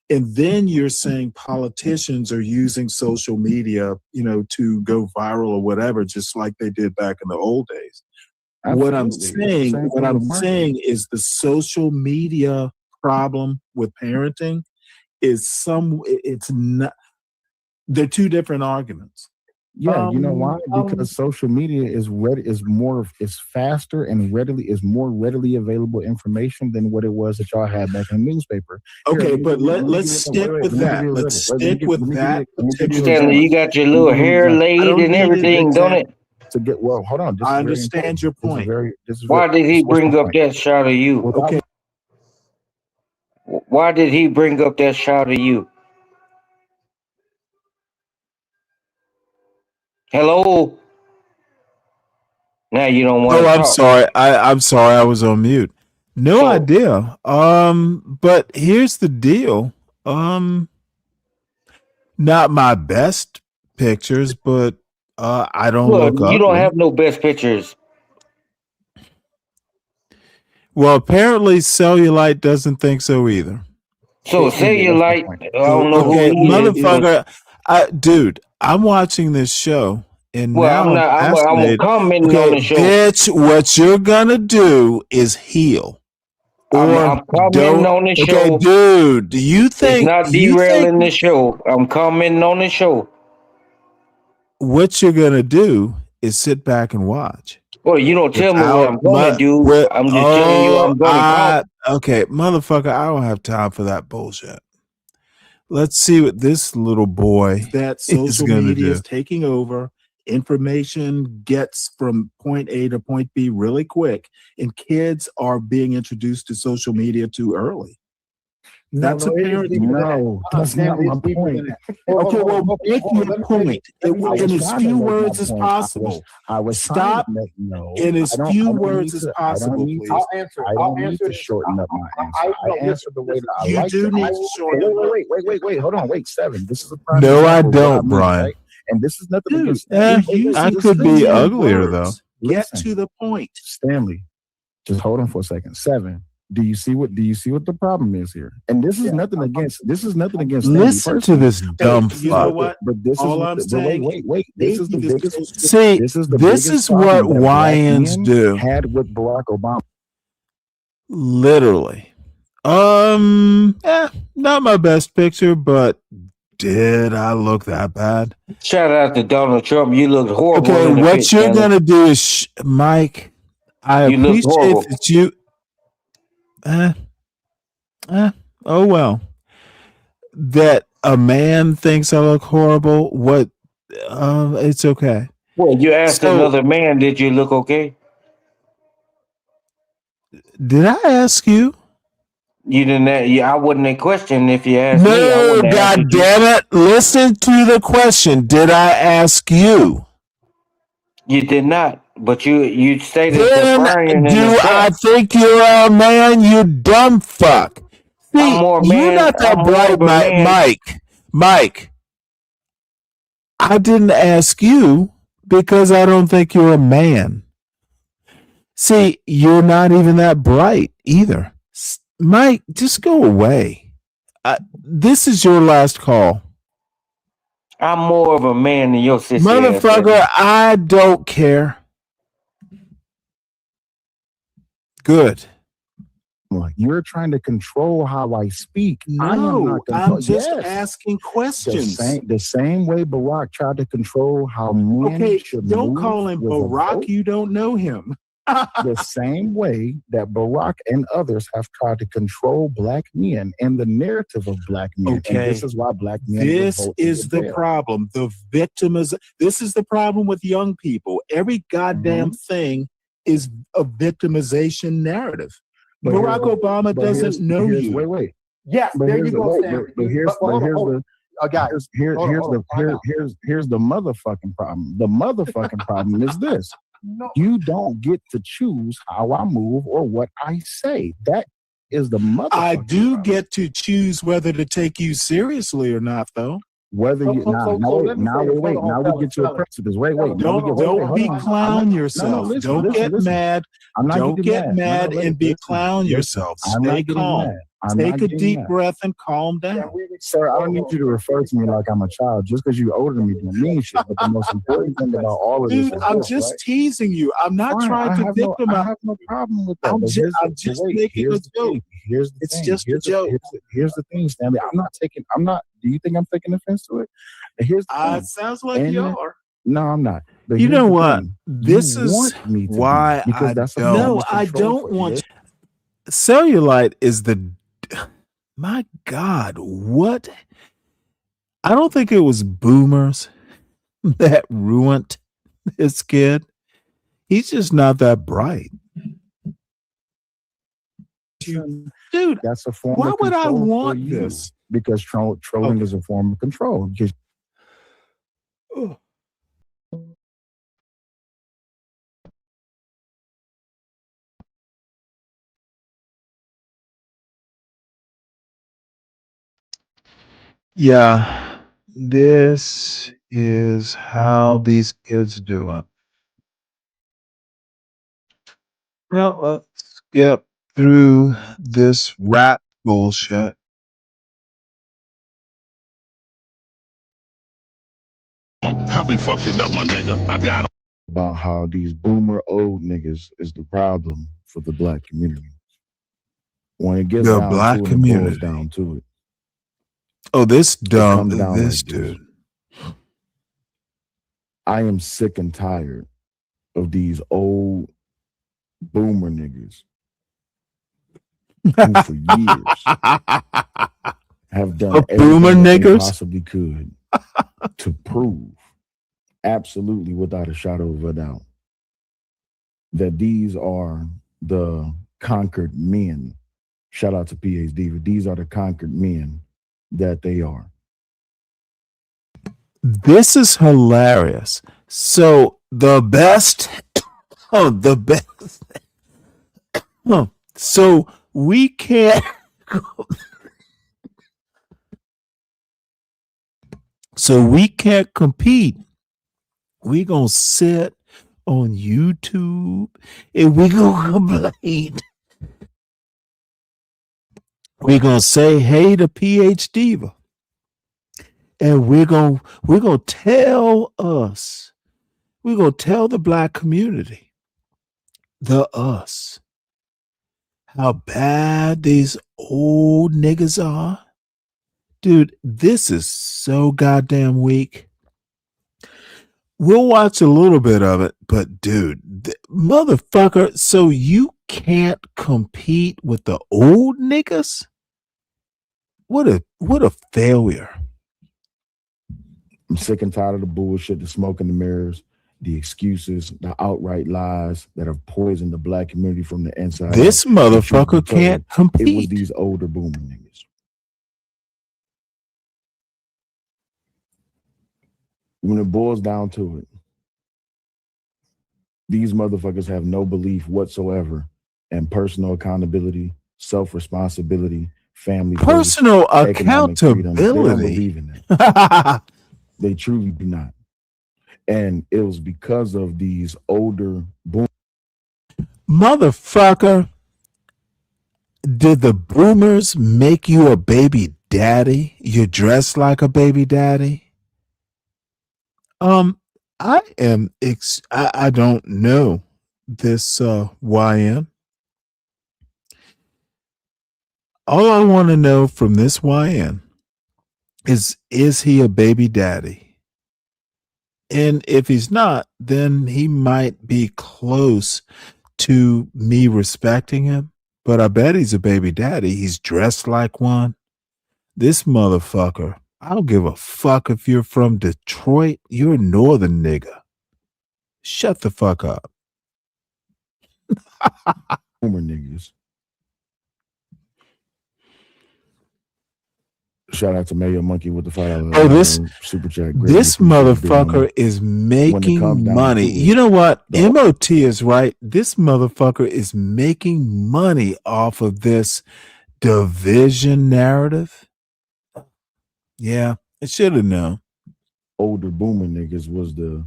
And then you're saying politicians are using social media, to go viral or whatever, just like they did back in the old days. What I'm Absolutely. It's the same what thing I'm with marketing. saying is the social media problem with parenting is it's not, they're two different arguments. Yeah, you know why? Because social media is faster and is more readily available information than what it was that y'all had back in the newspaper. Okay, but let's stick with that. Let's stick with that particular Stanley, you point. got your little hair I laid don't and need everything, don't it? To get hold on. This I is very understand your important. point. Why did he bring up that shot of you? Okay. Why did he bring up that shot of you? Hello? Now you don't want Oh, to I'm talk. sorry. I'm sorry. I was on mute. No idea. But here's the deal. Not my best pictures, but I don't Look, look you don't ugly. have no best pictures. Well, apparently Cellulite doesn't think so either. So Cellulite, I don't know who Okay, he is. motherfucker. Dude, I'm watching this show and Well, now I'm I'm not. I'm fascinated. commenting on Okay, the show. bitch, what you're gonna do is heal. Or I'm commenting don't. on the Okay, show. dude, do you It's think not you think derailing the show. I'm commenting on the show. what you're gonna do is sit back and watch? Well, you don't tell me what Without I'm gonna do. I'm just telling you I'm gonna comment. okay, motherfucker, I don't have time for that bullshit. Let's see what this little boy that social media is taking over. Information gets from point A to point B really quick, and kids are being introduced to social media too early. That's apparent. No, that's not my point. Okay, well, make your point in as few words as possible. I was Stop in as few words as possible, please. I don't need to shorten up my answer. I answered the way that I You like do to need answer. to shorten it up. Wait, hold on, wait, Seven. This is a prime No, I example of what don't, mean, Brian. right? And this is nothing Dude, against I could be uglier though. Get to the point. Stanley, just hold on for a second. Seven. Do you see what the problem is here? And this is nothing against Stanley Listen to this dumb You know fuck. what? But this All is I'm what saying. wait. This is the biggest. See, this is the this biggest is what problem that black YNs men do. had with Barack Obama. Literally. Not my best picture, but did I look that bad? Shout out to Donald Trump. You look horrible. Okay, in the what picture, you're Stanley. gonna do is, Mike. I You look appreciate horrible. that you. Oh well. That a man thinks I look horrible. What? It's okay. Well, you asked So- another man, did you look okay? Did I ask you? You didn't. I wouldn't have questioned if you asked me. I No, wouldn't have God answered you. damn it! Listen to the question. Did I ask you? You did not. But you stated that Then Brian in do the I chat. think you're a man? You dumb fuck. See, I'm more you're man. not that I'm more bright, of a man. Mike. I didn't ask you Because I don't think you're a man. See, you're not even that bright either. Mike, just go away. This is your last call. I'm more of a man than your sissy ass. Motherfucker, I don't care. Good. You're trying to control how I speak. No, I'm just asking questions. The same way Barack tried to control how men should don't move call him with a Barack. vote. You don't know him. The same way that Barack and others have tried to control black men and the narrative of black men. Okay. And this is why black men. This is the problem. The victim is. This is the problem with young people. Every goddamn thing is a victimization narrative. But Barack Obama doesn't know you. Wait. Yes, But there here's you the- go, wait, Stanley. but here's Guys, here's hold on, time out. the motherfucking problem. The motherfucking problem is this. You don't get to choose how I move or what I say. That is the motherfucking I do problem. get to choose whether to take you seriously or not, though. Whether you now we get to a precipice. Wait. Don't be clown yourself. Don't get mad. Don't get mad and be clown yourself. Stay calm. Take a deep breath and calm down. Sir, I don't need you to refer to me like I'm a child. Just because you're older than me doesn't mean shit. But the most important thing about all of this Dude, is I'm this, just right? teasing you. I'm not Fine, trying to I victimize. have no problem with that. I'm But just making a joke. Here's the It's thing. just a joke. Here's the thing, Stanley. I'm not. Do you think I'm taking offense to it? And here's the thing. It sounds like And you are. No, I'm not. But You here's know the what? thing. This You is want me to be, why because I that's a don't. form No, of I control don't for want you. Cellulite is the. My God, what? I don't think it was boomers that ruined this kid. He's just not that bright. Dude, That's a form why of would I control for want you. this? Because trolling is a form of control. Because Yeah, this is how these kids do it. Well, let's skip through this rat bullshit. I'll be fucking up, my nigga. I got him. about how these boomer old niggas is the problem for the black community. When it gets The down black to it, community. it boils down to it. Oh, this dumb, comes down this like this. dude. I am sick and tired of these old boomer niggas who for years have done A boomer everything that they niggers? possibly could to prove, absolutely without a shadow of a doubt, that these are the conquered men. Shout out to PhD, these are the conquered men that they are. This is hilarious. So the best, the best. So we can't. So we can't compete. We gonna sit on YouTube and we gonna complain. We gonna say hey to PhD. And we're gonna tell the black community, the us, how bad these old niggas are. Dude, this is so goddamn weak. We'll watch a little bit of it, but dude, motherfucker, so you can't compete with the old niggas? What a failure. I'm sick and tired of the bullshit, the smoke and the mirrors, the excuses, the outright lies that have poisoned the black community from the inside. This motherfucker can't It was compete. these older boomer niggas. When it boils down to it, these motherfuckers have no belief whatsoever in personal accountability, self-responsibility, family first, Personal economic freedom. They don't accountability. believe in that. They truly do not. And it was because of these older boom. Motherfucker, did the boomers make you a baby daddy? You dress like a baby daddy? I don't know this YN. All I want to know from this YN is he a baby daddy? And if he's not, then he might be close to me respecting him. But I bet he's a baby daddy. He's dressed like one. This motherfucker, I don't give a fuck if you're from Detroit. You're a northern nigga. Shut the fuck up. Boomer niggas. Shout out to Mayo Monkey with the $5 Oh, this super chat. this motherfucker is making money. You know what? MOT is right. This motherfucker is making money off of this division narrative. Yeah, it should have known. Older boomer niggas was the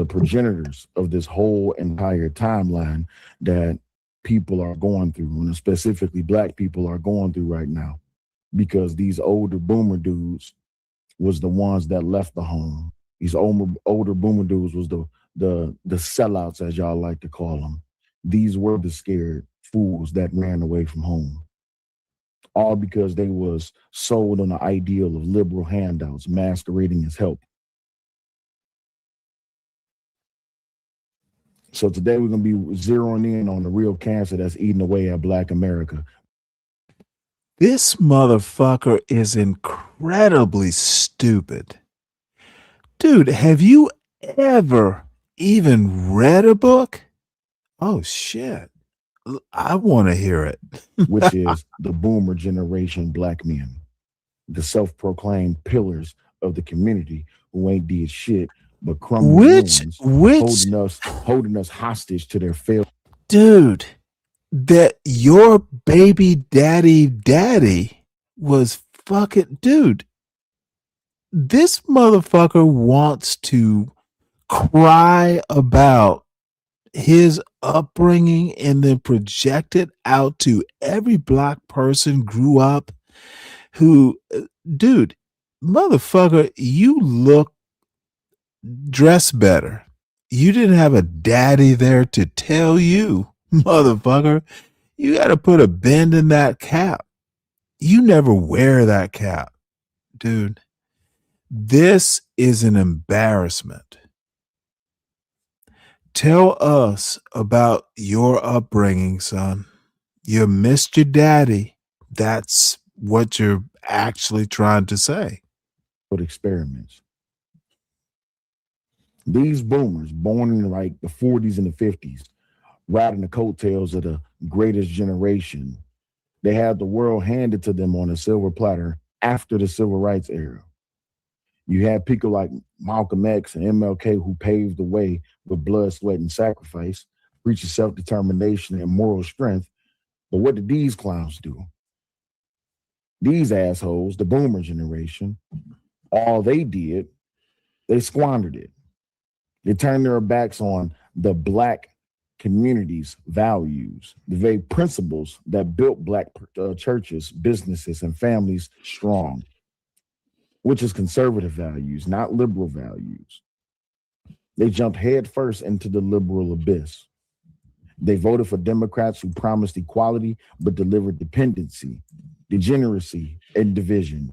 progenitors of this whole entire timeline that people are going through, and specifically black people are going through right now. Because these older boomer dudes was the ones that left the home. These older boomer dudes was the sellouts, as y'all like to call them. These were the scared fools that ran away from home. All because they was sold on the ideal of liberal handouts masquerading as help. So today we're going to be zeroing in on the real cancer that's eating away at Black America. This motherfucker is incredibly stupid. Dude, have you ever even read a book? Oh, shit. I want to hear it. Which is the boomer generation black men, the self-proclaimed pillars of the community who ain't did shit but crumble ruins, holding us hostage to their failure. Dude, that your baby daddy was fucking, dude, this motherfucker wants to cry about his upbringing and then project it out to every black person grew up who, dude, motherfucker, you look dress better. You didn't have a daddy there to tell you, motherfucker, you got to put a bend in that cap. You never wear that cap, dude. This is an embarrassment. Tell us about your upbringing, son. You missed your daddy. That's what you're actually trying to say. But experiments. These boomers born in like the 40s and the 50s, riding the coattails of the greatest generation, they had the world handed to them on a silver platter after the civil rights era. You had people like Malcolm X and MLK who paved the way with blood, sweat, and sacrifice, preaching self-determination and moral strength. But what did these clowns do? These assholes, the boomer generation, all they did, they squandered it. They turned their backs on the black community's values, the very principles that built black churches, businesses, and families strong, which is conservative values, not liberal values. They jumped headfirst into the liberal abyss. They voted for Democrats who promised equality but delivered dependency, degeneracy, and division.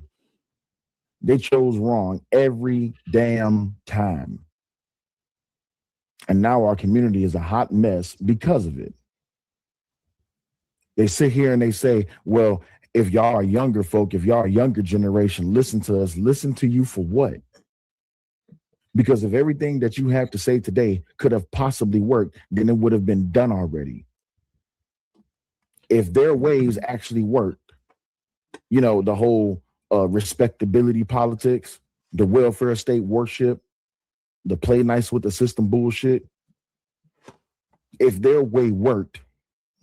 They chose wrong every damn time. And now our community is a hot mess because of it. They sit here and they say, well, if y'all are younger folk, if y'all are younger generation, listen to us. Listen to you for what? Because if everything that you have to say today could have possibly worked, then it would have been done already. If their ways actually worked, you know, the whole respectability politics, the welfare state worship, the play nice with the system bullshit, if their way worked,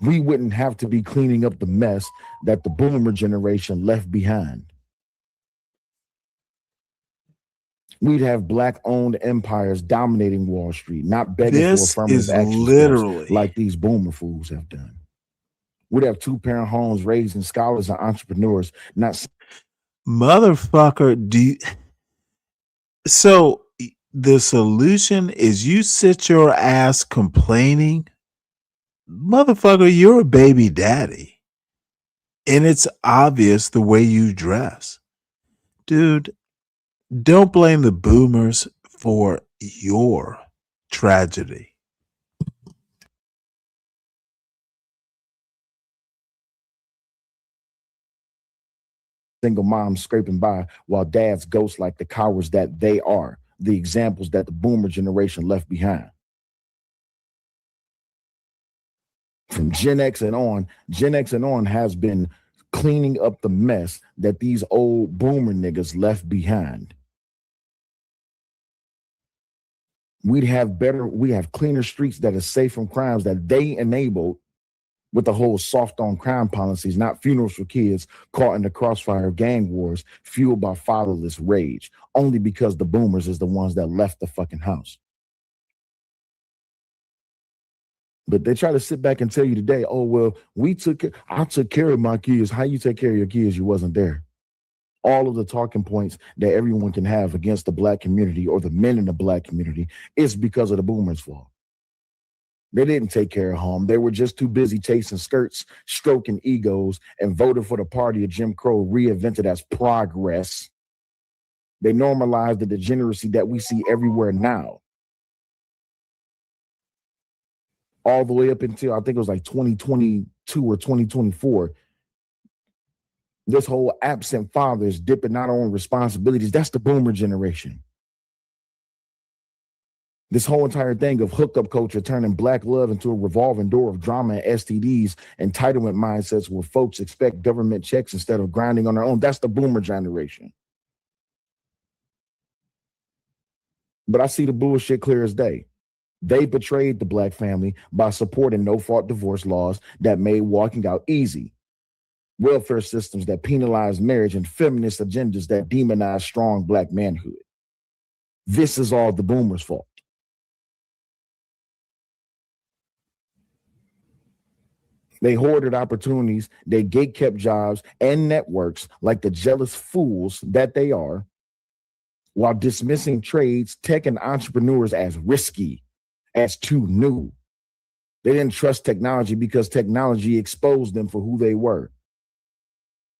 we wouldn't have to be cleaning up the mess that the boomer generation left behind. We'd have black-owned empires dominating Wall Street, not begging for This affirmative is action steps literally like these boomer fools have done. We'd have two-parent homes raising scholars and entrepreneurs, not motherfucker. So the solution is you sit your ass complaining, motherfucker. You're a baby daddy, and it's obvious the way you dress, dude. Don't blame the boomers for your tragedy. single moms scraping by while dads ghost like the cowards that they are, the examples that the boomer generation left behind. From Gen X and on has been cleaning up the mess that these old boomer niggas left behind. We have cleaner streets that are safe from crimes that they enabled with the whole soft on crime policies, not funerals for kids caught in the crossfire of gang wars fueled by fatherless rage, only because the boomers is the ones that left the fucking house. But they try to sit back and tell you today, oh, well, I took care of my kids. How you take care of your kids? You wasn't there. All of the talking points that everyone can have against the black community or the men in the black community is because of the boomers' fault. They didn't take care of home. They were just too busy chasing skirts, stroking egos, and voted for the party of Jim Crow, reinvented as progress. They normalized the degeneracy that we see everywhere now. All the way up until I think it was like 2022 or 2024. This whole absent fathers dipping not on responsibilities, that's the boomer generation. This whole entire thing of hookup culture turning black love into a revolving door of drama and STDs, entitlement mindsets where folks expect government checks instead of grinding on their own. That's the boomer generation. But I see the bullshit clear as day. They betrayed the black family by supporting no-fault divorce laws that made walking out easy, welfare systems that penalize marriage, and feminist agendas that demonize strong black manhood. This is all the boomers' fault. They hoarded opportunities, they gatekept jobs and networks like the jealous fools that they are, while dismissing trades, tech, and entrepreneurs as risky, as too new. They didn't trust technology because technology exposed them for who they were.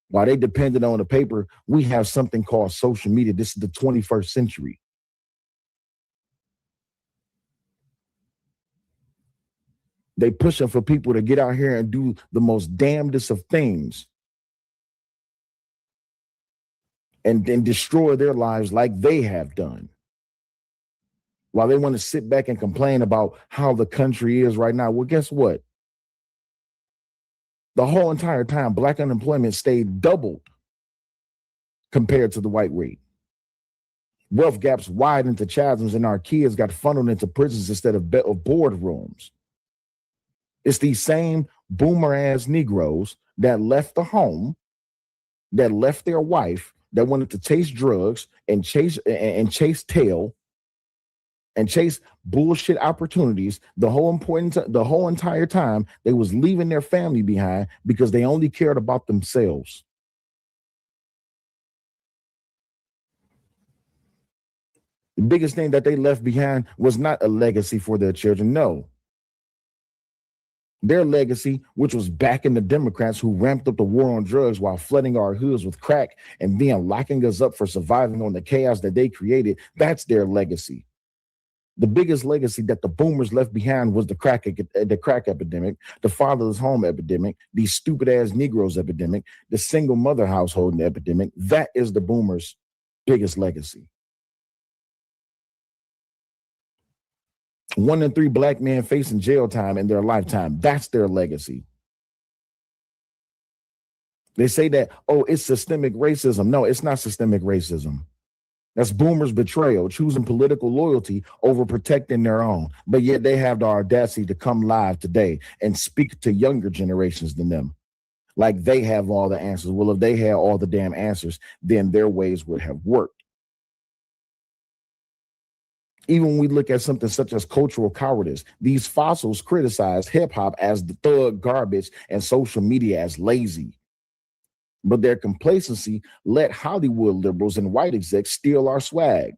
While they depended on the paper, we have something called social media. This is the 21st century. They pushing for people to get out here and do the most damnedest of things and then destroy their lives like they have done. While they want to sit back and complain about how the country is right now. Well, guess what? The whole entire time, black unemployment stayed doubled compared to the white rate. Wealth gaps widened into chasms, and our kids got funneled into prisons instead of boardrooms. It's these same boomer-ass Negroes that left the home, that left their wife, that wanted to chase drugs and chase tail and chase bullshit opportunities the whole entire time. They was leaving their family behind because they only cared about themselves. The biggest thing that they left behind was not a legacy for their children. No. Their legacy, which was backing the Democrats who ramped up the war on drugs while flooding our hoods with crack and then locking us up for surviving on the chaos that they created, that's their legacy. The biggest legacy that the boomers left behind was the crack epidemic, the fatherless home epidemic, the stupid ass Negroes epidemic, the single mother household epidemic. That is the boomers' biggest legacy. 1 in 3 black men facing jail time in their lifetime. That's their legacy. They say that, oh, it's systemic racism. No, it's not systemic racism. That's boomers' betrayal, choosing political loyalty over protecting their own. But yet they have the audacity to come live today and speak to younger generations than them. Like they have all the answers. Well, if they had all the damn answers, then their ways would have worked. Even when we look at something such as cultural cowardice, these fossils criticize hip hop as the thug garbage and social media as lazy. But their complacency let Hollywood liberals and white execs steal our swag.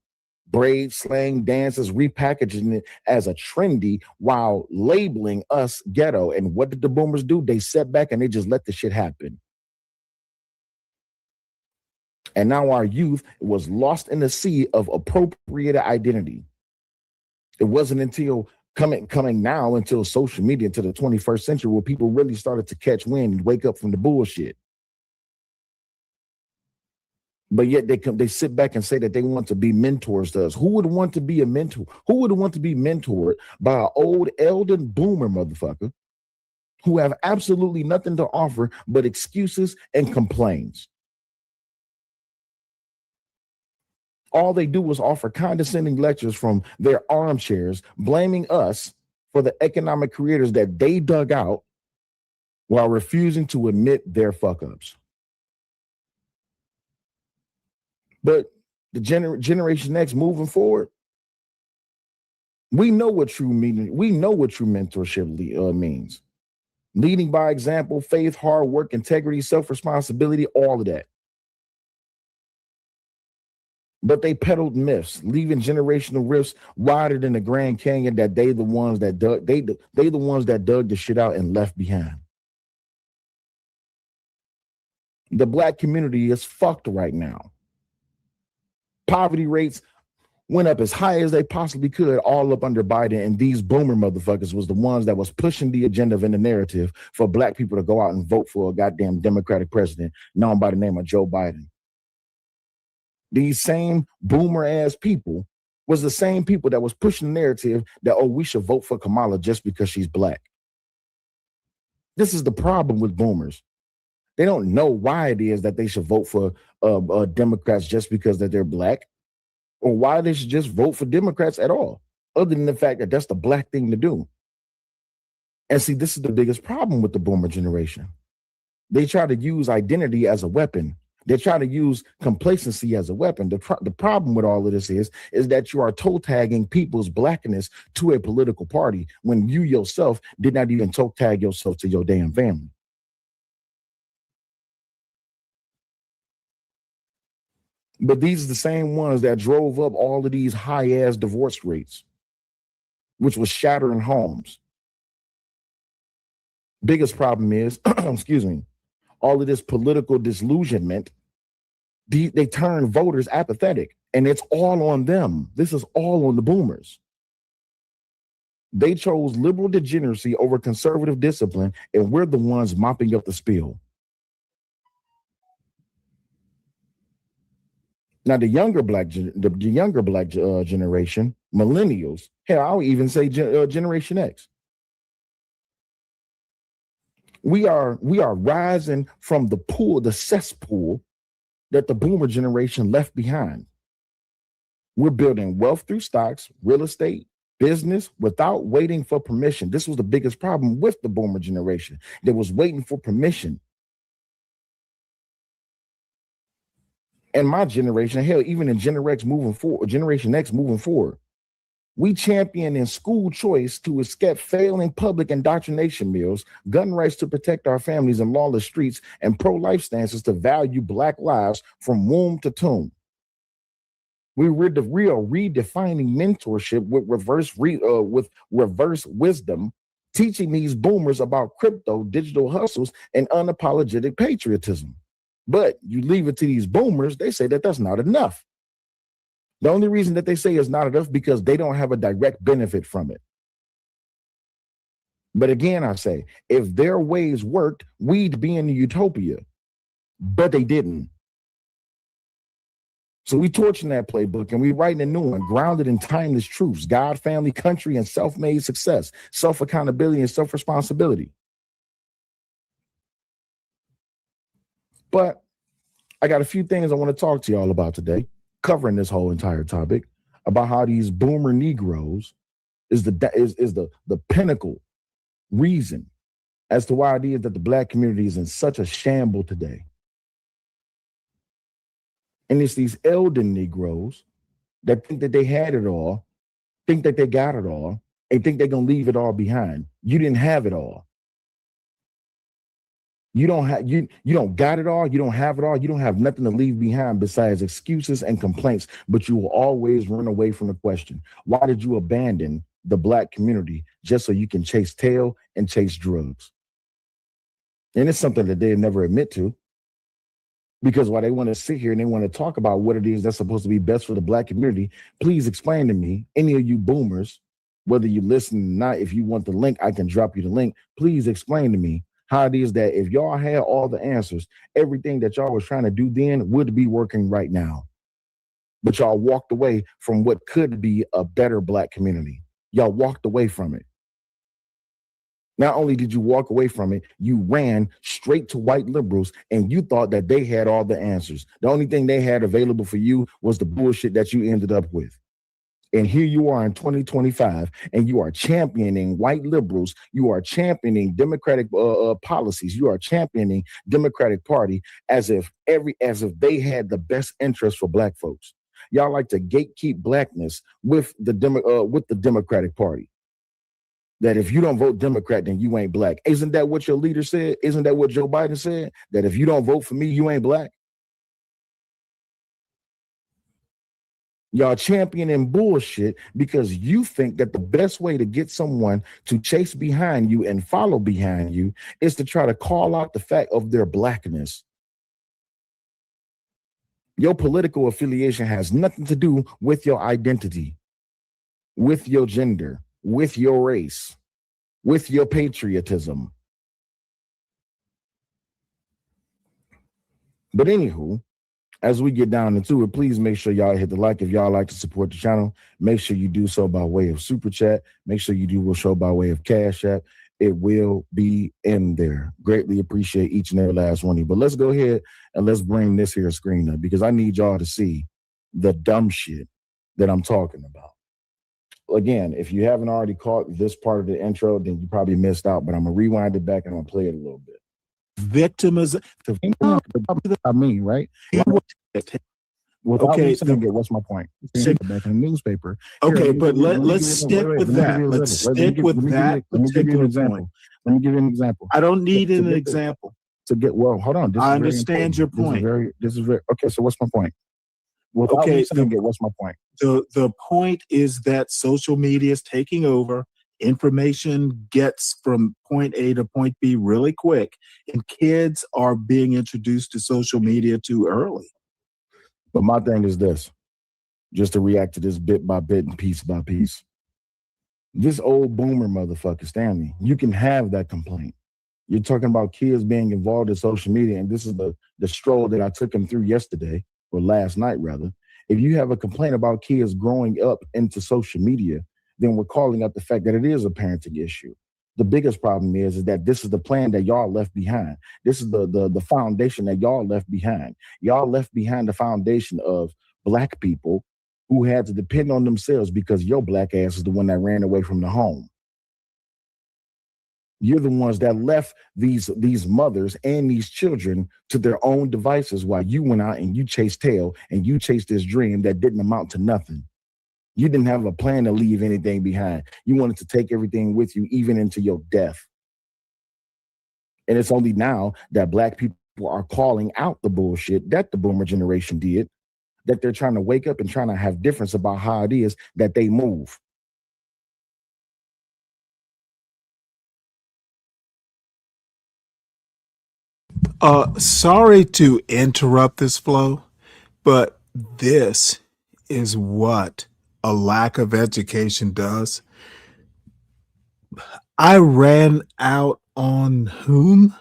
Braids, slang, dances, repackaging it as a trendy while labeling us ghetto. And what did the boomers do? They sat back and they just let the shit happen. And now our youth was lost in the sea of appropriated identity. It wasn't until coming now until social media, into the 21st century, where people really started to catch wind and wake up from the bullshit. But yet they sit back and say that they want to be mentors to us. Who would want to be a mentor? Who would want to be mentored by an old elder boomer motherfucker who have absolutely nothing to offer but excuses and complaints? All they do is offer condescending lectures from their armchairs, blaming us for the economic creators that they dug out while refusing to admit their fuck-ups. But the Generation X moving forward, we know what true mentorship means. Leading by example, faith, hard work, integrity, self-responsibility, all of that. But they peddled myths, leaving generational rifts wider than the Grand Canyon that they the ones that dug the shit out and left behind. The Black community is fucked right now. Poverty rates went up as high as they possibly could, all up under Biden, and these boomer motherfuckers was the ones that was pushing the agenda and the narrative for Black people to go out and vote for a goddamn Democratic president known by the name of Joe Biden. These same boomer ass people was the same people that was pushing the narrative that, oh, we should vote for Kamala just because she's Black. This is the problem with boomers. They don't know why it is that they should vote for Democrats just because that they're Black, or why they should just vote for Democrats at all, other than the fact that that's the Black thing to do. And see, this is the biggest problem with the boomer generation. They try to use identity as a weapon. They try to use complacency as a weapon. The problem with all of this is that you are toe tagging people's Blackness to a political party when you yourself did not even toe tag yourself to your damn family. But these are the same ones that drove up all of these high-ass divorce rates, which was shattering homes. Biggest problem is, excuse me, all of this political disillusionment, they turn voters apathetic, and it's all on them. This is all on the boomers. They chose liberal degeneracy over conservative discipline, and we're the ones mopping up the spill. Now, the younger black generation, millennials, hell, I'll even say Generation X. We are rising from the cesspool that the boomer generation left behind. We're building wealth through stocks, real estate, business without waiting for permission. This was the biggest problem with the boomer generation. They was waiting for permission. And my generation, hell, even in Generation X moving forward, we champion in school choice to escape failing public indoctrination mills, gun rights to protect our families in lawless streets, and pro-life stances to value Black lives from womb to tomb. We are redefining mentorship with reverse wisdom, teaching these boomers about crypto, digital hustles, and unapologetic patriotism. But you leave it to these boomers, they say that that's not enough. The only reason that they say it's not enough because they don't have a direct benefit from it. But again, I say, if their ways worked, we'd be in a utopia. But they didn't. So we torching that playbook and we writing a new one, grounded in timeless truths, God, family, country, and self-made success, self-accountability, and self-responsibility. But I got a few things I want to talk to y'all about today, covering this whole entire topic about how these boomer Negroes is the pinnacle reason as to why it is that the Black community is in such a shamble today. And it's these elder Negroes that think that they had it all think that they got it all, and think they're gonna leave it all behind. You didn't have it all. You don't got it all, you don't have it all, you don't have nothing to leave behind besides excuses and complaints, but you will always run away from the question. Why did you abandon the Black community just so you can chase tail and chase drugs? And it's something that they never admit to, because while they want to sit here and they want to talk about what it is that's supposed to be best for the Black community, please explain to me, any of you boomers, whether you listen or not, if you want the link, I can drop you the link. Please explain to me how it is that if y'all had all the answers, everything that y'all was trying to do then would be working right now. But y'all walked away from what could be a better Black community. Y'all walked away from it. Not only did you walk away from it, you ran straight to white liberals and you thought that they had all the answers. The only thing they had available for you was the bullshit that you ended up with. And here you are in 2025, and you are championing white liberals. You are championing Democratic policies. You are championing Democratic Party as if they had the best interest for Black folks. Y'all like to gatekeep Blackness with the Democratic Party. That if you don't vote Democrat, then you ain't Black. Isn't that what your leader said? Isn't that what Joe Biden said? That if you don't vote for me, you ain't Black? Y'all championing bullshit because you think that the best way to get someone to chase behind you and follow behind you is to try to call out the fact of their Blackness. Your political affiliation has nothing to do with your identity, with your gender, with your race, with your patriotism. But anywho, as we get down into it, please make sure y'all hit the like. If y'all like to support the channel, make sure you do so by way of Super Chat. Make sure you do so by way of Cash App. It will be in there. Greatly appreciate each and every last one of you. But let's go ahead and let's bring this here screen up, because I need y'all to see the dumb shit that I'm talking about. Again, if you haven't already caught this part of the intro, then you probably missed out, but I'm going to rewind it back and I'm going to play it a little bit. Victimization. I mean, right? Okay, what's my point? Back in the newspaper. Okay, but let's stick with that. Let's stick with that particular point. Let me give you an example. I don't need an example. To get, well, hold on. I understand your point. This is very, okay, so what's my point? Okay, what's my point? The point is that social media is taking over. Information gets from point A to point B really quick, and kids are being introduced to social media too early. But my thing is this, just to react to this bit by bit and piece by piece. This old boomer motherfucker, Stanley, you can have that complaint. You're talking about kids being involved in social media, and this is the stroll that I took him through yesterday, or last night rather. If you have a complaint about kids growing up into social media, then we're calling out the fact that it is a parenting issue. The biggest problem is that this is the plan that y'all left behind. This is the foundation that y'all left behind. Y'all left behind the foundation of Black people who had to depend on themselves because your Black ass is the one that ran away from the home. You're the ones that left these mothers and these children to their own devices while you went out and you chased tail and you chased this dream that didn't amount to nothing. You didn't have a plan to leave anything behind. You wanted to take everything with you, even into your death. And it's only now that Black people are calling out the bullshit that the boomer generation did, that they're trying to wake up and trying to have difference about how it is that they move. Sorry to interrupt this flow, but this is what a lack of education does. I ran out on whom?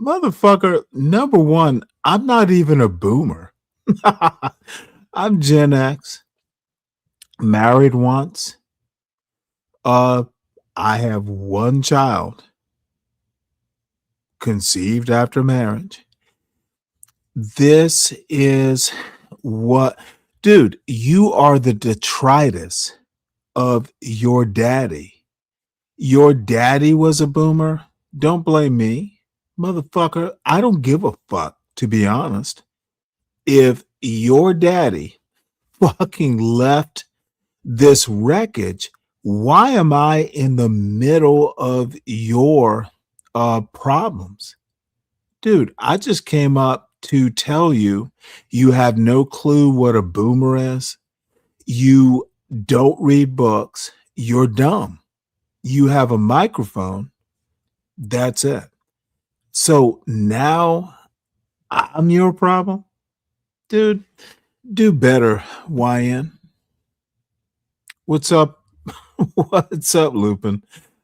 Motherfucker, number one, I'm not even a boomer. I'm Gen X, married once. I have one child, conceived after marriage. This is what, dude, you are the detritus of your daddy. Your daddy was a boomer. Don't blame me. Motherfucker, I don't give a fuck, to be honest. If your daddy fucking left this wreckage, why am I in the middle of your problems? Dude, I just came up to tell you, you have no clue what a boomer is. You don't read books. You're dumb. You have a microphone. That's it. So now I'm your problem? Dude, do better, YN. What's up? What's up, Lupin?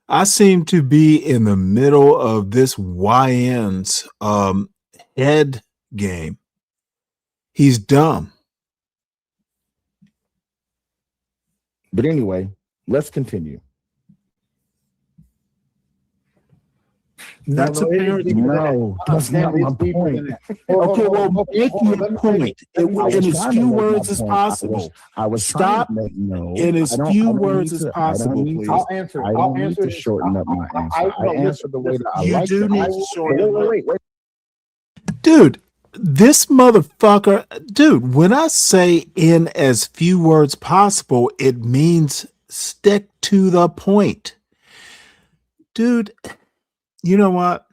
I seem to be in the middle of this YN's head game. He's dumb. But anyway, let's continue. That's apparently no. That's not my point. Okay, well, make your point in as few words as possible. I was Stop in as few words as possible, please. I'll answer. I don't need to shorten up my answer. I answer the way that I You like do to need answer. to shorten Wait. Dude, this motherfucker, dude, when I say in as few words possible, it means stick to the point. Dude, you know what?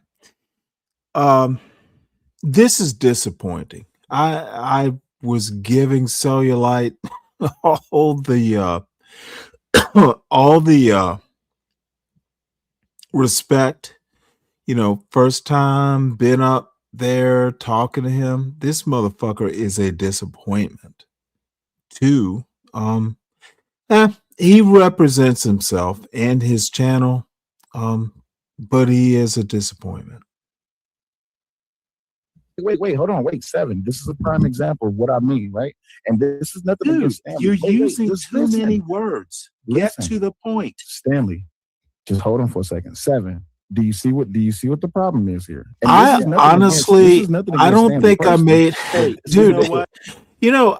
This is disappointing. I was giving Cellulite all the all the respect. You know, first time been up there talking to him. This motherfucker is a disappointment. Two, he represents himself and his channel, but he is a disappointment. Wait, hold on. Wait, 7. This is a prime example of what I mean, right? And this is nothing Dude, against Stanley. you're Wait, using just too listen. many words. Get to the point. Stanley, just hold on for a second. 7. Do you see what the problem is here? And this is nothing honestly, nothing I against don't Stanley think I personally. made. Hey, Dude, you know what? You know,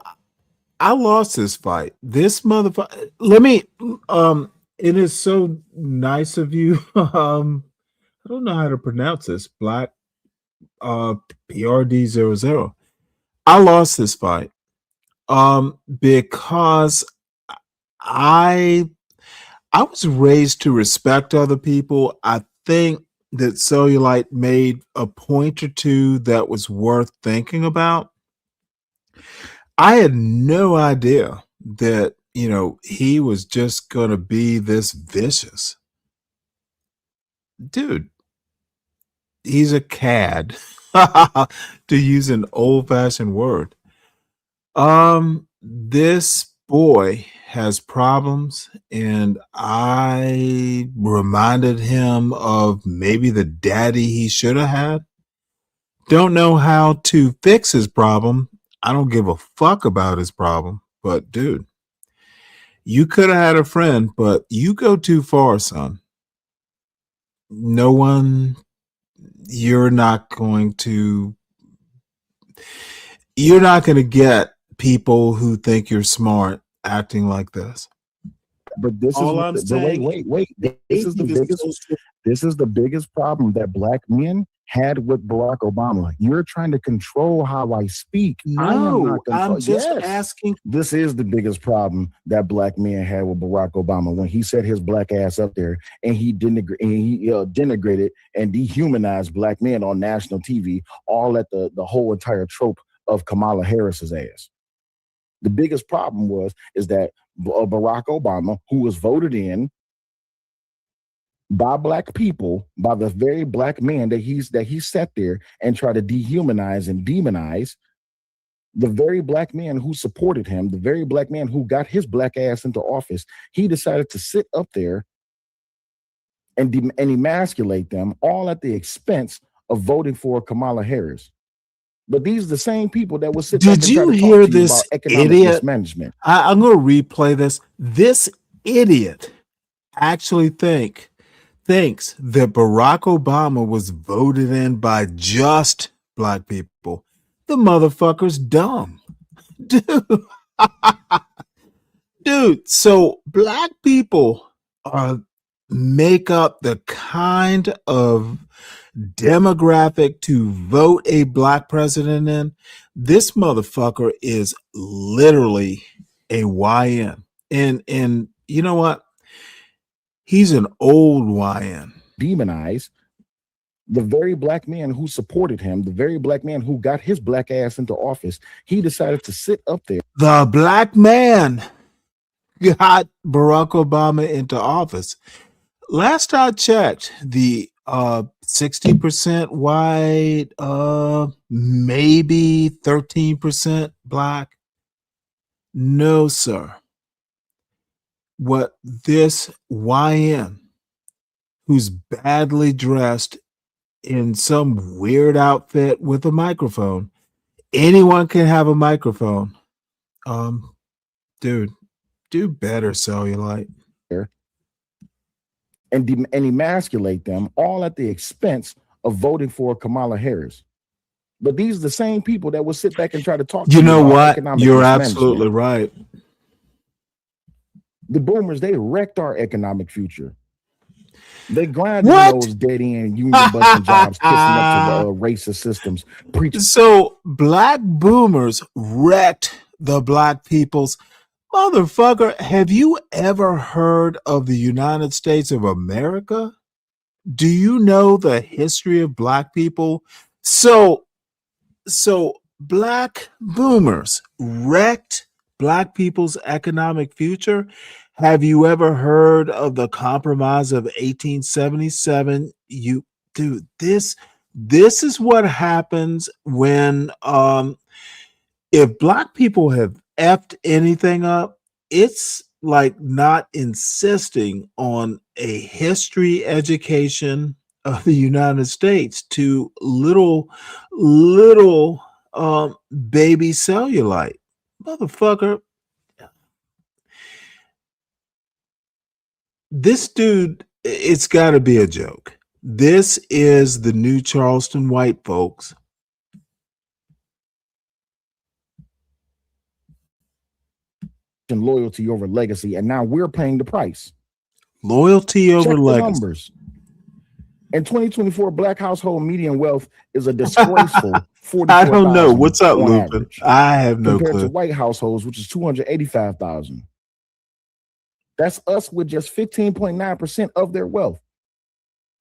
I lost this fight. This motherfucker. Let me. It is so nice of you. I don't know how to pronounce this. Black. PRD00. I lost this fight. Because I was raised to respect other people. I think that Cellulite made a point or two that was worth thinking about. I had no idea that, you know, he was just going to be this vicious. Dude, he's a cad, to use an old-fashioned word. This boy has problems, and I reminded him of maybe the daddy he should have had. Don't know how to fix his problem. I don't give a fuck about his problem, but dude, you could have had a friend, but you go too far, son. No one, you're not going to get people who think you're smart acting like this. But this All is I'm but saying, wait. This is the biggest problem that black men had with Barack Obama. You're trying to control how I speak. No, I'm just asking. This is the biggest problem that black men had with Barack Obama when he set his black ass up there and he denigrated and dehumanized black men on national TV, all at the whole entire trope of Kamala Harris's ass. The biggest problem is that Barack Obama, who was voted in by black people, by the very black man that he sat there and tried to dehumanize and demonize, the very black man who supported him, the very black man who got his black ass into office, he decided to sit up there and emasculate them, all at the expense of voting for Kamala Harris. But these are the same people that will sit back and Did try you to hear talk to you this about economic idiot? mismanagement. I'm going to replay this. This idiot actually thinks that Barack Obama was voted in by just black people. The motherfucker's dumb. Dude, so black people make up the kind of demographic to vote a black president in. This motherfucker is literally a YN. And you know what? He's an old YN. Demonize the very black man who supported him, the very black man who got his black ass into office. He decided to sit up there. The black man got Barack Obama into office. Last I checked, the 60% white, maybe 13% black. No, sir. What this YN, who's badly dressed in some weird outfit with a microphone, anyone can have a microphone. Dude, do better, Cellulite. And emasculate them all at the expense of voting for Kamala Harris. But these are the same people that will sit back and try to talk to You know about what? economic You're mismanagement. absolutely right. The boomers, they wrecked our economic future. They grinded What? those dead end union busting jobs, kissing up to the racist systems. So black boomers wrecked the black people's. Motherfucker, have you ever heard of the United States of America? Do you know the history of black people? So black boomers wrecked black people's economic future. Have you ever heard of the Compromise of 1877? Dude, this is what happens when if black people have effed anything up, it's like not insisting on a history education of the United States to little baby Cellulite. Motherfucker. This dude, it's got to be a joke. This is the new Charleston white folks. And loyalty over legacy, and now we're paying the price. Loyalty over Check the legacy. numbers. In 2024, black household median wealth is a disgraceful 44,000. I don't know. What's up, on Lupin? average, I have no compared clue. to white households, which is 285,000. That's us with just 15.9% of their wealth.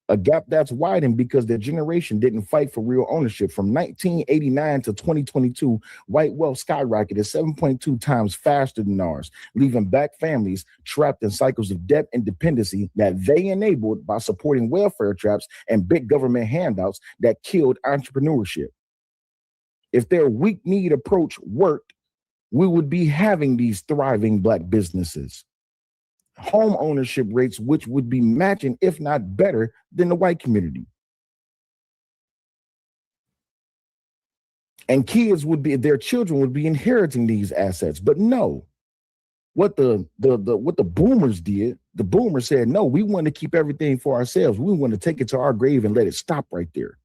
A gap that's widened because their generation didn't fight for real ownership. From 1989 to 2022, white wealth skyrocketed 7.2 times faster than ours, leaving black families trapped in cycles of debt and dependency that they enabled by supporting welfare traps and big government handouts that killed entrepreneurship. If their weak need approach worked, we would be having these thriving black businesses. Home ownership rates, which would be matching, if not better, than the white community. And kids would be, their children would be inheriting these assets. But no, what the boomers did, the boomers said, no, we want to keep everything for ourselves. We want to take it to our grave and let it stop right there.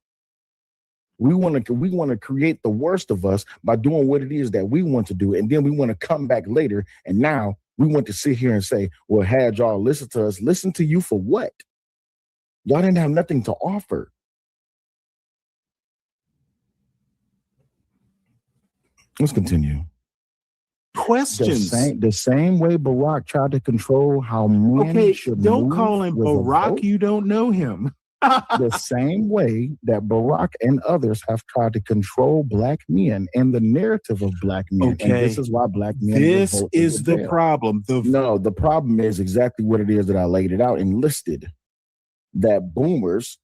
We want to create the worst of us by doing what it is that we want to do. And then we want to come back later. And now we want to sit here and say, well, had y'all listen to us, listen to you for what? Y'all didn't have nothing to offer. Let's continue. Questions. The same way Barack tried to control how men should don't move call him with a Barack. vote, You don't know him. the same way that Barack and others have tried to control black men and the narrative of black men. Okay. And this is why black men This revolt is and the rebel. problem. No, the problem is exactly what it is that I laid it out and listed. That boomers,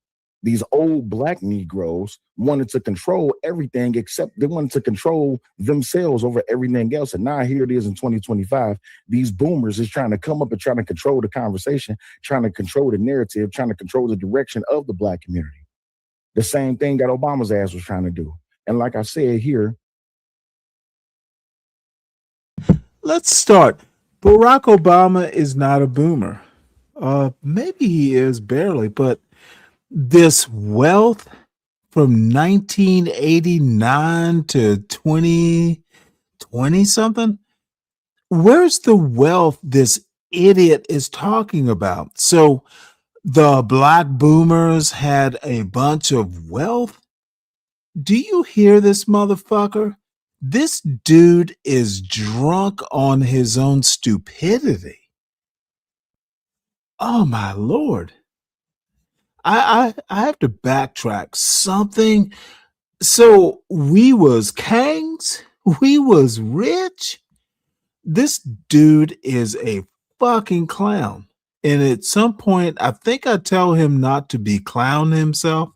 these old black Negroes, wanted to control everything except they wanted to control themselves over everything else. And now here it is in 2025. These boomers is trying to come up and trying to control the conversation, trying to control the narrative, trying to control the direction of the black community. The same thing that Obama's ass was trying to do. And like I said here, Let's start. Barack Obama is not a boomer. Maybe he is barely, but this wealth from 1989 to 2020 something, where's the wealth this idiot is talking about? So the black boomers had a bunch of wealth. Do you hear this, motherfucker? This dude is drunk on his own stupidity. Oh my Lord. I have to backtrack something. So we was kangs? We was rich? This dude is a fucking clown. And at some point, I think I tell him not to be clown himself.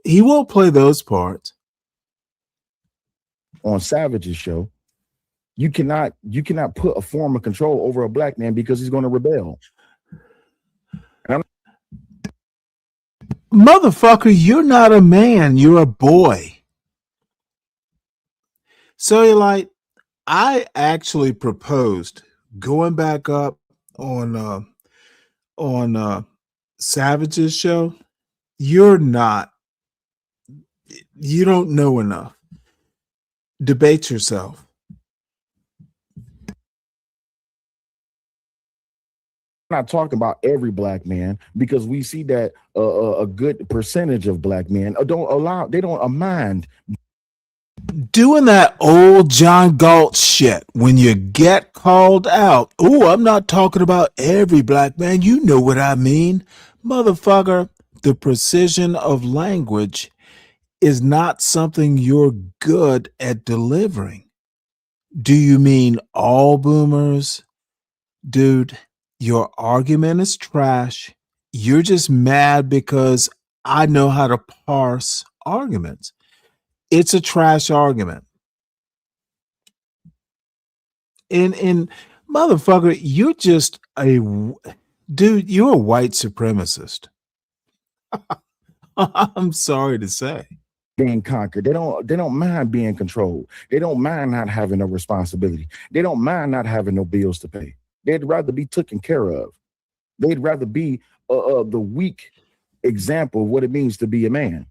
He won't play those parts. On Savage's show, you cannot put a form of control over a black man because he's going to rebel. Motherfucker, you're not a man, you're a boy. Cellulite, I actually proposed going back up on Savage's show. You don't know enough. Debate yourself. I'm not talking about every black man because we see that a good percentage of black men they don't mind doing that old John Galt shit when you get called out. Oh, I'm not talking about every black man. You know what I mean. Motherfucker, the precision of language is not something you're good at delivering. Do you mean all boomers? Dude, your argument is trash. You're just mad because I know how to parse arguments. It's a trash argument. And motherfucker, you're just you're a white supremacist. I'm sorry to say. Being conquered. They don't mind being controlled. They don't mind not having a responsibility. They don't mind not having no bills to pay. They'd rather be taken care of. They'd rather be the weak example of what it means to be a man.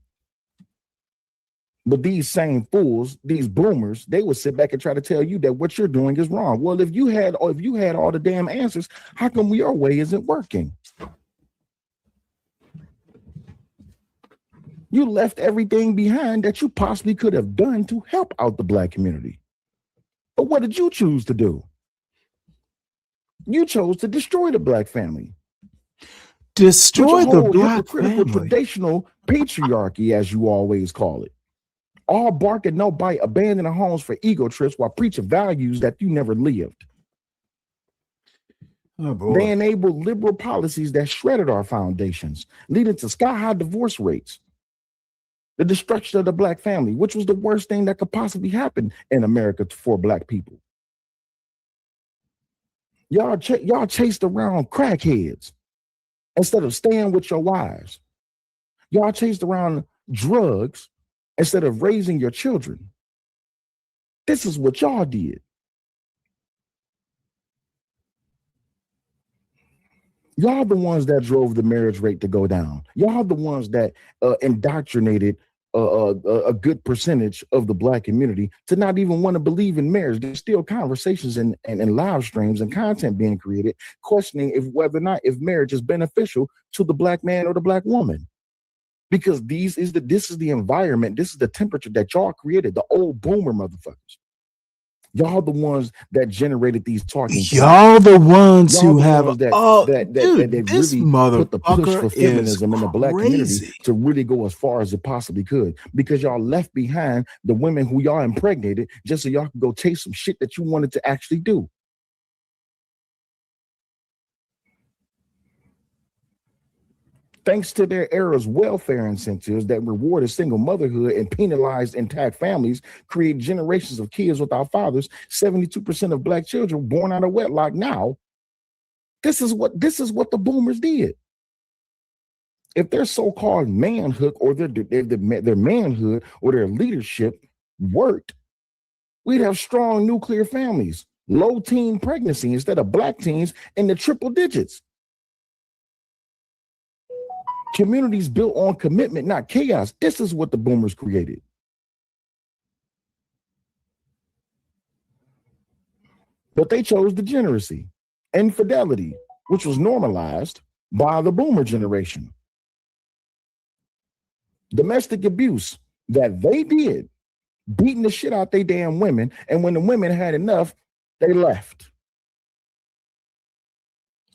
But these same fools, these boomers, they would sit back and try to tell you that what you're doing is wrong. Well, if you had all the damn answers, how come your way isn't working? You left everything behind that you possibly could have done to help out the black community. But what did you choose to do? You chose to destroy the black family. Destroy the black family. Traditional patriarchy, as you always call it. All bark and no bite, abandoning homes for ego trips while preaching values that you never lived. Oh boy. They enabled liberal policies that shredded our foundations, leading to sky-high divorce rates. The destruction of the black family, which was the worst thing that could possibly happen in America for black people. Y'all chased around crackheads instead of staying with your wives. Y'all chased around drugs instead of raising your children. This is what y'all did. Y'all the ones that drove the marriage rate to go down. Y'all the ones that indoctrinated a good percentage of the black community to not even want to believe in marriage. There's still conversations and live streams and content being created questioning whether or not if marriage is beneficial to the black man or the black woman. Because this is the environment, this is the temperature that y'all created, the old boomer motherfuckers. Y'all the ones that generated these talking. Y'all the ones who have that this really put the push for feminism in the black community crazy. to really go as far as it possibly could, because y'all left behind the women who y'all impregnated just so y'all could go chase some shit that you wanted to actually do. Thanks to their era's welfare incentives that rewarded single motherhood and penalized intact families, create generations of kids without fathers, 72% of black children born out of wedlock now. This is what the boomers did. If their so-called manhood or their manhood or their leadership worked, we'd have strong nuclear families, low teen pregnancy instead of black teens in the triple digits. Communities built on commitment, not chaos. This is what the boomers created. But they chose degeneracy, infidelity, which was normalized by the boomer generation. Domestic abuse that they did beating the shit out they damn women. And when the women had enough, they left.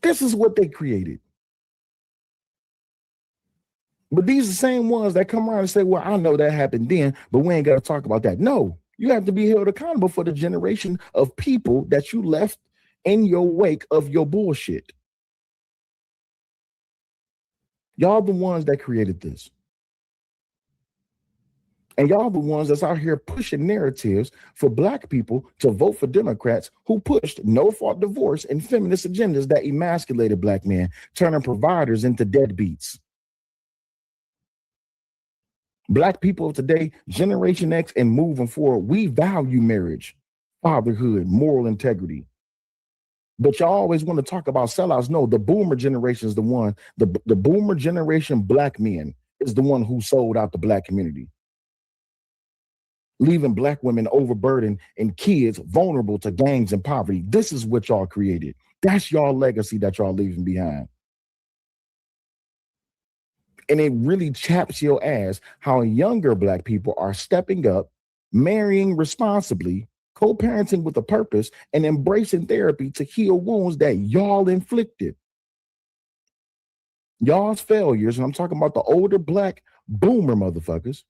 This is what they created. But these are the same ones that come around and say, well, I know that happened then, but we ain't got to talk about that. No, you have to be held accountable for the generation of people that you left in your wake of your bullshit. Y'all the ones that created this. And y'all the ones that's out here pushing narratives for black people to vote for Democrats who pushed no-fault divorce and feminist agendas that emasculated black men, turning providers into deadbeats. Black people of today, Generation X and moving forward, we value marriage, fatherhood, moral integrity. But y'all always want to talk about sellouts. No, the boomer generation is the one, the boomer generation black men is the one who sold out the black community, leaving black women overburdened and kids vulnerable to gangs and poverty. This is what y'all created. That's y'all legacy that y'all leaving behind. And it really chaps your ass how younger black people are stepping up, marrying responsibly, co-parenting with a purpose, and embracing therapy to heal wounds that y'all inflicted. Y'all's failures, and I'm talking about the older black boomer motherfuckers,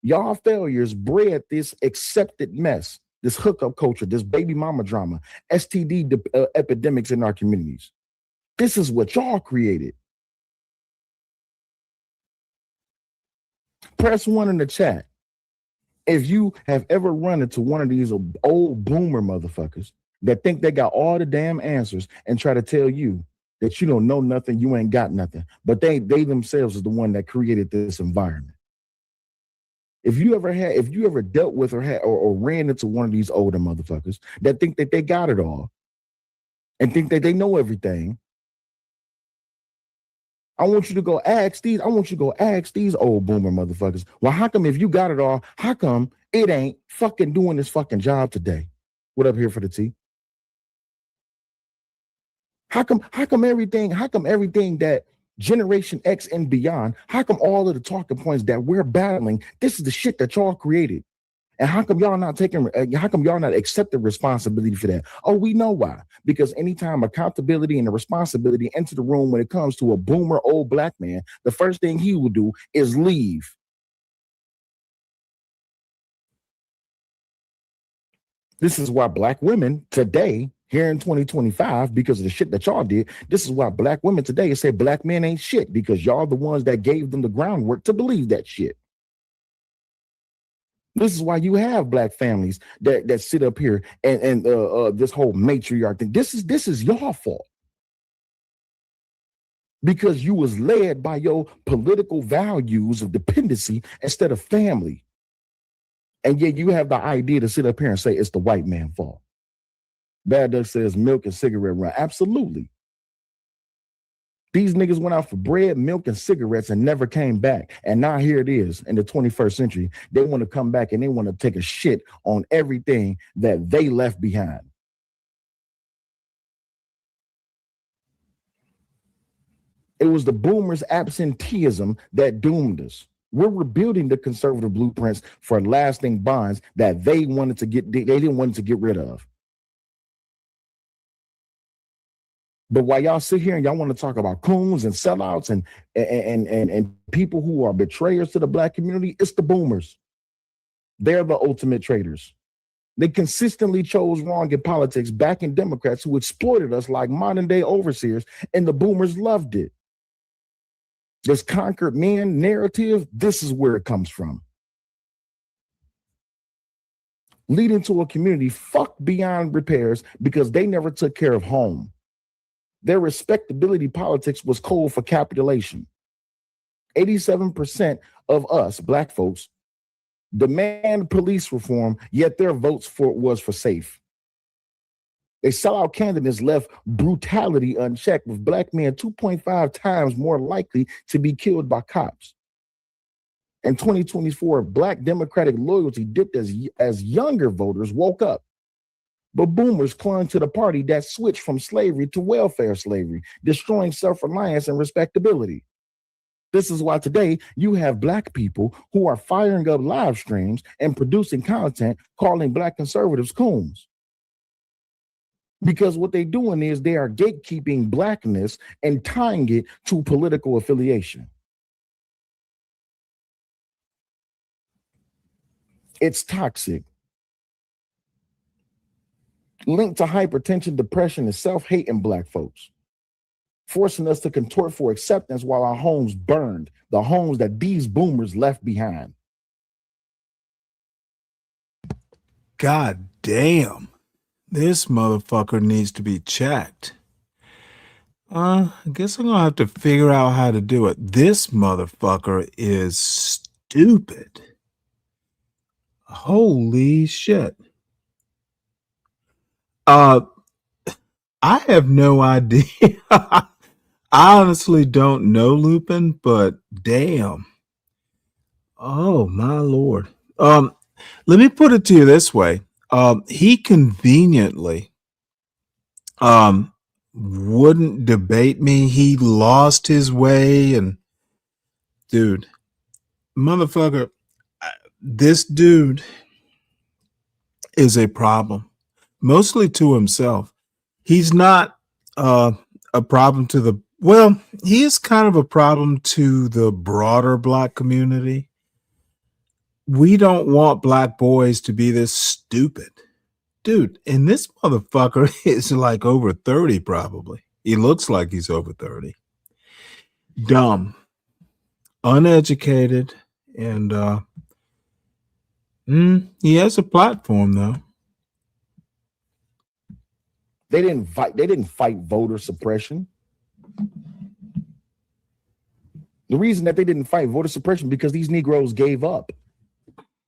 y'all failures bred this accepted mess, this hookup culture, this baby mama drama, STD epidemics in our communities. This is what y'all created. Press 1 in the chat if you have ever run into one of these old boomer motherfuckers that think they got all the damn answers and try to tell you that you don't know nothing, you ain't got nothing, but they themselves is the one that created this environment. If you ever dealt with or ran into one of these older motherfuckers that think that they got it all and think that they know everything, I want you to go ask these old boomer motherfuckers, well, how come if you got it all, how come it ain't fucking doing this fucking job today? What up here for the tea? How come everything that Generation X and beyond, how come all of the talking points that we're battling, this is the shit that y'all created? And how come y'all not accepting responsibility for that? Oh, we know why. Because anytime accountability and the responsibility enter the room when it comes to a boomer old black man, the first thing he will do is leave. This is why black women today, here in 2025, because of the shit that y'all did, this is why black women today say black men ain't shit, because y'all the ones that gave them the groundwork to believe that shit. This is why you have black families that sit up here and this whole matriarch thing. This is your fault. Because you was led by your political values of dependency instead of family. And yet you have the idea to sit up here and say it's the white man's fault. Bad Duck says milk and cigarette run. Absolutely. These niggas went out for bread, milk, and cigarettes and never came back. And now here it is in the 21st century. They want to come back and they want to take a shit on everything that they left behind. It was the boomers' absenteeism that doomed us. We're rebuilding the conservative blueprints for lasting bonds that they didn't want to get rid of. But while y'all sit here and y'all want to talk about coons and sellouts and people who are betrayers to the black community, it's the boomers. They're the ultimate traitors. They consistently chose wrong in politics, backing Democrats who exploited us like modern day overseers, and the boomers loved it. This conquered man narrative, this is where it comes from. Leading to a community fucked beyond repairs because they never took care of home. Their respectability politics was cold for capitulation. 87% of us, black folks, demand police reform, yet their votes was for safe. They sellout candidates left brutality unchecked, with black men 2.5 times more likely to be killed by cops. In 2024, black Democratic loyalty dipped as younger voters woke up. But boomers clung to the party that switched from slavery to welfare slavery, destroying self-reliance and respectability. This is why today you have black people who are firing up live streams and producing content calling black conservatives coons. Because what they're doing is they are gatekeeping blackness and tying it to political affiliation. It's toxic. Linked to hypertension, depression, and self-hate in black folks, forcing us to contort for acceptance while our homes burned, the homes that these boomers left behind. God damn. This motherfucker needs to be checked. I guess I'm gonna have to figure out how to do it. This motherfucker is stupid. Holy shit. I have no idea. I honestly don't know Lupin, but damn. Oh my Lord. Let me put it to you this way. He conveniently wouldn't debate me. He lost his way, and dude, motherfucker, this dude is a problem, mostly to himself. He's not a problem to the, well, he is kind of a problem to the broader black community. We don't want black boys to be this stupid. Dude, and this motherfucker is like over 30 probably. He looks like he's over 30. Dumb, uneducated, and he has a platform though. They didn't fight voter suppression. The reason that they didn't fight voter suppression because these Negroes gave up.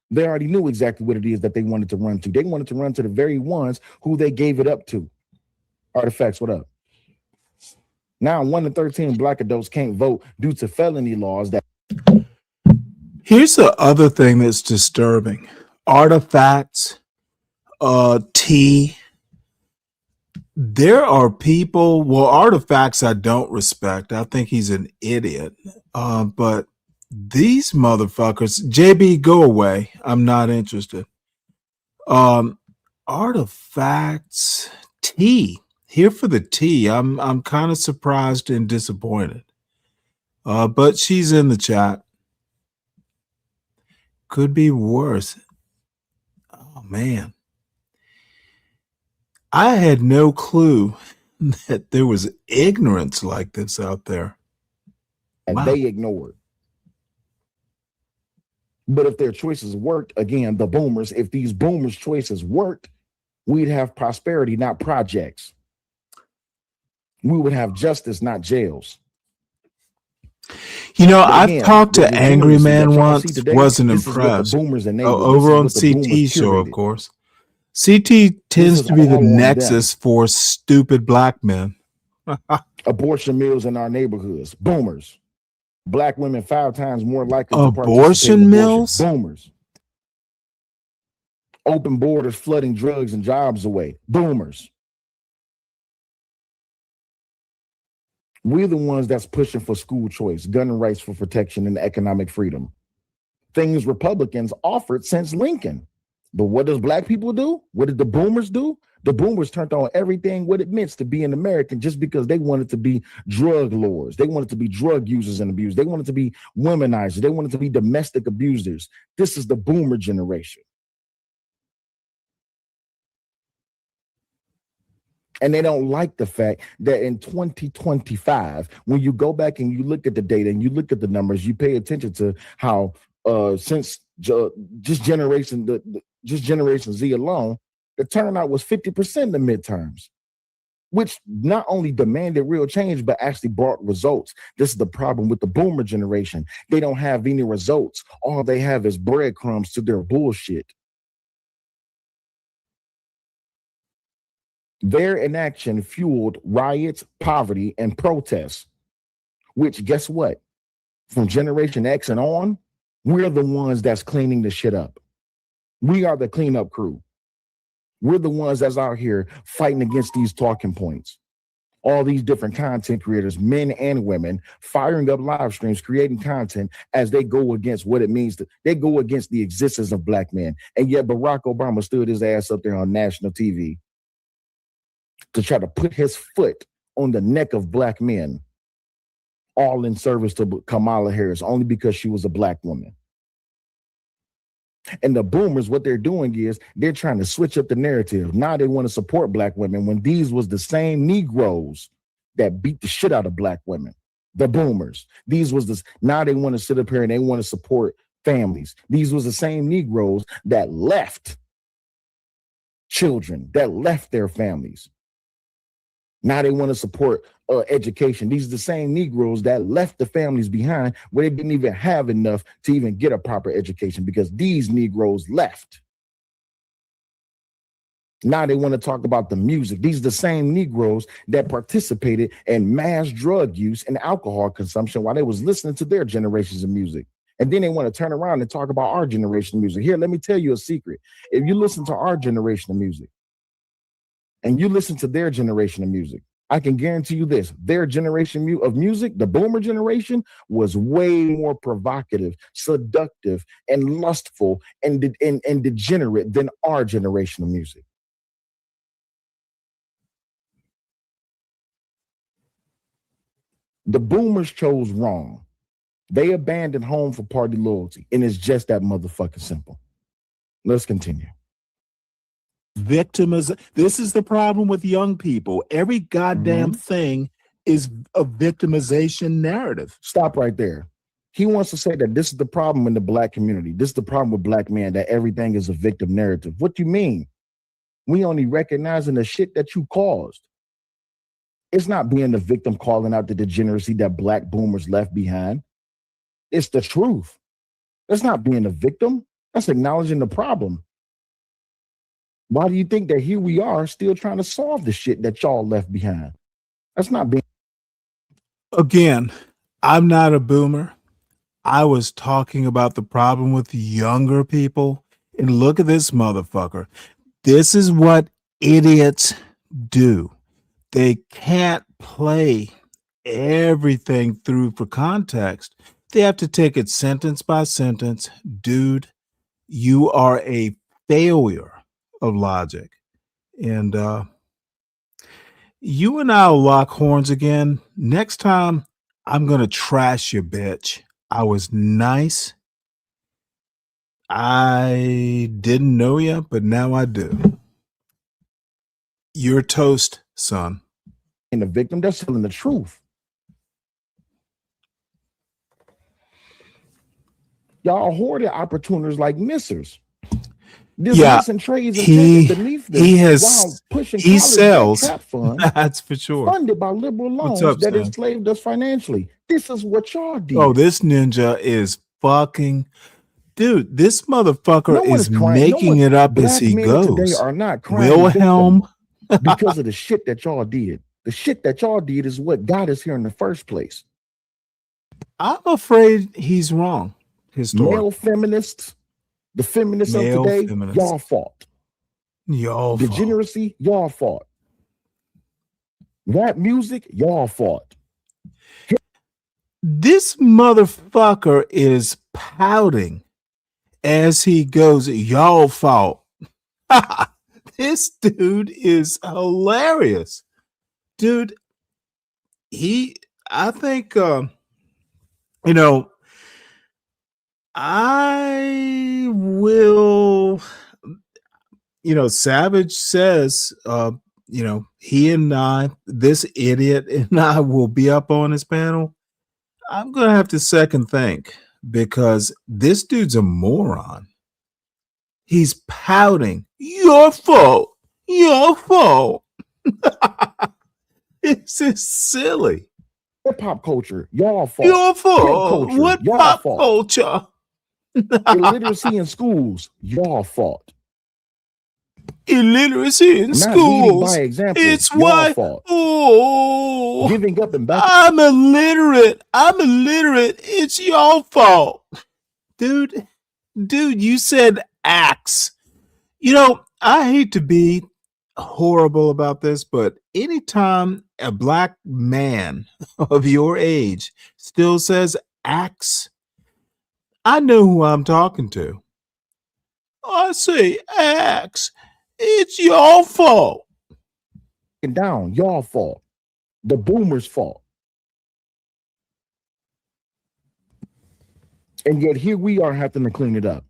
They already knew exactly what it is that they wanted to run to. They wanted to run to the very ones who they gave it up to. Artifacts, what up? Now 1 in 13 black adults can't vote due to felony laws that. Here's the other thing that's disturbing. Artifacts, T. There are people, well, Artifacts I don't respect. I think he's an idiot. But these motherfuckers, JB, go away. I'm not interested. Artifacts, T. Here for the tea. I'm kind of surprised and disappointed. But she's in the chat. Could be worse. Oh man. I had no clue that there was ignorance like this out there. And they ignored. But if their choices worked, again, the boomers, if these boomers' choices worked, we'd have prosperity, not projects. We would have justice, not jails. You know, I've talked to Angry Man once, wasn't impressed. Over on CT show, of course. CT tends to be the nexus for stupid black men. Abortion mills in our neighborhoods, boomers. Black women 5 times more likely to abortion mills? Boomers. Open borders, flooding drugs and jobs away, boomers. We're the ones that's pushing for school choice, gun rights for protection, and economic freedom. Things Republicans offered since Lincoln. But what does black people do? What did the boomers do? The boomers turned on everything what it meant to be an American just because they wanted to be drug lords. They wanted to be drug users and abusers. They wanted to be womanizers. They wanted to be domestic abusers. This is the boomer generation. And they don't like the fact that in 2025, when you go back and you look at the data and you look at the numbers, you pay attention to how since just Generation Z alone, the turnout was 50% in the midterms, which not only demanded real change, but actually brought results. This is the problem with the boomer generation. They don't have any results. All they have is breadcrumbs to their bullshit. Their inaction fueled riots, poverty, and protests, which guess what? From Generation X and on, we're the ones that's cleaning the shit up. We are the cleanup crew. We're the ones that's out here fighting against these talking points. all these different content creators, men and women, firing up live streams, creating content as they go against what it means to, they go against the existence of black men. And yet Barack Obama stood his ass up there on national TV to try to put his foot on the neck of black men, all in service to Kamala Harris, only because she was a black woman. And the boomers, what they're doing is they're trying to switch up the narrative. Now they want to support black women when these was the same Negroes that beat the shit out of black women. The boomers. These was this. Now they want to sit up here and they want to support families. These was the same Negroes that left children, that left their families. Now they want to support education. These are the same Negroes that left the families behind where they didn't even have enough to even get a proper education because these Negroes left. Now they want to talk about the music. These are the same Negroes that participated in mass drug use and alcohol consumption while they was listening to their generations of music. And then they want to turn around and talk about our generation of music. Here, let me tell you a secret. If you listen to our generation of music and you listen to their generation of music, I can guarantee you this, their generation of music, the boomer generation, was way more provocative, seductive, and lustful and degenerate than our generation of music. The boomers chose wrong. They abandoned home for party loyalty, and it's just that motherfucking simple. Let's continue. This is the problem with young people. Every goddamn thing is a victimization narrative. Stop right there. He wants to say that this is the problem in the black community. This is the problem with black men, that everything is a victim narrative. What do you mean? We only recognizing the shit that you caused. It's not being the victim calling out the degeneracy that black boomers left behind. It's the truth. That's not being a victim. That's acknowledging the problem. Why do you think that here we are still trying to solve the shit that y'all left behind? That's not being. Again, I'm not a boomer. I was talking about the problem with younger people. And look at this motherfucker. This is what idiots do. They can't play everything through for context. They have to take it sentence by sentence. Dude, you are a failure of logic. And you and I'll lock horns again. Next time, I'm going to trash you, bitch. I was nice. I didn't know you, but now I do. You're toast, son. And the victim, that's telling the truth. Y'all hoarded opportunities like missers. This missing trades and taking beneath this while pushing he sells. Trap fund. That's for sure. Funded by liberal loans that enslaved us financially. This is what y'all did. Oh, this ninja is fucking. Dude, this motherfucker is making it up as he goes. Today are not crying Wilhelm. because of the shit that y'all did. The shit that y'all did is what got us here in the first place. I'm afraid he's wrong. Male feminists, the feminists of today, y'all fought. Y'all degeneracy, y'all fought. Rap music, y'all fought. This motherfucker is pouting as he goes, y'all fought. This dude is hilarious. Dude, I think, I will, Savage says, he and I, this idiot and I will be up on his panel. I'm going to have to second think because this dude's a moron. He's pouting. Your fault. Your fault. This is silly. What pop culture? Y'all fault. Your fault. Culture, what y'all pop fault. culture? Illiteracy in schools, y'all fault. Illiteracy in Not schools. by example, It's y'all why. fault. Oh, giving up and back. I'm illiterate. It's your fault, dude. You said axe. I hate to be horrible about this, but anytime a black man of your age still says axe, I know who I'm talking to. I say axe, it's your fault. Down, y'all fault. The boomers' fault. And yet here we are having to clean it up.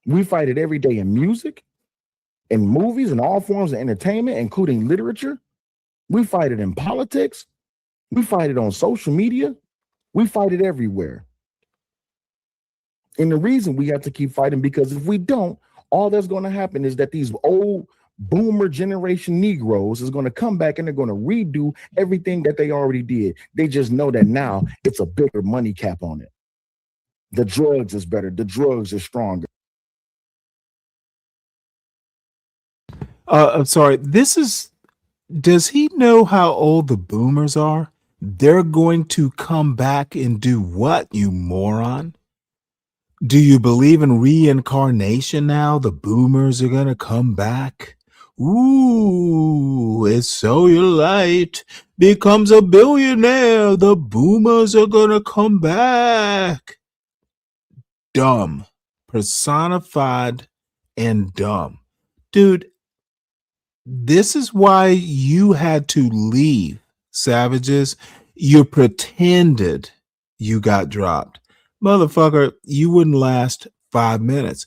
We fight it every day in music, in movies, and all forms of entertainment, including literature. We fight it in politics. We fight it on social media. We fight it everywhere. And the reason we have to keep fighting, because if we don't, all that's going to happen is that these old boomer generation Negroes is going to come back and they're going to redo everything that they already did. They just know that now it's a bigger money cap on it. The drugs is better. The drugs are stronger. I'm sorry. Does he know how old the boomers are? They're going to come back and do what, you moron? Do you believe in reincarnation now? The boomers are going to come back? Ooh, it's so your light becomes a billionaire. The boomers are going to come back. Dumb. Personified and dumb. Dude, this is why you had to leave, Savages. You pretended you got dropped. Motherfucker, you wouldn't last 5 minutes.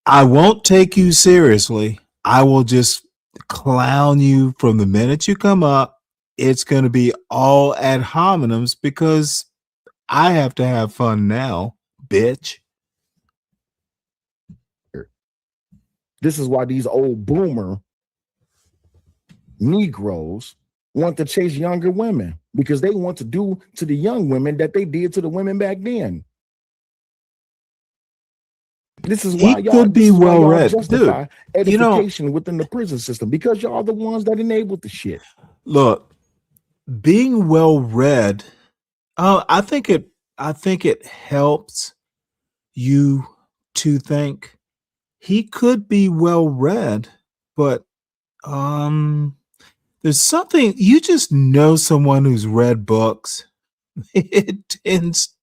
I won't take you seriously. I will just clown you from the minute you come up. It's going to be all ad hominems because I have to have fun now, bitch. This is why these old boomer Negroes want to chase younger women, because they want to do to the young women that they did to the women back then. This is why He y'all could be well read, justify dude. You know, edification within the prison system, because y'all are the ones that enabled the shit. look, being well read, I think it helps you to think. He could be well read, but there's something, you just know someone who's read books. It tends,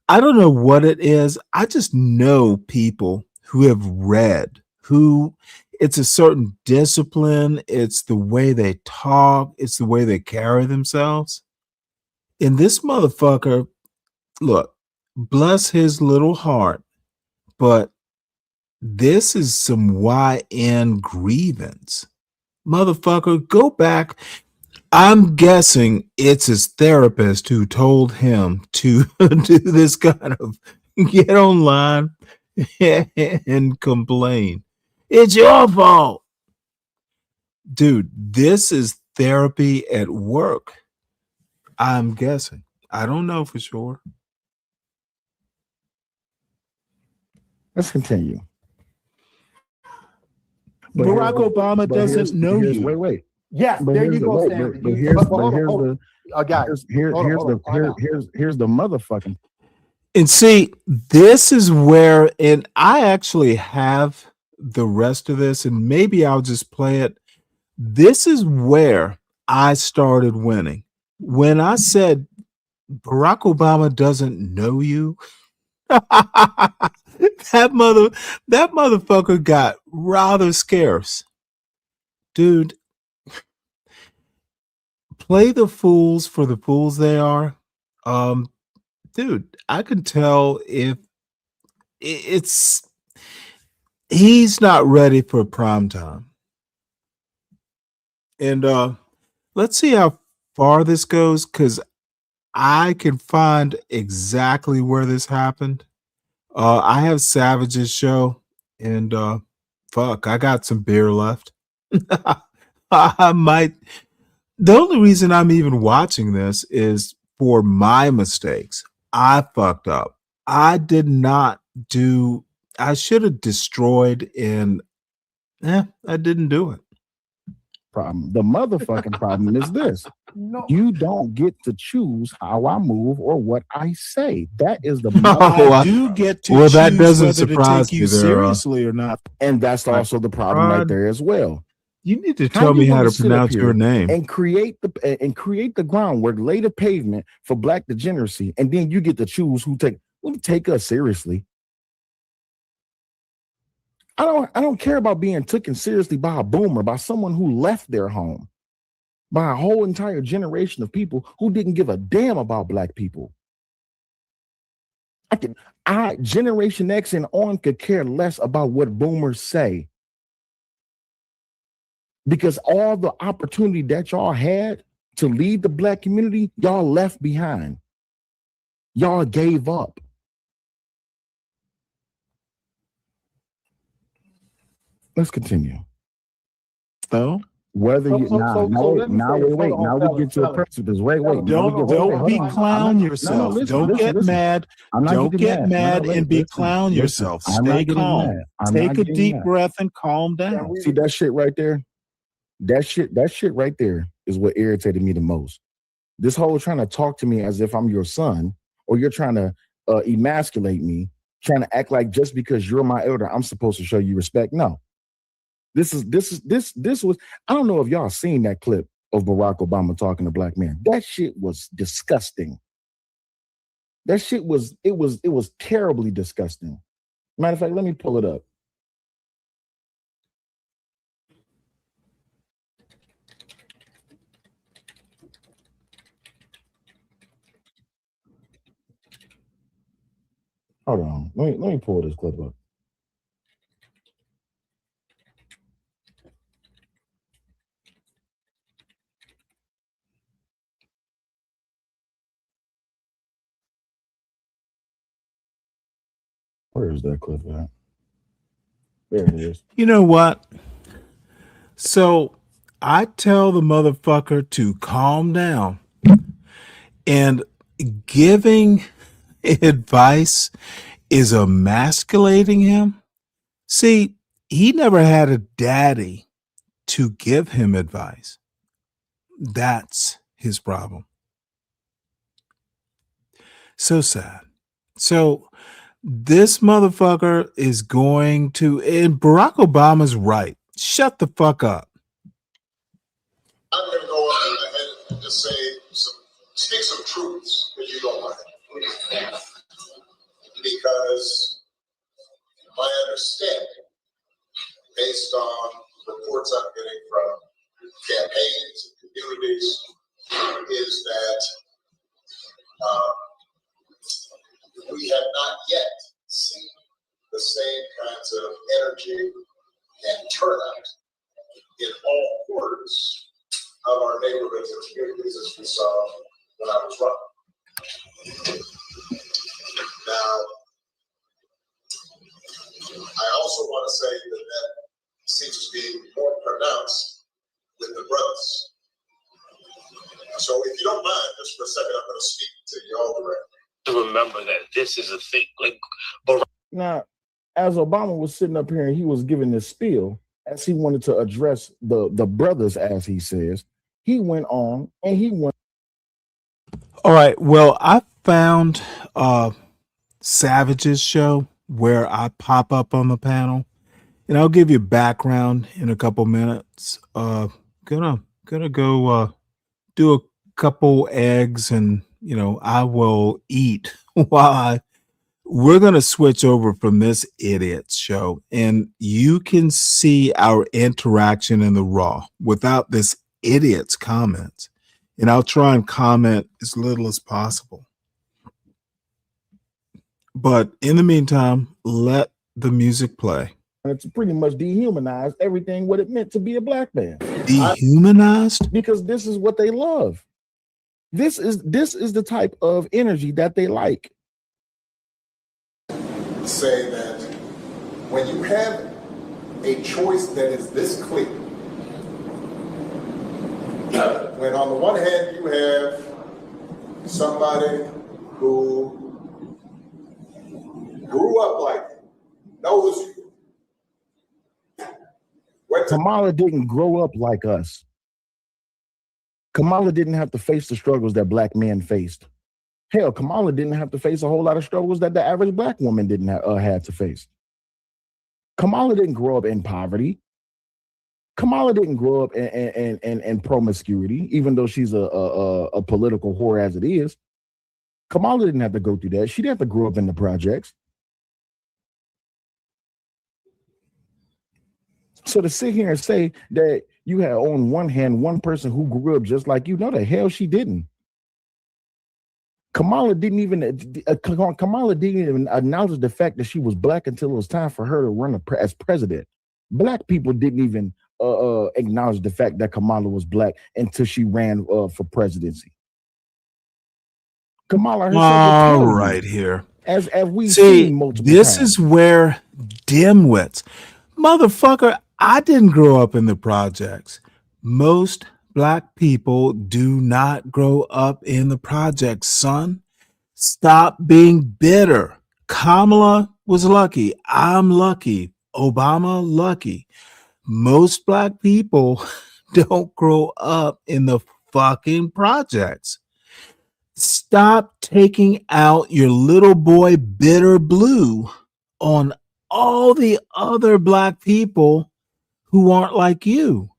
I don't know what it is. I just know people who have read, who it's a certain discipline, it's the way they talk, it's the way they carry themselves. And this motherfucker, look, bless his little heart, but this is some YN grievance. Motherfucker, go back. I'm guessing it's his therapist who told him to do this kind of get online and complain. It's your fault. Dude, this is therapy at work. I'm guessing. I don't know for sure. Let's continue. Barack Obama doesn't know you. Wait. Yes, But there here's you the- go, wait, Stanley. but here's Guys, here's the motherfucking. And see, this is where, and I actually have the rest of this, and maybe I'll just play it. This is where I started winning. When I said Barack Obama doesn't know you, that motherfucker got rather scarce. Dude, play the fools for the fools they are. Dude, I can tell if he's not ready for prime time. And let's see how far this goes, because I can find exactly where this happened. I have Savage's show, and fuck, I got some beer left. I might. The only reason I'm even watching this is for my mistakes. I fucked up. I did not do. I should have destroyed, and I didn't do it. Problem. The motherfucking problem is this. No. You don't get to choose how I move or what I say. That is the I do get to that choose doesn't whether to surprise take you me there, seriously or not. And that's also the problem right there as well. You need to tell me how to pronounce your name. And create the groundwork, lay the pavement for black degeneracy, and then you get to choose who take us seriously. I don't care about being taken seriously by a boomer, by someone who left their home, by a whole entire generation of people who didn't give a damn about black people. Generation X and on could care less about what boomers say. Because all the opportunity that y'all had to lead the black community, y'all left behind. Y'all gave up. Let's continue. So whether you now we get to the principles. Wait. Don't be clown yourself. Don't get mad. Don't get mad and be clown yourself. Stay calm. Take a deep breath and calm down. See that shit right there? That shit right there is what irritated me the most. This whole trying to talk to me as if I'm your son, or you're trying to emasculate me, trying to act like just because you're my elder, I'm supposed to show you respect. No. This was, I don't know if y'all seen that clip of Barack Obama talking to black men. That shit was disgusting. That shit was terribly disgusting. Matter of fact, let me pull it up. Hold on. Let me pull this clip up. Where is that clip at? There it is. You know what? So I tell the motherfucker to calm down, and giving advice is emasculating him. See, he never had a daddy to give him advice. That's his problem. So sad. So this motherfucker is going to, and Barack Obama's right. Shut the fuck up. I'm going to go ahead and just speak some truths, if you don't mind. Because my understanding, based on reports I'm getting from campaigns and communities, is that we have not yet seen the same kinds of energy and turnout in all quarters of our neighborhoods and communities as we saw when I was running. Now, I also want to say that seems to be more pronounced with the brothers. So if you don't mind, just for a second, I'm going to speak to y'all directly. To remember that this is a thing. Now, as Obama was sitting up here and he was giving this spiel, as he wanted to address the brothers, as he says, he went on and he went. All right. Well, I found Savage's show where I pop up on the panel, and I'll give you background in a couple minutes. Gonna go do a couple eggs, and I will eat while we're going to switch over from this idiot show, and you can see our interaction in the raw without this idiot's comments. And I'll try and comment as little as possible. But in the meantime, let the music play. It's pretty much dehumanized everything what it meant to be a black man. Dehumanized? Because this is what they love. This is the type of energy that they like. Say that when you have a choice that is this clear, when on the one hand you have somebody who grew up like you, knows you. Kamala didn't grow up like us. Kamala didn't have to face the struggles that black men faced. Hell, Kamala didn't have to face a whole lot of struggles that the average black woman didn't have to face. Kamala didn't grow up in poverty. Kamala didn't grow up in promiscuity, even though she's a political whore as it is. Kamala didn't have to go through that. She didn't have to grow up in the projects. So to sit here and say that you had on one hand one person who grew up just like you, no, the hell she didn't. Kamala didn't even acknowledge the fact that she was black until it was time for her to run as president. Black people didn't even acknowledge the fact that Kamala was black until she ran for presidency. Kamala herself All will tell right, you, here. as we've See, seen multiple this times. is where dimwits, motherfucker. I didn't grow up in the projects. Most black people do not grow up in the projects, son. Stop being bitter. Kamala was lucky. I'm lucky. Obama lucky. Most black people don't grow up in the fucking projects. Stop taking out your little boy bitter blue on all the other black people who aren't like you.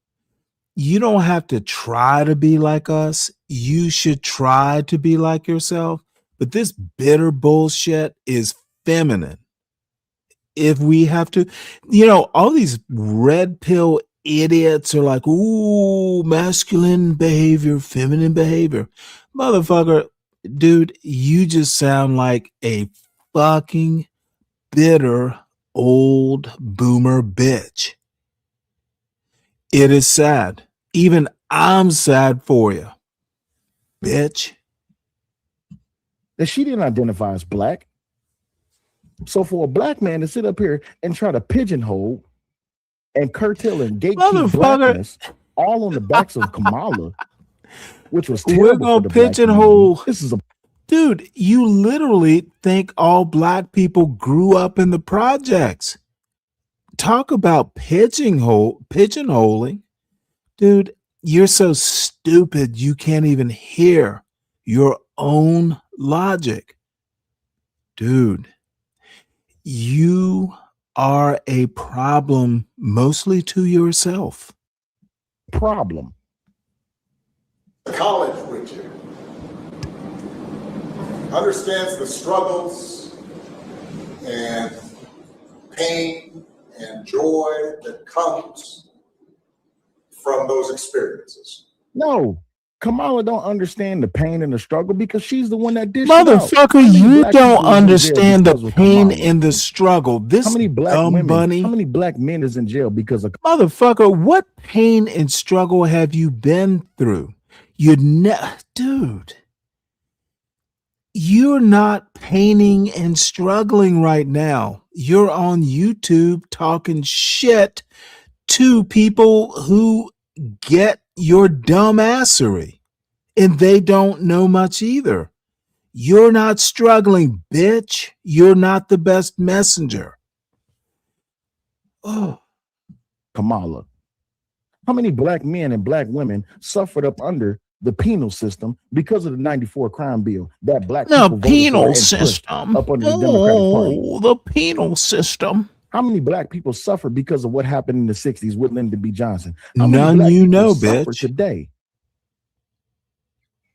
You don't have to try to be like us. You should try to be like yourself. But this bitter bullshit is feminine. If we have to, all these red pill idiots are like, ooh, masculine behavior, feminine behavior. Motherfucker, dude, you just sound like a fucking bitter old boomer bitch. It is sad. Even I'm sad for you, bitch. That she didn't identify as black. So for a black man to sit up here and try to pigeonhole and curtail and gatekeep blackness all on the backs of Kamala, which was terrible. We're gonna for the black pigeonhole. community. This is a dude. You literally think all black people grew up in the projects. Talk about pigeonholing, dude. You're so stupid you can't even hear your own logic, dude. You are a problem mostly to yourself. Problem. College with you. Understands the struggles and pain and joy that comes from those experiences. No, Kamala don't understand the pain and the struggle because she's the one that dished Motherfucker, you don't understand the pain Kamala? and the struggle. This How many black dumb women? bunny. How many black men is in jail because of Motherfucker, what pain and struggle have you been through? Dude, you're not paining and struggling right now. You're on YouTube talking shit to people who get your dumbassery, and they don't know much either. You're not struggling, bitch. You're not the best messenger. Oh, Kamala. How many black men and black women suffered up under the penal system because of the 94 crime bill that black people voted for penal and pushed system. up under the Democratic Party? Oh, the penal system. How many black people suffered because of what happened in the 60s with Lyndon B. Johnson? How many None black you people know, suffer bitch. today?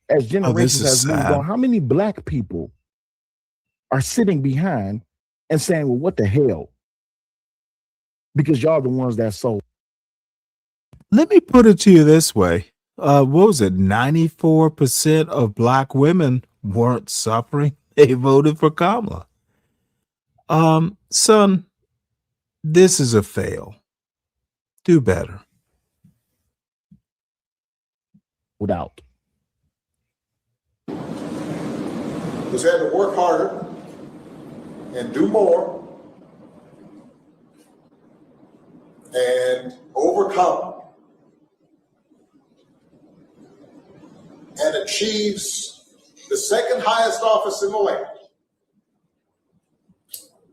As generations is has moved sad. on, how many black people are sitting behind and saying, well, what the hell? Because y'all the ones that sold. Let me put it to you this way. What was it? 94% of black women weren't suffering. They voted for Kamala. Son, this is a fail. Do better. Without. Just had to work harder and do more and overcome and achieves the second highest office in the land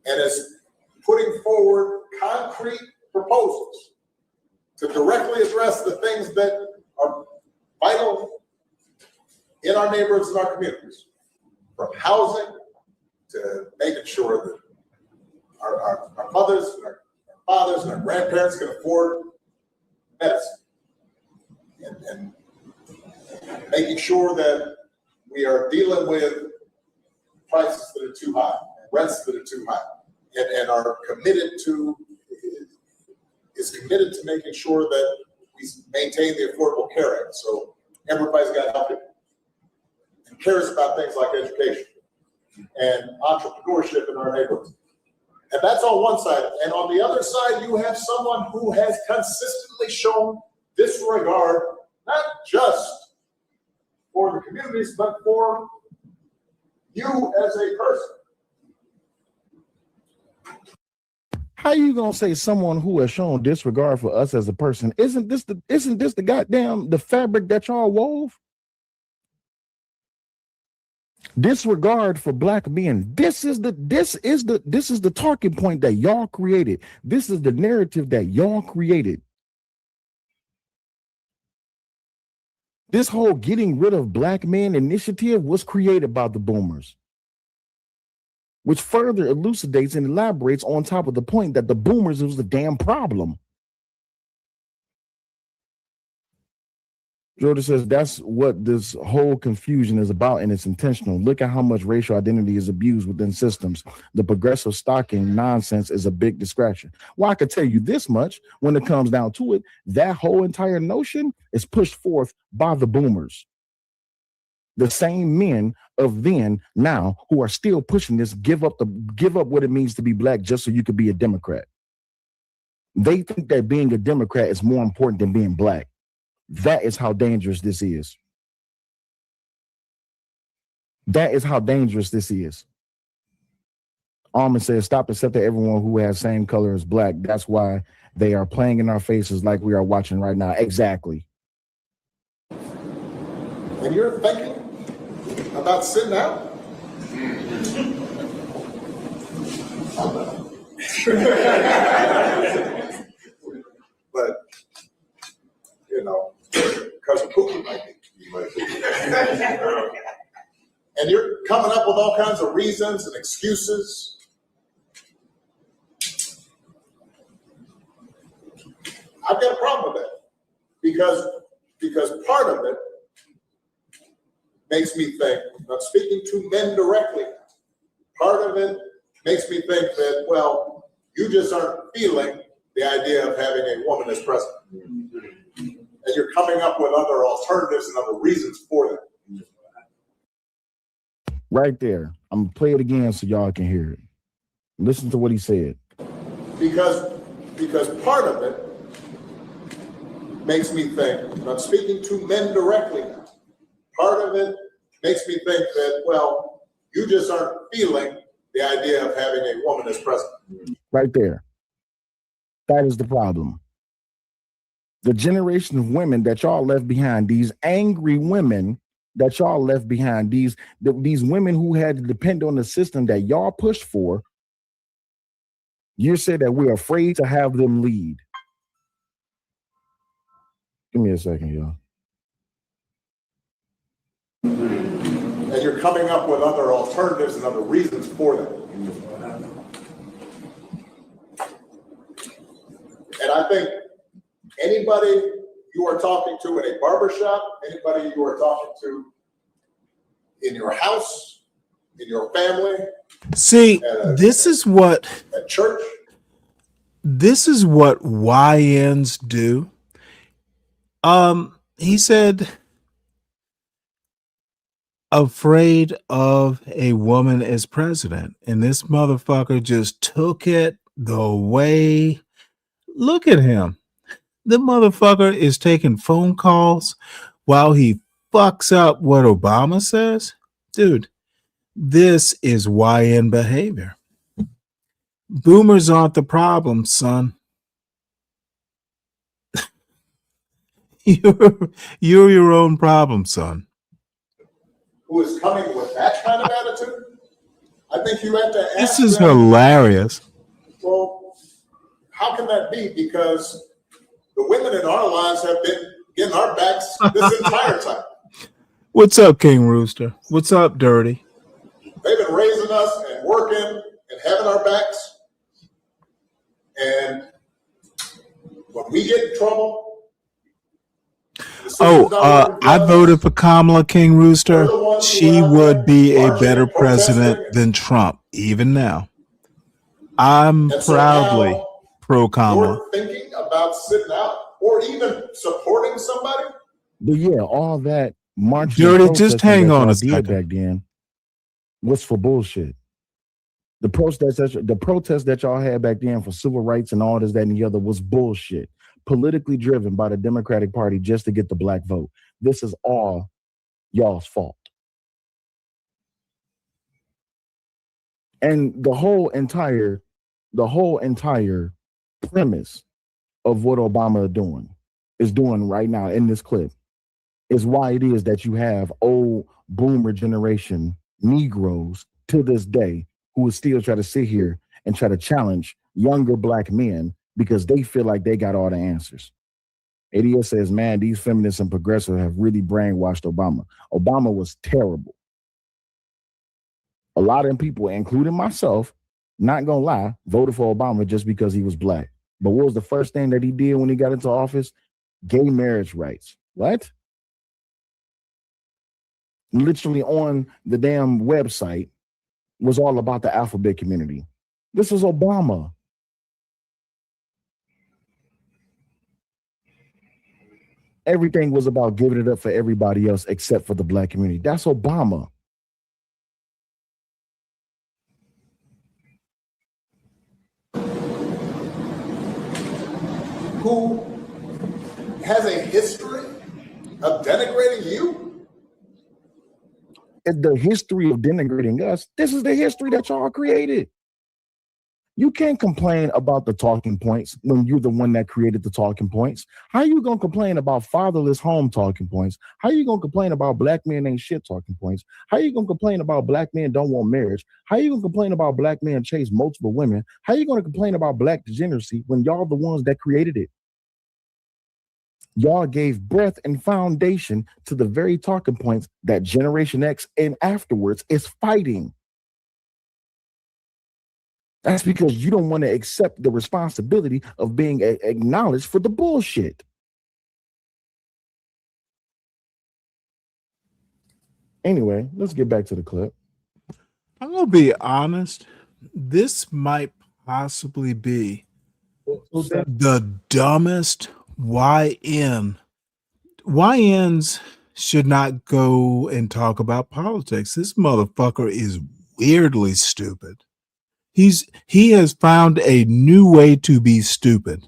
and is putting forward concrete proposals to directly address the things that are vital in our neighborhoods and our communities, from housing to making sure that our mothers and our fathers and our grandparents can afford medicine and making sure that we are dealing with prices that are too high, rents that are too high, and are committed to making sure that we maintain the Affordable Care Act. So everybody's got help and cares about things like education and entrepreneurship in our neighborhoods. And that's on one side. And on the other side, you have someone who has consistently shown disregard, not just for the communities, but for you as a person. How you gonna say someone who has shown disregard for us as a person? Isn't this the goddamn the fabric that y'all wove? Disregard for black men. This is the talking point that y'all created. This is the narrative that y'all created. This whole getting rid of black men initiative was created by the boomers, which further elucidates and elaborates on top of the point that the boomers was the damn problem. Jordan says that's what this whole confusion is about, and it's intentional. Look at how much racial identity is abused within systems. The progressive stocking nonsense is a big distraction. Well, I could tell you this much, when it comes down to it, that whole entire notion is pushed forth by the boomers. The same men of then now who are still pushing this give up what it means to be black just so you could be a Democrat. They think that being a Democrat is more important than being black. That is how dangerous this is. That is how dangerous this is. Almond says, stop accepting everyone who has same color as black. That's why they are playing in our faces like we are watching right now. Exactly. And you're thinking about sitting out? But, you know, Cousin Pookie might be. And you're coming up with all kinds of reasons and excuses. I've got a problem with that because part of it makes me think, I'm speaking to men directly, part of it makes me think that, well, you just aren't feeling the idea of having a woman as president. And you're coming up with other alternatives and other reasons for that. Right there. I'm going to play it again so y'all can hear it. Listen to what he said. Because part of it makes me think, and I'm speaking to men directly now, part of it makes me think that, well, you just aren't feeling the idea of having a woman as president. Right there. That is the problem. The generation of women that y'all left behind, these angry women that y'all left behind, these women who had to depend on the system that y'all pushed for, you said that we're afraid to have them lead. Give me a second, y'all. And you're coming up with other alternatives and other reasons for that. And I think anybody you are talking to in a barbershop, anybody you are talking to in your house, in your family. See, this is what at church. This is what YNs do. He said, afraid of a woman as president. And this motherfucker just took it the way. Look at him. The motherfucker is taking phone calls while he fucks up what Obama says. Dude, this is YN behavior. Boomers aren't the problem, son. You're your own problem, son. Who is coming with that kind of attitude? I think you have to ask This is them, hilarious. well, how can that be? Because the women in our lives have been getting our backs this entire time. What's up, King Rooster? What's up, Dirty? They've been raising us and working and having our backs. And when we get in trouble, I voted for Kamala King Rooster. She would be a better president than Trump, even now. I'm And so proudly now pro Kamala. you're thinking about sitting out or even supporting somebody? But yeah, all that marching Dirty, and just protesting hang that on y'all a did second. back then was for bullshit. The protest that y'all had back then for civil rights and all this, that, and the other was bullshit. Politically driven by the Democratic Party just to get the black vote. This is all y'all's fault. And the whole entire premise of what Obama is doing right now in this clip is why it is that you have old boomer generation Negroes to this day who will still try to sit here and try to challenge younger black men because they feel like they got all the answers. ADS says, man, these feminists and progressives have really brainwashed Obama. Obama was terrible. A lot of them people, including myself, not gonna lie, voted for Obama just because he was black. But what was the first thing that he did when he got into office? Gay marriage rights. What? Literally on the damn website was all about the alphabet community. This was Obama. Everything was about giving it up for everybody else except for the black community. That's Obama. Who has a history of denigrating you? The history of denigrating us, this is the history that y'all created. You can't complain about the talking points when you're the one that created the talking points. How you gonna complain about fatherless home talking points? How you gonna complain about black men ain't shit talking points? How you gonna complain about black men don't want marriage? How you gonna complain about black men chase multiple women? How you gonna complain about black degeneracy when y'all the ones that created it? Y'all gave breath and foundation to the very talking points that Generation X and afterwards is fighting. That's because you don't want to accept the responsibility of being acknowledged for the bullshit. Anyway, let's get back to the clip. I'm going to be honest. This might possibly be the dumbest YN. YNs should not go and talk about politics. This motherfucker is weirdly stupid. He has found a new way to be stupid.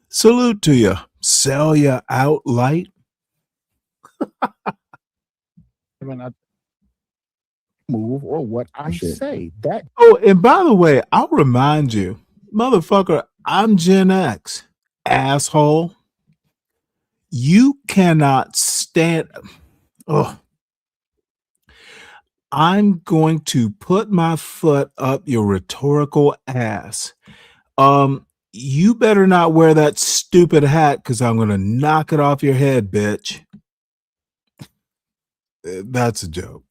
Salute to you. Sell you out light. Move or what I say. That. Oh, and by the way, I'll remind you, motherfucker, I'm Gen X, asshole. You cannot stand. Oh, I'm going to put my foot up your rhetorical ass. You better not wear that stupid hat because I'm going to knock it off your head, bitch. That's a joke.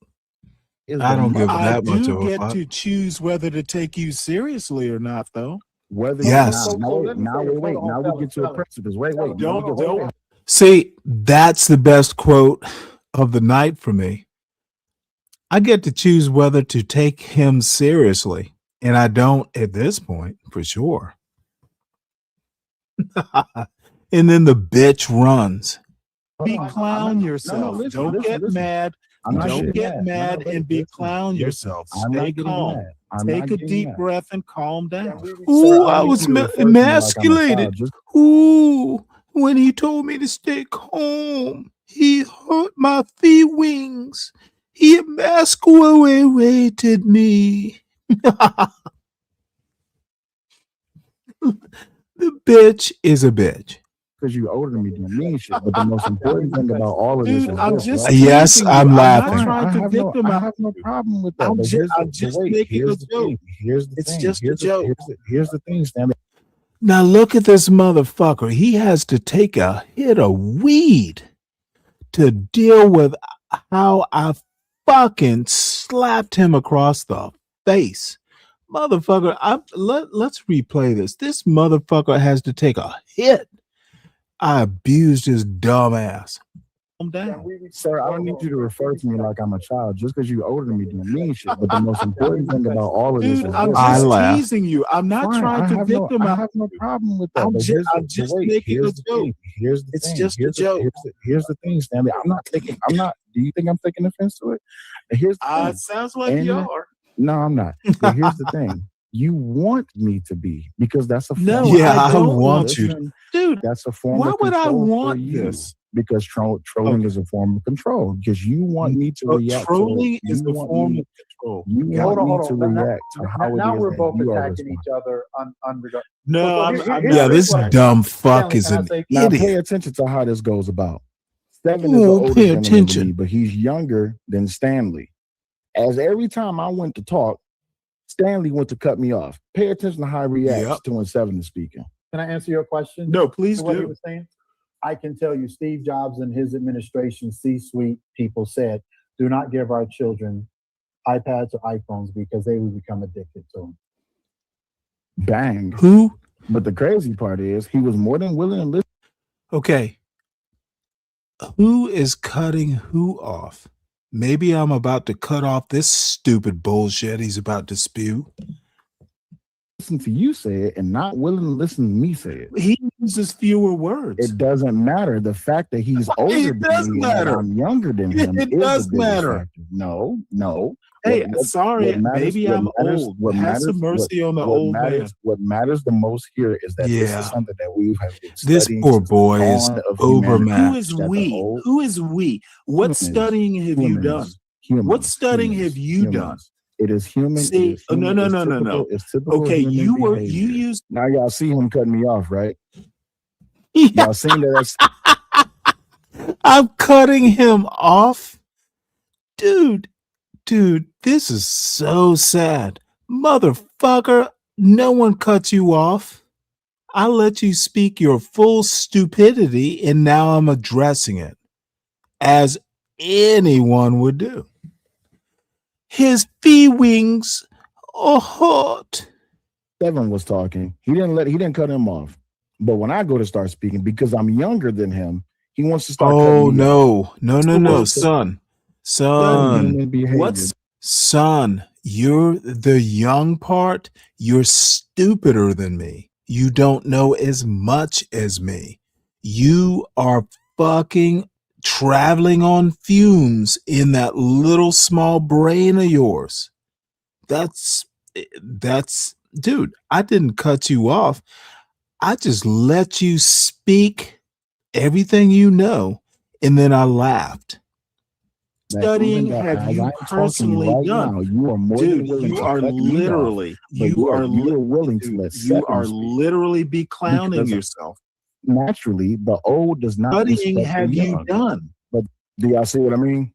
I don't give that much of a fuck. I do get to choose whether to take you seriously or not, though. Whether yes. Now we get to a precipice. Wait. Don't. See, that's the best quote of the night for me. I get to choose whether to take him seriously, and I don't at this point, for sure. And then the bitch runs. Be clown yourself. Don't get mad. Don't get mad and be clown yourself. Stay calm. Take a deep breath and calm down. Ooh, I was emasculated. Ooh, when he told me to stay calm, he hurt my feelings. He emasculated me. The bitch is a bitch. Because you're older than me, don't mean shit. But the most important thing about all of this is I'm this, just right? yes, I'm laughing. I have no problem with that. I'm just making a joke. It's just a joke. Here's the thing, Stanley. Now look at this motherfucker. He has to take a hit of weed to deal with how I fucking slapped him across the face. Motherfucker, let's replay this. This motherfucker has to take a hit I abused his dumb ass. Calm Yeah, down. sir, I don't need you to refer to me like I'm a child. Just because you're older than me don't mean shit. But the most important thing about all of this Dude, is I'm this. just Right? teasing you. I'm not Fine, trying to I victimize have no you. problem with that. I'm But just, I'm just making a here's the joke. thing. Here's the It's thing. just a joke. Here's the thing, Stanley. I'm not. Do you think I'm taking offense to it? And here's the thing. Sounds like you are. No, I'm not. But here's the thing. You want me to be because that's a form No, of yeah, I control. want you. Listen, Dude, that's a form why of would I control for want you. this? Because trolling is a form of control. Because you want me to react. Trolling is You a want form me. of control. You Hold want on, me to hold on. react to how Now it is we're that both you are attacking each responding. other unregarded. No, Here's this what I- dumb fuck Stanley, is can I an say- Now pay idiot. attention to how this goes about. Steven is Oh, an older pay gentleman than me, attention. but he's younger than Stanley. As every time I went to talk, Stanley went to cut me off. Pay attention to how he reacts to when Steven is speaking. Can I answer your question? No, please to what he do. was saying? I can tell you, Steve Jobs and his administration, C-suite people said, do not give our children iPads or iPhones because they will become addicted to them. Bang. Who? But the crazy part is he was more than willing to listen. Okay. Who is cutting who off? Maybe I'm about to cut off this stupid bullshit he's about to spew. Listen to you say it and not willing to listen to me say it. He uses fewer words. It doesn't matter. The fact that he's older does than me and that matter. I'm younger than him It is does the biggest matter. factor. No. Hey, sorry, maybe I'm old. Have some mercy on the old man. What matters the most here is that this Yeah. is something that we have been This studying poor since the boy is dawn of overmatched. humanity. Who is That the we? old Who is we? What humans, studying have you done? humans, What studying humans, have you done? humans. It is human. See, it is human. no. It's typical Okay, human you behavior. used. Now y'all see him cutting me off, right? Y'all seen that? I'm cutting him off, dude. This is so sad, motherfucker. No one cuts you off. I let you speak your full stupidity, and now I'm addressing it as anyone would do. His feelings are hot. Steven was talking. He didn't cut him off. But when I go to start speaking, because I'm younger than him, he wants to start cutting me off. No, son. Human behavior. Son, you're the young part. You're stupider than me. You don't know as much as me. You are fucking traveling on fumes in that little small brain of yours. That's dude, I didn't cut you off. I just let you speak everything you know, and then I laughed. Studying have you personally done? Now, you are more than willing to cut me off, but you are willing to let you are speak. literally be clowning Because yourself. Naturally, the old does not Studying respect the have you young. done? But do y'all see what I mean?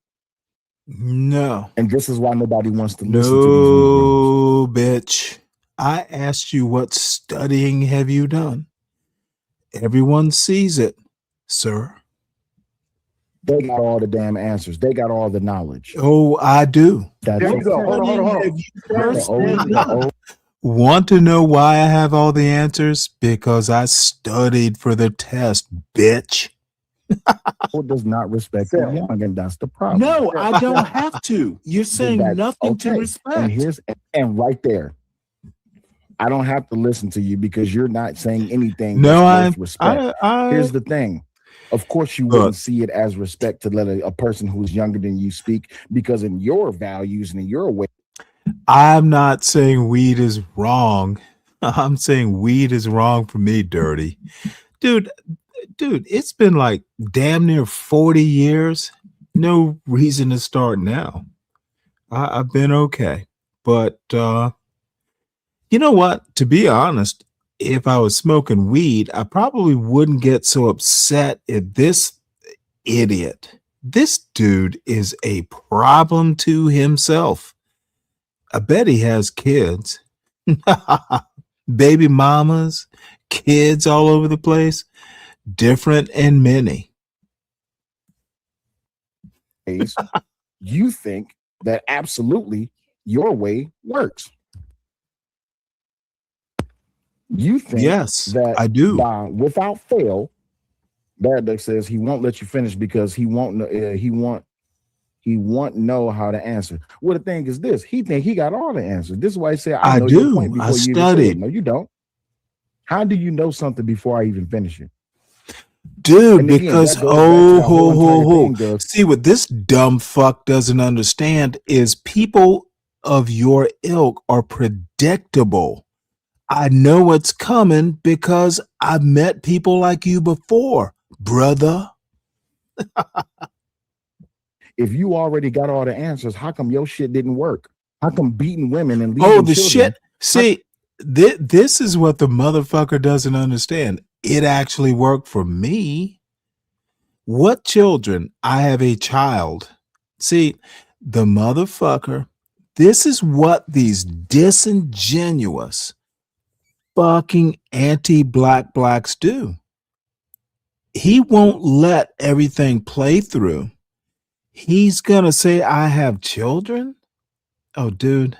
No. And this is why nobody wants to listen to these Negroes. No, bitch. I asked you what studying have you done? Everyone sees it, sir. They got all the damn answers. They got all the knowledge. Oh, I do. That's There you go. Hold on. Have you The personally old- done? Want to know why I have all the answers? Because I studied for the test, bitch. old does not respect the young, and that's the problem. No, I don't have to. You're saying nothing to respect. And right there, I don't have to listen to you because you're not saying anything. No, that's worth respect. I Here's the thing. Of course, you wouldn't see it as respect to let a person who's younger than you speak, because in your values and in your way. I'm not saying weed is wrong. I'm saying weed is wrong for me, dirty. Dude, it's been like damn near 40 years. No reason to start now. I've been okay. But you know what? To be honest, if I was smoking weed, I probably wouldn't get so upset at this idiot. This dude is a problem to himself. I bet he has kids. Baby mamas, kids all over the place, different and many. You think that absolutely your way works. You think Yes, that I do. Without fail, Bad Duck says he won't let you finish because he won't know he won't know how to answer. Well, the thing is this: he think he got all the answers. This is why I say I know your point before you even say it. No, you don't. How do you know something before I even finish it? Dude, And again, because that goes back to that whole entire thing of, see, what this dumb fuck doesn't understand is people of your ilk are predictable. I know what's coming because I've met people like you before, brother. if you already got all the answers, how come your shit didn't work? How come beating women and leaving the children? shit. See, this is what the motherfucker doesn't understand. It actually worked for me. What children? I have a child. See, the motherfucker, this is what these disingenuous fucking anti-black blacks do. He won't let everything play through. He's gonna say, I have children? Oh, dude.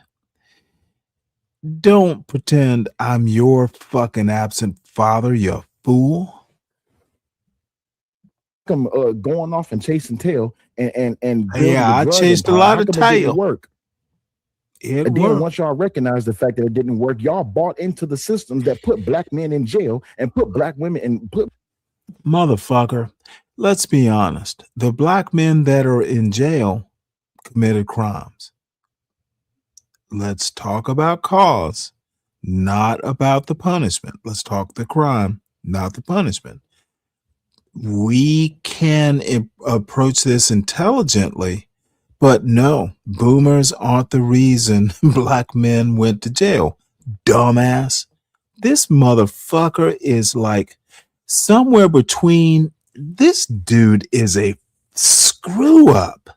Don't pretend I'm your fucking absent father, you fool. Come going off and chasing tail and building Yeah, I chased a lot of tail. Work. And then once y'all recognize the fact that it didn't work, y'all bought into the systems that put black men in jail and put black women and put motherfucker. Let's be honest. The black men that are in jail committed crimes. Let's talk about cause, not about the punishment. Let's talk the crime, not the punishment. We can approach this intelligently, but no, boomers aren't the reason black men went to jail. Dumbass. This motherfucker is like somewhere between, this dude is a screw up.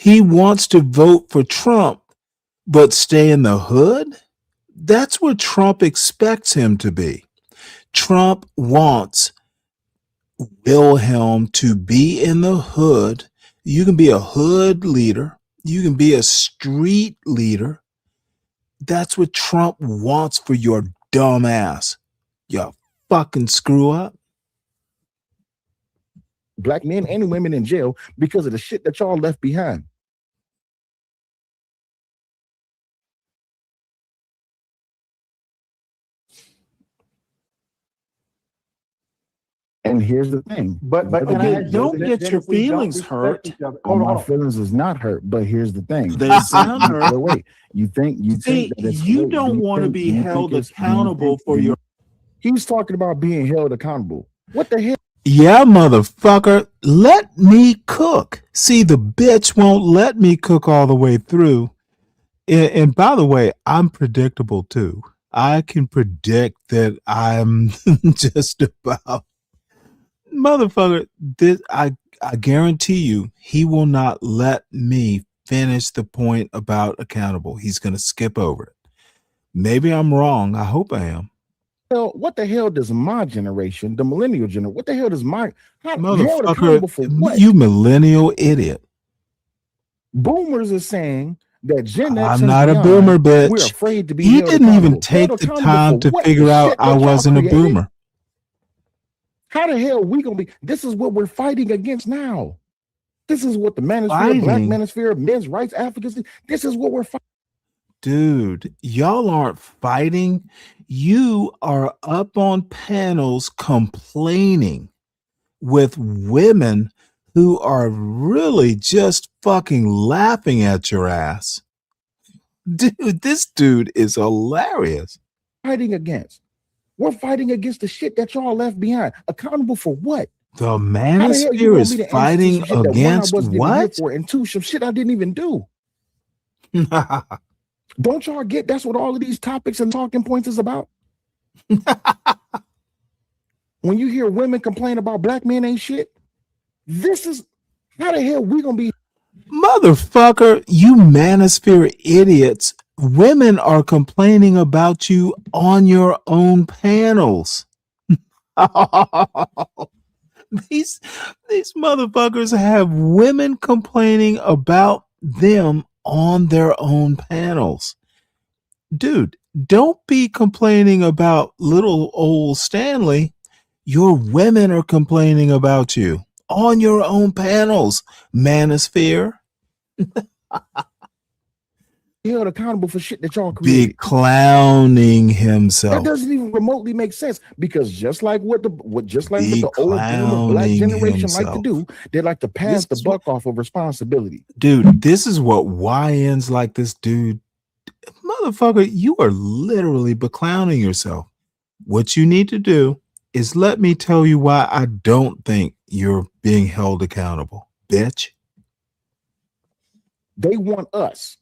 He wants to vote for Trump, but stay in the hood? That's what Trump expects him to be. Trump wants Wilhelm to be in the hood. You can be a hood leader. You can be a street leader. That's what Trump wants for your dumb ass. You fucking screw up. Black men and women in jail because of the shit that y'all left behind. And here's the thing. But again, don't get your feelings hurt. My feelings is not hurt, but here's the thing. They sound hurt. Wait, you think you don't want to be held accountable for your. He was talking about being held accountable. What the hell? Yeah, motherfucker. Let me cook. See, the bitch won't let me cook all the way through. And by the way, I'm predictable too. I can predict that I'm just about. Motherfucker, I guarantee you, he will not let me finish the point about accountable. He's going to skip over it. Maybe I'm wrong. I hope I am. Well, what the hell does my generation, the millennial generation, what the hell does my motherfucker? You millennial idiot. Boomers are saying that Gen X. I'm not a boomer, bitch. We're afraid to be. He didn't even take the time to figure out I wasn't a boomer. How the hell are we gonna be? This is what we're fighting against now. This is what the manosphere, black manosphere, men's rights advocacy. This is what we're fighting. Dude, y'all aren't fighting. You are up on panels complaining with women who are really just fucking laughing at your ass. Dude, this dude is hilarious. Fighting against. We're fighting against the shit that y'all left behind. Accountable for what? The manosphere is fighting against what? And two, some shit I didn't even do. Don't y'all get that's what all of these topics and talking points is about? When you hear women complain about black men ain't shit, this is how the hell we gonna be? Motherfucker, you manosphere idiots. Women are complaining about you on your own panels. These motherfuckers have women complaining about them on their own panels. Dude, don't be complaining about little old Stanley. Your women are complaining about you on your own panels, manosphere. He held accountable for shit that y'all Be created. clowning That himself. doesn't even remotely make sense because just like what the Be old boomer black clowning generation like to himself. do, they like to pass the buck off of responsibility. Dude, this is what YNs like this dude. Motherfucker, you are literally beclowning yourself. What you need to do is let me tell you why I don't think you're being held accountable, bitch. They want us.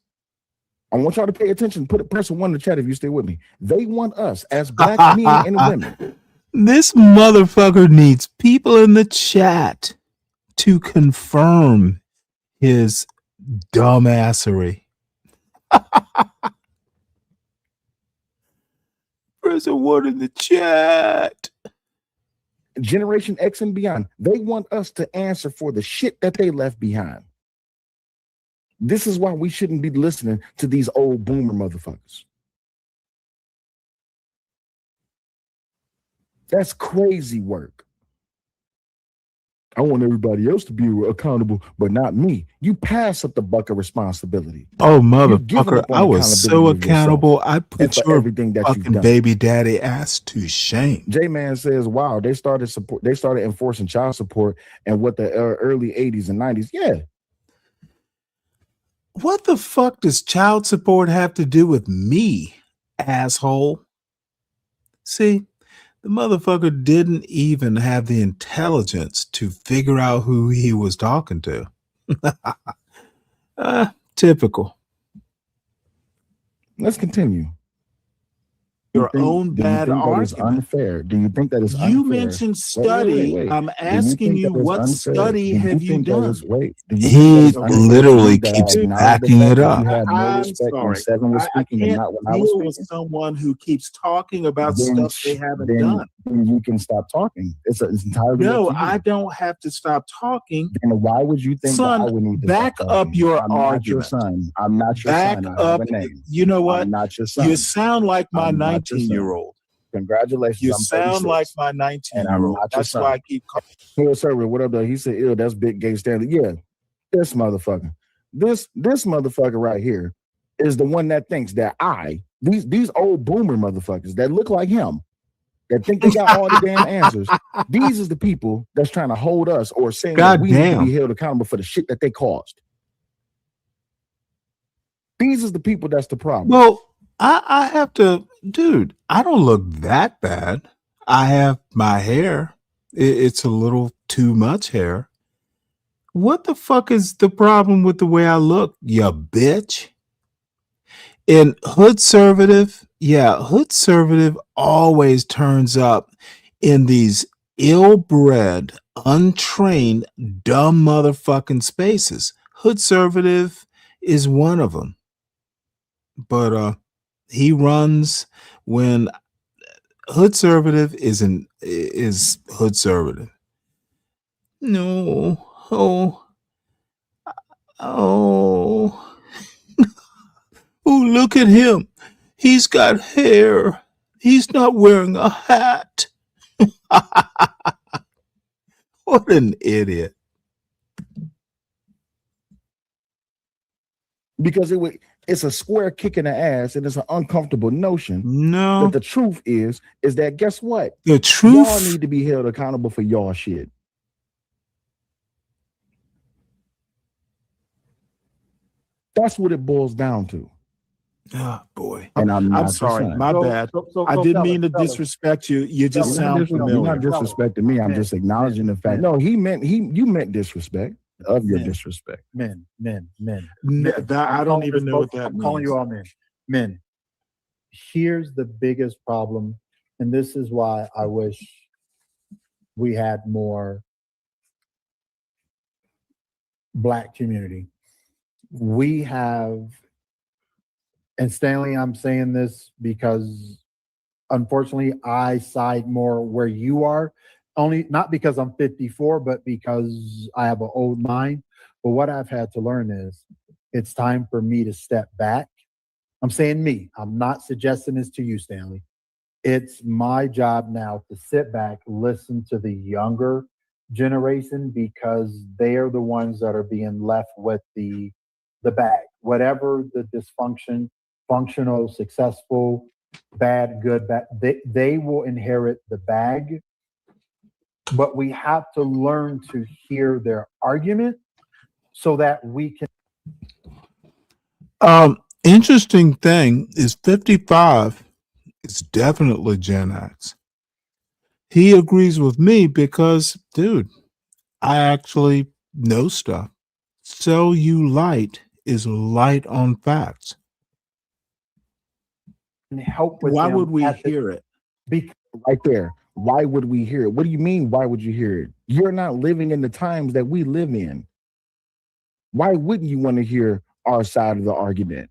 I want y'all to pay attention. Put a person one in the chat if you stay with me. They want us as black men and women. This motherfucker needs people in the chat to confirm his dumbassery. Person one in the chat. Generation X and beyond, they want us to answer for the shit that they left behind. This is why we shouldn't be listening to these old boomer motherfuckers. That's crazy work. I want everybody else to be accountable, but not me. You pass up the buck of responsibility. Oh, You've given motherfucker, up on I was so accountability of yourself accountable. I and put for your everything that you've fucking done. baby daddy ass to shame. J-Man says, wow, they started enforcing child support in what the early 80s and 90s. Yeah. What the fuck does child support have to do with me, asshole? See, the motherfucker didn't even have the intelligence to figure out who he was talking to. Typical. Let's continue. Your own bad argument. Unfair? Do you think that is unfair? You mentioned study. Wait. I'm asking you, what study have you done? He literally keeps backing it up. I'm sorry. I can't deal with someone who keeps talking about stuff they haven't done. Then you can stop talking. It's entirely No, up to you. I don't have to stop talking. Then why would you think Son, that I would need to back stop up talking? your I'm argument. not your son. I'm not your Back son. I have up. a name. You know what? I'm not your son. You sound like my I'm not your son. 19-year-old. Congratulations. You I'm sound 36. like my And I'm 19-year-old. not your That's son. why I keep calling. Hey, server, what up, though? He said, ew, that's big gay Stanley. Yeah, this motherfucker. This motherfucker right here is the one that thinks that these old boomer motherfuckers that look like him, that think they got all the damn answers. These is the people that's trying to hold us or saying that we need to be held accountable for the shit that they caused. These is the people that's the problem. Well, I have to, dude, I don't look that bad. I have my hair. It's a little too much hair. What the fuck is the problem with the way I look, you bitch? And hoodservative, hoodservative always turns up in these ill-bred, untrained, dumb motherfucking spaces. Hoodservative is one of them. But he runs when hoodservative is hoodservative. No. Oh, look at him. He's got hair. He's not wearing a hat. What an idiot. Because it's a square kick in the ass and it's an uncomfortable notion. No. But the truth is that guess what? The truth. Y'all need to be held accountable for y'all shit. That's what it boils down to. Oh boy. And I'm sorry. My bad. I didn't mean to disrespect you. You just sound familiar. You're not disrespecting me. I'm just acknowledging the fact. No, you meant disrespect of your disrespect. Men. I don't even know what that I'm calling means. you all men. Men. Here's the biggest problem, and this is why I wish we had more Black community. We have, and Stanley, I'm saying this because unfortunately I side more where you are, only not because I'm 54, but because I have an old mind. But what I've had to learn is it's time for me to step back. I'm saying me. I'm not suggesting this to you, Stanley. It's my job now to sit back, listen to the younger generation, because they are the ones that are being left with the bag. Whatever the dysfunction, functional, successful, bad, good, bad, they will inherit the bag. But we have to learn to hear their argument so that we can. Interesting thing is 55 is definitely Gen X. He agrees with me because, dude, I actually know stuff. Cellulite is light on facts. And help with Why them would we at the- hear it? Because Right there. Why would we hear it? What do you mean? Why would you hear it? You're not living in the times that we live in. Why wouldn't you want to hear our side of the argument?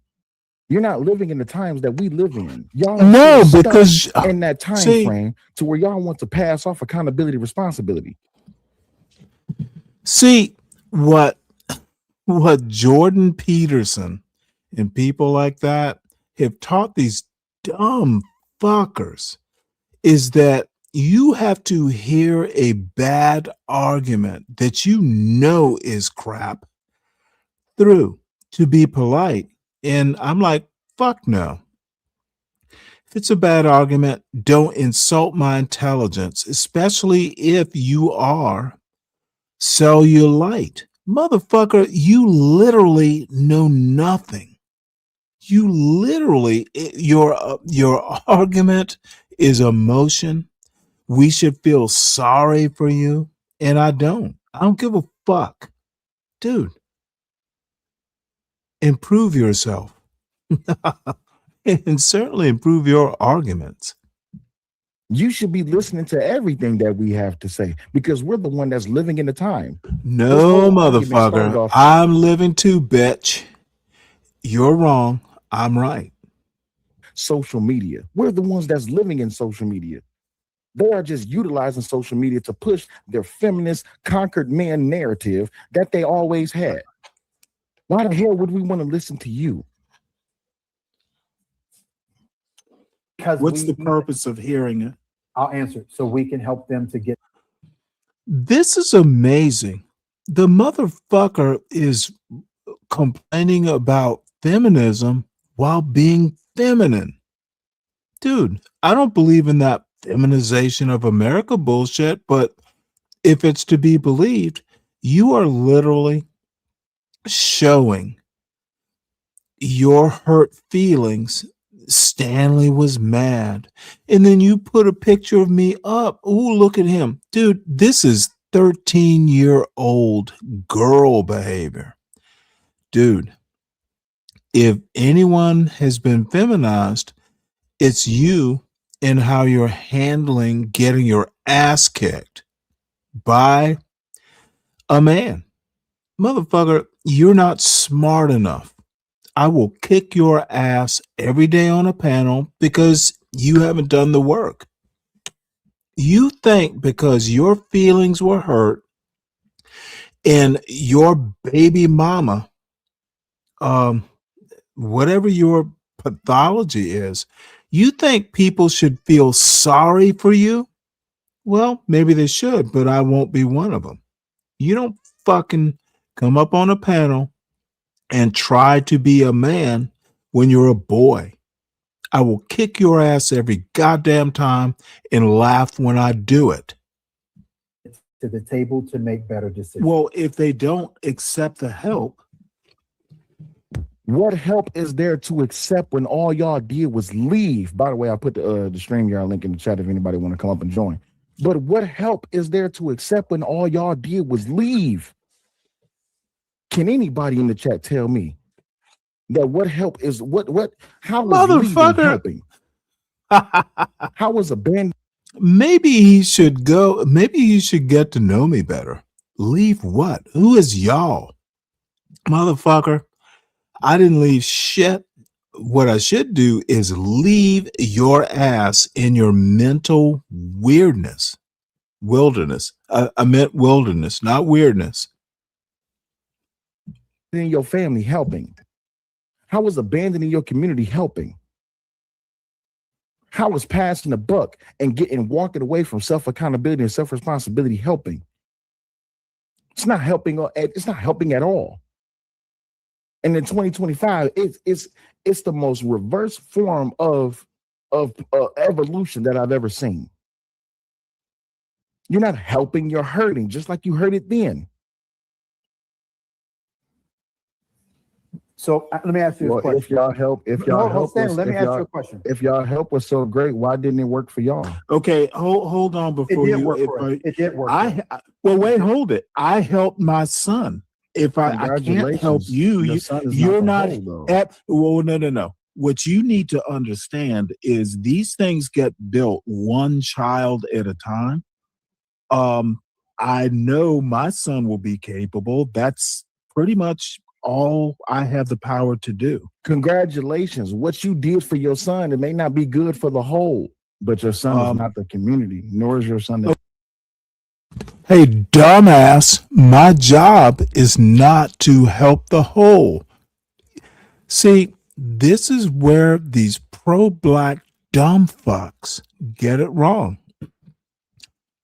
You're not living in the times that we live in. Y'all are No, still stuck because in that time see, frame to where y'all want to pass off accountability, responsibility. see what Jordan Peterson and people like that have taught these dumb fuckers is that you have to hear a bad argument that you know is crap through to be polite. And I'm like, fuck no. If it's a bad argument, don't insult my intelligence, especially if you are cellulite. Motherfucker, you literally know nothing. You literally, your argument is emotion. We should feel sorry for you. And I don't. I don't give a fuck. Dude, improve yourself. And certainly improve your arguments. You should be listening to everything that we have to say because we're the one that's living in the time. No, motherfucker. I'm living too, bitch. You're wrong. I'm right. Social media. We're the ones that's living in social media. They are just utilizing social media to push their feminist conquered man narrative that they always had. Why the hell would we want to listen to you? Because what's the purpose of hearing it? I'll answer it so we can help them to get. This is amazing. The motherfucker is complaining about feminism while being feminine. Dude, I don't believe in that feminization of America bullshit, but if it's to be believed, you are literally showing your hurt feelings. Stanley was mad. And then you put a picture of me up. Ooh, look at him. Dude, this is 13-year-old girl behavior. Dude, if anyone has been feminized, it's you and how you're handling getting your ass kicked by a man. Motherfucker, you're not smart enough. I will kick your ass every day on a panel because you haven't done the work. You think because your feelings were hurt and your baby mama, whatever your pathology is, you think people should feel sorry for you? Well, maybe they should, but I won't be one of them. You don't fucking come up on a panel and try to be a man when you're a boy. I will kick your ass every goddamn time and laugh when I do it. To the table to make better decisions. Well, if they don't accept the help, what help is there to accept when all y'all did was leave? By the way, I put the StreamYard link in the chat if anybody want to come up and join. But what help is there to accept when all y'all did was leave? Can anybody in the chat tell me that what help is how is leaving helping? How was a band? Maybe he should go. Maybe you should get to know me better. Leave what? Who is y'all? Motherfucker, I didn't leave shit. What I should do is leave your ass in your mental wilderness. I meant wilderness, not weirdness. In your family helping? How was abandoning your community helping? How is passing the buck and walking away from self-accountability and self-responsibility helping? It's not helping. It's not helping at all. And in 2025, it's the most reverse form of evolution that I've ever seen. You're not helping, you're hurting, just like you hurt it then. So let me ask you a question. If y'all help, Stanley, let me ask you a question. If y'all help was so great, why didn't it work for y'all? Okay, hold on before It did you. work for us. It did work. Well, wait, hold it. I helped my son. If I can't help you, you're not. Well, no. What you need to understand is these things get built one child at a time. I know my son will be capable. That's pretty much all I have the power to do. Congratulations. What you did for your son, it may not be good for the whole, but your son is not the community, nor is your son. Hey, dumbass, my job is not to help the whole. See, this is where these pro-black dumb fucks get it wrong.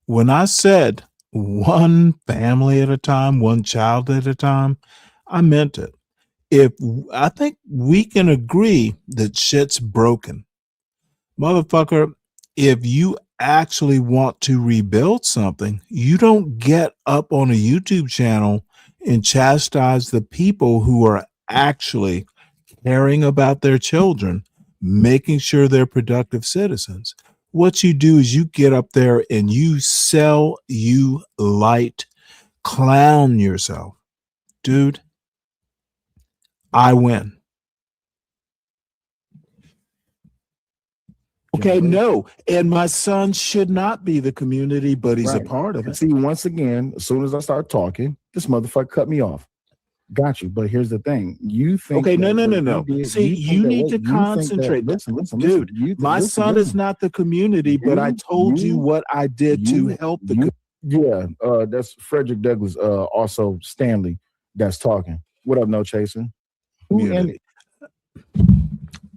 When I said one family at a time, one child at a time, I meant it. I think we can agree that shit's broken. Motherfucker, if you actually want to rebuild something, you don't get up on a YouTube channel and chastise the people who are actually caring about their children, making sure they're productive citizens. What you do is you get up there and you sell, you light, clown yourself. Dude, I win. Okay, no. And my son should not be the community, but he's a part of it. See, once again, as soon as I start talking, this motherfucker cut me off. Got you. But here's the thing. You think okay, no. See, you need to concentrate. Listen, dude, my son is not the community, but I told you what I did to help the community. Yeah, that's Frederick Douglass, also Stanley, that's talking. What up, No Chaser?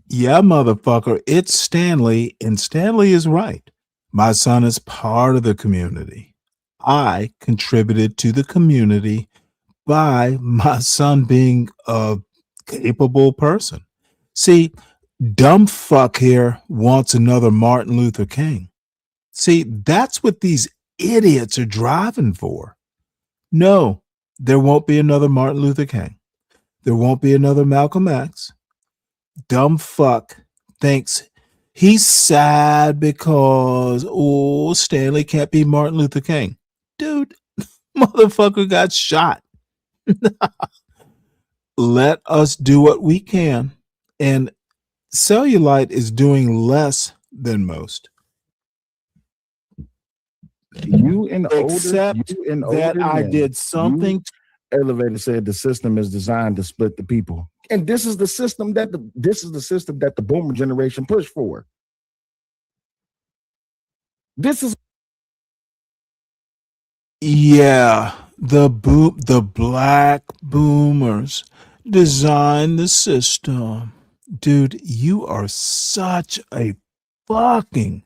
Yeah, motherfucker, it's Stanley, and Stanley is right. My son is part of the community. I contributed to the community by my son being a capable person. See, dumb fuck here wants another Martin Luther King. See, that's what these idiots are driving for. No, there won't be another Martin Luther King. There won't be another Malcolm X. Dumb fuck thinks he's sad because, Stanley can't be Martin Luther King. Dude, motherfucker got shot. Let us do what we can. And Cellulite is doing less than most. Except that I did something. Elevator said the system is designed to split the people. And this is the system that the boomer generation pushed for. The black boomers designed the system. Dude, you are such a fucking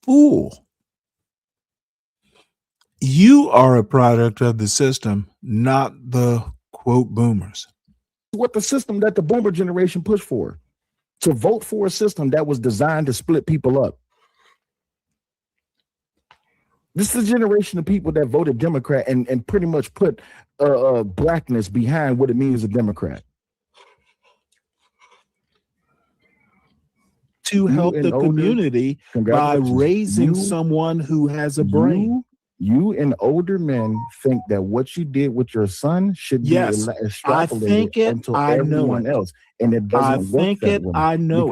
fool. You are a product of the system, not the quote boomers. What the system that the boomer generation pushed for, to vote for a system that was designed to split people up. This is a generation of people that voted Democrat and pretty much put blackness behind what it means a Democrat. To help the community by raising someone who has a brain. You and older men think that what you did with your son should be extrapolated into everyone else, and it doesn't work that way. I know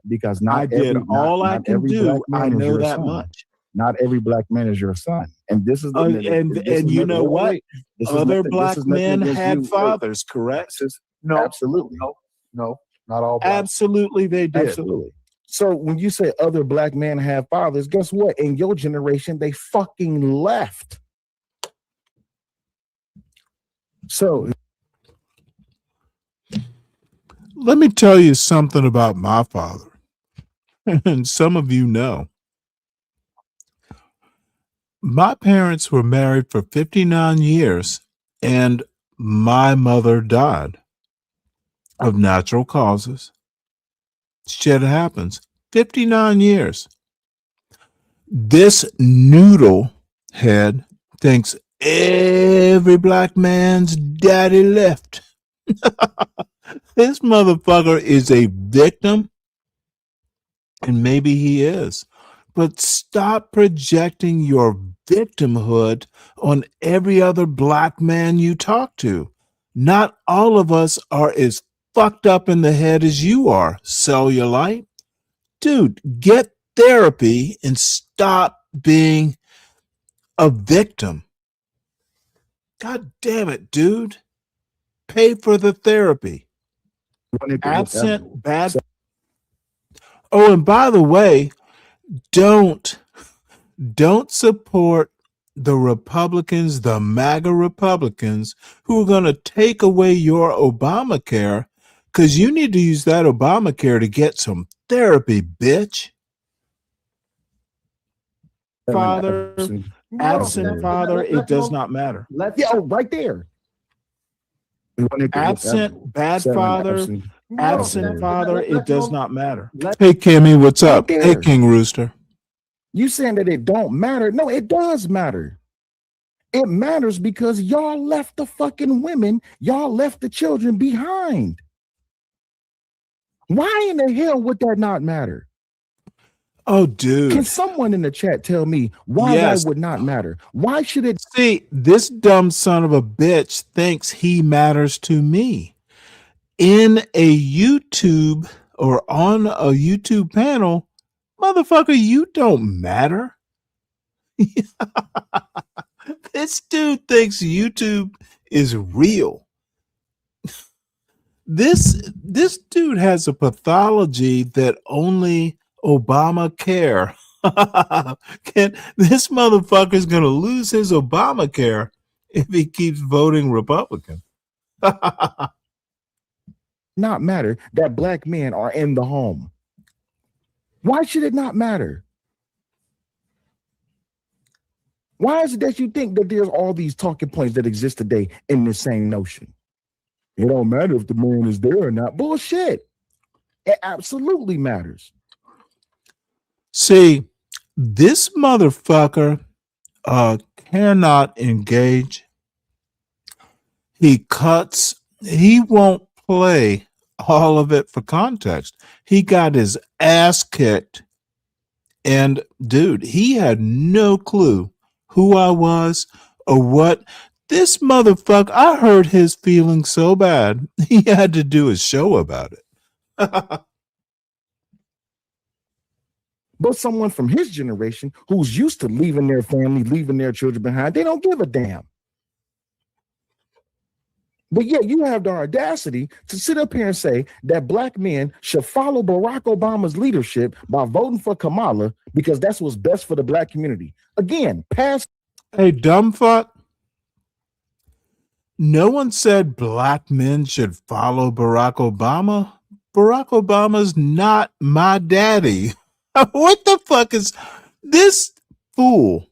because not I did all I can do. I know that much. Not every black man is your son, and this is and you know what? Other black men had fathers, correct? No, absolutely. No, not all. Black. Absolutely, they did. Absolutely. So when you say other black men have fathers, guess what? In your generation, they fucking left. So let me tell you something about my father. and some of you know, my parents were married for 59 years, and my mother died of natural causes. Shit happens. 59 years. This noodle head thinks every black man's daddy left. This motherfucker is a victim, and maybe he is. But stop projecting your victimhood on every other black man you talk to. Not all of us are as fucked up in the head as you are, cellulite. Dude, get therapy and stop being a victim. God damn it, dude. Pay for the therapy. Absent bad. Oh, and by the way, don't support the Republicans, the MAGA Republicans, who are going to take away your Obamacare, because you need to use that Obamacare to get some therapy, bitch. Father, absent father, it does not matter. Right there. Absent bad father, absent father, it does not matter. Hey, Kimmy, what's up? Hey, King Rooster. You saying that it don't matter? No, it does matter. It matters because y'all left the fucking women, y'all left the children behind. Why in the hell would that not matter? Oh, dude. Can someone in the chat tell me why that would not matter? Why should it? See, this dumb son of a bitch thinks he matters to me. In a YouTube or on a YouTube panel, motherfucker, you don't matter. This dude thinks YouTube is real. This dude has a pathology that only Obamacare can. This motherfucker's gonna lose his Obamacare if he keeps voting Republican. Not matter that black men are in the home? Why should it not matter? Why is it that you think that there's all these talking points that exist today in this same notion? It don't matter if the man is there or not. Bullshit. It absolutely matters. See, this motherfucker cannot engage. He cuts. He won't play all of it for context. He got his ass kicked. And dude, he had no clue who I was or what. This motherfucker, I hurt his feelings so bad, he had to do a show about it. But someone from his generation who's used to leaving their family, leaving their children behind, they don't give a damn. But yet you have the audacity to sit up here and say that black men should follow Barack Obama's leadership by voting for Kamala because that's what's best for the black community. Again, past. Hey, dumb fuck. No one said black men should follow Barack Obama. Barack Obama's not my daddy. What the fuck is this fool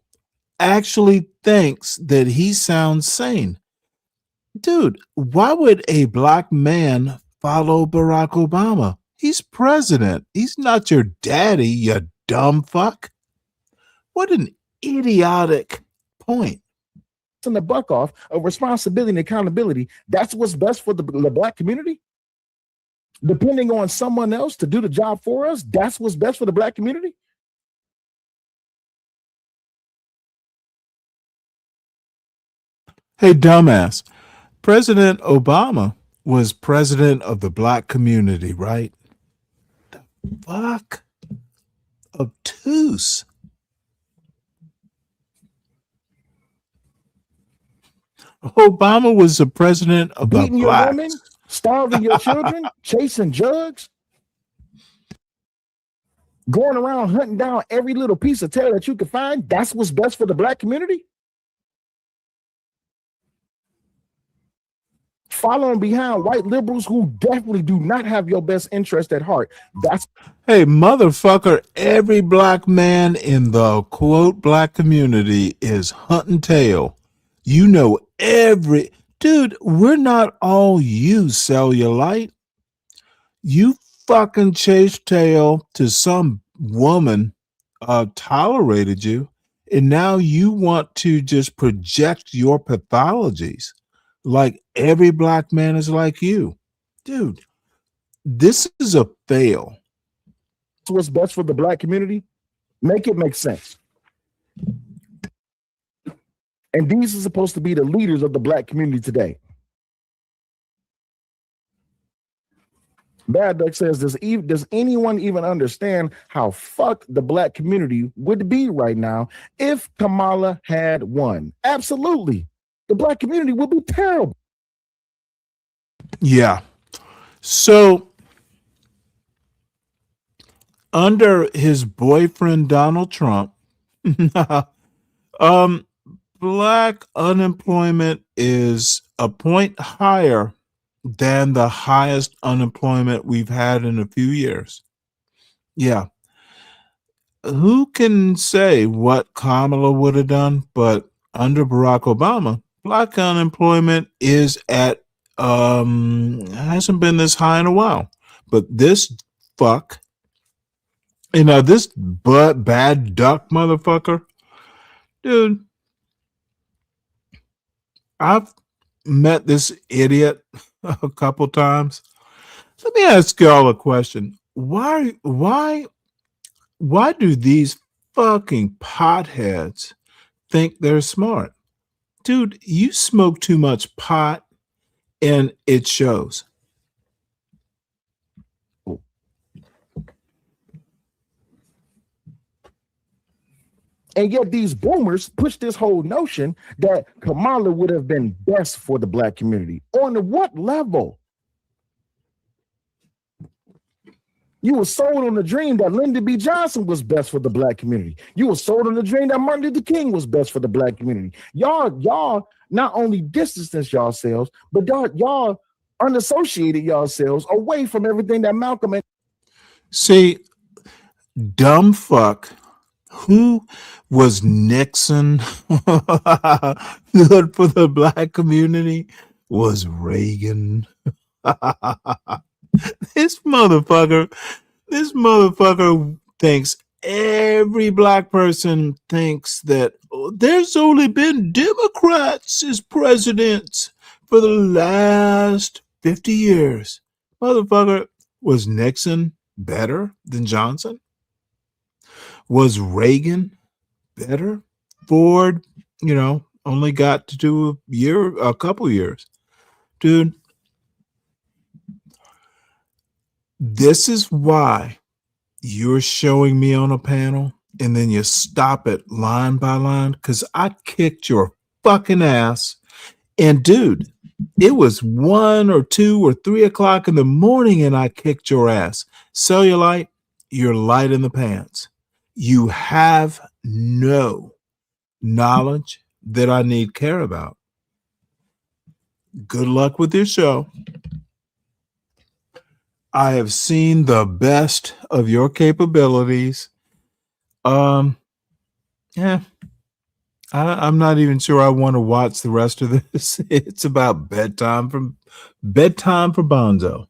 actually thinks that he sounds sane? Dude, why would a black man follow Barack Obama? He's president. He's not your daddy, you dumb fuck. What an idiotic point. And the buck off of responsibility and accountability. That's what's best for the black community. Depending on someone else to do the job for us, that's what's best for the black community. Hey, dumbass. President Obama was president of the black community, right? The fuck? Obtuse. Obama was the president of the Beating your blacks. women, starving your children, chasing jugs, going around hunting down every little piece of tail that you can find. That's what's best for the black community. following behind white liberals who definitely do not have your best interest at heart. That's Hey, motherfucker, every black man in the quote black community is hunting tail. You know every dude, we're not all you, cellulite. You fucking chased tail to some woman tolerated you, and now you want to just project your pathologies like every black man is like you. Dude, this is a fail. what's best for the black community. Make it make sense. And these are supposed to be the leaders of the black community today. Bad Duck says, does anyone even understand how fucked the black community would be right now if Kamala had won? Absolutely. The black community would be terrible. Yeah. So under his boyfriend Donald Trump, black unemployment is a point higher than the highest unemployment we've had in a few years. Yeah. Who can say what Kamala would have done? But under Barack Obama, black unemployment is at hasn't been this high in a while. But this fuck, this bad duck motherfucker, dude, I've met this idiot a couple times. Let me ask y'all a question. Why do these fucking potheads think they're smart? Dude, you smoke too much pot and it shows. And yet these boomers push this whole notion that Kamala would have been best for the black community. On what level? You were sold on the dream that Lyndon B. Johnson was best for the black community. You were sold on the dream that Martin Luther King was best for the black community. Y'all not only distanced yourselves, but y'all unassociated yourselves away from everything that Malcolm and See, dumb fuck. Who was Nixon good for the black community? Was Reagan. This motherfucker thinks every black person thinks that there's only been Democrats as presidents for the last 50 years. Motherfucker, was Nixon better than Johnson? Was Reagan better? Ford, only got to do a couple years. Dude, this is why you're showing me on a panel and then you stop it line by line, because I kicked your fucking ass. And dude, it was 1 or 2 or 3 o'clock in the morning and I kicked your ass. Cellulite, you're light in the pants. You have no knowledge that I need care about. Good luck with your show. I have seen the best of your capabilities. I'm not even sure I want to watch the rest of this. It's about bedtime for Bonzo.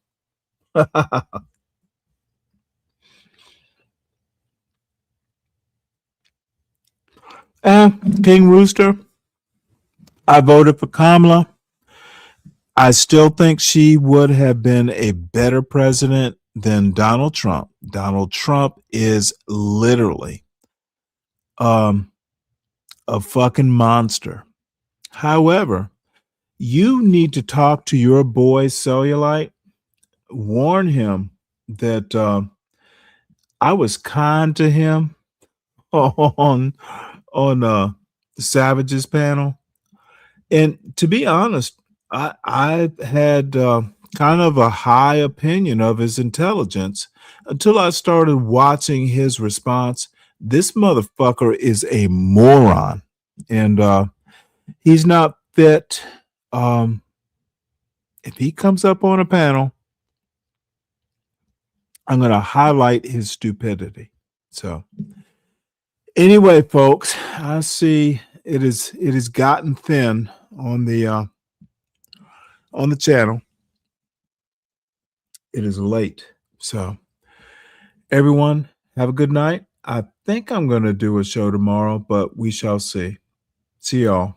King Rooster, I voted for Kamala. I still think she would have been a better president than Donald Trump. Donald Trump is literally a fucking monster. However, you need to talk to your boy Cellulite. Warn him that I was kind to him on Savage's panel. And to be honest, I had kind of a high opinion of his intelligence until I started watching his response. This motherfucker is a moron, and he's not fit. if he comes up on a panel, I'm going to highlight his stupidity. So anyway, folks, I see it has gotten thin on the channel. It is late. So everyone, have a good night. I think I'm going to do a show tomorrow, but we shall see. See y'all.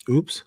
Oops.